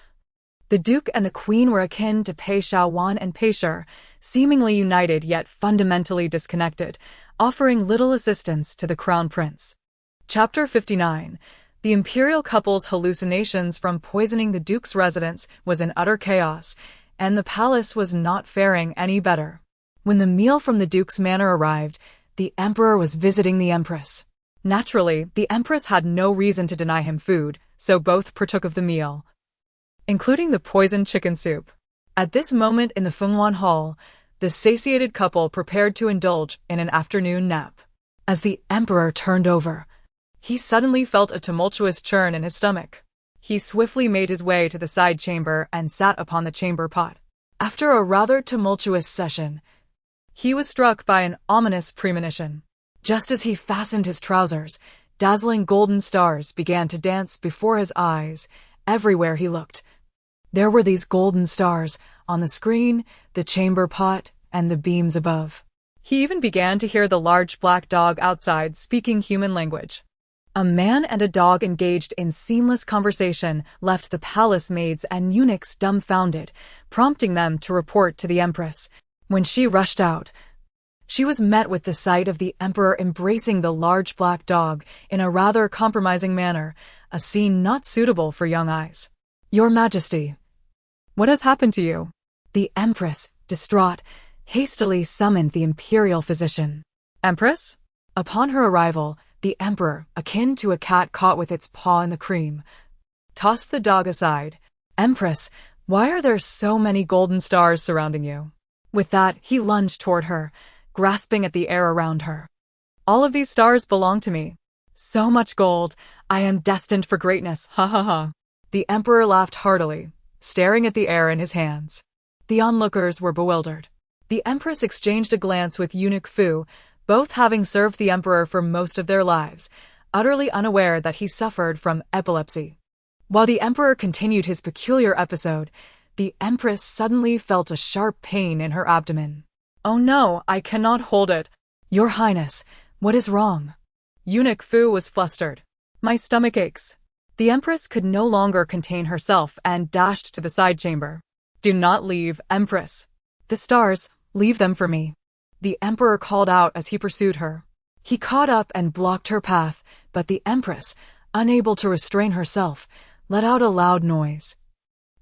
the Duke and the Queen were akin to Pei Shaowan and Peisha, seemingly united yet fundamentally disconnected, offering little assistance to the Crown Prince. Chapter 59. The imperial couple's hallucinations from poisoning the Duke's residence was in utter chaos, and the palace was not faring any better. When the meal from the Duke's manor arrived, the Emperor was visiting the Empress. Naturally, the Empress had no reason to deny him food, so both partook of the meal, including the poisoned chicken soup. At this moment in the Fenghuan Hall, the satiated couple prepared to indulge in an afternoon nap. As the Emperor turned over, he suddenly felt a tumultuous churn in his stomach. He swiftly made his way to the side chamber and sat upon the chamber pot. After a rather tumultuous session, He was struck by an ominous premonition. Just as he fastened his trousers, dazzling golden stars began to dance before his eyes everywhere he looked. There were these golden stars on the screen, the chamber pot, and the beams above. He even began to hear the large black dog outside speaking human language. A man and a dog engaged in seamless conversation left the palace maids and eunuchs dumbfounded, prompting them to report to the Empress. When she rushed out, she was met with the sight of the Emperor embracing the large black dog in a rather compromising manner, a scene not suitable for young eyes. "Your Majesty, what has happened to you?" The Empress, distraught, hastily summoned the imperial physician. "Empress?" Upon her arrival, the Emperor, akin to a cat caught with its paw in the cream, tossed the dog aside. "Empress, why are there so many golden stars surrounding you?" With that, he lunged toward her, grasping at the air around her. "All of these stars belong to me. So much gold. I am destined for greatness. Ha ha ha." The Emperor laughed heartily, staring at the air in his hands. The onlookers were bewildered. The Empress exchanged a glance with Eunuch Fu, both having served the Emperor for most of their lives, utterly unaware that he suffered from epilepsy. While the Emperor continued his peculiar episode, the Empress suddenly felt a sharp pain in her abdomen. "Oh no, I cannot hold it." "Your Highness, what is wrong?" Eunuch Fu was flustered. "My stomach aches." The Empress could no longer contain herself and dashed to the side chamber. "Do not leave, Empress." "The stars, leave them for me," the Emperor called out as he pursued her. He caught up and blocked her path, but the Empress, unable to restrain herself, let out a loud noise,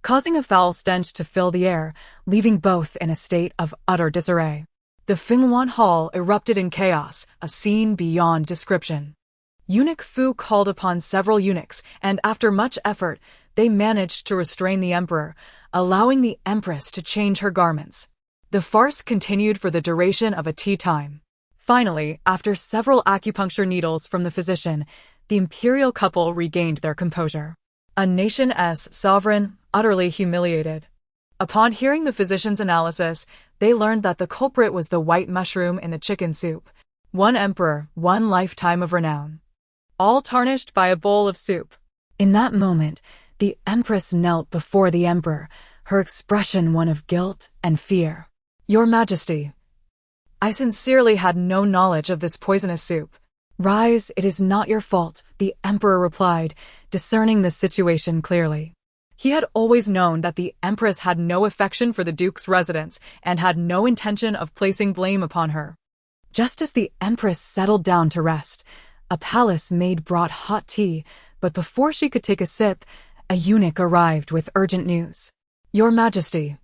causing a foul stench to fill the air, leaving both in a state of utter disarray. The Finghuan Hall erupted in chaos, a scene beyond description. Eunuch Fu called upon several eunuchs, and after much effort, they managed to restrain the Emperor, allowing the Empress to change her garments. The farce continued for the duration of a tea time. Finally, after several acupuncture needles from the physician, the imperial couple regained their composure. A nation's sovereign, utterly humiliated. Upon hearing the physician's analysis, they learned that the culprit was the white mushroom in the chicken soup. One emperor, one lifetime of renown. All tarnished by a bowl of soup. In that moment, the Empress knelt before the Emperor, her expression one of guilt and fear. "Your Majesty, I sincerely had no knowledge of this poisonous soup." "Rise, it is not your fault," the Emperor replied, discerning the situation clearly. He had always known that the Empress had no affection for the Duke's residence and had no intention of placing blame upon her. Just as the Empress settled down to rest, a palace maid brought hot tea, but before she could take a sip, a eunuch arrived with urgent news. "Your Majesty."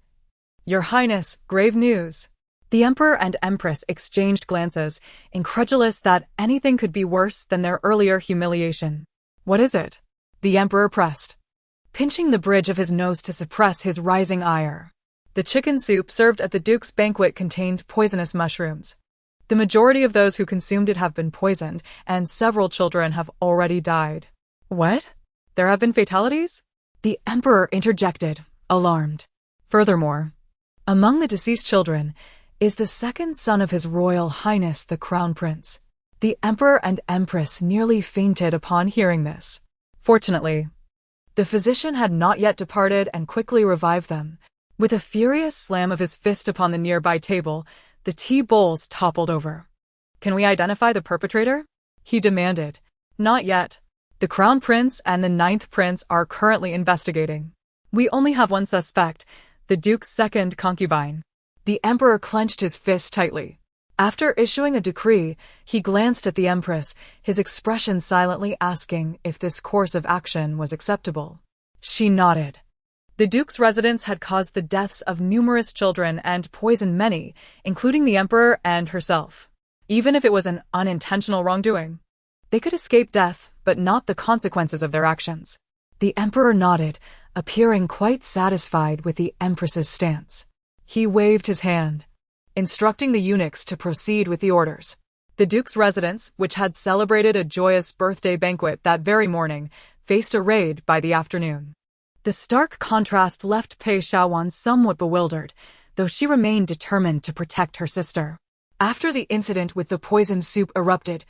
"Your Highness, grave news." The Emperor and Empress exchanged glances, incredulous that anything could be worse than their earlier humiliation. "What is it?" the Emperor pressed, pinching the bridge of his nose to suppress his rising ire. The chicken soup served at the Duke's banquet contained poisonous mushrooms. The majority of those who consumed it have been poisoned, and several children have already died. "What? There have been fatalities?" the Emperor interjected, alarmed. "Furthermore, among the deceased children is the second son of His Royal Highness the Crown Prince." The Emperor and Empress nearly fainted upon hearing this. Fortunately, the physician had not yet departed and quickly revived them. With a furious slam of his fist upon the nearby table, the tea bowls toppled over. "Can we identify the perpetrator?" he demanded. "Not yet. The Crown Prince and the 9th Prince are currently investigating. We only have one suspect, the Duke's second concubine." The Emperor clenched his fist tightly. After issuing a decree, he glanced at the Empress, his expression silently asking if this course of action was acceptable. She nodded. The Duke's residence had caused the deaths of numerous children and poisoned many, including the Emperor and herself. Even if it was an unintentional wrongdoing, they could escape death, but not the consequences of their actions. The Emperor nodded, appearing quite satisfied with the Empress's stance. He waved his hand, instructing the eunuchs to proceed with the orders. The Duke's residence, which had celebrated a joyous birthday banquet that very morning, faced a raid by the afternoon. The stark contrast left Pei Shaowan somewhat bewildered, though she remained determined to protect her sister. After the incident with the poisoned soup erupted,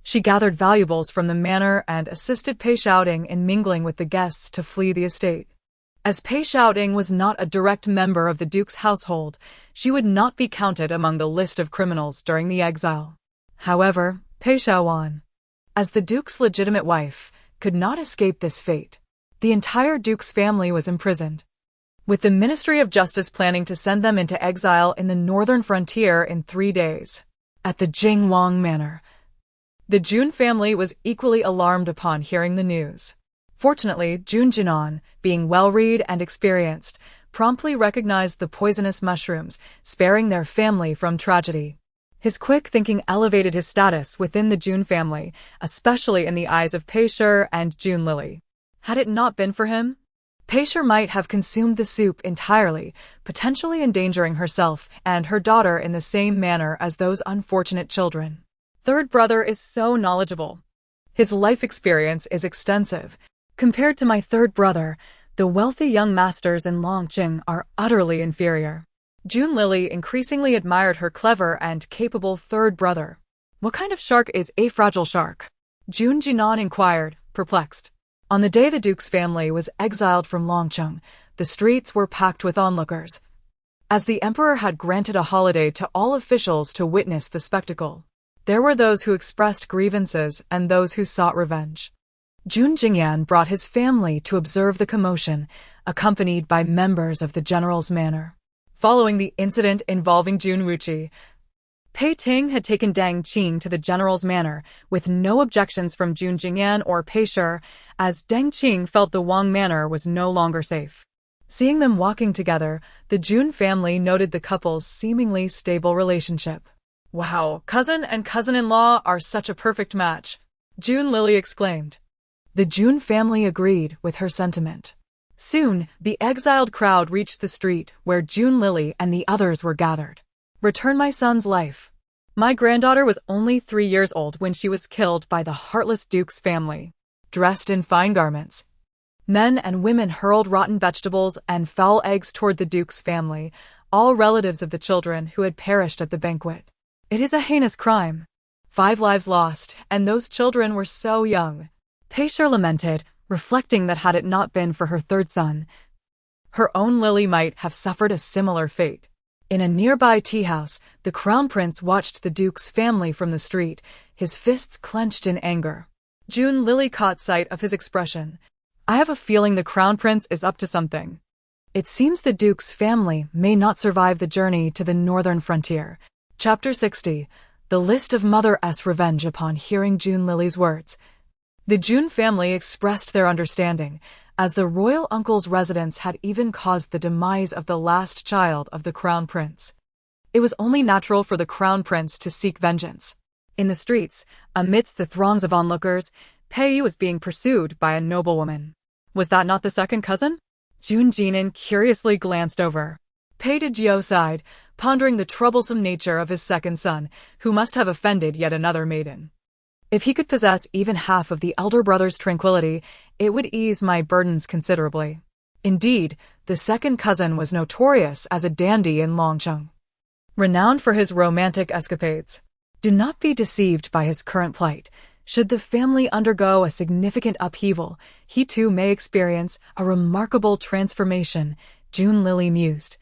she gathered valuables from the manor and assisted Pei Xiaoding in mingling with the guests to flee the estate. As Pei Xiaoding was not a direct member of the Duke's household, she would not be counted among the list of criminals during the exile. However, Pei Xiaowan, as the Duke's legitimate wife, could not escape this fate. The entire Duke's family was imprisoned, with the Ministry of Justice planning to send them into exile in the northern frontier in 3 days. At the Jingwang Manor, the Jun family was equally alarmed upon hearing the news. Fortunately, Jun Jinan, being well-read and experienced, promptly recognized the poisonous mushrooms, sparing their family from tragedy. His quick thinking elevated his status within the Jun family, especially in the eyes of Pei Shi and Jun Lily. Had it not been for him, Pei Shi might have consumed the soup entirely, potentially endangering herself and her daughter in the same manner as those unfortunate children. Third brother is so knowledgeable. His life experience is extensive. Compared to my third brother, the wealthy young masters in Longqing are utterly inferior. Jun Lily increasingly admired her clever and capable third brother. What kind of shark is a fragile shark? Jun Jinan inquired, perplexed. On the day the Duke's family was exiled from Longqing, the streets were packed with onlookers, as the emperor had granted a holiday to all officials to witness the spectacle. There were those who expressed grievances and those who sought revenge. Jun Jingyan brought his family to observe the commotion, accompanied by members of the general's manor. Following the incident involving Jun Wuqi, Pei Ting had taken Dang Qing to the general's manor, with no objections from Jun Jingyan or Pei Shi, as Dang Qing felt the Wang manor was no longer safe. Seeing them walking together, the Jun family noted the couple's seemingly stable relationship. Wow, cousin and cousin-in-law are such a perfect match, Jun Lily exclaimed. The Jun family agreed with her sentiment. Soon, the exiled crowd reached the street where Jun Lily and the others were gathered. Return my son's life. My granddaughter was only 3 years old when she was killed by the heartless Duke's family. Dressed in fine garments, men and women hurled rotten vegetables and foul eggs toward the Duke's family, all relatives of the children who had perished at the banquet. It is a heinous crime. 5 lives lost, and those children were so young. Pei Shi lamented, reflecting that had it not been for her third son, her own Lily might have suffered a similar fate. In a nearby tea house, the crown prince watched the Duke's family from the street, his fists clenched in anger. Jun Lily caught sight of his expression. I have a feeling the crown prince is up to something. It seems the Duke's family may not survive the journey to the northern frontier. Chapter 60. The list of Mother's revenge upon hearing Jun Lily's words. The Jun family expressed their understanding, as the royal uncle's residence had even caused the demise of the last child of the crown prince. It was only natural for the crown prince to seek vengeance. In the streets, amidst the throngs of onlookers, Pei Yi was being pursued by a noblewoman. Was that not the second cousin? Jun Jinan curiously glanced over. Pei Dejiu sighed, pondering the troublesome nature of his second son, who must have offended yet another maiden. If he could possess even half of the elder brother's tranquility, it would ease my burdens considerably. Indeed, the second cousin was notorious as a dandy in Longqing, renowned for his romantic escapades. Do not be deceived by his current plight. Should the family undergo a significant upheaval, he too may experience a remarkable transformation, Jun Lily mused,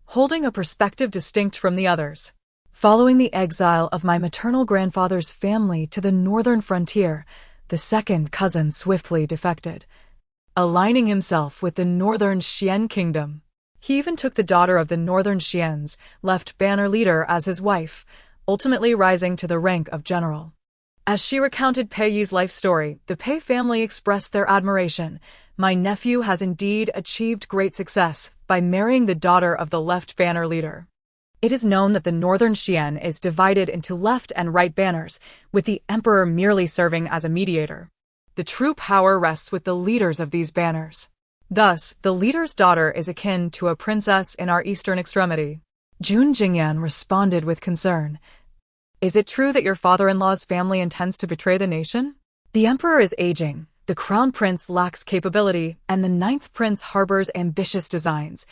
holding a perspective distinct from the others. Following the exile of my maternal grandfather's family to the northern frontier, the second cousin swiftly defected, aligning himself with the northern Xian kingdom. He even took the daughter of the northern Xians, left banner leader as his wife, ultimately rising to the rank of general. As she recounted Pei Yi's life story, the Pei family expressed their admiration. My nephew has indeed achieved great success by marrying the daughter of the left banner leader. It is known that the northern Xian is divided into left and right banners, with the emperor merely serving as a mediator. The true power rests with the leaders of these banners. Thus, the leader's daughter is akin to a princess in our eastern extremity. Jun Jingyan responded with concern. Is it true that your father-in-law's family intends to betray the nation? The emperor is aging, the crown prince lacks capability, and the ninth prince harbors ambitious designs.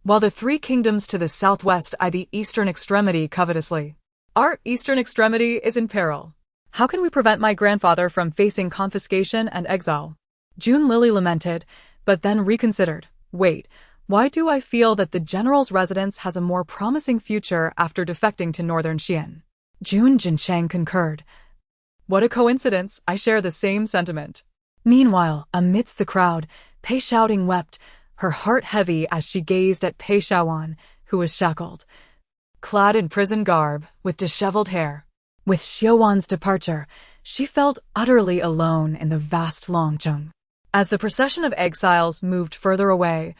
while the three kingdoms to the southwest eye the eastern extremity covetously. Our eastern extremity is in peril. How can we prevent my grandfather from facing confiscation and exile? June Lily lamented, but then reconsidered. Wait, why do I feel that the general's residence has a more promising future after defecting to northern Xian? June Jincheng concurred. What a coincidence, I share the same sentiment. Meanwhile, amidst the crowd, Pei Shouting wept, her heart heavy as she gazed at Pei Shaoan, who was shackled, clad in prison garb, with disheveled hair. With Xiaowan's departure, she felt utterly alone in the vast Longzheng. As the procession of exiles moved further away,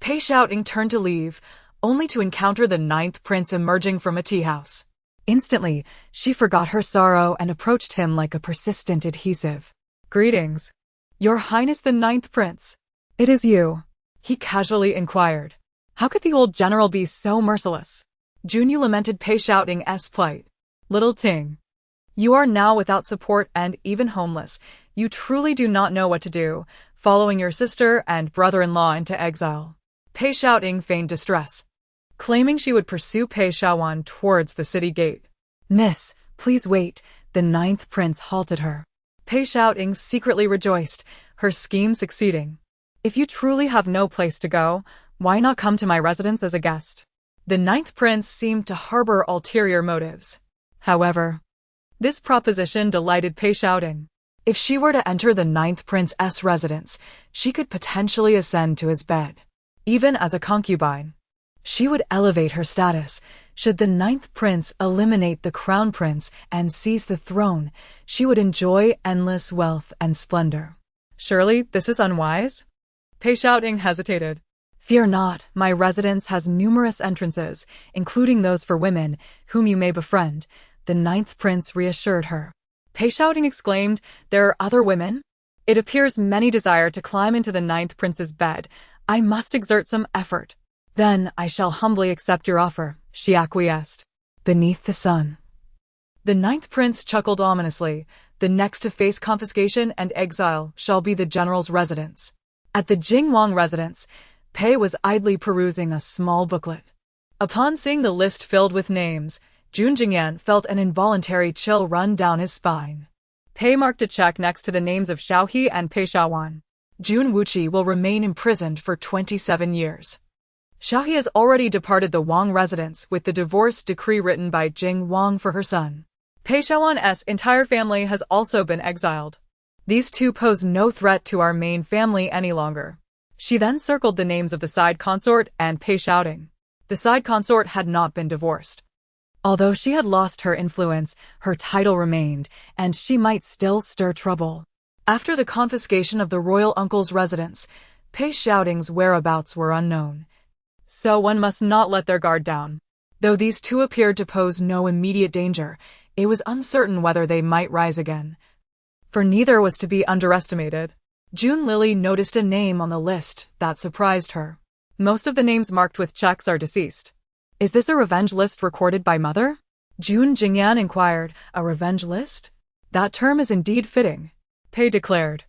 Pei Shouting turned to leave, only to encounter the ninth prince emerging from a tea-house. Instantly, she forgot her sorrow and approached him like a persistent adhesive. Greetings. Your Highness the ninth prince. It is you. He casually inquired. How could the old general be so merciless? Junyu lamented Pei Shouting's plight. Little Ting. You are now without support and even homeless. You truly do not know what to do, following your sister and brother-in-law into exile. Pei Shouting feigned distress, claiming she would pursue Pei Shaoan towards the city gate. Miss, please wait, the ninth prince halted her. Pei Shouting secretly rejoiced, her scheme succeeding. If you truly have no place to go, why not come to my residence as a guest? The ninth prince seemed to harbor ulterior motives. However, this proposition delighted Pei Shouting. If she were to enter the ninth prince's residence, she could potentially ascend to his bed. Even as a concubine, she would elevate her status. Should the ninth prince eliminate the crown prince and seize the throne, she would enjoy endless wealth and splendor. Surely this is unwise? Pei Shouting hesitated. Fear not, my residence has numerous entrances, including those for women, whom you may befriend, the ninth prince reassured her. Pei Shouting exclaimed, there are other women? It appears many desire to climb into the ninth prince's bed. I must exert some effort. Then I shall humbly accept your offer, she acquiesced. Beneath the sun. The ninth prince chuckled ominously. The next to face confiscation and exile shall be the general's residence. At the Jingwang residence, Pei was idly perusing a small booklet. Upon seeing the list filled with names, Jun Jingyan felt an involuntary chill run down his spine. Pei marked a check next to the names of Xiaohe and Pei Shaoan. Jun Wuqi will remain imprisoned for 27 years. Xiaohe has already departed the Wang residence with the divorce decree written by Jing Wang for her son. Pei Shaoan's entire family has also been exiled. These two pose no threat to our main family any longer. She then circled the names of the side consort and Pei Shouting. The side consort had not been divorced. Although she had lost her influence, her title remained, and she might still stir trouble. After the confiscation of the royal uncle's residence, Pei Shouting's whereabouts were unknown. So one must not let their guard down. Though these two appeared to pose no immediate danger, it was uncertain whether they might rise again. For neither was to be underestimated. June Lily noticed a name on the list that surprised her. Most of the names marked with checks are deceased. Is this a revenge list recorded by Mother? Jun Jingyan inquired. A revenge list? That term is indeed fitting, Pei declared.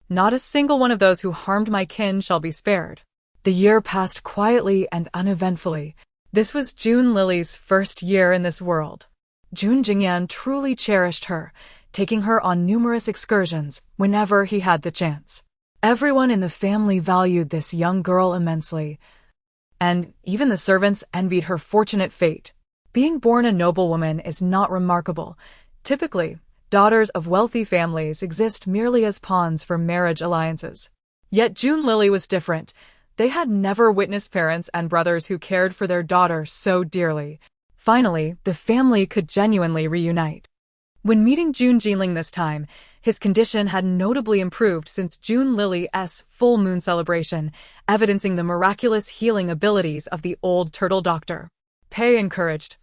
Not a single one of those who harmed my kin shall be spared. The year passed quietly and uneventfully. This was June Lily's first year in this world. Jun Jingyan truly cherished her, taking her on numerous excursions whenever he had the chance. Everyone in the family valued this young girl immensely, and even the servants envied her fortunate fate. Being born a noblewoman is not remarkable. Typically, daughters of wealthy families exist merely as pawns for marriage alliances. Yet June Lily was different. They had never witnessed parents and brothers who cared for their daughter so dearly. Finally, the family could genuinely reunite. When meeting June Jinling this time, his condition had notably improved since June Lily's full moon celebration, evidencing the miraculous healing abilities of the old turtle doctor. Pei encouraged.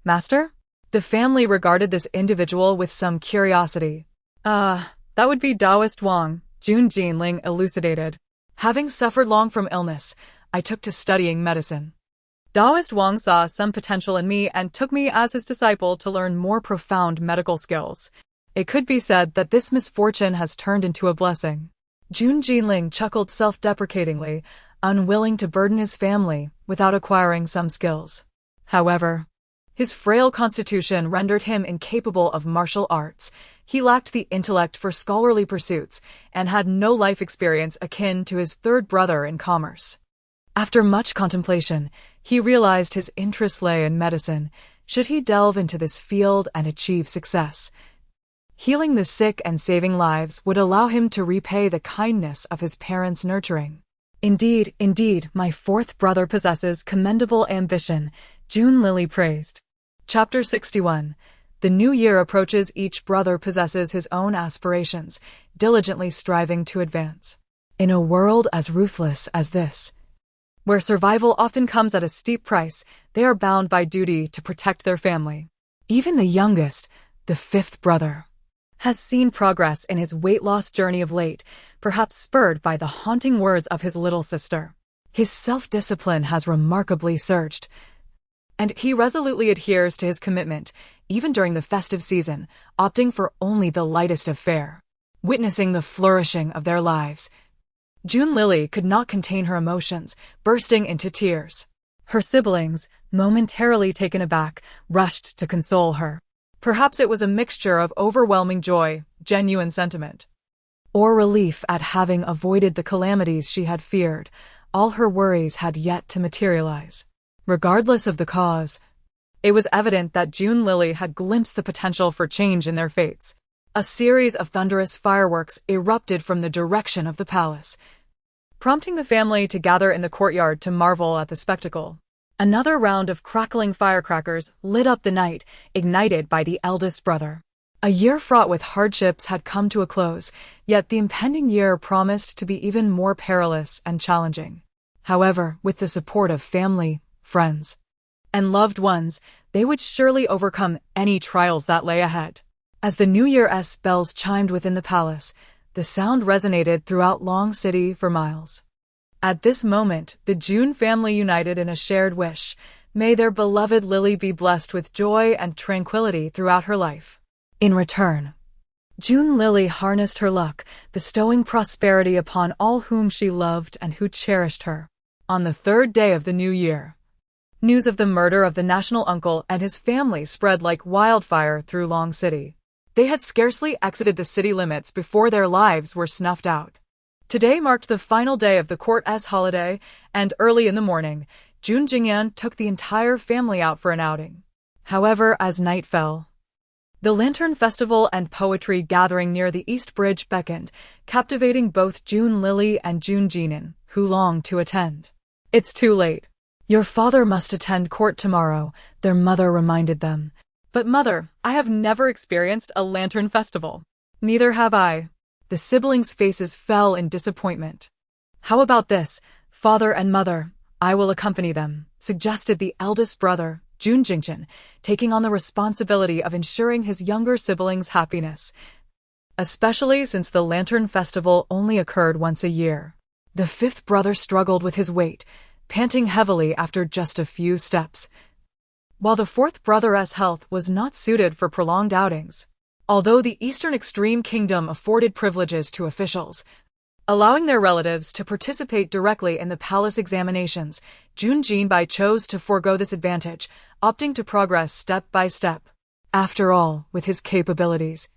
Master? The family regarded this individual with some curiosity. That would be Taoist Wang, June Jinling elucidated. Having suffered long from illness, I took to studying medicine. Taoist Wang saw some potential in me and took me as his disciple to learn more profound medical skills. It could be said that this misfortune has turned into a blessing. June Jinling chuckled self-deprecatingly. unwilling to burden his family without acquiring some skills. However, his frail constitution rendered him incapable of martial arts. He lacked the intellect for scholarly pursuits and had no life experience akin to his third brother in commerce. After much contemplation, he realized his interest lay in medicine. Should he delve into this field and achieve success, healing the sick and saving lives would allow him to repay the kindness of his parents' nurturing. Indeed, my fourth brother possesses commendable ambition, June Lily praised. Chapter 61. The new year approaches. Each brother possesses his own aspirations, diligently striving to advance. In a world as ruthless as this, where survival often comes at a steep price, they are bound by duty to protect their family. Even the youngest, the fifth brother, has seen progress in his weight loss journey of late, perhaps spurred by the haunting words of his little sister. His self-discipline has remarkably surged, and he resolutely adheres to his commitment, even during the festive season, opting for only the lightest of fare. Witnessing the flourishing of their lives, June Lily could not contain her emotions, bursting into tears. Her siblings, momentarily taken aback, rushed to console her. Perhaps it was a mixture of overwhelming joy, genuine sentiment, or relief at having avoided the calamities she had feared. All her worries had yet to materialize. Regardless of the cause, it was evident that June Lily had glimpsed the potential for change in their fates. A series of thunderous fireworks erupted from the direction of the palace, prompting the family to gather in the courtyard to marvel at the spectacle. Another round of crackling firecrackers lit up the night, ignited by the eldest brother. A year fraught with hardships had come to a close, yet the impending year promised to be even more perilous and challenging. However, with the support of family, friends, and loved ones, they would surely overcome any trials that lay ahead. As the New Year's bells chimed within the palace, the sound resonated throughout Long City for miles. At this moment, the June family united in a shared wish. May their beloved Lily be blessed with joy and tranquility throughout her life. In return, June Lily harnessed her luck, bestowing prosperity upon all whom she loved and who cherished her. On the third day of the new year, news of the murder of the national uncle and his family spread like wildfire through Long City. They had scarcely exited the city limits before their lives were snuffed out. Today marked the final day of the court's holiday, and early in the morning, June Jingyan took the entire family out for an outing. However, as night fell, the Lantern Festival and poetry gathering near the East Bridge beckoned, captivating both June Lily and June Jinan, who longed to attend. "It's too late. Your father must attend court tomorrow," their mother reminded them. "But mother, I have never experienced a lantern festival." "Neither have I." The siblings' faces fell in disappointment. "How about this, father and mother? I will accompany them," suggested the eldest brother, June Jingchen, taking on the responsibility of ensuring his younger siblings' happiness, especially since the Lantern Festival only occurred once a year. The fifth brother struggled with his weight, panting heavily after just a few steps, while the fourth brother's health was not suited for prolonged outings. Although the Eastern Extreme Kingdom afforded privileges to officials, allowing their relatives to participate directly in the palace examinations, June Jinbai chose to forego this advantage, opting to progress step by step. After all, with his capabilities,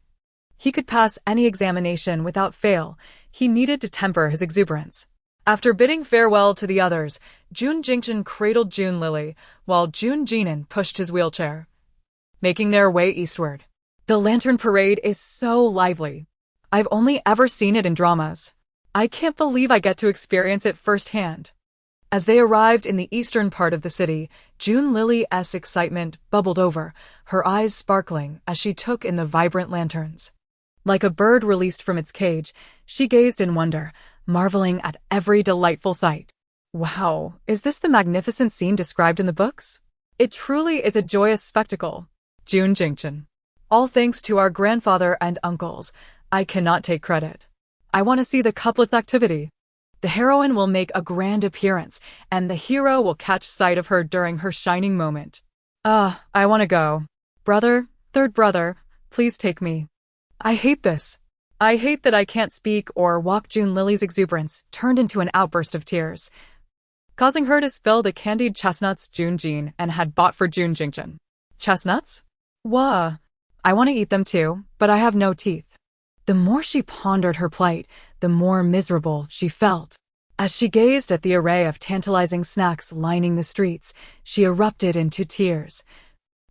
he could pass any examination without fail. He needed to temper his exuberance. After bidding farewell to the others, June Jingchen cradled June Lily, while June Jinan pushed his wheelchair, making their way eastward. The lantern parade is so lively. I've only ever seen it in dramas. I can't believe I get to experience it firsthand. As they arrived in the eastern part of the city, June Lily's excitement bubbled over, her eyes sparkling as she took in the vibrant lanterns. Like a bird released from its cage, she gazed in wonder, marveling at every delightful sight. Wow, is this the magnificent scene described in the books? It truly is a joyous spectacle. June Jingchen. All thanks to our grandfather and uncles. I cannot take credit. I want to see the couplets activity. The heroine will make a grand appearance, and the hero will catch sight of her during her shining moment. I want to go. Brother, third brother, please take me. I hate this. I hate that I can't speak or walk. June Lily's exuberance turned into an outburst of tears. causing her to spill the candied chestnuts Jun Jin and had bought for Jun Jingchen. Chestnuts? Wah. I want to eat them too, but I have no teeth. The more she pondered her plight, the more miserable she felt. As she gazed at the array of tantalizing snacks lining the streets, she erupted into tears,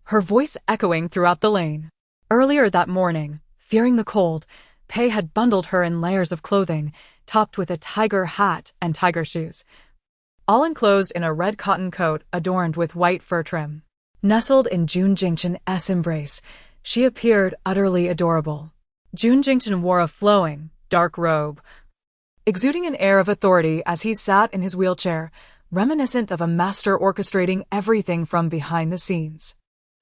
her voice echoing throughout the lane. Earlier that morning, fearing the cold, Pei had bundled her in layers of clothing, topped with a tiger hat and tiger shoes, all enclosed in a red cotton coat adorned with white fur trim. Nestled in Jun Jingchen's embrace, she appeared utterly adorable. Jun Jingchen wore a flowing, dark robe, exuding an air of authority as he sat in his wheelchair, reminiscent of a master orchestrating everything from behind the scenes.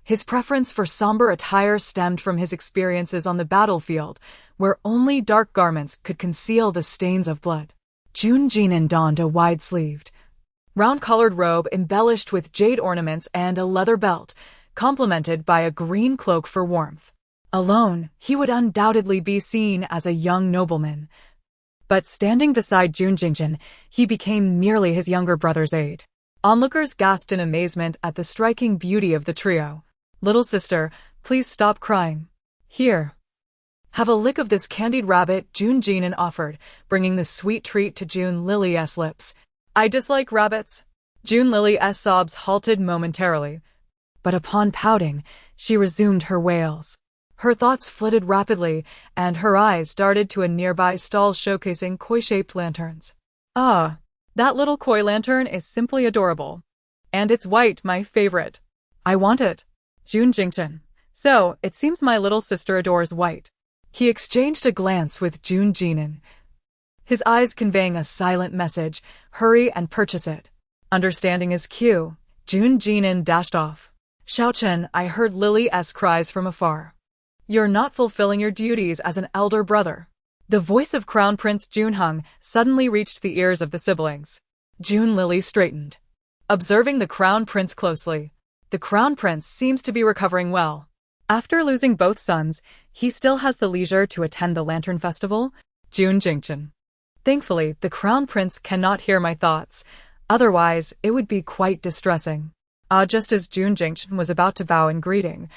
His preference for somber attire stemmed from his experiences on the battlefield, where only dark garments could conceal the stains of blood. Jun Jinin donned a wide-sleeved, round-collared robe embellished with jade ornaments and a leather belt, complemented by a green cloak for warmth. Alone, he would undoubtedly be seen as a young nobleman. But standing beside Jun Jingchen, he became merely his younger brother's aide. Onlookers gasped in amazement at the striking beauty of the trio. "Little sister, please stop crying. Here. Have a lick of this candied rabbit," Jun Jinin offered, bringing the sweet treat to Jun Lily's lips. "I dislike rabbits." Jun Lily's sobs halted momentarily, but upon pouting, she resumed her wails. Her thoughts flitted rapidly, and her eyes darted to a nearby stall showcasing koi-shaped lanterns. "Ah, that little koi lantern is simply adorable. And it's white, my favorite. I want it." Jun Jingchen. "So, it seems my little sister adores white." He exchanged a glance with Jun Jinin, his eyes conveying a silent message: hurry and purchase it. Understanding his cue, Jun Jinin dashed off. "Xiaochen, I heard Lily's cries from afar. You're not fulfilling your duties as an elder brother." The voice of Crown Prince Junheng suddenly reached the ears of the siblings. Jun Lily straightened, observing the Crown Prince closely. The Crown Prince seems to be recovering well. After losing both sons, he still has the leisure to attend the Lantern Festival. Jun Jingchen. Thankfully, the Crown Prince cannot hear my thoughts. Otherwise, it would be quite distressing. Just as Jun Jingchen was about to bow in greeting,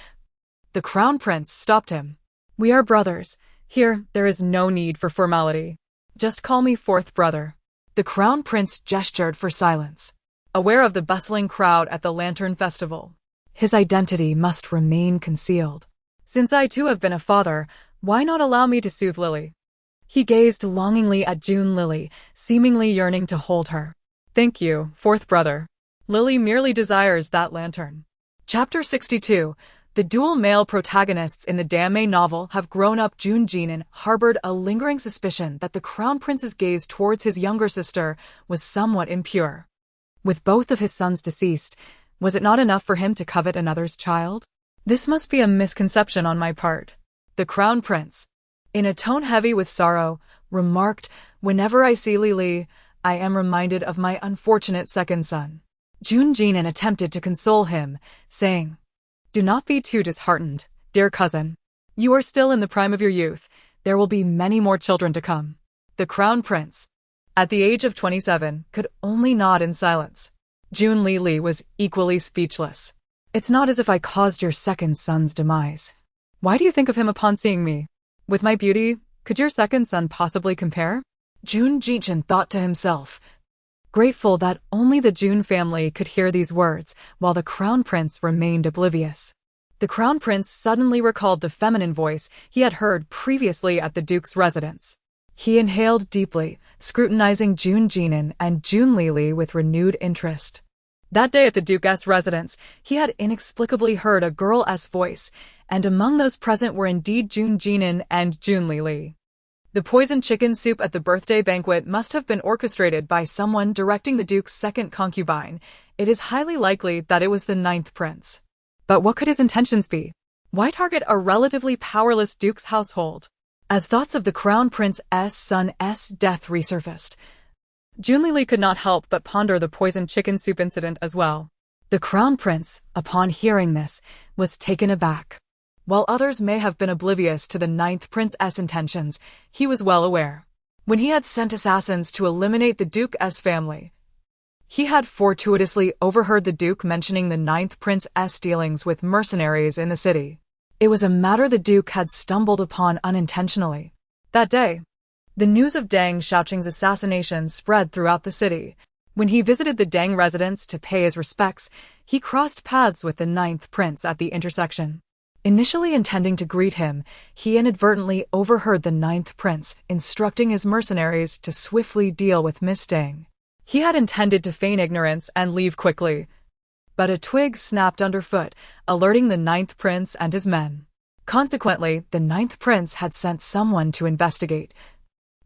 the Crown Prince stopped him. "We are brothers. Here, there is no need for formality. Just call me fourth brother." The Crown Prince gestured for silence, aware of the bustling crowd at the Lantern Festival. His identity must remain concealed. "Since I too have been a father, why not allow me to soothe Lily?" He gazed longingly at Jun Lily, seemingly yearning to hold her. "Thank you, fourth brother. Lily merely desires that lantern." Chapter 62. The dual male protagonists in the Damei novel have grown up. Jun Jinin harbored a lingering suspicion that the Crown Prince's gaze towards his younger sister was somewhat impure. With both of his sons deceased, was it not enough for him to covet another's child? "This must be a misconception on my part," the Crown Prince, in a tone heavy with sorrow, remarked. "Whenever I see Lily, I am reminded of my unfortunate second son." Jun Jinin attempted to console him, saying, "Do not be too disheartened, dear cousin. You are still in the prime of your youth. There will be many more children to come." The Crown Prince, at the age of 27, could only nod in silence. Jun Lily was equally speechless. "It's not as if I caused your second son's demise. Why do you think of him upon seeing me? With my beauty, could your second son possibly compare?" Jun Jingchen thought to himself, grateful that only the Jun family could hear these words, while the Crown Prince remained oblivious. The Crown Prince suddenly recalled the feminine voice he had heard previously at the Duke's residence. He inhaled deeply, scrutinizing Jun Jinin and Jun Lily with renewed interest. That day at the Duke's residence, he had inexplicably heard a girl's voice, and among those present were indeed Jun Jinin and Jun Lily. The poisoned chicken soup at the birthday banquet must have been orchestrated by someone directing the Duke's second concubine. It is highly likely that it was the 9th prince. But what could his intentions be? Why target a relatively powerless Duke's household? As thoughts of the Crown Prince's son's death resurfaced, Jun Lily could not help but ponder the poisoned chicken soup incident as well. The Crown Prince, upon hearing this, was taken aback. While others may have been oblivious to the 9th prince's intentions, he was well aware. When he had sent assassins to eliminate the Duke's family, He had fortuitously overheard the Duke mentioning the ninth prince's dealings with mercenaries in the city. It was a matter the Duke had stumbled upon unintentionally. That day, the news of Deng Xiaoqing's assassination spread throughout the city. When he visited the Deng residence to pay his respects, he crossed paths with the ninth prince at the intersection. Initially intending to greet him, he inadvertently overheard the ninth prince instructing his mercenaries to swiftly deal with Miss Deng. He had intended to feign ignorance and leave quickly, but a twig snapped underfoot, alerting the ninth prince and his men. Consequently, the ninth prince had sent someone to investigate,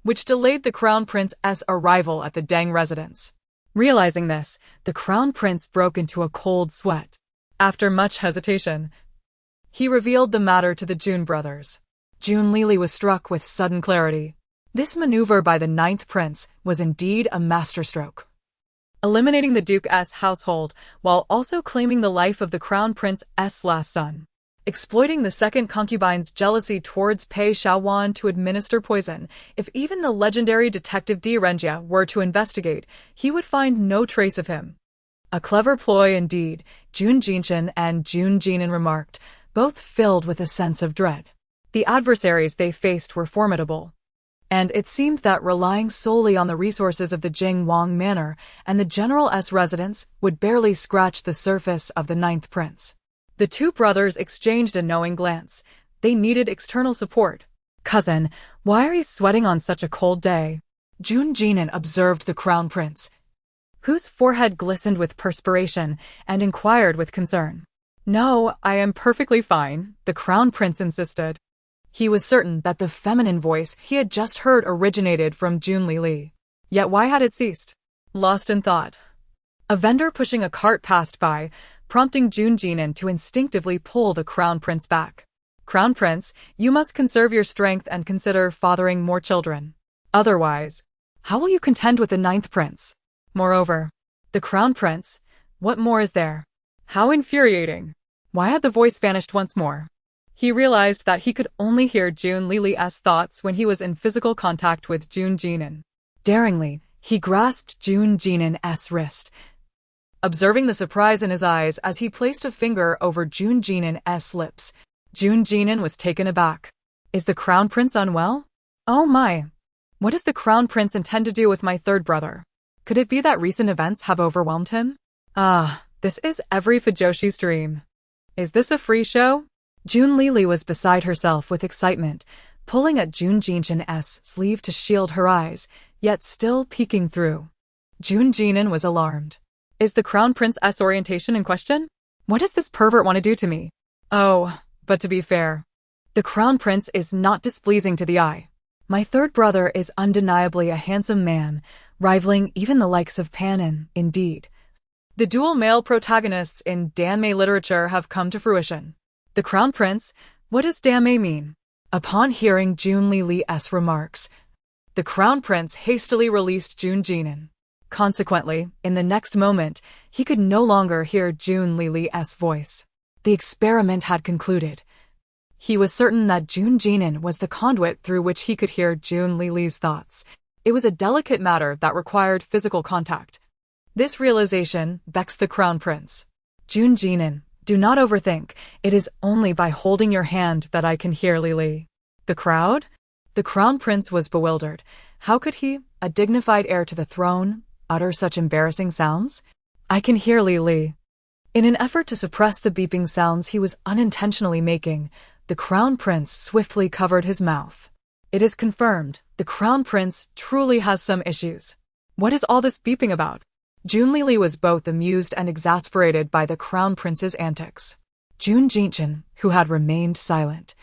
which delayed the crown prince's arrival at the Deng residence. Realizing this, the crown prince broke into a cold sweat. After much hesitation, he revealed the matter to the Jun brothers. Jun Lili was struck with sudden clarity. This maneuver by the ninth prince was indeed a masterstroke, eliminating the Duke's household while also claiming the life of the crown prince's last son. Exploiting the second concubine's jealousy towards Pei Xiaowan to administer poison, if even the legendary detective Di Renjia were to investigate, he would find no trace of him. A clever ploy indeed, Jun Jinchen and Jun Jinan remarked, both filled with a sense of dread. The adversaries they faced were formidable, and it seemed that relying solely on the resources of the Jingwang Manor and the general's residence would barely scratch the surface of the ninth prince. The two brothers exchanged a knowing glance. They needed external support. "Cousin, why are you sweating on such a cold day?" Jun Jinan observed the crown prince, whose forehead glistened with perspiration, and inquired with concern. "No, I am perfectly fine," the crown prince insisted. He was certain that the feminine voice he had just heard originated from Jun Lili. Yet why had it ceased? Lost in thought, a vendor pushing a cart passed by, prompting Jun Jinan to instinctively pull the crown prince back. "Crown prince, you must conserve your strength and consider fathering more children. Otherwise, how will you contend with the ninth prince? Moreover, the crown prince, what more is there?" How infuriating! Why had the voice vanished once more? He realized that he could only hear Jun Lili's thoughts when he was in physical contact with Jun Jinan. Daringly, he grasped Jun Jinan's wrist, observing the surprise in his eyes as he placed a finger over Jun Jinan's lips. Jun Jinan was taken aback. "Is the crown prince unwell? Oh my! What does the crown prince intend to do with my third brother? Could it be that recent events have overwhelmed him? Ah, this is every Fujoshi's dream. Is this a free show?" Jun Lili was beside herself with excitement, pulling at Jun Jinchen's sleeve to shield her eyes, yet still peeking through. Jun Jinan was alarmed. "Is the crown prince's orientation in question? What does this pervert want to do to me?" "Oh, but to be fair, the crown prince is not displeasing to the eye. My third brother is undeniably a handsome man, rivaling even the likes of Pannin, indeed. The dual male protagonists in Danmei literature have come to fruition. The crown prince, what does Danmei mean?" Upon hearing Jun Lili's remarks, the crown prince hastily released Jun Jinan. Consequently, in the next moment, he could no longer hear Jun Lili's voice. The experiment had concluded. He was certain that Jun Jinan was the conduit through which he could hear Jun Lili's thoughts. It was a delicate matter that required physical contact. This realization vexed the crown prince. "Jun Jinan, do not overthink. It is only by holding your hand that I can hear Lili." The crowd? The crown prince was bewildered. How could he, a dignified heir to the throne, utter such embarrassing sounds? "I can hear Lili." In an effort to suppress the beeping sounds he was unintentionally making, the crown prince swiftly covered his mouth. It is confirmed, the crown prince truly has some issues. What is all this beeping about? Jun Lili was both amused and exasperated by the crown prince's antics. Jun Jinchen, who had remained silent,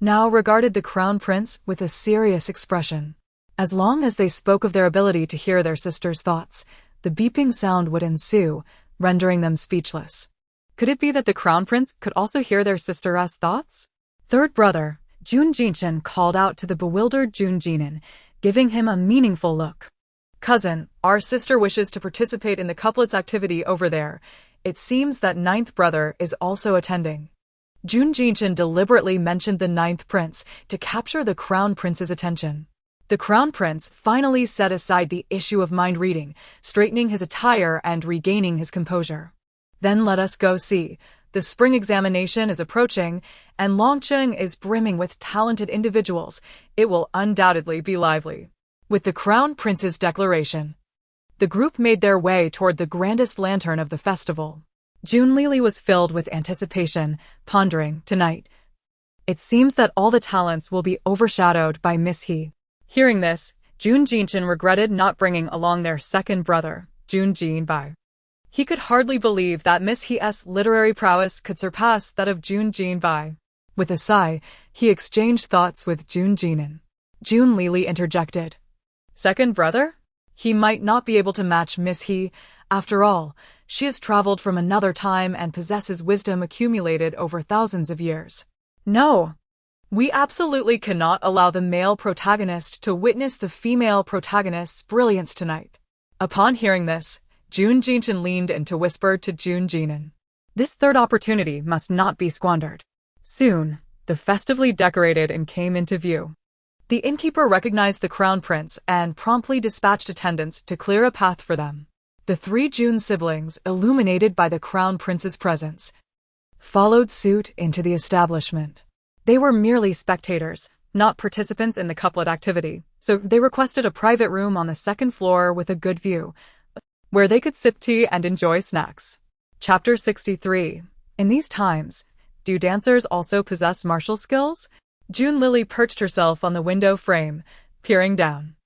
now regarded the crown prince with a serious expression. As long as they spoke of their ability to hear their sister's thoughts, the beeping sound would ensue, rendering them speechless. Could it be that the crown prince could also hear their sister's thoughts? "Third brother," Jun Jinchen called out to the bewildered Jun Jinan, giving him a meaningful look. "Cousin, our sister wishes to participate in the couplet's activity over there. It seems that ninth brother is also attending." Jun Jinchen deliberately mentioned the ninth prince to capture the crown prince's attention. The crown prince finally set aside the issue of mind reading, straightening his attire and regaining his composure. Then let us go see. The spring examination is approaching, and Longcheng is brimming with talented individuals. It will undoubtedly be lively. With the crown prince's declaration, the group made their way toward the grandest lantern of the festival. Junlili was filled with anticipation, pondering, tonight. It seems that all the talents will be overshadowed by Miss He. Hearing this, Jun Jinchen regretted not bringing along their second brother, Jun Jinbai. He could hardly believe that Miss He's literary prowess could surpass that of Jun Jinbai. With a sigh, he exchanged thoughts with Jun Jinan. Jun Lili interjected. Second brother? He might not be able to match Miss He. After all, she has traveled from another time and possesses wisdom accumulated over thousands of years. No. We absolutely cannot allow the male protagonist to witness the female protagonist's brilliance tonight. Upon hearing this, Jun Jinchen leaned in to whisper to Jun Jinan. This third opportunity must not be squandered. Soon, the festively decorated inn came into view. The innkeeper recognized the crown prince and promptly dispatched attendants to clear a path for them. The three Jun siblings, illuminated by the crown prince's presence, followed suit into the establishment. They were merely spectators, not participants in the couplet activity, so they requested a private room on the second floor with a good view, where they could sip tea and enjoy snacks. Chapter 63. In these times, do dancers also possess martial skills? Jun Lili perched herself on the window frame, peering down.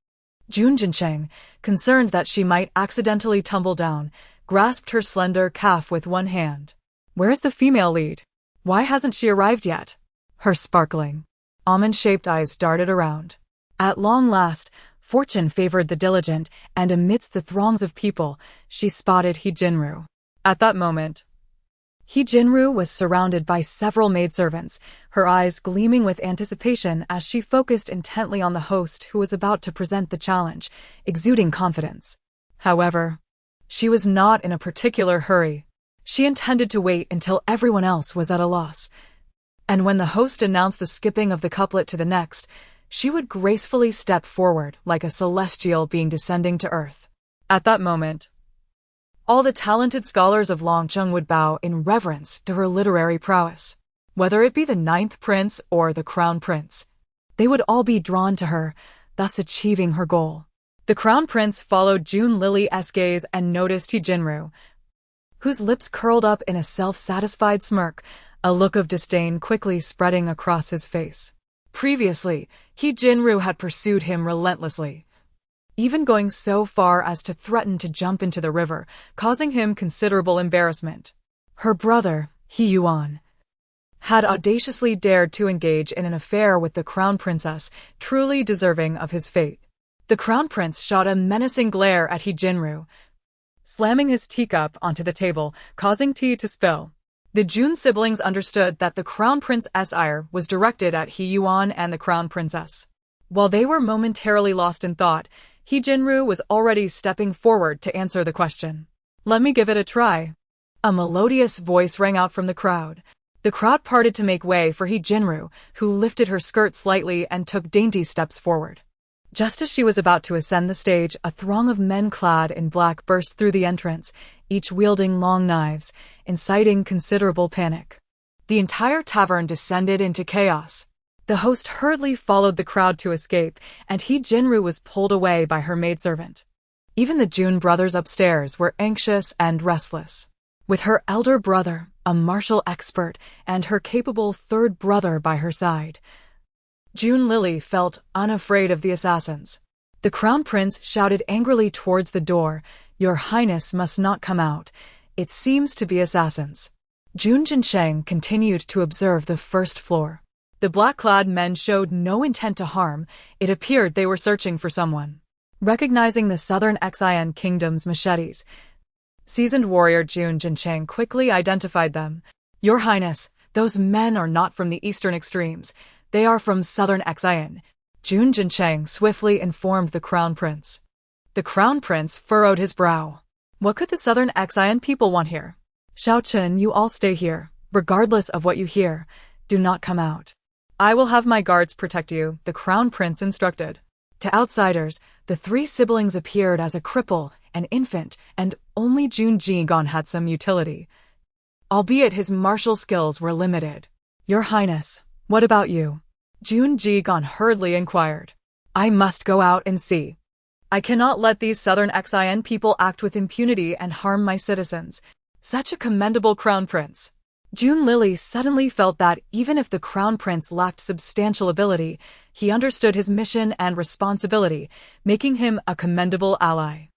Jun Jincheng, concerned that she might accidentally tumble down, grasped her slender calf with one hand. Where's the female lead? Why hasn't she arrived yet? Her sparkling, almond-shaped eyes darted around. At long last, fortune favored the diligent, and amidst the throngs of people, she spotted He Jinru. At that moment, He Jinru was surrounded by several maidservants, her eyes gleaming with anticipation as she focused intently on the host who was about to present the challenge, exuding confidence. However, she was not in a particular hurry. She intended to wait until everyone else was at a loss. And when the host announced the skipping of the couplet to the next, she would gracefully step forward like a celestial being descending to earth. At that moment, all the talented scholars of Longcheng would bow in reverence to her literary prowess. Whether it be the ninth prince or the crown prince, they would all be drawn to her, thus achieving her goal. The crown prince followed Jun Lili's gaze and noticed He Jinru, whose lips curled up in a self-satisfied smirk, a look of disdain quickly spreading across his face. Previously, He Jinru had pursued him relentlessly, even going so far as to threaten to jump into the river, causing him considerable embarrassment. Her brother, He Yuan, had audaciously dared to engage in an affair with the crown princess, truly deserving of his fate. The crown prince shot a menacing glare at He Jinru, slamming his teacup onto the table, causing tea to spill. The Jun siblings understood that the crown prince's ire was directed at He Yuan and the crown princess. While they were momentarily lost in thought, He Jinru was already stepping forward to answer the question. Let me give it a try. A melodious voice rang out from the crowd. The crowd parted to make way for He Jinru, who lifted her skirt slightly and took dainty steps forward. Just as she was about to ascend the stage, a throng of men clad in black burst through the entrance, each wielding long knives, inciting considerable panic. The entire tavern descended into chaos. The host hurriedly followed the crowd to escape, and He Jinru was pulled away by her maidservant. Even the Jun brothers upstairs were anxious and restless. With her elder brother, a martial expert, and her capable third brother by her side, Jun Lili felt unafraid of the assassins. The crown prince shouted angrily towards the door, "Your Highness must not come out. It seems to be assassins." Jun Jincheng continued to observe the first floor. The black-clad men showed no intent to harm. It appeared they were searching for someone. Recognizing the southern Xian kingdom's machetes, seasoned warrior Jun Jincheng quickly identified them. "Your Highness, those men are not from the eastern extremes. They are from southern Xian," Jun Jincheng swiftly informed the crown prince. The crown prince furrowed his brow. What could the southern Xian people want here? "Shao Chen, you all stay here. Regardless of what you hear, do not come out. I will have my guards protect you," the crown prince instructed. To outsiders, the three siblings appeared as a cripple, an infant, and only Jun Ji-gon had some utility. Albeit his martial skills were limited. "Your Highness, what about you?" Jun Ji-gon hurriedly inquired. "I must go out and see. I cannot let these Southern Xin people act with impunity and harm my citizens. Such a commendable crown prince." Jun Lily suddenly felt that even if the crown prince lacked substantial ability, he understood his mission and responsibility, making him a commendable ally.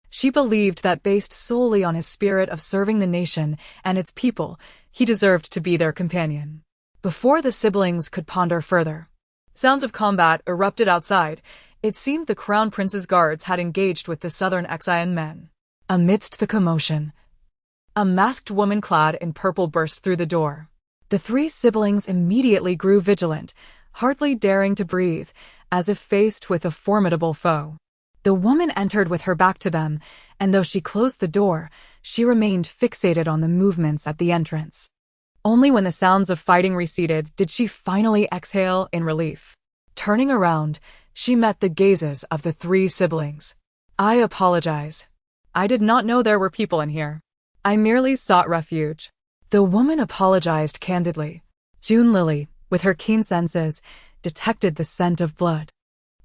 She believed that based solely on his spirit of serving the nation and its people, he deserved to be their companion. Before the siblings could ponder further, sounds of combat erupted outside. It seemed the crown prince's guards had engaged with the Southern Xin men. Amidst the commotion, a masked woman clad in purple burst through the door. The three siblings immediately grew vigilant, hardly daring to breathe, as if faced with a formidable foe. The woman entered with her back to them, and though she closed the door, she remained fixated on the movements at the entrance. Only when the sounds of fighting receded did she finally exhale in relief. Turning around, she met the gazes of the three siblings. "I apologize. I did not know there were people in here. I merely sought refuge." The woman apologized candidly. Jun Lily, with her keen senses, detected the scent of blood.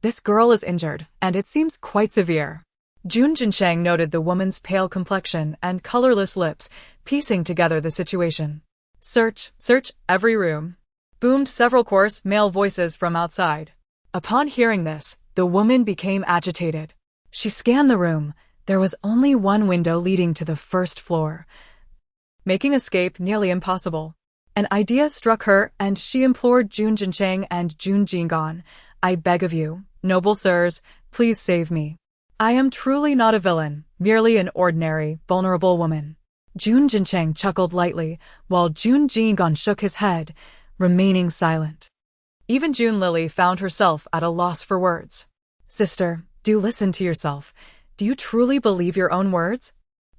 "This girl is injured, and it seems quite severe." Jun Jincheng noted the woman's pale complexion and colorless lips, piecing together the situation. Search every room," boomed several coarse male voices from outside. Upon hearing this, the woman became agitated. She scanned the room. There was only one window leading to the first floor, making escape nearly impossible. An idea struck her, and she implored Jun Jincheng and Jun Ji-gon, "I beg of you, noble sirs, please save me. I am truly not a villain, merely an ordinary, vulnerable woman." Jun Jincheng chuckled lightly, while Jun Ji-gon shook his head, remaining silent. Even Jun Lily found herself at a loss for words. "Sister, do listen to yourself. Do you truly believe your own words?"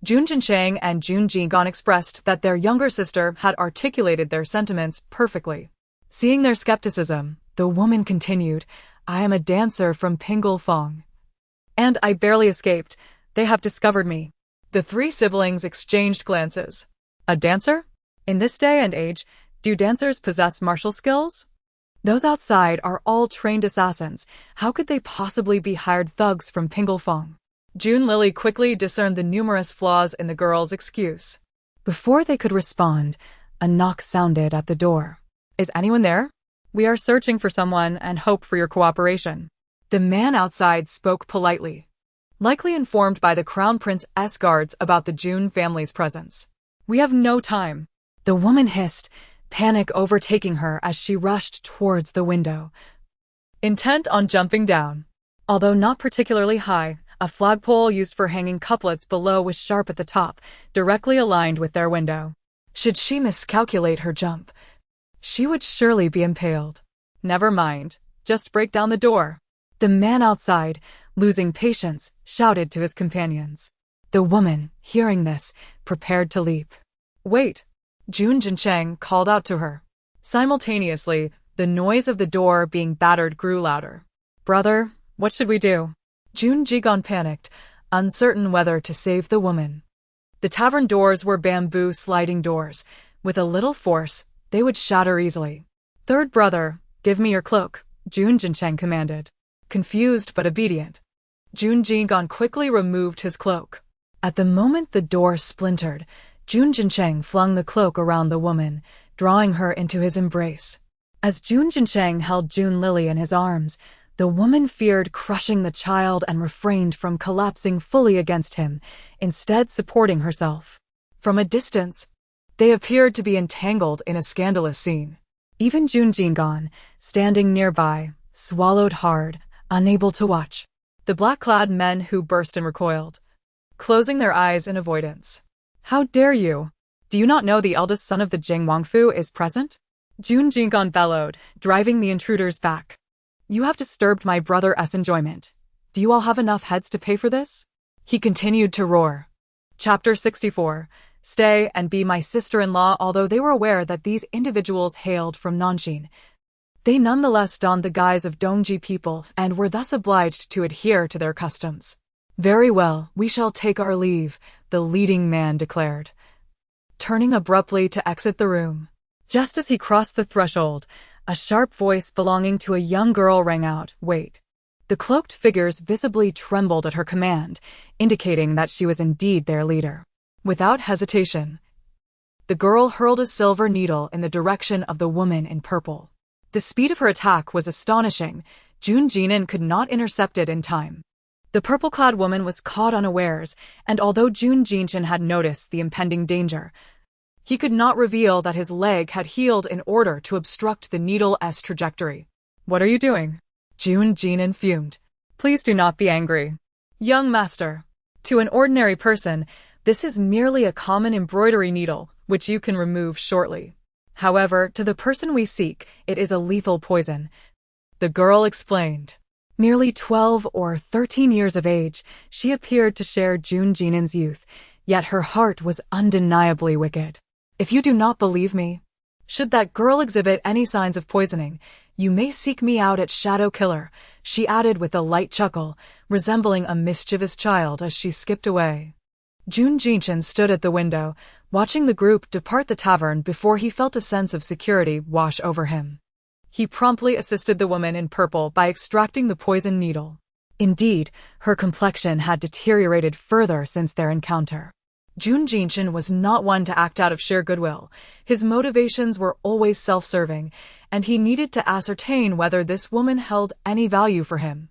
Jun Jincheng and Jun Ji-gon expressed that their younger sister had articulated their sentiments perfectly. Seeing their skepticism, the woman continued, "I am a dancer from Pingle-fong. And I barely escaped. They have discovered me." The three siblings exchanged glances. "A dancer? In this day and age, do dancers possess martial skills? Those outside are all trained assassins. How could they possibly be hired thugs from Pingle-fong?" Jun Lily quickly discerned the numerous flaws in the girl's excuse. Before they could respond, a knock sounded at the door. "Is anyone there? We are searching for someone and hope for your cooperation." The man outside spoke politely, likely informed by the Crown Prince's guards about the Jun family's presence. "We have no time," the woman hissed, panic overtaking her as she rushed towards the window, intent on jumping down. Although not particularly high, a flagpole used for hanging couplets below was sharp at the top, directly aligned with their window. Should she miscalculate her jump, she would surely be impaled. "Never mind, just break down the door," the man outside, losing patience, shouted to his companions. The woman, hearing this, prepared to leap. "Wait," Jun Jincheng called out to her. Simultaneously, the noise of the door being battered grew louder. "Brother, what should we do?" Jun Ji-gon panicked, uncertain whether to save the woman. The tavern doors were bamboo sliding doors. With a little force, they would shatter easily. "Third brother, give me your cloak," Jun Jincheng commanded. Confused but obedient, Jun Ji-gon quickly removed his cloak. At the moment the door splintered, Jun Jincheng flung the cloak around the woman, drawing her into his embrace. As Jun Jincheng held Jun Lily in his arms, the woman feared crushing the child and refrained from collapsing fully against him, instead supporting herself. From a distance, they appeared to be entangled in a scandalous scene. Even Jun Ji-gon, standing nearby, swallowed hard, unable to watch. The black-clad men who burst and recoiled, closing their eyes in avoidance. "How dare you? Do you not know the eldest son of the Jing Wangfu is present?" Jun Ji-gon bellowed, driving the intruders back. "You have disturbed my brother's enjoyment. Do you all have enough heads to pay for this?" He continued to roar. Chapter 64. Stay and be my sister-in-law. Although they were aware that these individuals hailed from Nanshin, They nonetheless donned the guise of Dongji people and were thus obliged to adhere to their customs. "Very well, we shall take our leave," the leading man declared, turning abruptly to exit the room. Just as he crossed the threshold, a sharp voice belonging to a young girl rang out, "Wait." The cloaked figures visibly trembled at her command, indicating that she was indeed their leader. Without hesitation, the girl hurled a silver needle in the direction of the woman in purple. The speed of her attack was astonishing. Jun Jinan could not intercept it in time. The purple-clad woman was caught unawares, and although Jun Jinshin had noticed the impending danger, he could not reveal that his leg had healed in order to obstruct the needle's trajectory. "What are you doing?" Jun Jinan fumed. "Please do not be angry, young master. To an ordinary person, this is merely a common embroidery needle, which you can remove shortly. However, to the person we seek, it is a lethal poison," the girl explained. Nearly 12 or 13 years of age, she appeared to share Jun Jinan's youth, yet her heart was undeniably wicked. "If you do not believe me, should that girl exhibit any signs of poisoning, you may seek me out at Shadow Killer," she added with a light chuckle, resembling a mischievous child as she skipped away. Jun Jinshin stood at the window, watching the group depart the tavern before he felt a sense of security wash over him. He promptly assisted the woman in purple by extracting the poison needle. Indeed, her complexion had deteriorated further since their encounter. Jun Jinshin was not one to act out of sheer goodwill. His motivations were always self-serving, and he needed to ascertain whether this woman held any value for him.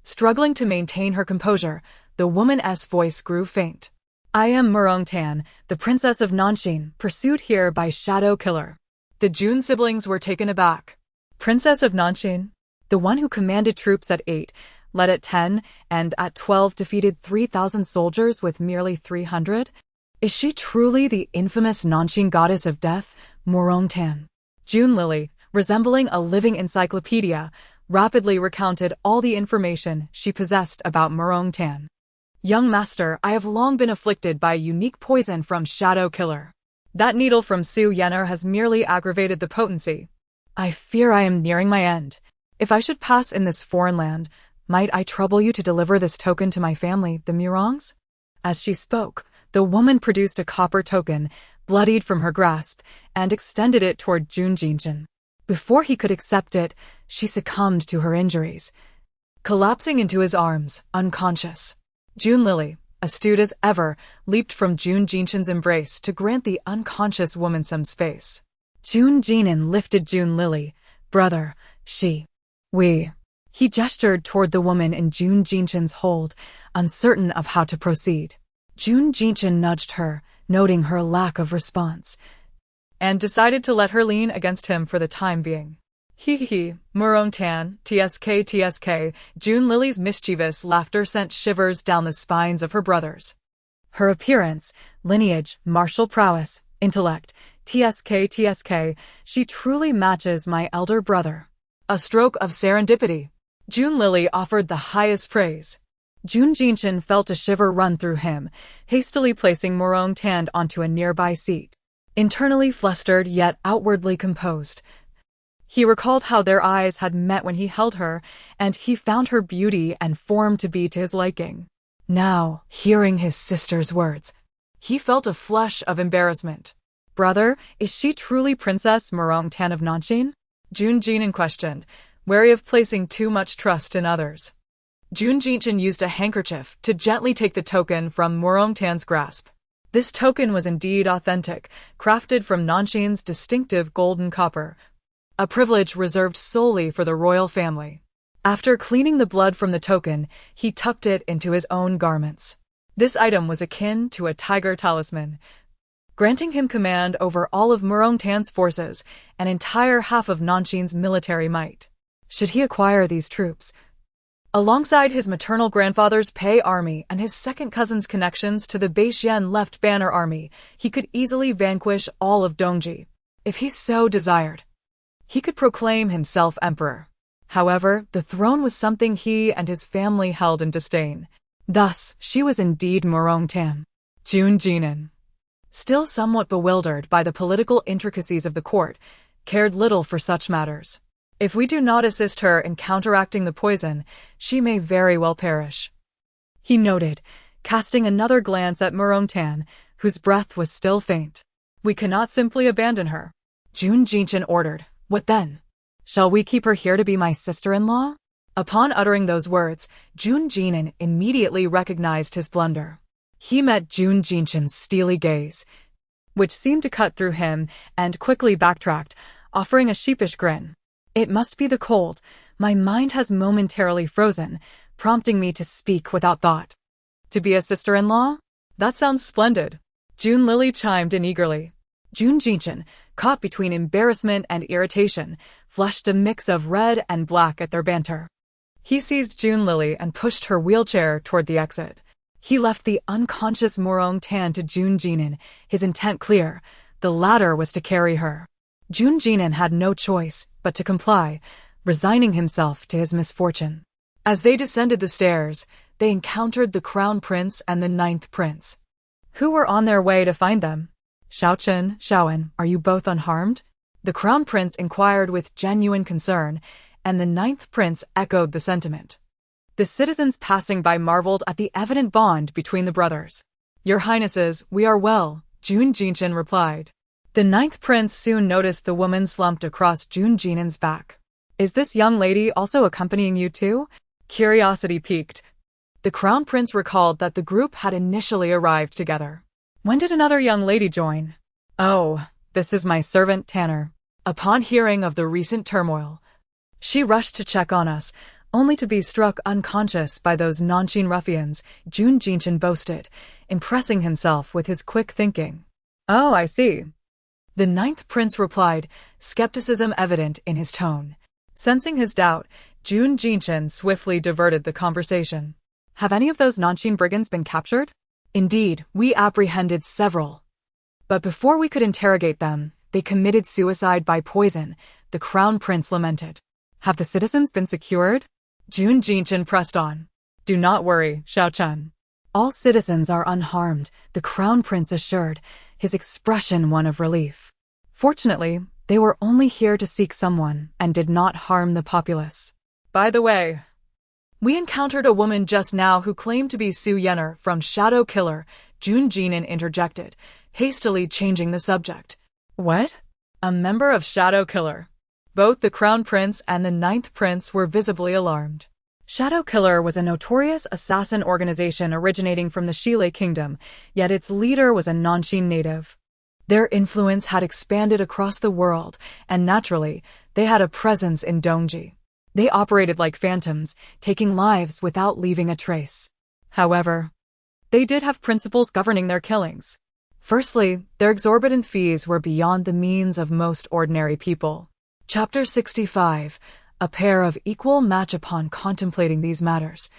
Struggling to maintain her composure, the woman's voice grew faint. "I am Murong-tan, the princess of Nanshin, pursued here by Shadow Killer." The Jun siblings were taken aback. Princess of Nanshin? The one who commanded troops at 8, led at 10, and at 12 defeated 3,000 soldiers with merely 300? Is she truly the infamous Nanshin goddess of death, Murong-tan? Jun Lily, resembling a living encyclopedia, rapidly recounted all the information she possessed about Murong-tan. "Young master, I have long been afflicted by a unique poison from Shadow Killer. That needle from Su Yener has merely aggravated the potency. I fear I am nearing my end. If I should pass in this foreign land, might I trouble you to deliver this token to my family, the Murongs?" As she spoke, the woman produced a copper token, bloodied from her grasp, and extended it toward Jun Jinshin. Before he could accept it, she succumbed to her injuries, collapsing into his arms, unconscious. Jun Lily, astute as ever, leaped from Jun Jinshin's embrace to grant the unconscious woman some space. Jun Jinan lifted Jun Lily. "Brother, we." He gestured toward the woman in Jun Jinshin's hold, uncertain of how to proceed. Jun Jinshin nudged her, noting her lack of response, and decided to let her lean against him for the time being. "Hee, Murong-tan, tsk. Jun Lily's mischievous laughter sent shivers down the spines of her brothers. Her appearance, lineage, martial prowess, intellect, tsk. She truly matches my elder brother. A stroke of serendipity." Jun Lily offered the highest praise. Jun Jinshin felt a shiver run through him, hastily placing Murong-tan onto a nearby seat. Internally flustered yet outwardly composed, he recalled how their eyes had met when he held her, and he found her beauty and form to be to his liking. Now, hearing his sister's words, he felt a flush of embarrassment. "Brother, is she truly Princess Murong-tan of Nanshin?" Jun Jinan questioned, wary of placing too much trust in others. Jun Jinshin used a handkerchief to gently take the token from Murong-tan's grasp. This token was indeed authentic, crafted from Nanshin's distinctive golden copper, a privilege reserved solely for the royal family. After cleaning the blood from the token, he tucked it into his own garments. This item was akin to a tiger talisman, granting him command over all of Murong-tan's forces, an entire half of Nanshin's military might. Should he acquire these troops, alongside his maternal grandfather's Pei army and his second cousin's connections to the Beixian Left Banner army, he could easily vanquish all of Dongji. If he so desired, he could proclaim himself emperor. However, the throne was something he and his family held in disdain. Thus, she was indeed Murong-tan. Jun Jinan, still somewhat bewildered by the political intricacies of the court, cared little for such matters. If we do not assist her in counteracting the poison, she may very well perish. He noted, casting another glance at Murong-tan, whose breath was still faint. We cannot simply abandon her. Jun Jinshin ordered. What then? Shall we keep her here to be my sister-in-law? Upon uttering those words, Jun Jinan immediately recognized his blunder. He met Jun Jinshin's steely gaze, which seemed to cut through him, and quickly backtracked, offering a sheepish grin. It must be the cold. My mind has momentarily frozen, prompting me to speak without thought. To be a sister-in-law? That sounds splendid. Jun Lily chimed in eagerly. Jun Jinshin, caught between embarrassment and irritation, flushed a mix of red and black at their banter. He seized Jun Lily and pushed her wheelchair toward the exit. He left the unconscious Murong-tan to Jun Jinan, his intent clear. The latter was to carry her. Jun Jinan had no choice but to comply, resigning himself to his misfortune. As they descended the stairs, they encountered the Crown Prince and the Ninth Prince, who were on their way to find them. Xiaochen, Xiaowen, are you both unharmed? The Crown Prince inquired with genuine concern, and the Ninth Prince echoed the sentiment. The citizens passing by marveled at the evident bond between the brothers. Your Highnesses, we are well, Jun Jinshin replied. The Ninth Prince soon noticed the woman slumped across Jun Jinan's back. Is this young lady also accompanying you too? Curiosity piqued. The Crown Prince recalled that the group had initially arrived together. When did another young lady join? Oh, this is my servant Tanner. Upon hearing of the recent turmoil, she rushed to check on us, only to be struck unconscious by those Nanshin ruffians, Jun Jinshin boasted, impressing himself with his quick thinking. Oh, I see. The Ninth Prince replied, skepticism evident in his tone. Sensing his doubt, Jun Jinshin swiftly diverted the conversation. Have any of those Nanshin brigands been captured? Indeed, we apprehended several. But before we could interrogate them, they committed suicide by poison, the Crown Prince lamented. Have the citizens been secured? Jun Jinshin pressed on. Do not worry, Xiaochen. All citizens are unharmed, the Crown Prince assured, his expression one of relief. Fortunately, they were only here to seek someone and did not harm the populace. By the way, we encountered a woman just now who claimed to be Su Yenner from Shadow Killer, Jun Jinan interjected, hastily changing the subject. What? A member of Shadow Killer. Both the Crown Prince and the Ninth Prince were visibly alarmed. Shadow Killer was a notorious assassin organization originating from the Shile Kingdom, yet its leader was a Nanshin native. Their influence had expanded across the world, and naturally, they had a presence in Dongji. They operated like phantoms, taking lives without leaving a trace. However, they did have principles governing their killings. Firstly, their exorbitant fees were beyond the means of most ordinary people. Chapter 65. A pair of equal match. Upon contemplating these matters,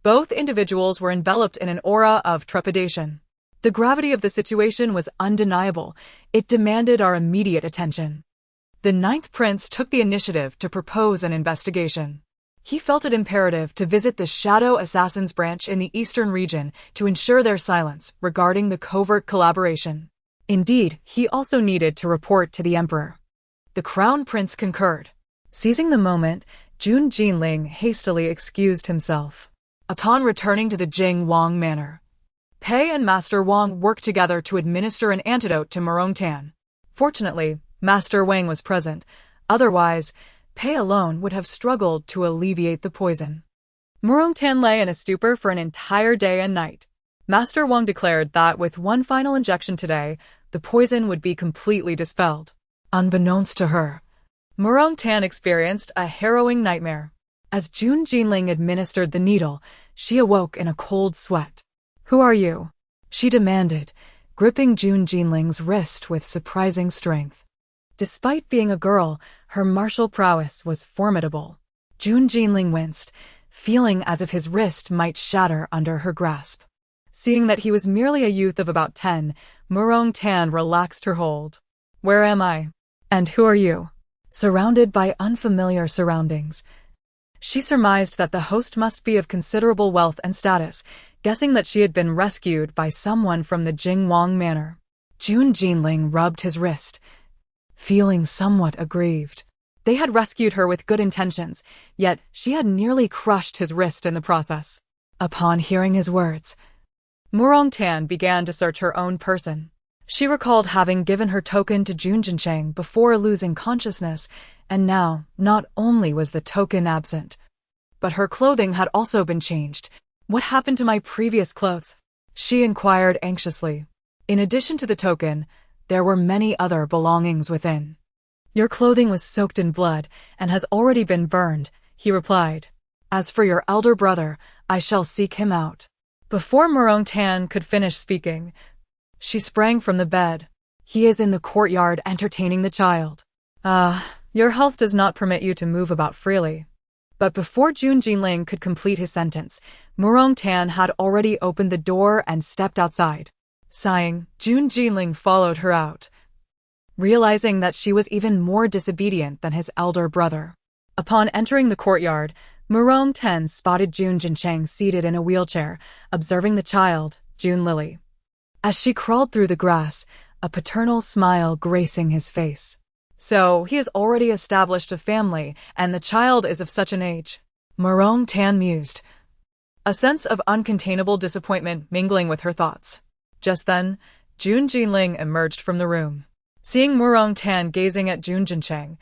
both individuals were enveloped in an aura of trepidation. The gravity of the situation was undeniable. It demanded our immediate attention. The Ninth Prince took the initiative to propose an investigation. He felt it imperative to visit the Shadow Assassins branch in the eastern region to ensure their silence regarding the covert collaboration. Indeed, he also needed to report to the Emperor. The Crown Prince concurred. Seizing the moment, Jun Jinling hastily excused himself. Upon returning to the Jing Wang manor, Pei and Master Wang worked together to administer an antidote to Murong-tan. Fortunately, Master Wang was present. Otherwise, Pei alone would have struggled to alleviate the poison. Murong-tan lay in a stupor for an entire day and night. Master Wang declared that with one final injection today, the poison would be completely dispelled. Unbeknownst to her, Murong-tan experienced a harrowing nightmare. As Jun Jinling administered the needle, she awoke in a cold sweat. Who are you? She demanded, gripping Jun Jinling's wrist with surprising strength. Despite being a girl, her martial prowess was formidable. Jun Jinling winced, feeling as if his wrist might shatter under her grasp. Seeing that he was merely a youth of about 10, Murong-tan relaxed her hold. Where am I? And who are you? Surrounded by unfamiliar surroundings, she surmised that the host must be of considerable wealth and status, guessing that she had been rescued by someone from the Jingwang manor. Jun Jinling rubbed his wrist, feeling somewhat aggrieved. They had rescued her with good intentions, yet she had nearly crushed his wrist in the process. Upon hearing his words, Murong-tan began to search her own person. She recalled having given her token to Jun Jincheng before losing consciousness, and now not only was the token absent, but her clothing had also been changed. What happened to my previous clothes? She inquired anxiously. In addition to the token, there were many other belongings within. Your clothing was soaked in blood and has already been burned, he replied. As for your elder brother, I shall seek him out. Before Murong-tan could finish speaking, she sprang from the bed. He is in the courtyard entertaining the child. Your health does not permit you to move about freely. But before Jun Jinling could complete his sentence, Murong-tan had already opened the door and stepped outside. Sighing, Jun Jinling followed her out, realizing that she was even more disobedient than his elder brother. Upon entering the courtyard, Murong-tan spotted Jun Jincheng seated in a wheelchair, observing the child, Jun Lily. As she crawled through the grass, a paternal smile gracing his face. So, he has already established a family, and the child is of such an age. Murong-tan mused, a sense of uncontainable disappointment mingling with her thoughts. Just then, Jun Jinling emerged from the room. Seeing Murong-tan gazing at Jun Jincheng,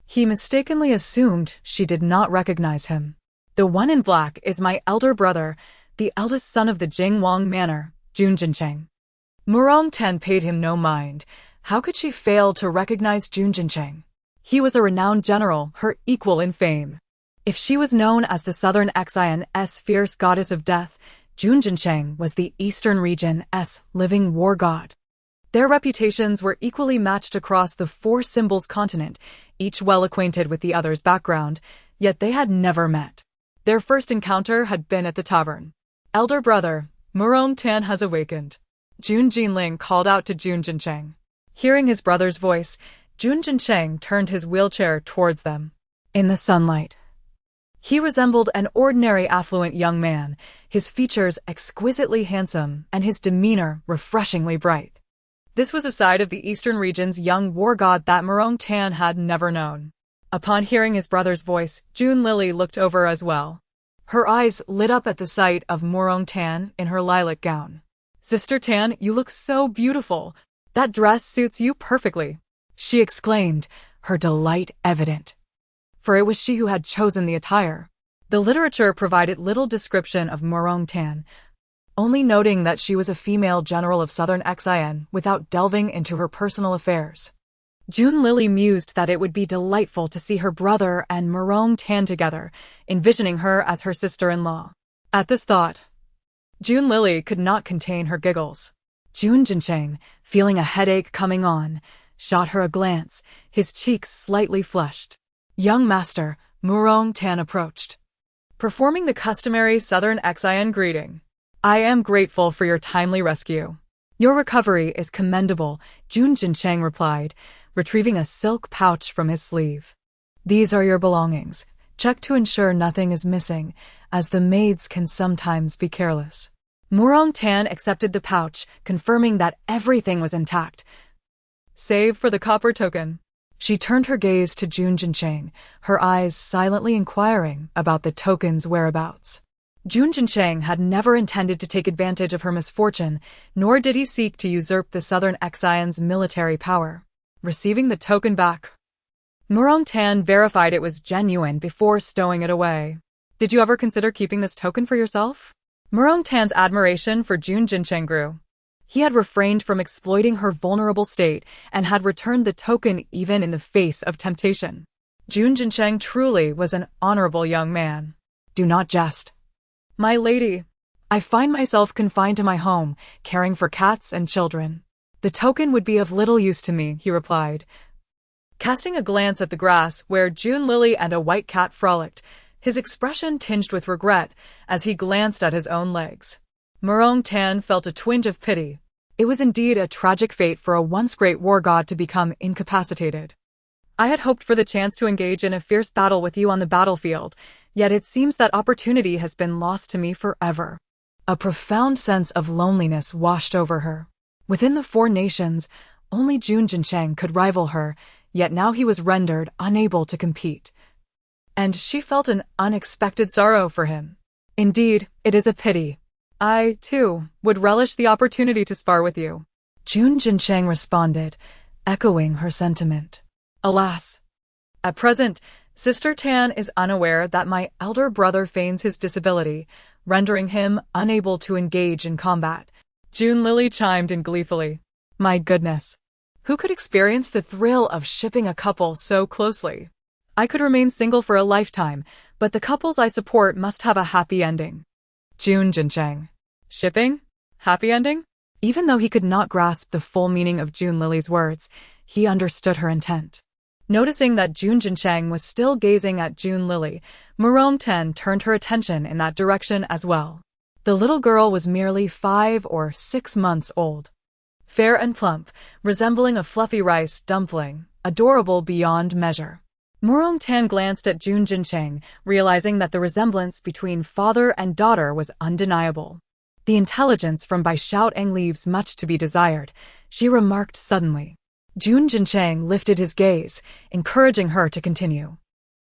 he mistakenly assumed she did not recognize him. The one in black is my elder brother, the eldest son of the Jingwang Manor, Jun Jincheng. Murong-tan paid him no mind. How could she fail to recognize Jun Jincheng? He was a renowned general, her equal in fame. If she was known as the Southern Exion's fierce goddess of death, Jun Jincheng was the Eastern region's living war god. Their reputations were equally matched across the four symbols continent, each well acquainted with the other's background, yet they had never met. Their first encounter had been at the tavern. Elder brother, Murong-tan has awakened. Jun Jinling called out to Jun Jincheng. Hearing his brother's voice, Jun Jincheng turned his wheelchair towards them. In the sunlight, he resembled an ordinary affluent young man, his features exquisitely handsome and his demeanor refreshingly bright. This was a side of the Eastern region's young war god that Murong-tan had never known. Upon hearing his brother's voice, Jun Lily looked over as well. Her eyes lit up at the sight of Murong-tan in her lilac gown. Sister Tan, you look so beautiful. That dress suits you perfectly, she exclaimed, her delight evident. For it was she who had chosen the attire. The literature provided little description of Murong-tan, only noting that she was a female general of Southern Xian without delving into her personal affairs. Jun Lily mused that it would be delightful to see her brother and Murong-tan together, envisioning her as her sister-in-law. At this thought, Jun Lily could not contain her giggles. Jun Jincheng, feeling a headache coming on, shot her a glance, his cheeks slightly flushed. Young master, Murong-tan approached, performing the customary Southern Xian greeting. I am grateful for your timely rescue. Your recovery is commendable, Jun Jincheng replied, retrieving a silk pouch from his sleeve. These are your belongings. Check to ensure nothing is missing, as the maids can sometimes be careless. Murong-tan accepted the pouch, confirming that everything was intact, save for the copper token. She turned her gaze to Jun Jincheng, her eyes silently inquiring about the token's whereabouts. Jun Jincheng had never intended to take advantage of her misfortune, nor did he seek to usurp the Southern Xian's military power. Receiving the token back, Murong-tan verified it was genuine before stowing it away. Did you ever consider keeping this token for yourself? Murong-tan's admiration for Jun Jincheng grew. He had refrained from exploiting her vulnerable state and had returned the token even in the face of temptation. Jun Jincheng truly was an honorable young man. Do not jest. My lady, I find myself confined to my home, caring for cats and children. The token would be of little use to me, he replied, casting a glance at the grass where Jun Lily and a white cat frolicked, his expression tinged with regret as he glanced at his own legs. Murong-tan felt a twinge of pity. It was indeed a tragic fate for a once great war god to become incapacitated. I had hoped for the chance to engage in a fierce battle with you on the battlefield, yet it seems that opportunity has been lost to me forever. A profound sense of loneliness washed over her. Within the four nations, only Jun Jincheng could rival her, yet now he was rendered unable to compete. And she felt an unexpected sorrow for him. Indeed, it is a pity. I, too, would relish the opportunity to spar with you. Jun Jincheng responded, echoing her sentiment. Alas! At present, Sister Tan is unaware that my elder brother feigns his disability, rendering him unable to engage in combat. Jun Lily chimed in gleefully. My goodness. Who could experience the thrill of shipping a couple so closely? I could remain single for a lifetime, but the couples I support must have a happy ending. Jun Jincheng. Shipping? Happy ending? Even though he could not grasp the full meaning of Jun Lily's words, he understood her intent. Noticing that Jun Jincheng was still gazing at Jun Lily, Murong Ten turned her attention in that direction as well. The little girl was merely 5 or 6 months old. Fair and plump, resembling a fluffy rice dumpling, adorable beyond measure. Murong Tan glanced at Jun Jincheng, realizing that the resemblance between father and daughter was undeniable. The intelligence from Bai Xiaoting leaves much to be desired, she remarked suddenly. Jun Jincheng lifted his gaze, encouraging her to continue.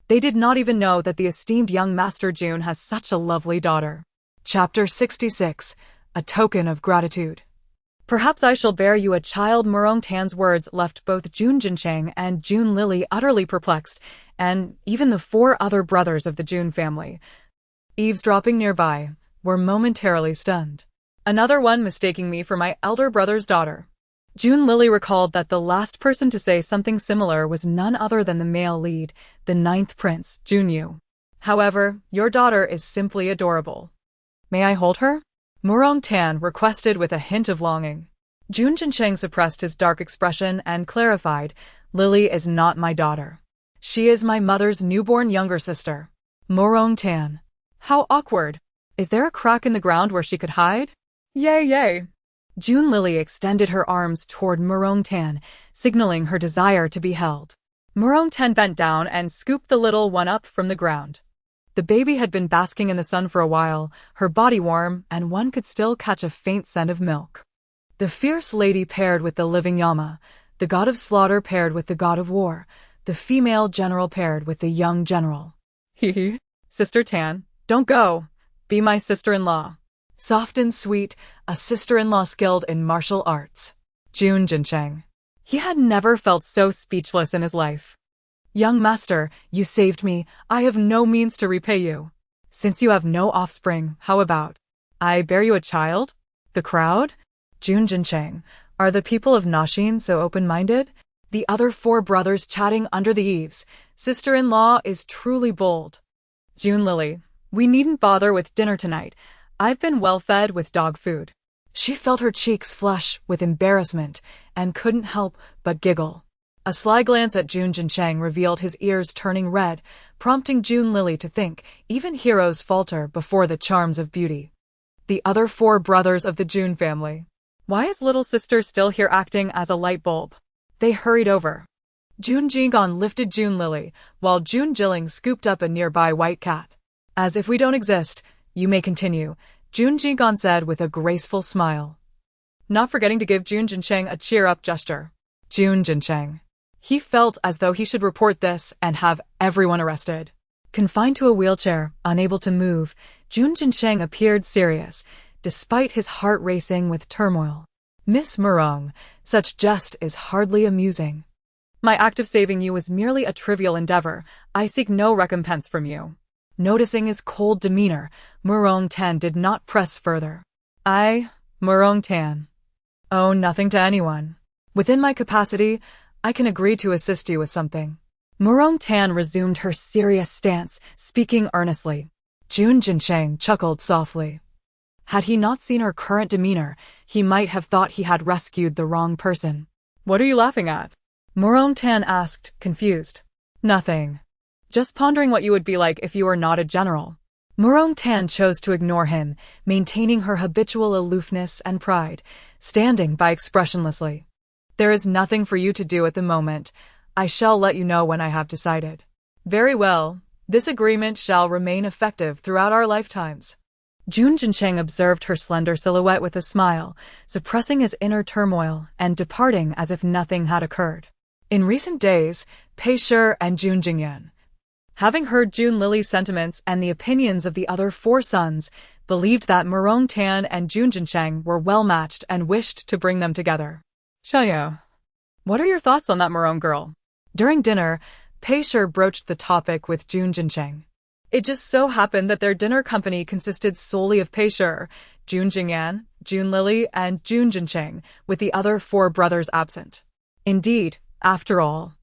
They did not even know that the esteemed young Master Jun has such a lovely daughter. Chapter 66, A Token of Gratitude. Perhaps I shall bear you a child. Murong Tan's words left both Jun Jincheng and Jun Lily utterly perplexed, and even the 4 other brothers of the Jun family, eavesdropping nearby, were momentarily stunned. Another one mistaking me for my elder brother's daughter. Jun Lily recalled that the last person to say something similar was none other than the male lead, the 9th prince, Jun Yu. However, your daughter is simply adorable. May I hold her? Murong Tan requested with a hint of longing. Jun Jincheng suppressed his dark expression and clarified, Lily is not my daughter. She is my mother's newborn younger sister. Murong Tan. How awkward. Is there a crack in the ground where she could hide? Yay, yay. Jun Lily extended her arms toward Murong Tan, signaling her desire to be held. Murong Tan bent down and scooped the little one up from the ground. The baby had been basking in the sun for a while, her body warm, and one could still catch a faint scent of milk. The fierce lady paired with the living Yama, the god of slaughter paired with the god of war, the female general paired with the young general. Hee. Sister Tan, don't go. Be my sister-in-law. Soft and sweet, a sister-in-law skilled in martial arts. Jun Jincheng. He had never felt so speechless in his life. Young master, you saved me. I have no means to repay you. Since you have no offspring, how about I bear you a child? The crowd? Jun Jincheng. Are the people of Nashin so open-minded? The other 4 brothers chatting under the eaves. Sister-in-law is truly bold. Jun Lily. We needn't bother with dinner tonight. I've been well fed with dog food. She felt her cheeks flush with embarrassment and couldn't help but giggle. A sly glance at Jun Jincheng revealed his ears turning red, prompting Jun Lily to think even heroes falter before the charms of beauty. The other 4 brothers of the Jun family. Why is little sister still here acting as a light bulb? They hurried over. Jun Jingon lifted Jun Lily, while Jun Jilling scooped up a nearby white cat. As if we don't exist, you may continue, Jun Jingon said with a graceful smile. Not forgetting to give Jun Jincheng a cheer-up gesture. Jun Jincheng. He felt as though he should report this and have everyone arrested. Confined to a wheelchair, unable to move, Jun Jincheng appeared serious, despite his heart racing with turmoil. Miss Murong, such jest is hardly amusing. My act of saving you was merely a trivial endeavor. I seek no recompense from you. Noticing his cold demeanor, Murong Tan did not press further. I, Murong Tan, owe nothing to anyone. Within my capacity, I can agree to assist you with something. Murong Tan resumed her serious stance, speaking earnestly. Jun Jincheng chuckled softly. Had he not seen her current demeanor, he might have thought he had rescued the wrong person. What are you laughing at? Murong Tan asked, confused. Nothing. Just pondering what you would be like if you were not a general. Murong Tan chose to ignore him, maintaining her habitual aloofness and pride, standing by expressionlessly. There is nothing for you to do at the moment. I shall let you know when I have decided. Very well. This agreement shall remain effective throughout our lifetimes. Jun Jincheng observed her slender silhouette with a smile, suppressing his inner turmoil and departing as if nothing had occurred. In recent days, Pei Shi and Jun Jingyan, having heard Jun Lily's sentiments and the opinions of the other four sons, believed that Murong Tan and Jun Jincheng were well-matched and wished to bring them together. Xiaoyao, what are your thoughts on that Murong girl? During dinner, Pei Shi broached the topic with Jun Jincheng. It just so happened that their dinner company consisted solely of Pei Shi, Jun Jingyan, Jun Lily, and Jun Jincheng, with the other four brothers absent. Indeed, after all,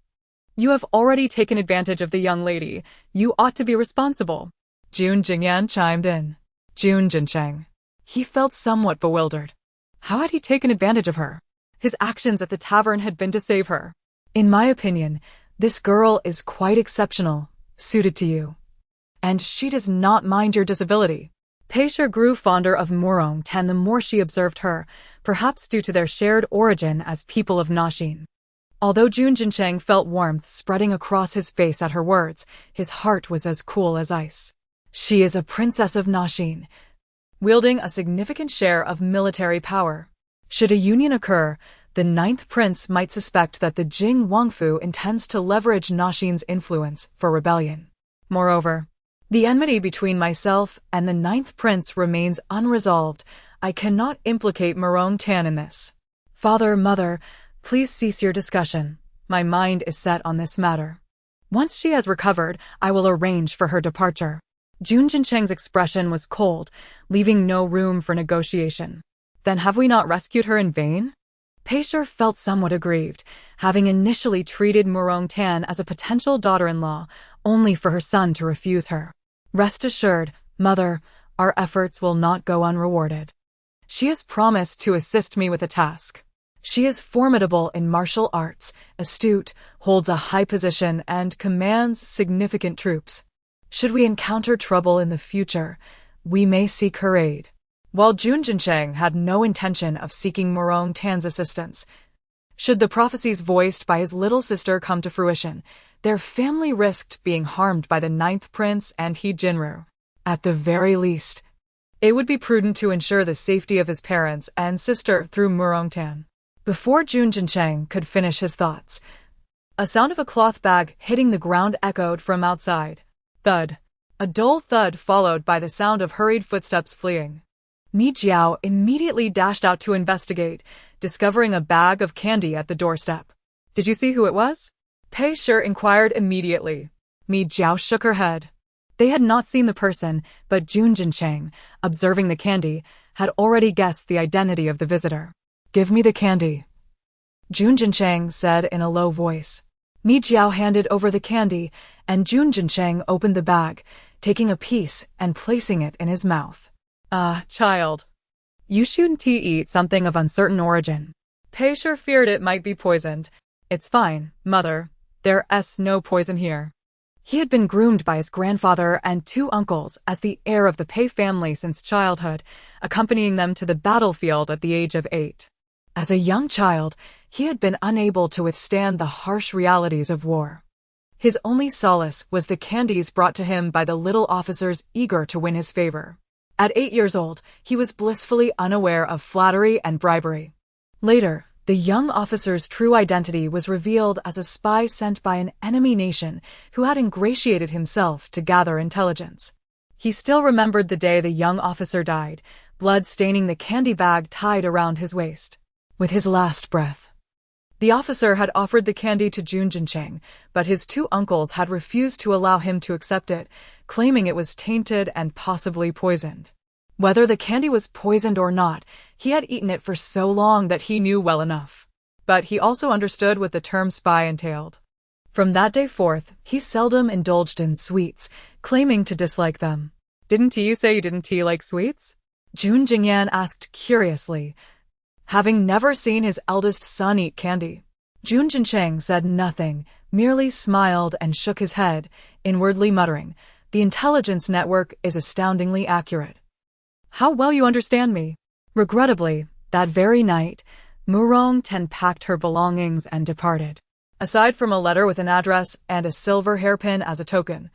you have already taken advantage of the young lady. You ought to be responsible. Jun Jingyan chimed in. Jun Jincheng. He felt somewhat bewildered. How had he taken advantage of her? His actions at the tavern had been to save her. In my opinion, this girl is quite exceptional, suited to you. And she does not mind your disability. Pei Shi grew fonder of Murong Tan the more she observed her, perhaps due to their shared origin as people of Nashing. Although Jun Jincheng felt warmth spreading across his face at her words, his heart was as cool as ice. She is a princess of Nashing, wielding a significant share of military power. Should a union occur, the ninth prince might suspect that the Jing Wangfu intends to leverage Nashing's influence for rebellion. Moreover, the enmity between myself and the ninth prince remains unresolved. I cannot implicate Murong Tan in this. Father, mother, please cease your discussion. My mind is set on this matter. Once she has recovered, I will arrange for her departure. Jun Jincheng's expression was cold, leaving no room for negotiation. Then have we not rescued her in vain? Pei Shi felt somewhat aggrieved, having initially treated Murong Tan as a potential daughter-in-law, only for her son to refuse her. Rest assured, mother, our efforts will not go unrewarded. She has promised to assist me with a task. She is formidable in martial arts, astute, holds a high position, and commands significant troops. Should we encounter trouble in the future, we may seek her aid. While Jun Jincheng had no intention of seeking Murong Tan's assistance, should the prophecies voiced by his little sister come to fruition, their family risked being harmed by the ninth prince and He Jinru. At the very least, it would be prudent to ensure the safety of his parents and sister through Murong Tan. Before Jun Jincheng could finish his thoughts, a sound of a cloth bag hitting the ground echoed from outside. Thud. A dull thud followed by the sound of hurried footsteps fleeing. Mi Jiao immediately dashed out to investigate, discovering a bag of candy at the doorstep. Did you see who it was? Pei Shi inquired immediately. Mi Jiao shook her head. They had not seen the person, but Jun Jincheng, observing the candy, had already guessed the identity of the visitor. Give me the candy, Jun Jincheng said in a low voice. Mi Jiao handed over the candy, and Jun Jincheng opened the bag, taking a piece and placing it in his mouth. Child. You shouldn't eat something of uncertain origin. Pei Shi feared it might be poisoned. It's fine, mother. There's no poison here. He had been groomed by his grandfather and two uncles as the heir of the Pei family since childhood, accompanying them to the battlefield at the age of 8. As a young child, he had been unable to withstand the harsh realities of war. His only solace was the candies brought to him by the little officers eager to win his favor. At 8 years old, he was blissfully unaware of flattery and bribery. Later, the young officer's true identity was revealed as a spy sent by an enemy nation who had ingratiated himself to gather intelligence. He still remembered the day the young officer died, blood staining the candy bag tied around his waist. With his last breath, the officer had offered the candy to Jun Jincheng, but his two uncles had refused to allow him to accept it, claiming it was tainted and possibly poisoned. Whether the candy was poisoned or not, he had eaten it for so long that he knew well enough. But he also understood what the term spy entailed. From that day forth, he seldom indulged in sweets, claiming to dislike them. Didn't you say you didn't like sweets? Jun Jingyan asked curiously, having never seen his eldest son eat candy. Jun Jincheng said nothing, merely smiled and shook his head, inwardly muttering, "The intelligence network is astoundingly accurate. How well you understand me." Regrettably, that very night, Murong Tan packed her belongings and departed. Aside from a letter with an address and a silver hairpin as a token,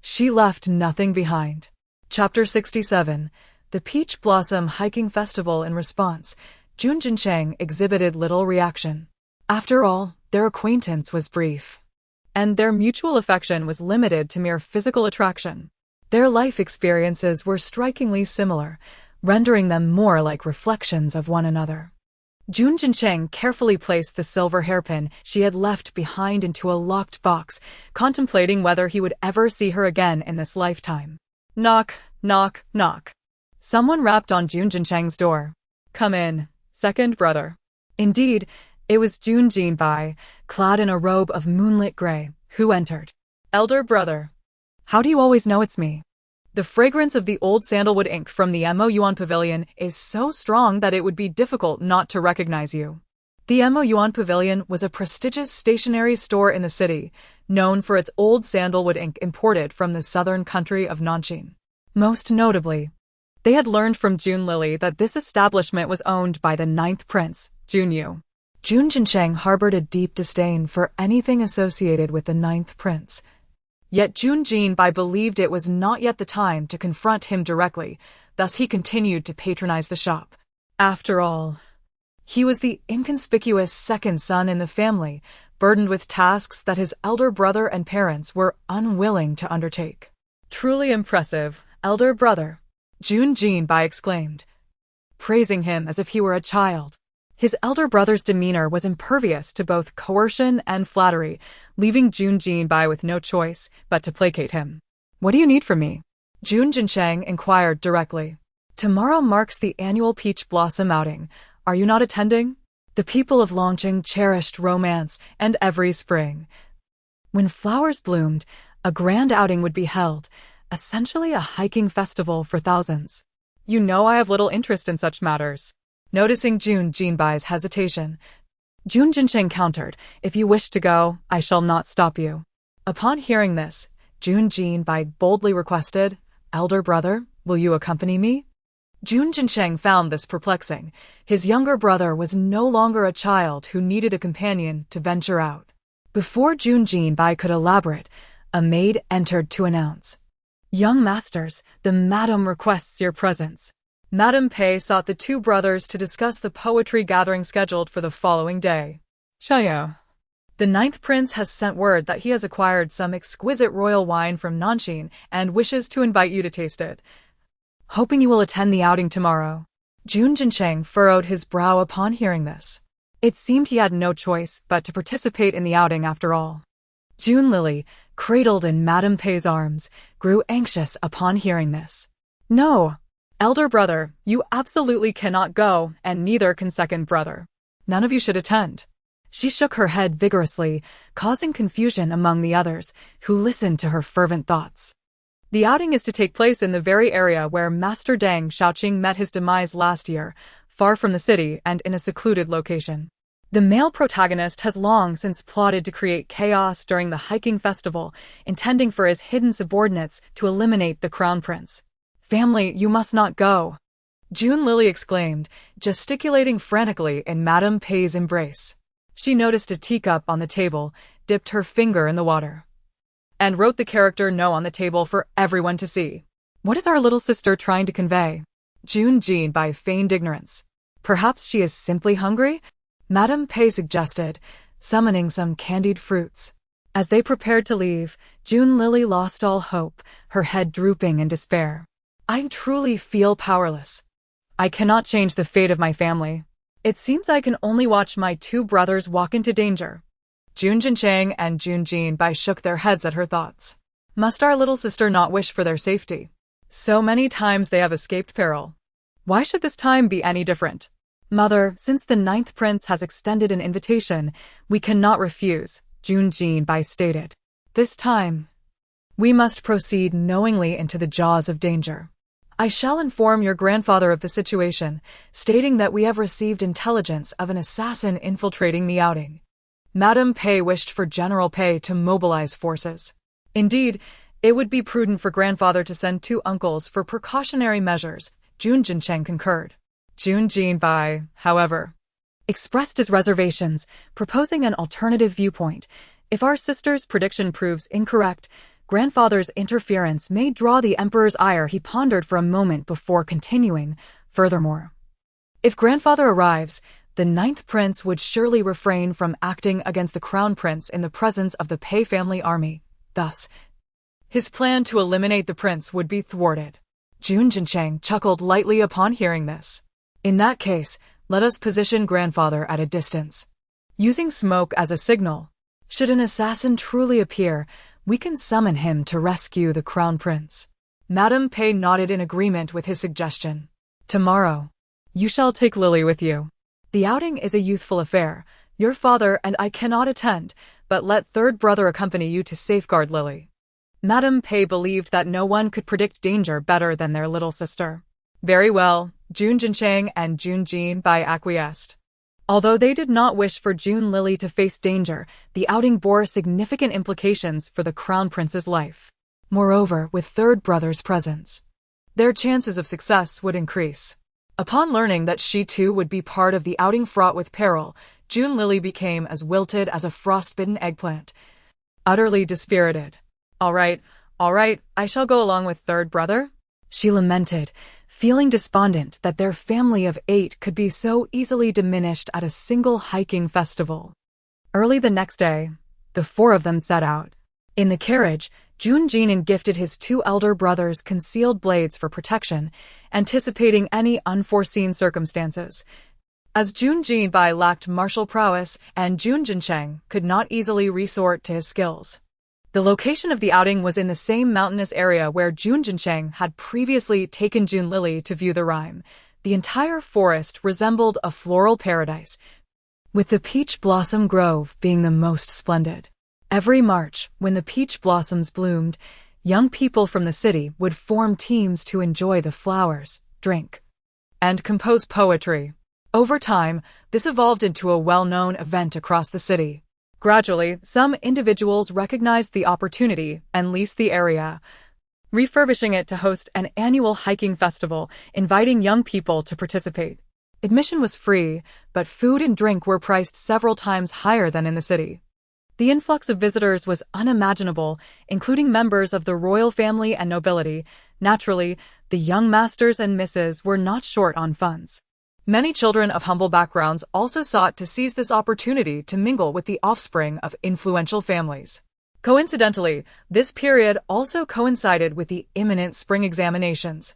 she left nothing behind. Chapter 67. The Peach Blossom Hiking Festival. In response, Jun Jincheng exhibited little reaction. After all, their acquaintance was brief, and their mutual affection was limited to mere physical attraction. Their life experiences were strikingly similar, rendering them more like reflections of one another. Jun Jincheng carefully placed the silver hairpin she had left behind into a locked box, contemplating whether he would ever see her again in this lifetime. Knock, knock, knock. Someone rapped on Jun Jincheng's door. Come in, second brother. Indeed, it was Jun Jinbai, clad in a robe of moonlit gray, who entered. Elder brother. How do you always know it's me? The fragrance of the old sandalwood ink from the Mo Yuan Pavilion is so strong that it would be difficult not to recognize you. The Mo Yuan Pavilion was a prestigious stationery store in the city, known for its old sandalwood ink imported from the southern country of Nanjing. Most notably, they had learned from Jun Lily that this establishment was owned by the ninth prince, Jun Yu. Jun Jincheng harbored a deep disdain for anything associated with the ninth prince. Yet Jun Jinbai believed it was not yet the time to confront him directly, thus he continued to patronize the shop. After all, he was the inconspicuous second son in the family, burdened with tasks that his elder brother and parents were unwilling to undertake. Truly impressive, elder brother, Jun Jinbai exclaimed, praising him as if he were a child. His elder brother's demeanor was impervious to both coercion and flattery, leaving Jun Jinbai with no choice but to placate him. What do you need from me? Jun Jincheng inquired directly. Tomorrow marks the annual peach blossom outing. Are you not attending? The people of Longqing cherished romance, and every spring, when flowers bloomed, a grand outing would be held, essentially a hiking festival for thousands. You know I have little interest in such matters. Noticing Jun Jinbai's hesitation, Jun Jincheng countered, if you wish to go, I shall not stop you. Upon hearing this, Jun Jinbai boldly requested, Elder brother, will you accompany me? Jun Jincheng found this perplexing. His younger brother was no longer a child who needed a companion to venture out. Before Jun Jinbai could elaborate, a maid entered to announce, Young masters, the madam requests your presence. Madame Pei sought the two brothers to discuss the poetry gathering scheduled for the following day. Xiao. The ninth prince has sent word that he has acquired some exquisite royal wine from Nanjing and wishes to invite you to taste it. Hoping you will attend the outing tomorrow. Jun Jincheng furrowed his brow upon hearing this. It seemed he had no choice but to participate in the outing after all. Jun Lily, cradled in Madame Pei's arms, grew anxious upon hearing this. No. Elder brother, you absolutely cannot go, and neither can second brother. None of you should attend. She shook her head vigorously, causing confusion among the others, who listened to her fervent thoughts. The outing is to take place in the very area where Master Deng Xiaoqing met his demise last year, far from the city and in a secluded location. The male protagonist has long since plotted to create chaos during the hiking festival, intending for his hidden subordinates to eliminate the crown prince. Family, you must not go. Jun Lily exclaimed, gesticulating frantically in Madame Pei's embrace. She noticed a teacup on the table, dipped her finger in the water, and wrote the character no on the table for everyone to see. What is our little sister trying to convey? Jun Jinbai feigned ignorance. Perhaps she is simply hungry? Madame Pei suggested, summoning some candied fruits. As they prepared to leave, Jun Lily lost all hope, her head drooping in despair. I truly feel powerless. I cannot change the fate of my family. It seems I can only watch my two brothers walk into danger. Jun Jincheng and Jun Jinbai shook their heads at her thoughts. Must our little sister not wish for their safety? So many times they have escaped peril. Why should this time be any different? Mother, since the ninth prince has extended an invitation, we cannot refuse, Jun Jinbai stated. This time, we must proceed knowingly into the jaws of danger. I shall inform your grandfather of the situation, stating that we have received intelligence of an assassin infiltrating the outing. Madame Pei wished for General Pei to mobilize forces. Indeed, it would be prudent for grandfather to send two uncles for precautionary measures, Jun Jincheng concurred. Jun Jinbai, however, expressed his reservations, proposing an alternative viewpoint. If our sister's prediction proves incorrect, grandfather's interference may draw the emperor's ire. He pondered for a moment before continuing. Furthermore, if grandfather arrives, the ninth prince would surely refrain from acting against the crown prince in the presence of the Pei family army. Thus, his plan to eliminate the prince would be thwarted. Jun Jincheng chuckled lightly upon hearing this. In that case, let us position grandfather at a distance, using smoke as a signal. Should an assassin truly appear, we can summon him to rescue the crown prince. Madame Pei nodded in agreement with his suggestion. Tomorrow, you shall take Lily with you. The outing is a youthful affair. Your father and I cannot attend, but let third brother accompany you to safeguard Lily. Madame Pei believed that no one could predict danger better than their little sister. Very well, Jun Jincheng and Jun Jinbai acquiesced. Although they did not wish for Jun Lily to face danger, the outing bore significant implications for the crown prince's life. Moreover, with third brother's presence, their chances of success would increase. Upon learning that she too would be part of the outing fraught with peril, Jun Lily became as wilted as a frostbitten eggplant, utterly dispirited. All right, I shall go along with third brother, she lamented, feeling despondent that their family of 8 could be so easily diminished at a single hiking festival. Early the next day, the 4 of them set out. In the carriage, Jun Jinin gifted his 2 elder brothers concealed blades for protection, anticipating any unforeseen circumstances. As Jun Jinbai lacked martial prowess and Jun Jincheng could not easily resort to his skills. The location of the outing was in the same mountainous area where Jun Jincheng had previously taken Jun Lily to view the rhyme. The entire forest resembled a floral paradise, with the peach blossom grove being the most splendid. Every March, when the peach blossoms bloomed, young people from the city would form teams to enjoy the flowers, drink, and compose poetry. Over time, this evolved into a well-known event across the city. Gradually, some individuals recognized the opportunity and leased the area, refurbishing it to host an annual hiking festival, inviting young people to participate. Admission was free, but food and drink were priced several times higher than in the city. The influx of visitors was unimaginable, including members of the royal family and nobility. Naturally, the young masters and misses were not short on funds. Many children of humble backgrounds also sought to seize this opportunity to mingle with the offspring of influential families. Coincidentally, this period also coincided with the imminent spring examinations,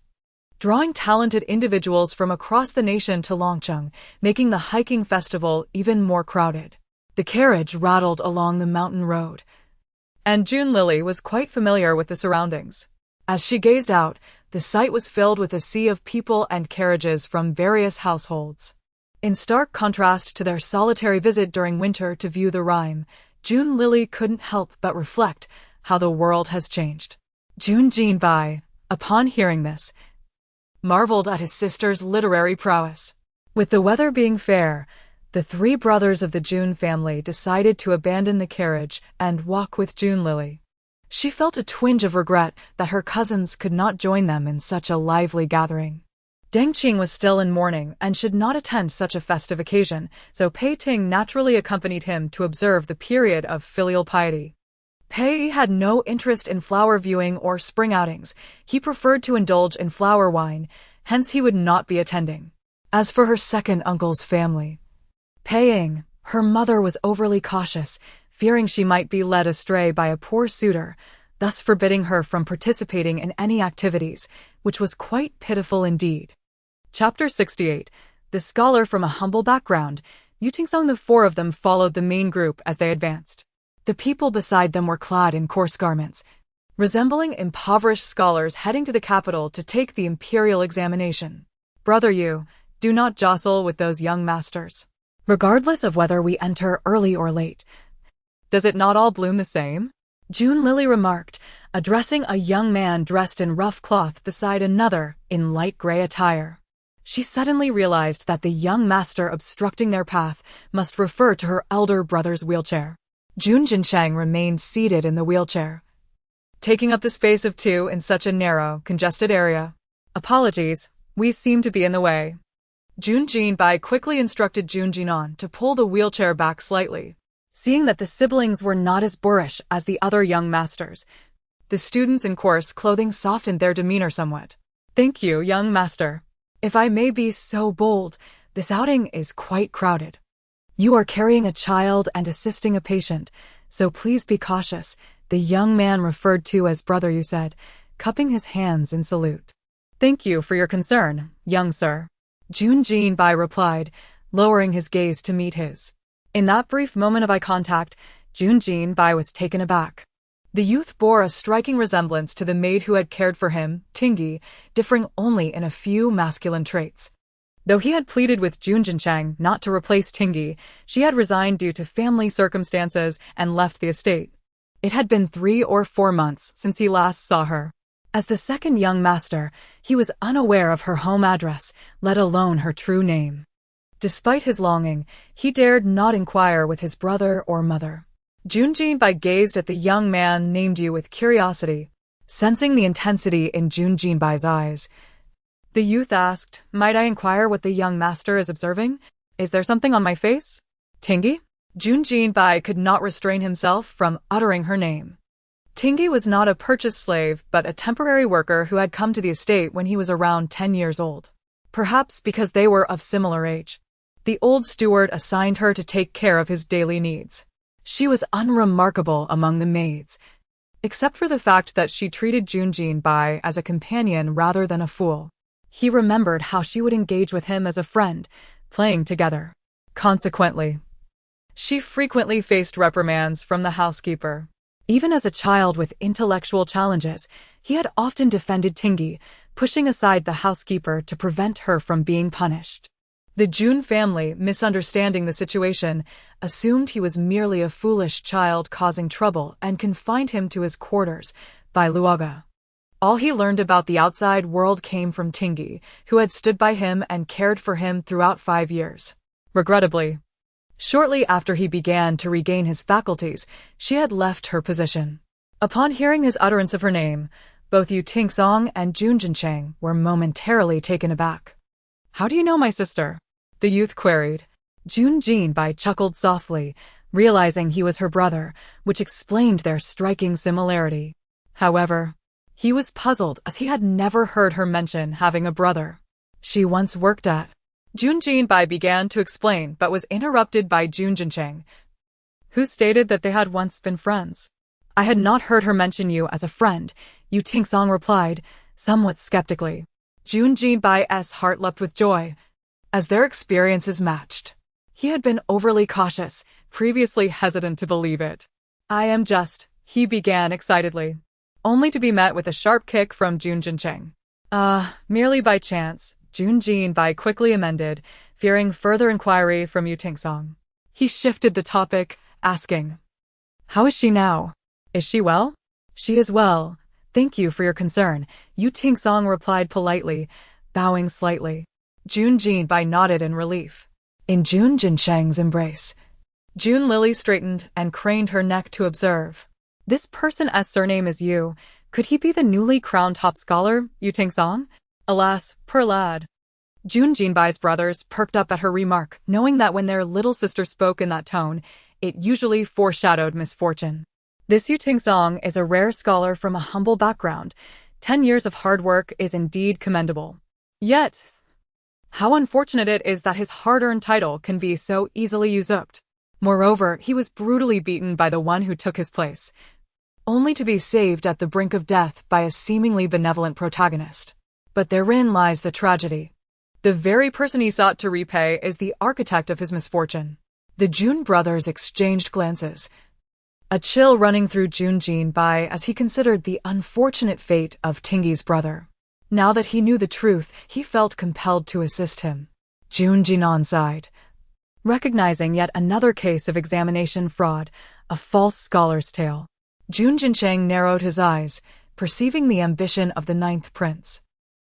drawing talented individuals from across the nation to Longcheng, making the hiking festival even more crowded. The carriage rattled along the mountain road, and Jun Lily was quite familiar with the surroundings. As she gazed out, the sight was filled with a sea of people and carriages from various households. In stark contrast to their solitary visit during winter to view the rhyme, Jun Lily couldn't help but reflect how the world has changed. Jun Jinbai, upon hearing this, marveled at his sister's literary prowess. With the weather being fair, the 3 brothers of the Jun family decided to abandon the carriage and walk with Jun Lily. She felt a twinge of regret that her cousins could not join them in such a lively gathering. Deng Qing was still in mourning and should not attend such a festive occasion, so Pei Ting naturally accompanied him to observe the period of filial piety. Pei had no interest in flower viewing or spring outings. He preferred to indulge in flower wine, hence he would not be attending. As for her second uncle's family, Pei Ying, her mother was overly cautious, fearing she might be led astray by a poor suitor, thus forbidding her from participating in any activities, which was quite pitiful indeed. Chapter 68. The scholar from a humble background. Yutingsong, the 4 of them followed the main group as they advanced. The people beside them were clad in coarse garments, resembling impoverished scholars heading to the capital to take the imperial examination. Brother Yu, do not jostle with those young masters. Regardless of whether we enter early or late, does it not all bloom the same? Jun Lily remarked, addressing a young man dressed in rough cloth beside another in light gray attire. She suddenly realized that the young master obstructing their path must refer to her elder brother's wheelchair. Jun Jincheng remained seated in the wheelchair, taking up the space of 2 in such a narrow, congested area. Apologies, we seem to be in the way. Jun Jinbai quickly instructed Jun Jinan to pull the wheelchair back slightly. Seeing that the siblings were not as boorish as the other young masters, the students in coarse clothing softened their demeanor somewhat. Thank you, young master. If I may be so bold, This outing is quite crowded. You are carrying a child and assisting a patient, so please be cautious, the young man referred to as brother Yu said, cupping his hands in salute. Thank you for your concern, young sir. Jun Jinbai replied, lowering his gaze to meet his. In that brief moment of eye contact, Jun Jinbai was taken aback. The youth bore a striking resemblance to the maid who had cared for him, Tingyi, differing only in a few masculine traits. Though he had pleaded with Jun Jincheng not to replace Tingyi, she had resigned due to family circumstances and left the estate. It had been 3 or 4 months since he last saw her. As the second young master, he was unaware of her home address, let alone her true name. Despite his longing, he dared not inquire with his brother or mother. Jun Jinbai gazed at the young man named Yu with curiosity. Sensing the intensity in Jun Jinbai's eyes, the youth asked, might I inquire what the young master is observing? Is there something on my face? Tingyi? Jun Jinbai could not restrain himself from uttering her name. Tingyi was not a purchased slave, but a temporary worker who had come to the estate when he was around 10 years old. Perhaps because they were of similar age. The old steward assigned her to take care of his daily needs. She was unremarkable among the maids, except for the fact that she treated Jun Jinbai as a companion rather than a fool. He remembered how she would engage with him as a friend, playing together. Consequently, she frequently faced reprimands from the housekeeper. Even as a child with intellectual challenges, he had often defended Tingyi, pushing aside the housekeeper to prevent her from being punished. The Jun family, misunderstanding the situation, assumed he was merely a foolish child causing trouble and confined him to his quarters by Luoga. All he learned about the outside world came from Tingyi, who had stood by him and cared for him throughout 5 years. Regrettably, shortly after he began to regain his faculties, she had left her position. Upon hearing his utterance of her name, both Yu Tingsong and Jun Jincheng were momentarily taken aback. How do you know my sister? The youth queried. Jun Jinbai chuckled softly, realizing he was her brother, which explained their striking similarity. However, he was puzzled as he had never heard her mention having a brother. She once worked at. Jun Jinbai began to explain but was interrupted by Jun Jincheng, who stated that they had once been friends. I had not heard her mention you as a friend, Yu Tingsong replied, somewhat skeptically. Jun Jinbai's heart leapt with joy, as their experiences matched. He had been overly cautious, previously hesitant to believe it. I am just, he began excitedly, only to be met with a sharp kick from Jun Jincheng. Merely by chance, Jun Jinbai quickly amended, fearing further inquiry from Yu Tingsong. He shifted the topic, asking, how is she now? Is she well? She is well. Thank you for your concern, Yu Tingsong replied politely, bowing slightly. Jun Jinbai nodded in relief. In Jun Jincheng's embrace, Jun Lily straightened and craned her neck to observe. This person's surname is Yu. Could he be the newly crowned top scholar, Yu Tingsong? Alas, poor lad. Jun Jinbai's brothers perked up at her remark, knowing that when their little sister spoke in that tone, it usually foreshadowed misfortune. This Yu Tingsong is a rare scholar from a humble background. 10 years of hard work is indeed commendable. Yet, how unfortunate it is that his hard-earned title can be so easily usurped. Moreover, he was brutally beaten by the one who took his place, only to be saved at the brink of death by a seemingly benevolent protagonist. But therein lies the tragedy. The very person he sought to repay is the architect of his misfortune. The Jun brothers exchanged glances, a chill running through Jun Jinbai as he considered the unfortunate fate of Tingyi's brother. Now that he knew the truth, he felt compelled to assist him. Jun Jinan sighed, recognizing yet another case of examination fraud, a false scholar's tale. Jun Jincheng narrowed his eyes, perceiving the ambition of the 9th prince.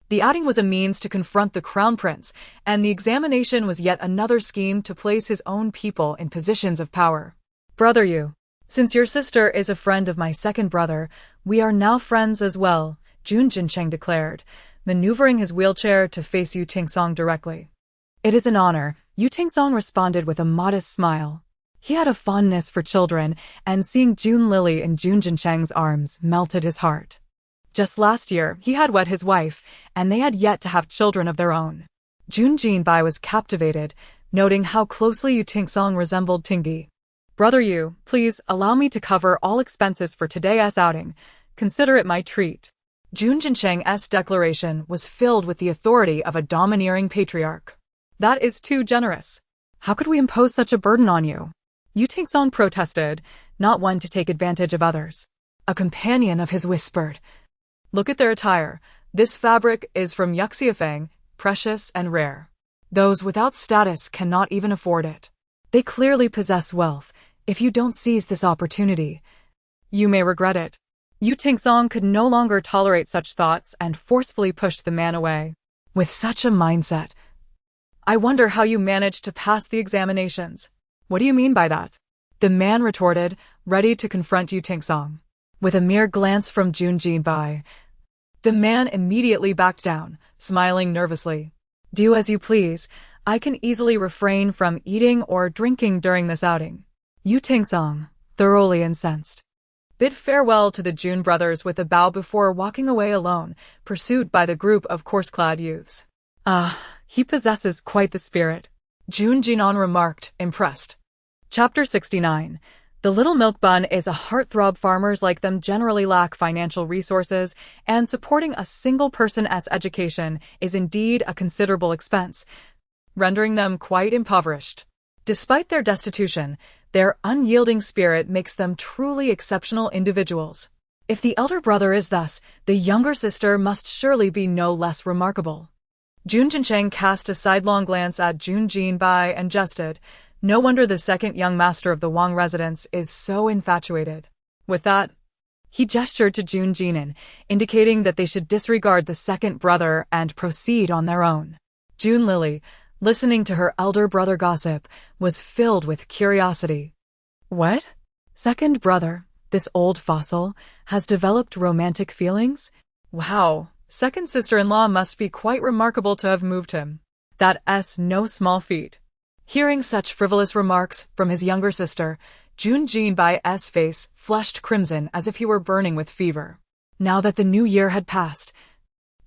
The outing was a means to confront the crown prince, and the examination was yet another scheme to place his own people in positions of power. Brother Yu, since your sister is a friend of my second brother, we are now friends as well, Jun Jincheng declared, maneuvering his wheelchair to face Yu Tingsong directly. It is an honor, Yu Tingsong responded with a modest smile. He had a fondness for children, and seeing Jun Lily in Jun Jincheng's arms melted his heart. Just last year, he had wed his wife, and they had yet to have children of their own. Jun Jinbai was captivated, noting how closely Yu Tingsong resembled Tingyi. Brother Yu, please allow me to cover all expenses for today's outing. Consider it my treat. Jun Jincheng's declaration was filled with the authority of a domineering patriarch. That is too generous. How could we impose such a burden on you? Yu Tingsong protested, not one to take advantage of others. A companion of his whispered, "Look at their attire. This fabric is from Yuxiafeng, precious and rare. Those without status cannot even afford it. They clearly possess wealth. If you don't seize this opportunity, you may regret it." Yu Tingsong could no longer tolerate such thoughts and forcefully pushed the man away. With such a mindset, I wonder how you managed to pass the examinations. What do you mean by that? The man retorted, ready to confront Yu Tingsong. With a mere glance from Jun Jinbai, the man immediately backed down, smiling nervously. Do as you please. I can easily refrain from eating or drinking during this outing. Yu Tingsong, thoroughly incensed, bid farewell to the Jun brothers with a bow before walking away alone, pursued by the group of coarse-clad youths. He possesses quite the spirit, Jun Jinan remarked, impressed. Chapter 69. The little milk bun is a heartthrob. Farmers like them generally lack financial resources, and supporting a single person's education is indeed a considerable expense, rendering them quite impoverished. Despite their destitution, their unyielding spirit makes them truly exceptional individuals. If the elder brother is thus, the younger sister must surely be no less remarkable. Jun Jincheng cast a sidelong glance at Jun Jinbai and jested. No wonder the second young master of the Wang residence is so infatuated. With that, he gestured to Jun Jinan, indicating that they should disregard the second brother and proceed on their own. Jun Lily, listening to her elder brother gossip, was filled with curiosity. What? Second brother, this old fossil, has developed romantic feelings? Wow, second sister-in-law must be quite remarkable to have moved him. That's no small feat. Hearing such frivolous remarks from his younger sister, Jun Jinbai's face flushed crimson as if he were burning with fever. Now that the new year had passed,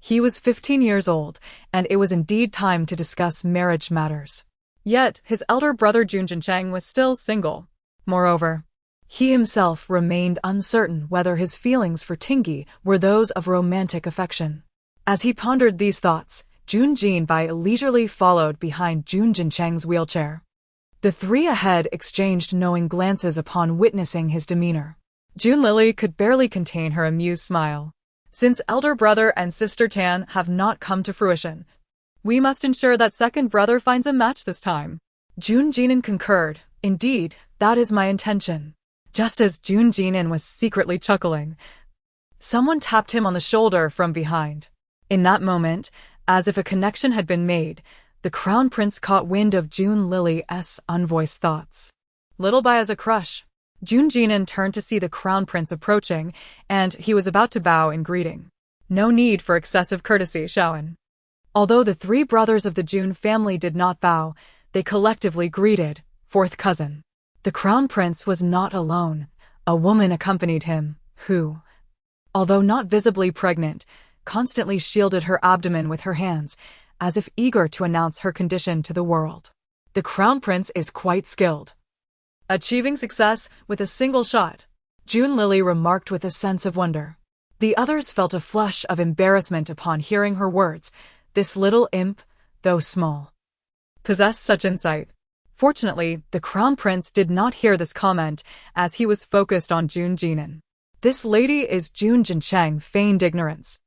he was 15 years old, and it was indeed time to discuss marriage matters. Yet, his elder brother Jun Jincheng was still single. Moreover, he himself remained uncertain whether his feelings for Tingyi were those of romantic affection. As he pondered these thoughts, Jun Jinbai leisurely followed behind Jun Jincheng's wheelchair. The three ahead exchanged knowing glances upon witnessing his demeanor. Jun Lily could barely contain her amused smile. Since elder brother and sister Tan have not come to fruition, we must ensure that second brother finds a match this time. Jun Jinan concurred. Indeed, that is my intention. Just as Jun Jinan was secretly chuckling, someone tapped him on the shoulder from behind. In that moment, as if a connection had been made, the Crown Prince caught wind of Jun Lily's unvoiced thoughts. Little by as a crush, Jun Jinan turned to see the Crown Prince approaching, and he was about to bow in greeting. No need for excessive courtesy, Shaoan. Although the three brothers of the Jun family did not bow, they collectively greeted, fourth cousin. The Crown Prince was not alone. A woman accompanied him, who, although not visibly pregnant, constantly shielded her abdomen with her hands, as if eager to announce her condition to the world. The Crown Prince is quite skilled, achieving success with a single shot, Jun Lily remarked with a sense of wonder. The others felt a flush of embarrassment upon hearing her words. This little imp, though small, possessed such insight. Fortunately, the Crown Prince did not hear this comment, as he was focused on Jun Jinan. This lady is Jun Jincheng, feigned ignorance.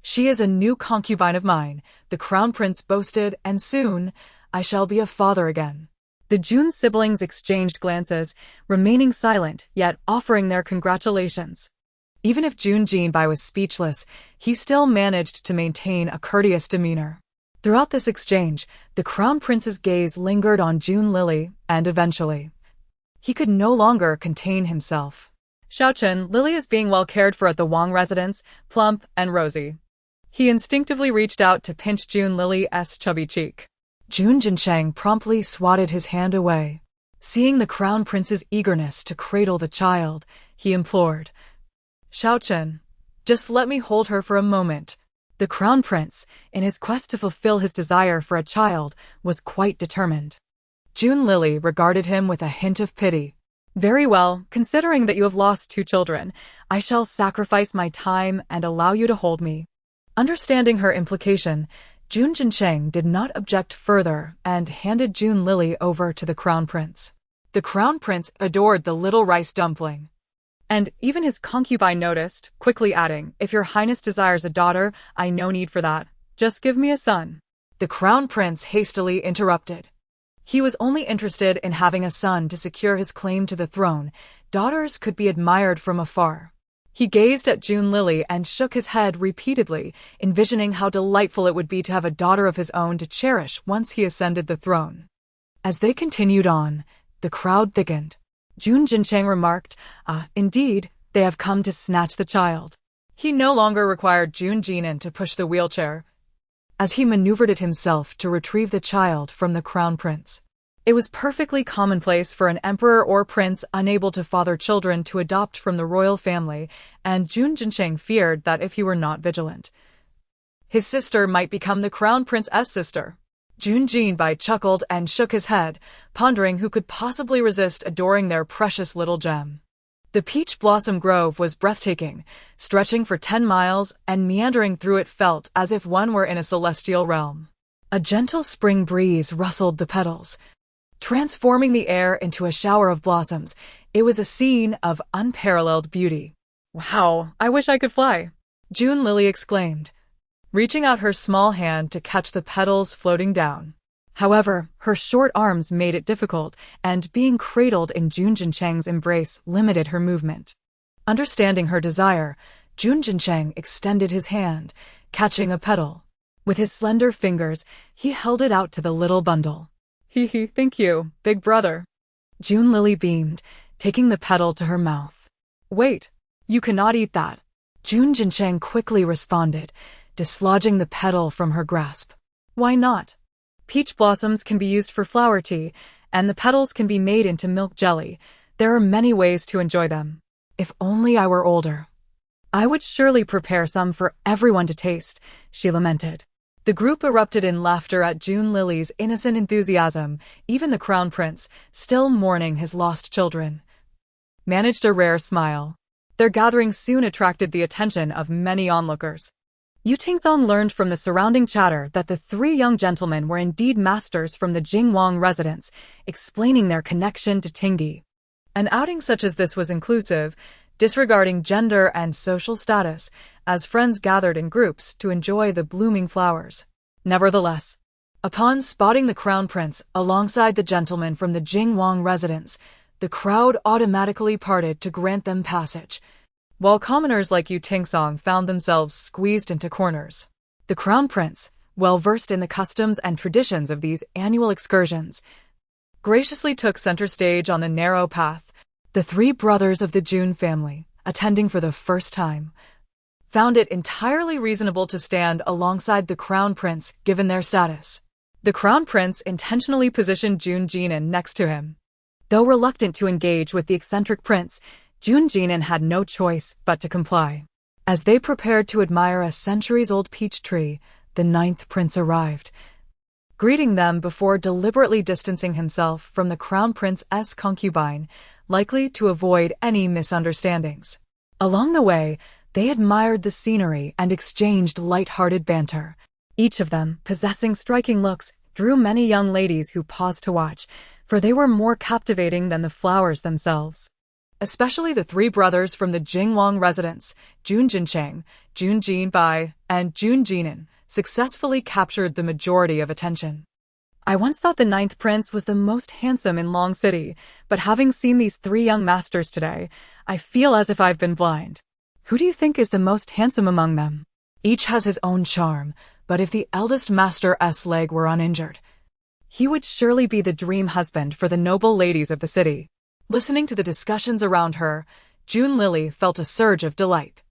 She is a new concubine of mine, the Crown Prince boasted, and soon, I shall be a father again. The Jun siblings exchanged glances, remaining silent, yet offering their congratulations. Even if Jun Jinbai was speechless, he still managed to maintain a courteous demeanor. Throughout this exchange, the Crown Prince's gaze lingered on Jun Lily, and eventually, he could no longer contain himself. Xiaochen, Lily is being well cared for at the Wang residence, plump and rosy. He instinctively reached out to pinch Jun Lily's chubby cheek. Jun Jincheng promptly swatted his hand away. Seeing the Crown Prince's eagerness to cradle the child, he implored, Xiaochen, just let me hold her for a moment. The crown prince, in his quest to fulfill his desire for a child, was quite determined. June Lily regarded him with a hint of pity. Very well, considering that you have lost 2 children, I shall sacrifice my time and allow you to hold me. Understanding her implication, June Jincheng did not object further and handed June Lily over to the crown prince. The crown prince adored the little rice dumpling. And even his concubine noticed, quickly adding, "If your highness desires a daughter, I no need for that. Just give me a son." The crown prince hastily interrupted. He was only interested in having a son to secure his claim to the throne. Daughters could be admired from afar. He gazed at June Lily and shook his head repeatedly, envisioning how delightful it would be to have a daughter of his own to cherish once he ascended the throne. As they continued on, the crowd thickened. June Jincheng remarked, "Indeed, they have come to snatch the child." He no longer required June Jinan to push the wheelchair, as he maneuvered it himself to retrieve the child from the crown prince. It was perfectly commonplace for an emperor or prince unable to father children to adopt from the royal family, and June Jincheng feared that if he were not vigilant, his sister might become the crown prince's sister. June Jinbai chuckled and shook his head, pondering who could possibly resist adoring their precious little gem. The peach blossom grove was breathtaking, stretching for 10 miles, and meandering through it felt as if one were in a celestial realm. A gentle spring breeze rustled the petals, transforming the air into a shower of blossoms. It was a scene of unparalleled beauty. "Wow, I wish I could fly," June Lily exclaimed, reaching out her small hand to catch the petals floating down. However, her short arms made it difficult, and being cradled in June Jincheng's embrace limited her movement. Understanding her desire, June Jincheng extended his hand, catching a petal. With his slender fingers, he held it out to the little bundle. "Hee, thank you, big brother." June Lily beamed, taking the petal to her mouth. "Wait, you cannot eat that," June Jincheng quickly responded, dislodging the petal from her grasp. "Why not? Peach blossoms can be used for flower tea, and the petals can be made into milk jelly. There are many ways to enjoy them. If only I were older. I would surely prepare some for everyone to taste," she lamented. The group erupted in laughter at June Lily's innocent enthusiasm. Even the crown prince, still mourning his lost children, managed a rare smile. Their gathering soon attracted the attention of many onlookers. Yu Tingzong learned from the surrounding chatter that the 3 young gentlemen were indeed masters from the Jingwang residence, explaining their connection to Tingdi. An outing such as this was inclusive, disregarding gender and social status, as friends gathered in groups to enjoy the blooming flowers. Nevertheless, upon spotting the crown prince alongside the gentleman from the Jingwang residence, the crowd automatically parted to grant them passage, while commoners like Yu Tingzong found themselves squeezed into corners. The crown prince, well versed in the customs and traditions of these annual excursions, graciously took center stage on the narrow path. The 3 brothers of the June family, attending for the first time, found it entirely reasonable to stand alongside the crown prince given their status. The crown prince intentionally positioned June Jinan next to him. Though reluctant to engage with the eccentric prince, June Jinan had no choice but to comply. As they prepared to admire a centuries-old peach tree, the 9th prince arrived, greeting them before deliberately distancing himself from the crown prince's concubine, likely to avoid any misunderstandings. Along the way, they admired the scenery and exchanged light-hearted banter. Each of them, possessing striking looks, drew many young ladies who paused to watch, for they were more captivating than the flowers themselves. Especially the 3 brothers from the Jingwang residence, June Jincheng, June Jinbai, and June Jinan, successfully captured the majority of attention. "I once thought the 9th prince was the most handsome in Long City, but having seen these 3 young masters today, I feel as if I've been blind. Who do you think is the most handsome among them? Each has his own charm, but if the eldest master's leg were uninjured, he would surely be the dream husband for the noble ladies of the city." Listening to the discussions around her, June Lily felt a surge of delight.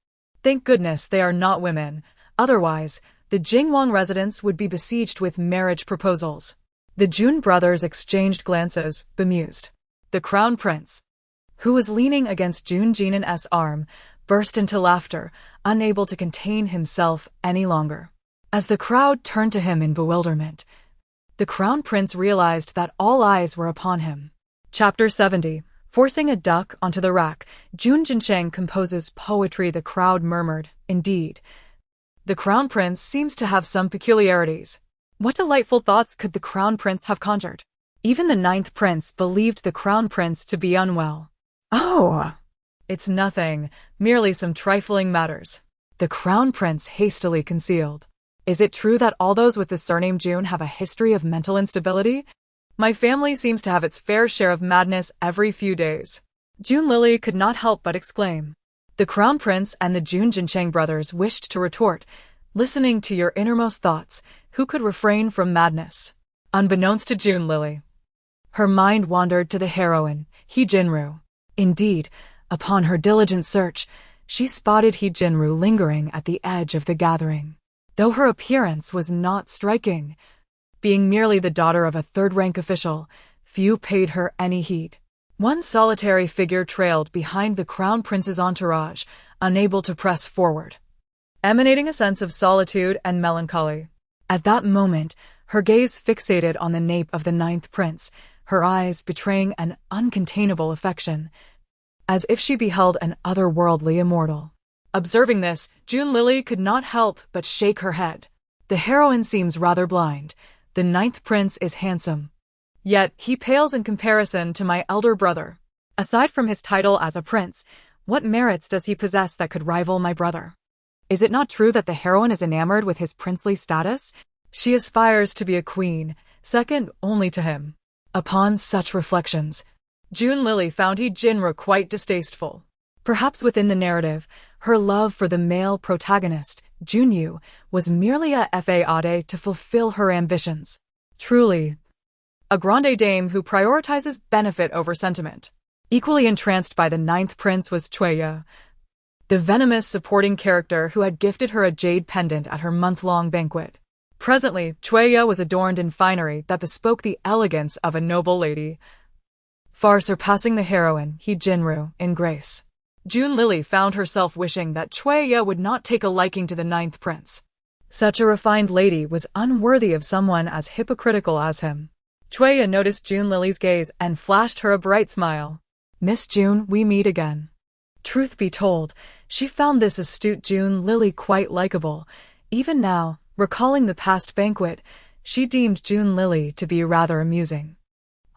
Thank goodness they are not women, otherwise, the Jingwang residence would be besieged with marriage proposals. The June brothers exchanged glances, bemused. The crown prince, who was leaning against June Jinan's arm, burst into laughter, unable to contain himself any longer. As the crowd turned to him in bewilderment, the Crown Prince realized that all eyes were upon him. Chapter 70. Forcing a duck onto the rack, Jun Jincheng composes poetry. The crowd murmured, "Indeed. The Crown Prince seems to have some peculiarities." What delightful thoughts could the Crown Prince have conjured? Even the 9th Prince believed the Crown Prince to be unwell. "Oh, it's nothing, merely some trifling matters," the Crown Prince hastily concealed. "Is it true that all those with the surname Jun have a history of mental instability? My family seems to have its fair share of madness every few days." Jun Lily could not help but exclaim. The Crown Prince and the Jun Jincheng brothers wished to retort, "Listening to your innermost thoughts, who could refrain from madness?" Unbeknownst to Jun Lily, her mind wandered to the heroine, He Jinru. Indeed, upon her diligent search, she spotted He Jinru lingering at the edge of the gathering. Though her appearance was not striking, being merely the daughter of a third-rank official, few paid her any heed. One solitary figure trailed behind the Crown Prince's entourage, unable to press forward, emanating a sense of solitude and melancholy. At that moment, her gaze fixated on the nape of the 9th Prince, her eyes betraying an uncontainable affection, as if she beheld an otherworldly immortal. Observing this, Jun Lily could not help but shake her head. The heroine seems rather blind. The 9th Prince is handsome, yet he pales in comparison to my elder brother. Aside from his title as a prince, what merits does he possess that could rival my brother? Is it not true that the heroine is enamored with his princely status? She aspires to be a queen, second only to him. Upon such reflections, Jun Lily found He Jinru quite distasteful. Perhaps within the narrative, her love for the male protagonist, Junyu, was merely a fade to fulfill her ambitions. Truly, a grande dame who prioritizes benefit over sentiment. Equally entranced by the 9th Prince was Chueya, the venomous supporting character who had gifted her a jade pendant at her month-long banquet. Presently, Chueya was adorned in finery that bespoke the elegance of a noble lady, far surpassing the heroine, He Jinru, in grace. Jun Lily found herself wishing that Chueya would not take a liking to the 9th Prince. Such a refined lady was unworthy of someone as hypocritical as him. Chueya noticed Jun Lily's gaze and flashed her a bright smile. "Miss Jun, we meet again." Truth be told, she found this astute Jun Lily quite likable. Even now, recalling the past banquet, she deemed Jun Lily to be rather amusing.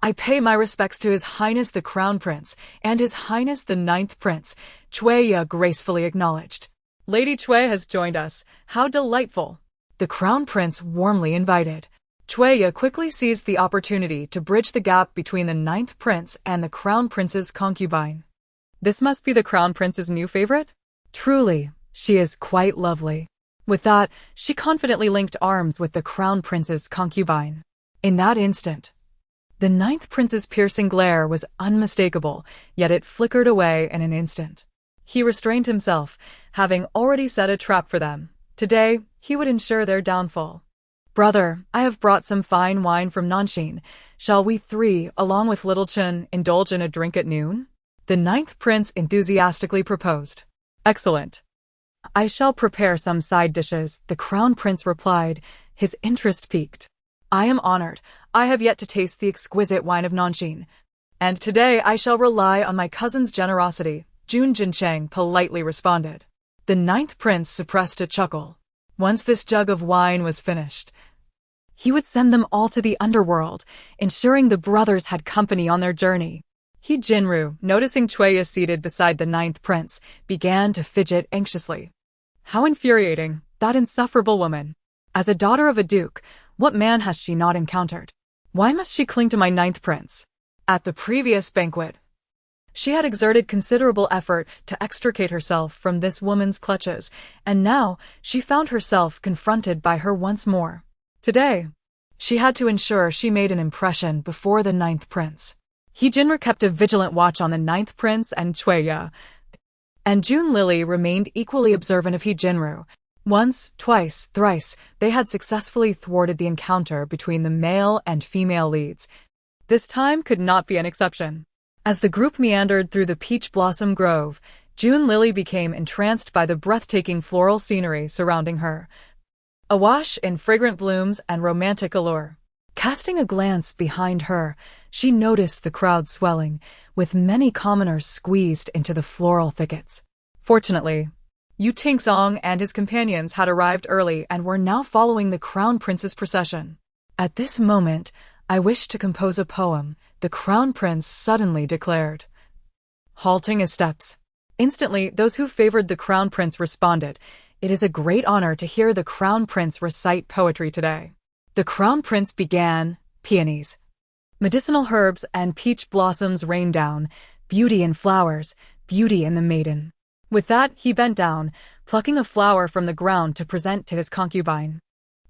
"I pay my respects to His Highness the Crown Prince and His Highness the 9th Prince," Chueya gracefully acknowledged. "Lady Chui has joined us. How delightful!" The Crown Prince warmly invited. Chueya quickly seized the opportunity to bridge the gap between the 9th Prince and the Crown Prince's concubine. "This must be the Crown Prince's new favorite? Truly, she is quite lovely." With that, she confidently linked arms with the Crown Prince's concubine. In that instant, the 9th Prince's piercing glare was unmistakable, yet it flickered away in an instant. He restrained himself, having already set a trap for them. Today, he would ensure their downfall. "Brother, I have brought some fine wine from Nanshin. Shall we three, along with little Chun, indulge in a drink at noon?" The 9th Prince enthusiastically proposed. "Excellent. I shall prepare some side dishes," the Crown Prince replied, his interest piqued. "I am honored. I have yet to taste the exquisite wine of Nanshin, and today I shall rely on my cousin's generosity," Jun Jincheng politely responded. The 9th Prince suppressed a chuckle. Once this jug of wine was finished, he would send them all to the underworld, ensuring the brothers had company on their journey. He Jinru, noticing Chueya seated beside the 9th Prince, began to fidget anxiously. How infuriating, that insufferable woman. As a daughter of a duke, what man has she not encountered? Why must she cling to my 9th Prince? At the previous banquet, she had exerted considerable effort to extricate herself from this woman's clutches, and now she found herself confronted by her once more. Today, she had to ensure she made an impression before the 9th Prince. He Jinru kept a vigilant watch on the 9th Prince and Chueya, and Jun Lily remained equally observant of He Jinru. Once, twice, thrice, they had successfully thwarted the encounter between the male and female leads. This time could not be an exception. As the group meandered through the peach blossom grove, June Lily became entranced by the breathtaking floral scenery surrounding her, awash in fragrant blooms and romantic allure. Casting a glance behind her, she noticed the crowd swelling, with many commoners squeezed into the floral thickets. Fortunately, Yu Tingsong and his companions had arrived early and were now following the Crown Prince's procession. At this moment, I wish to compose a poem, the Crown Prince suddenly declared, halting his steps. Instantly, those who favored the Crown Prince responded, "It is a great honor to hear the Crown Prince recite poetry today." The Crown Prince began, peonies, medicinal herbs and peach blossoms rained down, beauty in flowers, beauty in the maiden. With that, he bent down, plucking a flower from the ground to present to his concubine.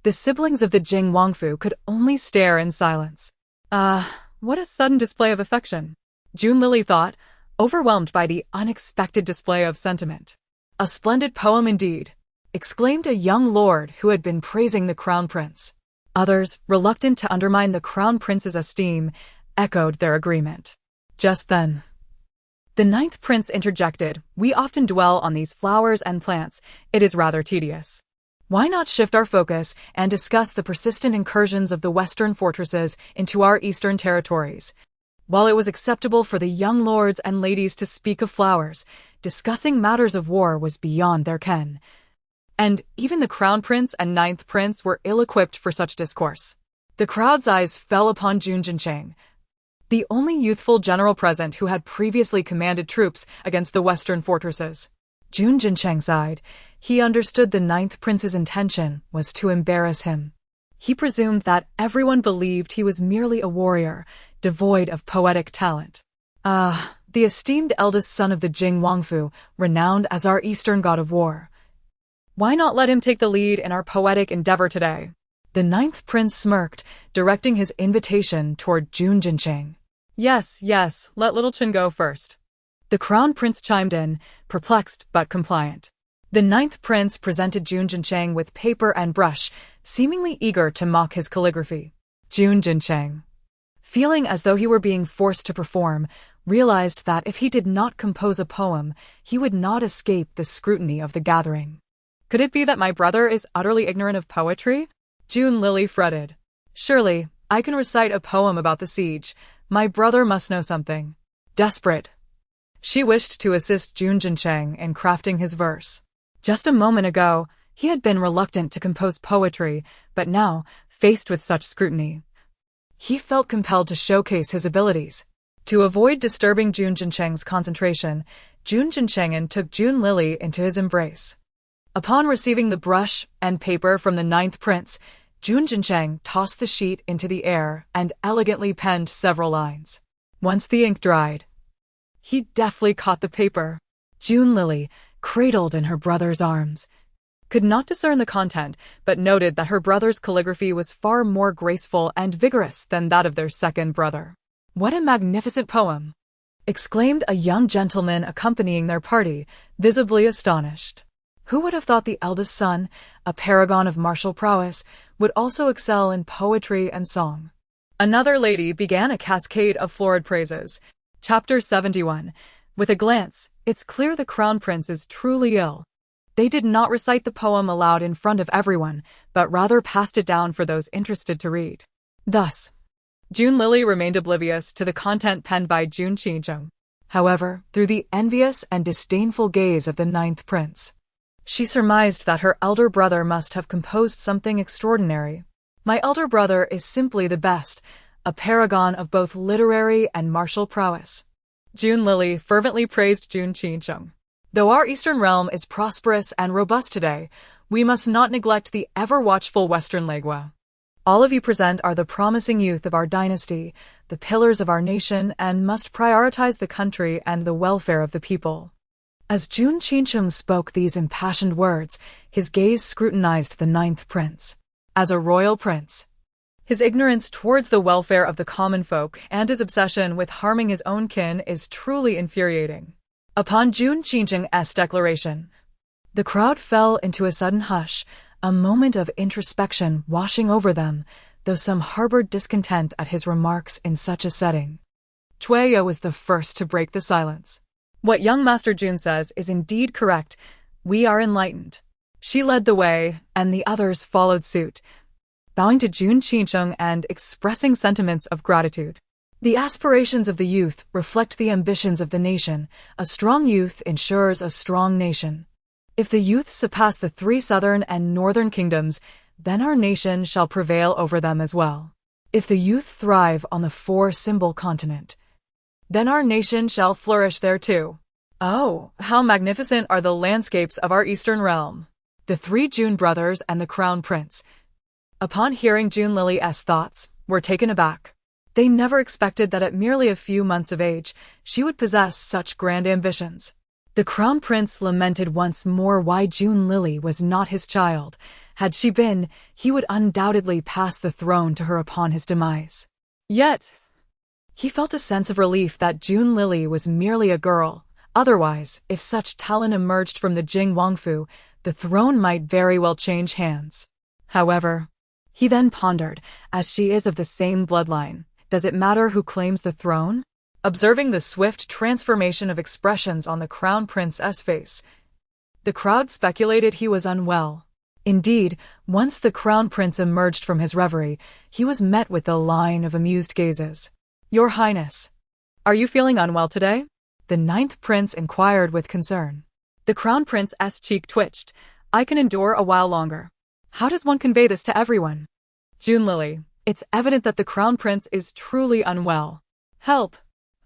The siblings of the Jing Wangfu could only stare in silence. What a sudden display of affection, June Lily thought, overwhelmed by the unexpected display of sentiment. "A splendid poem indeed," exclaimed a young lord who had been praising the Crown Prince. Others, reluctant to undermine the Crown Prince's esteem, echoed their agreement. Just then, the 9th Prince interjected, "We often dwell on these flowers and plants. It is rather tedious. Why not shift our focus and discuss the persistent incursions of the Western fortresses into our Eastern territories?" While it was acceptable for the young lords and ladies to speak of flowers, discussing matters of war was beyond their ken. And even the Crown Prince and 9th Prince were ill-equipped for such discourse. The crowd's eyes fell upon Jun Jincheng, the only youthful general present who had previously commanded troops against the Western fortresses. Jun Jincheng sighed. He understood the 9th Prince's intention was to embarrass him. He presumed that everyone believed he was merely a warrior, devoid of poetic talent. The esteemed eldest son of the Jing Wangfu, renowned as our Eastern god of war. Why not let him take the lead in our poetic endeavor today? The 9th Prince smirked, directing his invitation toward Jun Jincheng. Yes, let little Chin go first." The Crown Prince chimed in, perplexed but compliant. The 9th Prince presented Jun Jincheng with paper and brush, seemingly eager to mock his calligraphy. Jun Jincheng, feeling as though he were being forced to perform, realized that if he did not compose a poem, he would not escape the scrutiny of the gathering. Could it be that my brother is utterly ignorant of poetry? June Lily fretted. Surely, I can recite a poem about the siege. My brother must know something. Desperate, she wished to assist Jun Jincheng in crafting his verse. Just a moment ago, he had been reluctant to compose poetry, but now, faced with such scrutiny, he felt compelled to showcase his abilities. To avoid disturbing Jun Jincheng's concentration, Jun Jincheng took June Lily into his embrace. Upon receiving the brush and paper from the 9th Prince, Jun Jincheng tossed the sheet into the air and elegantly penned several lines. Once the ink dried, he deftly caught the paper. June Lily, cradled in her brother's arms, could not discern the content, but noted that her brother's calligraphy was far more graceful and vigorous than that of their second brother. "What a magnificent poem!" exclaimed a young gentleman accompanying their party, visibly astonished. Who would have thought the eldest son, a paragon of martial prowess, would also excel in poetry and song? Another lady began a cascade of florid praises. Chapter 71. With a glance, it's clear the Crown Prince is truly ill. They did not recite the poem aloud in front of everyone, but rather passed it down for those interested to read. Thus, June Lily remained oblivious to the content penned by Jun Jincheng. However, through the envious and disdainful gaze of the 9th Prince, she surmised that her elder brother must have composed something extraordinary. "My elder brother is simply the best, a paragon of both literary and martial prowess." June Lily fervently praised Jun Jincheng. "Though our Eastern realm is prosperous and robust today, we must not neglect the ever-watchful Western Legua. All of you present are the promising youth of our dynasty, the pillars of our nation, and must prioritize the country and the welfare of the people." As Jun Jincheng spoke these impassioned words, his gaze scrutinized the 9th Prince. As a royal prince, his ignorance towards the welfare of the common folk and his obsession with harming his own kin is truly infuriating. Upon Jun Jincheng's declaration, the crowd fell into a sudden hush, a moment of introspection washing over them, though some harbored discontent at his remarks in such a setting. Chueya was the first to break the silence. What young Master Jun says is indeed correct. We are enlightened. She led the way, and the others followed suit, bowing to Jun Qingcheng and expressing sentiments of gratitude. The aspirations of the youth reflect the ambitions of the nation. A strong youth ensures a strong nation. If the youth surpass the 3 southern and northern kingdoms, then our nation shall prevail over them as well. If the youth thrive on the 4-symbol continent, then our nation shall flourish there too. Oh, how magnificent are the landscapes of our eastern realm! The 3 Jun brothers and the crown prince, upon hearing Jun Lily's thoughts, were taken aback. They never expected that at merely a few months of age, she would possess such grand ambitions. The crown prince lamented once more why Jun Lily was not his child. Had she been, he would undoubtedly pass the throne to her upon his demise. Yet, he felt a sense of relief that Jun Lily was merely a girl. Otherwise, if such talent emerged from the Jing Wangfu, the throne might very well change hands. However, he then pondered, as she is of the same bloodline, does it matter who claims the throne? Observing the swift transformation of expressions on the crown prince's face, the crowd speculated he was unwell. Indeed, once the crown prince emerged from his reverie, he was met with a line of amused gazes. Your Highness, are you feeling unwell today? The 9th prince inquired with concern. The crown prince's cheek twitched. I can endure a while longer. How does one convey this to everyone? Jun Lily, it's evident that the crown prince is truly unwell. Help!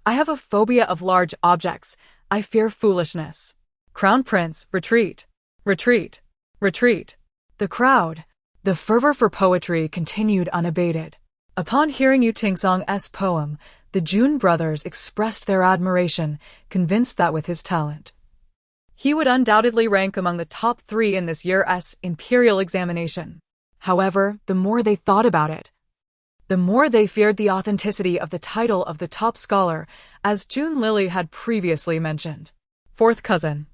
I have a phobia of large objects. I fear foolishness. Crown prince, retreat. Retreat. Retreat. The crowd, the fervor for poetry continued unabated. Upon hearing Yu Tingsong's poem, the Jun brothers expressed their admiration, convinced that with his talent, he would undoubtedly rank among the top 3 in this year's imperial examination. However, the more they thought about it, the more they feared the authenticity of the title of the top scholar, as Jun Lily had previously mentioned. 4th cousin,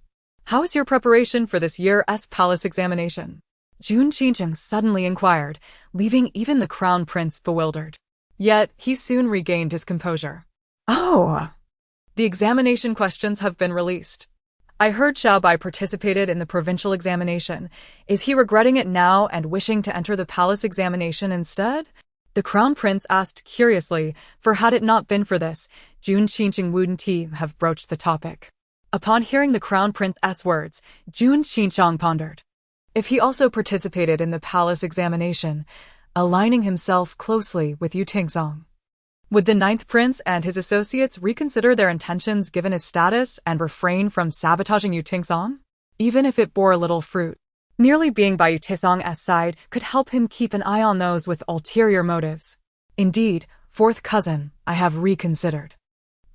how is your preparation for this year's palace examination? Jun Qingcheng suddenly inquired, leaving even the crown prince bewildered. Yet, he soon regained his composure. Oh! The examination questions have been released. I heard Xiaobai participated in the provincial examination. Is he regretting it now and wishing to enter the palace examination instead? The crown prince asked curiously, for had it not been for this, Jun Qingcheng wouldn't he have broached the topic. Upon hearing the crown prince's words, Jun Qingcheng pondered. If he also participated in the palace examination, aligning himself closely with Yu Tingsong, would the 9th prince and his associates reconsider their intentions given his status and refrain from sabotaging Yu Tingsong? Even if it bore little fruit, merely being by Yu Tingsong's side could help him keep an eye on those with ulterior motives. Indeed, 4th cousin, I have reconsidered.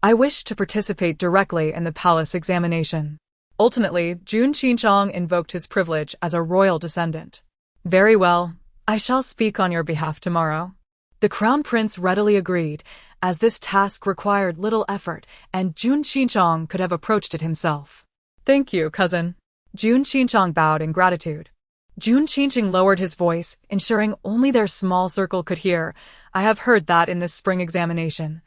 I wish to participate directly in the palace examination. Ultimately, Jun Qingcheng invoked his privilege as a royal descendant. Very well, I shall speak on your behalf tomorrow. The crown prince readily agreed, as this task required little effort, and Jun Qingcheng could have approached it himself. Thank you, cousin. Jun Qingcheng bowed in gratitude. Jun Qingcheng lowered his voice, ensuring only their small circle could hear. I have heard that in this spring examination,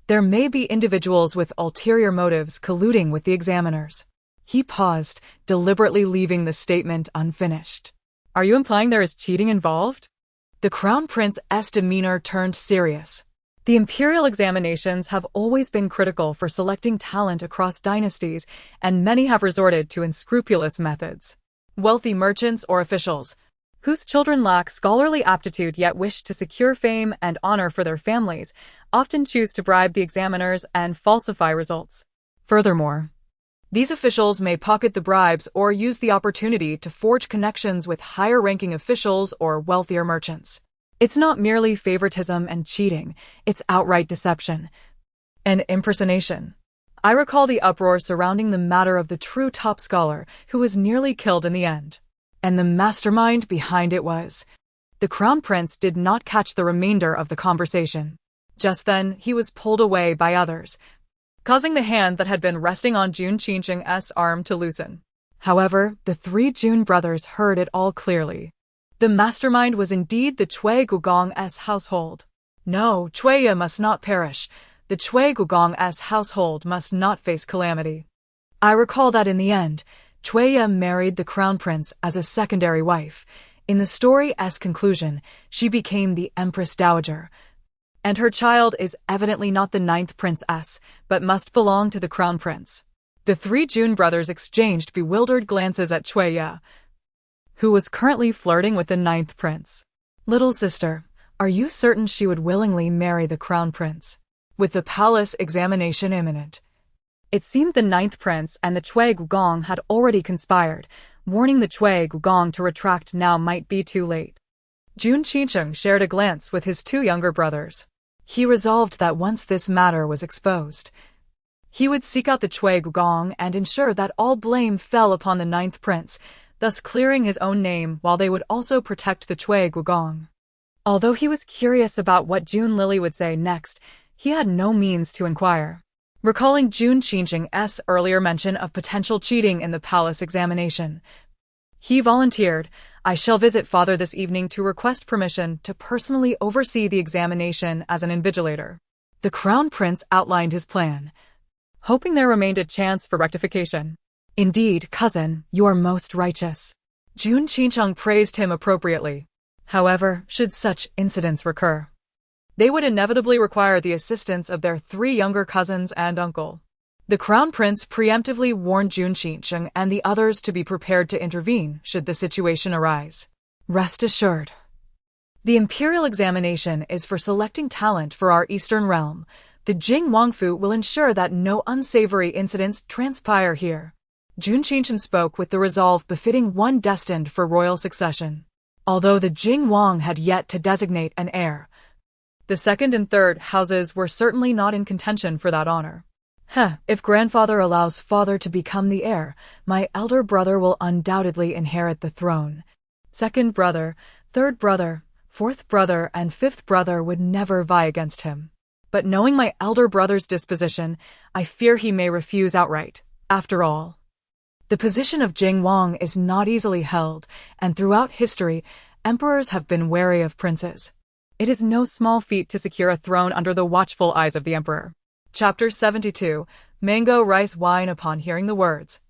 there may be individuals with ulterior motives colluding with the examiners. He paused, deliberately leaving the statement unfinished. Are you implying there is cheating involved? The crown prince's demeanor turned serious. The imperial examinations have always been critical for selecting talent across dynasties, and many have resorted to unscrupulous methods. Wealthy merchants or officials, whose children lack scholarly aptitude yet wish to secure fame and honor for their families, often choose to bribe the examiners and falsify results. Furthermore, these officials may pocket the bribes or use the opportunity to forge connections with higher-ranking officials or wealthier merchants. It's not merely favoritism and cheating, it's outright deception and impersonation. I recall the uproar surrounding the matter of the true top scholar who was nearly killed in the end. And the mastermind behind it was. The crown prince did not catch the remainder of the conversation. Just then, he was pulled away by others, causing the hand that had been resting on Jun Qingcheng's arm to loosen. However, the 3 Jun brothers heard it all clearly. The mastermind was indeed the Cui Gugong's household. No, Cuiya must not perish. the Cui Gugong's household must not face calamity. I recall that in the end, Cui married the crown prince as a secondary wife. In the story's conclusion, she became the Empress Dowager, and her child is evidently not the ninth princess, but must belong to the crown prince. The three June brothers exchanged bewildered glances at Cui, who was currently flirting with the ninth prince. Little sister, are you certain she would willingly marry the crown prince? With the palace examination imminent. It seemed the ninth prince and the Cui Gugong had already conspired. Warning the Cui Gugong to retract now might be too late. Jun Qicheng shared a glance with his two younger brothers. He resolved that once this matter was exposed, he would seek out the Cui Gugong and ensure that all blame fell upon the ninth prince, thus clearing his own name while they would also protect the Cui Gugong. Although he was curious about what Jun Lily would say next, he had no means to inquire. Recalling Jun Qicheng's earlier mention of potential cheating in the palace examination, he volunteered, I shall visit father this evening to request permission to personally oversee the examination as an invigilator. The crown prince outlined his plan, hoping there remained a chance for rectification. Indeed, cousin, you are most righteous. Jun Qicheng praised him appropriately. However, should such incidents recur, they would inevitably require the assistance of their three younger cousins and uncle. The crown prince preemptively warned Jun Qicheng and the others to be prepared to intervene should the situation arise. Rest assured, the imperial examination is for selecting talent for our eastern realm. The Jing Wangfu will ensure that no unsavory incidents transpire here. Jun Qicheng spoke with the resolve befitting one destined for royal succession. Although the Jing Wang had yet to designate an heir, the second and third houses were certainly not in contention for that honor. If grandfather allows father to become the heir, my elder brother will undoubtedly inherit the throne. Second brother, third brother, fourth brother, and fifth brother would never vie against him. But knowing my elder brother's disposition, I fear he may refuse outright. After all, the position of Jing Wang is not easily held, and throughout history, emperors have been wary of princes. It is no small feat to secure a throne under the watchful eyes of the emperor. Chapter 72, Mango Rice Wine. Upon hearing the words,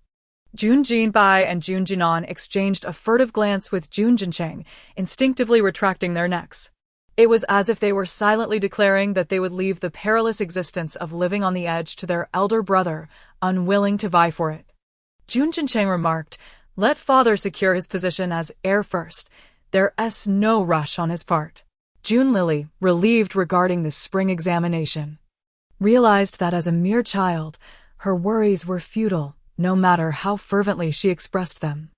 Jun Jinbai and Jun Jinan exchanged a furtive glance with Jun Jincheng, instinctively retracting their necks. It was as if they were silently declaring that they would leave the perilous existence of living on the edge to their elder brother, unwilling to vie for it. Jun Jincheng remarked, let father secure his position as heir first. There's no rush on his part. Jun Lily, relieved regarding the spring examination, realized that as a mere child, her worries were futile, no matter how fervently she expressed them.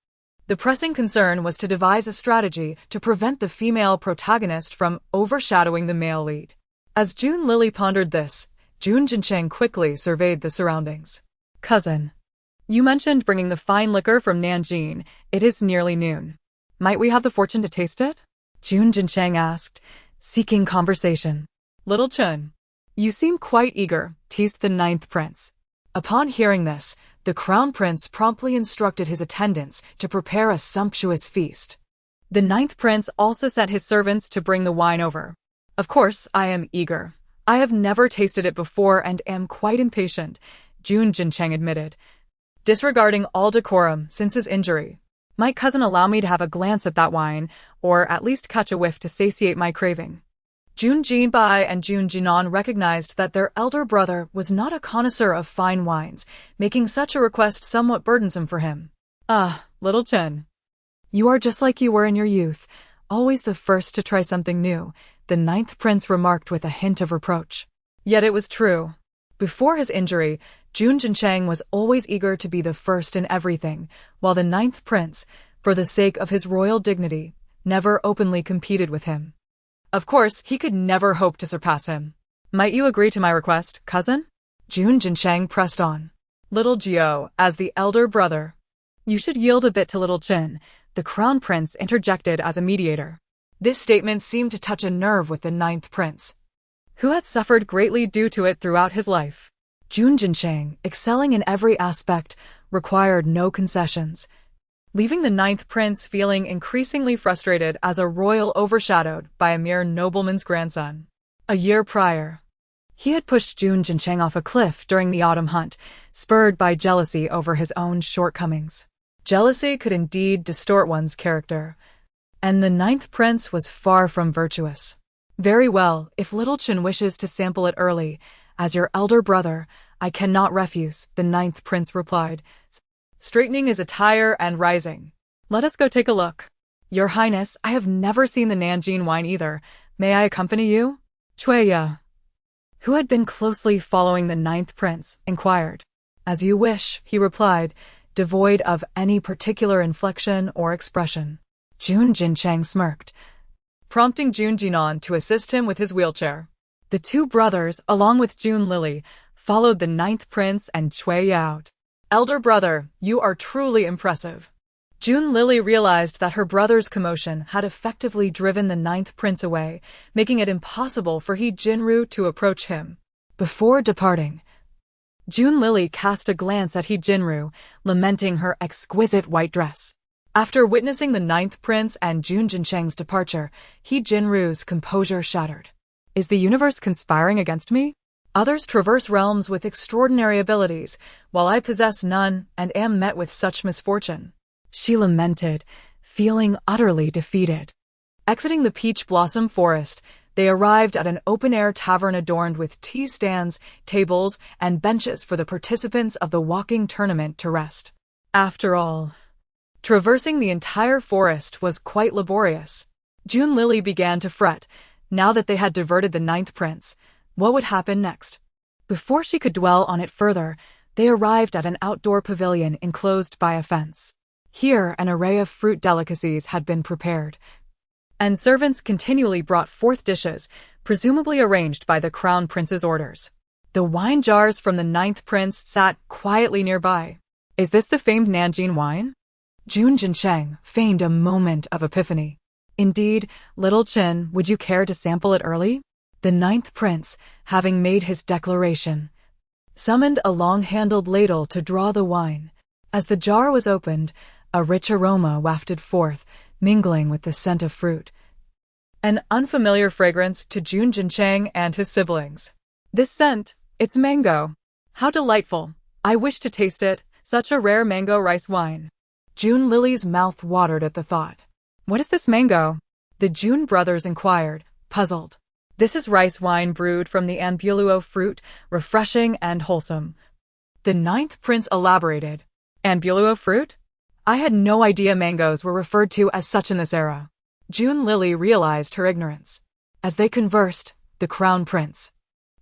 The pressing concern was to devise a strategy to prevent the female protagonist from overshadowing the male lead. As Jun Lily pondered this, Jun Jincheng quickly surveyed the surroundings. Cousin, you mentioned bringing the fine liquor from Nanjing. It is nearly noon. Might we have the fortune to taste it? Jun Jincheng asked, seeking conversation. Little Chun, you seem quite eager, teased the ninth prince. Upon hearing this, the crown prince promptly instructed his attendants to prepare a sumptuous feast. The ninth prince also sent his servants to bring the wine over. Of course, I am eager. I have never tasted it before and am quite impatient, Jun Jincheng admitted, disregarding all decorum since his injury. Might cousin allow me to have a glance at that wine, or at least catch a whiff to satiate my craving? Jun Jinbai and Jun Jinan recognized that their elder brother was not a connoisseur of fine wines, making such a request somewhat burdensome for him. Ah, little Chen. You are just like you were in your youth, always the first to try something new, the ninth prince remarked with a hint of reproach. Yet it was true. Before his injury, Jun Jincheng was always eager to be the first in everything, while the ninth prince, for the sake of his royal dignity, never openly competed with him. Of course, he could never hope to surpass him. Might you agree to my request, cousin? Jun Jincheng pressed on. Little Jiao, as the elder brother. You should yield a bit to little Chen, the crown prince interjected as a mediator. This statement seemed to touch a nerve with the ninth prince, who had suffered greatly due to it throughout his life. Jun Jincheng, excelling in every aspect, required no concessions, leaving the ninth prince feeling increasingly frustrated as a royal overshadowed by a mere nobleman's grandson. A year prior, He had pushed Jun Jincheng off a cliff during the autumn hunt, spurred by jealousy over his own shortcomings. Jealousy could indeed distort one's character, and the ninth prince was far from virtuous. Very well, if little Chen wishes to sample it early, as your elder brother, I cannot refuse, the ninth prince replied, straightening his attire and rising. Let us go take a look. Your Highness, I have never seen the Nanjing wine either. May I accompany you? Chueya, who had been closely following the ninth prince, inquired. As you wish, he replied, devoid of any particular inflection or expression. Jun Jincheng smirked, prompting Jun Jinan to assist him with his wheelchair. The two brothers, along with Jun Lily, followed the ninth prince and Chueya out. Elder brother, you are truly impressive. Jun Lily realized that her brother's commotion had effectively driven the ninth prince away, making it impossible for He Jinru to approach him. Before departing, Jun Lily cast a glance at He Jinru, lamenting her exquisite white dress. After witnessing the ninth prince and Jun Jincheng's departure, He Jinru's composure shattered. Is the universe conspiring against me? Others traverse realms with extraordinary abilities, while I possess none and am met with such misfortune. She lamented, feeling utterly defeated. Exiting the peach blossom forest, they arrived at an open-air tavern adorned with tea stands, tables, and benches for the participants of the walking tournament to rest. After all, traversing the entire forest was quite laborious. Jun Lily began to fret, now that they had diverted the ninth prince. What would happen next? Before she could dwell on it further, they arrived at an outdoor pavilion enclosed by a fence. Here, an array of fruit delicacies had been prepared, and servants continually brought forth dishes, presumably arranged by the crown prince's orders. The wine jars from the ninth prince sat quietly nearby. Is this the famed Nanjing wine? Jun Jincheng feigned a moment of epiphany. Indeed, little Chen, would you care to sample it early? The ninth prince, having made his declaration, summoned a long-handled ladle to draw the wine. As the jar was opened, a rich aroma wafted forth, mingling with the scent of fruit. An unfamiliar fragrance to Jun Jincheng and his siblings. This scent, it's mango. How delightful. I wish to taste it, such a rare mango rice wine. Jun Lily's mouth watered at the thought. What is this mango? The Jun brothers inquired, puzzled. This is rice wine brewed from the Unbearable fruit, refreshing and wholesome. The ninth prince elaborated. Unbearable fruit? I had no idea mangoes were referred to as such in this era. Jun Lily realized her ignorance. As they conversed, the crown prince,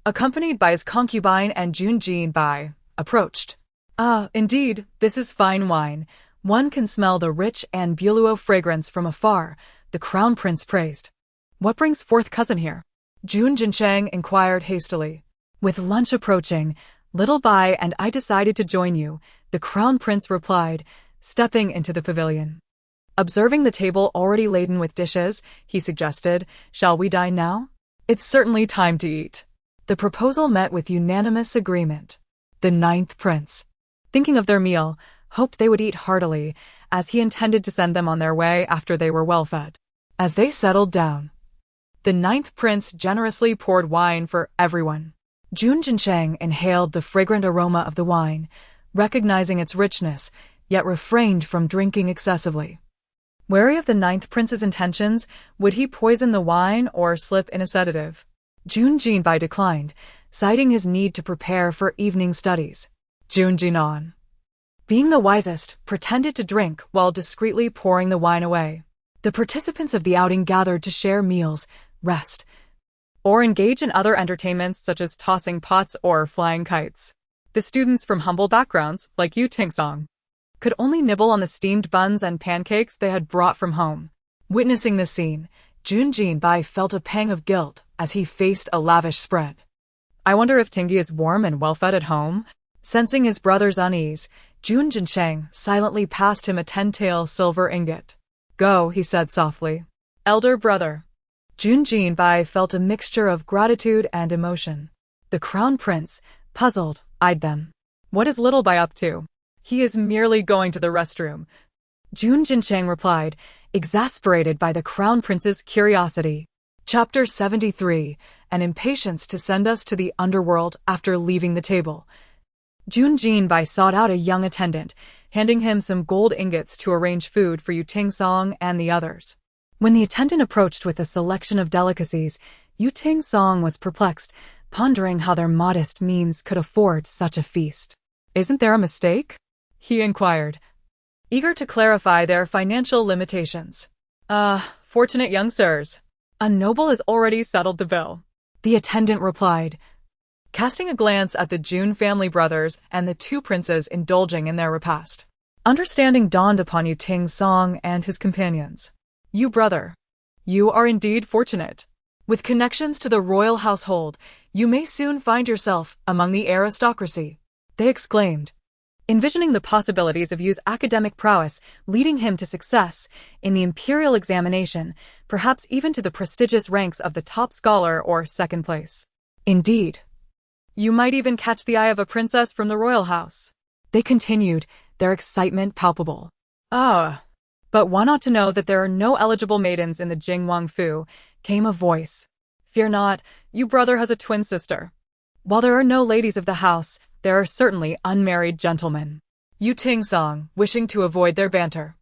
accompanied by his concubine and Jun Jinbai, approached. Ah, indeed, this is fine wine. One can smell the rich Unbearable fragrance from afar, the crown prince praised. What brings forth cousin here? Jun Jincheng inquired hastily. With lunch approaching, little Bai and I decided to join you, the crown prince replied, stepping into the pavilion. Observing the table already laden with dishes, he suggested, shall we dine now? It's certainly time to eat. The proposal met with unanimous agreement. The ninth prince, thinking of their meal, hoped they would eat heartily, as he intended to send them on their way after they were well fed. As they settled down, the ninth prince generously poured wine for everyone. Jun Jincheng inhaled the fragrant aroma of the wine, recognizing its richness, yet refrained from drinking excessively. Wary of the ninth prince's intentions, would he poison the wine or slip in a sedative? Jun Jinbai declined, citing his need to prepare for evening studies. Jun Jinan, being the wisest, pretended to drink while discreetly pouring the wine away. The participants of the outing gathered to share meals, rest, or engage in other entertainments such as tossing pots or flying kites. The students from humble backgrounds, like Yu Tingsong, could only nibble on the steamed buns and pancakes they had brought from home. Witnessing this scene, Jun Jinbai felt a pang of guilt as he faced a lavish spread. I wonder if Tingy is warm and well-fed at home? Sensing his brother's unease, Jun Jincheng silently passed him a 10-tael silver ingot. Go, he said softly. Elder brother. Jun Jinbai felt a mixture of gratitude and emotion. The crown prince, puzzled, eyed them. What is little Bai up to? He is merely going to the restroom. Jun Jincheng replied, exasperated by the crown prince's curiosity. Chapter 73, An Impatience to Send Us to the Underworld After Leaving the Table. Jun Jinbai sought out a young attendant, handing him some gold ingots to arrange food for Yu Ting-song and the others. When the attendant approached with a selection of delicacies, Yu Ting-song was perplexed, pondering how their modest means could afford such a feast. "Isn't there a mistake?" he inquired, eager to clarify their financial limitations. Fortunate young sirs. A noble has already settled the bill," the attendant replied, casting a glance at the Jun family brothers and the two princes indulging in their repast. Understanding dawned upon Yu Ting-song and his companions. "You brother, you are indeed fortunate. With connections to the royal household, you may soon find yourself among the aristocracy," they exclaimed, envisioning the possibilities of Yu's academic prowess leading him to success in the imperial examination, perhaps even to the prestigious ranks of the top scholar or second place. "Indeed, you might even catch the eye of a princess from the royal house," they continued, their excitement palpable. But one ought to know that there are no eligible maidens in the Jingwang Fu," came a voice. "Fear not, your brother has a twin sister. While there are no ladies of the house, there are certainly unmarried gentlemen." Yu Ting-song, wishing to avoid their banter,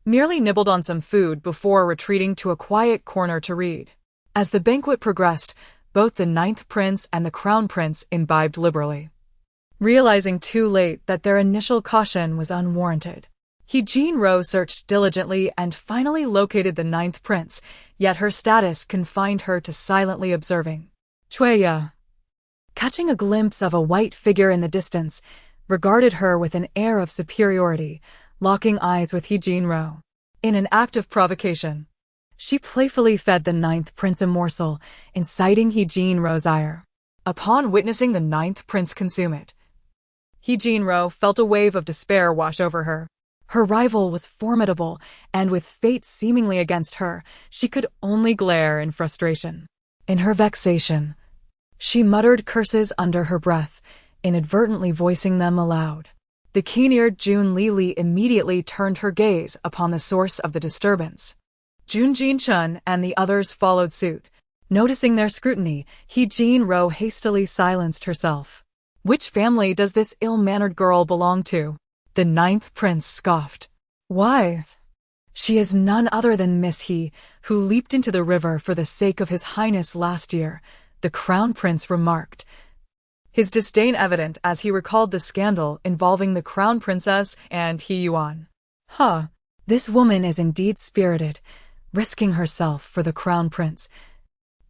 merely nibbled on some food before retreating to a quiet corner to read. As the banquet progressed, both the 9th prince and the crown prince imbibed liberally, realizing too late that their initial caution was unwarranted. He Jinro searched diligently and finally located the 9th prince, yet her status confined her to silently observing. Chueya, catching a glimpse of a white figure in the distance, regarded her with an air of superiority, locking eyes with He Jinro. In an act of provocation, she playfully fed the 9th prince a morsel, inciting He Jinro's ire. Upon witnessing the 9th prince consume it, He Jinro felt a wave of despair wash over her. Her rival was formidable, and with fate seemingly against her, she could only glare in frustration. In her vexation, she muttered curses under her breath, inadvertently voicing them aloud. The keen-eared Jun Lili immediately turned her gaze upon the source of the disturbance. Jun Jinchun and the others followed suit. Noticing their scrutiny, He Jinro hastily silenced herself. "Which family does this ill-mannered girl belong to?" The 9th prince scoffed. "Why, she is none other than Miss He, who leaped into the river for the sake of His Highness last year," the crown prince remarked, his disdain evident as he recalled the scandal involving the crown princess and He Yuan. This woman is indeed spirited, risking herself for the crown prince."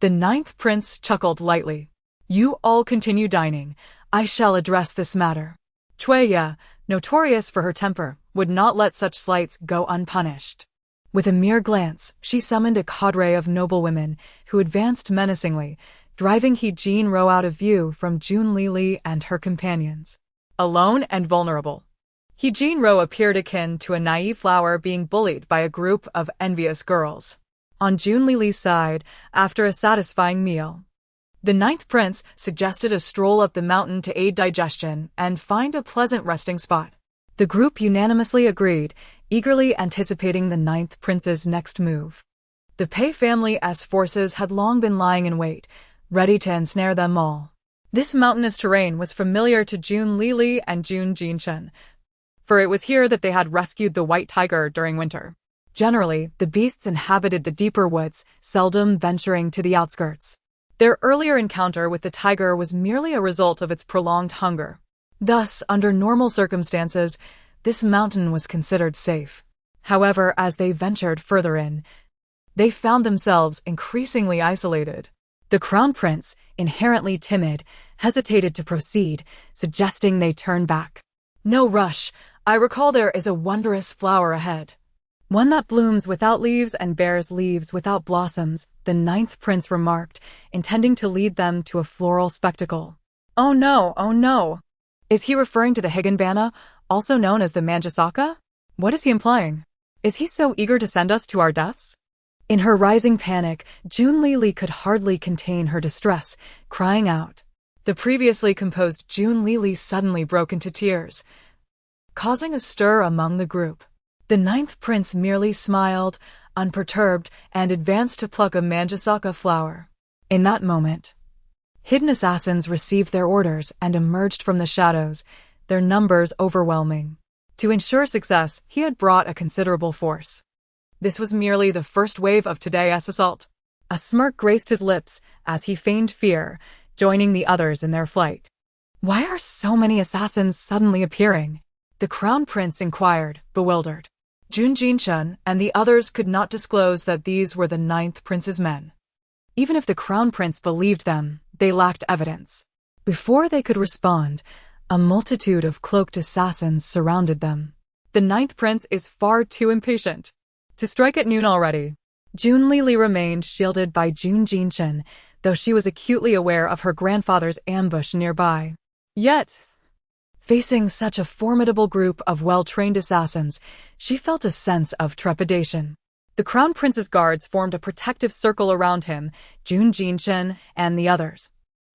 The 9th prince chuckled lightly. "You all continue dining. I shall address this matter." Chueya, notorious for her temper, would not let such slights go unpunished. With a mere glance, she summoned a cadre of noblewomen who advanced menacingly, driving He Jinro out of view from Jun Lili and her companions. Alone and vulnerable, He Jinro appeared akin to a naive flower being bullied by a group of envious girls. On Jun Lili's side, after a satisfying meal, the 9th prince suggested a stroll up the mountain to aid digestion and find a pleasant resting spot. The group unanimously agreed, eagerly anticipating the 9th prince's next move. The Pei family's forces had long been lying in wait, ready to ensnare them all. This mountainous terrain was familiar to Jun Lili and Jun Jinchun, for it was here that they had rescued the white tiger during winter. Generally, the beasts inhabited the deeper woods, seldom venturing to the outskirts. Their earlier encounter with the tiger was merely a result of its prolonged hunger. Thus, under normal circumstances, this mountain was considered safe. However, as they ventured further in, they found themselves increasingly isolated. The crown prince, inherently timid, hesitated to proceed, suggesting they turn back. "No rush. I recall there is a wondrous flower ahead. One that blooms without leaves and bears leaves without blossoms," the 9th prince remarked, intending to lead them to a floral spectacle. Oh no. Is he referring to the Higanbana, also known as the Manjasaka? What is he implying? Is he so eager to send us to our deaths? In her rising panic, Jun Lili could hardly contain her distress, crying out. The previously composed Jun Lili suddenly broke into tears, causing a stir among the group. The 9th prince merely smiled, unperturbed, and advanced to pluck a manjasaka flower. In that moment, hidden assassins received their orders and emerged from the shadows, their numbers overwhelming. To ensure success, he had brought a considerable force. This was merely the first wave of today's assault. A smirk graced his lips as he feigned fear, joining the others in their flight. "Why are so many assassins suddenly appearing?" the Crown Prince inquired, bewildered. Jun Jinchun and the others could not disclose that these were the 9th Prince's men. Even if the Crown Prince believed them, they lacked evidence. Before they could respond, a multitude of cloaked assassins surrounded them. The 9th Prince is far too impatient to strike at noon already. Jun Lili remained shielded by Jun Jinchun, though she was acutely aware of her grandfather's ambush nearby. Yet, facing such a formidable group of well-trained assassins, she felt a sense of trepidation. The Crown Prince's guards formed a protective circle around him, Jun Jinchun and the others.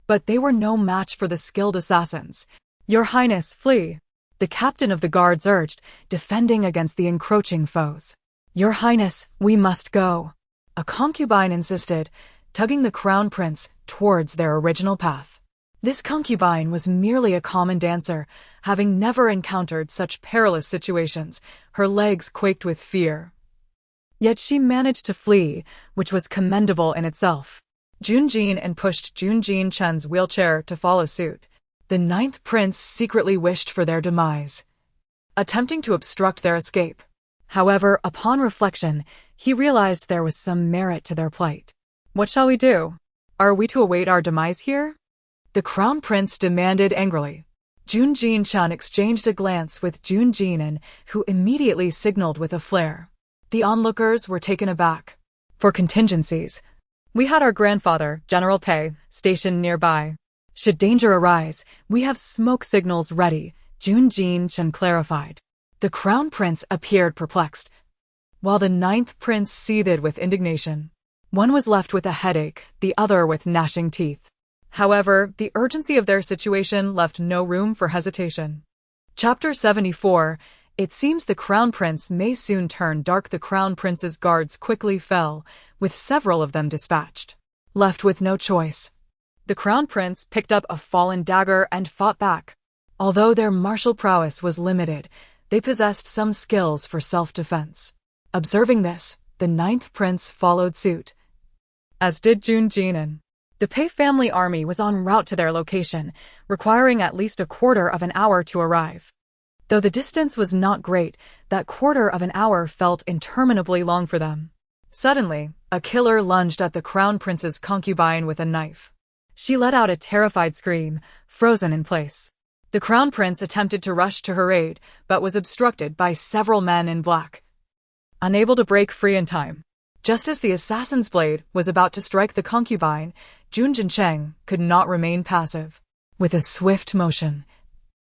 But they were no match for the skilled assassins. "Your Highness, flee!" the captain of the guards urged, defending against the encroaching foes. "Your Highness, we must go," a concubine insisted, tugging the Crown Prince towards their original path. This concubine was merely a common dancer, having never encountered such perilous situations. Her legs quaked with fear. Yet she managed to flee, which was commendable in itself. Jun Jin pushed Jun Jinchun's wheelchair to follow suit. The 9th Prince secretly wished for their demise, attempting to obstruct their escape. However, upon reflection, he realized there was some merit to their plight. "What shall we do? Are we to await our demise here?" the Crown Prince demanded angrily. Jun Jinchun exchanged a glance with Jun Jinan, who immediately signaled with a flare. The onlookers were taken aback. "For contingencies, we had our grandfather, General Pei, stationed nearby. Should danger arise, we have smoke signals ready," Jun Jinchun clarified. The Crown Prince appeared perplexed, while the 9th Prince seethed with indignation. One was left with a headache, the other with gnashing teeth. However, the urgency of their situation left no room for hesitation. Chapter 74. It seems the Crown Prince may soon turn dark. The Crown Prince's guards quickly fell, with several of them dispatched. Left with no choice, the Crown Prince picked up a fallen dagger and fought back. Although their martial prowess was limited, they possessed some skills for self-defense. Observing this, the 9th Prince followed suit, as did Jun Jinan. The Pei family army was en route to their location, requiring at least a quarter of an hour to arrive. Though the distance was not great, that quarter of an hour felt interminably long for them. Suddenly, a killer lunged at the Crown Prince's concubine with a knife. She let out a terrified scream, frozen in place. The Crown Prince attempted to rush to her aid, but was obstructed by several men in black, unable to break free in time. Just as the assassin's blade was about to strike the concubine, Jun Jincheng could not remain passive. With a swift motion,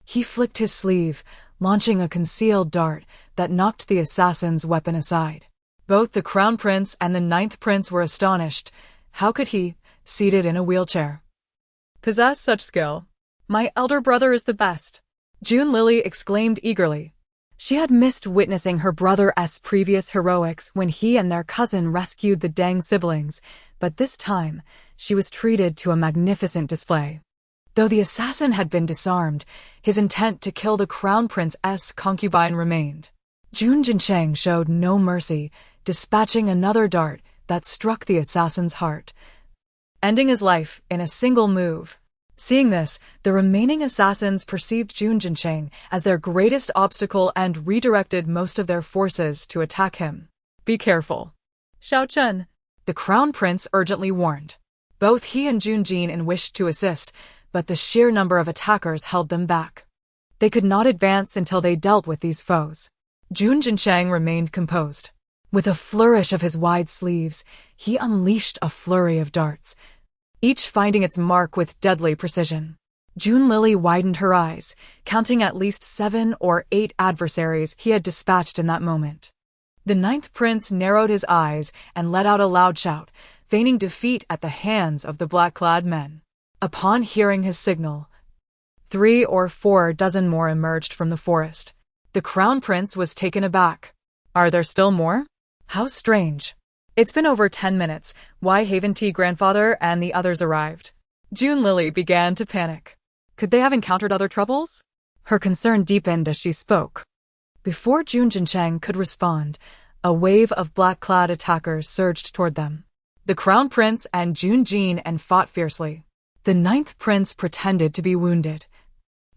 he flicked his sleeve, launching a concealed dart that knocked the assassin's weapon aside. Both the Crown Prince and the 9th Prince were astonished. How could he, seated in a wheelchair, possess such skill? "My elder brother is the best," Jun Lili exclaimed eagerly. She had missed witnessing her brother's previous heroics when he and their cousin rescued the Deng siblings, but this time she was treated to a magnificent display. Though the assassin had been disarmed, his intent to kill the Crown Prince's concubine remained. Jun Jincheng showed no mercy, dispatching another dart that struck the assassin's heart, ending his life in a single move. Seeing this, the remaining assassins perceived Jun Jincheng as their greatest obstacle and redirected most of their forces to attack him. "Be careful, Xiao Chen," the Crown Prince urgently warned. Both he and Jun Jin wished to assist, but the sheer number of attackers held them back. They could not advance until they dealt with these foes. Jun Jincheng remained composed. With a flourish of his wide sleeves, he unleashed a flurry of darts, each finding its mark with deadly precision. Jun Lili widened her eyes, counting at least 7 or 8 adversaries he had dispatched in that moment. The 9th Prince narrowed his eyes and let out a loud shout, feigning defeat at the hands of the black-clad men. Upon hearing his signal, 3 or 4 dozen more emerged from the forest. The Crown Prince was taken aback. "Are there still more?" How strange. It's been over 10 minutes. Why haven't grandfather and the others arrived? June Lily began to panic. Could they have encountered other troubles? Her concern deepened as she spoke. Before June Jincheng could respond, a wave of black-clad attackers surged toward them. The Crown Prince and June Jin and fought fiercely. The Ninth Prince pretended to be wounded,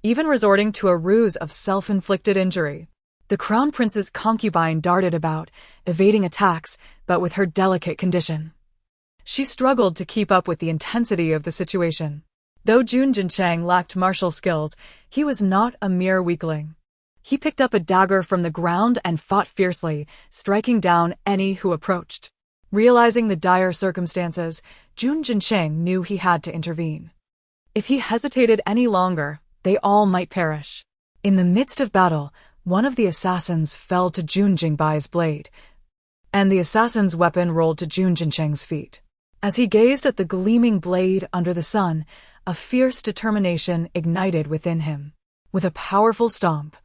even resorting to a ruse of self-inflicted injury. The Crown Prince's concubine darted about, evading attacks, but with her delicate condition. She struggled to keep up with the intensity of the situation. Though June Jincheng lacked martial skills, he was not a mere weakling. He picked up a dagger from the ground and fought fiercely, striking down any who approached. Realizing the dire circumstances, June Jincheng knew he had to intervene. If he hesitated any longer, they all might perish. In the midst of battle, one of the assassins fell to June Jingbai's blade, and the assassin's weapon rolled to June Jincheng's feet. As he gazed at the gleaming blade under the sun, a fierce determination ignited within him. With a powerful stomp,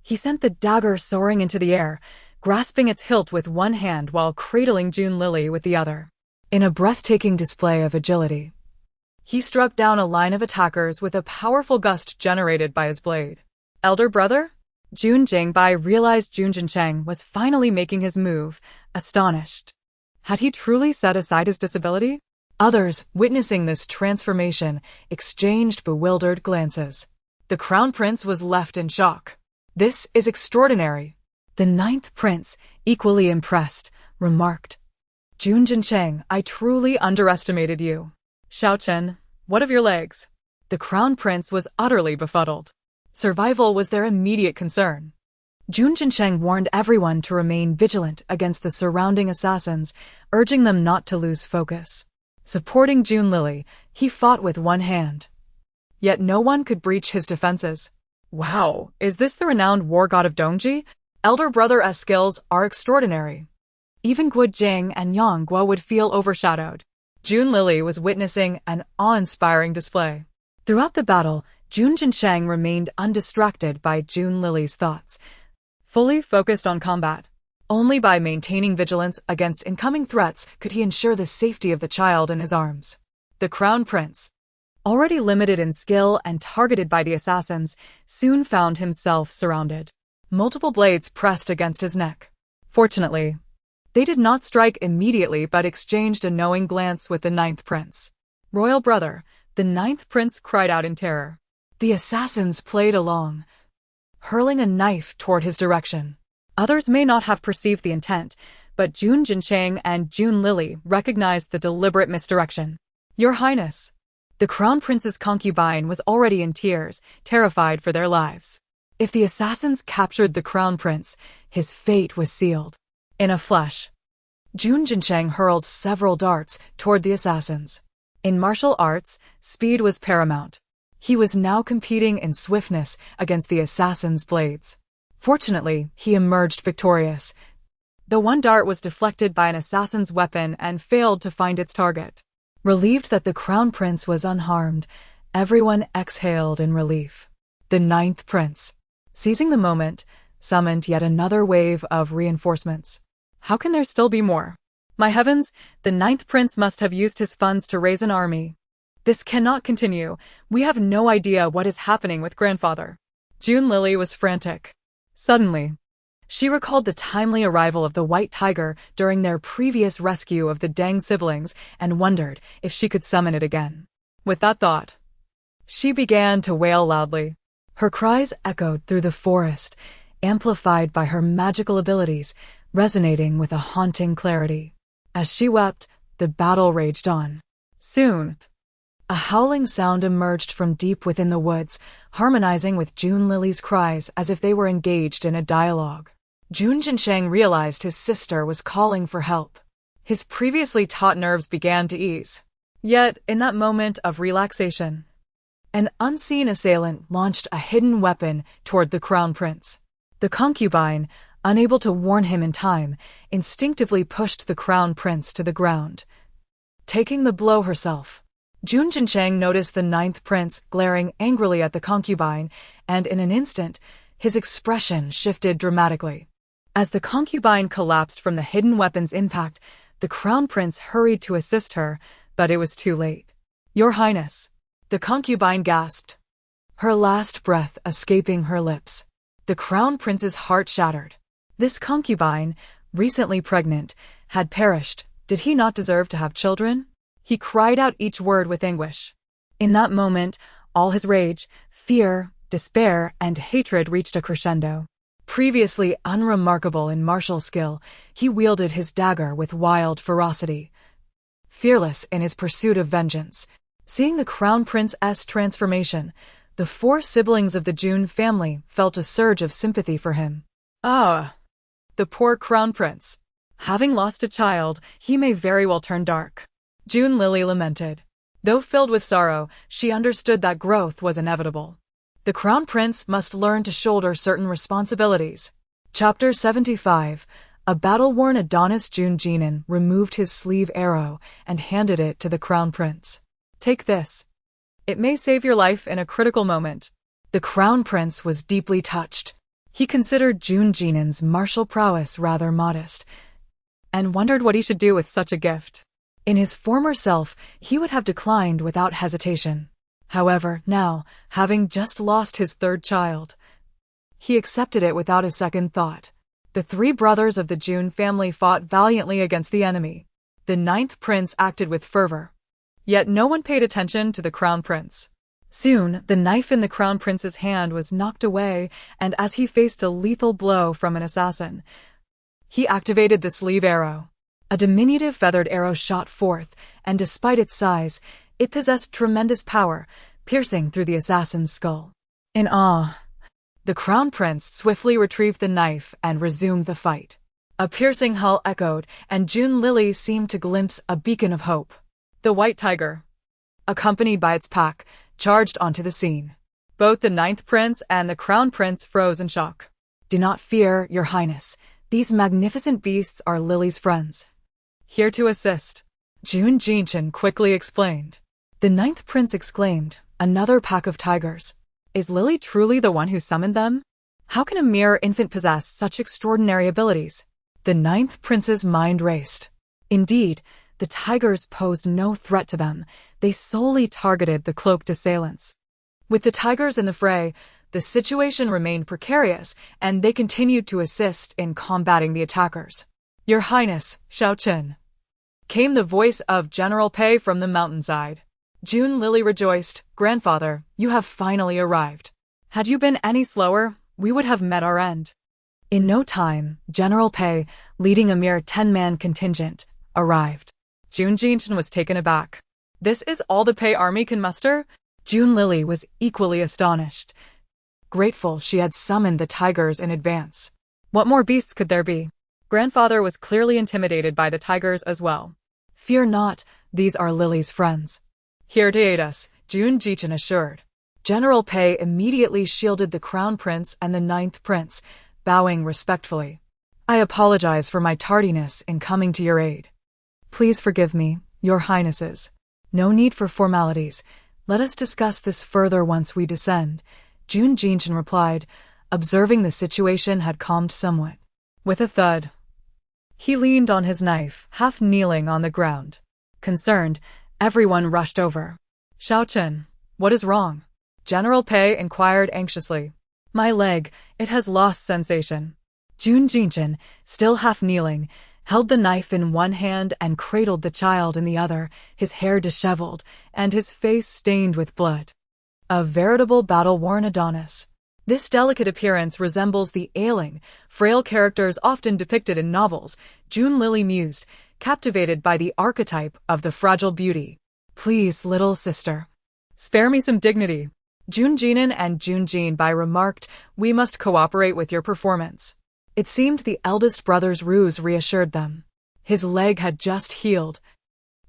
he sent the dagger soaring into the air, grasping its hilt with one hand while cradling June Lily with the other. In a breathtaking display of agility, he struck down a line of attackers with a powerful gust generated by his blade. Elder brother? June Jingbai realized June Jincheng was finally making his move, astonished. Had he truly set aside his disability? Others, witnessing this transformation, exchanged bewildered glances. The Crown Prince was left in shock. This is extraordinary. The Ninth Prince, equally impressed, remarked. June Jincheng, I truly underestimated you. Xiao Chen, what of your legs? The Crown Prince was utterly befuddled. Survival was their immediate concern. June Jincheng warned everyone to remain vigilant against the surrounding assassins, urging them not to lose focus. Supporting June Lily, he fought with one hand. Yet no one could breach his defenses. Wow, is this the renowned war god of Dongji? Elder brother's skills are extraordinary. Even Guo Jing and Yang Guo would feel overshadowed. June Lily was witnessing an awe-inspiring display. Throughout the battle, June Jincheng remained undistracted by June Lily's thoughts, fully focused on combat. Only by maintaining vigilance against incoming threats could he ensure the safety of the child in his arms. The Crown Prince, already limited in skill and targeted by the assassins, soon found himself surrounded. Multiple blades pressed against his neck. Fortunately, they did not strike immediately but exchanged a knowing glance with the Ninth Prince. Royal brother, the Ninth Prince cried out in terror. The assassins played along, hurling a knife toward his direction. Others may not have perceived the intent, but June Jincheng and June Lily recognized the deliberate misdirection. Your Highness. The Crown Prince's concubine was already in tears, terrified for their lives. If the assassins captured the Crown Prince, his fate was sealed. In a flash, June Jincheng hurled several darts toward the assassins. In martial arts, speed was paramount. He was now competing in swiftness against the assassin's blades. Fortunately, he emerged victorious. The one dart was deflected by an assassin's weapon and failed to find its target. Relieved that the Crown Prince was unharmed, everyone exhaled in relief. The Ninth Prince, seizing the moment, summoned yet another wave of reinforcements. How can there still be more? My heavens, the Ninth Prince must have used his funds to raise an army. This cannot continue. We have no idea what is happening with grandfather. June Lily was frantic. Suddenly, she recalled the timely arrival of the White Tiger during their previous rescue of the Deng siblings and wondered if she could summon it again. With that thought, she began to wail loudly. Her cries echoed through the forest, amplified by her magical abilities, resonating with a haunting clarity. As she wept, the battle raged on. Soon, a howling sound emerged from deep within the woods, harmonizing with June Lily's cries as if they were engaged in a dialogue. June Jincheng realized his sister was calling for help. His previously taut nerves began to ease. Yet, in that moment of relaxation, an unseen assailant launched a hidden weapon toward the Crown Prince. The concubine, unable to warn him in time, instinctively pushed the Crown Prince to the ground, taking the blow herself. June Jincheng noticed the Ninth Prince glaring angrily at the concubine, and in an instant, his expression shifted dramatically. As the concubine collapsed from the hidden weapon's impact, the crown prince hurried to assist her, but it was too late. "Your Highness," the concubine gasped, her last breath escaping her lips. The crown prince's heart shattered. This concubine, recently pregnant, had perished. Did he not deserve to have children? He cried out each word with anguish. In that moment, all his rage, fear, despair, and hatred reached a crescendo. Previously unremarkable in martial skill, he wielded his dagger with wild ferocity, fearless in his pursuit of vengeance. Seeing the crown prince's transformation, the 4 siblings of the June family felt a surge of sympathy for him. Ah, the poor crown prince. Having lost a child, he may very well turn dark. June Lily lamented. Though filled with sorrow, she understood that growth was inevitable. The crown prince must learn to shoulder certain responsibilities. Chapter 75. A battle-worn Adonis. June Jinan removed his sleeve arrow and handed it to the crown prince. "Take this. It may save your life in a critical moment." The crown prince was deeply touched. He considered June Jinan's martial prowess rather modest, and wondered what he should do with such a gift. In his former self, he would have declined without hesitation. However, now, having just lost his 3rd child, he accepted it without a second thought. The 3 brothers of the June family fought valiantly against the enemy. The 9th prince acted with fervor. Yet no one paid attention to the crown prince. Soon, the knife in the crown prince's hand was knocked away, and as he faced a lethal blow from an assassin, he activated the sleeve arrow. A diminutive feathered arrow shot forth, and despite its size, it possessed tremendous power, piercing through the assassin's skull. In awe, the crown prince swiftly retrieved the knife and resumed the fight. A piercing howl echoed, and June Lily seemed to glimpse a beacon of hope. The white tiger, accompanied by its pack, charged onto the scene. Both the 9th prince and the crown prince froze in shock. "Do not fear, your highness. These magnificent beasts are Lily's friends, here to assist," June Jinshin quickly explained. The 9th prince exclaimed, "Another pack of tigers. Is Lily truly the one who summoned them? How can a mere infant possess such extraordinary abilities?" The 9th prince's mind raced. Indeed, the tigers posed no threat to them. They solely targeted the cloaked assailants. With the tigers in the fray, the situation remained precarious, and they continued to assist in combating the attackers. "Your Highness, Xiao Qin," came the voice of General Pei from the mountainside. June Lily rejoiced. "Grandfather, you have finally arrived. Had you been any slower, we would have met our end." In no time, General Pei, leading a mere 10-man contingent, arrived. June Jinshin was taken aback. "This is all the Pei army can muster?" June Lily was equally astonished, grateful she had summoned the tigers in advance. What more beasts could there be? Grandfather was clearly intimidated by the tigers as well. "Fear not, these are Lily's friends, here to aid us," June Jinshin assured. General Pei immediately shielded the crown prince and the 9th prince, bowing respectfully. "I apologize for my tardiness in coming to your aid. Please forgive me, your highnesses. No need for formalities. Let us discuss this further once we descend," June Jinshin replied, observing the situation had calmed somewhat. With a thud, he leaned on his knife, half kneeling on the ground. Concerned, everyone rushed over. "Xiao Qin, what is wrong?" General Pei inquired anxiously. "My leg, it has lost sensation." June Jinshin, still half kneeling, held the knife in one hand and cradled the child in the other, his hair disheveled and his face stained with blood. A veritable battle-worn Adonis. This delicate appearance resembles the ailing, frail characters often depicted in novels, June Lily mused, captivated by the archetype of the fragile beauty. "Please, little sister, spare me some dignity," June Jinan and June Jinbai remarked. "We must cooperate with your performance." It seemed the eldest brother's ruse reassured them. His leg had just healed,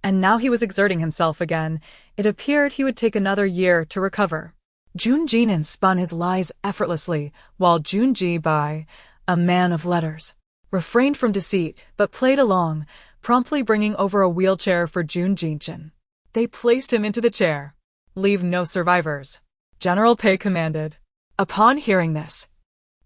and now he was exerting himself again. It appeared he would take another year to recover. June Jinan spun his lies effortlessly, while June Jinbai, a man of letters, refrained from deceit but played along, promptly bringing over a wheelchair for June Jinshin. They placed him into the chair. "Leave no survivors," General Pei commanded. Upon hearing this,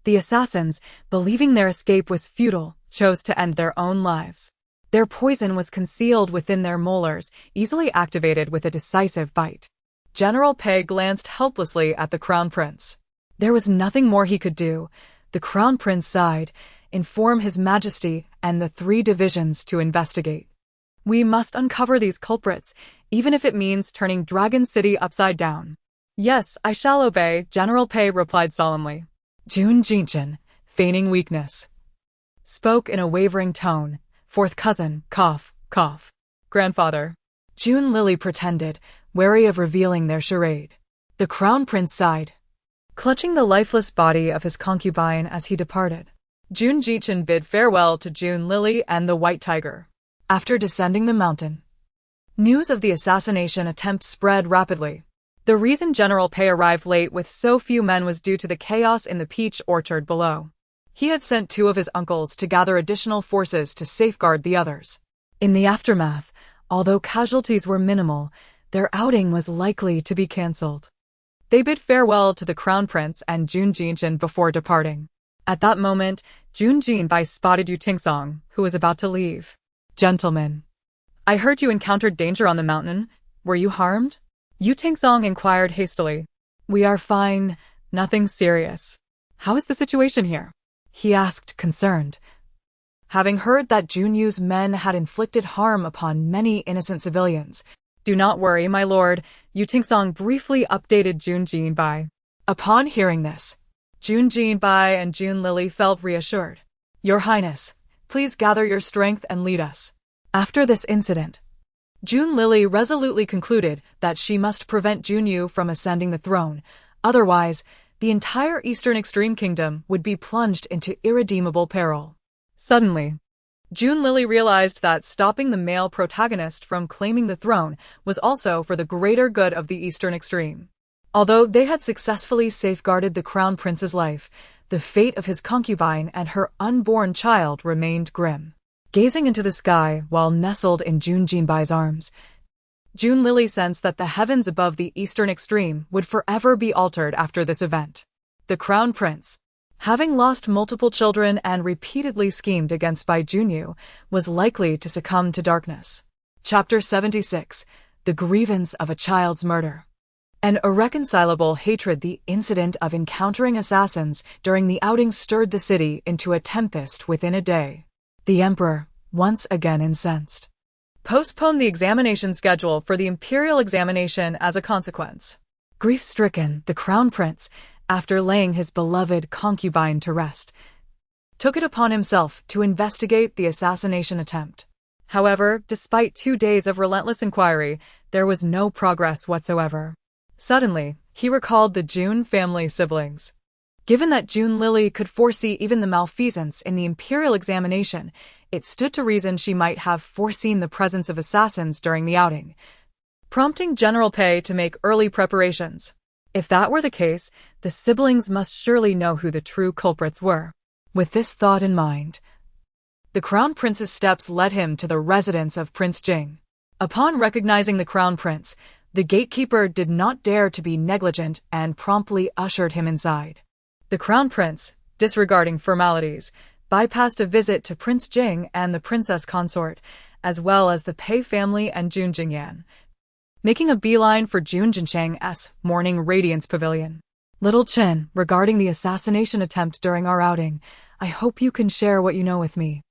The assassins, believing their escape was futile, chose to end their own lives. Their poison was concealed within their molars, easily activated with a decisive bite. General Pei glanced helplessly at the Crown Prince. There was nothing more he could do. The Crown Prince sighed, inform His Majesty and the 3 divisions to investigate. We must uncover these culprits, even if it means turning Dragon City upside down. Yes, I shall obey, General Pei replied solemnly. Jun Jinshin, feigning weakness, spoke in a wavering tone. 4th cousin, cough, cough. Grandfather. Jun Lily pretended, wary of revealing their charade. The Crown Prince sighed, clutching the lifeless body of his concubine as he departed. Jun Jinshin bid farewell to Jun Lily and the White Tiger. After descending the mountain, news of the assassination attempt spread rapidly. The reason General Pei arrived late with so few men was due to the chaos in the peach orchard below. He had sent 2 of his uncles to gather additional forces to safeguard the others. In the aftermath, although casualties were minimal, their outing was likely to be cancelled. They bid farewell to the Crown Prince and Jun Jinshin before departing. At that moment, Jun Jinbai spotted Yu Tingsong, who was about to leave. Gentlemen, I heard you encountered danger on the mountain. Were you harmed? Yu Tingsong inquired hastily. We are fine, nothing serious. How is the situation here? He asked, concerned. Having heard that Junyu's men had inflicted harm upon many innocent civilians. Do not worry, my lord, Yu Tingsong briefly updated Jun Jinbai. Upon hearing this, Jun Jinbai and Jun Lily felt reassured. Your Highness, please gather your strength and lead us. After this incident, Jun Lily resolutely concluded that she must prevent Junyu from ascending the throne, otherwise, the entire Eastern Extreme Kingdom would be plunged into irredeemable peril. Suddenly, Jun Lily realized that stopping the male protagonist from claiming the throne was also for the greater good of the Eastern Extreme. Although they had successfully safeguarded the Crown Prince's life, the fate of his concubine and her unborn child remained grim. Gazing into the sky while nestled in Jun Jinbai's arms, Jun Lily sensed that the heavens above the Eastern Extreme would forever be altered after this event. The Crown Prince, having lost multiple children and repeatedly schemed against by Junyu, was likely to succumb to darkness. Chapter 76. The Grievance of a Child's Murder. An irreconcilable hatred. The incident of encountering assassins during the outing stirred the city into a tempest within a day. The Emperor, once again incensed, postponed the examination schedule for the imperial examination as a consequence. Grief-stricken, the Crown Prince, after laying his beloved concubine to rest, took it upon himself to investigate the assassination attempt. However, despite 2 days of relentless inquiry, there was no progress whatsoever. Suddenly, he recalled the Jun family siblings. Given that Jun Lily could foresee even the malfeasance in the imperial examination, it stood to reason she might have foreseen the presence of assassins during the outing, prompting General Pei to make early preparations. If that were the case, the siblings must surely know who the true culprits were. With this thought in mind, the Crown Prince's steps led him to the residence of Prince Jing. Upon recognizing the Crown Prince, the gatekeeper did not dare to be negligent and promptly ushered him inside. The Crown Prince, disregarding formalities, bypassed a visit to Prince Jing and the princess consort, as well as the Pei family and Jun Jingyan, making a beeline for Jun Jincheng's Morning Radiance Pavilion. Little Chen, regarding the assassination attempt during our outing, I hope you can share what you know with me.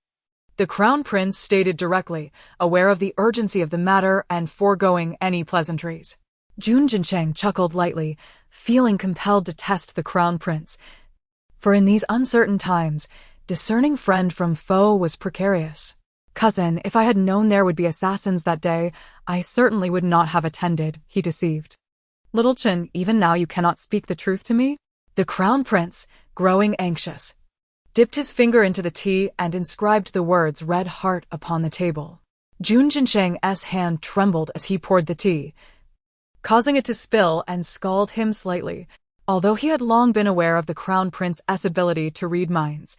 The Crown Prince stated directly, aware of the urgency of the matter and foregoing any pleasantries. Jun Jincheng chuckled lightly, feeling compelled to test the Crown Prince. For in these uncertain times, discerning friend from foe was precarious. Cousin, if I had known there would be assassins that day, I certainly would not have attended, he deceived. Little Chen, even now you cannot speak the truth to me? The Crown Prince, growing anxious, dipped his finger into the tea and inscribed the words Red Heart upon the table. Jun Jincheng's hand trembled as he poured the tea, causing it to spill and scald him slightly. Although he had long been aware of the Crown Prince's ability to read minds,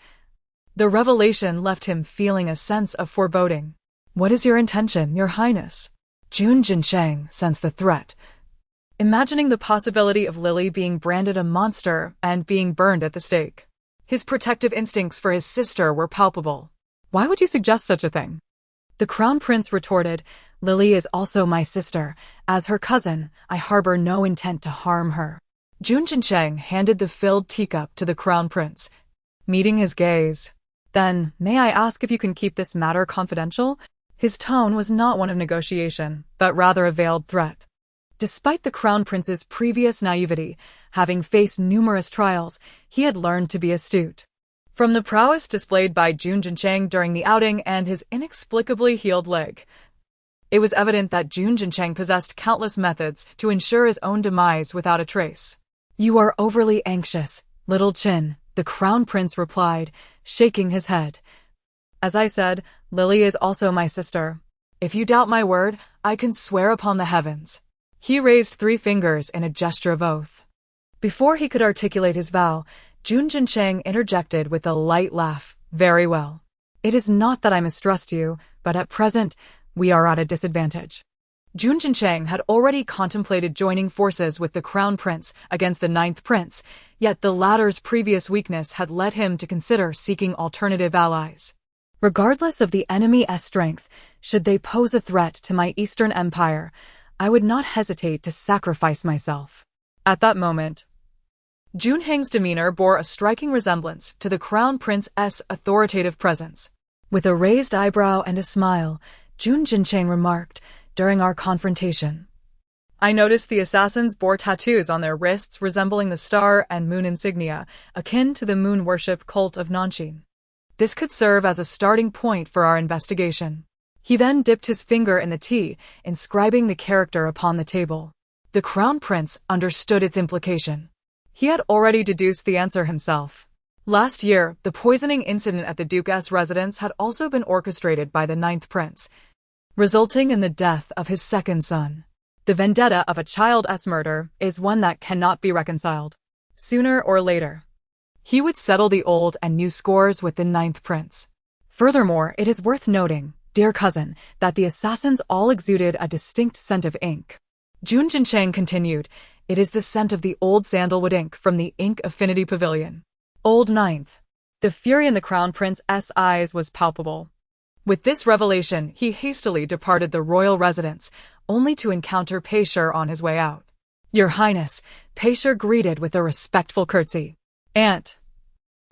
the revelation left him feeling a sense of foreboding. What is your intention, Your Highness? Jun Jincheng sensed the threat, imagining the possibility of Lily being branded a monster and being burned at the stake. His protective instincts for his sister were palpable. Why would you suggest such a thing? The Crown Prince retorted, Lily is also my sister. As her cousin, I harbor no intent to harm her. Jun Jincheng handed the filled teacup to the Crown Prince, meeting his gaze. Then, may I ask if you can keep this matter confidential? His tone was not one of negotiation, but rather a veiled threat. Despite the Crown Prince's previous naivety, having faced numerous trials, he had learned to be astute. From the prowess displayed by Jun Jincheng during the outing and his inexplicably healed leg, it was evident that Jun Jincheng possessed countless methods to ensure his own demise without a trace. You are overly anxious, little Chin, the Crown Prince replied, shaking his head. As I said, Lily is also my sister. If you doubt my word, I can swear upon the heavens. He raised 3 fingers in a gesture of oath. Before he could articulate his vow, Jun Jincheng interjected with a light laugh. Very well. It is not that I mistrust you, but at present, we are at a disadvantage. Jun Jincheng had already contemplated joining forces with the Crown Prince against the 9th Prince, yet the latter's previous weakness had led him to consider seeking alternative allies. Regardless of the enemy's strength, should they pose a threat to my Eastern Empire, I would not hesitate to sacrifice myself. At that moment, Jun Heng's demeanor bore a striking resemblance to the Crown Prince's authoritative presence. With a raised eyebrow and a smile, Jun Jincheng remarked, during our confrontation, I noticed the assassins bore tattoos on their wrists resembling the star and moon insignia, akin to the moon worship cult of Nanxing. This could serve as a starting point for our investigation. He then dipped his finger in the tea, inscribing the character upon the table. The Crown Prince understood its implication. He had already deduced the answer himself. Last year, the poisoning incident at the Duke's residence had also been orchestrated by the 9th Prince, resulting in the death of his second son. The vendetta of a child's murder is one that cannot be reconciled. Sooner or later, he would settle the old and new scores with the 9th Prince. Furthermore, it is worth noting, dear cousin, that the assassins all exuded a distinct scent of ink. Jun Jincheng continued, it is the scent of the old sandalwood ink from the Ink Affinity Pavilion. Old 9th. The fury in the Crown Prince's eyes was palpable. With this revelation, he hastily departed the royal residence, only to encounter Pei-Shi on his way out. Your Highness, Pei-Shi greeted with a respectful curtsy. Aunt.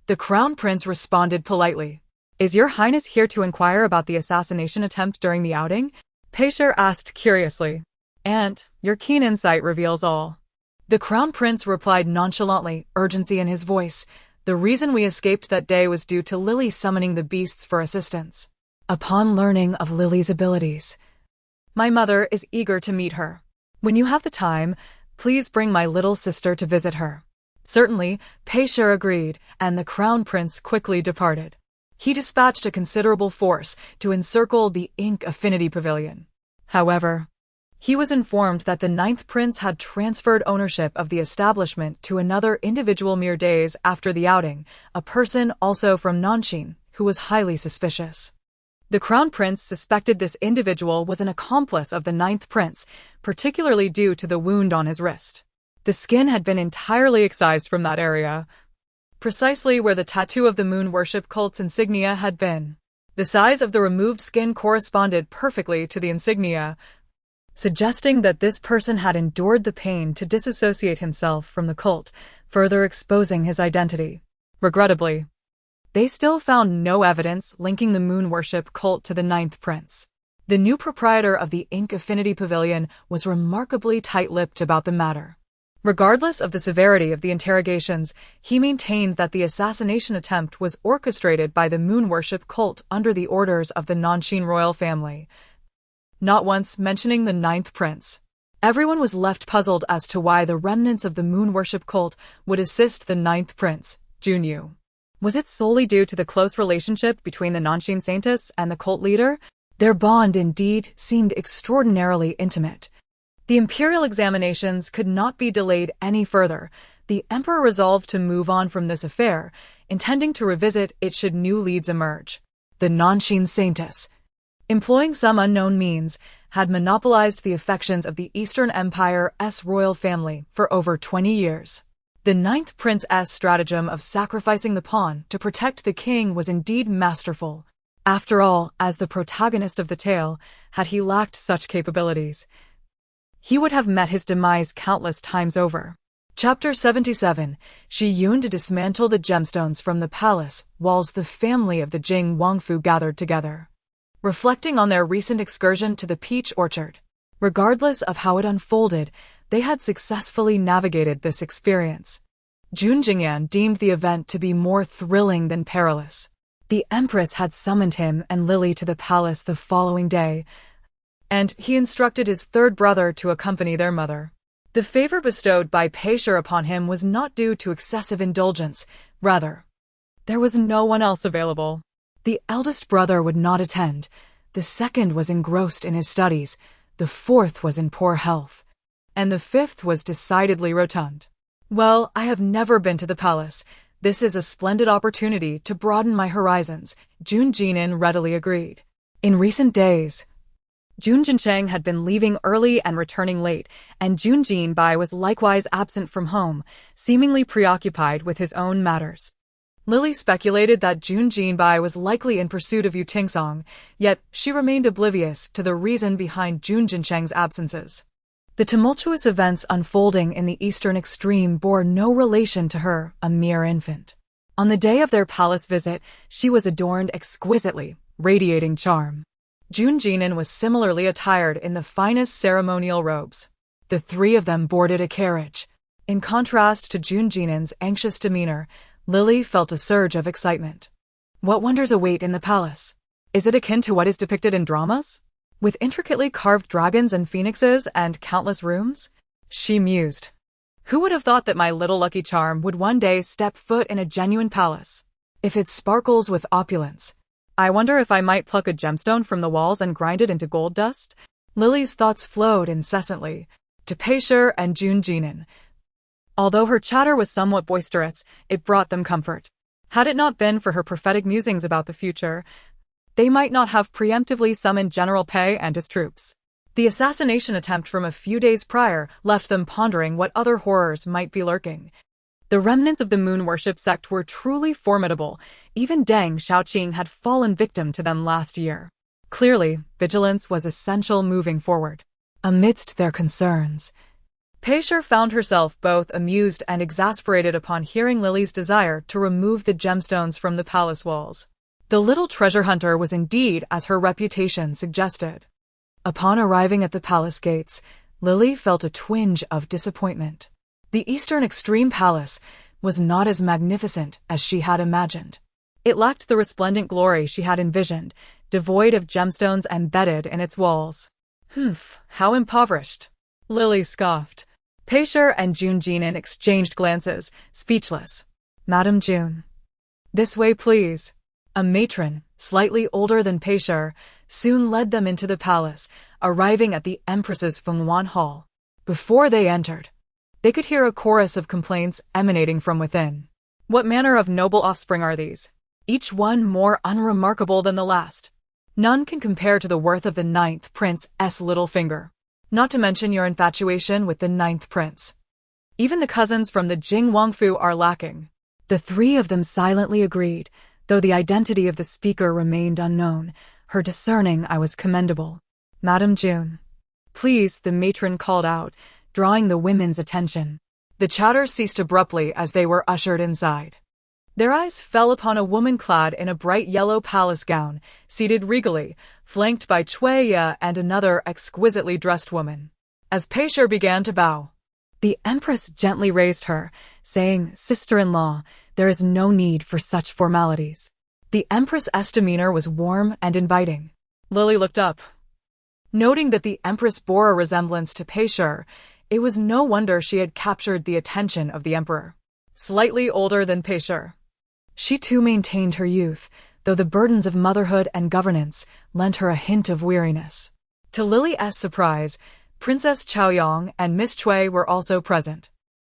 The Crown Prince responded politely. Is your Highness here to inquire about the assassination attempt during the outing? Pei-Shi asked curiously. Aunt, your keen insight reveals all. The Crown Prince replied nonchalantly, urgency in his voice. The reason we escaped that day was due to Lily summoning the beasts for assistance. Upon learning of Lily's abilities, my mother is eager to meet her. When you have the time, please bring my little sister to visit her. Certainly, Pei-Shi agreed, and the Crown Prince quickly departed. He dispatched a considerable force to encircle the Ink Affinity Pavilion. However, he was informed that the 9th Prince had transferred ownership of the establishment to another individual mere days after the outing, a person also from Nanxing, who was highly suspicious. The Crown Prince suspected this individual was an accomplice of the 9th Prince, particularly due to the wound on his wrist. The skin had been entirely excised from that area, precisely where the tattoo of the moon worship cult's insignia had been. The size of the removed skin corresponded perfectly to the insignia, suggesting that this person had endured the pain to disassociate himself from the cult, further exposing his identity. Regrettably, they still found no evidence linking the moon worship cult to the 9th Prince. The new proprietor of the Ink Affinity Pavilion was remarkably tight-lipped about the matter. Regardless of the severity of the interrogations, he maintained that the assassination attempt was orchestrated by the moon worship cult under the orders of the Nanxing royal family, not once mentioning the 9th Prince. Everyone was left puzzled as to why the remnants of the moon worship cult would assist the 9th Prince, Junyu. Was it solely due to the close relationship between the Nanxing Saintess and the cult leader? Their bond indeed seemed extraordinarily intimate. The imperial examinations could not be delayed any further. The emperor resolved to move on from this affair, intending to revisit it should new leads emerge. The Nanxing Saintess, employing some unknown means, had monopolized the affections of the Eastern Empire's royal family for over 20 years. The ninth prince's stratagem of sacrificing the pawn to protect the king was indeed masterful. After all, as the protagonist of the tale, had he lacked such capabilities, he would have met his demise countless times over. Chapter 77. Shi Yun to dismantle the gemstones from the palace walls. The family of the Jing Wangfu gathered together, reflecting on their recent excursion to the peach orchard. Regardless of how it unfolded, they had successfully navigated this experience. Jun Jingyan deemed the event to be more thrilling than perilous. The empress had summoned him and Lily to the palace the following day, and he instructed his third brother to accompany their mother. The favor bestowed by Peisher upon him was not due to excessive indulgence. Rather, there was no one else available. The eldest brother would not attend, the second was engrossed in his studies, the fourth was in poor health, and the fifth was decidedly rotund. Well, I have never been to the palace. This is a splendid opportunity to broaden my horizons, Jun Jinin readily agreed. In recent days, Jun Jincheng had been leaving early and returning late, and Jun Jinbai was likewise absent from home, seemingly preoccupied with his own matters. Lily speculated that Jun Jinbai was likely in pursuit of Yu Tingsong, yet she remained oblivious to the reason behind Jun Jincheng's absences. The tumultuous events unfolding in the eastern extreme bore no relation to her, a mere infant. On the day of their palace visit, she was adorned exquisitely, radiating charm. Jun Jinin was similarly attired in the finest ceremonial robes. The three of them boarded a carriage. In contrast to Jun Jinin's anxious demeanor, Lily felt a surge of excitement. What wonders await in the palace? Is it akin to what is depicted in dramas? With intricately carved dragons and phoenixes and countless rooms? She mused. Who would have thought that my little lucky charm would one day step foot in a genuine palace? If it sparkles with opulence, I wonder if I might pluck a gemstone from the walls and grind it into gold dust? Lily's thoughts flowed incessantly to Peisher and Jun Jinin. Although her chatter was somewhat boisterous, it brought them comfort. Had it not been for her prophetic musings about the future, they might not have preemptively summoned General Pei and his troops. The assassination attempt from a few days prior left them pondering what other horrors might be lurking. The remnants of the moon worship sect were truly formidable. Even Deng Xiaoqing had fallen victim to them last year. Clearly, vigilance was essential moving forward. Amidst their concerns, Peisher found herself both amused and exasperated upon hearing Lily's desire to remove the gemstones from the palace walls. The little treasure hunter was indeed as her reputation suggested. Upon arriving at the palace gates, Lily felt a twinge of disappointment. The Eastern Extreme Palace was not as magnificent as she had imagined. It lacked the resplendent glory she had envisioned, devoid of gemstones embedded in its walls. How impoverished, Lily scoffed. Peisher and Jun Jinin exchanged glances, speechless. Madam Jun. This way, please. A matron, slightly older than Peisher, soon led them into the palace, arriving at the Empress's Fenghuan Hall. Before they entered, they could hear a chorus of complaints emanating from within. What manner of noble offspring are these? Each one more unremarkable than the last. None can compare to the worth of the ninth prince's little finger. Not to mention your infatuation with the ninth prince. Even the cousins from the Jing Wangfu are lacking. The three of them silently agreed, though the identity of the speaker remained unknown. Her discerning eye was commendable. Madam Jun. Please, the matron called out, drawing the women's attention. The chatter ceased abruptly as they were ushered inside. Their eyes fell upon a woman clad in a bright yellow palace gown, seated regally, flanked by Cui Ye and another exquisitely dressed woman. As Peisher began to bow, the Empress gently raised her, saying, "Sister-in-law, there is no need for such formalities." The Empress's demeanor was warm and inviting. Lily looked up. Noting that the Empress bore a resemblance to Peisher, it was no wonder she had captured the attention of the Emperor. Slightly older than Peisher, she too maintained her youth, though the burdens of motherhood and governance lent her a hint of weariness. To Lily's surprise, Princess Chaoyang and Miss Cui were also present.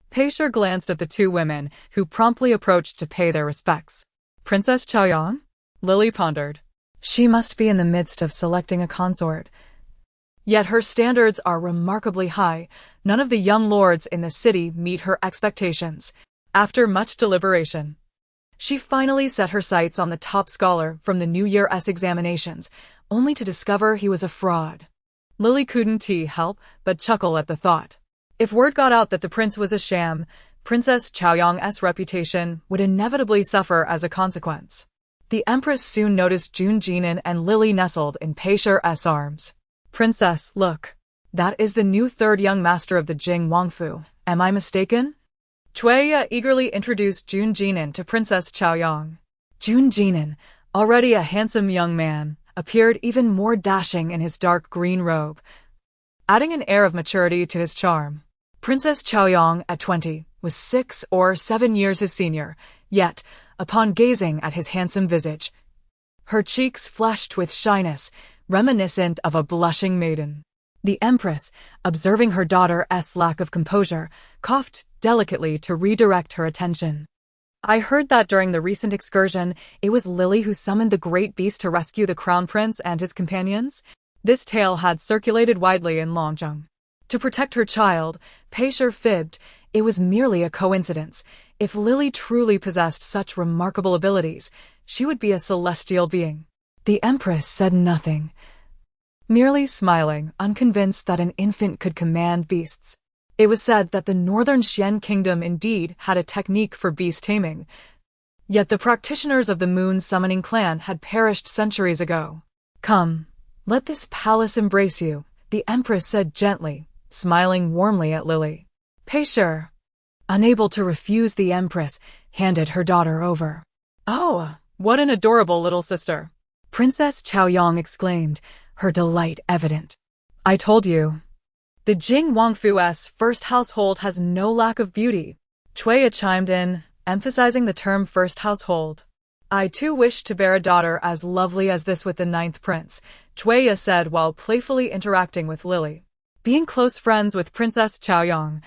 Peisher glanced at the two women, who promptly approached to pay their respects. Princess Chaoyang? Lily pondered. She must be in the midst of selecting a consort. Yet her standards are remarkably high. None of the young lords in the city meet her expectations. After much deliberation, she finally set her sights on the top scholar from the New Year's examinations, only to discover he was a fraud. Lily couldn't help but chuckle at the thought. If word got out that the prince was a sham, Princess Chaoyang's reputation would inevitably suffer as a consequence. The Empress soon noticed Jun Jinan and Lily nestled in Pei Shi's arms. "Princess, look. That is the new third young master of the Jing Wangfu. Am I mistaken?" Cui eagerly introduced Jun Jinan to Princess Chaoyang. Jun Jinan, already a handsome young man, appeared even more dashing in his dark green robe, adding an air of maturity to his charm. Princess Chaoyang, at 20, was 6 or 7 years his senior, yet, upon gazing at his handsome visage, her cheeks flushed with shyness, reminiscent of a blushing maiden. The Empress, observing her daughter's lack of composure, coughed delicately to redirect her attention. "I heard that during the recent excursion, it was Lily who summoned the great beast to rescue the crown prince and his companions." This tale had circulated widely in Longzheng. To protect her child, Pei Shi fibbed. It was merely a coincidence. If Lily truly possessed such remarkable abilities, she would be a celestial being. The Empress said nothing, merely smiling, unconvinced that an infant could command beasts. It was said that the northern Xian kingdom indeed had a technique for beast taming, yet the practitioners of the Moon Summoning Clan had perished centuries ago. "Come, let this palace embrace you," the Empress said gently, smiling warmly at Lily. Pei Shi, unable to refuse the Empress, handed her daughter over. "Oh, what an adorable little sister!" Princess Chaoyang exclaimed, her delight evident. "I told you. The Jing Wangfu's first household has no lack of beauty." Cui chimed in, emphasizing the term first household. "I too wish to bear a daughter as lovely as this with the 9th prince," Cui said while playfully interacting with Lily. Being close friends with Princess Chaoyang,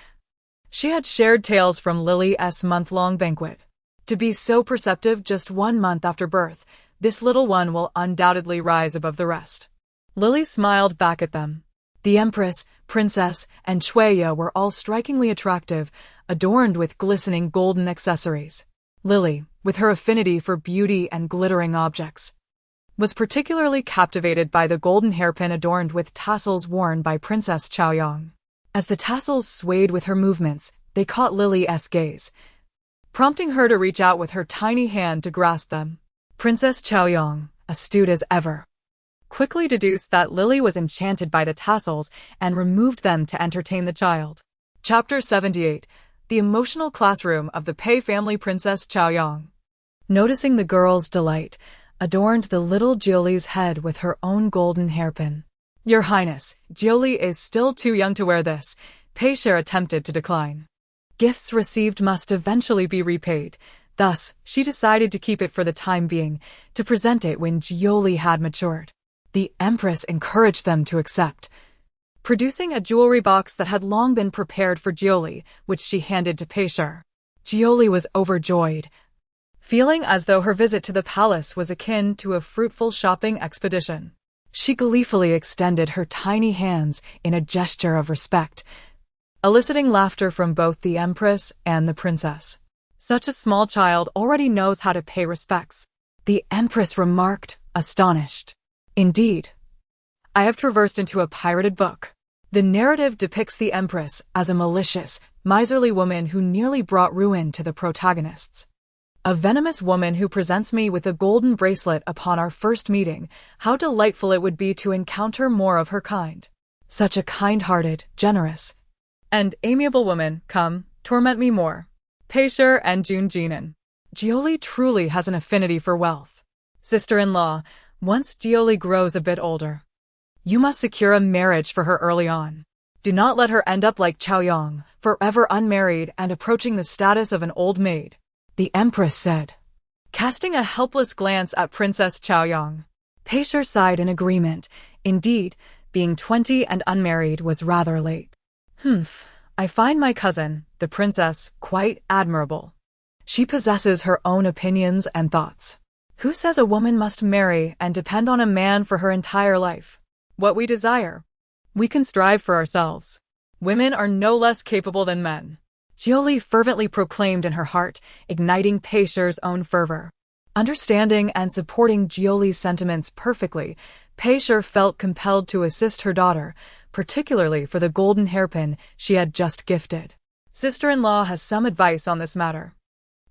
she had shared tales from Lily's month-long banquet. To be so perceptive just 1 month after birth, this little one will undoubtedly rise above the rest. Lily smiled back at them. The Empress, Princess, and Cui were all strikingly attractive, adorned with glistening golden accessories. Lily, with her affinity for beauty and glittering objects, was particularly captivated by the golden hairpin adorned with tassels worn by Princess Chaoyang. As the tassels swayed with her movements, they caught Lily's gaze, prompting her to reach out with her tiny hand to grasp them. Princess Chaoyang, astute as ever, quickly deduced that Lily was enchanted by the tassels and removed them to entertain the child. Chapter 78. The Emotional Classroom of the Pei Family. Princess Chaoyang, noticing the girl's delight, adorned the little Jioli's head with her own golden hairpin. "Your Highness, Jioli is still too young to wear this," Pei Shi attempted to decline. Gifts received must eventually be repaid. Thus, she decided to keep it for the time being, to present it when Jioli had matured. The Empress encouraged them to accept, producing a jewelry box that had long been prepared for Jioli, which she handed to Pei Shi. Jioli was overjoyed, feeling as though her visit to the palace was akin to a fruitful shopping expedition. She gleefully extended her tiny hands in a gesture of respect, eliciting laughter from both the Empress and the Princess. "Such a small child already knows how to pay respects," the Empress remarked, astonished. "Indeed. I have traversed into a pirated book." The narrative depicts the Empress as a malicious, miserly woman who nearly brought ruin to the protagonists. "A venomous woman who presents me with a golden bracelet upon our first meeting. How delightful it would be to encounter more of her kind. Such a kind-hearted, generous, and amiable woman. Come, torment me more." Pei Shi and Jun Jinan. Jioli truly has an affinity for wealth. Sister-in-law, once Jioli grows a bit older, you must secure a marriage for her early on. Do not let her end up like Chaoyang, forever unmarried and approaching the status of an old maid," the Empress said, casting a helpless glance at Princess Chaoyang. Pei Shi sighed in agreement. Indeed, being 20 and unmarried was rather late. I find my cousin, the princess, quite admirable. She possesses her own opinions and thoughts. Who says a woman must marry and depend on a man for her entire life? What we desire, We can strive for ourselves. Women are no less capable than men. Jioli fervently proclaimed in her heart, igniting Pei-Shi's own fervor. Understanding and supporting Jioli's sentiments perfectly, Pei-Shi felt compelled to assist her daughter, particularly for the golden hairpin she had just gifted. Sister-in-law has some advice on this matter.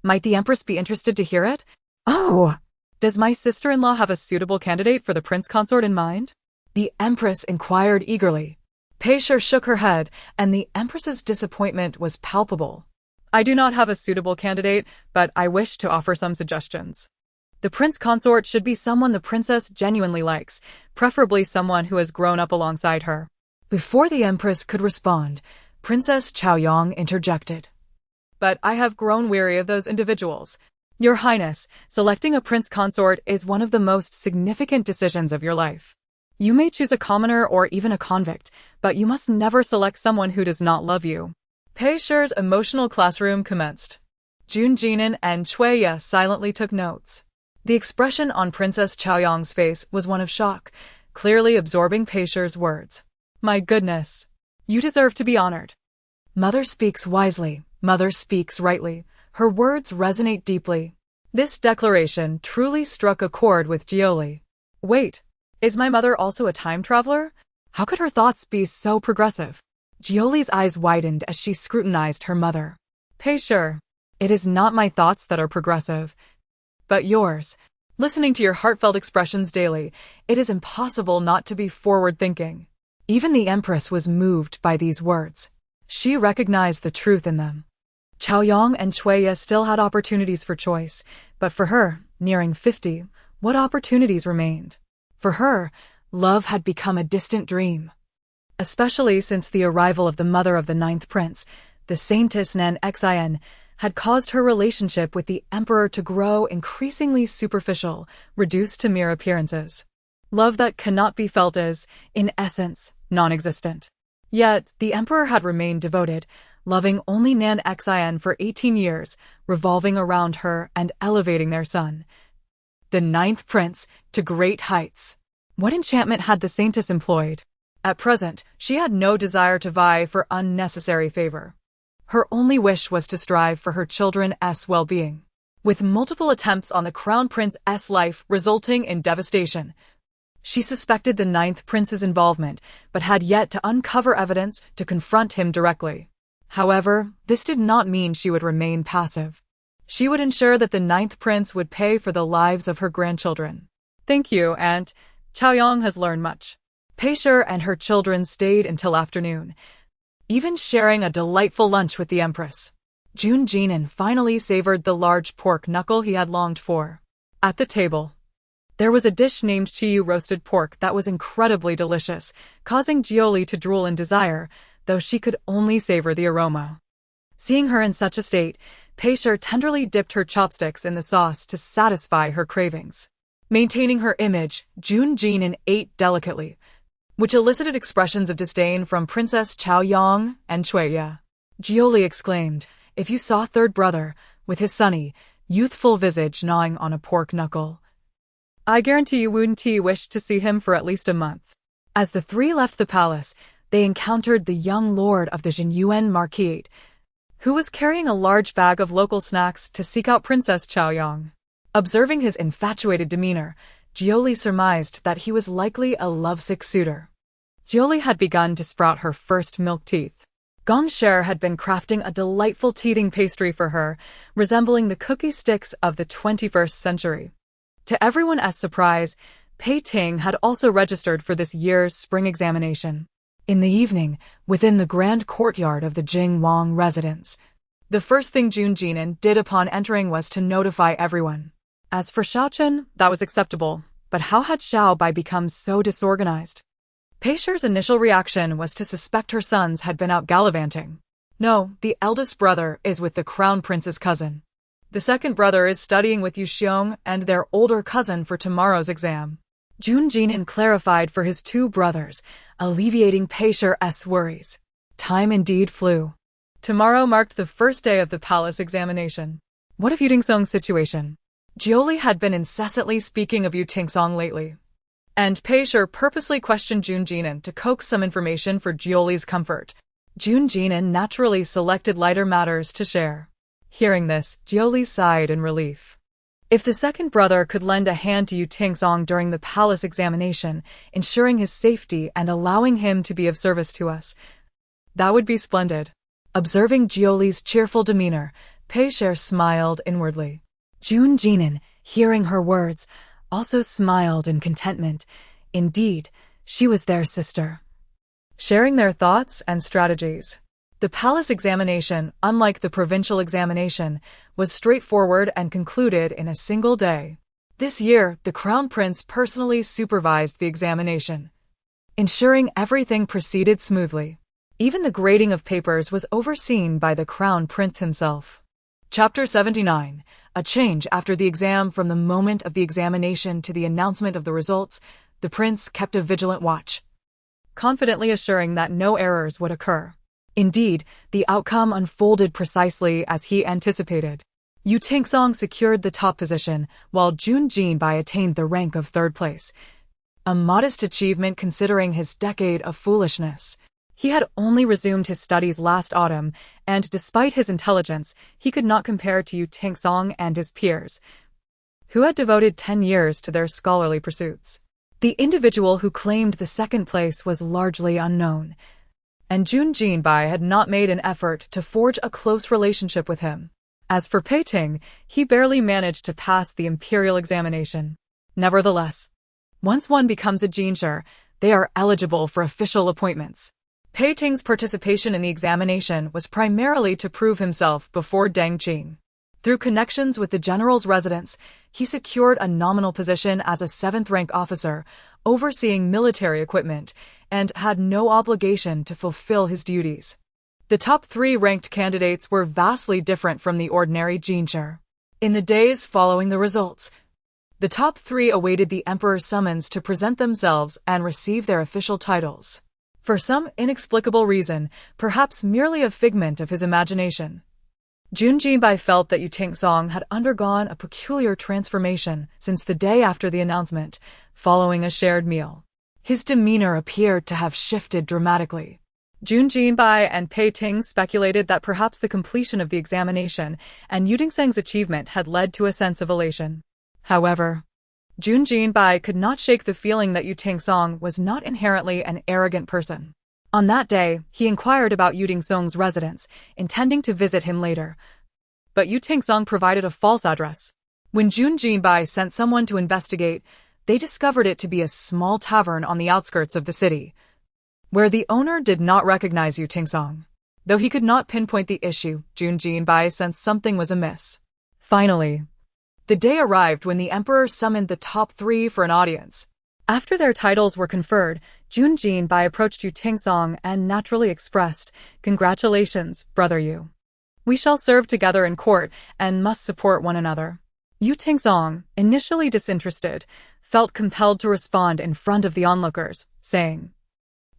Might the Empress be interested to hear it? Oh! Does my sister-in-law have a suitable candidate for the prince consort in mind? The Empress inquired eagerly. Pei-Shi shook her head, and the Empress's disappointment was palpable. I do not have a suitable candidate, but I wish to offer some suggestions. The prince consort should be someone the princess genuinely likes, preferably someone who has grown up alongside her. Before the Empress could respond, Princess Chaoyang interjected. But I have grown weary of those individuals. Your Highness, selecting a prince consort is one of the most significant decisions of your life. You may choose a commoner or even a convict, but you must never select someone who does not love you. Pei-Shi's emotional classroom commenced. Jun Jinan and Cui Ye silently took notes. The expression on Princess Chaoyang's face was one of shock, clearly absorbing Pei-Shi's words. My goodness. You deserve to be honored. Mother speaks wisely, mother speaks rightly. Her words resonate deeply. This declaration truly struck a chord with Jioli. Wait, is my mother also a time traveler? How could her thoughts be so progressive? Jioli's eyes widened as she scrutinized her mother. Pei-Shi, it is not my thoughts that are progressive, but yours. Listening to your heartfelt expressions daily, it is impossible not to be forward-thinking. Even the Empress was moved by these words. She recognized the truth in them. Chaoyang and Cui Ye still had opportunities for choice, but for her, nearing 50, what opportunities remained? For her, love had become a distant dream. Especially since the arrival of the mother of the ninth prince, the Saintess Nan Xin, had caused her relationship with the emperor to grow increasingly superficial, reduced to mere appearances. Love that cannot be felt is, in essence, non-existent. Yet, the emperor had remained devoted, loving only Nan Xin for 18 years, revolving around her and elevating their son, the ninth prince, to great heights. What enchantment had the Saintess employed? At present, she had no desire to vie for unnecessary favor. Her only wish was to strive for her children's well-being. With multiple attempts on the crown prince's life resulting in devastation, she suspected the ninth prince's involvement, but had yet to uncover evidence to confront him directly. However, this did not mean she would remain passive. She would ensure that the ninth prince would pay for the lives of her grandchildren. Thank you, Aunt. Chaoyang has learned much. Pei-Shi and her children stayed until afternoon, even sharing a delightful lunch with the Empress. Jun Jinan finally savored the large pork knuckle he had longed for. At the table, there was a dish named Chiyu roasted pork that was incredibly delicious, causing Jioli to drool in desire, though she could only savor the aroma. Seeing her in such a state, Pei-Shi tenderly dipped her chopsticks in the sauce to satisfy her cravings. Maintaining her image, Jun Jinan ate delicately, which elicited expressions of disdain from Princess Chaoyang and Cui Ye. Jioli exclaimed, if you saw third brother, with his sunny, youthful visage gnawing on a pork knuckle, I guarantee you wouldn't wish to see him for at least a month. As the three left the palace, they encountered the young lord of the Jinyuan Marquis, who was carrying a large bag of local snacks to seek out Princess Chaoyang. Observing his infatuated demeanor, Jioli surmised that he was likely a lovesick suitor. Jioli had begun to sprout her first milk teeth. Gong Sher had been crafting a delightful teething pastry for her, resembling the cookie sticks of the 21st century. To everyone's surprise, Pei Ting had also registered for this year's spring examination. In the evening, within the grand courtyard of the Jing Wang residence, the first thing Jun Jinan did upon entering was to notify everyone. As for Xiao Chen, that was acceptable, but how had Xiao Bai become so disorganized? Pei-Shi's initial reaction was to suspect her sons had been out gallivanting. No, the eldest brother is with the crown prince's cousin. The second brother is studying with Yu Xiong and their older cousin for tomorrow's exam. Jun Jinan clarified for his two brothers, alleviating Pei-Shi's worries. Time indeed flew. Tomorrow marked the first day of the palace examination. What of Yu Tingsong's situation? Jioli had been incessantly speaking of Yu Tingsong lately. And Pei Shi purposely questioned Jun Jinan to coax some information for Jioli's comfort. Jun Jinan naturally selected lighter matters to share. Hearing this, Jioli sighed in relief. If the second brother could lend a hand to Yu Tingsong during the palace examination, ensuring his safety and allowing him to be of service to us, that would be splendid. Observing Jioli's cheerful demeanor, Pei Shi smiled inwardly. Jun Jinan, hearing her words, also smiled in contentment. Indeed, she was their sister. Sharing their thoughts and strategies. The palace examination, unlike the provincial examination, was straightforward and concluded in a single day. This year, the Crown Prince personally supervised the examination, ensuring everything proceeded smoothly. Even the grading of papers was overseen by the Crown Prince himself. Chapter 79. A change after the exam. From the moment of the examination to the announcement of the results, the prince kept a vigilant watch, confidently assuring that no errors would occur. Indeed, the outcome unfolded precisely as he anticipated. Yu Tingsong secured the top position, while Jun Jinbai attained the rank of third place. A modest achievement considering his decade of foolishness. He had only resumed his studies last autumn, and despite his intelligence, he could not compare to Yu Tingsong and his peers, who had devoted 10 years to their scholarly pursuits. The individual who claimed the second place was largely unknown, and Jun Jinbai had not made an effort to forge a close relationship with him. As for Pei Ting, he barely managed to pass the imperial examination. Nevertheless, once one becomes a jinshi, they are eligible for official appointments. Pei Ting's participation in the examination was primarily to prove himself before Deng Qing. Through connections with the general's residence, he secured a nominal position as a 7th-rank officer, overseeing military equipment, and had no obligation to fulfill his duties. The top 3 ranked candidates were vastly different from the ordinary jinshi. In the days following the results, the top 3 awaited the emperor's summons to present themselves and receive their official titles. For some inexplicable reason, perhaps merely a figment of his imagination, Jun Jinbai felt that Yu Tingsong had undergone a peculiar transformation since the day after the announcement, following a shared meal. His demeanor appeared to have shifted dramatically. Jun Jinbai and Pei Ting speculated that perhaps the completion of the examination and Yu Tingsong's achievement had led to a sense of elation. However, Jun Jinbai could not shake the feeling that Yu Tingsong was not inherently an arrogant person. On that day, he inquired about Yu Tingsong's residence, intending to visit him later. But Yu Tingsong provided a false address. When Jun Jinbai sent someone to investigate, they discovered it to be a small tavern on the outskirts of the city, where the owner did not recognize Yu Tingsong. Though he could not pinpoint the issue, Jun Jinbai sensed something was amiss. Finally, the day arrived when the emperor summoned the top 3 for an audience. After their titles were conferred, Jun Jinbai approached Yu Tingsong and naturally expressed, "Congratulations, brother Yu. We shall serve together in court and must support one another." Yu Tingsong, initially disinterested, felt compelled to respond in front of the onlookers, saying,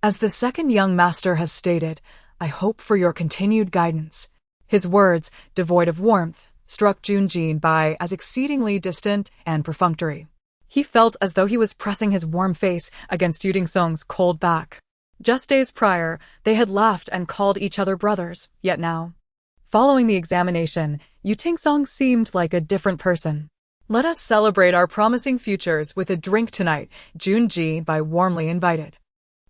"As the second young master has stated, I hope for your continued guidance." His words, devoid of warmth, struck Jun Jinbai as exceedingly distant and perfunctory. He felt as though he was pressing his warm face against Yu Tingsong's cold back. Just days prior, they had laughed and called each other brothers, yet now, following the examination, Yu Tingsong seemed like a different person. "Let us celebrate our promising futures with a drink tonight," Jun Jinbai warmly invited.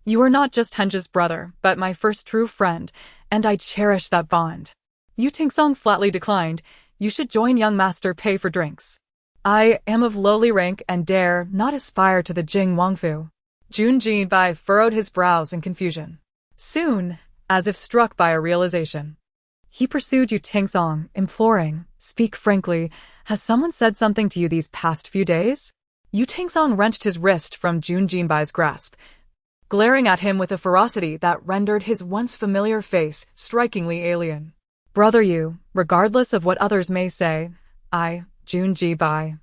"You are not just Henji's brother, but my first true friend, and I cherish that bond." Yu Tingsong flatly declined. "You should join young Master Pei for drinks. I am of lowly rank and dare not aspire to the Jing Wangfu." Jun Jinbai furrowed his brows in confusion. Soon, as if struck by a realization, he pursued Yu Tingsong, imploring, "Speak frankly, has someone said something to you these past few days?" Yu Tingsong wrenched his wrist from Jun Jinbai's grasp, glaring at him with a ferocity that rendered his once familiar face strikingly alien. "Brother Yu, regardless of what others may say, I, Jun Jinbai,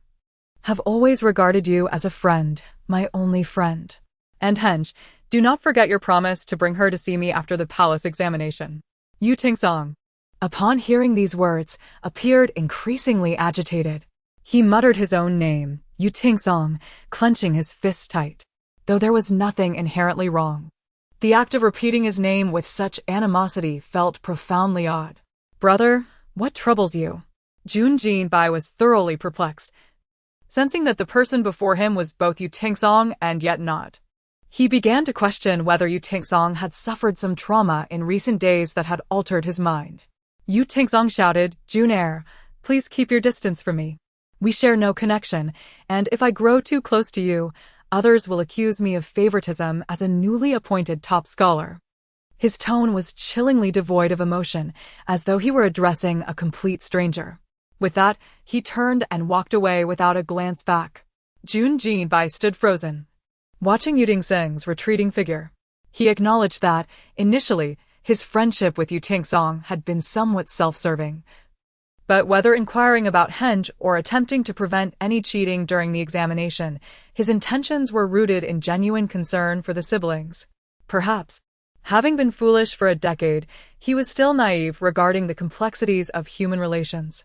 have always regarded you as a friend, my only friend. And Henge, do not forget your promise to bring her to see me after the palace examination." Yu Tingsong, upon hearing these words, appeared increasingly agitated. He muttered his own name, Yu Tingsong, clenching his fists tight. though there was nothing inherently wrong. The act of repeating his name with such animosity felt profoundly odd. "Brother, what troubles you?" Jun Jinbai was thoroughly perplexed, sensing that the person before him was both Yu Tingsong and yet not. He began to question whether Yu Tingsong had suffered some trauma in recent days that had altered his mind. Yu Tingsong shouted, "Junair, please keep your distance from me. We share no connection, and if I grow too close to you, others will accuse me of favoritism as a newly appointed top scholar." His tone was chillingly devoid of emotion, as though he were addressing a complete stranger. With that, he turned and walked away without a glance back. Jun Jinbai stood frozen, watching Yu Tingsong's retreating figure. He acknowledged that, initially, his friendship with Yu Tingsong had been somewhat self-serving. But whether inquiring about Henge or attempting to prevent any cheating during the examination, his intentions were rooted in genuine concern for the siblings. Perhaps, having been foolish for a decade, he was still naive regarding the complexities of human relations.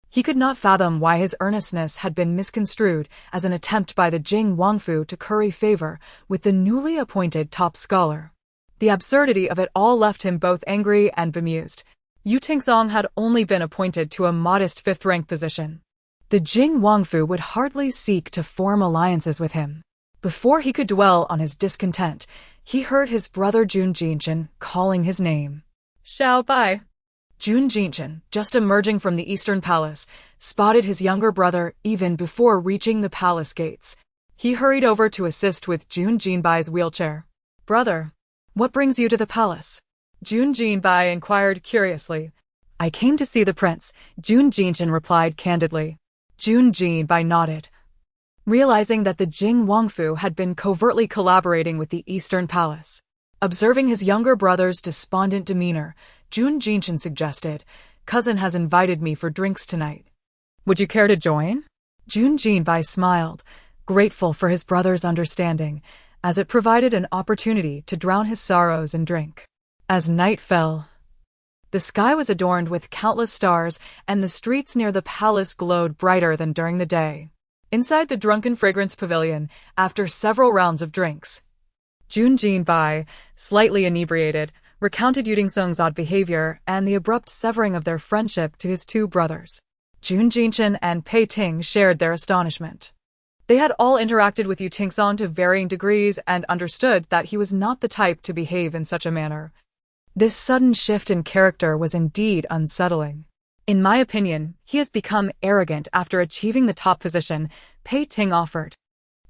He could not fathom why his earnestness had been misconstrued as an attempt by the Jing Wangfu to curry favor with the newly appointed top scholar. The absurdity of it all left him both angry and bemused. Yu Tingsong had only been appointed to a modest fifth-rank position. The Jing Wangfu would hardly seek to form alliances with him. Before he could dwell on his discontent, he heard his brother Jun Jinchen calling his name. "Xiao Bai." Jun Jinchen, just emerging from the Eastern Palace, spotted his younger brother even before reaching the palace gates. He hurried over to assist with Jun Jinbai's wheelchair. "Brother, what brings you to the palace?" Jun Jinbai inquired curiously. "I came to see the prince," Jun Jinchen replied candidly. Jun Jinbai nodded, realizing that the Jing Wangfu had been covertly collaborating with the Eastern Palace. Observing his younger brother's despondent demeanor, Jun Jinchen suggested, "Cousin has invited me for drinks tonight. Would you care to join?" Jun Jinbai smiled, grateful for his brother's understanding, as it provided an opportunity to drown his sorrows in drink. As night fell, the sky was adorned with countless stars, and the streets near the palace glowed brighter than during the day. Inside the Drunken Fragrance Pavilion, after several rounds of drinks, Jun Jinbai, slightly inebriated, recounted Yu Tingsong's odd behavior and the abrupt severing of their friendship to his two brothers. Jun Jinchen and Pei Ting shared their astonishment. They had all interacted with Yu Tingsong to varying degrees and understood that he was not the type to behave in such a manner. This sudden shift in character was indeed unsettling. "In my opinion, he has become arrogant after achieving the top position," Pei Ting offered.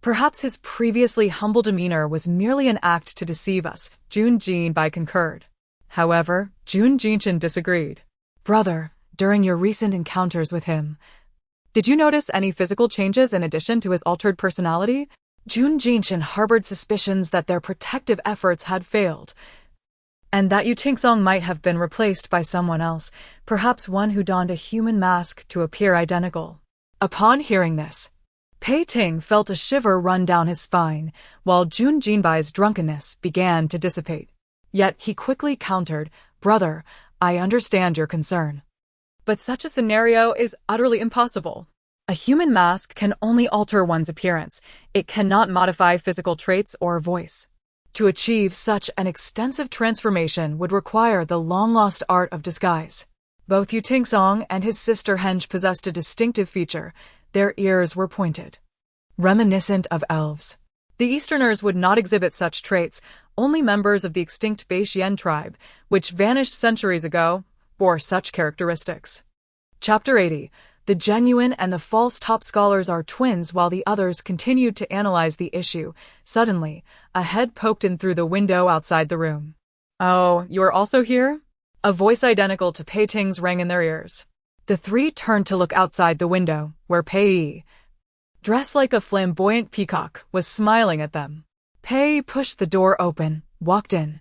"Perhaps his previously humble demeanor was merely an act to deceive us," Jun Jinbai concurred. However, Jun Jinchen disagreed. "Brother, during your recent encounters with him, did you notice any physical changes in addition to his altered personality?" Jun Jinchen harbored suspicions that their protective efforts had failed, and that Yu Tingsong might have been replaced by someone else, perhaps one who donned a human mask to appear identical. Upon hearing this, Pei Ting felt a shiver run down his spine, while Jun Jinbai's drunkenness began to dissipate. Yet he quickly countered, "Brother, I understand your concern, but such a scenario is utterly impossible. A human mask can only alter one's appearance. It cannot modify physical traits or voice. To achieve such an extensive transformation would require the long-lost art of disguise." Both Yu Tingsong and his sister Henge possessed a distinctive feature. Their ears were pointed, reminiscent of elves. The Easterners would not exhibit such traits. Only members of the extinct Beixian tribe, which vanished centuries ago, bore such characteristics. Chapter 80. The genuine and the false top scholars are twins. While the others continued to analyze the issue, suddenly, a head poked in through the window outside the room. "Oh, you are also here?" A voice identical to Pei Ting's rang in their ears. The three turned to look outside the window, where Pei, dressed like a flamboyant peacock, was smiling at them. Pei pushed the door open, walked in,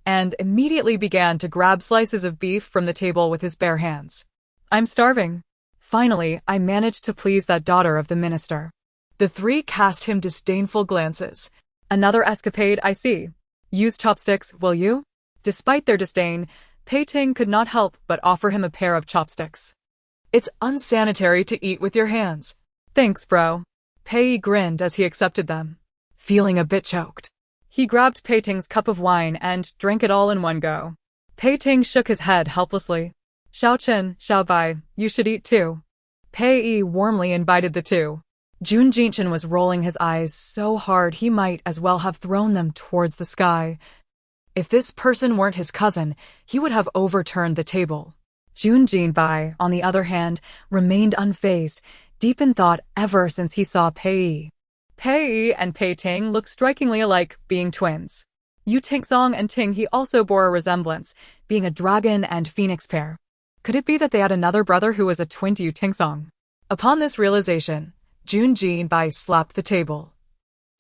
and immediately began to grab slices of beef from the table with his bare hands. "I'm starving. Finally, I managed to please that daughter of the minister." The three cast him disdainful glances. "Another escapade, I see. Use chopsticks, will you?" Despite their disdain, Pei Ting could not help but offer him a pair of chopsticks. "It's unsanitary to eat with your hands." "Thanks, bro." Pei grinned as he accepted them. feeling a bit choked. He grabbed Pei Ting's cup of wine and drank it all in one go. Pei Ting shook his head helplessly. Xiao Chen, Xiao Bai, you should eat too. Pei Yi warmly invited the two. Jun Jinchen was rolling his eyes so hard he might as well have thrown them towards the sky. If this person weren't his cousin, he would have overturned the table. Jun Jinbai, on the other hand, remained unfazed, deep in thought ever since he saw Pei Yi. Pei Yi and Pei Ting looked strikingly alike, being twins. Yu Tingsong and Ting He also bore a resemblance, being a dragon and phoenix pair. Could it be that they had another brother who was a twin to Yu Tingsong? Upon this realization, Jun Jinbai slapped the table,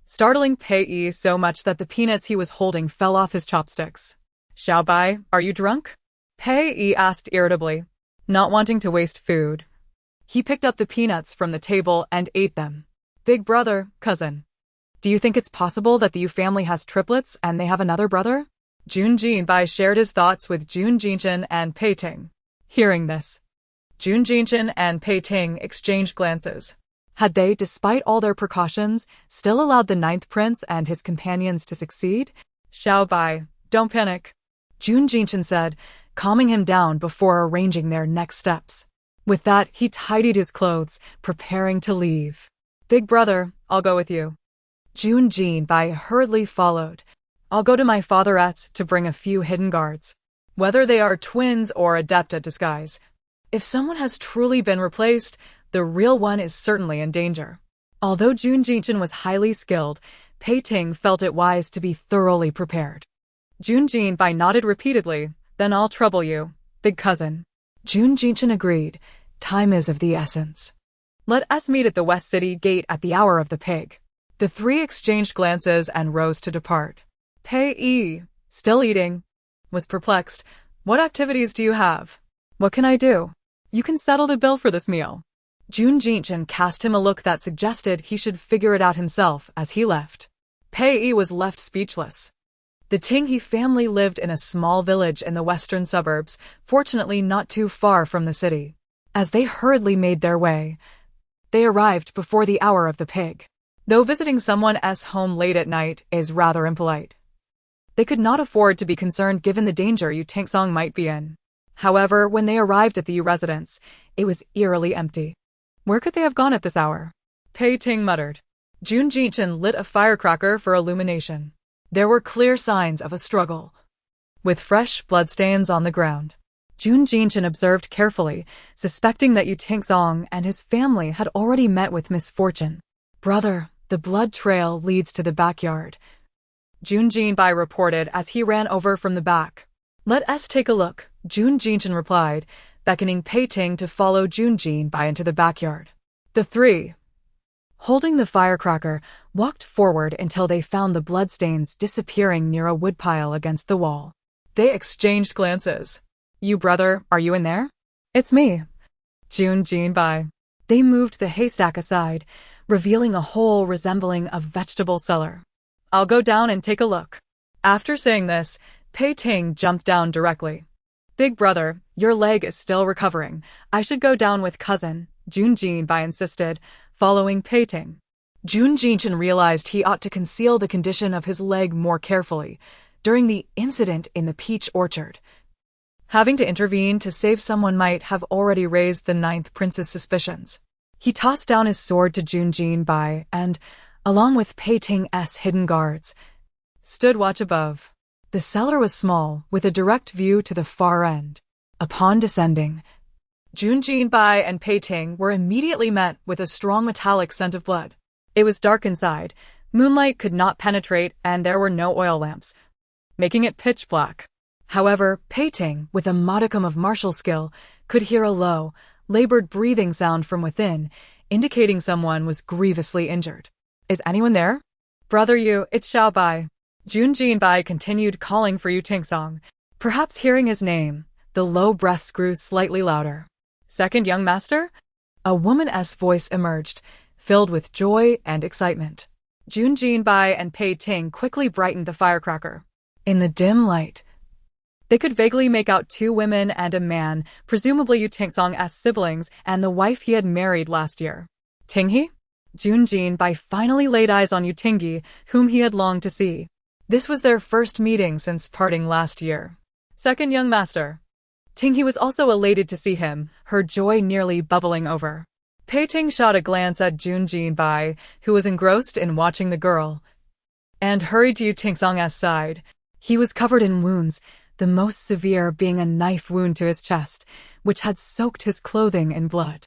startling Pei Yi so much that the peanuts he was holding fell off his chopsticks. Xiao Bai, are you drunk? Pei Yi asked irritably, not wanting to waste food. He picked up the peanuts from the table and ate them. Big brother, cousin. Do you think it's possible that the Yu family has triplets and they have another brother? Jun Jinbai shared his thoughts with Jun Jinchen and Pei Ting. Hearing this, Jun Jinchen and Pei Ting exchanged glances. Had they, despite all their precautions, still allowed the ninth prince and his companions to succeed? Xiao Bai, don't panic, Jun Jinchen said, calming him down before arranging their next steps. With that, he tidied his clothes, preparing to leave. Big brother, I'll go with you. Jun Jinbai hurriedly followed. I'll go to my father's to bring a few hidden guards. Whether they are twins or adept at disguise. If someone has truly been replaced, the real one is certainly in danger. Although Jun Jinchen was highly skilled, Pei Ting felt it wise to be thoroughly prepared. Jun Jinbai nodded repeatedly. Then I'll trouble you, big cousin. Jun Jinchen agreed. Time is of the essence. Let us meet at the West City Gate at the hour of the pig. The three exchanged glances and rose to depart. Pei Yi, still eating, was perplexed. What activities do you have? What can I do? You can settle the bill for this meal. Jun Jinchen cast him a look that suggested he should figure it out himself as he left. Pei Yi was left speechless. The Ting He family lived in a small village in the western suburbs, fortunately not too far from the city. As they hurriedly made their way, they arrived before the hour of the pig. Though visiting someone's home late at night is rather impolite, they could not afford to be concerned given the danger Yu Tingsong might be in. However, when they arrived at the Yu residence, it was eerily empty. Where could they have gone at this hour? Pei Ting muttered. Jun Jinchen lit a firecracker for illumination. There were clear signs of a struggle, with fresh bloodstains on the ground. Jun Jinchen observed carefully, suspecting that Yu Tingsong and his family had already met with misfortune. Brother, the blood trail leads to the backyard, Jun Jinbai reported as he ran over from the back. Let us take a look, Jun Jinchen replied, beckoning Pei Ting to follow Jun Jinbai into the backyard. The three, holding the firecracker, walked forward until they found the bloodstains disappearing near a woodpile against the wall. They exchanged glances. You brother, are you in there? It's me, Jun Jinbai. They moved the haystack aside, revealing a hole resembling a vegetable cellar. I'll go down and take a look. After saying this, Pei Ting jumped down directly. Big brother, your leg is still recovering. I should go down with cousin, Jun Jinbai insisted, following Pei Ting. Jun Jinchen realized he ought to conceal the condition of his leg more carefully during the incident in the peach orchard. Having to intervene to save someone might have already raised the ninth prince's suspicions. He tossed down his sword to Jun Jinbai and, along with Pei Ting's hidden guards, stood watch above. The cellar was small, with a direct view to the far end. Upon descending, Jun Jinbai and Pei Ting were immediately met with a strong metallic scent of blood. It was dark inside, moonlight could not penetrate, and there were no oil lamps, making it pitch black. However, Pei Ting, with a modicum of martial skill, could hear a low, labored breathing sound from within, indicating someone was grievously injured. Is anyone there? Brother Yu, it's Xiao Bai. Jun Jinbai continued calling for Yu Tingsong. Perhaps hearing his name, the low breaths grew slightly louder. Second young master? A woman's voice emerged, filled with joy and excitement. Jun Jinbai and Pei Ting quickly brightened the firecracker. In the dim light, they could vaguely make out two women and a man, presumably Yu Tingsong's siblings and the wife he had married last year. Tinghe? Junjin finally laid eyes on Yutingi, whom he had longed to see. This was their first meeting since parting last year. Second young master. Tingyi was also elated to see him, her joy nearly bubbling over. Pei Ting shot a glance at Junjin, who was engrossed in watching the girl, and hurried to Yuting's side. He was covered in wounds, the most severe being a knife wound to his chest, which had soaked his clothing in blood.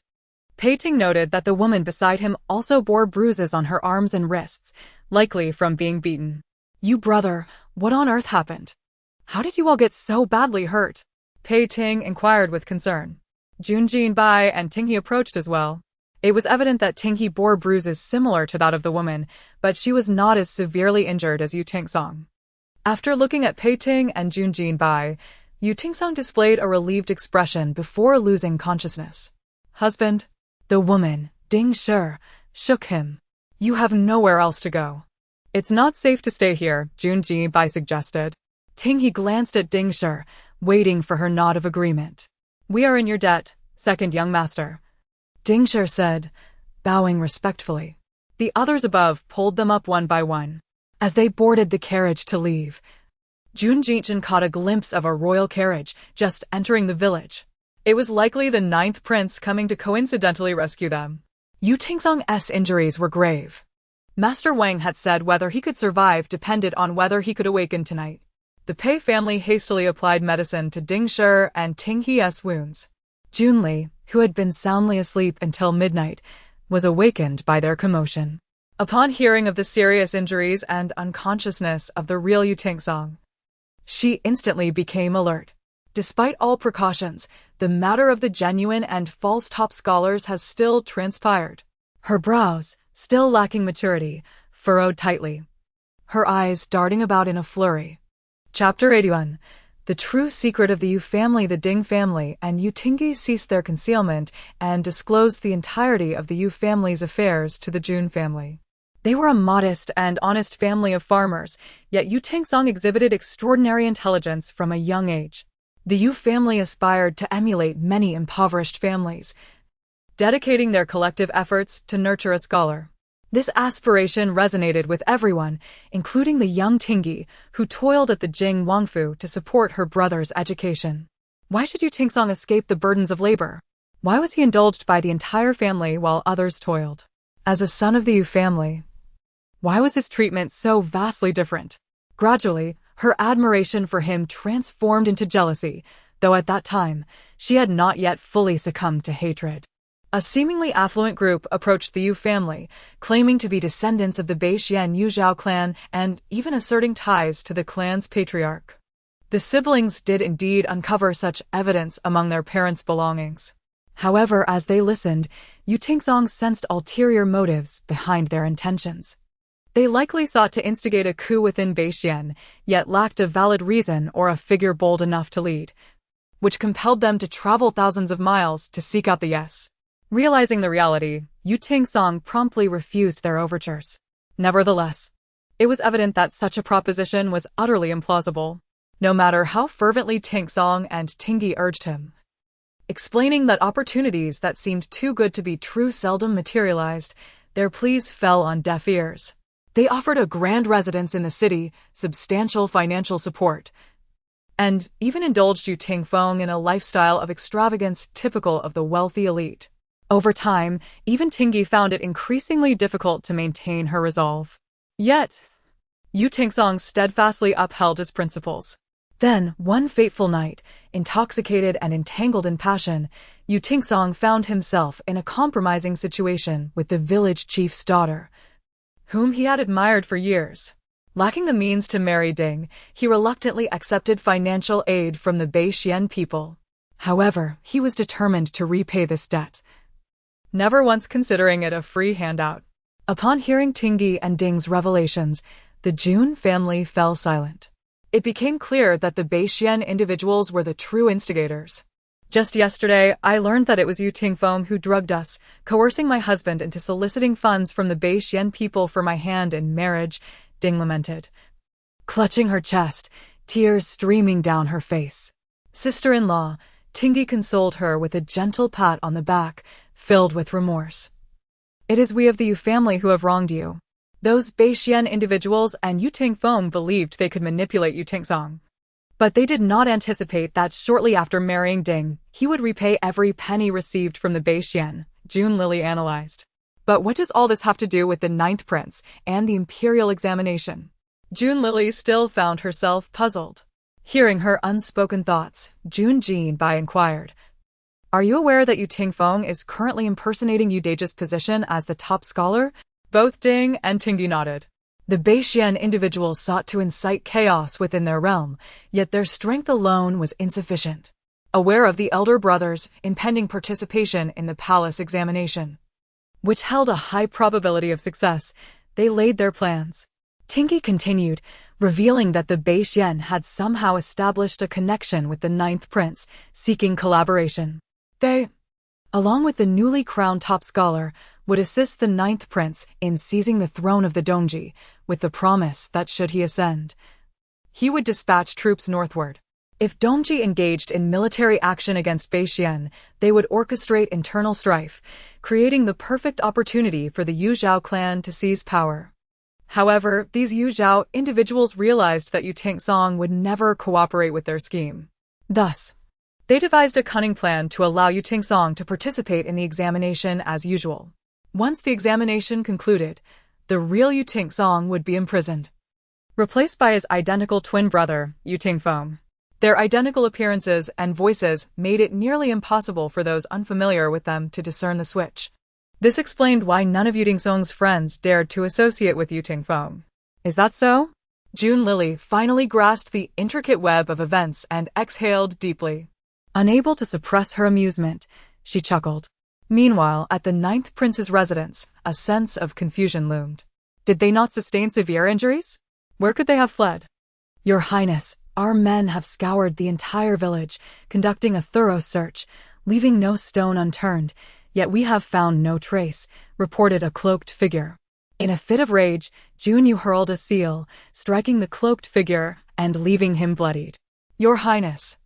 Pei Ting noted that the woman beside him also bore bruises on her arms and wrists, likely from being beaten. "You brother, what on earth happened? How did you all get so badly hurt?" Pei Ting inquired with concern. Junjin and Tingyi approached as well. It was evident that Tingyi bore bruises similar to that of the woman, but she was not as severely injured as Yuting. After looking at Pei Ting and Junjin, Yuting displayed a relieved expression before losing consciousness. "Husband?" The woman, Ding Shi, shook him. "You have nowhere else to go." "It's not safe to stay here," Junjin suggested. Tingyi glanced at Ding Shi, waiting for her nod of agreement. "We are in your debt, second young master," Ding Shi said, bowing respectfully. The others above pulled them up one by one. As they boarded the carriage to leave, Junjin caught a glimpse of a royal carriage just entering the village. It was likely the 9th prince coming to coincidentally rescue them. Yuting's injuries were grave. Master Wang had said whether he could survive depended on whether he could awaken tonight. The Pei family hastily applied medicine to Ding Shi and Tingyi's wounds. Junli, who had been soundly asleep until midnight, was awakened by their commotion. Upon hearing of the serious injuries and unconsciousness of the real Yuting, she instantly became alert. Despite all precautions, the matter of the genuine and false top scholars has still transpired. Her brows, still lacking maturity, furrowed tightly, her eyes darting about in a flurry. Chapter 81. The true secret of the Yu family. The Ding family and Yutingyi ceased their concealment and disclosed the entirety of the Yu family's affairs to the Jun family. They were a modest and honest family of farmers, yet Yuting exhibited extraordinary intelligence from a young age. The Yu family aspired to emulate many impoverished families, dedicating their collective efforts to nurture a scholar. This aspiration resonated with everyone, including the young Tingyi, who toiled at the Jing Wangfu to support her brother's education. Why should Yuting escape the burdens of labor? Why was he indulged by the entire family while others toiled? As a son of the Yu family, why was his treatment so vastly different? Gradually, her admiration for him transformed into jealousy, though at that time, she had not yet fully succumbed to hatred. A seemingly affluent group approached the Yu family, claiming to be descendants of the Beixian Yuzhao clan and even asserting ties to the clan's patriarch. The siblings did indeed uncover such evidence among their parents' belongings. However, as they listened, Yuting sensed ulterior motives behind their intentions. They likely sought to instigate a coup within Beixian, yet lacked a valid reason or a figure bold enough to lead, which compelled them to travel thousands of miles to seek out the yes. Realizing the reality, Yuting promptly refused their overtures. Nevertheless, it was evident that such a proposition was utterly implausible, no matter how fervently Ting and Tingyi urged him. Explaining that opportunities that seemed too good to be true seldom materialized, their pleas fell on deaf ears. They offered a grand residence in the city, substantial financial support, and even indulged Yuting in a lifestyle of extravagance typical of the wealthy elite. Over time, even Tingyi found it increasingly difficult to maintain her resolve. Yet, Yuting steadfastly upheld his principles. Then, one fateful night, intoxicated and entangled in passion, Yuting found himself in a compromising situation with the village chief's daughter, whom he had admired for years. Lacking the means to marry Ding, he reluctantly accepted financial aid from the Beixian people. However, he was determined to repay this debt, never once considering it a free handout. Upon hearing Tingyi and Ding's revelations, the Jun family fell silent. It became clear that the Beixian individuals were the true instigators. "Just yesterday, I learned that it was Yuting who drugged us, coercing my husband into soliciting funds from the Beixian people for my hand in marriage," Ding lamented, clutching her chest, tears streaming down her face. Sister-in-law, Tingyi consoled her with a gentle pat on the back, filled with remorse. It is we of the Yu family who have wronged you. Those Beixian individuals and Yu Tingfeng believed they could manipulate Yu Tingsong. But they did not anticipate that shortly after marrying Ding, he would repay every penny received from the Beixian, June Lily analyzed. But what does all this have to do with the ninth prince and the imperial examination? June Lily still found herself puzzled. Hearing her unspoken thoughts, Jun Jinbai inquired, "Are you aware that Yu Tingfeng is currently impersonating Yu Daeja's position as the top scholar?" Both Ding and Tingyi nodded. The Beixian individuals sought to incite chaos within their realm, yet their strength alone was insufficient. Aware of the elder brother's impending participation in the palace examination, which held a high probability of success, they laid their plans. Tingyi continued, revealing that the Beixian had somehow established a connection with the ninth prince, seeking collaboration. They, along with the newly crowned top scholar, would assist the ninth prince in seizing the throne of the Dongji, with the promise that should he ascend, he would dispatch troops northward. If Dongji engaged in military action against Beixian, they would orchestrate internal strife, creating the perfect opportunity for the Yu Zhao clan to seize power. However, these Yu Zhao individuals realized that Yu Tingsong would never cooperate with their scheme. Thus, they devised a cunning plan to allow Yu Tingsong to participate in the examination as usual. Once the examination concluded, the real Yu Tingsong would be imprisoned, replaced by his identical twin brother, Yu Tingfeng. Their identical appearances and voices made it nearly impossible for those unfamiliar with them to discern the switch. This explained why none of Yu Tingsong's friends dared to associate with Yu Tingfeng. Is that so? June Lily finally grasped the intricate web of events and exhaled deeply. Unable to suppress her amusement, she chuckled. Meanwhile, at the ninth prince's residence, a sense of confusion loomed. Did they not sustain severe injuries? Where could they have fled? Your Highness, our men have scoured the entire village, conducting a thorough search, leaving no stone unturned, yet we have found no trace, reported a cloaked figure. In a fit of rage, Junyu hurled a seal, striking the cloaked figure and leaving him bloodied. Your Highness,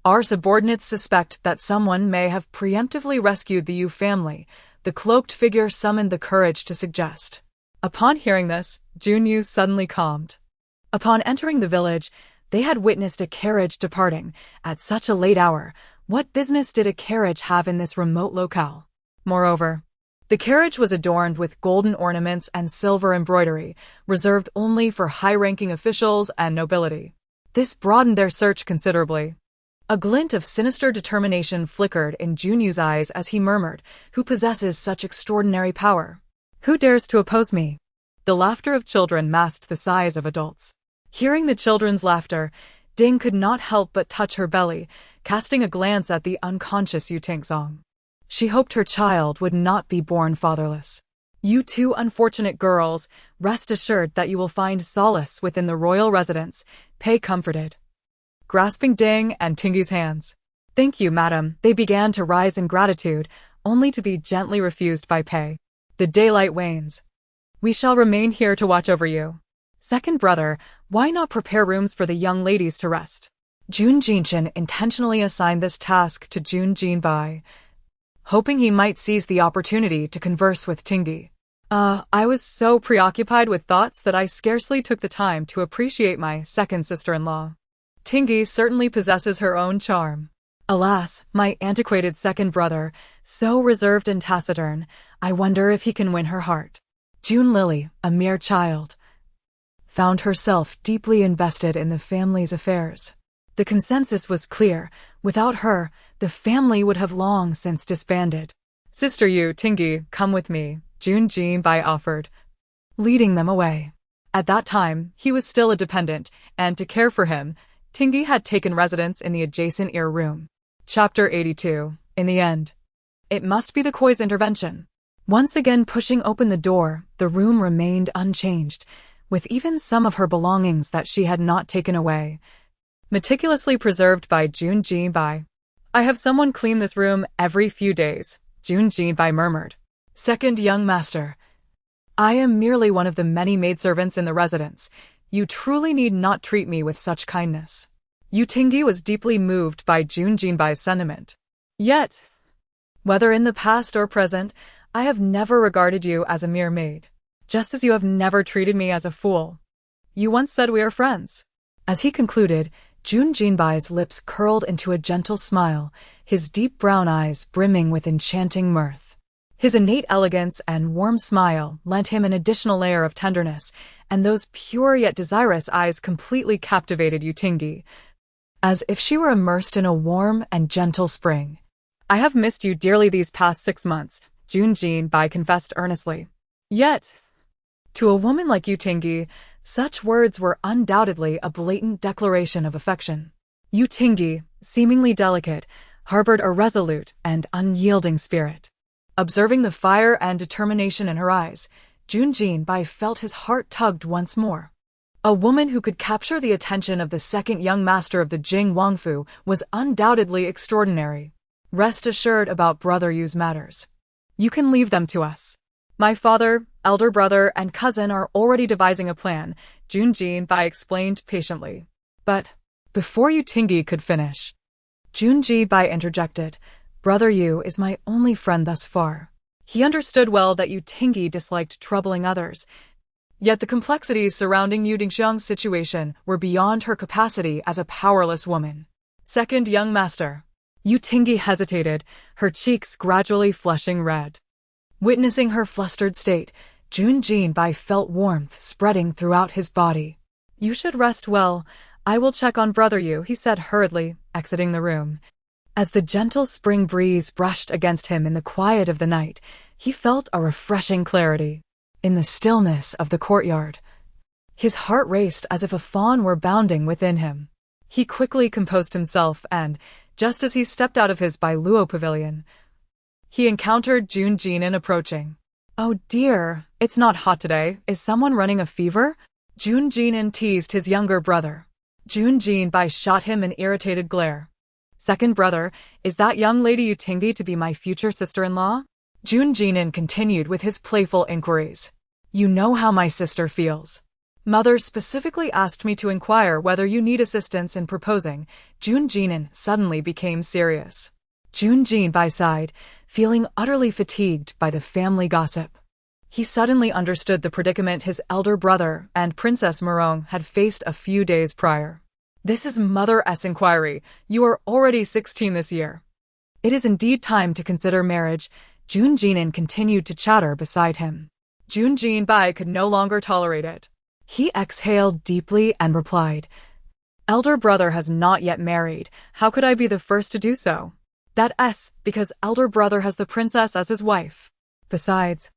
our subordinates suspect that someone may have preemptively rescued the Yu family, the cloaked figure summoned the courage to suggest. Upon hearing this, Junyu suddenly calmed. Upon entering the village, they had witnessed a carriage departing. At such a late hour, what business did a carriage have in this remote locale? Moreover, the carriage was adorned with golden ornaments and silver embroidery, reserved only for high-ranking officials and nobility. This broadened their search considerably. A glint of sinister determination flickered in Junyu's eyes as he murmured, "Who possesses such extraordinary power? Who dares to oppose me?" The laughter of children masked the sighs of adults. Hearing the children's laughter, Ding could not help but touch her belly, casting a glance at the unconscious Yu Tingsong. She hoped her child would not be born fatherless. You two unfortunate girls, rest assured that you will find solace within the royal residence. Pei comforted, grasping Ding and Tingyi's hands. Thank you, madam. They began to rise in gratitude, only to be gently refused by Pei. The daylight wanes. We shall remain here to watch over you. Second brother, why not prepare rooms for the young ladies to rest? Jun Jinshin intentionally assigned this task to Jun Jinbai, hoping he might seize the opportunity to converse with Tingyi. I was so preoccupied with thoughts that I scarcely took the time to appreciate my second sister-in-law. Tingyi certainly possesses her own charm. Alas, my antiquated second brother, so reserved and taciturn, I wonder if he can win her heart. June Lily, a mere child, found herself deeply invested in the family's affairs. The consensus was clear. Without her, the family would have long since disbanded. Sister Yu, Tingyi, come with me, Jun Jinbai offered, leading them away. At that time, he was still a dependent, and to care for him, Tingyi had taken residence in the adjacent ear room. Chapter 82. In the end, it must be the Koi's intervention. Once again pushing open the door, the room remained unchanged, with even some of her belongings that she had not taken away, meticulously preserved by Jun Jinbai. I have someone clean this room every few days, Jun Jinbai murmured. Second young master, I am merely one of the many maidservants in the residence. You truly need not treat me with such kindness. Yu Tingyi was deeply moved by Jun Jinbai's sentiment. Yet, whether in the past or present, I have never regarded you as a mere maid, just as you have never treated me as a fool. You once said we are friends." As he concluded, Jun Jinbai's lips curled into a gentle smile, his deep brown eyes brimming with enchanting mirth. His innate elegance and warm smile lent him an additional layer of tenderness, and those pure yet desirous eyes completely captivated Yutingi, as if she were immersed in a warm and gentle spring. "I have missed you dearly these past 6 months," Jun Jinbai confessed earnestly. Yet, to a woman like Yutingi, such words were undoubtedly a blatant declaration of affection. Yutingi, seemingly delicate, harbored a resolute and unyielding spirit. Observing the fire and determination in her eyes, Jun Jinbai felt his heart tugged once more. A woman who could capture the attention of the second young master of the Jing Wangfu was undoubtedly extraordinary. "Rest assured about Brother Yu's matters. You can leave them to us. My father, elder brother, and cousin are already devising a plan," Jun Jinbai explained patiently. But before Yutingi could finish, Jun Jinbai interjected, "Brother Yu is my only friend thus far." He understood well that Yutingi disliked troubling others, yet the complexities surrounding Yu Dingxiang's situation were beyond her capacity as a powerless woman. "Second young master." Yutingi hesitated, her cheeks gradually flushing red. Witnessing her flustered state, Jun Jinbai felt warmth spreading throughout his body. "You should rest well. I will check on Brother Yu," he said hurriedly, exiting the room. As the gentle spring breeze brushed against him in the quiet of the night, he felt a refreshing clarity. In the stillness of the courtyard, his heart raced as if a fawn were bounding within him. He quickly composed himself and, just as he stepped out of his Bailuo pavilion, he encountered Jun Jinan approaching. "Oh dear, it's not hot today. Is someone running a fever?" Jun Jinan teased his younger brother. Jun Jinbai shot him an irritated glare. "Second brother, is that young lady Yutingi to be my future sister-in-law?" Jun Jinan continued with his playful inquiries. "You know how my sister feels. Mother specifically asked me to inquire whether you need assistance in proposing." Jun Jinan suddenly became serious. Jun Jinbai sighed, feeling utterly fatigued by the family gossip. He suddenly understood the predicament his elder brother and Princess Morong had faced a few days prior. "This is Mother's inquiry. You are already 16 this year. It is indeed time to consider marriage." Jun Jinan continued to chatter beside him. Jun Jinbai could no longer tolerate it. He exhaled deeply and replied, "Elder brother has not yet married. How could I be the first to do so? That's because elder brother has the princess as his wife. Besides,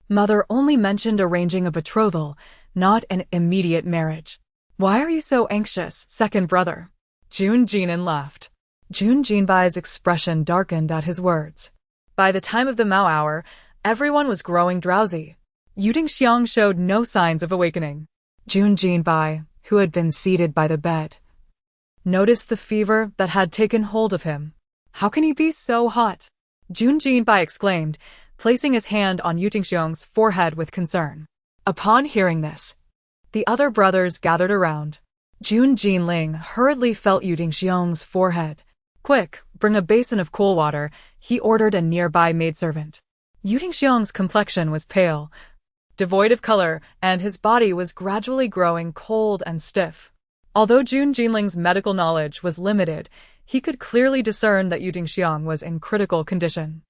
Mother only mentioned arranging a betrothal, not an immediate marriage." "Why are you so anxious, second brother?" Jun Jinan laughed. Jun Jinbai's expression darkened at his words. By the time of the Mao hour, everyone was growing drowsy. Yu Dingxiang showed no signs of awakening. Jun Jinbai, who had been seated by the bed, noticed the fever that had taken hold of him. "How can he be so hot?" Jun Jinbai exclaimed, placing his hand on Yu Dingxiang's forehead with concern. Upon hearing this, the other brothers gathered around. Jun Jinling hurriedly felt Yu Dingxiang's forehead. "Quick, bring a basin of cool water," he ordered a nearby maidservant. Yu Dingxiang's complexion was pale, devoid of color, and his body was gradually growing cold and stiff. Although Jun Jinling's medical knowledge was limited, he could clearly discern that Yu Dingxiang was in critical condition.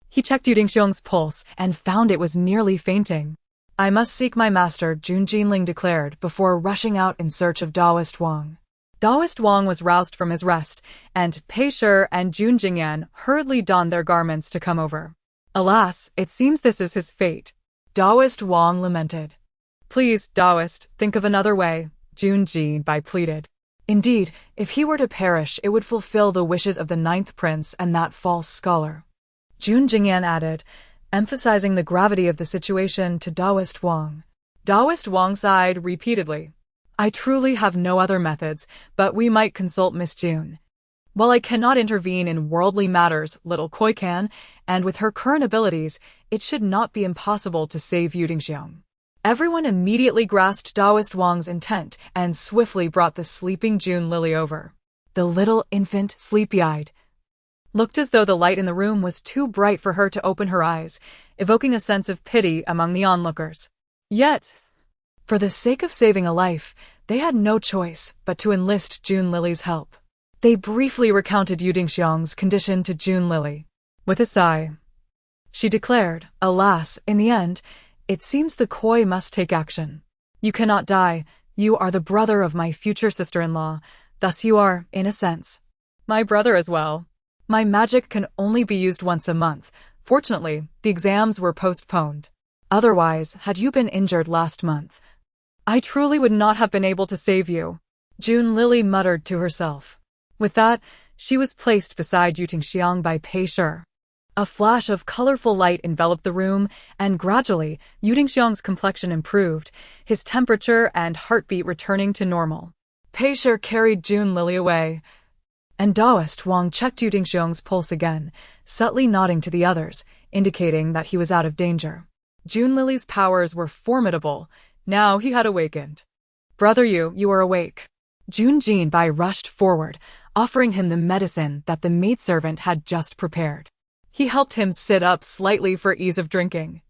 He checked Yu Dingxiang's pulse and found it was nearly fainting. "I must seek my master," Jun Jinling declared before rushing out in search of Daoist Wang. Daoist Wang was roused from his rest, and Pei Shi and Jun Jingyan hurriedly donned their garments to come over. "Alas, it seems this is his fate," Daoist Wang lamented. "Please, Daoist, think of another way," Jun Jinbai pleaded. Indeed, if he were to perish, it would fulfill the wishes of the 9th prince and that false scholar. Jun Jingyan added, emphasizing the gravity of the situation to Daoist Wang. Daoist Wang sighed repeatedly. "I truly have no other methods, but we might consult Miss Jun. While I cannot intervene in worldly matters, little Koi can, and with her current abilities, it should not be impossible to save Yu Dingxiang." Everyone immediately grasped Daoist Wang's intent and swiftly brought the sleeping Jun Lily over. The little infant, sleepy-eyed, looked as though the light in the room was too bright for her to open her eyes, evoking a sense of pity among the onlookers. Yet, for the sake of saving a life, they had no choice but to enlist June Lily's help. They briefly recounted Yu Dingxiang's condition to June Lily. With a sigh, she declared, "Alas, in the end, it seems the koi must take action. You cannot die. You are the brother of my future sister-in-law. Thus you are, in a sense, my brother as well. My magic can only be used once a month. Fortunately, the exams were postponed. Otherwise, had you been injured last month, I truly would not have been able to save you," June Lily muttered to herself. With that, she was placed beside Yu Dingxiang by Pei Shi. A flash of colorful light enveloped the room, and gradually, Yu Dingxiang's complexion improved, his temperature and heartbeat returning to normal. Pei Shi carried June Lily away, and Daoist Wang checked Yu Dingxiang's pulse again, subtly nodding to the others, indicating that he was out of danger. June Lily's powers were formidable. Now he had awakened. "Brother Yu, you are awake." Jun Jinbai rushed forward, offering him the medicine that the maidservant had just prepared. He helped him sit up slightly for ease of drinking.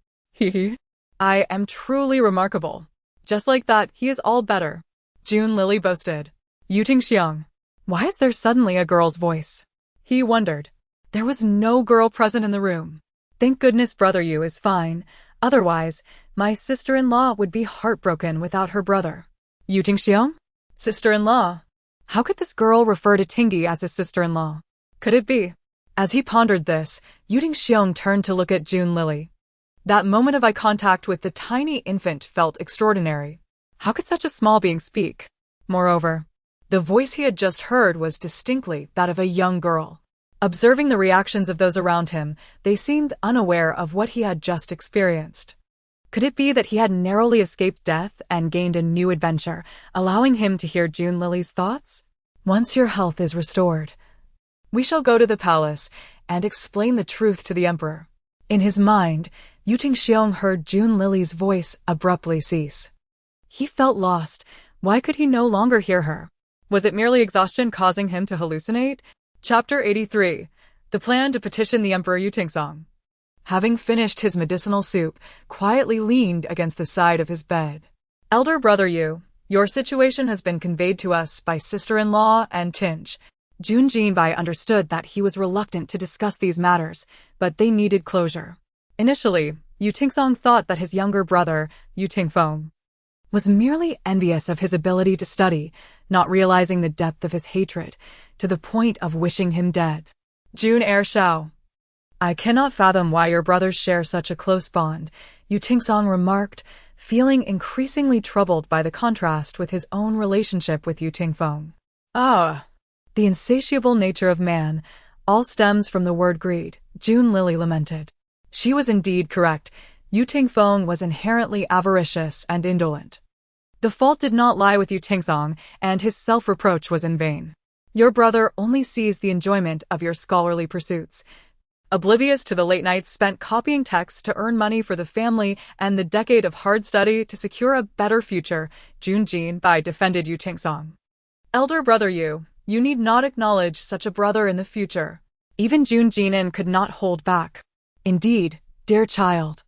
"I am truly remarkable. Just like that, he is all better," June Lily boasted. Yu Dingxiang, why is there suddenly a girl's voice? He wondered. There was no girl present in the room. Thank goodness Brother Yu is fine. Otherwise, my sister-in-law would be heartbroken without her brother. Yu Dingxiang? Sister-in-law? How could this girl refer to Tingyi as his sister-in-law? Could it be? As he pondered this, Yu Dingxiang turned to look at June Lily. That moment of eye contact with the tiny infant felt extraordinary. How could such a small being speak? Moreover, the voice he had just heard was distinctly that of a young girl. Observing the reactions of those around him, they seemed unaware of what he had just experienced. Could it be that he had narrowly escaped death and gained a new adventure, allowing him to hear June Lily's thoughts? "Once your health is restored, we shall go to the palace and explain the truth to the emperor." In his mind, Yu Dingxiang heard June Lily's voice abruptly cease. He felt lost. Why could he no longer hear her? Was it merely exhaustion causing him to hallucinate? Chapter 83. The plan to petition the Emperor Yu Tingsong. Having finished his medicinal soup, quietly leaned against the side of his bed. "Elder Brother Yu, your situation has been conveyed to us by sister-in-law and Tinge." Jun Jinbai understood that he was reluctant to discuss these matters, but they needed closure. Initially, Yu Tingsong thought that his younger brother, Yu Tingfeng, was merely envious of his ability to study, not realizing the depth of his hatred, to the point of wishing him dead. Jun Shao. "I cannot fathom why your brothers share such a close bond," Yu Tingsong remarked, feeling increasingly troubled by the contrast with his own relationship with Yu Tingfeng. The insatiable nature of man all stems from the word greed, June Lily lamented. She was indeed correct. Yu Tingfeng was inherently avaricious and indolent. The fault did not lie with Yu Tingsong, and his self-reproach was in vain. Your brother only sees the enjoyment of your scholarly pursuits, oblivious to the late nights spent copying texts to earn money for the family and the decade of hard study to secure a better future, Jun Jinbai defended Yu Tingsong. "Elder Brother Yu, you need not acknowledge such a brother in the future." Even Jun Jinan could not hold back. "Indeed, dear child,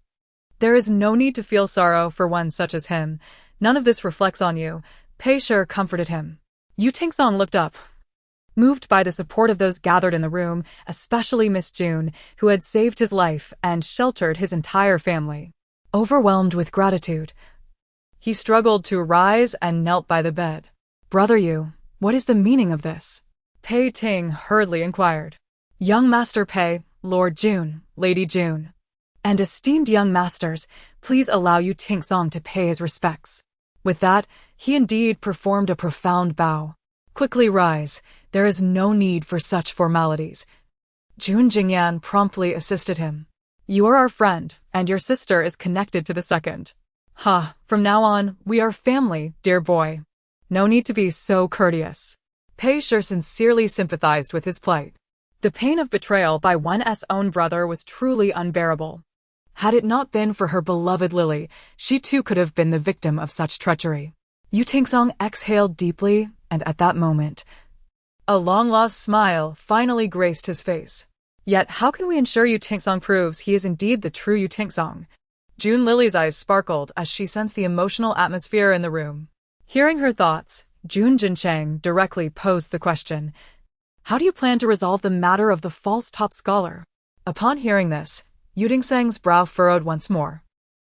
there is no need to feel sorrow for one such as him. None of this reflects on you," Pei Shi comforted him. Yu Tingsong looked up, moved by the support of those gathered in the room, especially Miss June, who had saved his life and sheltered his entire family. Overwhelmed with gratitude, he struggled to rise and knelt by the bed. "Brother Yu, what is the meaning of this?" Pei Ting hurriedly inquired. "Young Master Pei, Lord June, Lady June, and esteemed young masters, please allow Yu Tingsong to pay his respects." With that, he indeed performed a profound bow. "Quickly rise, there is no need for such formalities." Jun Jingyan promptly assisted him. "You are our friend, and your sister is connected to the second. From now on, we are family, dear boy. No need to be so courteous." Pei Shi sincerely sympathized with his plight. The pain of betrayal by one's own brother was truly unbearable. Had it not been for her beloved Lily, she too could have been the victim of such treachery. Yu Tingsong exhaled deeply, and at that moment, A long-lost smile finally graced his face. Yet how can we ensure Yu Tingsong proves he is indeed the true Yu Tingsong? June Lily's eyes sparkled as she sensed the emotional atmosphere in the room. Hearing her thoughts, Jun Jincheng directly posed the question, "How do you plan to resolve the matter of the false top scholar?" Upon hearing this, Yu Tingseng's brow furrowed once more.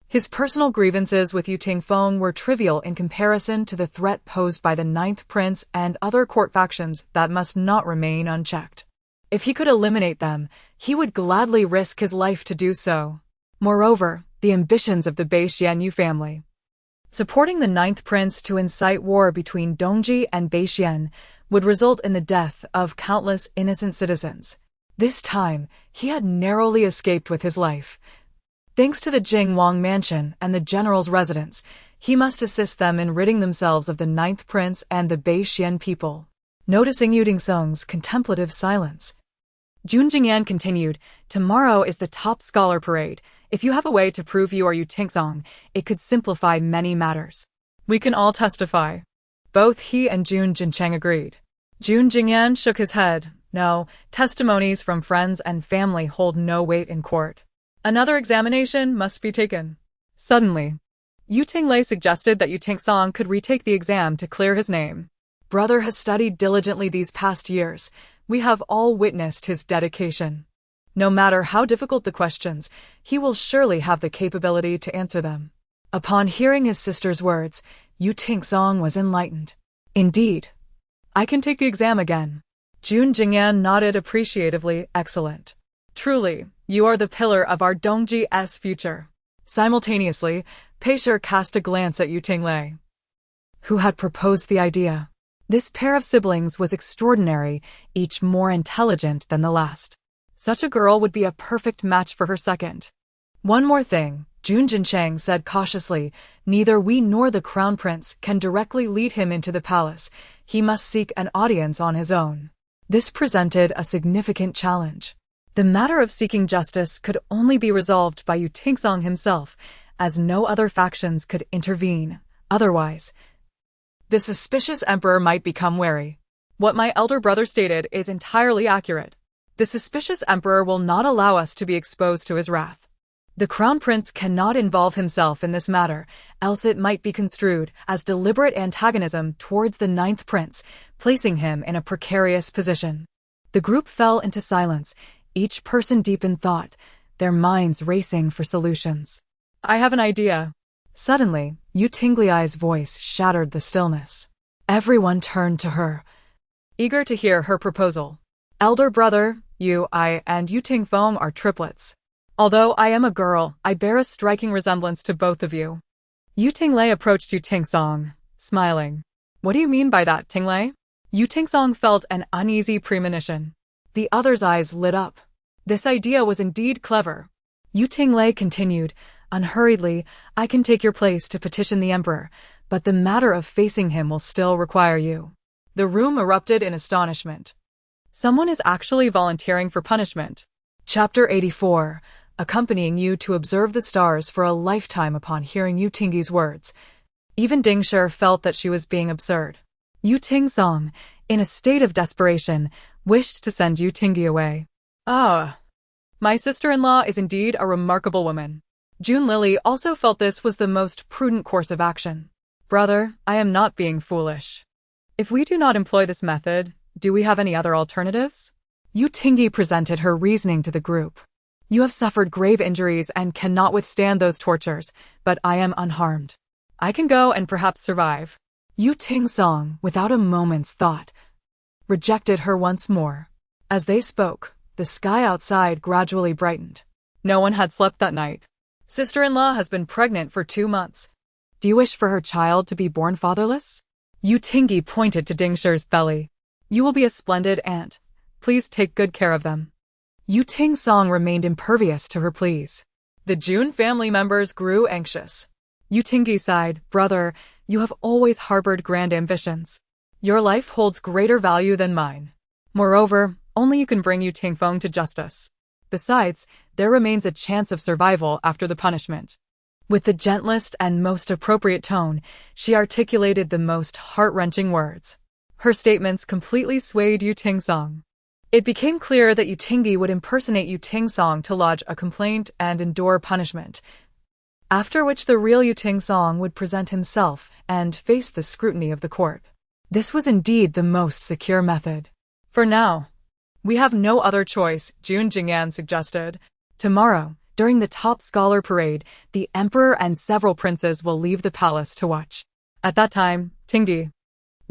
His personal grievances with Yu Tingfeng were trivial in comparison to the threat posed by the Ninth Prince and other court factions that must not remain unchecked. If he could eliminate them, he would gladly risk his life to do so. Moreover, the ambitions of the Bei Xianyu family. Supporting the Ninth Prince to incite war between Dongji and Bei Xian would result in the death of countless innocent citizens. This time, he had narrowly escaped with his life. Thanks to the Jingwang mansion and the general's residence, he must assist them in ridding themselves of the Ninth Prince and the Bei Xian people. Noticing Yu Tingsong's contemplative silence, Jun Jingyan continued, "Tomorrow is the top scholar parade. If you have a way to prove you are Yu Tingsong, it could simplify many matters." "We can all testify." Both he and Jun Jincheng agreed. Jun Jingyan shook his head. "No, testimonies from friends and family hold no weight in court. Another examination must be taken." Suddenly, Yu Tinglei suggested that Yu Tingsong could retake the exam to clear his name. "Brother has studied diligently these past years. We have all witnessed his dedication. No matter how difficult the questions, he will surely have the capability to answer them." Upon hearing his sister's words, Yu Tingsong was enlightened. "Indeed, I can take the exam again." Jun Jingyan nodded appreciatively. "Excellent. Truly, you are the pillar of our Dongji's future." Simultaneously, Peisher cast a glance at Yu Tinglei, who had proposed the idea. This pair of siblings was extraordinary, each more intelligent than the last. Such a girl would be a perfect match for her second. "One more thing," Jun Jincheng said cautiously. "Neither we nor the Crown Prince can directly lead him into the palace. He must seek an audience on his own." This presented a significant challenge. The matter of seeking justice could only be resolved by Yu Tingsong himself, as no other factions could intervene. Otherwise, the suspicious emperor might become wary. What my elder brother stated is entirely accurate. The suspicious emperor will not allow us to be exposed to his wrath. The Crown Prince cannot involve himself in this matter, else it might be construed as deliberate antagonism towards the Ninth Prince, placing him in a precarious position. The group fell into silence, each person deep in thought, their minds racing for solutions. "I have an idea." Suddenly, Yu Tinglei's voice shattered the stillness. Everyone turned to her, eager to hear her proposal. "Elder brother, I, and Yu Tingfeng are triplets. Although I am a girl, I bear a striking resemblance to both of you." Yu Tinglei approached Yu Tingsong, smiling. "What do you mean by that, Tinglei?" Yu Tingsong felt an uneasy premonition. The other's eyes lit up. This idea was indeed clever. Yu Tinglei continued, unhurriedly, "I can take your place to petition the emperor, but the matter of facing him will still require you." The room erupted in astonishment. Someone is actually volunteering for punishment. Chapter 84. Accompanying you to observe the stars for a lifetime. Upon hearing Yu Tinggi's words, even Dingshi felt that she was being absurd. Yu Tingsong, in a state of desperation, wished to send Yu Tinggi away. "Ah, my sister-in-law is indeed a remarkable woman." June Lily also felt this was the most prudent course of action. "Brother, I am not being foolish. If we do not employ this method, do we have any other alternatives?" Yu Tinggi presented her reasoning to the group. "You have suffered grave injuries and cannot withstand those tortures, but I am unharmed. I can go and perhaps survive." Yu Tingsong, without a moment's thought, rejected her once more. As they spoke, the sky outside gradually brightened. No one had slept that night. "Sister-in-law has been pregnant for 2 months. Do you wish for her child to be born fatherless?" Yu Tinggi pointed to Dingshi's belly. "You will be a splendid aunt. Please take good care of them." Yu Tingsong remained impervious to her pleas. The Jun family members grew anxious. Yu Tinggi sighed, "Brother, you have always harbored grand ambitions. Your life holds greater value than mine. Moreover, only you can bring Yu Tingfeng to justice. Besides, there remains a chance of survival after the punishment." With the gentlest and most appropriate tone, she articulated the most heart-wrenching words. Her statements completely swayed Yu Tingsong. It became clear that Yu Tingi would impersonate Yu Tingsong to lodge a complaint and endure punishment, after which the real Yu Tingsong would present himself and face the scrutiny of the court. This was indeed the most secure method. For now, we have no other choice, Jun Jingyan suggested. Tomorrow, during the top scholar parade, the emperor and several princes will leave the palace to watch. At that time, Tingi,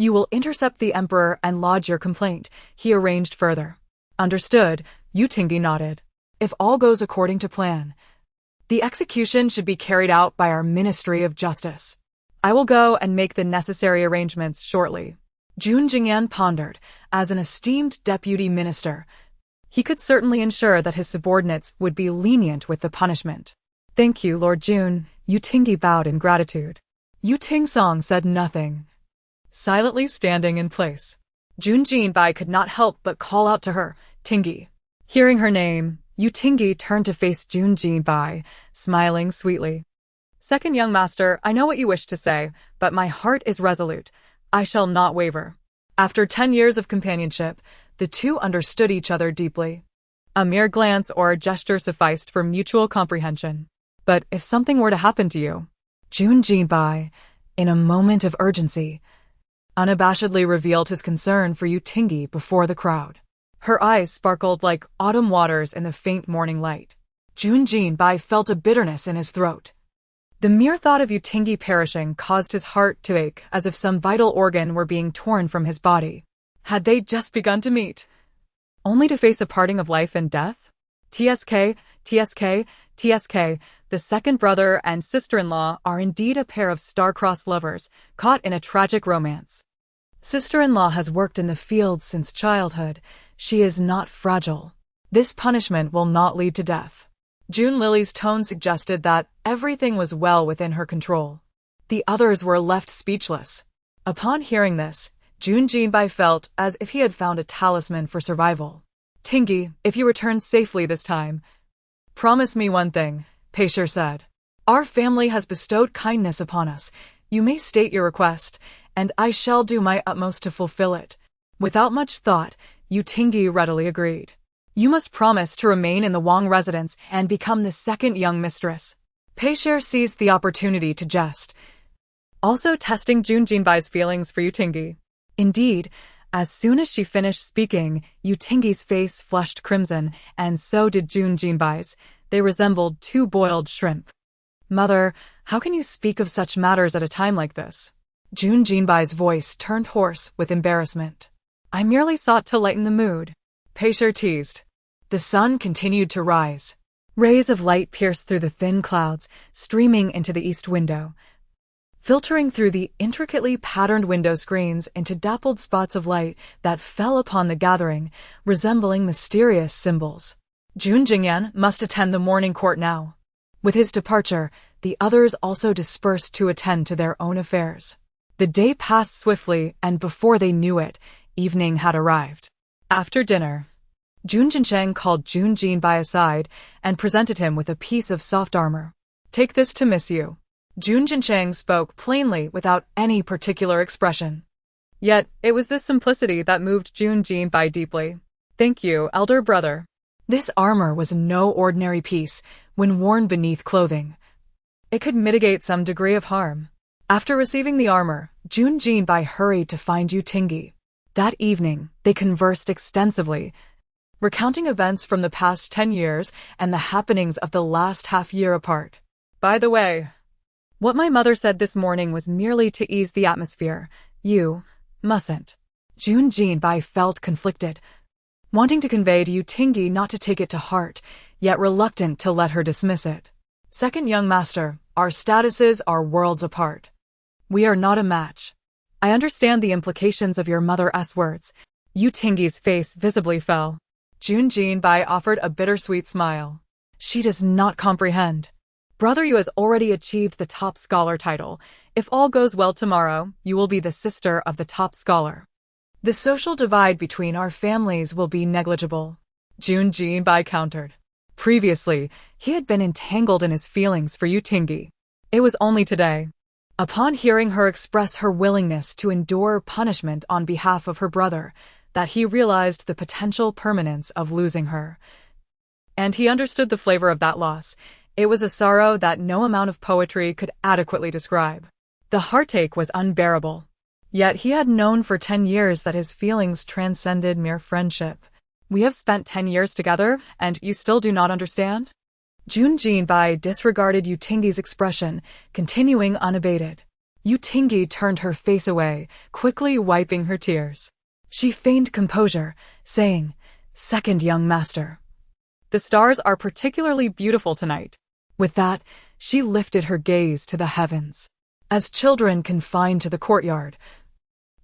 you will intercept the emperor and lodge your complaint, he arranged further. Understood, Yu Tingi nodded. If all goes according to plan, the execution should be carried out by our Ministry of Justice. I will go and make the necessary arrangements shortly. Jun Jingyan pondered. As an esteemed deputy minister, he could certainly ensure that his subordinates would be lenient with the punishment. Thank you, Lord Jun, Yu Tingi bowed in gratitude. Yu Tingsong said nothing, silently standing in place. Jun Jinbai could not help but call out to her, Tingi. Hearing her name, Yu Tingi turned to face Jun Jinbai, smiling sweetly. Second young master, I know what you wish to say, but my heart is resolute. I shall not waver. After 10 years of companionship, the two understood each other deeply. A mere glance or a gesture sufficed for mutual comprehension. But if something were to happen to you, Jun Jinbai, in a moment of urgency, unabashedly revealed his concern for Yu Tingi before the crowd. Her eyes sparkled like autumn waters in the faint morning light. Jun Jinbai felt a bitterness in his throat. The mere thought of Yu Tingi perishing caused his heart to ache as if some vital organ were being torn from his body. Had they just begun to meet, only to face a parting of life and death? TSK, the second brother and sister-in-law are indeed a pair of star-crossed lovers, caught in a tragic romance. Sister-in-law has worked in the fields since childhood. She is not fragile. This punishment will not lead to death. Jun Lily's tone suggested that everything was well within her control. The others were left speechless. Upon hearing this, Jun Jinbai felt as if he had found a talisman for survival. Tingi, if you return safely this time, promise me one thing, Peisher said. Our family has bestowed kindness upon us. You may state your request, and I shall do my utmost to fulfill it. Without much thought, Yu Tingi readily agreed. You must promise to remain in the Wang residence and become the second young mistress. Peisher seized the opportunity to jest, also testing Jun Jinbai's feelings for Yu Tingi. Indeed, as soon as she finished speaking, Yu Tingi's face flushed crimson, and so did Jun Jinbai's. They resembled two boiled shrimp. Mother, how can you speak of such matters at a time like this? Jun Jinbai's voice turned hoarse with embarrassment. I merely sought to lighten the mood, Peisher teased. The sun continued to rise. Rays of light pierced through the thin clouds, streaming into the east window, filtering through the intricately patterned window screens into dappled spots of light that fell upon the gathering, resembling mysterious symbols. Jun Jingyan must attend the morning court now. With his departure, the others also dispersed to attend to their own affairs. The day passed swiftly, and before they knew it, evening had arrived. After dinner, Jun Jincheng called Jun Jinbai aside and presented him with a piece of soft armor. Take this to miss you. Jun Jincheng spoke plainly without any particular expression. Yet, it was this simplicity that moved Jun Jinbai deeply. Thank you, elder brother. This armor was no ordinary piece when worn beneath clothing. It could mitigate some degree of harm. After receiving the armor, Jun Jinbai hurried to find Yu Tingi. That evening, they conversed extensively, recounting events from the past 10 years and the happenings of the last half-year apart. By the way, what my mother said this morning was merely to ease the atmosphere. You mustn't. Jun Jinbai felt conflicted, wanting to convey to Yu Tingi not to take it to heart, yet reluctant to let her dismiss it. Second young master, our statuses are worlds apart. We are not a match. I understand the implications of your mother's words. Yu Tingi's face visibly fell. Jun Jinbai offered a bittersweet smile. She does not comprehend. Brother Yu has already achieved the top scholar title. If all goes well tomorrow, you will be the sister of the top scholar. The social divide between our families will be negligible. Jun Jinbai countered. Previously, he had been entangled in his feelings for Yu Tingi. It was only today Upon hearing her express her willingness to endure punishment on behalf of her brother, that he realized the potential permanence of losing her. And he understood the flavor of that loss. It was a sorrow that no amount of poetry could adequately describe. The heartache was unbearable. Yet he had known for 10 years that his feelings transcended mere friendship. We have spent 10 years together, and you still do not understand? Jun Jinbai disregarded Yutingi's expression, continuing unabated. Yutingi turned her face away, quickly wiping her tears. She feigned composure, saying, "Second young master. The stars are particularly beautiful tonight." With that, she lifted her gaze to the heavens. As children confined to the courtyard,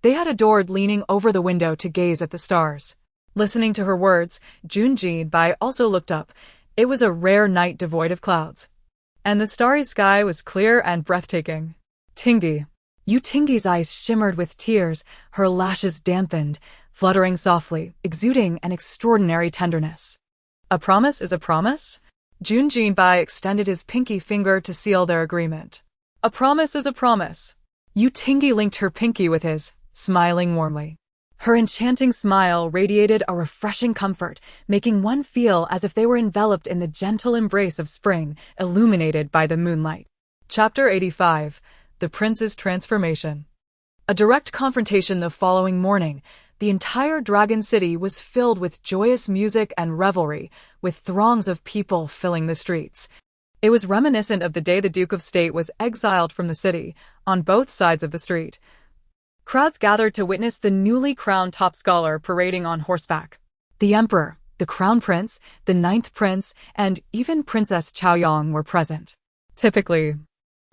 they had adored leaning over the window to gaze at the stars. Listening to her words, Jun Jinbai also looked up. It was a rare night devoid of clouds, and the starry sky was clear and breathtaking. Tingy. Yutingi's eyes shimmered with tears, her lashes dampened, fluttering softly, exuding an extraordinary tenderness. A promise is a promise? Jun Jinbai extended his pinky finger to seal their agreement. A promise is a promise. Yutingi linked her pinky with his, smiling warmly. Her enchanting smile radiated a refreshing comfort, making one feel as if they were enveloped in the gentle embrace of spring, illuminated by the moonlight. Chapter 85. The Prince's Transformation. A direct confrontation the following morning. The entire Dragon City was filled with joyous music and revelry, with throngs of people filling the streets. It was reminiscent of the day the Duke of State was exiled from the city, on both sides of the street. Crowds gathered to witness the newly crowned top scholar parading on horseback. The Emperor, the Crown Prince, the Ninth Prince, and even Princess Chaoyang were present. Typically,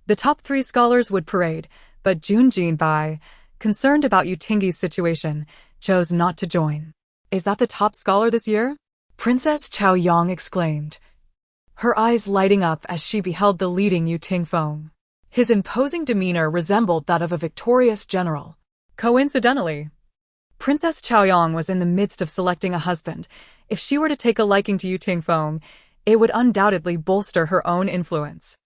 the top 3 scholars would parade, but Jun Jinbai, concerned about Yutingi's situation, chose not to join. "Is that the top scholar this year?" Princess Chaoyang exclaimed, her eyes lighting up as she beheld the leading Yuting Feng. His imposing demeanor resembled that of a victorious general. Coincidentally, Princess Chaoyang was in the midst of selecting a husband. If she were to take a liking to Yuting Feng, it would undoubtedly bolster her own influence.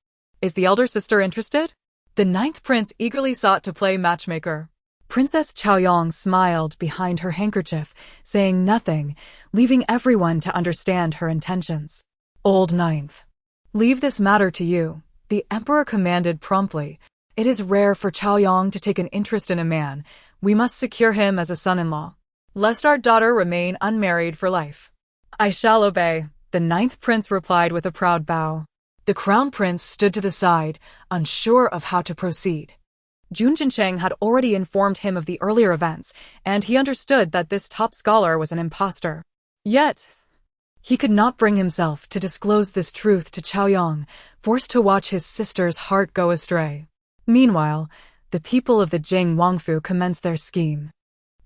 "Is the elder sister interested?" The Ninth Prince eagerly sought to play matchmaker. Princess Chaoyang smiled behind her handkerchief, saying nothing, leaving everyone to understand her intentions. "Old Ninth, leave this matter to you," the Emperor commanded promptly. "It is rare for Chaoyang to take an interest in a man. We must secure him as a son-in-law, lest our daughter remain unmarried for life." "I shall obey," the Ninth Prince replied with a proud bow. The Crown Prince stood to the side, unsure of how to proceed. Jun Jincheng had already informed him of the earlier events, and he understood that this top scholar was an impostor. Yet, he could not bring himself to disclose this truth to Chaoyang, forced to watch his sister's heart go astray. Meanwhile, the people of the Jing Wangfu commenced their scheme.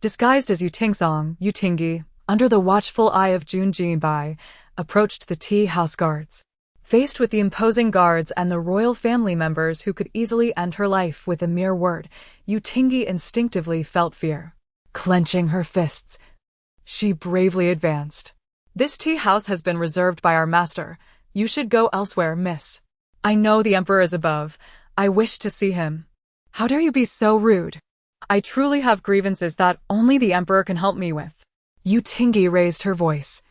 Disguised as Yutingsong, Yutingi, under the watchful eye of Jun Jinbai, approached the tea house guards. Faced with the imposing guards and the royal family members who could easily end her life with a mere word, Yutingi instinctively felt fear. Clenching her fists, she bravely advanced. "This tea house has been reserved by our master. You should go elsewhere, miss. I know the Emperor is above. I wish to see him." "How dare you be so rude? I truly have grievances that only the Emperor can help me with." Yutingi raised her voice,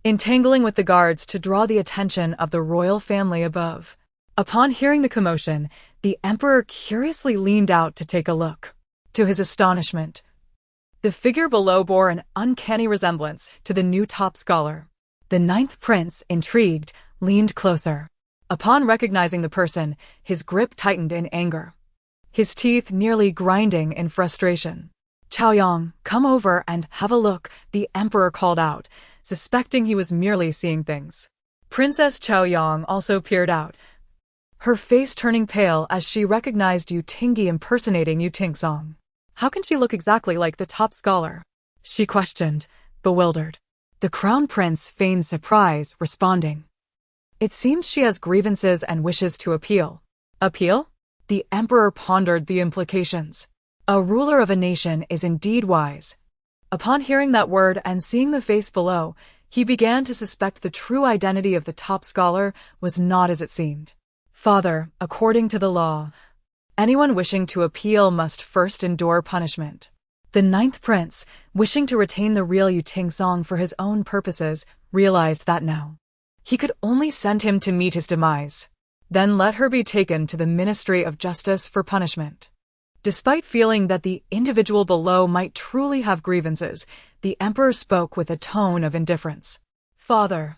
entangling with the guards to draw the attention of the royal family above. Upon hearing the commotion, the Emperor curiously leaned out to take a look. To his astonishment, the figure below bore an uncanny resemblance to the new top scholar. The Ninth Prince, intrigued, leaned closer. Upon recognizing the person, his grip tightened in anger, his teeth nearly grinding in frustration. "Chaoyang, come over and have a look," the Emperor called out, suspecting he was merely seeing things. Princess Chaoyang also peered out, her face turning pale as she recognized Yutingi impersonating Yutingsong. "How can she look exactly like the top scholar?" she questioned, bewildered. The Crown Prince feigned surprise, responding, "It seems she has grievances and wishes to appeal." "Appeal?" The Emperor pondered the implications. A ruler of a nation is indeed wise. Upon hearing that word and seeing the face below, he began to suspect the true identity of the top scholar was not as it seemed. "Father, according to the law, Anyone wishing to appeal must first endure punishment. The ninth prince, wishing to retain the real Yuting for his own purposes, realized that now he could only send him to meet his demise. Then let her be taken to the Ministry of Justice for punishment. Despite feeling that the individual below might truly have grievances, the emperor spoke with a tone of indifference. Father,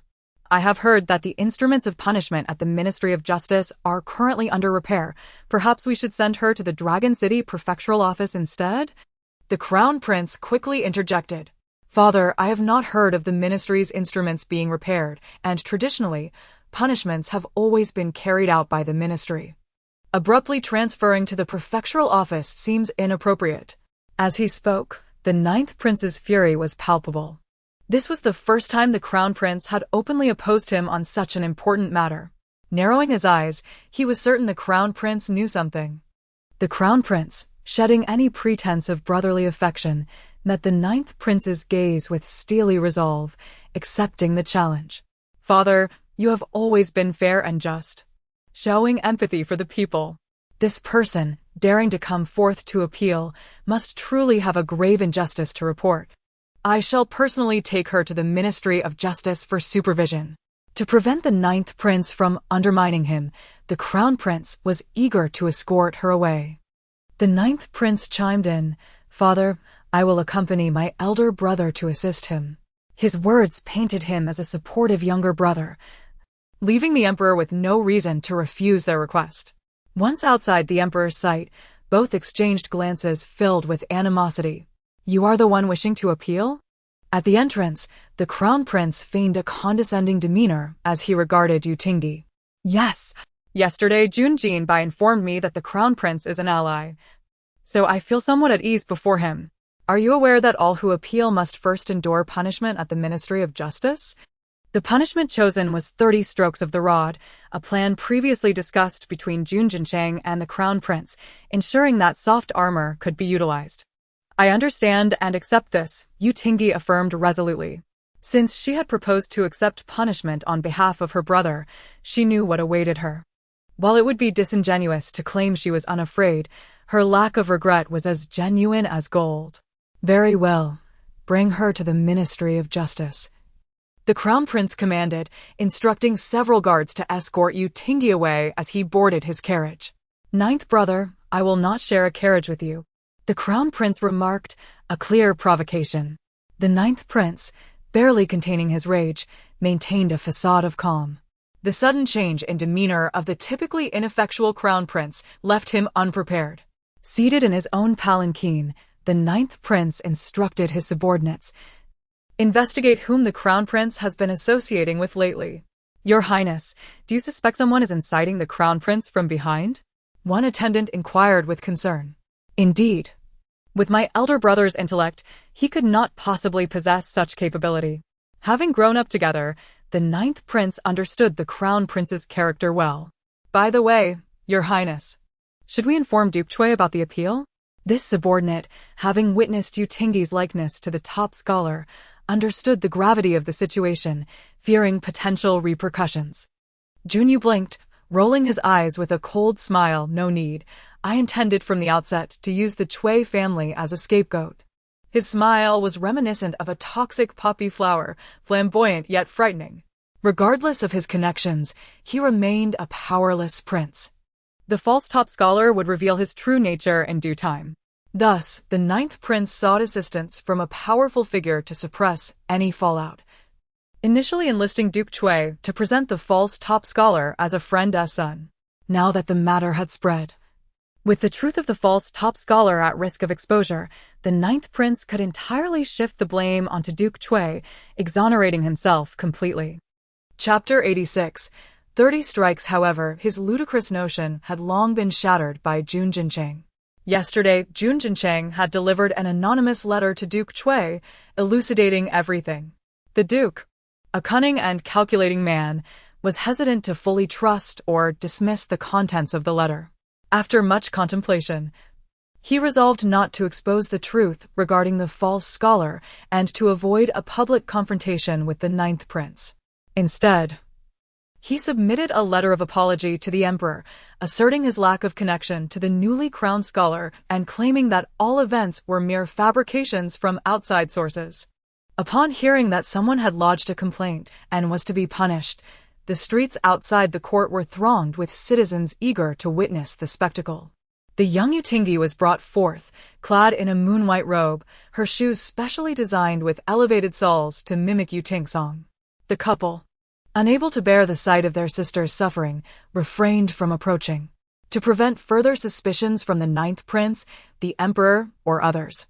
I have heard that the instruments of punishment at the Ministry of Justice are currently under repair. Perhaps we should send her to the Dragon City Prefectural Office instead? The Crown Prince quickly interjected. Father, I have not heard of the Ministry's instruments being repaired, and traditionally, punishments have always been carried out by the Ministry. Abruptly transferring to the Prefectural Office seems inappropriate. As he spoke, the ninth prince's fury was palpable. This was the first time the Crown Prince had openly opposed him on such an important matter. Narrowing his eyes, he was certain the Crown Prince knew something. The Crown Prince, shedding any pretense of brotherly affection, met the ninth prince's gaze with steely resolve, accepting the challenge. Father, you have always been fair and just, showing empathy for the people. This person, daring to come forth to appeal, must truly have a grave injustice to report. I shall personally take her to the Ministry of Justice for supervision. To prevent the ninth prince from undermining him, the Crown Prince was eager to escort her away. The ninth prince chimed in, Father, I will accompany my elder brother to assist him. His words painted him as a supportive younger brother, leaving the emperor with no reason to refuse their request. Once outside the emperor's sight, both exchanged glances filled with animosity. You are the one wishing to appeal? At the entrance, the Crown Prince feigned a condescending demeanor as he regarded Yuting. Yes. Yesterday, Junjin Bai informed me that the Crown Prince is an ally, so I feel somewhat at ease before him. Are you aware that all who appeal must first endure punishment at the Ministry of Justice? The punishment chosen was 30 strokes of the rod, a plan previously discussed between Jun Jincheng and the Crown Prince, ensuring that soft armor could be utilized. I understand and accept this, Yuting affirmed resolutely. Since she had proposed to accept punishment on behalf of her brother, she knew what awaited her. While it would be disingenuous to claim she was unafraid, her lack of regret was as genuine as gold. Very well. Bring her to the Ministry of Justice. The Crown Prince commanded, instructing several guards to escort Yuting away as he boarded his carriage. Ninth brother, I will not share a carriage with you, the Crown Prince remarked, a clear provocation. The ninth prince, barely containing his rage, maintained a facade of calm. The sudden change in demeanor of the typically ineffectual Crown Prince left him unprepared. Seated in his own palanquin, the ninth prince instructed his subordinates, investigate whom the Crown Prince has been associating with lately. Your Highness, do you suspect someone is inciting the Crown Prince from behind? One attendant inquired with concern. Indeed. With my elder brother's intellect, he could not possibly possess such capability. Having grown up together, the ninth prince understood the Crown Prince's character well. By the way, Your Highness, should we inform Duke Chui about the appeal? This subordinate, having witnessed Yuting's likeness to the top scholar, understood the gravity of the situation, fearing potential repercussions. Junyu blinked, rolling his eyes with a cold smile. No need. I intended from the outset to use the Chui family as a scapegoat. His smile was reminiscent of a toxic poppy flower, flamboyant yet frightening. Regardless of his connections, he remained a powerless prince. The false top scholar would reveal his true nature in due time. Thus, the ninth prince sought assistance from a powerful figure to suppress any fallout, initially enlisting Duke Chui to present the false top scholar as a friend's son. Now that the matter had spread, with the truth of the false top scholar at risk of exposure, the ninth prince could entirely shift the blame onto Duke Chui, exonerating himself completely. Chapter 86. 30 strikes. However, his ludicrous notion had long been shattered by Jun Jincheng. Yesterday, Jun Jincheng had delivered an anonymous letter to Duke Chui, elucidating everything. The Duke, a cunning and calculating man, was hesitant to fully trust or dismiss the contents of the letter. After much contemplation, he resolved not to expose the truth regarding the false scholar and to avoid a public confrontation with the ninth prince. Instead, He submitted a letter of apology to the emperor, asserting his lack of connection to the newly crowned scholar and claiming that all events were mere fabrications from outside sources. Upon hearing that someone had lodged a complaint and was to be punished, the streets outside the court were thronged with citizens eager to witness the spectacle. The young Utingi was brought forth, clad in a moon-white robe, her shoes specially designed with elevated soles to mimic Utingsong. The couple, unable to bear the sight of their sister's suffering, refrained from approaching, to prevent further suspicions from the ninth prince, the emperor, or others.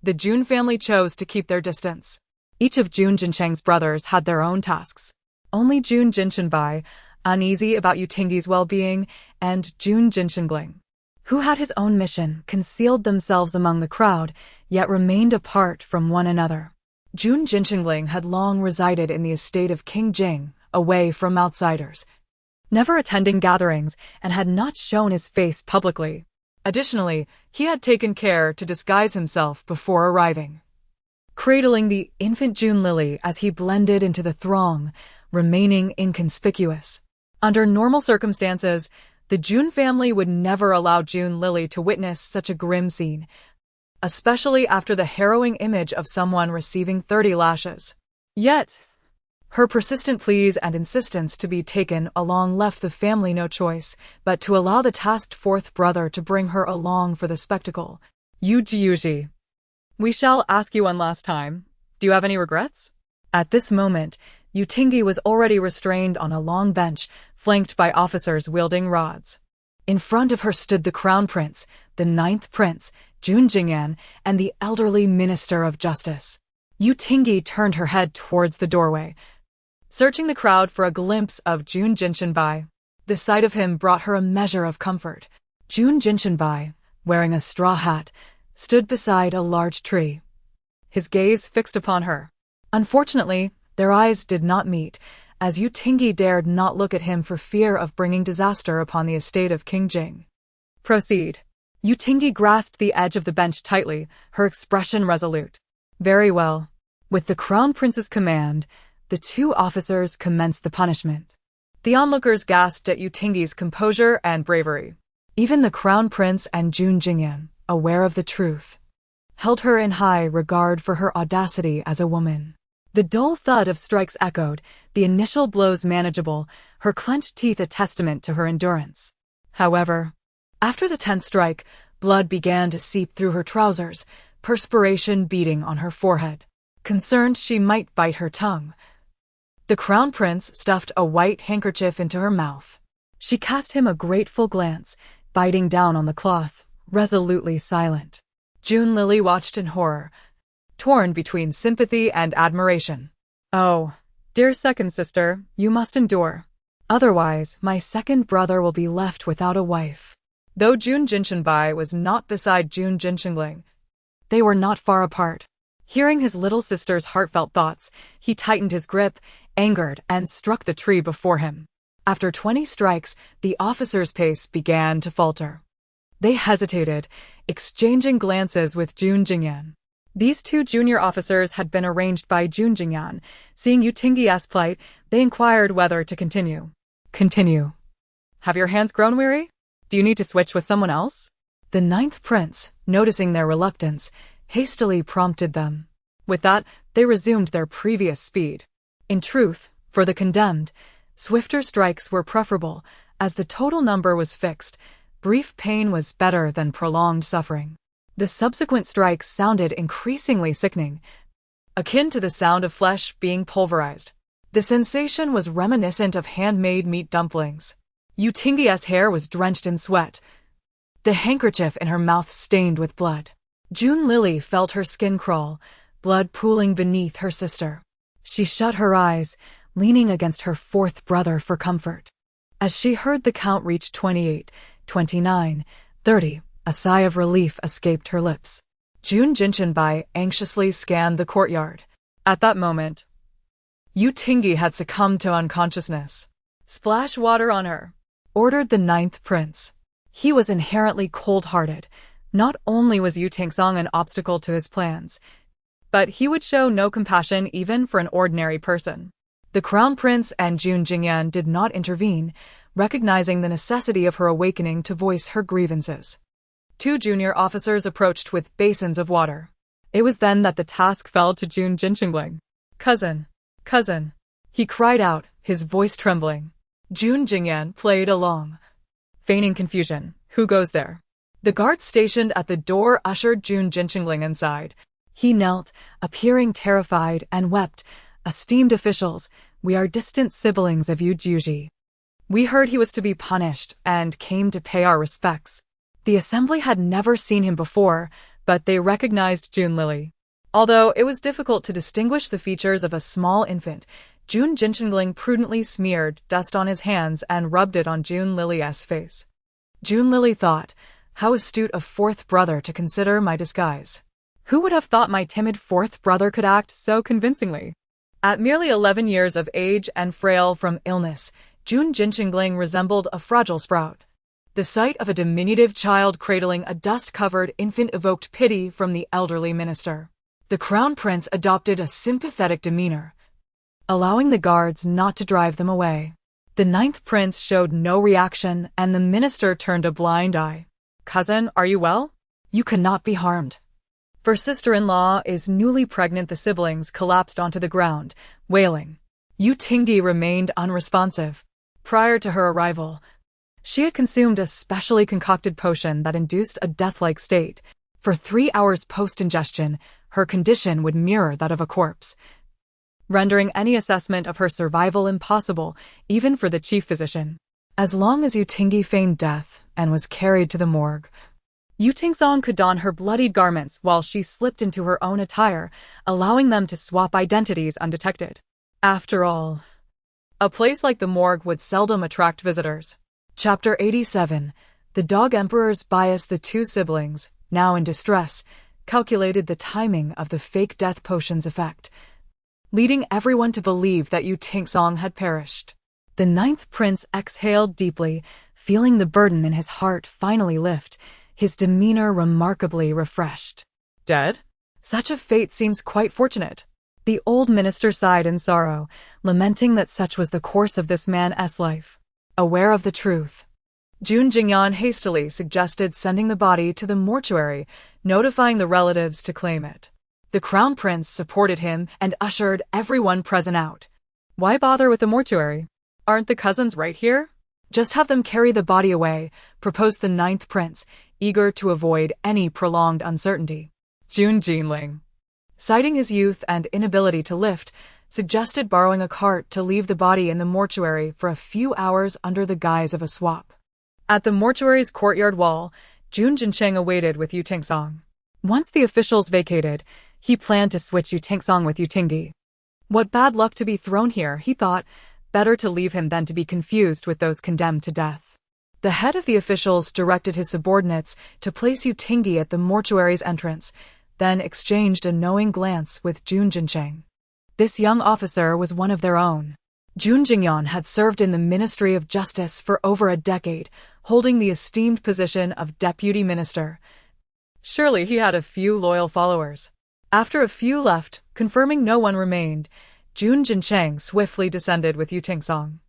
The Jun family chose to keep their distance. Each of Jun Jincheng's brothers had their own tasks. Only Jun Jinshenbai, uneasy about Utingi's well-being, and Jun Jinshengling, who had his own mission, concealed themselves among the crowd, yet remained apart from one another. Jun Jinshengling had long resided in the estate of King Jing, away from outsiders, never attending gatherings, and had not shown his face publicly. Additionally, he had taken care to disguise himself before arriving, cradling the infant Jun Lily as he blended into the throng, remaining inconspicuous. Under normal circumstances, the Jun family would never allow Jun Lily to witness such a grim scene, especially after the harrowing image of someone receiving 30 lashes. Yet, her persistent pleas and insistence to be taken along left the family no choice but to allow the tasked fourth brother to bring her along for the spectacle. Yuji, we shall ask you one last time. Do you have any regrets? At this moment, Utingi was already restrained on a long bench, flanked by officers wielding rods. In front of her stood the crown prince, the ninth prince, Jun Jingyan, and the elderly minister of justice. Utingi turned her head towards the doorway, searching the crowd for a glimpse of Jun Jinshenbai. The sight of him brought her a measure of comfort. Jun Jinshenbai, wearing a straw hat, stood beside a large tree, his gaze fixed upon her. Unfortunately, their eyes did not meet, as Utingi dared not look at him for fear of bringing disaster upon the estate of King Jing. Proceed. Utingi grasped the edge of the bench tightly, her expression resolute. Very well. With the crown prince's command, the two officers commenced the punishment. The onlookers gasped at Utingi's composure and bravery. Even the crown prince and Jun Jingyan, aware of the truth, held her in high regard for her audacity as a woman. The dull thud of strikes echoed, the initial blows manageable, her clenched teeth a testament to her endurance. However, after the 10th strike, blood began to seep through her trousers, perspiration beading on her forehead. Concerned she might bite her tongue, the crown prince stuffed a white handkerchief into her mouth. She cast him a grateful glance, biting down on the cloth, resolutely silent. Jun Lily watched in horror, torn between sympathy and admiration. Oh, dear second sister, you must endure. Otherwise, my second brother will be left without a wife. Though Jun Jinshenbai was not beside Jun Jinshengling, they were not far apart. Hearing his little sister's heartfelt thoughts, he tightened his grip, angered, and struck the tree before him. After 20 strikes, the officer's pace began to falter. They hesitated, exchanging glances with Jun Jingyan. These two junior officers had been arranged by Jun Jingyan. Seeing Utingi's plight, they inquired whether to continue. Continue. Have your hands grown weary? Do you need to switch with someone else? The ninth prince, noticing their reluctance, hastily prompted them. With that, they resumed their previous speed. In truth, for the condemned, swifter strikes were preferable, as the total number was fixed. Brief pain was better than prolonged suffering. The subsequent strikes sounded increasingly sickening, akin to the sound of flesh being pulverized. The sensation was reminiscent of handmade meat dumplings. Utingi's hair was drenched in sweat, the handkerchief in her mouth stained with blood. Jun Lily felt her skin crawl, blood pooling beneath her sister. She shut her eyes, leaning against her fourth brother for comfort. As she heard the count reach 28, 29, 30, a sigh of relief escaped her lips. Jun Jinshenbai anxiously scanned the courtyard. At that moment, Utingi had succumbed to unconsciousness. Splash water on her, ordered the ninth prince. He was inherently cold-hearted. Not only was Utingsong an obstacle to his plans, but he would show no compassion even for an ordinary person. The Crown Prince and Jun Jingyan did not intervene, recognizing the necessity of her awakening to voice her grievances. Two junior officers approached with basins of water. It was then that the task fell to Jun Jinqingling. Cousin, cousin, he cried out, his voice trembling. Jun Jingyan played along, feigning confusion. Who goes there? The guards stationed at the door ushered Jun Jinqingling inside. He knelt, appearing terrified, and wept. Esteemed officials, we are distant siblings of Yu Juji. We heard he was to be punished and came to pay our respects. The assembly had never seen him before, but they recognized Jun Lily. Although it was difficult to distinguish the features of a small infant, Jun Jinqingling prudently smeared dust on his hands and rubbed it on Jun Lily's face. Jun Lily thought, how astute a fourth brother to consider my disguise. Who would have thought my timid fourth brother could act so convincingly? At merely 11 years of age and frail from illness, Jun Jinqingling resembled a fragile sprout. The sight of a diminutive child cradling a dust-covered infant evoked pity from the elderly minister. The Crown Prince adopted a sympathetic demeanor, allowing the guards not to drive them away. The ninth prince showed no reaction, and the minister turned a blind eye. Cousin, are you well? You cannot be harmed. For sister-in-law is newly pregnant. The siblings collapsed onto the ground, wailing. Yu Tingyi remained unresponsive. Prior to her arrival, she had consumed a specially concocted potion that induced a death-like state. For 3 hours post-ingestion, her condition would mirror that of a corpse, rendering any assessment of her survival impossible, even for the chief physician. As long as Yu Tingyi feigned death and was carried to the morgue, Yu Tingsong could don her bloodied garments while she slipped into her own attire, allowing them to swap identities undetected. After all, a place like the morgue would seldom attract visitors. Chapter 87. The Dog Emperor's Bias. The two siblings, now in distress, calculated the timing of the fake death potion's effect, leading everyone to believe that Yu Tingsong had perished. The ninth prince exhaled deeply, feeling the burden in his heart finally lift, his demeanor remarkably refreshed. Dead? Such a fate seems quite fortunate. The old minister sighed in sorrow, lamenting that such was the course of this man's life. Aware of the truth, Jun Jingyan hastily suggested sending the body to the mortuary, notifying the relatives to claim it. The crown prince supported him and ushered everyone present out. Why bother with the mortuary? Aren't the cousins right here? Just have them carry the body away, proposed the ninth prince, eager to avoid any prolonged uncertainty. Jun Jinling, citing his youth and inability to lift, suggested borrowing a cart to leave the body in the mortuary for a few hours under the guise of a swap. At the mortuary's courtyard wall, Jun Jincheng awaited with Yu Tingsong. Once the officials vacated, he planned to switch Yu Tingsong with Yu Tingyi. What bad luck to be thrown here, he thought. Better to leave him than to be confused with those condemned to death. The head of the officials directed his subordinates to place Yu Tingyi at the mortuary's entrance, then exchanged a knowing glance with Jun Jincheng. This young officer was one of their own. Jun Jingyan had served in the Ministry of Justice for over a decade, holding the esteemed position of deputy minister. Surely he had a few loyal followers. After a few left, confirming no one remained, Jun Jincheng swiftly descended with Yu Tingsong.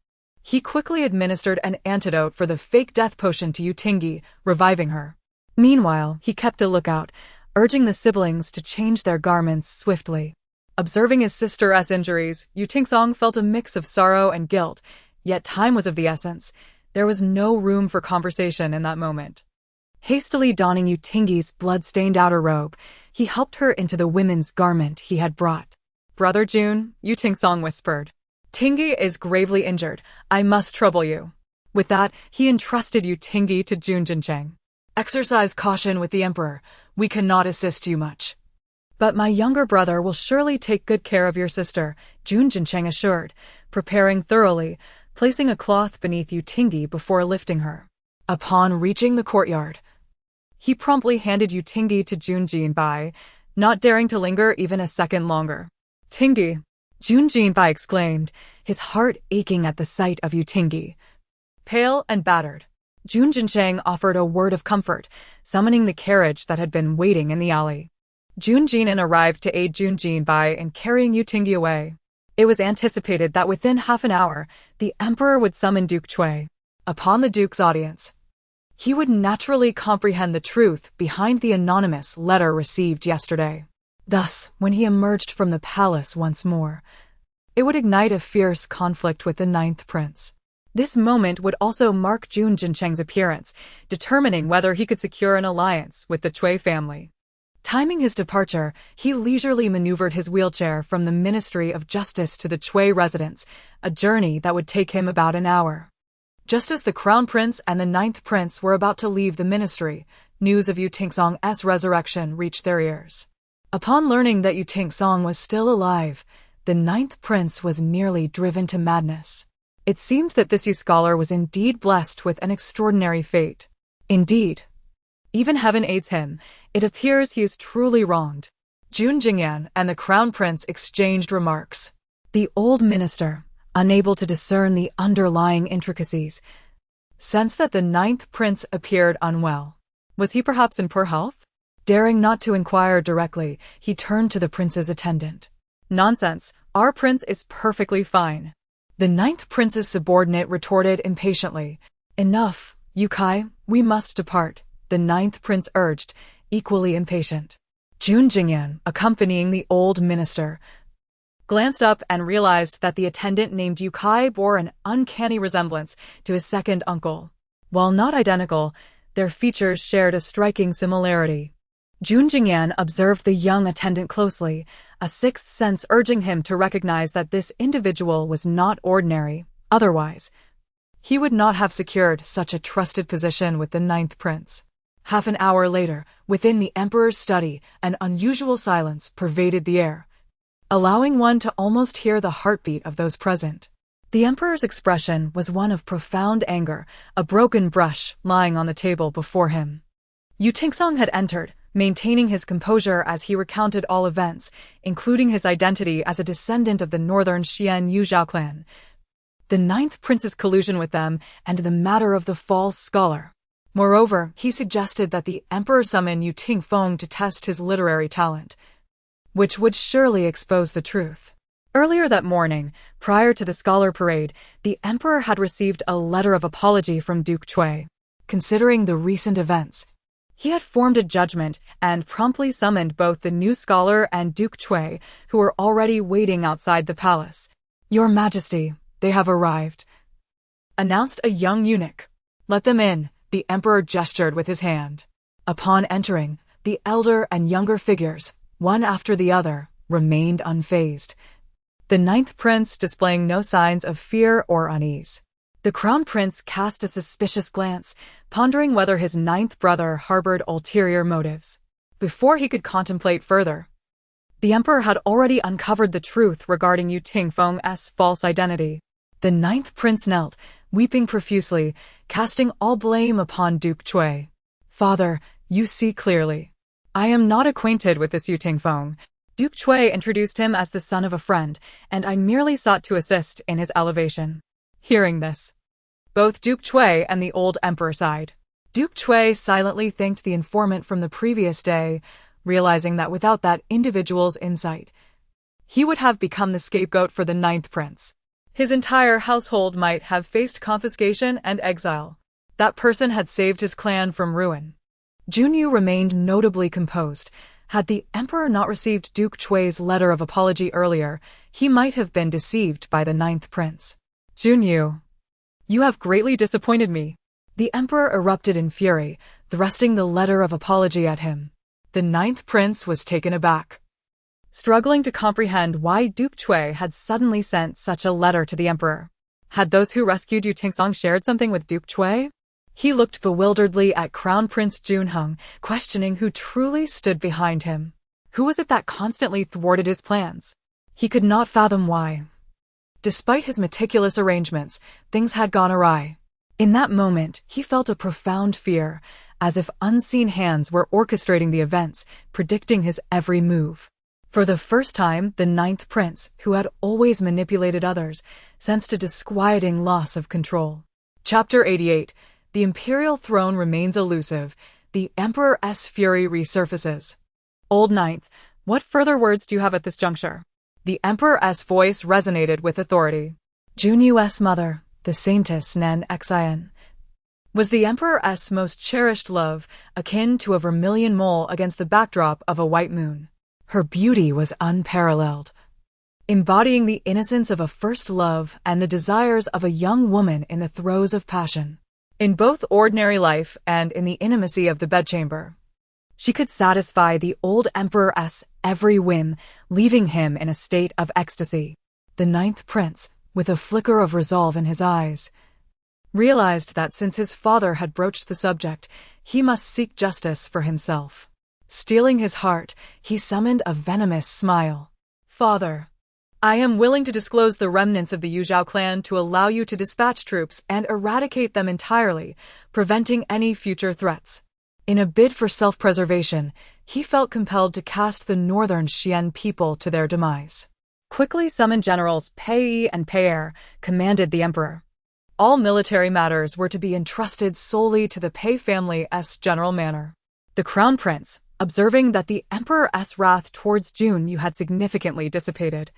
He quickly administered an antidote for the fake death potion to Yu Tingyi, reviving her. Meanwhile, he kept a lookout, urging the siblings to change their garments swiftly. Observing his sister's injuries, Yu Tingsong felt a mix of sorrow and guilt, yet time was of the essence. There was no room for conversation in that moment. Hastily donning Yu Tingyi's blood-stained outer robe, he helped her into the women's garment he had brought. Brother Jun, Yu Tingsong whispered. Tingyi is gravely injured. I must trouble you. With that, he entrusted Yu Tingyi to Jun Jincheng. Exercise caution with the emperor. We cannot assist you much. But my younger brother will surely take good care of your sister, Jun Jincheng assured, preparing thoroughly, placing a cloth beneath Yu Tingyi before lifting her. Upon reaching the courtyard, he promptly handed Yu Tingyi to Jun Jinbai, not daring to linger even a second longer. Tingyi, Jun Jinbai exclaimed, his heart aching at the sight of Yu Tingyi. Pale and battered, Jun Jincheng offered a word of comfort, summoning the carriage that had been waiting in the alley. Jun Jinan arrived to aid Jun Jinbai in carrying Yu Tingyi away. It was anticipated that within half an hour, the emperor would summon Duke Chui. Upon the duke's audience, he would naturally comprehend the truth behind the anonymous letter received yesterday. Thus, when he emerged from the palace once more, it would ignite a fierce conflict with the ninth prince. This moment would also mark Jun Jincheng's appearance, determining whether he could secure an alliance with the Chui family. Timing his departure, he leisurely maneuvered his wheelchair from the Ministry of Justice to the Chui residence, a journey that would take him about an hour. Just as the Crown Prince and the Ninth Prince were about to leave the ministry, news of Yu Tingsong's resurrection reached their ears. Upon learning that Yu Tingsong was still alive, the Ninth Prince was nearly driven to madness. It seemed that this Yu scholar was indeed blessed with an extraordinary fate. Indeed, even heaven aids him. It appears he is truly wronged. Jun Jingyan and the Crown Prince exchanged remarks. The old minister, unable to discern the underlying intricacies, sensed that the Ninth Prince appeared unwell. Was he perhaps in poor health? Daring not to inquire directly, he turned to the prince's attendant. Nonsense, our prince is perfectly fine. The Ninth Prince's subordinate retorted impatiently. Enough, Yu Kai, we must depart, the Ninth Prince urged, equally impatient. Jun Jingyan, accompanying the old minister, glanced up and realized that the attendant named Yu Kai bore an uncanny resemblance to his second uncle. While not identical, their features shared a striking similarity. Jun Jingyan observed the young attendant closely, a sixth sense urging him to recognize that this individual was not ordinary. Otherwise, he would not have secured such a trusted position with the Ninth Prince. Half an hour later, within the emperor's study, an unusual silence pervaded the air, allowing one to almost hear the heartbeat of those present. The emperor's expression was one of profound anger, a broken brush lying on the table before him. Yu Tingsong had entered, maintaining his composure as he recounted all events, including his identity as a descendant of the northern Xian Yuzhao clan, the Ninth Prince's collusion with them, and the matter of the false scholar. Moreover, he suggested that the emperor summon Yu Tingfeng to test his literary talent, which would surely expose the truth. Earlier that morning, prior to the scholar parade, the emperor had received a letter of apology from Duke Chui. Considering the recent events, he had formed a judgment and promptly summoned both the new scholar and Duke Chui, who were already waiting outside the palace. "Your Majesty, they have arrived," announced a young eunuch. "Let them in," the emperor gestured with his hand. Upon entering, the elder and younger figures, one after the other, remained unfazed, the Ninth Prince displaying no signs of fear or unease. The Crown Prince cast a suspicious glance, pondering whether his ninth brother harbored ulterior motives. Before he could contemplate further, the emperor had already uncovered the truth regarding Yu Tingfeng's false identity. The Ninth Prince knelt, weeping profusely, casting all blame upon Duke Chui. "Father, you see clearly. I am not acquainted with this Yu Tingfeng. Duke Chui introduced him as the son of a friend, and I merely sought to assist in his elevation." Hearing this, both Duke Chui and the old emperor sighed. Duke Chui silently thanked the informant from the previous day, realizing that without that individual's insight, he would have become the scapegoat for the Ninth Prince. His entire household might have faced confiscation and exile. That person had saved his clan from ruin. Junyu remained notably composed. Had the emperor not received Duke Chui's letter of apology earlier, he might have been deceived by the Ninth Prince. "Junyu, you have greatly disappointed me." The emperor erupted in fury, thrusting the letter of apology at him. The Ninth Prince was taken aback, struggling to comprehend why Duke Chui had suddenly sent such a letter to the emperor. Had those who rescued Yu Tingsong shared something with Duke Chui? He looked bewilderedly at Crown Prince Junheng, questioning who truly stood behind him. Who was it that constantly thwarted his plans? He could not fathom why. Despite his meticulous arrangements, things had gone awry. In that moment, he felt a profound fear, as if unseen hands were orchestrating the events, predicting his every move. For the first time, the Ninth Prince, who had always manipulated others, sensed a disquieting loss of control. Chapter 88. The imperial throne remains elusive. The Emperor's fury resurfaces. Old Ninth, what further words do you have at this juncture? The emperor's voice resonated with authority. Junu's mother, the saintess Nan Xian, was the emperor's most cherished love, akin to a vermilion mole against the backdrop of a white moon. Her beauty was unparalleled, embodying the innocence of a first love and the desires of a young woman in the throes of passion. In both ordinary life and in the intimacy of the bedchamber, she could satisfy the old emperor's every whim, leaving him in a state of ecstasy. The ninth prince, with a flicker of resolve in his eyes, realized that since his father had broached the subject, he must seek justice for himself. Steeling his heart, he summoned a venomous smile. "Father, I am willing to disclose the remnants of the Yuzhou clan to allow you to dispatch troops and eradicate them entirely, preventing any future threats." In a bid for self-preservation, he felt compelled to cast the northern Xian people to their demise. "Quickly summon generals Pei and Pei'er," commanded the emperor. All military matters were to be entrusted solely to the Pei family's general manor. The crown prince, observing that the emperor's wrath towards Junyu had significantly dissipated,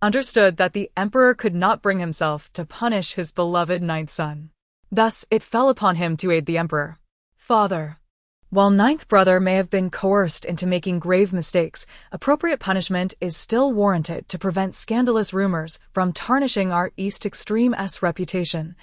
understood that the emperor could not bring himself to punish his beloved ninth son. Thus, it fell upon him to aid the emperor. "Father, while ninth brother may have been coerced into making grave mistakes, appropriate punishment is still warranted to prevent scandalous rumors from tarnishing our East Extreme's reputation,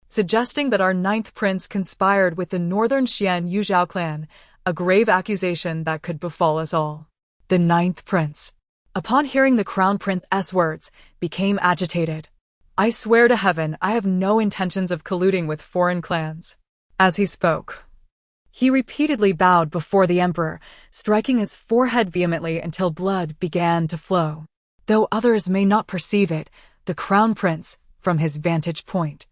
suggesting that our ninth prince conspired with the northern Xian Yuzhou clan, a grave accusation that could befall us all." The ninth prince, upon hearing the crown prince's words, became agitated. "I swear to heaven I have no intentions of colluding with foreign clans." As he spoke, he repeatedly bowed before the emperor, striking his forehead vehemently until blood began to flow. Though others may not perceive it, the crown prince, from his vantage point,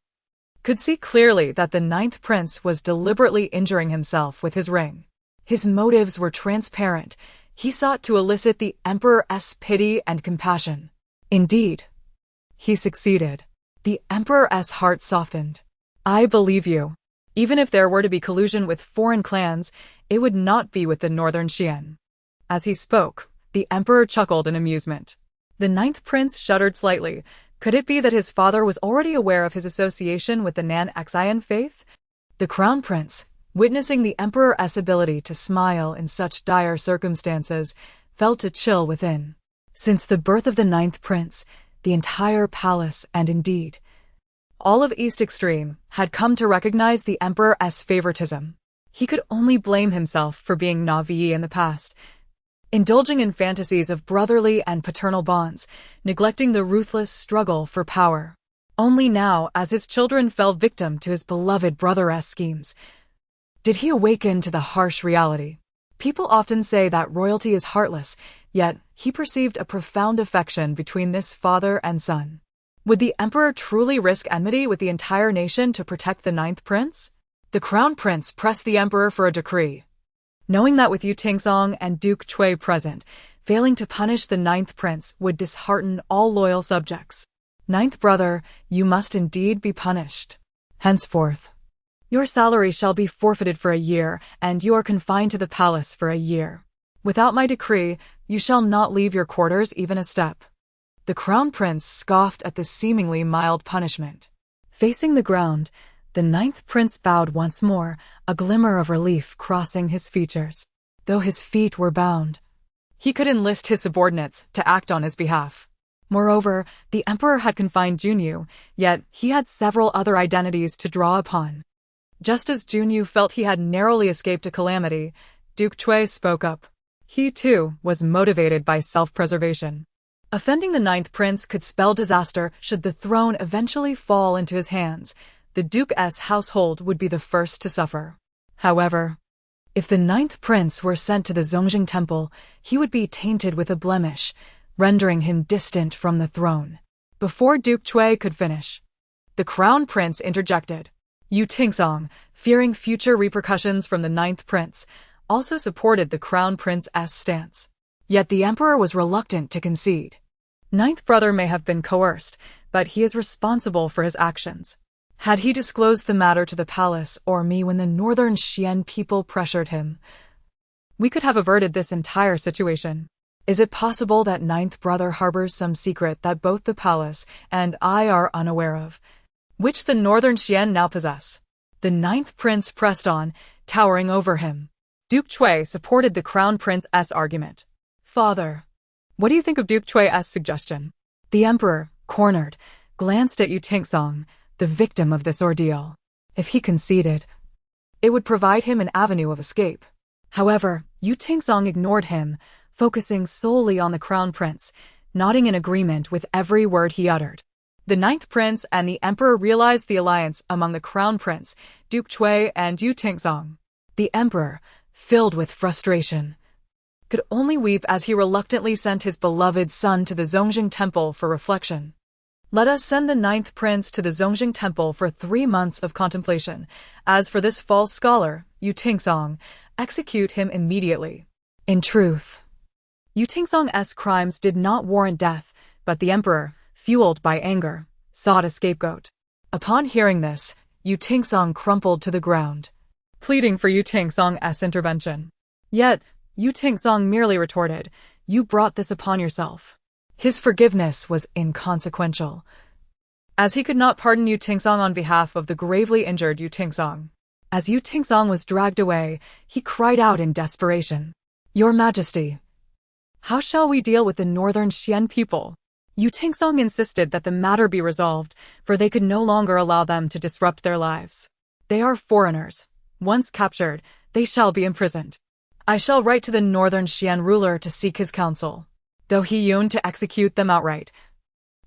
could see clearly that the ninth prince was deliberately injuring himself with his ring. His motives were transparent. He sought to elicit the emperor's pity and compassion. Indeed, he succeeded. The emperor's heart softened. "I believe you. Even if there were to be collusion with foreign clans, it would not be with the northern Xian." As he spoke, the emperor chuckled in amusement. The ninth prince shuddered slightly. Could it be that his father was already aware of his association with the Nan Xian faith? The crown prince, witnessing the emperor's ability to smile in such dire circumstances, felt a chill within. Since the birth of the ninth prince, the entire palace, and indeed all of East Extreme, had come to recognize the emperor's favoritism. He could only blame himself for being naive in the past, indulging in fantasies of brotherly and paternal bonds, neglecting the ruthless struggle for power. Only now, as his children fell victim to his beloved brother's schemes, did he awaken to the harsh reality. People often say that royalty is heartless, yet he perceived a profound affection between this father and son. Would the emperor truly risk enmity with the entire nation to protect the ninth prince? The crown prince pressed the emperor for a decree. Knowing that with Yu Tingsong and Duke Cui present, failing to punish the ninth prince would dishearten all loyal subjects. "Ninth brother, you must indeed be punished. Henceforth, your salary shall be forfeited for a year, and you are confined to the palace for a year. Without my decree, you shall not leave your quarters even a step." The crown prince scoffed at the seemingly mild punishment. Facing the ground, the ninth prince bowed once more, a glimmer of relief crossing his features. Though his feet were bound, he could enlist his subordinates to act on his behalf. Moreover, the emperor had confined Junyu, yet he had several other identities to draw upon. Just as Junyu felt he had narrowly escaped a calamity, Duke Cui spoke up. He, too, was motivated by self-preservation. Offending the ninth prince could spell disaster should the throne eventually fall into his hands. The duke's household would be the first to suffer. However, if the ninth prince were sent to the Zongjing temple, he would be tainted with a blemish, rendering him distant from the throne. Before Duke Cui could finish, the crown prince interjected. Yu Tingsong, fearing future repercussions from the ninth prince, also supported the crown prince's stance. Yet the emperor was reluctant to concede. Ninth brother may have been coerced, but he is responsible for his actions. Had he disclosed the matter to the palace or me when the northern Xian people pressured him, we could have averted this entire situation. Is it possible that ninth brother harbors some secret that both the palace and I are unaware of, which the northern Xian now possess? The ninth prince pressed on, towering over him. Duke Chui supported the crown prince's argument. Father, what do you think of Duke Chui's suggestion? The emperor, cornered, glanced at Yu Tingsong, the victim of this ordeal. If he conceded, it would provide him an avenue of escape. However, Yu Tingsong ignored him, focusing solely on the crown prince, nodding in agreement with every word he uttered. The ninth prince and the emperor realized the alliance among the crown prince, Duke Chui and Yu Tingsong. The emperor, filled with frustration, could only weep as he reluctantly sent his beloved son to the Zongjing Temple for reflection. Let us send the ninth prince to the Zongjing Temple for 3 months of contemplation. As for this false scholar, Yu Tingsong, execute him immediately. In truth, Yu Tingsong's crimes did not warrant death, but the emperor, fueled by anger, sought a scapegoat. Upon hearing this, Yu Tingsong crumpled to the ground, pleading for Yu Tingsong's intervention. Yet, Yu Tingsong merely retorted, "You brought this upon yourself." His forgiveness was inconsequential, as he could not pardon Yu Tingsong on behalf of the gravely injured Yu Tingsong. As Yu Tingsong was dragged away, he cried out in desperation, "Your Majesty, how shall we deal with the northern Xian people?" Yu Tingsong insisted that the matter be resolved, for they could no longer allow them to disrupt their lives. They are foreigners. Once captured, they shall be imprisoned. I shall write to the northern Xian ruler to seek his counsel, though he yearned to execute them outright.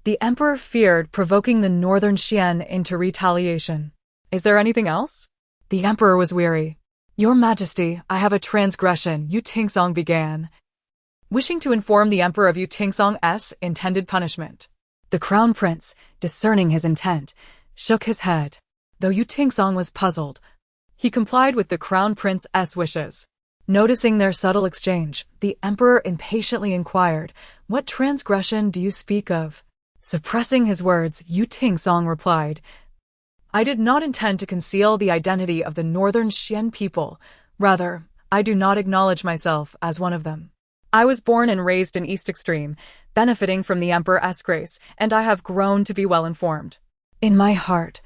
The emperor feared provoking the northern Xian into retaliation. Is there anything else? The emperor was weary. Your Majesty, I have a transgression, Yu Tingsong began, wishing to inform the emperor of Yu Tingsong's intended punishment. The crown prince, discerning his intent, shook his head. Though Yu Tingsong was puzzled, he complied with the crown prince's wishes. Noticing their subtle exchange, the emperor impatiently inquired, "What transgression do you speak of?" Suppressing his words, Yu Tingsong replied, "I did not intend to conceal the identity of the northern Xian people. Rather, I do not acknowledge myself as one of them. I was born and raised in East Extreme, benefiting from the emperor's grace, and I have grown to be well informed. In my heart,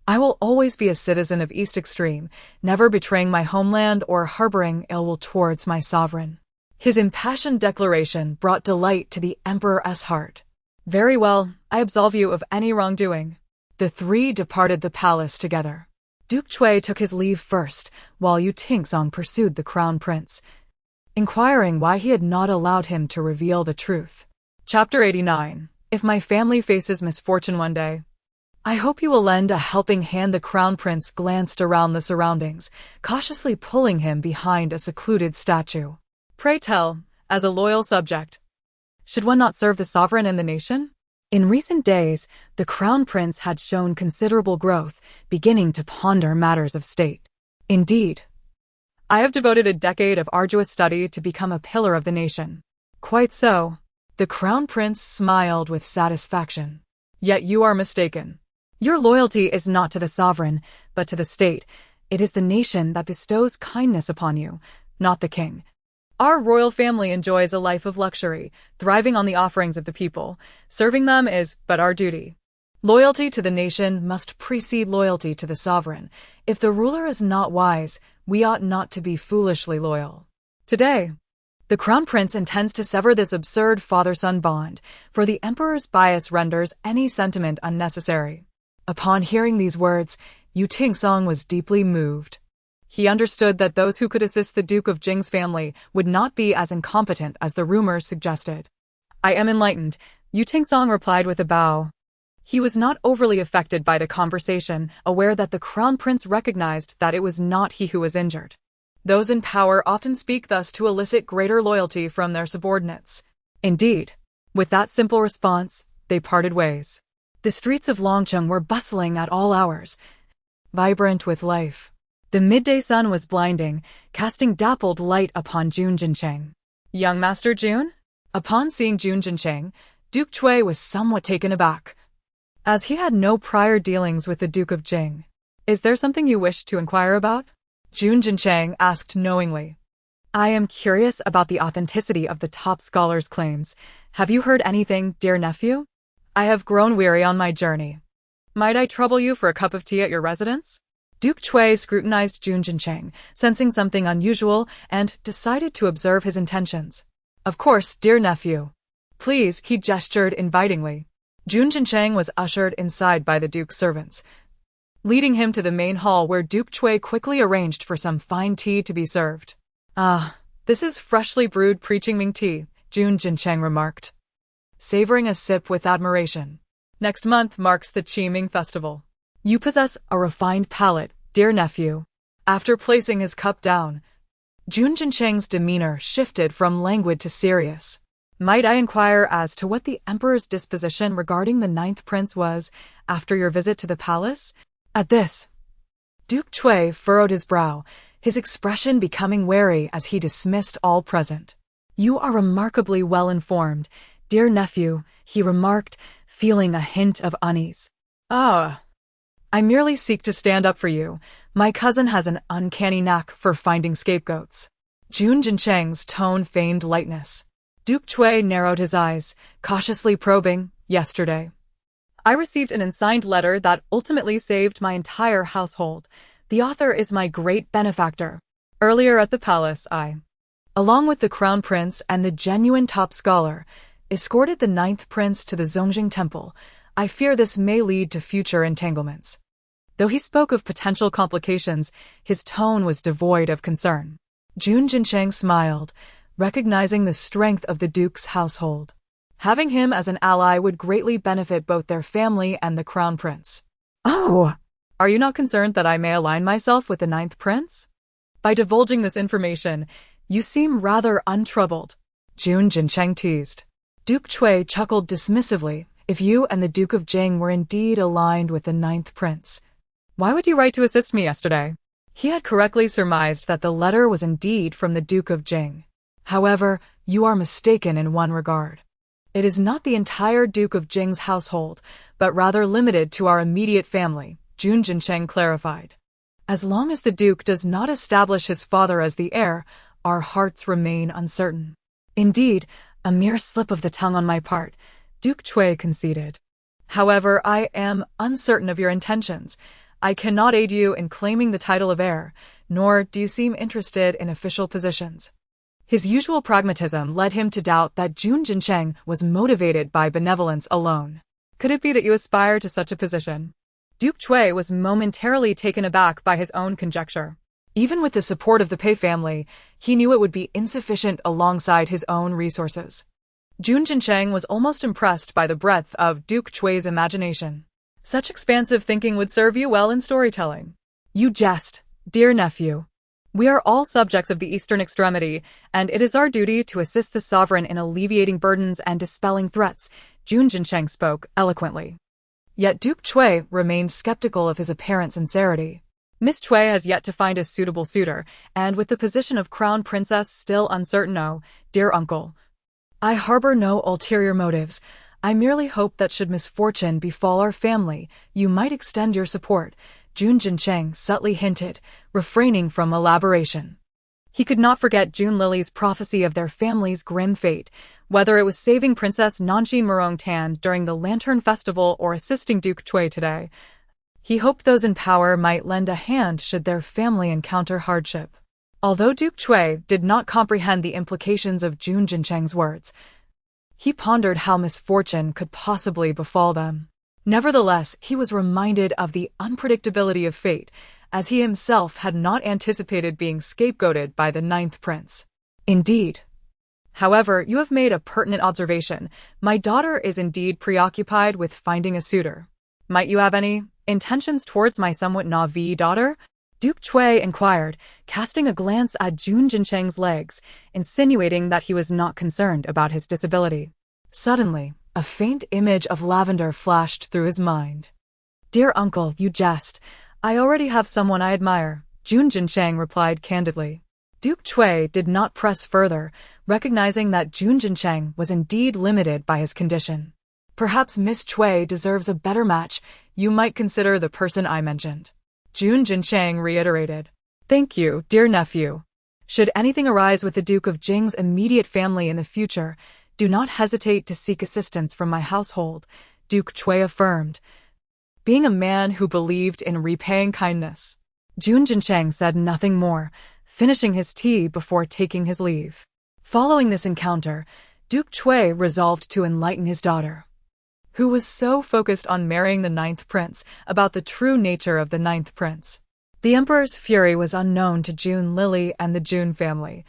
I will always be a citizen of East Extreme, never betraying my homeland or harboring ill will towards my sovereign." His impassioned declaration brought delight to the emperor's heart. "Very well, I absolve you of any wrongdoing." The three departed the palace together. Duke Chui took his leave first, while Yu Tingsong pursued the crown prince, inquiring why he had not allowed him to reveal the truth. Chapter 89. If my family faces misfortune one day, I hope you will lend a helping hand. The crown prince glanced around the surroundings, cautiously pulling him behind a secluded statue. Pray tell, as a loyal subject, should one not serve the sovereign and the nation? In recent days, the crown prince had shown considerable growth, beginning to ponder matters of state. Indeed, I have devoted a decade of arduous study to become a pillar of the nation. Quite so. The crown prince smiled with satisfaction. Yet you are mistaken. Your loyalty is not to the sovereign, but to the state. It is the nation that bestows kindness upon you, not the king. Our royal family enjoys a life of luxury, thriving on the offerings of the people. Serving them is but our duty. Loyalty to the nation must precede loyalty to the sovereign. If the ruler is not wise, we ought not to be foolishly loyal. Today, the crown prince intends to sever this absurd father-son bond, for the emperor's bias renders any sentiment unnecessary. Upon hearing these words, Yu Tingsong was deeply moved. He understood that those who could assist the Duke of Jing's family would not be as incompetent as the rumors suggested. I am enlightened, Yu Tingsong replied with a bow. He was not overly affected by the conversation, aware that the crown prince recognized that it was not he who was injured. Those in power often speak thus to elicit greater loyalty from their subordinates. Indeed, with that simple response, they parted ways. The streets of Longcheng were bustling at all hours, vibrant with life. The midday sun was blinding, casting dappled light upon Jun Jincheng. Young Master Jun? Upon seeing Jun Jincheng, Duke Chui was somewhat taken aback, as he had no prior dealings with the Duke of Jing. Is there something you wish to inquire about? Jun Jincheng asked knowingly. I am curious about the authenticity of the top scholar's claims. Have you heard anything, dear nephew? I have grown weary on my journey. Might I trouble you for a cup of tea at your residence? Duke Chui scrutinized Jun Jincheng, sensing something unusual, and decided to observe his intentions. Of course, dear nephew. Please, he gestured invitingly. Jun Jincheng was ushered inside by the Duke's servants, leading him to the main hall where Duke Chui quickly arranged for some fine tea to be served. Ah, this is freshly brewed Preaching-Ming tea, Jun Jincheng remarked, savoring a sip with admiration. Next month marks the Qiming festival. You possess a refined palate, dear nephew. After placing his cup down, Jun Jincheng's demeanor shifted from languid to serious. Might I inquire as to what the emperor's disposition regarding the 9th prince was after your visit to the palace? At this, Duke Chui furrowed his brow, his expression becoming wary as he dismissed all present. You are remarkably well informed, dear nephew, he remarked, feeling a hint of unease. Ah. I merely seek to stand up for you. My cousin has an uncanny knack for finding scapegoats. Jun Jincheng's tone feigned lightness. Duke Chui narrowed his eyes, cautiously probing, yesterday. I received an unsigned letter that ultimately saved my entire household. The author is my great benefactor. Earlier at the palace, I, along with the crown prince and the genuine top scholar, escorted the 9th prince to the Zongjing temple. I fear this may lead to future entanglements. Though he spoke of potential complications, his tone was devoid of concern. Jun Jincheng smiled, recognizing the strength of the Duke's household. Having him as an ally would greatly benefit both their family and the crown prince. Oh! Are you not concerned that I may align myself with the 9th prince? By divulging this information, you seem rather untroubled, Jun Jincheng teased. Duke Chui chuckled dismissively. If you and the Duke of Jing were indeed aligned with the 9th prince, why would you write to assist me yesterday? He had correctly surmised that the letter was indeed from the Duke of Jing. However, you are mistaken in one regard. It is not the entire Duke of Jing's household, but rather limited to our immediate family, Jun Jincheng clarified. As long as the Duke does not establish his father as the heir, our hearts remain uncertain. Indeed, a mere slip of the tongue on my part, Duke Chui conceded. However, I am uncertain of your intentions. I cannot aid you in claiming the title of heir, nor do you seem interested in official positions. His usual pragmatism led him to doubt that Jun Jincheng was motivated by benevolence alone. Could it be that you aspire to such a position? Duke Chui was momentarily taken aback by his own conjecture. Even with the support of the Pei family, he knew it would be insufficient alongside his own resources. Jun Jincheng was almost impressed by the breadth of Duke Chui's imagination. Such expansive thinking would serve you well in storytelling. You jest, dear nephew. We are all subjects of the Eastern Extremity, and it is our duty to assist the sovereign in alleviating burdens and dispelling threats, Jun Jincheng spoke eloquently. Yet Duke Chui remained skeptical of his apparent sincerity. Miss Chui has yet to find a suitable suitor, and with the position of crown princess still uncertain, oh, dear uncle, I harbor no ulterior motives. I merely hope that should misfortune befall our family, you might extend your support, Jun Jincheng subtly hinted, refraining from elaboration. He could not forget Jun Lily's prophecy of their family's grim fate, whether it was saving Princess Nanxin Murong Tan during the Lantern Festival or assisting Duke Chui today. He hoped those in power might lend a hand should their family encounter hardship. Although Duke Chui did not comprehend the implications of Jun Jincheng's words, he pondered how misfortune could possibly befall them. Nevertheless, he was reminded of the unpredictability of fate, as he himself had not anticipated being scapegoated by the 9th prince. Indeed. However, you have made a pertinent observation. My daughter is indeed preoccupied with finding a suitor. Might you have any intentions towards my somewhat naive daughter? Duke Chui inquired, casting a glance at Jun Jincheng's legs, insinuating that he was not concerned about his disability. Suddenly, a faint image of lavender flashed through his mind. Dear uncle, you jest. I already have someone I admire, Jun Jincheng replied candidly. Duke Chui did not press further, recognizing that Jun Jincheng was indeed limited by his condition. Perhaps Miss Chui deserves a better match. You might consider the person I mentioned, Jun Jincheng reiterated. Thank you, dear nephew. Should anything arise with the Duke of Jing's immediate family in the future, do not hesitate to seek assistance from my household, Duke Chui affirmed, being a man who believed in repaying kindness. Jun Jincheng said nothing more, finishing his tea before taking his leave. Following this encounter, Duke Chui resolved to enlighten his daughter, who was so focused on marrying the ninth prince, about the true nature of the ninth prince. The emperor's fury was unknown to Jun Lily and the Jun family,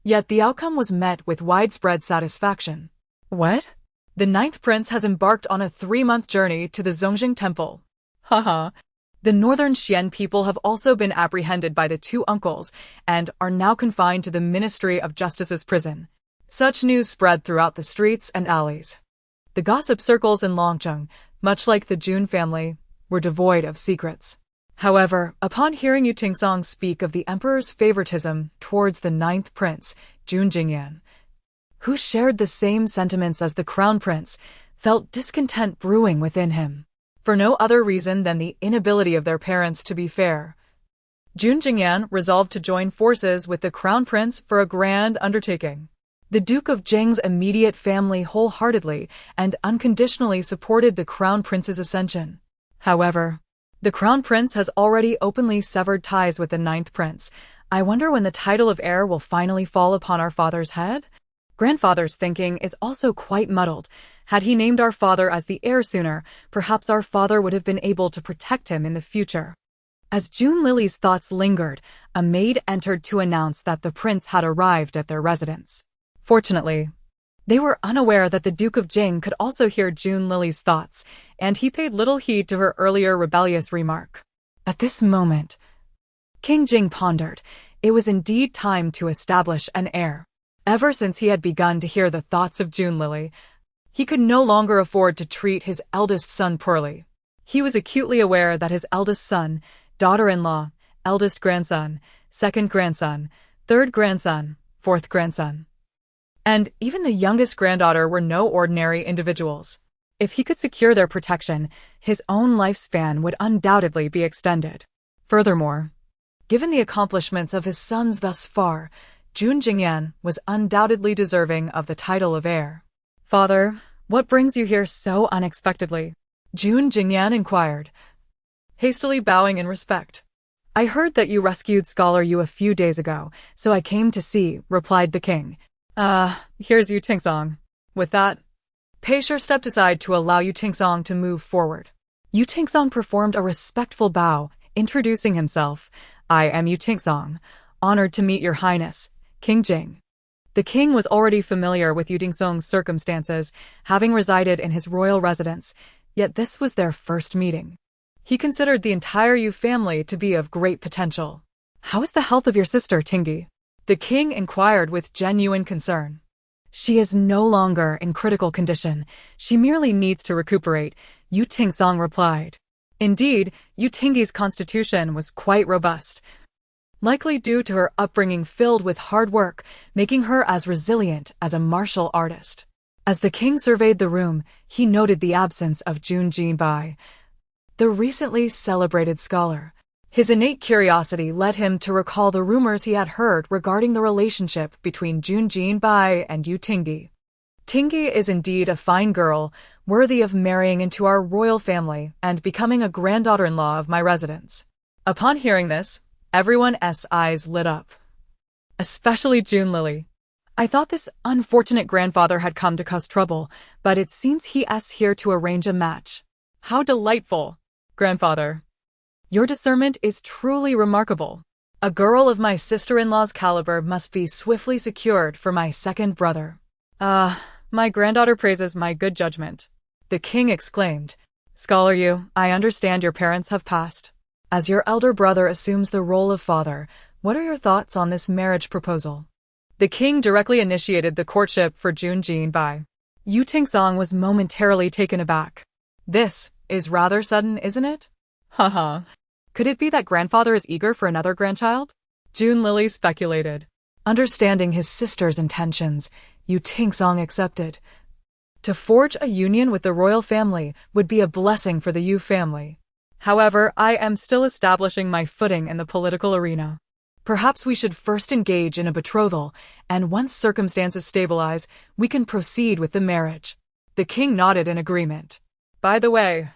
yet the outcome was met with widespread satisfaction. What? The ninth prince has embarked on a 3-month journey to the Zongjing temple. Haha. The northern Xian people have also been apprehended by the two uncles and are now confined to the Ministry of Justice's prison. Such news spread throughout the streets and alleys. The gossip circles in Longcheng, much like the Jun family, were devoid of secrets. However, upon hearing Yu Tingsong speak of the emperor's favoritism towards the ninth prince, Jun Jingyan, who shared the same sentiments as the crown prince, felt discontent brewing within him. For no other reason than the inability of their parents to be fair, Jun Jingyan resolved to join forces with the crown prince for a grand undertaking. The Duke of Jing's immediate family wholeheartedly and unconditionally supported the crown prince's ascension. However, the crown prince has already openly severed ties with the ninth prince. I wonder when the title of heir will finally fall upon our father's head? Grandfather's thinking is also quite muddled. Had he named our father as the heir sooner, perhaps our father would have been able to protect him in the future. As Jun Lily's thoughts lingered, a maid entered to announce that the prince had arrived at their residence. Fortunately, they were unaware that the Duke of Jing could also hear Jun Lily's thoughts, and he paid little heed to her earlier rebellious remark. At this moment, King Jing pondered. It was indeed time to establish an heir. Ever since he had begun to hear the thoughts of Jun Lily, he could no longer afford to treat his eldest son poorly. He was acutely aware that his eldest son, daughter-in-law, eldest grandson, second grandson, third grandson, fourth grandson, and even the youngest granddaughter were no ordinary individuals. If he could secure their protection, his own lifespan would undoubtedly be extended. Furthermore, given the accomplishments of his sons thus far, Jun Jingyan was undoubtedly deserving of the title of heir. Father, what brings you here so unexpectedly? Jun Jingyan inquired, hastily bowing in respect. I heard that you rescued Scholar Yu a few days ago, so I came to see, replied the king. Here's Yu Tingsong. With that, Pei Shi stepped aside to allow Yu Tingsong to move forward. Yu Tingsong performed a respectful bow, introducing himself. I am Yu Tingsong, honored to meet your highness, King Jing. The king was already familiar with Yu Tingsong's circumstances, having resided in his royal residence, yet this was their first meeting. He considered the entire Yu family to be of great potential. How is the health of your sister, Tingyi? The king inquired with genuine concern. She is no longer in critical condition. She merely needs to recuperate, Yu Tingsong replied. Indeed, Yu Tingyi's constitution was quite robust, likely due to her upbringing filled with hard work, making her as resilient as a martial artist. As the king surveyed the room, he noted the absence of Jun Jinbai, the recently celebrated scholar. His innate curiosity led him to recall the rumors he had heard regarding the relationship between Jun Jinbai and Yu Tingyi. Tingyi is indeed a fine girl, worthy of marrying into our royal family and becoming a granddaughter-in-law of my residence. Upon hearing this, everyone's eyes lit up, especially Jun Lily. I thought this unfortunate grandfather had come to cause trouble, but it seems he's here to arrange a match. How delightful, grandfather. Your discernment is truly remarkable. A girl of my sister-in-law's caliber must be swiftly secured for my second brother. My granddaughter praises my good judgment. The king exclaimed. Scholar Yu, I understand your parents have passed. As your elder brother assumes the role of father, what are your thoughts on this marriage proposal? The king directly initiated the courtship for Jun Jinbai. Yu Tingsong was momentarily taken aback. This is rather sudden, isn't it? Haha. Could it be that grandfather is eager for another grandchild? Jun Lily speculated. Understanding his sister's intentions, Yu Tingsong accepted. To forge a union with the royal family would be a blessing for the Yu family. However, I am still establishing my footing in the political arena. Perhaps we should first engage in a betrothal, and once circumstances stabilize, we can proceed with the marriage." The king nodded in agreement. "By the way,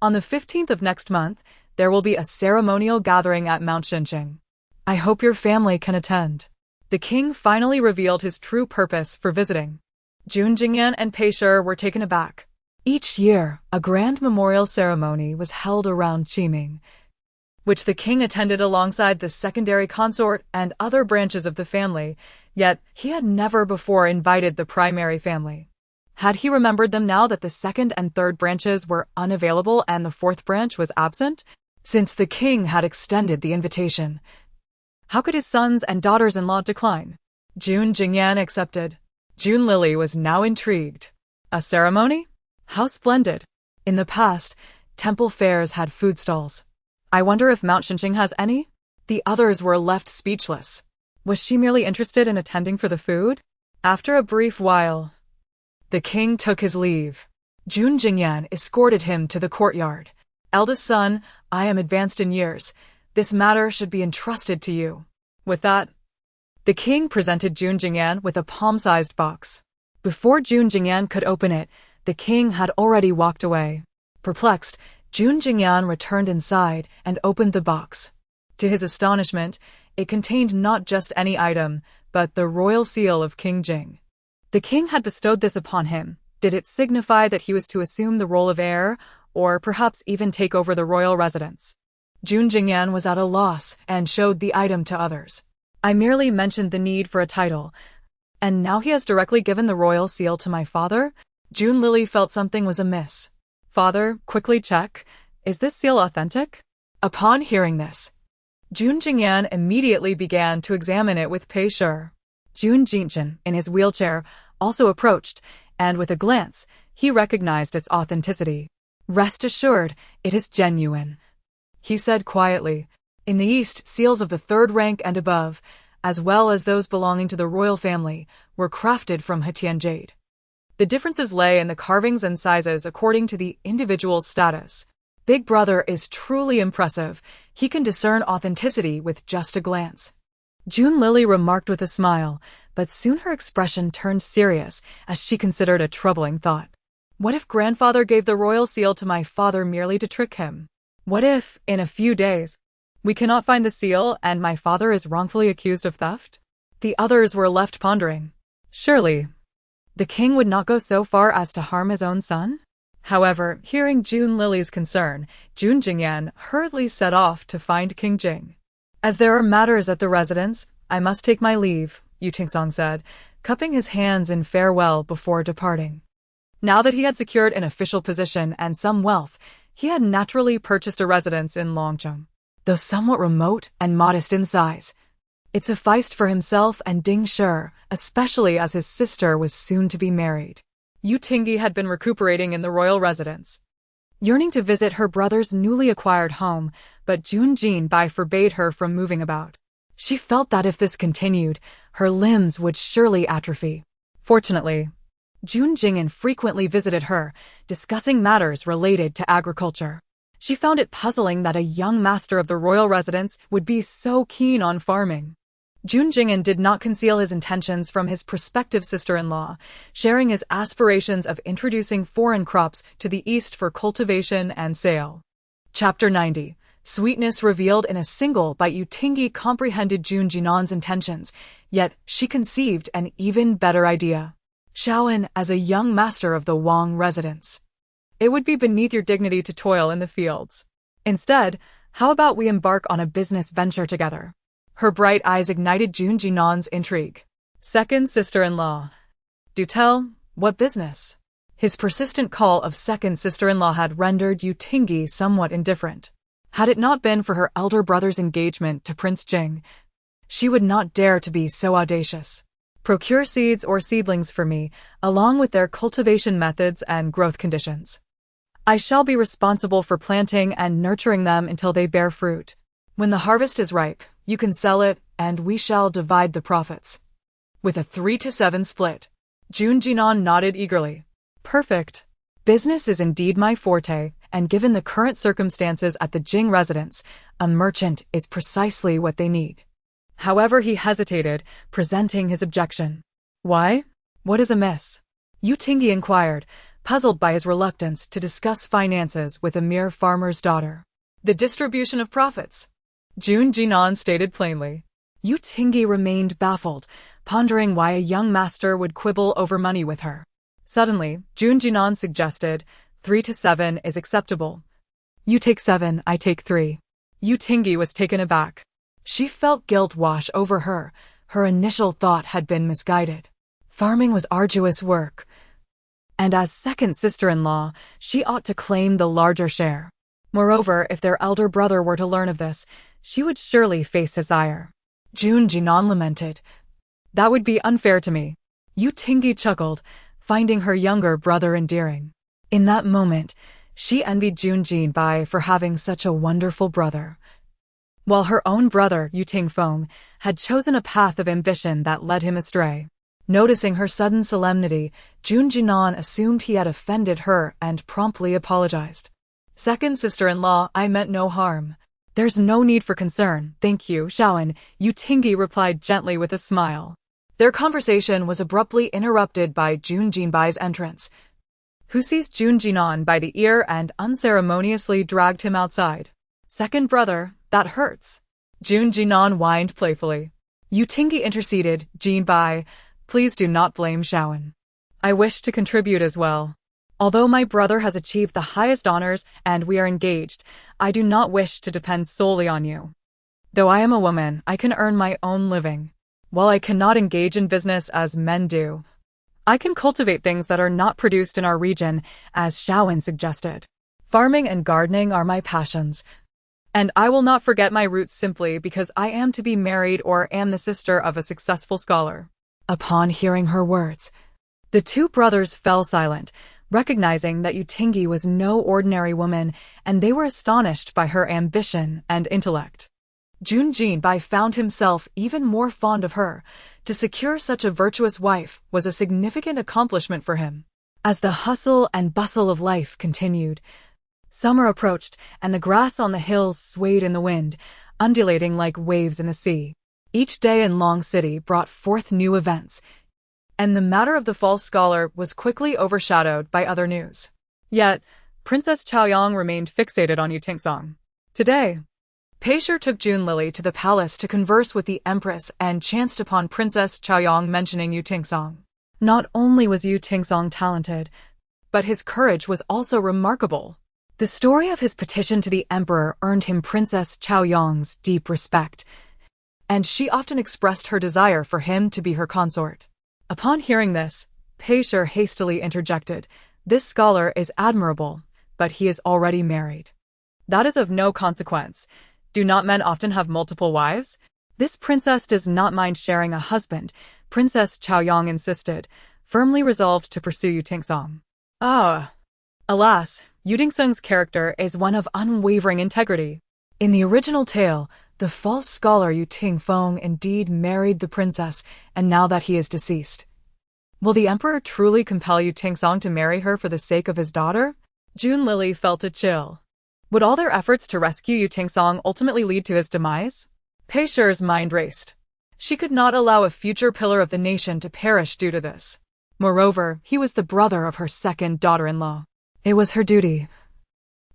on the 15th of next month, there will be a ceremonial gathering at Mount Xinqing. I hope your family can attend." The king finally revealed his true purpose for visiting. Jun Jingyan and Pei Shi were taken aback. Each year, a grand memorial ceremony was held around Qiming, which the king attended alongside the secondary consort and other branches of the family, yet he had never before invited the primary family. Had he remembered them now that the second and third branches were unavailable and the fourth branch was absent? Since the king had extended the invitation, how could his sons and daughters-in-law decline? Jun Jingyan accepted. Jun Lily was now intrigued. A ceremony? How splendid. In the past, temple fairs had food stalls. I wonder if Mount Xinqing has any? The others were left speechless. Was she merely interested in attending for the food? After a brief while, the king took his leave. Jun Jingyan escorted him to the courtyard. "Eldest son, I am advanced in years. This matter should be entrusted to you." With that, the king presented Jun Jingyan with a palm-sized box. Before Jun Jingyan could open it, the king had already walked away. Perplexed, Jun Jingyan returned inside and opened the box. To his astonishment, it contained not just any item, but the royal seal of King Jing. The king had bestowed this upon him. Did it signify that he was to assume the role of heir, or perhaps even take over the royal residence? Jun Jingyan was at a loss and showed the item to others. "I merely mentioned the need for a title, and now he has directly given the royal seal to my father?" Jun Lily felt something was amiss. "Father, quickly check. Is this seal authentic?" Upon hearing this, Jun Jingyan immediately began to examine it with Pei Shi. Jun Jingyan, in his wheelchair, also approached, and with a glance, he recognized its authenticity. "Rest assured, it is genuine," he said quietly. In the East, seals of the third rank and above, as well as those belonging to the royal family, were crafted from Hetian jade. The differences lay in the carvings and sizes according to the individual's status. Big Brother is truly impressive. He can discern authenticity with just a glance. Jun Lily remarked with a smile, but soon her expression turned serious as she considered a troubling thought. What if grandfather gave the royal seal to my father merely to trick him? What if, in a few days, we cannot find the seal and my father is wrongfully accused of theft? The others were left pondering. Surely, the king would not go so far as to harm his own son? However, hearing Jun Lily's concern, Jun Jingyan hurriedly set off to find King Jing. "As there are matters at the residence, I must take my leave," Yu Tingsong said, cupping his hands in farewell before departing. Now that he had secured an official position and some wealth, he had naturally purchased a residence in Longcheng. Though somewhat remote and modest in size, it sufficed for himself and Ding Shi, especially as his sister was soon to be married. Yu Tingyi had been recuperating in the royal residence, yearning to visit her brother's newly acquired home, but Jun Jinbai forbade her from moving about. She felt that if this continued, her limbs would surely atrophy. Fortunately, Jun Jingyan frequently visited her, discussing matters related to agriculture. She found it puzzling that a young master of the royal residence would be so keen on farming. Jun Jingyan did not conceal his intentions from his prospective sister-in-law, sharing his aspirations of introducing foreign crops to the East for cultivation and sale. Chapter 90. Sweetness revealed in a single bite. Yu Tingyi comprehended Jun Jinan's intentions, yet she conceived an even better idea. Shaoan as a young master of the Wang residence. It would be beneath your dignity to toil in the fields. Instead, how about we embark on a business venture together? Her bright eyes ignited Jun Jinan's intrigue. Second sister-in-law. Do tell, what business? His persistent call of second sister-in-law had rendered Yu Tingyi somewhat indifferent. Had it not been for her elder brother's engagement to Prince Jing, she would not dare to be so audacious. Procure seeds or seedlings for me, along with their cultivation methods and growth conditions. I shall be responsible for planting and nurturing them until they bear fruit. When the harvest is ripe, you can sell it, and we shall divide the profits. With a 3-7 split. Jun Jinan nodded eagerly. Perfect. Business is indeed my forte, and given the current circumstances at the Jing residence, a merchant is precisely what they need. However, he hesitated, presenting his objection. Why? What is amiss? Utingi inquired, puzzled by his reluctance to discuss finances with a mere farmer's daughter. The distribution of profits, Jun Jinan stated plainly. Utingi remained baffled, pondering why a young master would quibble over money with her. Suddenly, Jun Jinan suggested, 3 to 7 is acceptable. You take 7, I take 3. Utingi was taken aback. She felt guilt wash over her. Her initial thought had been misguided. Farming was arduous work, and as second sister-in-law, she ought to claim the larger share. Moreover, if their elder brother were to learn of this, she would surely face his ire. Jun Jinan lamented. That would be unfair to me. Utingi chuckled, finding her younger brother endearing. In that moment, she envied Jun Jinbai for having such a wonderful brother, while her own brother, Yuting Feng, had chosen a path of ambition that led him astray. Noticing her sudden solemnity, Jun Jinan assumed he had offended her and promptly apologized. Second sister-in-law, I meant no harm. There's no need for concern, thank you, Shaoan, Utingi replied gently with a smile. Their conversation was abruptly interrupted by Jun Jinbai's entrance, who seized Jun Jinan by the ear and unceremoniously dragged him outside. Second brother, that hurts. Jun Jinan whined playfully. Utingi interceded, Jinbai, please do not blame Shaoan. I wish to contribute as well. Although my brother has achieved the highest honors and we are engaged, I do not wish to depend solely on you. Though I am a woman, I can earn my own living. While I cannot engage in business as men do, I can cultivate things that are not produced in our region, as Shaoan suggested. Farming and gardening are my passions, and I will not forget my roots simply because I am to be married or am the sister of a successful scholar. Upon hearing her words, the two brothers fell silent, recognizing that Utingi was no ordinary woman, and they were astonished by her ambition and intellect. Jun Jinbai found himself even more fond of her. To secure such a virtuous wife was a significant accomplishment for him. As the hustle and bustle of life continued, summer approached, and the grass on the hills swayed in the wind, undulating like waves in the sea. Each day in Long City brought forth new events, and the matter of the false scholar was quickly overshadowed by other news. Yet, Princess Chaoyang remained fixated on Yutingsong. Today, Peisher took Junlili to the palace to converse with the Empress and chanced upon Princess Chaoyang mentioning Yutingsong. Not only was Yutingsong talented, but his courage was also remarkable. The story of his petition to the Emperor earned him Princess Chaoyang's deep respect, and she often expressed her desire for him to be her consort. Upon hearing this, Peisher hastily interjected, This scholar is admirable, but he is already married. That is of no consequence. Do not men often have multiple wives? This princess does not mind sharing a husband, Princess Chaoyang insisted, firmly resolved to pursue Yutingsong. Alas, Yutingsong's character is one of unwavering integrity. In the original tale, the false scholar Yuting Feng indeed married the princess, and now that he is deceased, will the emperor truly compel Yutingsong to marry her for the sake of his daughter? Junlili felt a chill. Would all their efforts to rescue Yutingsong ultimately lead to his demise? Peisher's mind raced. She could not allow a future pillar of the nation to perish due to this. Moreover, he was the brother of her second daughter-in-law. It was her duty,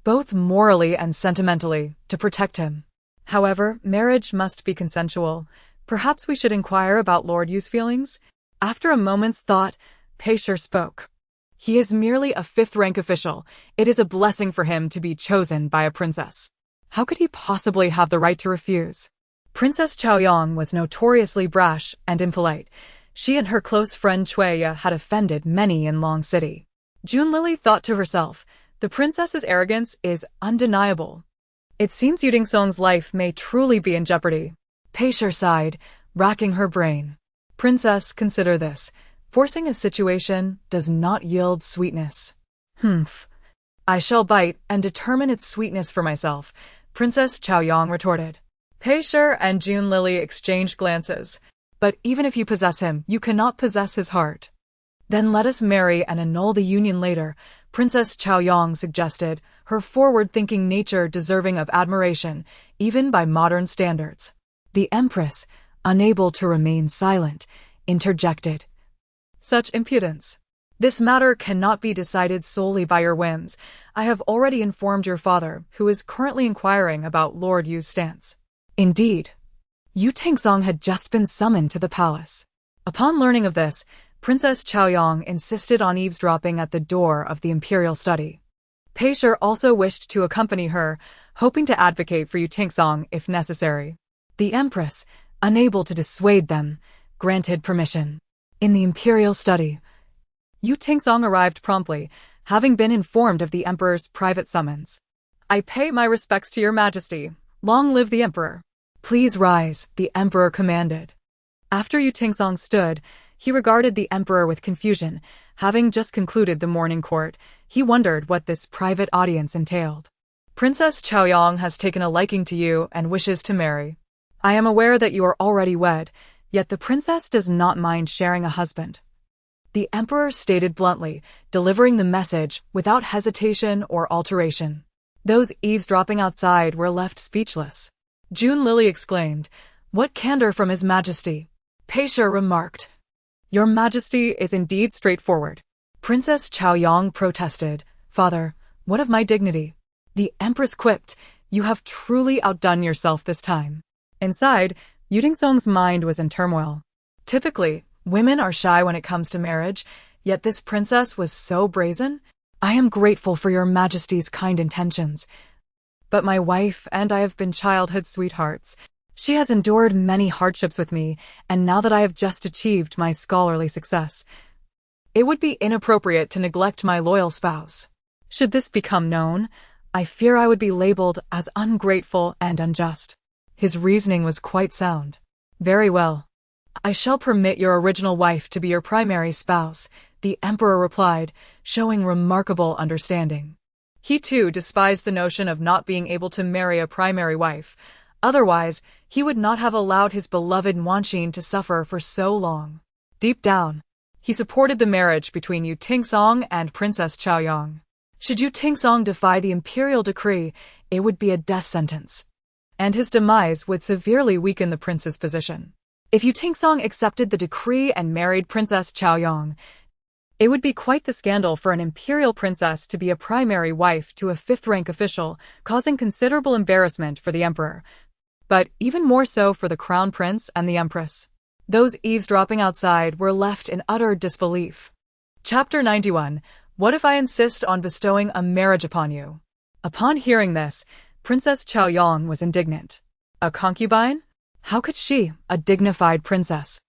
both morally and sentimentally, to protect him. However, marriage must be consensual. Perhaps we should inquire about Lord Yu's feelings? After a moment's thought, Peisher spoke. He is merely a fifth-rank official. It is a blessing for him to be chosen by a princess. How could he possibly have the right to refuse? Princess Chaoyang was notoriously brash and impolite. She and her close friend Chueya had offended many in Long City. Junlili thought to herself, the princess's arrogance is undeniable. It seems Yutingsong's life may truly be in jeopardy. Peisher sighed, racking her brain. Princess, consider this. Forcing a situation does not yield sweetness. I shall bite and determine its sweetness for myself, Princess Chaoyang retorted. Peisher and Junlili exchanged glances. But even if you possess him, you cannot possess his heart. Then let us marry and annul the union later, Princess Chaoyang suggested, her forward-thinking nature deserving of admiration, even by modern standards. The Empress, unable to remain silent, interjected. Such impudence. This matter cannot be decided solely by your whims. I have already informed your father, who is currently inquiring about Lord Yu's stance. Indeed. Yu Tingsong had just been summoned to the palace. Upon learning of this, Princess Chaoyang insisted on eavesdropping at the door of the imperial study. Pei Shi also wished to accompany her, hoping to advocate for Yu Tingsong if necessary. The Empress, unable to dissuade them, granted permission. In the imperial study, Yu Tingsong arrived promptly, having been informed of the Emperor's private summons. I pay my respects to your Majesty. Long live the Emperor. Please rise, the Emperor commanded. After Yu Tingsong stood, he regarded the Emperor with confusion. Having just concluded the morning court, he wondered what this private audience entailed. Princess Chaoyang has taken a liking to you and wishes to marry. I am aware that you are already wed, yet the princess does not mind sharing a husband. The Emperor stated bluntly, delivering the message without hesitation or alteration. Those eavesdropping outside were left speechless. June Lily exclaimed, "What candor from His Majesty!" Pei Shi remarked, "Your Majesty is indeed straightforward." Princess Chaoyang protested, "Father, what of my dignity?" The Empress quipped, "You have truly outdone yourself this time." Inside, Yu Tingsong's mind was in turmoil. Typically, women are shy when it comes to marriage, yet this princess was so brazen. I am grateful for your Majesty's kind intentions, but my wife and I have been childhood sweethearts. She has endured many hardships with me, and now that I have just achieved my scholarly success, it would be inappropriate to neglect my loyal spouse. Should this become known, I fear I would be labeled as ungrateful and unjust. His reasoning was quite sound. Very well. I shall permit your original wife to be your primary spouse, the Emperor replied, showing remarkable understanding. He too despised the notion of not being able to marry a primary wife. Otherwise, he would not have allowed his beloved Wanqin to suffer for so long. Deep down, he supported the marriage between Yu Tingsong and Princess Chaoyang. Should Yu Tingsong defy the imperial decree, it would be a death sentence, and his demise would severely weaken the prince's position. If Yu Tingsong accepted the decree and married Princess Chaoyang, it would be quite the scandal for an imperial princess to be a primary wife to a fifth-rank official, causing considerable embarrassment for the emperor, but even more so for the crown prince and the empress. Those eavesdropping outside were left in utter disbelief. Chapter 91. What if I insist on bestowing a marriage upon you? Upon hearing this, Princess Chaoyang was indignant. A concubine? How could she, a dignified princess,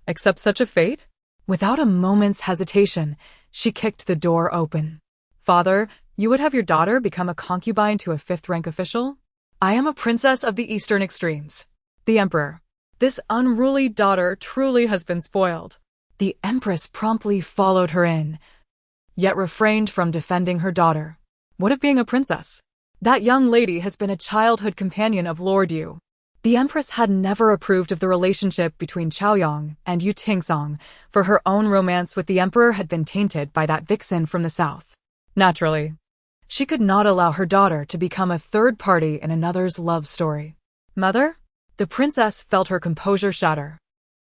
accept such a fate? Without a moment's hesitation, she kicked the door open. Father, you would have your daughter become a concubine to a fifth-rank official? I am a princess of the eastern extremes. The Emperor. This unruly daughter truly has been spoiled. The Empress promptly followed her in, yet refrained from defending her daughter. What of being a princess? That young lady has been a childhood companion of Lord Yu. The Empress had never approved of the relationship between Chaoyang and Yu Tingsong, for her own romance with the Emperor had been tainted by that vixen from the south. Naturally, she could not allow her daughter to become a third party in another's love story. Mother? The princess felt her composure shatter.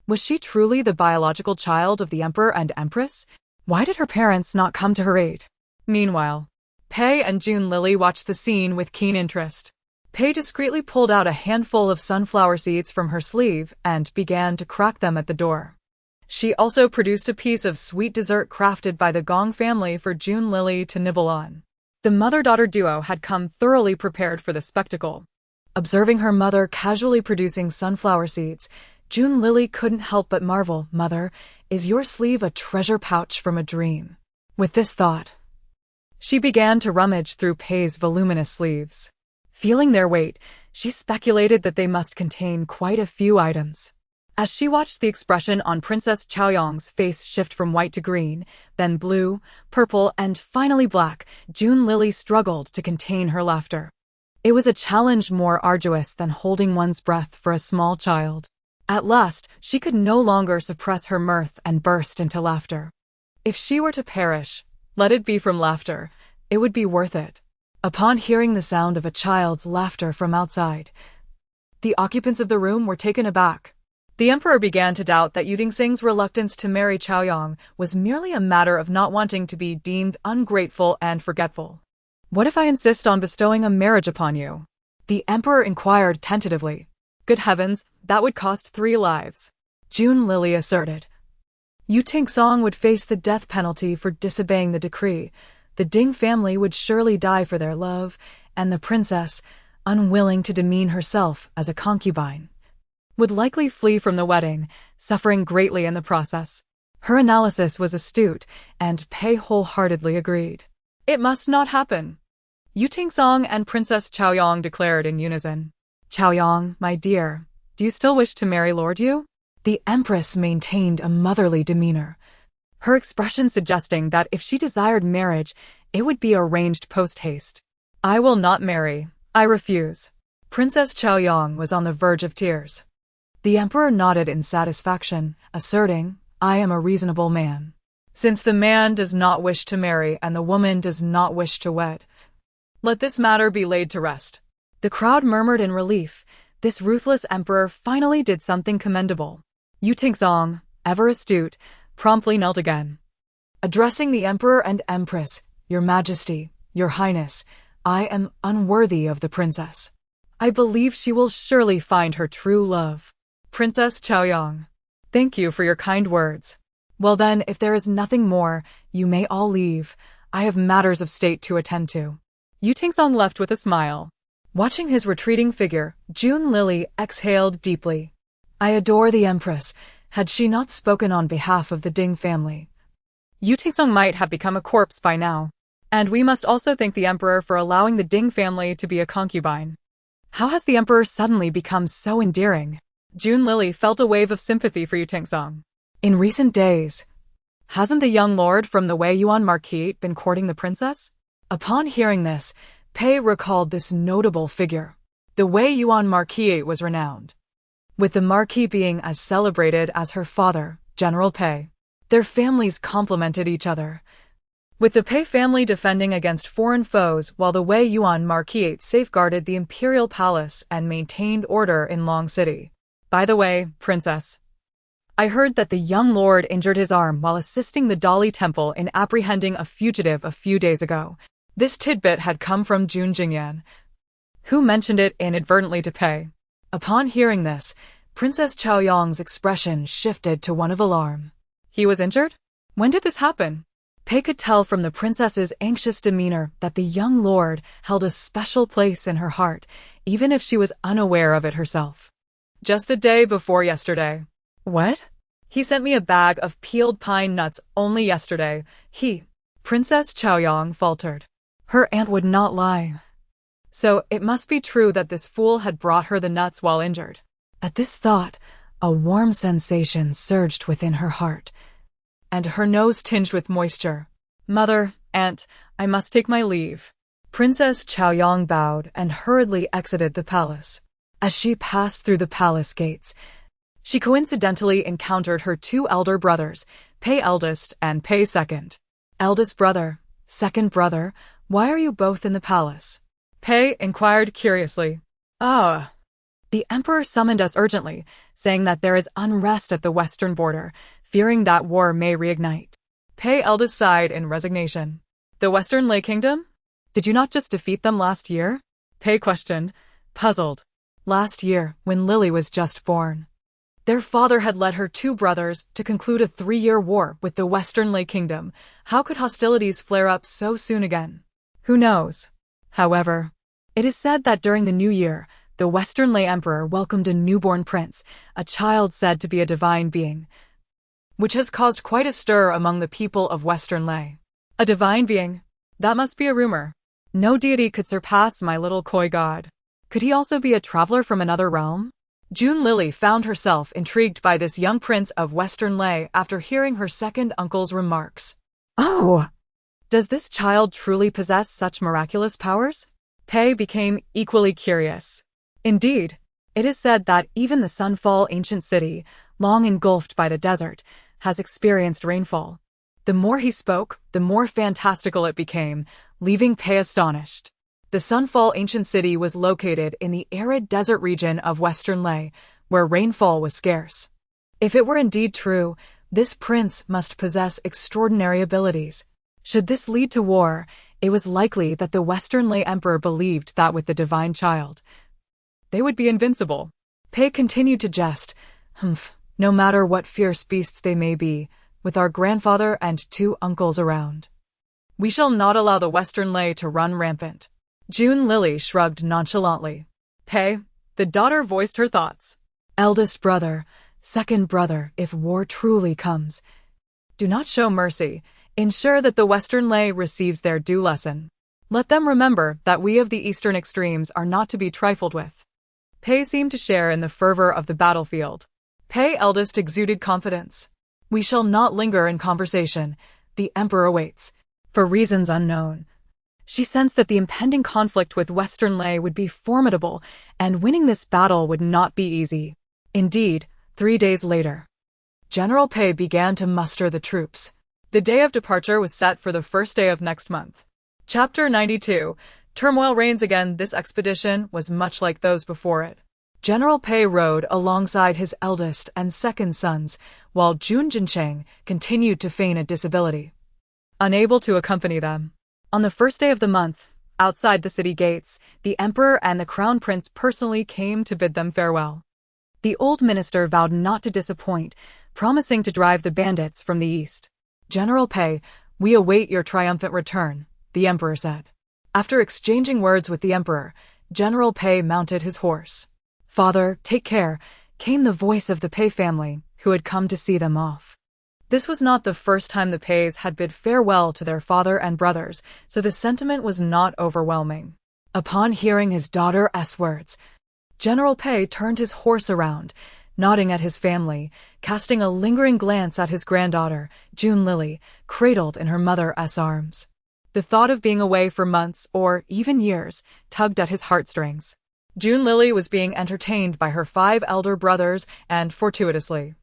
Was she truly the biological child of the Emperor and Empress? Why did her parents not come to her aid? Meanwhile, Pei and June Lily watched the scene with keen interest. Pei discreetly pulled out a handful of sunflower seeds from her sleeve and began to crack them at the door. She also produced a piece of sweet dessert crafted by the Gong family for June Lily to nibble on. The mother-daughter duo had come thoroughly prepared for the spectacle. Observing her mother casually producing sunflower seeds, June Lily couldn't help but marvel. Mother, is your sleeve a treasure pouch from a dream? With this thought, she began to rummage through Pei's voluminous sleeves. Feeling their weight, she speculated that they must contain quite a few items. As she watched the expression on Princess Chaoyang's face shift from white to green, then blue, purple, and finally black, June Lily struggled to contain her laughter. It was a challenge more arduous than holding one's breath for a small child. At last, she could no longer suppress her mirth and burst into laughter. If she were to perish, let it be from laughter, it would be worth it. Upon hearing the sound of a child's laughter from outside, the occupants of the room were taken aback. The emperor began to doubt that Yudingsing's reluctance to marry Chaoyang was merely a matter of not wanting to be deemed ungrateful and forgetful. What if I insist on bestowing a marriage upon you? The emperor inquired tentatively. Good heavens, that would cost 3 lives. June Lily asserted. Yu Tingsong would face the death penalty for disobeying the decree. The Ding family would surely die for their love, and the princess, unwilling to demean herself as a concubine, would likely flee from the wedding, suffering greatly in the process. Her analysis was astute, and Pei wholeheartedly agreed. It must not happen. Yu Tingsong and Princess Chaoyang declared in unison. Chaoyang, my dear, do you still wish to marry Lord Yu? The empress maintained a motherly demeanor, her expression suggesting that if she desired marriage, it would be arranged post-haste. I will not marry. I refuse. Princess Chaoyang was on the verge of tears. The emperor nodded in satisfaction, asserting, I am a reasonable man. Since the man does not wish to marry and the woman does not wish to wed, let this matter be laid to rest. The crowd murmured in relief. This ruthless emperor finally did something commendable. Yu Tingsong, ever astute, promptly knelt again. Addressing the emperor and empress, Your Majesty, Your Highness, I am unworthy of the princess. I believe she will surely find her true love. Princess Chaoyang, thank you for your kind words. Well then, if there is nothing more, you may all leave. I have matters of state to attend to. Yu Tingsong left with a smile. Watching his retreating figure, June Lily exhaled deeply. I adore the empress. Had she not spoken on behalf of the Ding family, Yu Tingsong might have become a corpse by now. And we must also thank the emperor for allowing the Ding family to be a concubine. How has the emperor suddenly become so endearing? June Lily felt a wave of sympathy for Yu Tingsong. In recent days, hasn't the young lord from the Wei Yuan Marquis been courting the princess? Upon hearing this, Pei recalled this notable figure. The Wei Yuan Marquis was renowned, with the Marquis being as celebrated as her father, General Pei. Their families complemented each other, with the Pei family defending against foreign foes while the Wei Yuan Marquis safeguarded the imperial palace and maintained order in Long City. By the way, princess, I heard that the young lord injured his arm while assisting the Dali Temple in apprehending a fugitive a few days ago. This tidbit had come from Jun Jingyan, who mentioned it inadvertently to Pei. Upon hearing this, Princess Chaoyang's expression shifted to one of alarm. He was injured? When did this happen? Pei could tell from the princess's anxious demeanor that the young lord held a special place in her heart, even if she was unaware of it herself. Just the day before yesterday. What? He sent me a bag of peeled pine nuts only yesterday. Princess Chaoyang faltered. Her aunt would not lie. So it must be true that this fool had brought her the nuts while injured. At this thought, a warm sensation surged within her heart, and her nose tinged with moisture. Mother, aunt, I must take my leave. Princess Chaoyang bowed and hurriedly exited the palace. As she passed through the palace gates, she coincidentally encountered her 2 elder brothers, Pei eldest and Pei second. Eldest brother, second brother, why are you both in the palace? Pei inquired curiously. The emperor summoned us urgently, saying that there is unrest at the western border, fearing that war may reignite. Pei eldest sighed in resignation. The Western Lei Kingdom? Did you not just defeat them last year? Pei questioned, puzzled. Last year, when Lily was just born. Their father had led her 2 brothers to conclude a 3-year war with the Western Lei Kingdom. How could hostilities flare up so soon again? Who knows? However, it is said that during the new year, the Western Lei Emperor welcomed a newborn prince, a child said to be a divine being, which has caused quite a stir among the people of Western Lei. A divine being? That must be a rumor. No deity could surpass my little koi god. Could he also be a traveler from another realm? June Lily found herself intrigued by this young prince of Western Lei after hearing her second uncle's remarks. Oh! Does this child truly possess such miraculous powers? Pei became equally curious. Indeed, it is said that even the Sunfall ancient city, long engulfed by the desert, has experienced rainfall. The more he spoke, the more fantastical it became, leaving Pei astonished. The Sunfall ancient city was located in the arid desert region of Western Lei, where rainfall was scarce. If it were indeed true, this prince must possess extraordinary abilities. Should this lead to war, it was likely that the Western Lei Emperor believed that with the divine child, they would be invincible. Pei continued to jest. No matter what fierce beasts they may be, with our grandfather and 2 uncles around, we shall not allow the Western Lei to run rampant. June Lily shrugged nonchalantly. Pei, the daughter, voiced her thoughts. Eldest brother, second brother, if war truly comes, do not show mercy. Ensure that the Western Lei receives their due lesson. Let them remember that we of the Eastern extremes are not to be trifled with. Pei seemed to share in the fervor of the battlefield. Pei eldest exuded confidence. We shall not linger in conversation. The Emperor waits. For reasons unknown. She sensed that the impending conflict with Western Lei would be formidable, and winning this battle would not be easy. Indeed, 3 days later, General Pei began to muster the troops. The day of departure was set for the first day of next month. Chapter 92. Turmoil reigns again. This expedition was much like those before it. General Pei rode alongside his eldest and second sons, while Jun Jincheng continued to feign a disability, unable to accompany them. On the first day of the month, outside the city gates, the emperor and the crown prince personally came to bid them farewell. The old minister vowed not to disappoint, promising to drive the bandits from the east. General Pei, we await your triumphant return, the emperor said. After exchanging words with the emperor, General Pei mounted his horse. Father, take care, came the voice of the Pei family, who had come to see them off. This was not the first time the Peis had bid farewell to their father and brothers, so the sentiment was not overwhelming. Upon hearing his daughter's words, General Pei turned his horse around, nodding at his family, casting a lingering glance at his granddaughter, June Lily, cradled in her mother's arms. The thought of being away for months, or even years, tugged at his heartstrings. June Lily was being entertained by her 5 elder brothers, and fortuitously,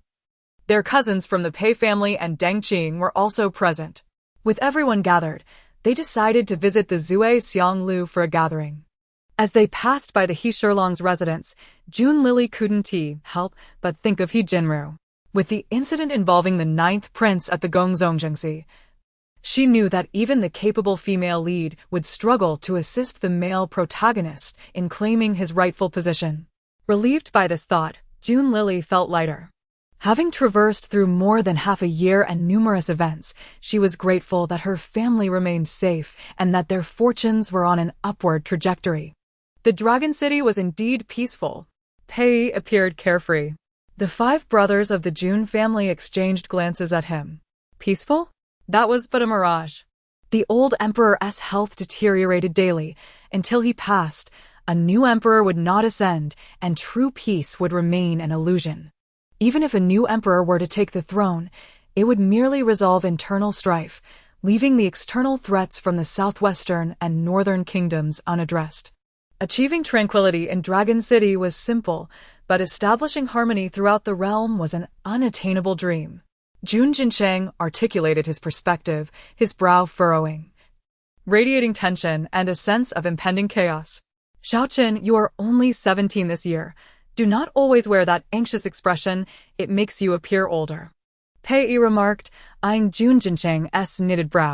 their cousins from the Pei family and Deng Qing were also present. With everyone gathered, they decided to visit the Zui Xianglu for a gathering. As they passed by the He Shilong's residence, June Lily couldn't help but think of He Jinru. With the incident involving the 9th prince at the Gongzhongjiangxi, she knew that even the capable female lead would struggle to assist the male protagonist in claiming his rightful position. Relieved by this thought, June Lily felt lighter. Having traversed through more than half a year and numerous events, she was grateful that her family remained safe and that their fortunes were on an upward trajectory. The Dragon City was indeed peaceful. Pei appeared carefree. The 5 brothers of the June family exchanged glances at him. Peaceful? That was but a mirage. The old emperor's health deteriorated daily. Until he passed, a new emperor would not ascend, and true peace would remain an illusion. Even if a new emperor were to take the throne, it would merely resolve internal strife, leaving the external threats from the southwestern and northern kingdoms unaddressed. Achieving tranquility in Dragon City was simple, but establishing harmony throughout the realm was an unattainable dream. Jun Jincheng articulated his perspective, his brow furrowing, radiating tension and a sense of impending chaos. Xiaoqin, you are only 17 this year. Do not always wear that anxious expression, it makes you appear older. Pei remarked, eyeing Jun Jincheng's knitted brow.